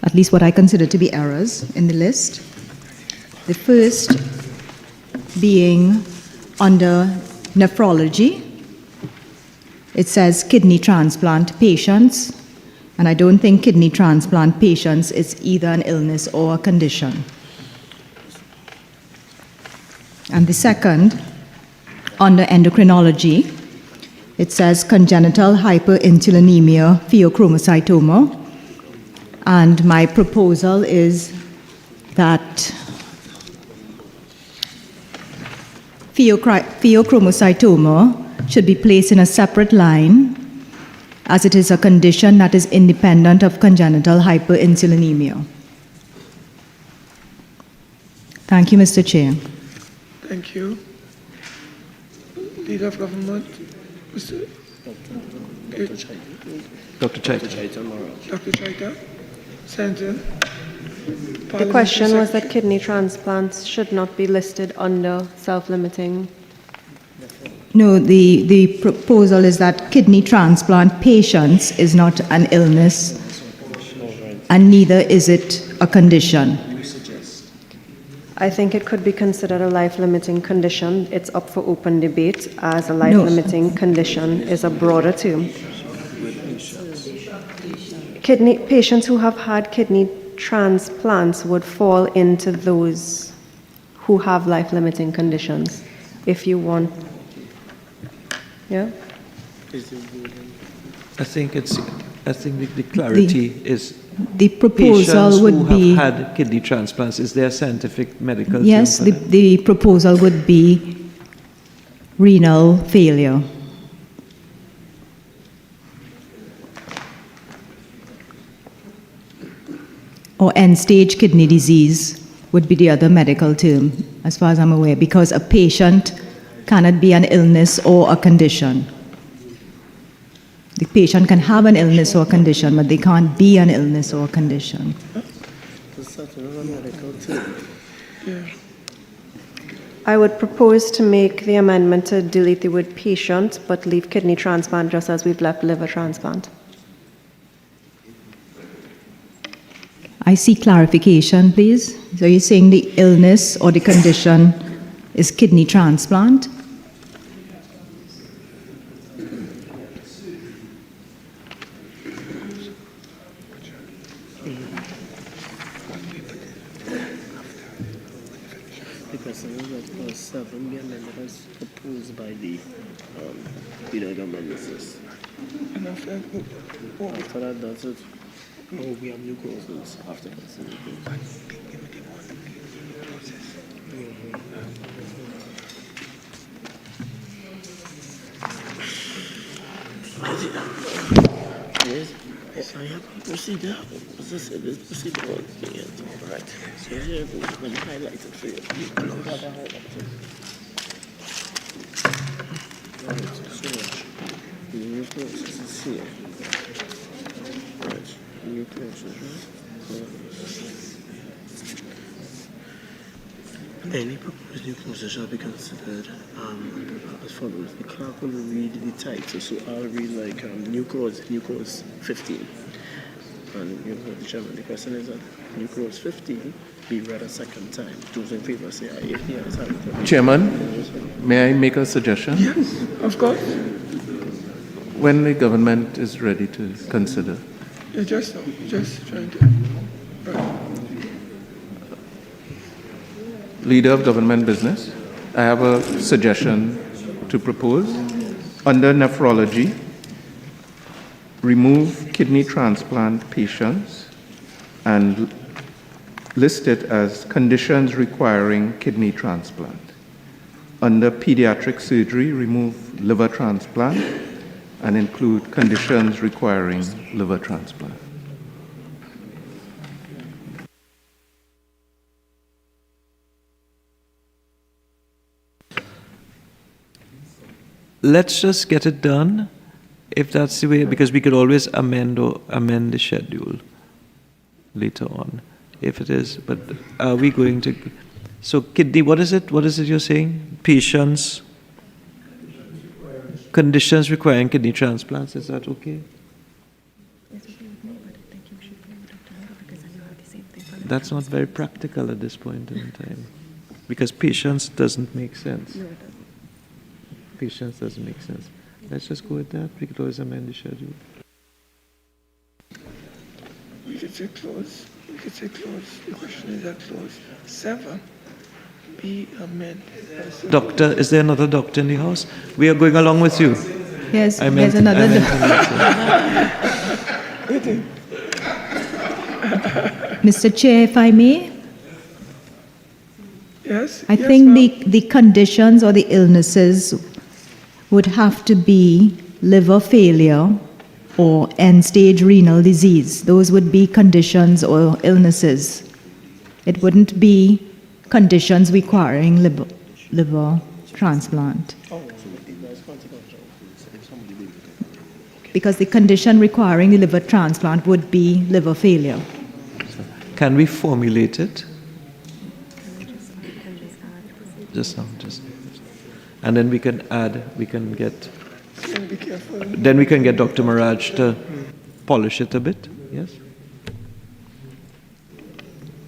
at least what I consider to be errors in the list. The first being under nephrology. It says kidney transplant patients, and I don't think kidney transplant patients is either an illness or a condition. And the second, under endocrinology, it says congenital hyperinsulinemia pheochromocytoma, and my proposal is that pheochromocytoma should be placed in a separate line, as it is a condition that is independent of congenital hyperinsulinemia. Thank you, Mr. Chair. Thank you. Leader of Government, Mr. Dr. Chaitan. Dr. Chaitan. Senator. The question was that kidney transplants should not be listed under self-limiting. No, the proposal is that kidney transplant patients is not an illness, and neither is it a condition. I think it could be considered a life-limiting condition. It's up for open debate, as a life-limiting condition is a broader term. Patients who have had kidney transplants would fall into those who have life-limiting conditions. If you want, yeah. I think the clarity is the proposal patients would who be have had kidney transplants. Is there a scientific medical term yes. for that? The proposal would be renal failure. Or end-stage kidney disease would be the other medical term, as far as I'm aware, because a patient cannot be an illness or a condition. The patient can have an illness or condition, but they can't be an illness or condition. I would propose to make the amendment to delete the word patient, but leave kidney transplant just as we've left liver transplant. I see clarification, please. So you're saying the illness or the condition is kidney transplant? Because clause 7 be amended as proposed by the leader of government business. And after that, that's it. Oh, we have new clauses after that. Yes, I have a procedure. As I said, this procedure was right. So here it goes. Let me highlight it for you. Right, so the new process is here. Right, new process, right? Any proposed new process shall be considered as follows. The clerk will read the title, so I'll read like new clause 15. And you know, the chairman, the question is that new clause 15 be read a second time. Those in favor say aye. If the ayes have it. Chairman, may I make a suggestion? Yes, of course. When the government is ready to consider. Yeah, just trying to. Right. Leader of Government Business, I have a suggestion to propose. Under nephrology, remove kidney transplant patients and list it as conditions requiring kidney transplant. Under pediatric surgery, remove liver transplant and include conditions requiring liver transplant. Let's just get it done, if that's the way, because we could always amend the schedule later on, if it is. But are we going to? So kidney, what is it? What is it you're saying? Patients, conditions requiring kidney transplants. Is that okay? That's not very practical at this point in time. Because patience doesn't make sense. Patience doesn't make sense. Let's just go with that. We could always amend the schedule. We could say close. We could say close. The question is that clause 7 be amended. Doctor, is there another doctor in the house? We are going along with you. Yes, there's another Mr. Chair, if I may. Yes. I think the conditions or the illnesses would have to be liver failure or end-stage renal disease. Those would be conditions or illnesses. It wouldn't be conditions requiring liver transplant. Because the condition requiring the liver transplant would be liver failure. Can we formulate it? Just now, and then we can add, we can get, then we can get Dr. Maharaj to polish it a bit, yes?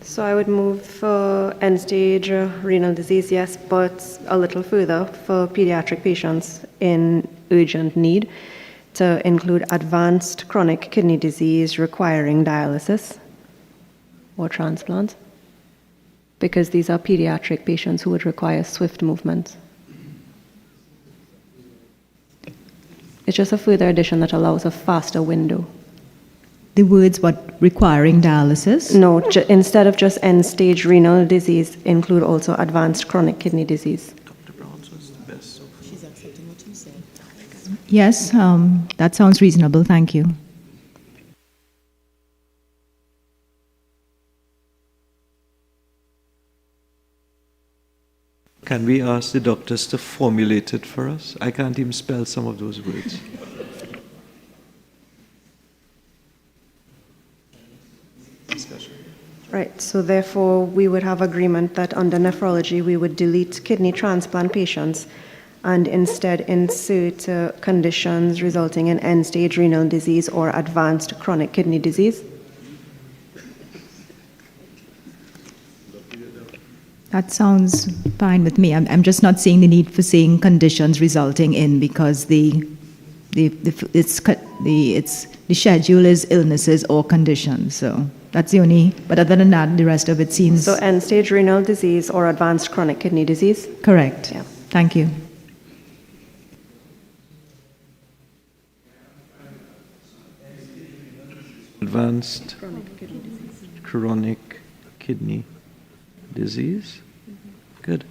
So I would move for end-stage renal disease, yes, but a little further for pediatric patients in urgent need to include advanced chronic kidney disease requiring dialysis or transplant, because these are pediatric patients who would require swift movement. It's just a further addition that allows a faster window. The words, what, requiring dialysis? No, instead of just end-stage renal disease, include also advanced chronic kidney disease. Dr. Browne's was the best. She's accepting what you said. Yes, that sounds reasonable. Thank you. Can we ask the doctors to formulate it for us? I can't even spell some of those words. Right, so therefore we would have agreement that under nephrology we would delete kidney transplant patients and instead insert conditions resulting in end-stage renal disease or advanced chronic kidney disease. That sounds fine with me. I'm just not seeing the need for saying conditions resulting in, because the schedule is illnesses or conditions. So that's the only. But other than that, the rest of it seems. So end-stage renal disease or advanced chronic kidney disease. Correct. Yeah. Thank you. Advanced chronic kidney disease. Good.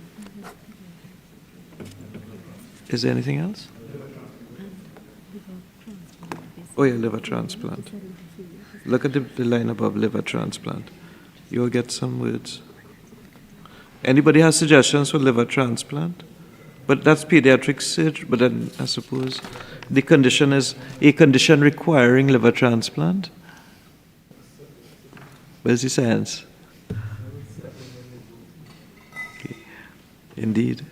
Is there anything else? Oh yeah, liver transplant. Look at the line above liver transplant. You'll get some words. Anybody has suggestions for liver transplant? But that's pediatric surgery, but then I suppose the condition is a condition requiring liver transplant. Where's the science? Okay. Indeed.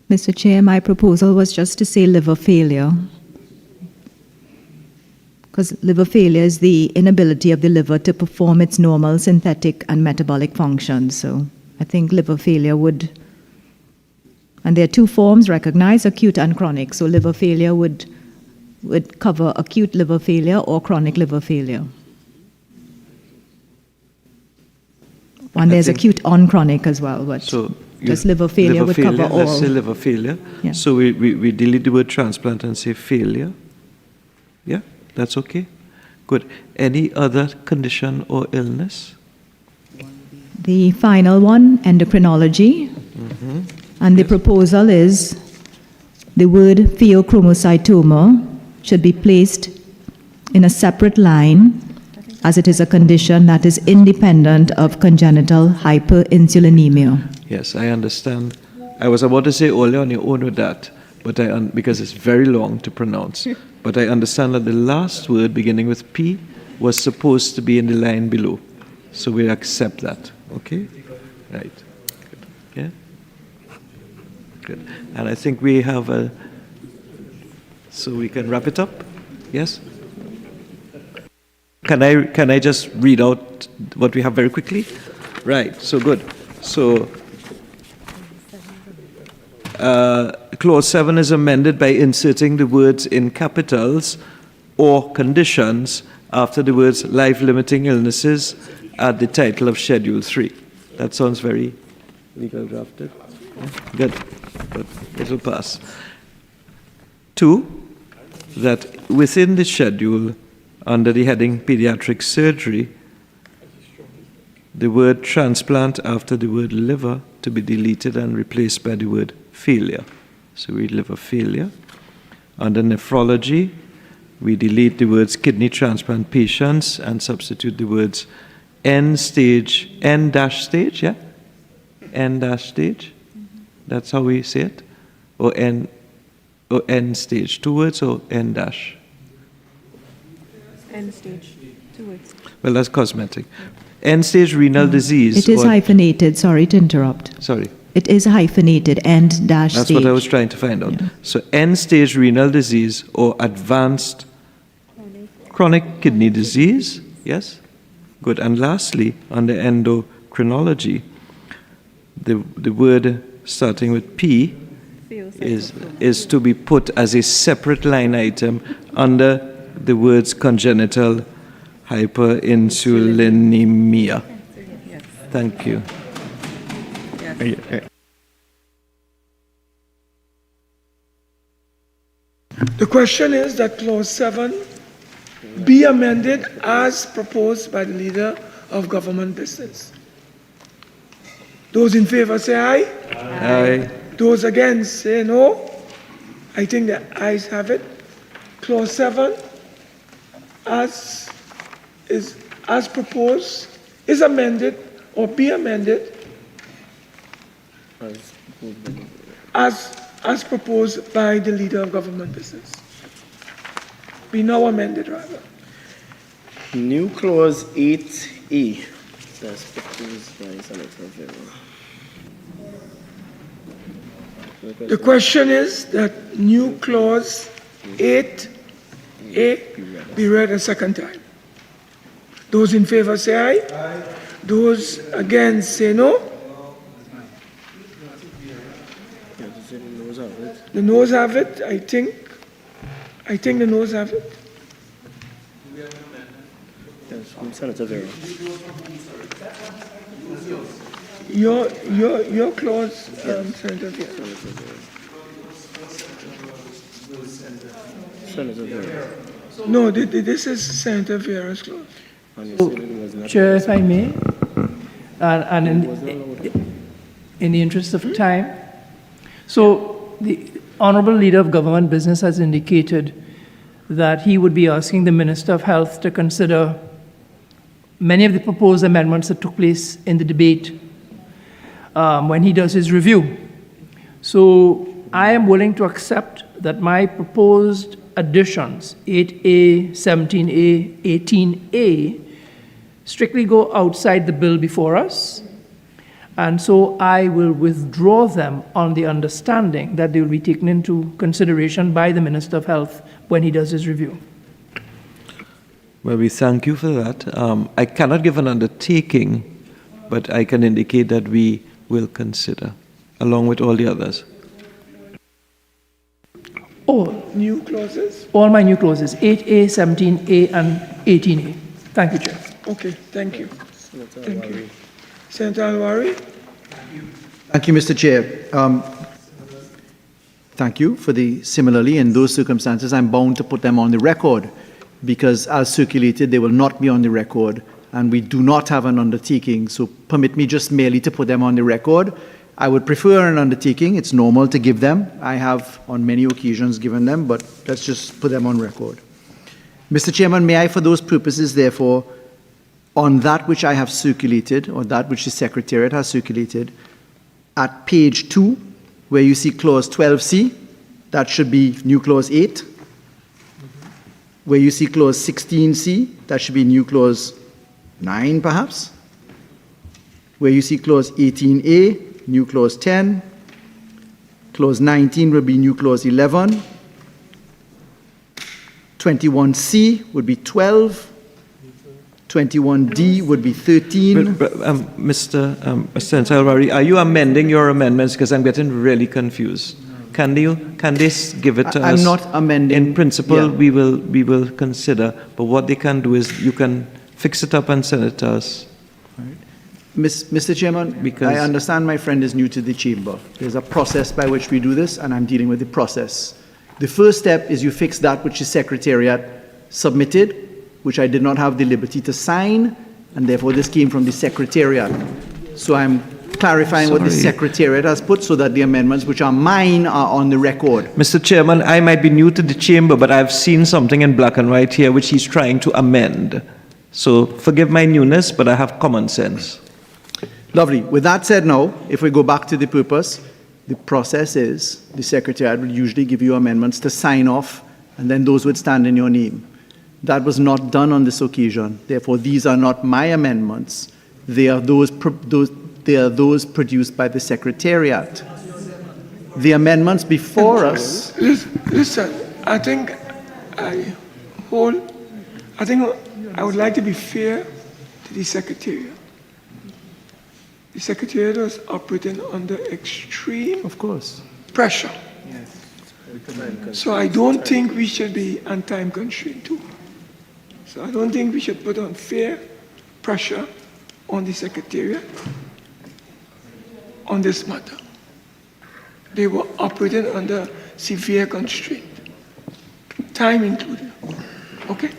Mr. Chair, my proposal was just to say liver failure, because liver failure is the inability of the liver to perform its normal synthetic and metabolic functions. So I think liver failure would, and there are two forms recognized, acute and chronic. So liver failure would cover acute liver failure or chronic liver failure. And there's acute on chronic as well, but so just liver failure would cover all. Let's say liver failure. Yeah. So we delete the word transplant and say failure. Yeah, that's okay. Good. Any other condition or illness? The final one, endocrinology. Mm-hmm. And the proposal is the word pheochromocytoma should be placed in a separate line, as it is a condition that is independent of congenital hyperinsulinemia. Yes, I understand. I was about to say only on your own with that, but because it's very long to pronounce. But I understand that the last word beginning with P was supposed to be in the line below. So we accept that. Okay? Right. Good. Yeah? Good. And I think we have So we can wrap it up? Yes? Can I just read out what we have very quickly? Right, so good. So Clause 7 is amended by inserting the words in capitals or conditions after the words life-limiting illnesses at the title of Schedule 3. That sounds very legal drafted. Yeah, good, but it will pass. 2, that within the schedule, under the heading pediatric surgery, the word transplant after the word liver to be deleted and replaced by the word failure. So we liver failure. Under nephrology, we delete the words kidney transplant patients and substitute the words N-stage, N-stage, yeah? N-stage. That's how we say it? Or N-stage. 2 words or N-dash? N-stage. 2 words. Well, that's cosmetic. End-stage renal disease. It is hyphenated. Sorry to interrupt. Sorry. It is hyphenated, end-dash stage. That's what I was trying to find out. Yeah. So end-stage renal disease or advanced chronic kidney disease. Yes? Good. And lastly, under endocrinology, the word starting with P is to be put as a separate line item under the words congenital hyperinsulinemia. Thank you. The question is that Clause 7 be amended as proposed by the Leader of Government Business. Those in favor say aye. Aye. Those against say no. I think the ayes have it. Clause 7 as proposed is amended or be amended as proposed by the Leader of Government Business. Be now amended, rather. New clause 8A. That's proposed by Senator Vieira. The question is that new clause 8A be read a second time. Those in favor say aye. Aye. Those against say no. The noes have it, I think. I think the noes have it. Yes, from Senator Vieira. Your clause, Senator Vieira. Senator Vieira. No, this is Senator Vieira's clause. Chair, if I may, and in the interest of time, so the Honorable Leader of Government Business has indicated that he would be asking the Minister of Health to consider many of the proposed amendments that took place in the debate when he does his review. So I am willing to accept that my proposed additions, 8A, 17A, 18A, strictly go outside the bill before us. And so I will withdraw them on the understanding that they will be taken into consideration by the Minister of Health when he does his review. Well, we thank you for that. I cannot give an undertaking, but I can indicate that we will consider, along with all the others. All new clauses? All my new clauses, 8A, 17A, and 18A. Thank you, Chair. Okay, thank you. Thank you. Senator Al-Rawi. Thank you, Mr. Chair. Thank you for the similarly. In those circumstances, I'm bound to put them on the record because as circulated, they will not be on the record and we do not have an undertaking. So permit me just merely to put them on the record. I would prefer an undertaking. It's normal to give them. I have on many occasions given them, but let's just put them on record. Mr. Chairman, may I for those purposes, therefore, on that which I have circulated, or that which the Secretariat has circulated, at page 2, where you see clause 12C, that should be new clause 8. Where you see clause 16C, that should be new clause 9, perhaps. Where you see clause 18A, new clause 10. Clause 19 will be new clause 11. 21C would be 12. 21D would be 13. Mr. Al-Rawi, are you amending your amendments? Because I'm getting really confused. Can they give it to us? I'm not amending. In principle, Yeah. we will consider, but what they can do is you can fix it up and send it to us. Mr. Chairman, I understand my friend is new to the chamber. There's a process by which we do this, and I'm dealing with the process. The first step is you fix that which the Secretariat submitted, which I did not have the liberty to sign, and therefore this came from the Secretariat. So I'm clarifying what the Secretariat has put so that the amendments, which are mine, are on the record. Mr. Chairman, I might be new to the chamber, but I've seen something in black and white here which he's trying to amend. So forgive my newness, but I have common sense. Lovely. With that said now, if we go back to the purpose, the process is the Secretariat will usually give you amendments to sign off, and then those would stand in your name. That was not done on this occasion. Therefore, these are not my amendments. They are those produced by the Secretariat. The amendments before us... Listen, I think I would like to be fair to the Secretariat. The Secretariat was operating under extreme pressure. So I don't think we should be on time constrained too. So I don't think we should put unfair pressure on the Secretariat on this matter. They were operating under severe constraint, time included. Okay?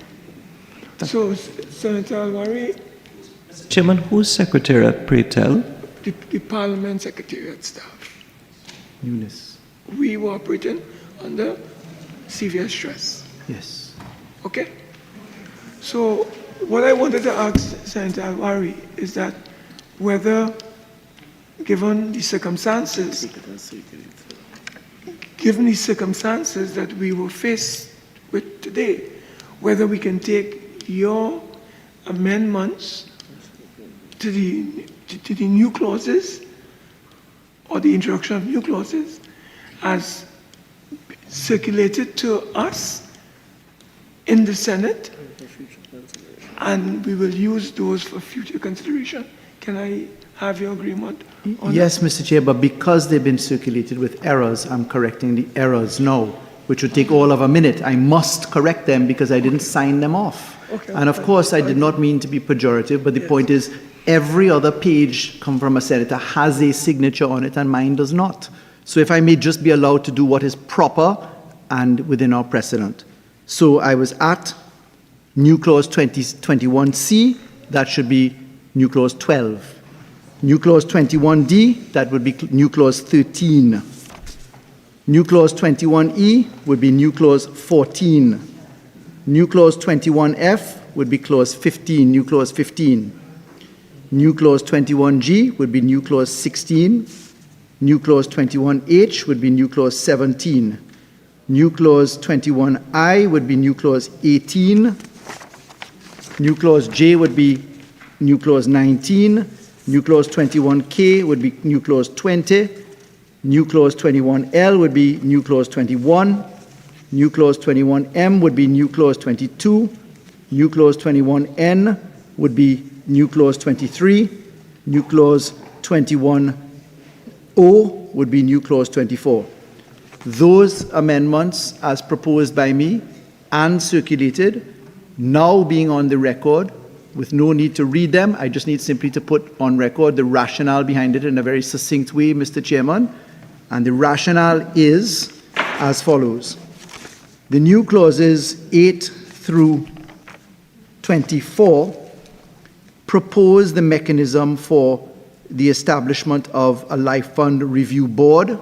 So, Senator Al-Rawi. Chairman, whose Secretariat, pray tell? The Parliament Secretariat staff. Eunice. We were operating under severe stress. Yes. Okay? So, what I wanted to ask Senator Al-Rawi is that whether, given the circumstances that we were faced with today, whether we can take your amendments to the new clauses or the introduction of new clauses as circulated to us in the Senate, and we will use those for future consideration. Can I have your agreement on Yes, Mr. Chair, but because they've been circulated with errors, I'm correcting the errors now, which would take all of a minute. I must correct them because I didn't sign them off. Okay. And of course, I did not mean to be pejorative, but the point is, every other page come from a senator has a signature on it, and mine does not. So if I may just be allowed to do what is proper and within our precedent. So I was at new clause 21C, that should be new clause 12. New clause 21D, that would be new clause 13. New clause 21E would be new clause 14. New clause 21F would be clause 15, new clause 15. New clause 21G would be new clause 16. New clause 21H would be new clause 17. New clause 21I would be new clause 18. New clause J would be new clause 19. New clause 21K would be new clause 20. New clause 21L would be new clause 21. New clause 21M would be new clause 22. New clause 21N would be new clause 23. New clause 21O would be new clause 24. Those amendments, as proposed by me and circulated, now being on the record, with no need to read them, I just need simply to put on record the rationale behind it in a very succinct way, Mr. Chairman. And the rationale is as follows. The new clauses 8 through 24 propose the mechanism for the establishment of a life fund review board.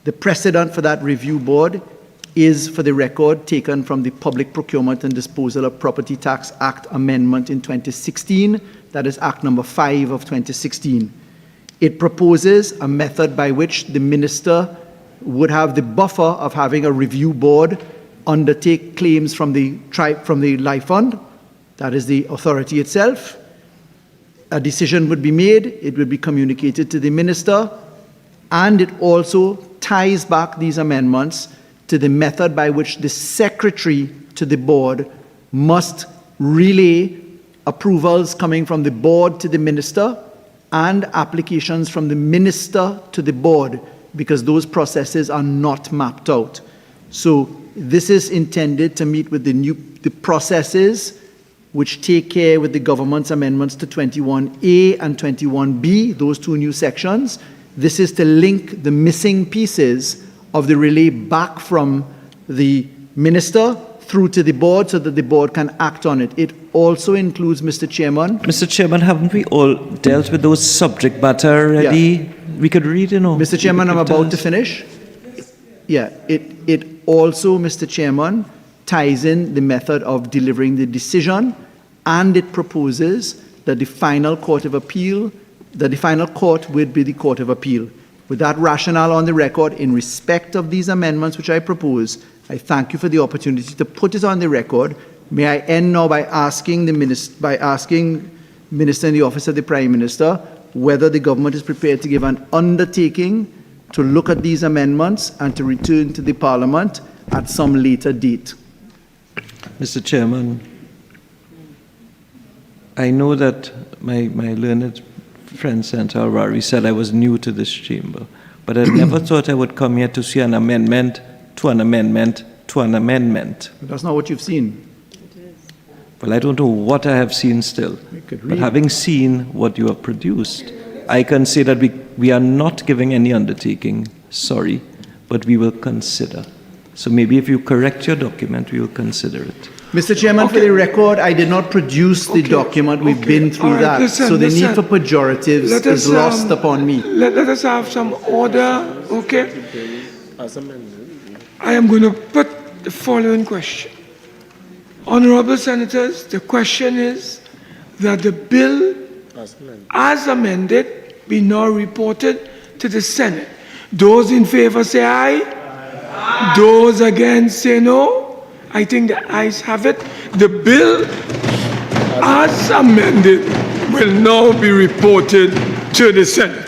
The precedent for that review board is, for the record, taken from the Public Procurement and Disposal of Property Tax Act amendment in 2016. That is Act number 5 of 2016. It proposes a method by which the minister would have the buffer of having a review board undertake claims from the life fund. That is the authority itself. A decision would be made, it would be communicated to the minister, and it also ties back these amendments to the method by which the secretary to the board must relay approvals coming from the board to the minister and applications from the minister to the board, because those processes are not mapped out. So this is intended to meet with the processes which take care with the government's amendments to 21A and 21B, those two new sections. This is to link the missing pieces of the relay back from the minister through to the board so that the board can act on it. It also includes, Mr. Chairman. Mr. Chairman, haven't we all dealt with those subject matter already? Yeah. We could read, Mr. Chairman, I'm about to finish. Yeah, it also, Mr. Chairman, ties in the method of delivering the decision, and it proposes that the final court of appeal, that the final court would be the Court of Appeal. With that rationale on the record, in respect of these amendments which I propose, I thank you for the opportunity to put it on the record. May I end now by asking Minister in the Office of the Prime Minister whether the government is prepared to give an undertaking to look at these amendments and to return to the Parliament at some later date. Mr. Chairman, I know that my learned friend Senator Al-Rawi said I was new to this chamber, but I never thought I would come here to see an amendment to an amendment to an amendment. But that's not what you've seen. Well, I don't know what I have seen still, but having seen what you have produced, I can say that we are not giving any undertaking, sorry, but we will consider. So maybe if you correct your document, we will consider it. Mr. Chairman, for the record, I did not produce the document. We've been through that. Listen, so the listen. need for pejoratives is lost upon me. Let us have some order, okay? I am going to put the following question. Honorable Senators, the question is that the bill as amended be now reported to the Senate. Those in favor say aye. Aye. Those against say no. I think the ayes have it. The bill as amended will now be reported to the Senate.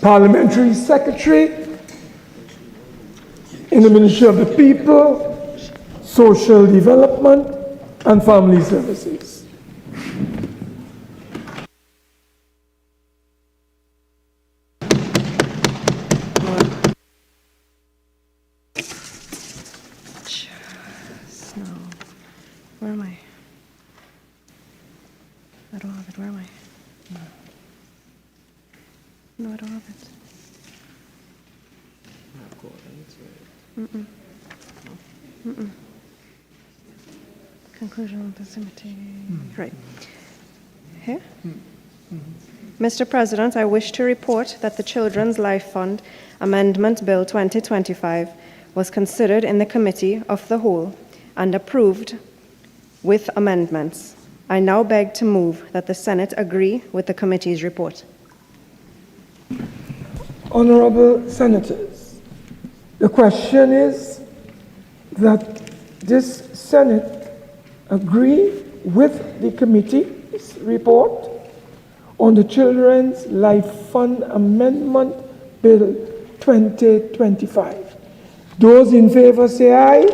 Parliamentary Secretary in the Ministry of the People, Social Development and Family Services. Just no. Where am I? I don't have it. Where am I? No, I don't have it. Mm-mm. Mm-mm. Conclusion of the committee. Right. Here? Mr. President, I wish to report that the Children's Life Fund Amendment Bill 2025 was considered in the Committee of the Whole and approved with amendments. I now beg to move that the Senate agree with the committee's report. Honorable Senators, the question is that this Senate agree with the committee's report on the Children's Life Fund Amendment Bill 2025. Those in favor say aye.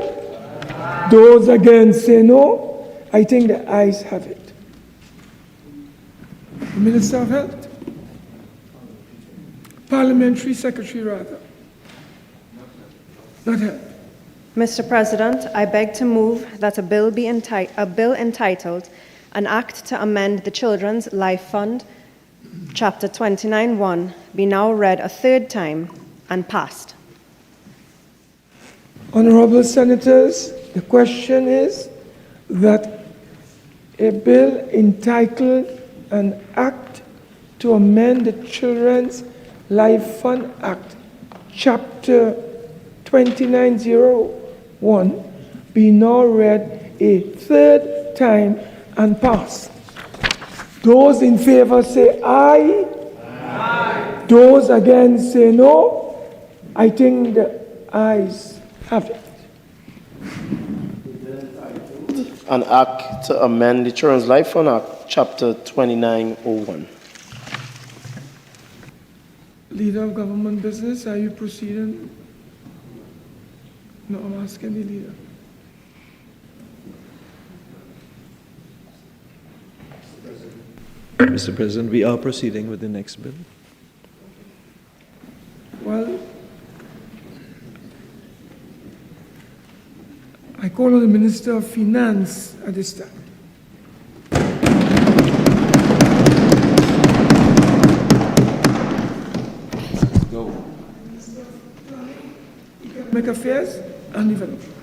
Aye. Those against say no. I think the ayes have it. The Minister of Health. Parliamentary Secretary, rather. Not Health. Mr. President, I beg to move that a bill entitled An Act to Amend the Children's Life Fund, Chapter 29(1) be now read a third time and passed. Honorable Senators, The question is that a bill entitled an act to amend the Children's Life Fund Act, Chapter 2901, be now read a third time and pass. Those in favor say aye. Aye. Those against say no. I think the ayes have it. An act to amend the Children's Life Fund Act, Chapter 2901. Leader of Government Business, are you proceeding? No, I'm asking the leader. Mr. President, we are proceeding with the next bill. Well, I call on the Minister of Finance at this time. Go. Economic Affairs and Development.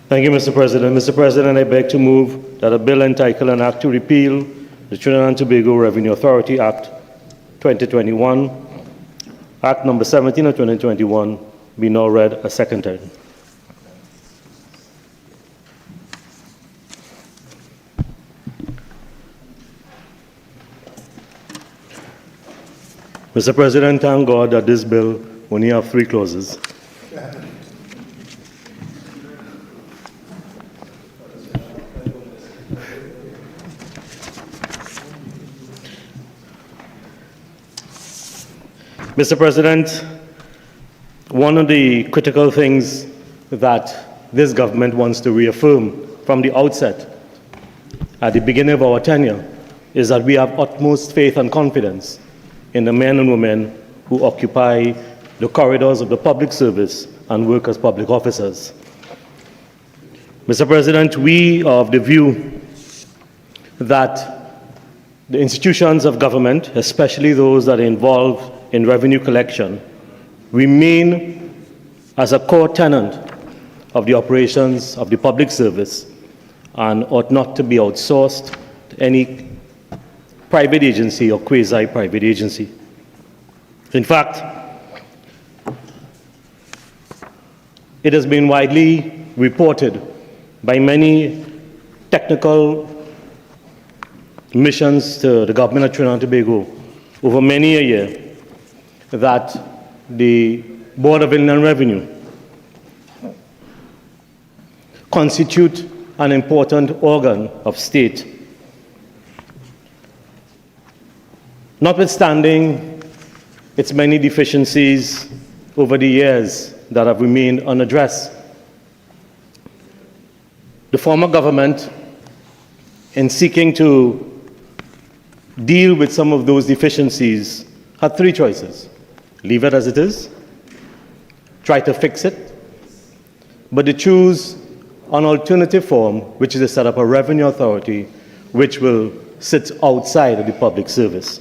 Thank you, Mr. President. Mr. President, I beg to move that a bill entitled an act to repeal the Trinidad and Tobago Revenue Authority Act 2021, Act number 17 of 2021, be now read a second time. Mr. President, thank God that this bill only has 3 clauses. Mr. President, one of the critical things that this government wants to reaffirm from the outset, at the beginning of our tenure, is that we have utmost faith and confidence in the men and women who occupy the corridors of the public service and work as public officers. Mr. President, we are of the view that the institutions of government, especially those that are involved in revenue collection, remain as a core tenet of the operations of the public service and ought not to be outsourced to any private agency or quasi-private agency. In fact, it has been widely reported by many technical missions to the government of Trinidad and Tobago over many a year that the Board of Inland Revenue constitute an important organ of state. Notwithstanding its many deficiencies over the years that have remained unaddressed, the former government, in seeking to deal with some of those deficiencies, had 3 choices. Leave it as it is, try to fix it, but they choose an alternative form, which is to set up a revenue authority which will sit outside of the public service.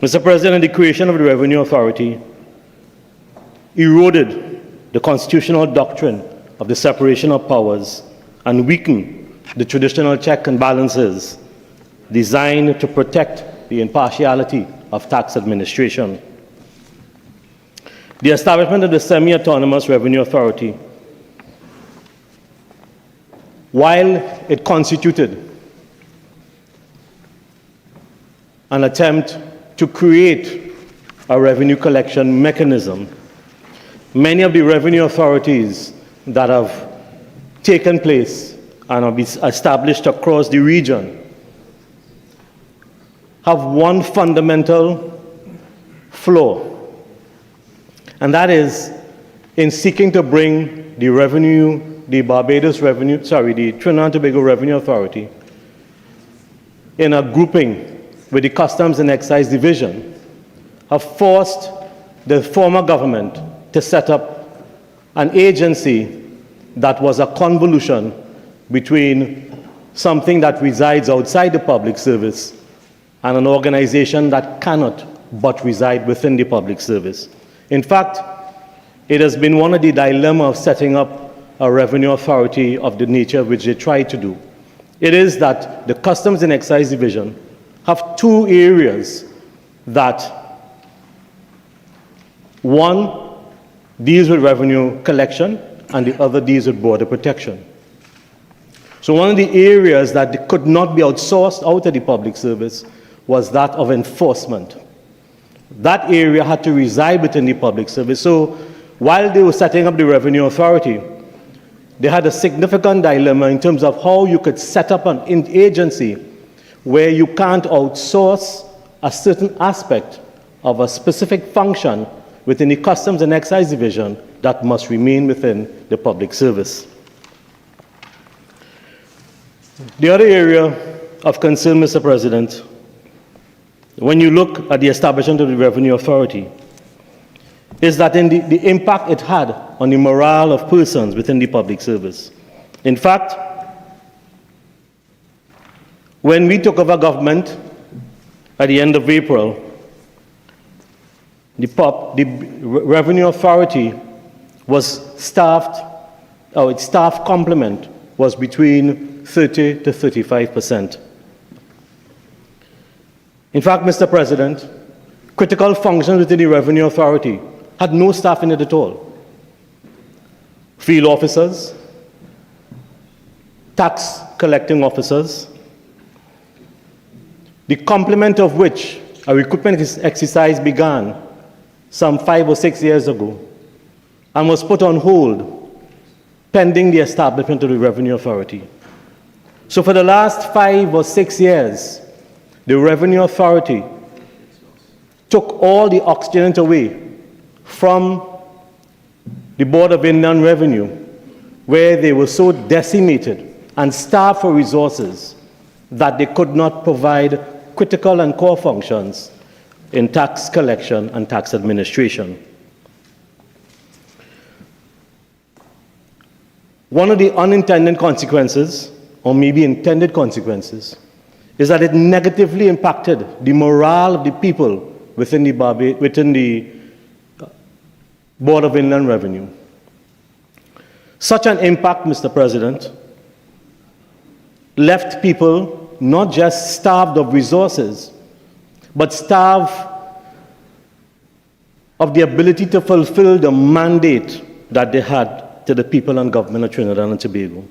Mr. President, the creation of the revenue authority eroded the constitutional doctrine of the separation of powers and weakened the traditional check and balances designed to protect the impartiality of tax administration. The establishment of the semi-autonomous revenue authority, while it constituted an attempt to create a revenue collection mechanism, many of the revenue authorities that have taken place and have been established across the region have one fundamental flaw, and that is in seeking to bring the Trinidad and Tobago Revenue Authority in a grouping with the Customs and Excise Division, have forced the former government to set up an agency that was a convolution between something that resides outside the public service and an organization that cannot but reside within the public service. In fact, it has been one of the dilemmas of setting up a revenue authority of the nature which they try to do. It is that the Customs and Excise Division have two areas that, one deals with revenue collection and the other deals with border protection. So one of the areas that could not be outsourced out of the public service was that of enforcement. That area had to reside within the public service. So while they were setting up the revenue authority, they had a significant dilemma in terms of how you could set up an agency where you can't outsource a certain aspect of a specific function within the Customs and Excise Division that must remain within the public service. The other area of concern, Mr. President, when you look at the establishment of the Revenue Authority, is that in the impact it had on the morale of persons within the public service. In fact, when we took over government at the end of April, the Revenue Authority was staffed, or its staff complement was between 30 to 35%. In fact, Mr. President, critical functions within the Revenue Authority had no staff in it at all. Field officers, tax collecting officers, the complement of which a recruitment exercise began some 5 or 6 years ago and was put on hold pending the establishment of the Revenue Authority. So for the last 5 or 6 years, the Revenue Authority took all the oxygen away from the Board of Inland Revenue, where they were so decimated and starved for resources that they could not provide critical and core functions in tax collection and tax administration. One of the unintended consequences, or maybe intended consequences, is that it negatively impacted the morale of the people within the Board of Inland Revenue. Such an impact, Mr. President, left people not just starved of resources, but starved of the ability to fulfill the mandate that they had to the people and government of Trinidad and Tobago.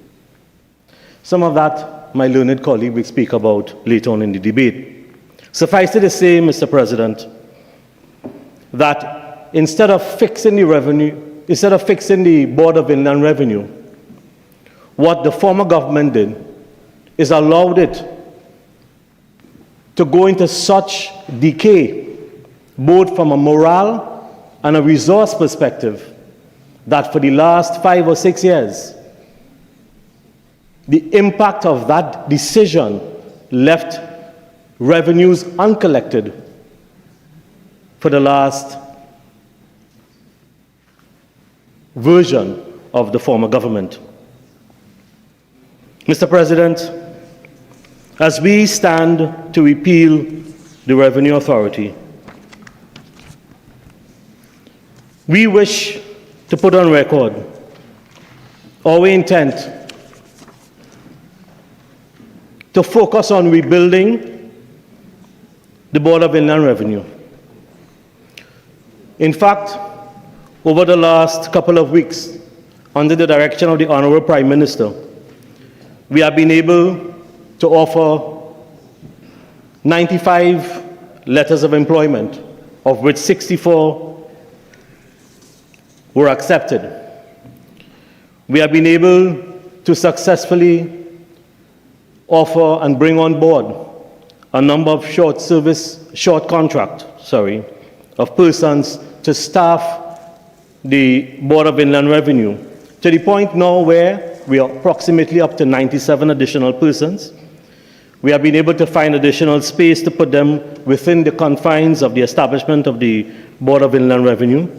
Some of that my learned colleague will speak about later on in the debate. Suffice it to say, Mr. President, that instead of fixing the Board of Inland Revenue, what the former government did is allowed it to go into such decay, both from a morale and a resource perspective, that for the last 5 or 6 years, the impact of that decision left revenues uncollected for the last version of the former government. Mr. President, as we stand to repeal the Revenue Authority, we wish to put on record our intent to focus on rebuilding the Board of Inland Revenue. In fact, over the last couple of weeks, under the direction of the Honorable Prime Minister, we have been able to offer 95 letters of employment, of which 64 were accepted. We have been able to successfully offer and bring on board a number of short contract of persons to staff the Board of Inland Revenue, to the point now where we are approximately up to 97 additional persons. We have been able to find additional space to put them within the confines of the establishment of the Board of Inland Revenue.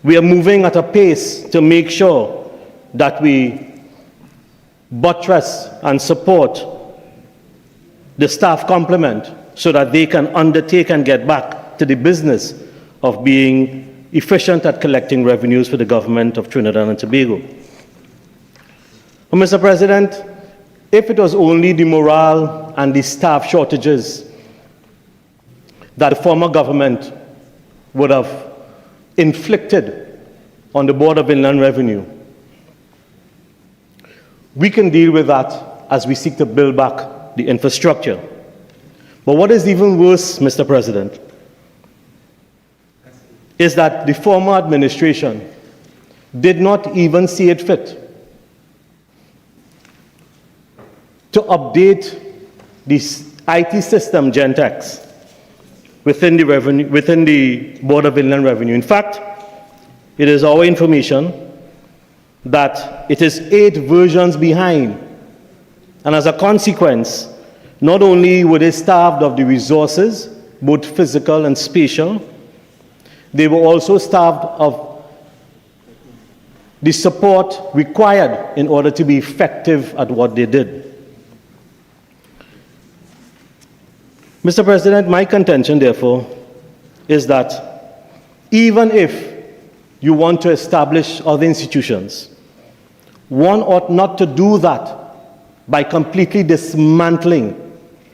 We are moving at a pace to make sure that we buttress and support the staff complement so that they can undertake and get back to the business of being efficient at collecting revenues for the government of Trinidad and Tobago. Well, Mr. President, if it was only the morale and the staff shortages that the former government would have inflicted on the Board of Inland Revenue, we can deal with that as we seek to build back the infrastructure. But what is even worse, Mr. President, is that the former administration did not even see it fit to update this IT system, Gentex, within the Board of Inland Revenue. In fact, it is our information that it is 8 versions behind. And as a consequence, not only were they starved of the resources, both physical and spatial, they were also starved of the support required in order to be effective at what they did. Mr. President, my contention, therefore, is that even if you want to establish other institutions, one ought not to do that by completely dismantling,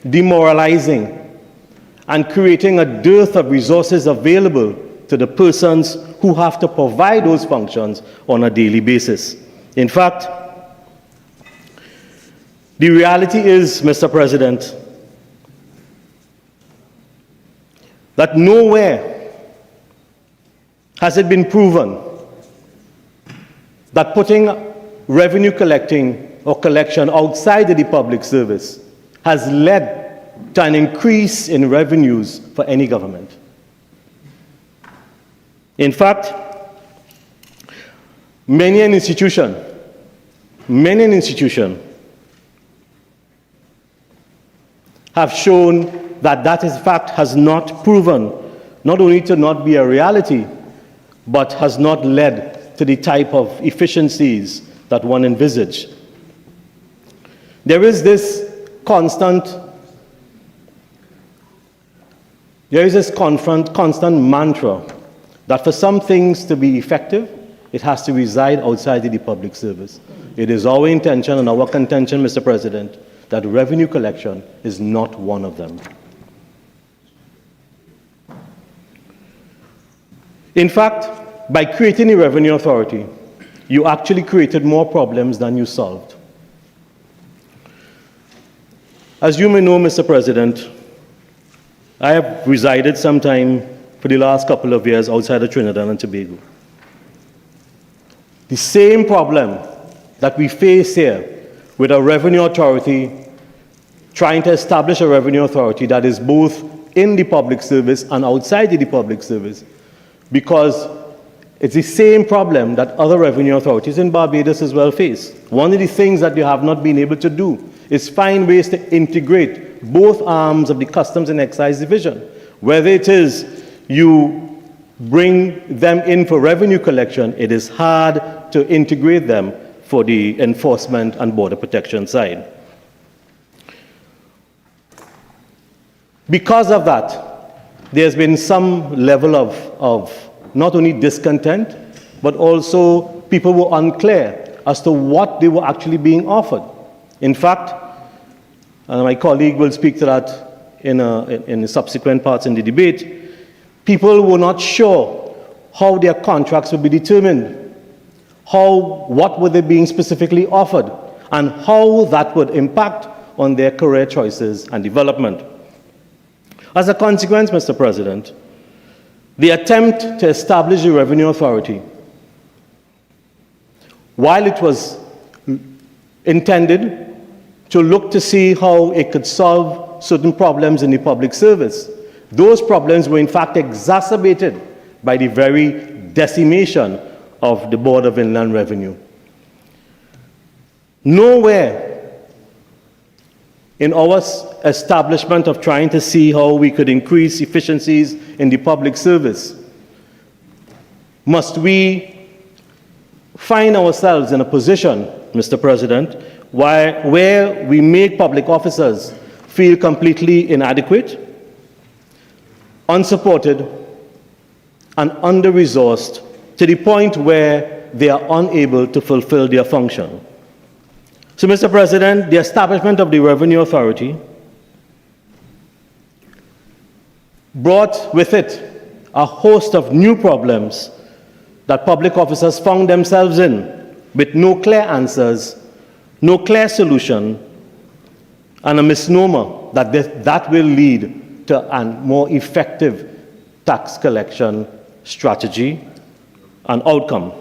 demoralizing, and creating a dearth of resources available to the persons who have to provide those functions on a daily basis. In fact, the reality is, Mr. President, that nowhere has it been proven that putting revenue collecting or collection outside of the public service has led to an increase in revenues for any government. In fact, many an institution have shown that in fact has not proven not only to not be a reality, but has not led to the type of efficiencies that one envisaged. There is this constant mantra that for some things to be effective, it has to reside outside of the public service. It is our intention and our contention, Mr. President, that revenue collection is not one of them. In fact, by creating a revenue authority, you actually created more problems than you solved. As you may know, Mr. President, I have resided sometime for the last couple of years outside of Trinidad and Tobago. The same problem that we face here with a revenue authority, trying to establish a revenue authority that is both in the public service and outside of the public service, because it's the same problem that other revenue authorities in Barbados as well face. One of the things that you have not been able to do is find ways to integrate both arms of the Customs and Excise Division. Whether it is you bring them in for revenue collection, it is hard to integrate them for the enforcement and border protection side. Because of that, there's been some level of not only discontent, but also people were unclear as to what they were actually being offered. In fact, and my colleague will speak to that in the subsequent parts in the debate, people were not sure how their contracts would be determined, what were they being specifically offered, and how that would impact on their career choices and development. As a consequence, Mr. President, the attempt to establish a revenue authority, while it was intended to look to see how it could solve certain problems in the public service, those problems were in fact exacerbated by the very decimation of the Board of Inland Revenue. Nowhere in our establishment of trying to see how we could increase efficiencies in the public service must we find ourselves in a position, Mr. President, where we make public officers feel completely inadequate, unsupported, and under-resourced to the point where they are unable to fulfill their function. So, Mr. President, the establishment of the Revenue Authority brought with it a host of new problems that public officers found themselves in, with no clear answers, no clear solution, and a misnomer that that will lead to a more effective tax collection strategy and outcome.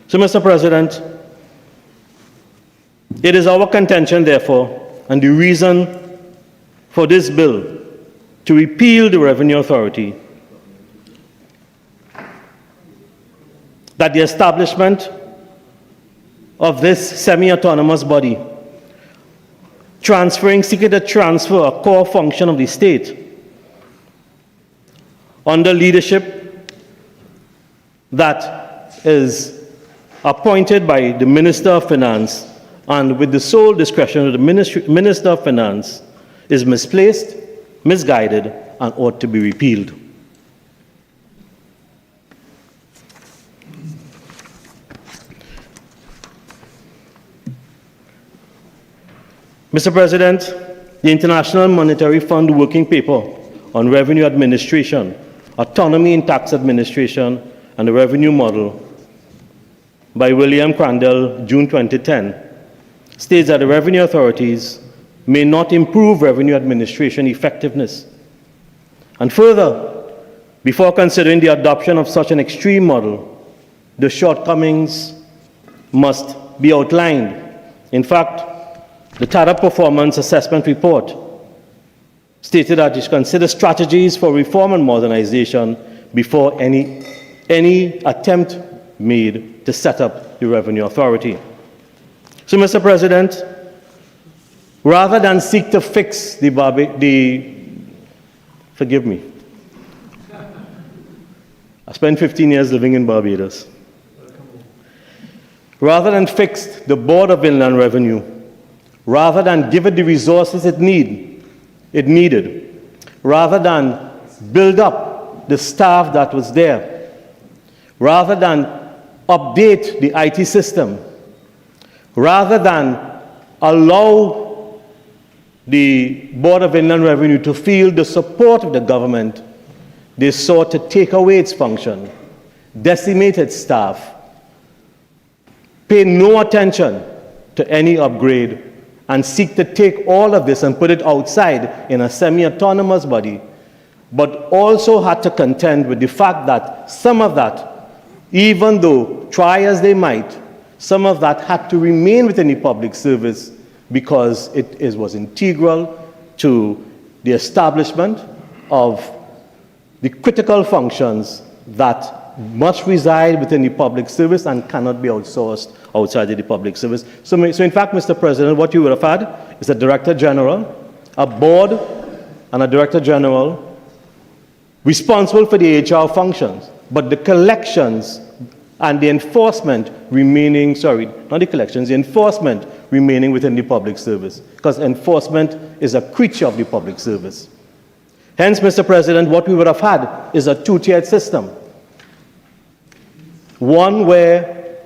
So, Mr. President, it is our contention, therefore, and the reason for this bill to repeal the Revenue Authority, that the establishment of this semi-autonomous body, seeking to transfer a core function of the state under leadership that is appointed by the Minister of Finance and with the sole discretion of the Minister of Finance, is misplaced, misguided, and ought to be repealed. Mr. President, the International Monetary Fund Working Paper on Revenue Administration, Autonomy in Tax Administration, and the Revenue Model by William Crandall, June 2010, states that the revenue authorities may not improve revenue administration effectiveness. And further, before considering the adoption of such an extreme model, the shortcomings must be outlined. In fact, the TADA Performance Assessment Report stated that it should consider strategies for reform and modernization before any attempt made to set up the Revenue Authority. So, Mr. President, rather than seek to fix forgive me, I spent 15 years living in Barbados. Rather than fix the Board of Inland Revenue, rather than give it the resources it needed, rather than build up the staff that was there, rather than update the IT system, rather than allow the Board of Inland Revenue to feel the support of the government, they sought to take away its function, decimate its staff, pay no attention to any upgrade, and seek to take all of this and put it outside in a semi-autonomous body, but also had to contend with the fact that some of that, even though try as they might, some of that had to remain within the public service because it was integral to the establishment of the critical functions that must reside within the public service and cannot be outsourced outside of the public service. So in fact, Mr. President, what you would have had is a Director General, a board, and a Director General responsible for the HR functions, but the collections and the enforcement remaining, the enforcement remaining within the public service, because enforcement is a creature of the public service. Hence, Mr. President, what we would have had is a two-tiered system. One where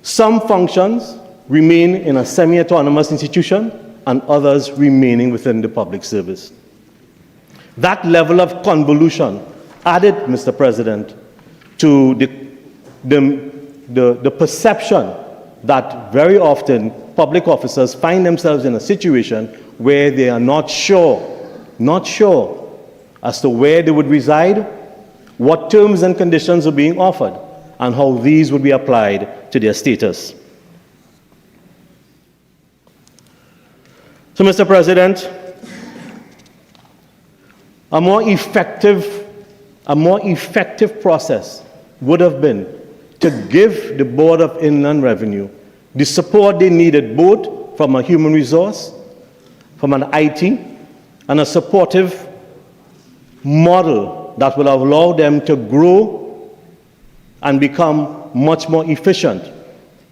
some functions remain in a semi-autonomous institution and others remaining within the public service. That level of convolution added, Mr. President, to the perception that very often public officers find themselves in a situation where they are not sure as to where they would reside, what terms and conditions are being offered, and how these would be applied to their status. So, Mr. President, a more effective process would have been to give the Board of Inland Revenue the support they needed, both from a human resource, from an IT, and a supportive model that will allow them to grow and become much more efficient.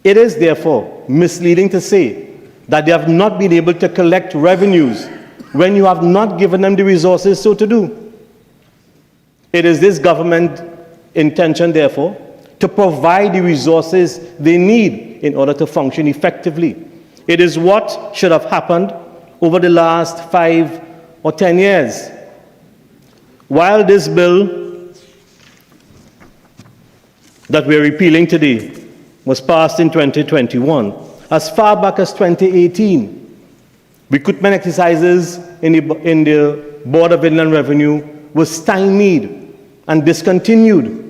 It is therefore misleading to say that they have not been able to collect revenues when you have not given them the resources so to do. It is this government intention, therefore, to provide the resources they need in order to function effectively. It is what should have happened over the last 5 or 10 years. While this bill that we're repealing today was passed in 2021, as far back as 2018, recruitment exercises in the Board of Inland Revenue were stymied and discontinued,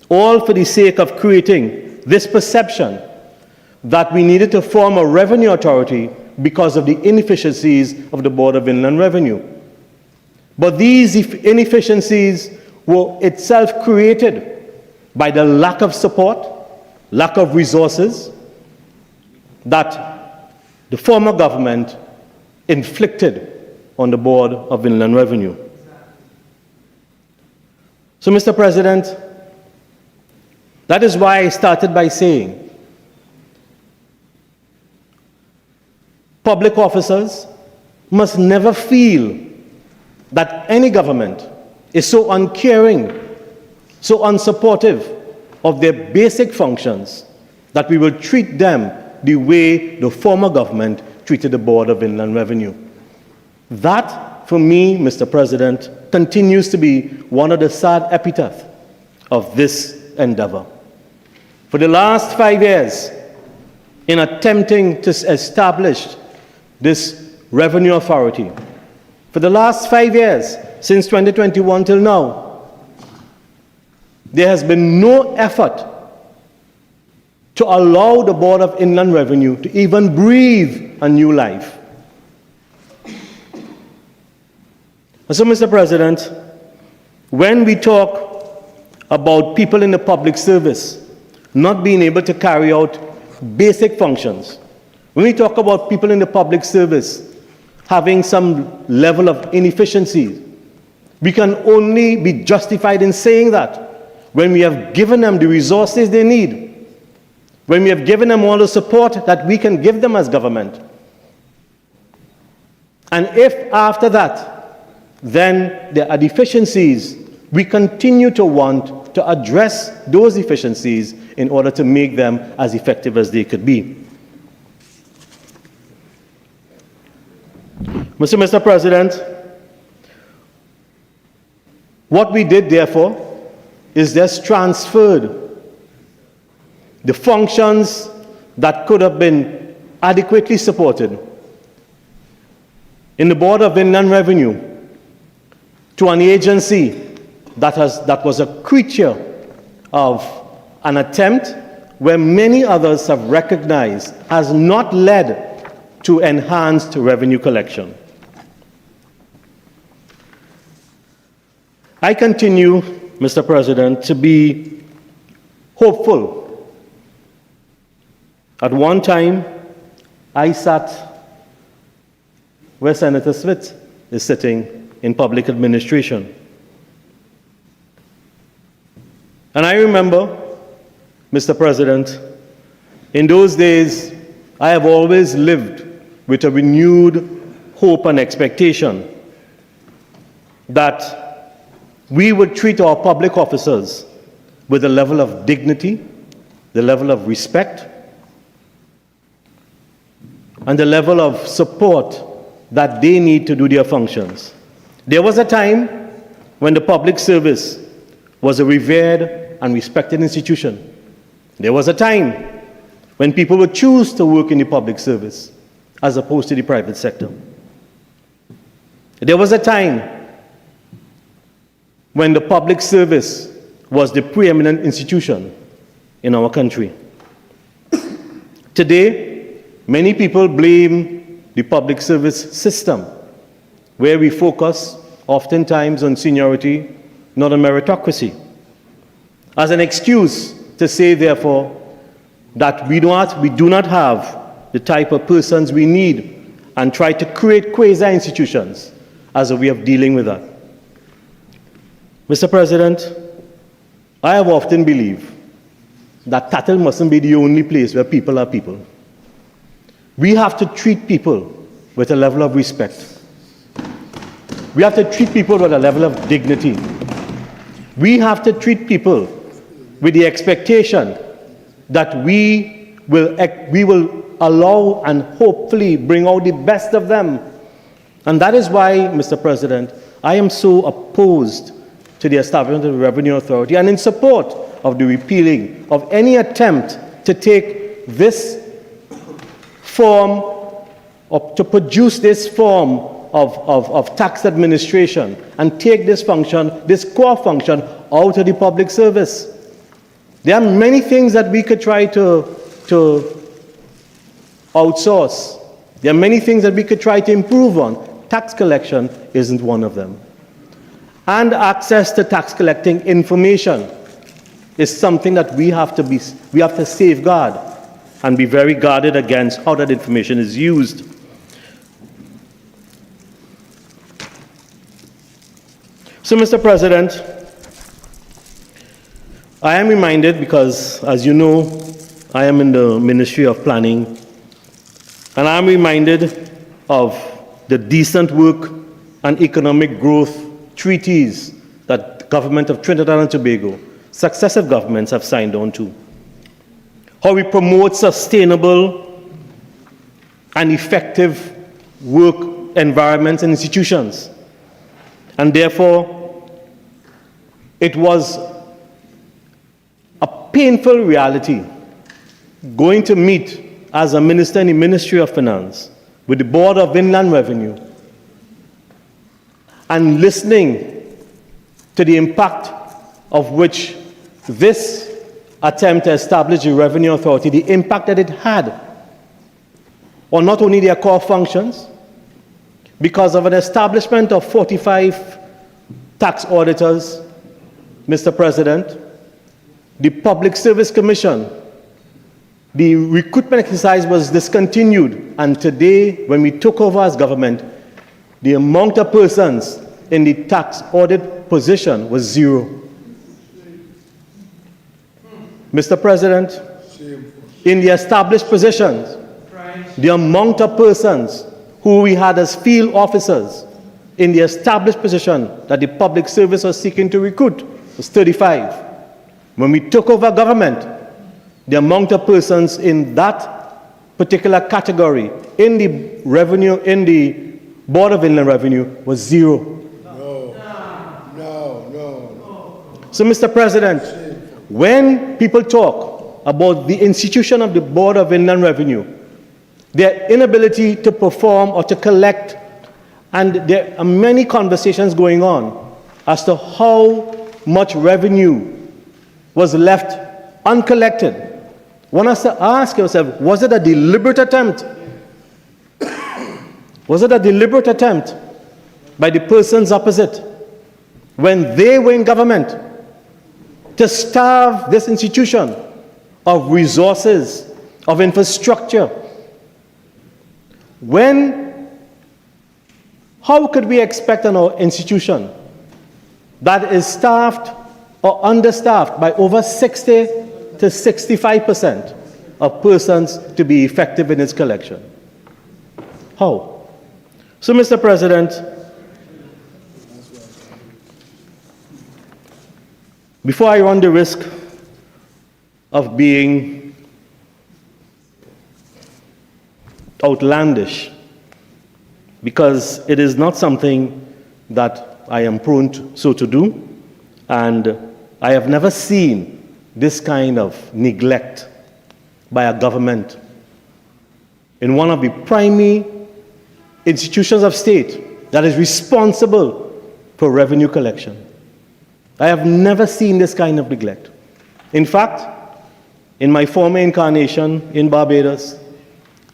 all for the sake of creating this perception that we needed to form a revenue authority because of the inefficiencies of the Board of Inland Revenue. But these inefficiencies were itself created by the lack of support, lack of resources that the former government inflicted on the Board of Inland Revenue. So, Mr. President, that is why I started by saying public officers must never feel that any government is so uncaring, so unsupportive of their basic functions that we will treat them the way the former government treated the Board of Inland Revenue. That, for me, Mr. President, continues to be one of the sad epitaphs of this endeavor. For the last 5 years, in attempting to establish this revenue authority, for the last 5 years, since 2021 till now, there has been no effort to allow the Board of Inland Revenue to even breathe a new life. And so, Mr. President, when we talk about people in the public service not being able to carry out basic functions, when we talk about people in the public service having some level of inefficiency, we can only be justified in saying that when we have given them the resources they need, when we have given them all the support that we can give them as government. And if after that, then there are deficiencies, we continue to want to address those deficiencies in order to make them as effective as they could be. Mr. President, what we did, therefore, is just transferred the functions that could have been adequately supported in the Board of Inland Revenue to an agency that was a creature of an attempt where many others have recognized has not led to enhanced revenue collection. I continue, Mr. President, to be hopeful. At one time, I sat where Senator Smith is sitting in public administration. And I remember, Mr. President, in those days, I have always lived with a renewed hope and expectation that we would treat our public officers with a level of dignity, the level of respect, and the level of support that they need to do their functions. There was a time when the public service was a revered and respected institution. There was a time when people would choose to work in the public service as opposed to the private sector. There was a time when the public service was the preeminent institution in our country. Today, many people blame the public service system, where we focus oftentimes on seniority, not on meritocracy, as an excuse to say, therefore, that we do not have the type of persons we need and try to create quasi-institutions as a way of dealing with that. Mr. President, I have often believed that Tattle mustn't be the only place where people are people. We have to treat people with a level of respect. We have to treat people with a level of dignity. We have to treat people with the expectation that we we will allow and hopefully bring out the best of them. And that is why, Mr. President, I am so opposed to the establishment of the Revenue Authority and in support of the repealing of any attempt to take this form, or to produce this form of tax administration and take this function, this core function, out of the public service. There are many things that we could try to outsource. There are many things that we could try to improve on. Tax collection isn't one of them. And access to tax collecting information is something that we have to safeguard and be very guarded against how that information is used. So, Mr. President, I am reminded because, as you know, I am in the Ministry of Planning, and I am reminded of the decent work and economic growth treaties that the government of Trinidad and Tobago, successive governments have signed on to. How we promote sustainable and effective work environments and institutions. And therefore, it was a painful reality going to meet as a minister in the Ministry of Finance with the Board of Inland Revenue and listening to the impact of which this attempt to establish the Revenue Authority, the impact that it had on not only their core functions, because of an establishment of 45 tax auditors, Mr. President, the Public Service Commission, the recruitment exercise was discontinued, and today, when we took over as government, the amount of persons in the tax audit position was 0. Mr. President, in the established positions, the amount of persons who we had as field officers in the established position that the public service was seeking to recruit was 35. When we took over government, the amount of persons in that particular category in the revenue, in the Board of Inland Revenue was 0. So, Mr. President, when people talk about the institution of the Board of Inland Revenue, their inability to perform or to collect, and there are many conversations going on as to how much revenue was left uncollected. One has to ask yourself, was it a deliberate attempt? Was it a deliberate attempt by the persons opposite when they were in government to starve this institution of resources, of infrastructure? How could we expect an institution that is staffed or understaffed by over 60 to 65% of persons to be effective in its collection? How? So, Mr. President, before I run the risk of being outlandish, because it is not something that I am prone to do, and I have never seen this kind of neglect by a government in one of the primary institutions of state that is responsible for revenue collection. I have never seen this kind of neglect. In fact, in my former incarnation in Barbados,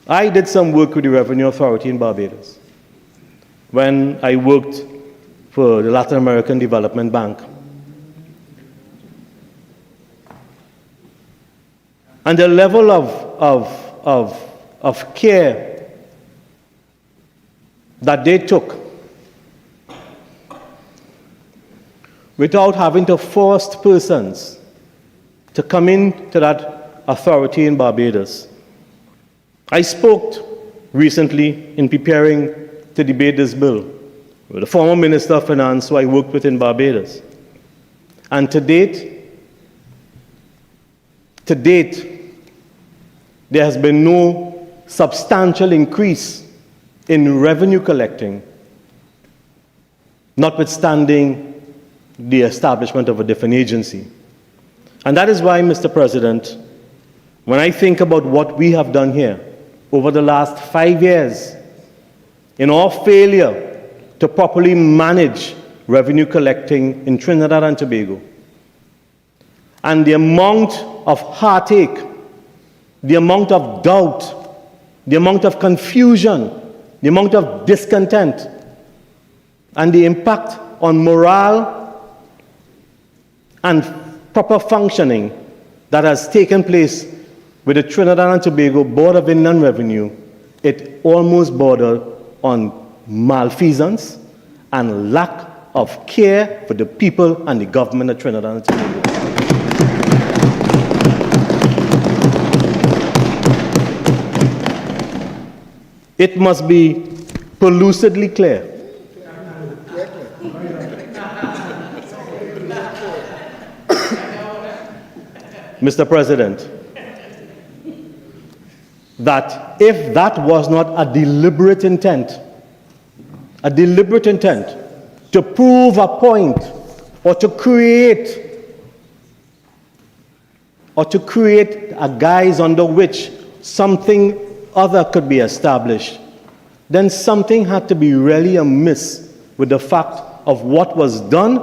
I did some work with the Revenue Authority in Barbados when I worked for the Latin American Development Bank. And the level of care that they took without having to force persons to come into that authority in Barbados. I spoke recently in preparing to debate this bill with the former Minister of Finance who I worked with in Barbados. And to date, there has been no substantial increase in revenue collecting, notwithstanding the establishment of a different agency. And that is why, Mr. President, when I think about what we have done here over the last 5 years, in our failure to properly manage revenue collecting in Trinidad and Tobago, and the amount of heartache, the amount of doubt, the amount of confusion, the amount of discontent, and the impact on morale and proper functioning that has taken place with the Trinidad and Tobago Board of Inland Revenue, it almost bordered on malfeasance and lack of care for the people and the government of Trinidad and Tobago. It must be pellucidly clear Mr. President, that if that was not a deliberate intent to prove a point or to create a guise under which something other could be established, then something had to be really amiss with the fact of what was done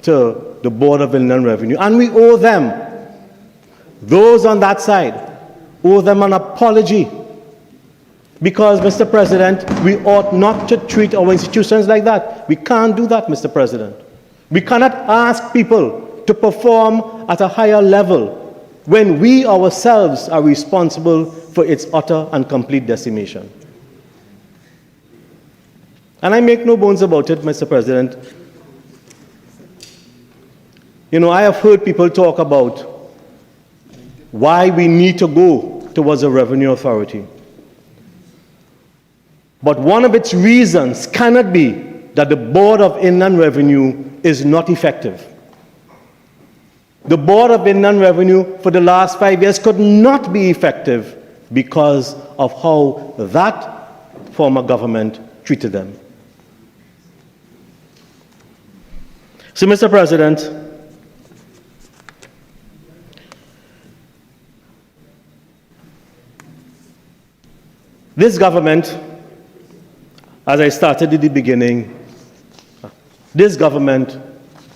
to the Board of Inland Revenue. And we owe them, those on that side, owe them an apology. Because, Mr. President, we ought not to treat our institutions like that. We can't do that, Mr. President. We cannot ask people to perform at a higher level when we ourselves are responsible for its utter and complete decimation. And I make no bones about it, Mr. President. You know, I have heard people talk about why we need to go towards a revenue authority. But one of its reasons cannot be that the Board of Inland Revenue is not effective. The Board of Inland Revenue for the last 5 years could not be effective because of how that former government treated them. So, Mr. President, this government, as I started at the beginning, this government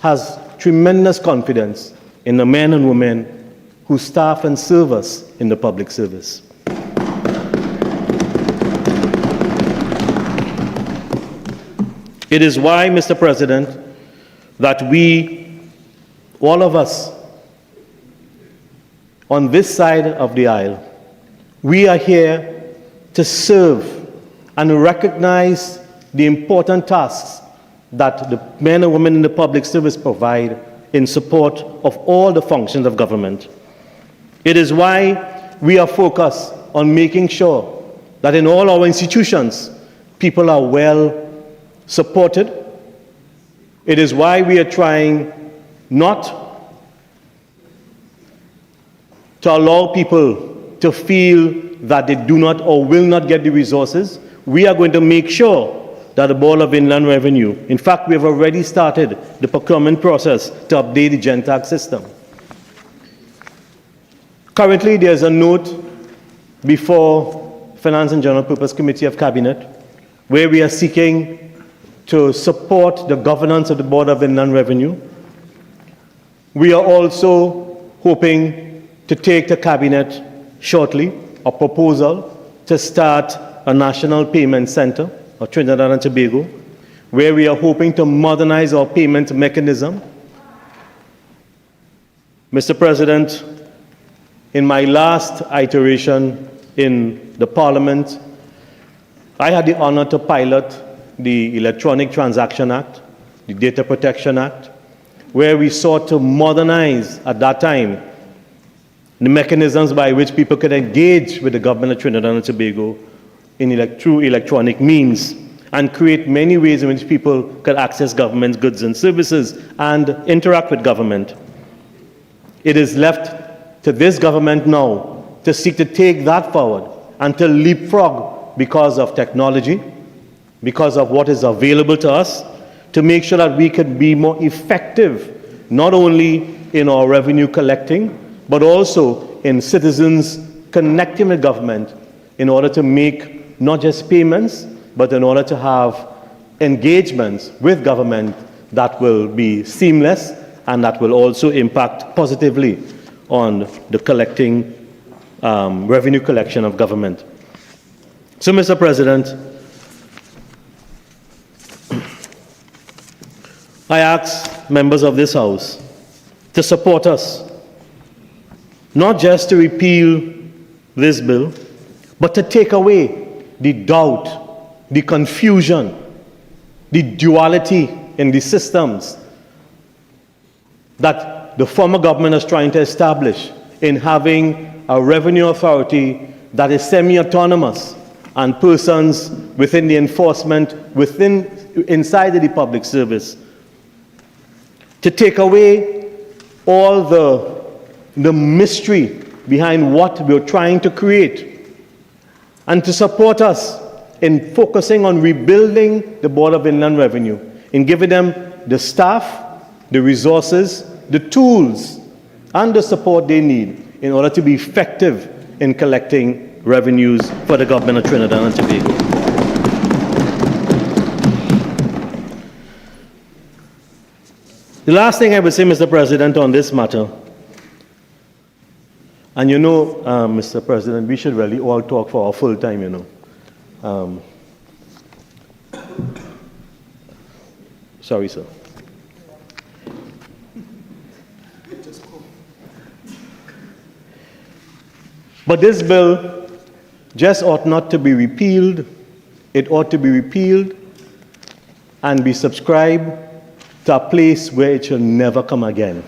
has tremendous confidence in the men and women who staff and serve us in the public service. It is why, Mr. President, that we, all of us, on this side of the aisle, we are here to serve and recognize the important tasks that the men and women in the public service provide in support of all the functions of government. It is why we are focused on making sure that in all our institutions, people are well supported. It is why we are trying not to allow people to feel that they do not or will not get the resources. We are going to make sure that the Board of Inland Revenue, in fact, we have already started the procurement process to update the GenTax system. Currently, there's a note before Finance and General Purpose Committee of Cabinet where we are seeking to support the governance of the Board of Inland Revenue. We are also hoping to take to Cabinet shortly a proposal to start a national payment center of Trinidad and Tobago, where we are hoping to modernize our payment mechanism. Mr. President, in my last iteration in the Parliament, I had the honor to pilot the Electronic Transaction Act, the Data Protection Act, where we sought to modernize, at that time, the mechanisms by which people could engage with the government of Trinidad and Tobago through electronic means, and create many ways in which people could access government goods and services and interact with government. It is left to this government now to seek to take that forward and to leapfrog because of technology, because of what is available to us, to make sure that we can be more effective, not only in our revenue collecting, but also in citizens connecting with government in order to make not just payments, but in order to have engagements with government that will be seamless and that will also impact positively on the revenue collection of government. So, Mr. President, I ask members of this House to support us, not just to repeal this bill, but to take away the doubt, the confusion, the duality in the systems that the former government is trying to establish in having a revenue authority that is semi-autonomous and persons within the enforcement, inside the public service. To take away all the mystery behind what we're trying to create, and to support us in focusing on rebuilding the Board of Inland Revenue, in giving them the staff, the resources, the tools, and the support they need in order to be effective in collecting revenues for the government of Trinidad and Tobago. The last thing I would say, Mr. President, on this matter, and you know, Mr. President, we should really all talk for our full time, you know. Sorry, sir. But this bill just ought not to be repealed. It ought to be repealed and be subscribed to a place where it shall never come again.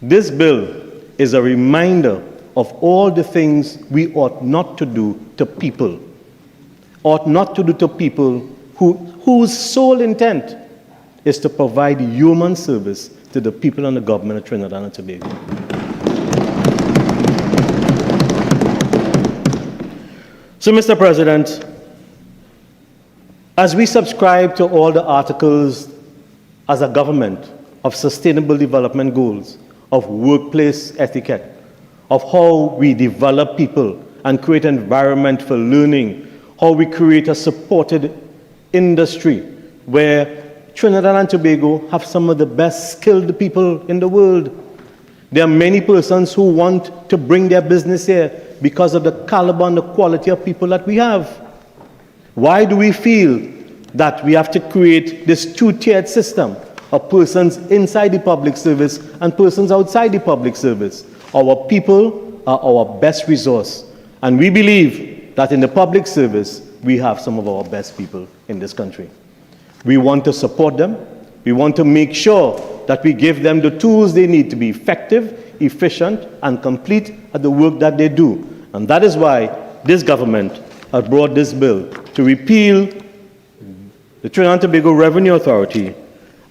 This bill is a reminder of all the things we ought not to do to people, ought not to do to people whose sole intent is to provide human service to the people and the government of Trinidad and Tobago. So, Mr. President, as we subscribe to all the articles as a government of sustainable development goals, of workplace etiquette, of how we develop people and create an environment for learning, how we create a supported industry where Trinidad and Tobago have some of the best skilled people in the world. There are many persons who want to bring their business here because of the caliber and the quality of people that we have. Why do we feel that we have to create this two-tiered system of persons inside the public service and persons outside the public service? Our people are our best resource, and we believe that in the public service, we have some of our best people in this country. We want to support them. We want to make sure that we give them the tools they need to be effective, efficient, and complete at the work that they do. And that is why this government has brought this bill to repeal the Trinidad and Tobago Revenue Authority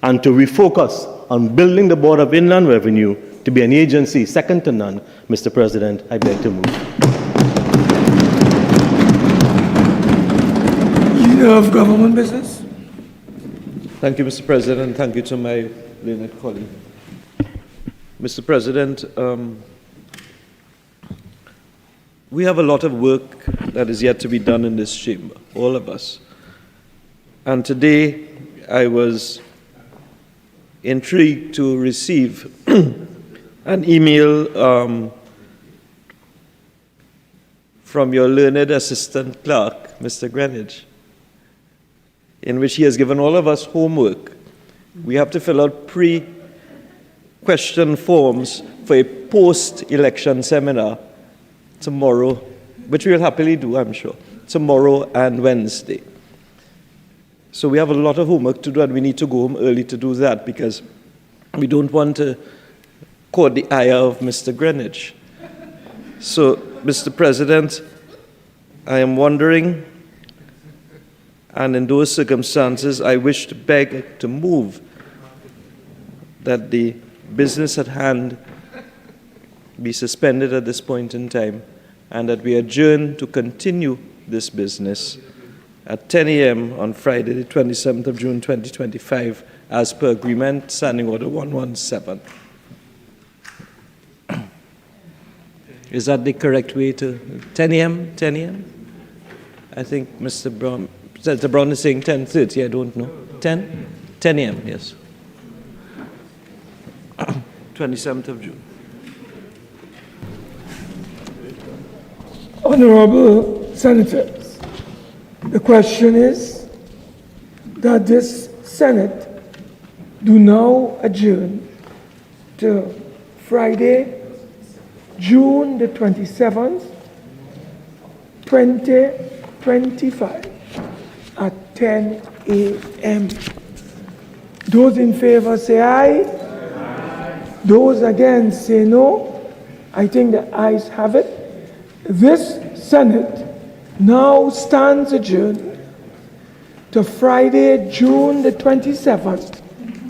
and to refocus on building the Board of Inland Revenue to be an agency second to none. Mr. President, I beg to move. Leader of Government Business. Thank you, Mr. President. Thank you to my learned colleague. Mr. President, we have a lot of work that is yet to be done in this chamber, all of us. And today I was intrigued to receive an email from your learned assistant clerk, Mr. Greenwich, in which he has given all of us homework. We have to fill out pre-question forms for a post-election seminar tomorrow, which we will happily do, I'm sure, tomorrow and Wednesday. So we have a lot of homework to do, and we need to go home early to do that because we don't want to caught the ire of Mr. Greenwich. So, Mr. President, I am wondering, And in those circumstances, I wish to beg to move that the business at hand be suspended at this point in time, and that we adjourn to continue this business at 10 a.m. on Friday, the 27th of June, 2025, as per agreement, Standing Order 117. Is that the correct way to 10 a.m.? 10 a.m.? I think Mr. Browne is saying 10:30. I don't know. 10? 10 a.m. Yes. 27th of June. Honorable Senators, the question is that this Senate do now adjourn to Friday, June the 27th, 2025 at 10 a.m. Those in favor say aye. Those against say no. I think the ayes have it. This Senate now stands adjourned to Friday, June the 27th,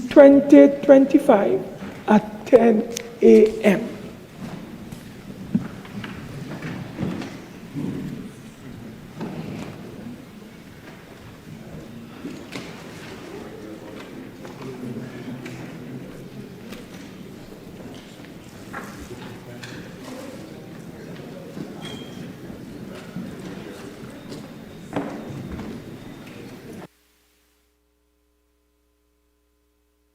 2025 at 10 a.m.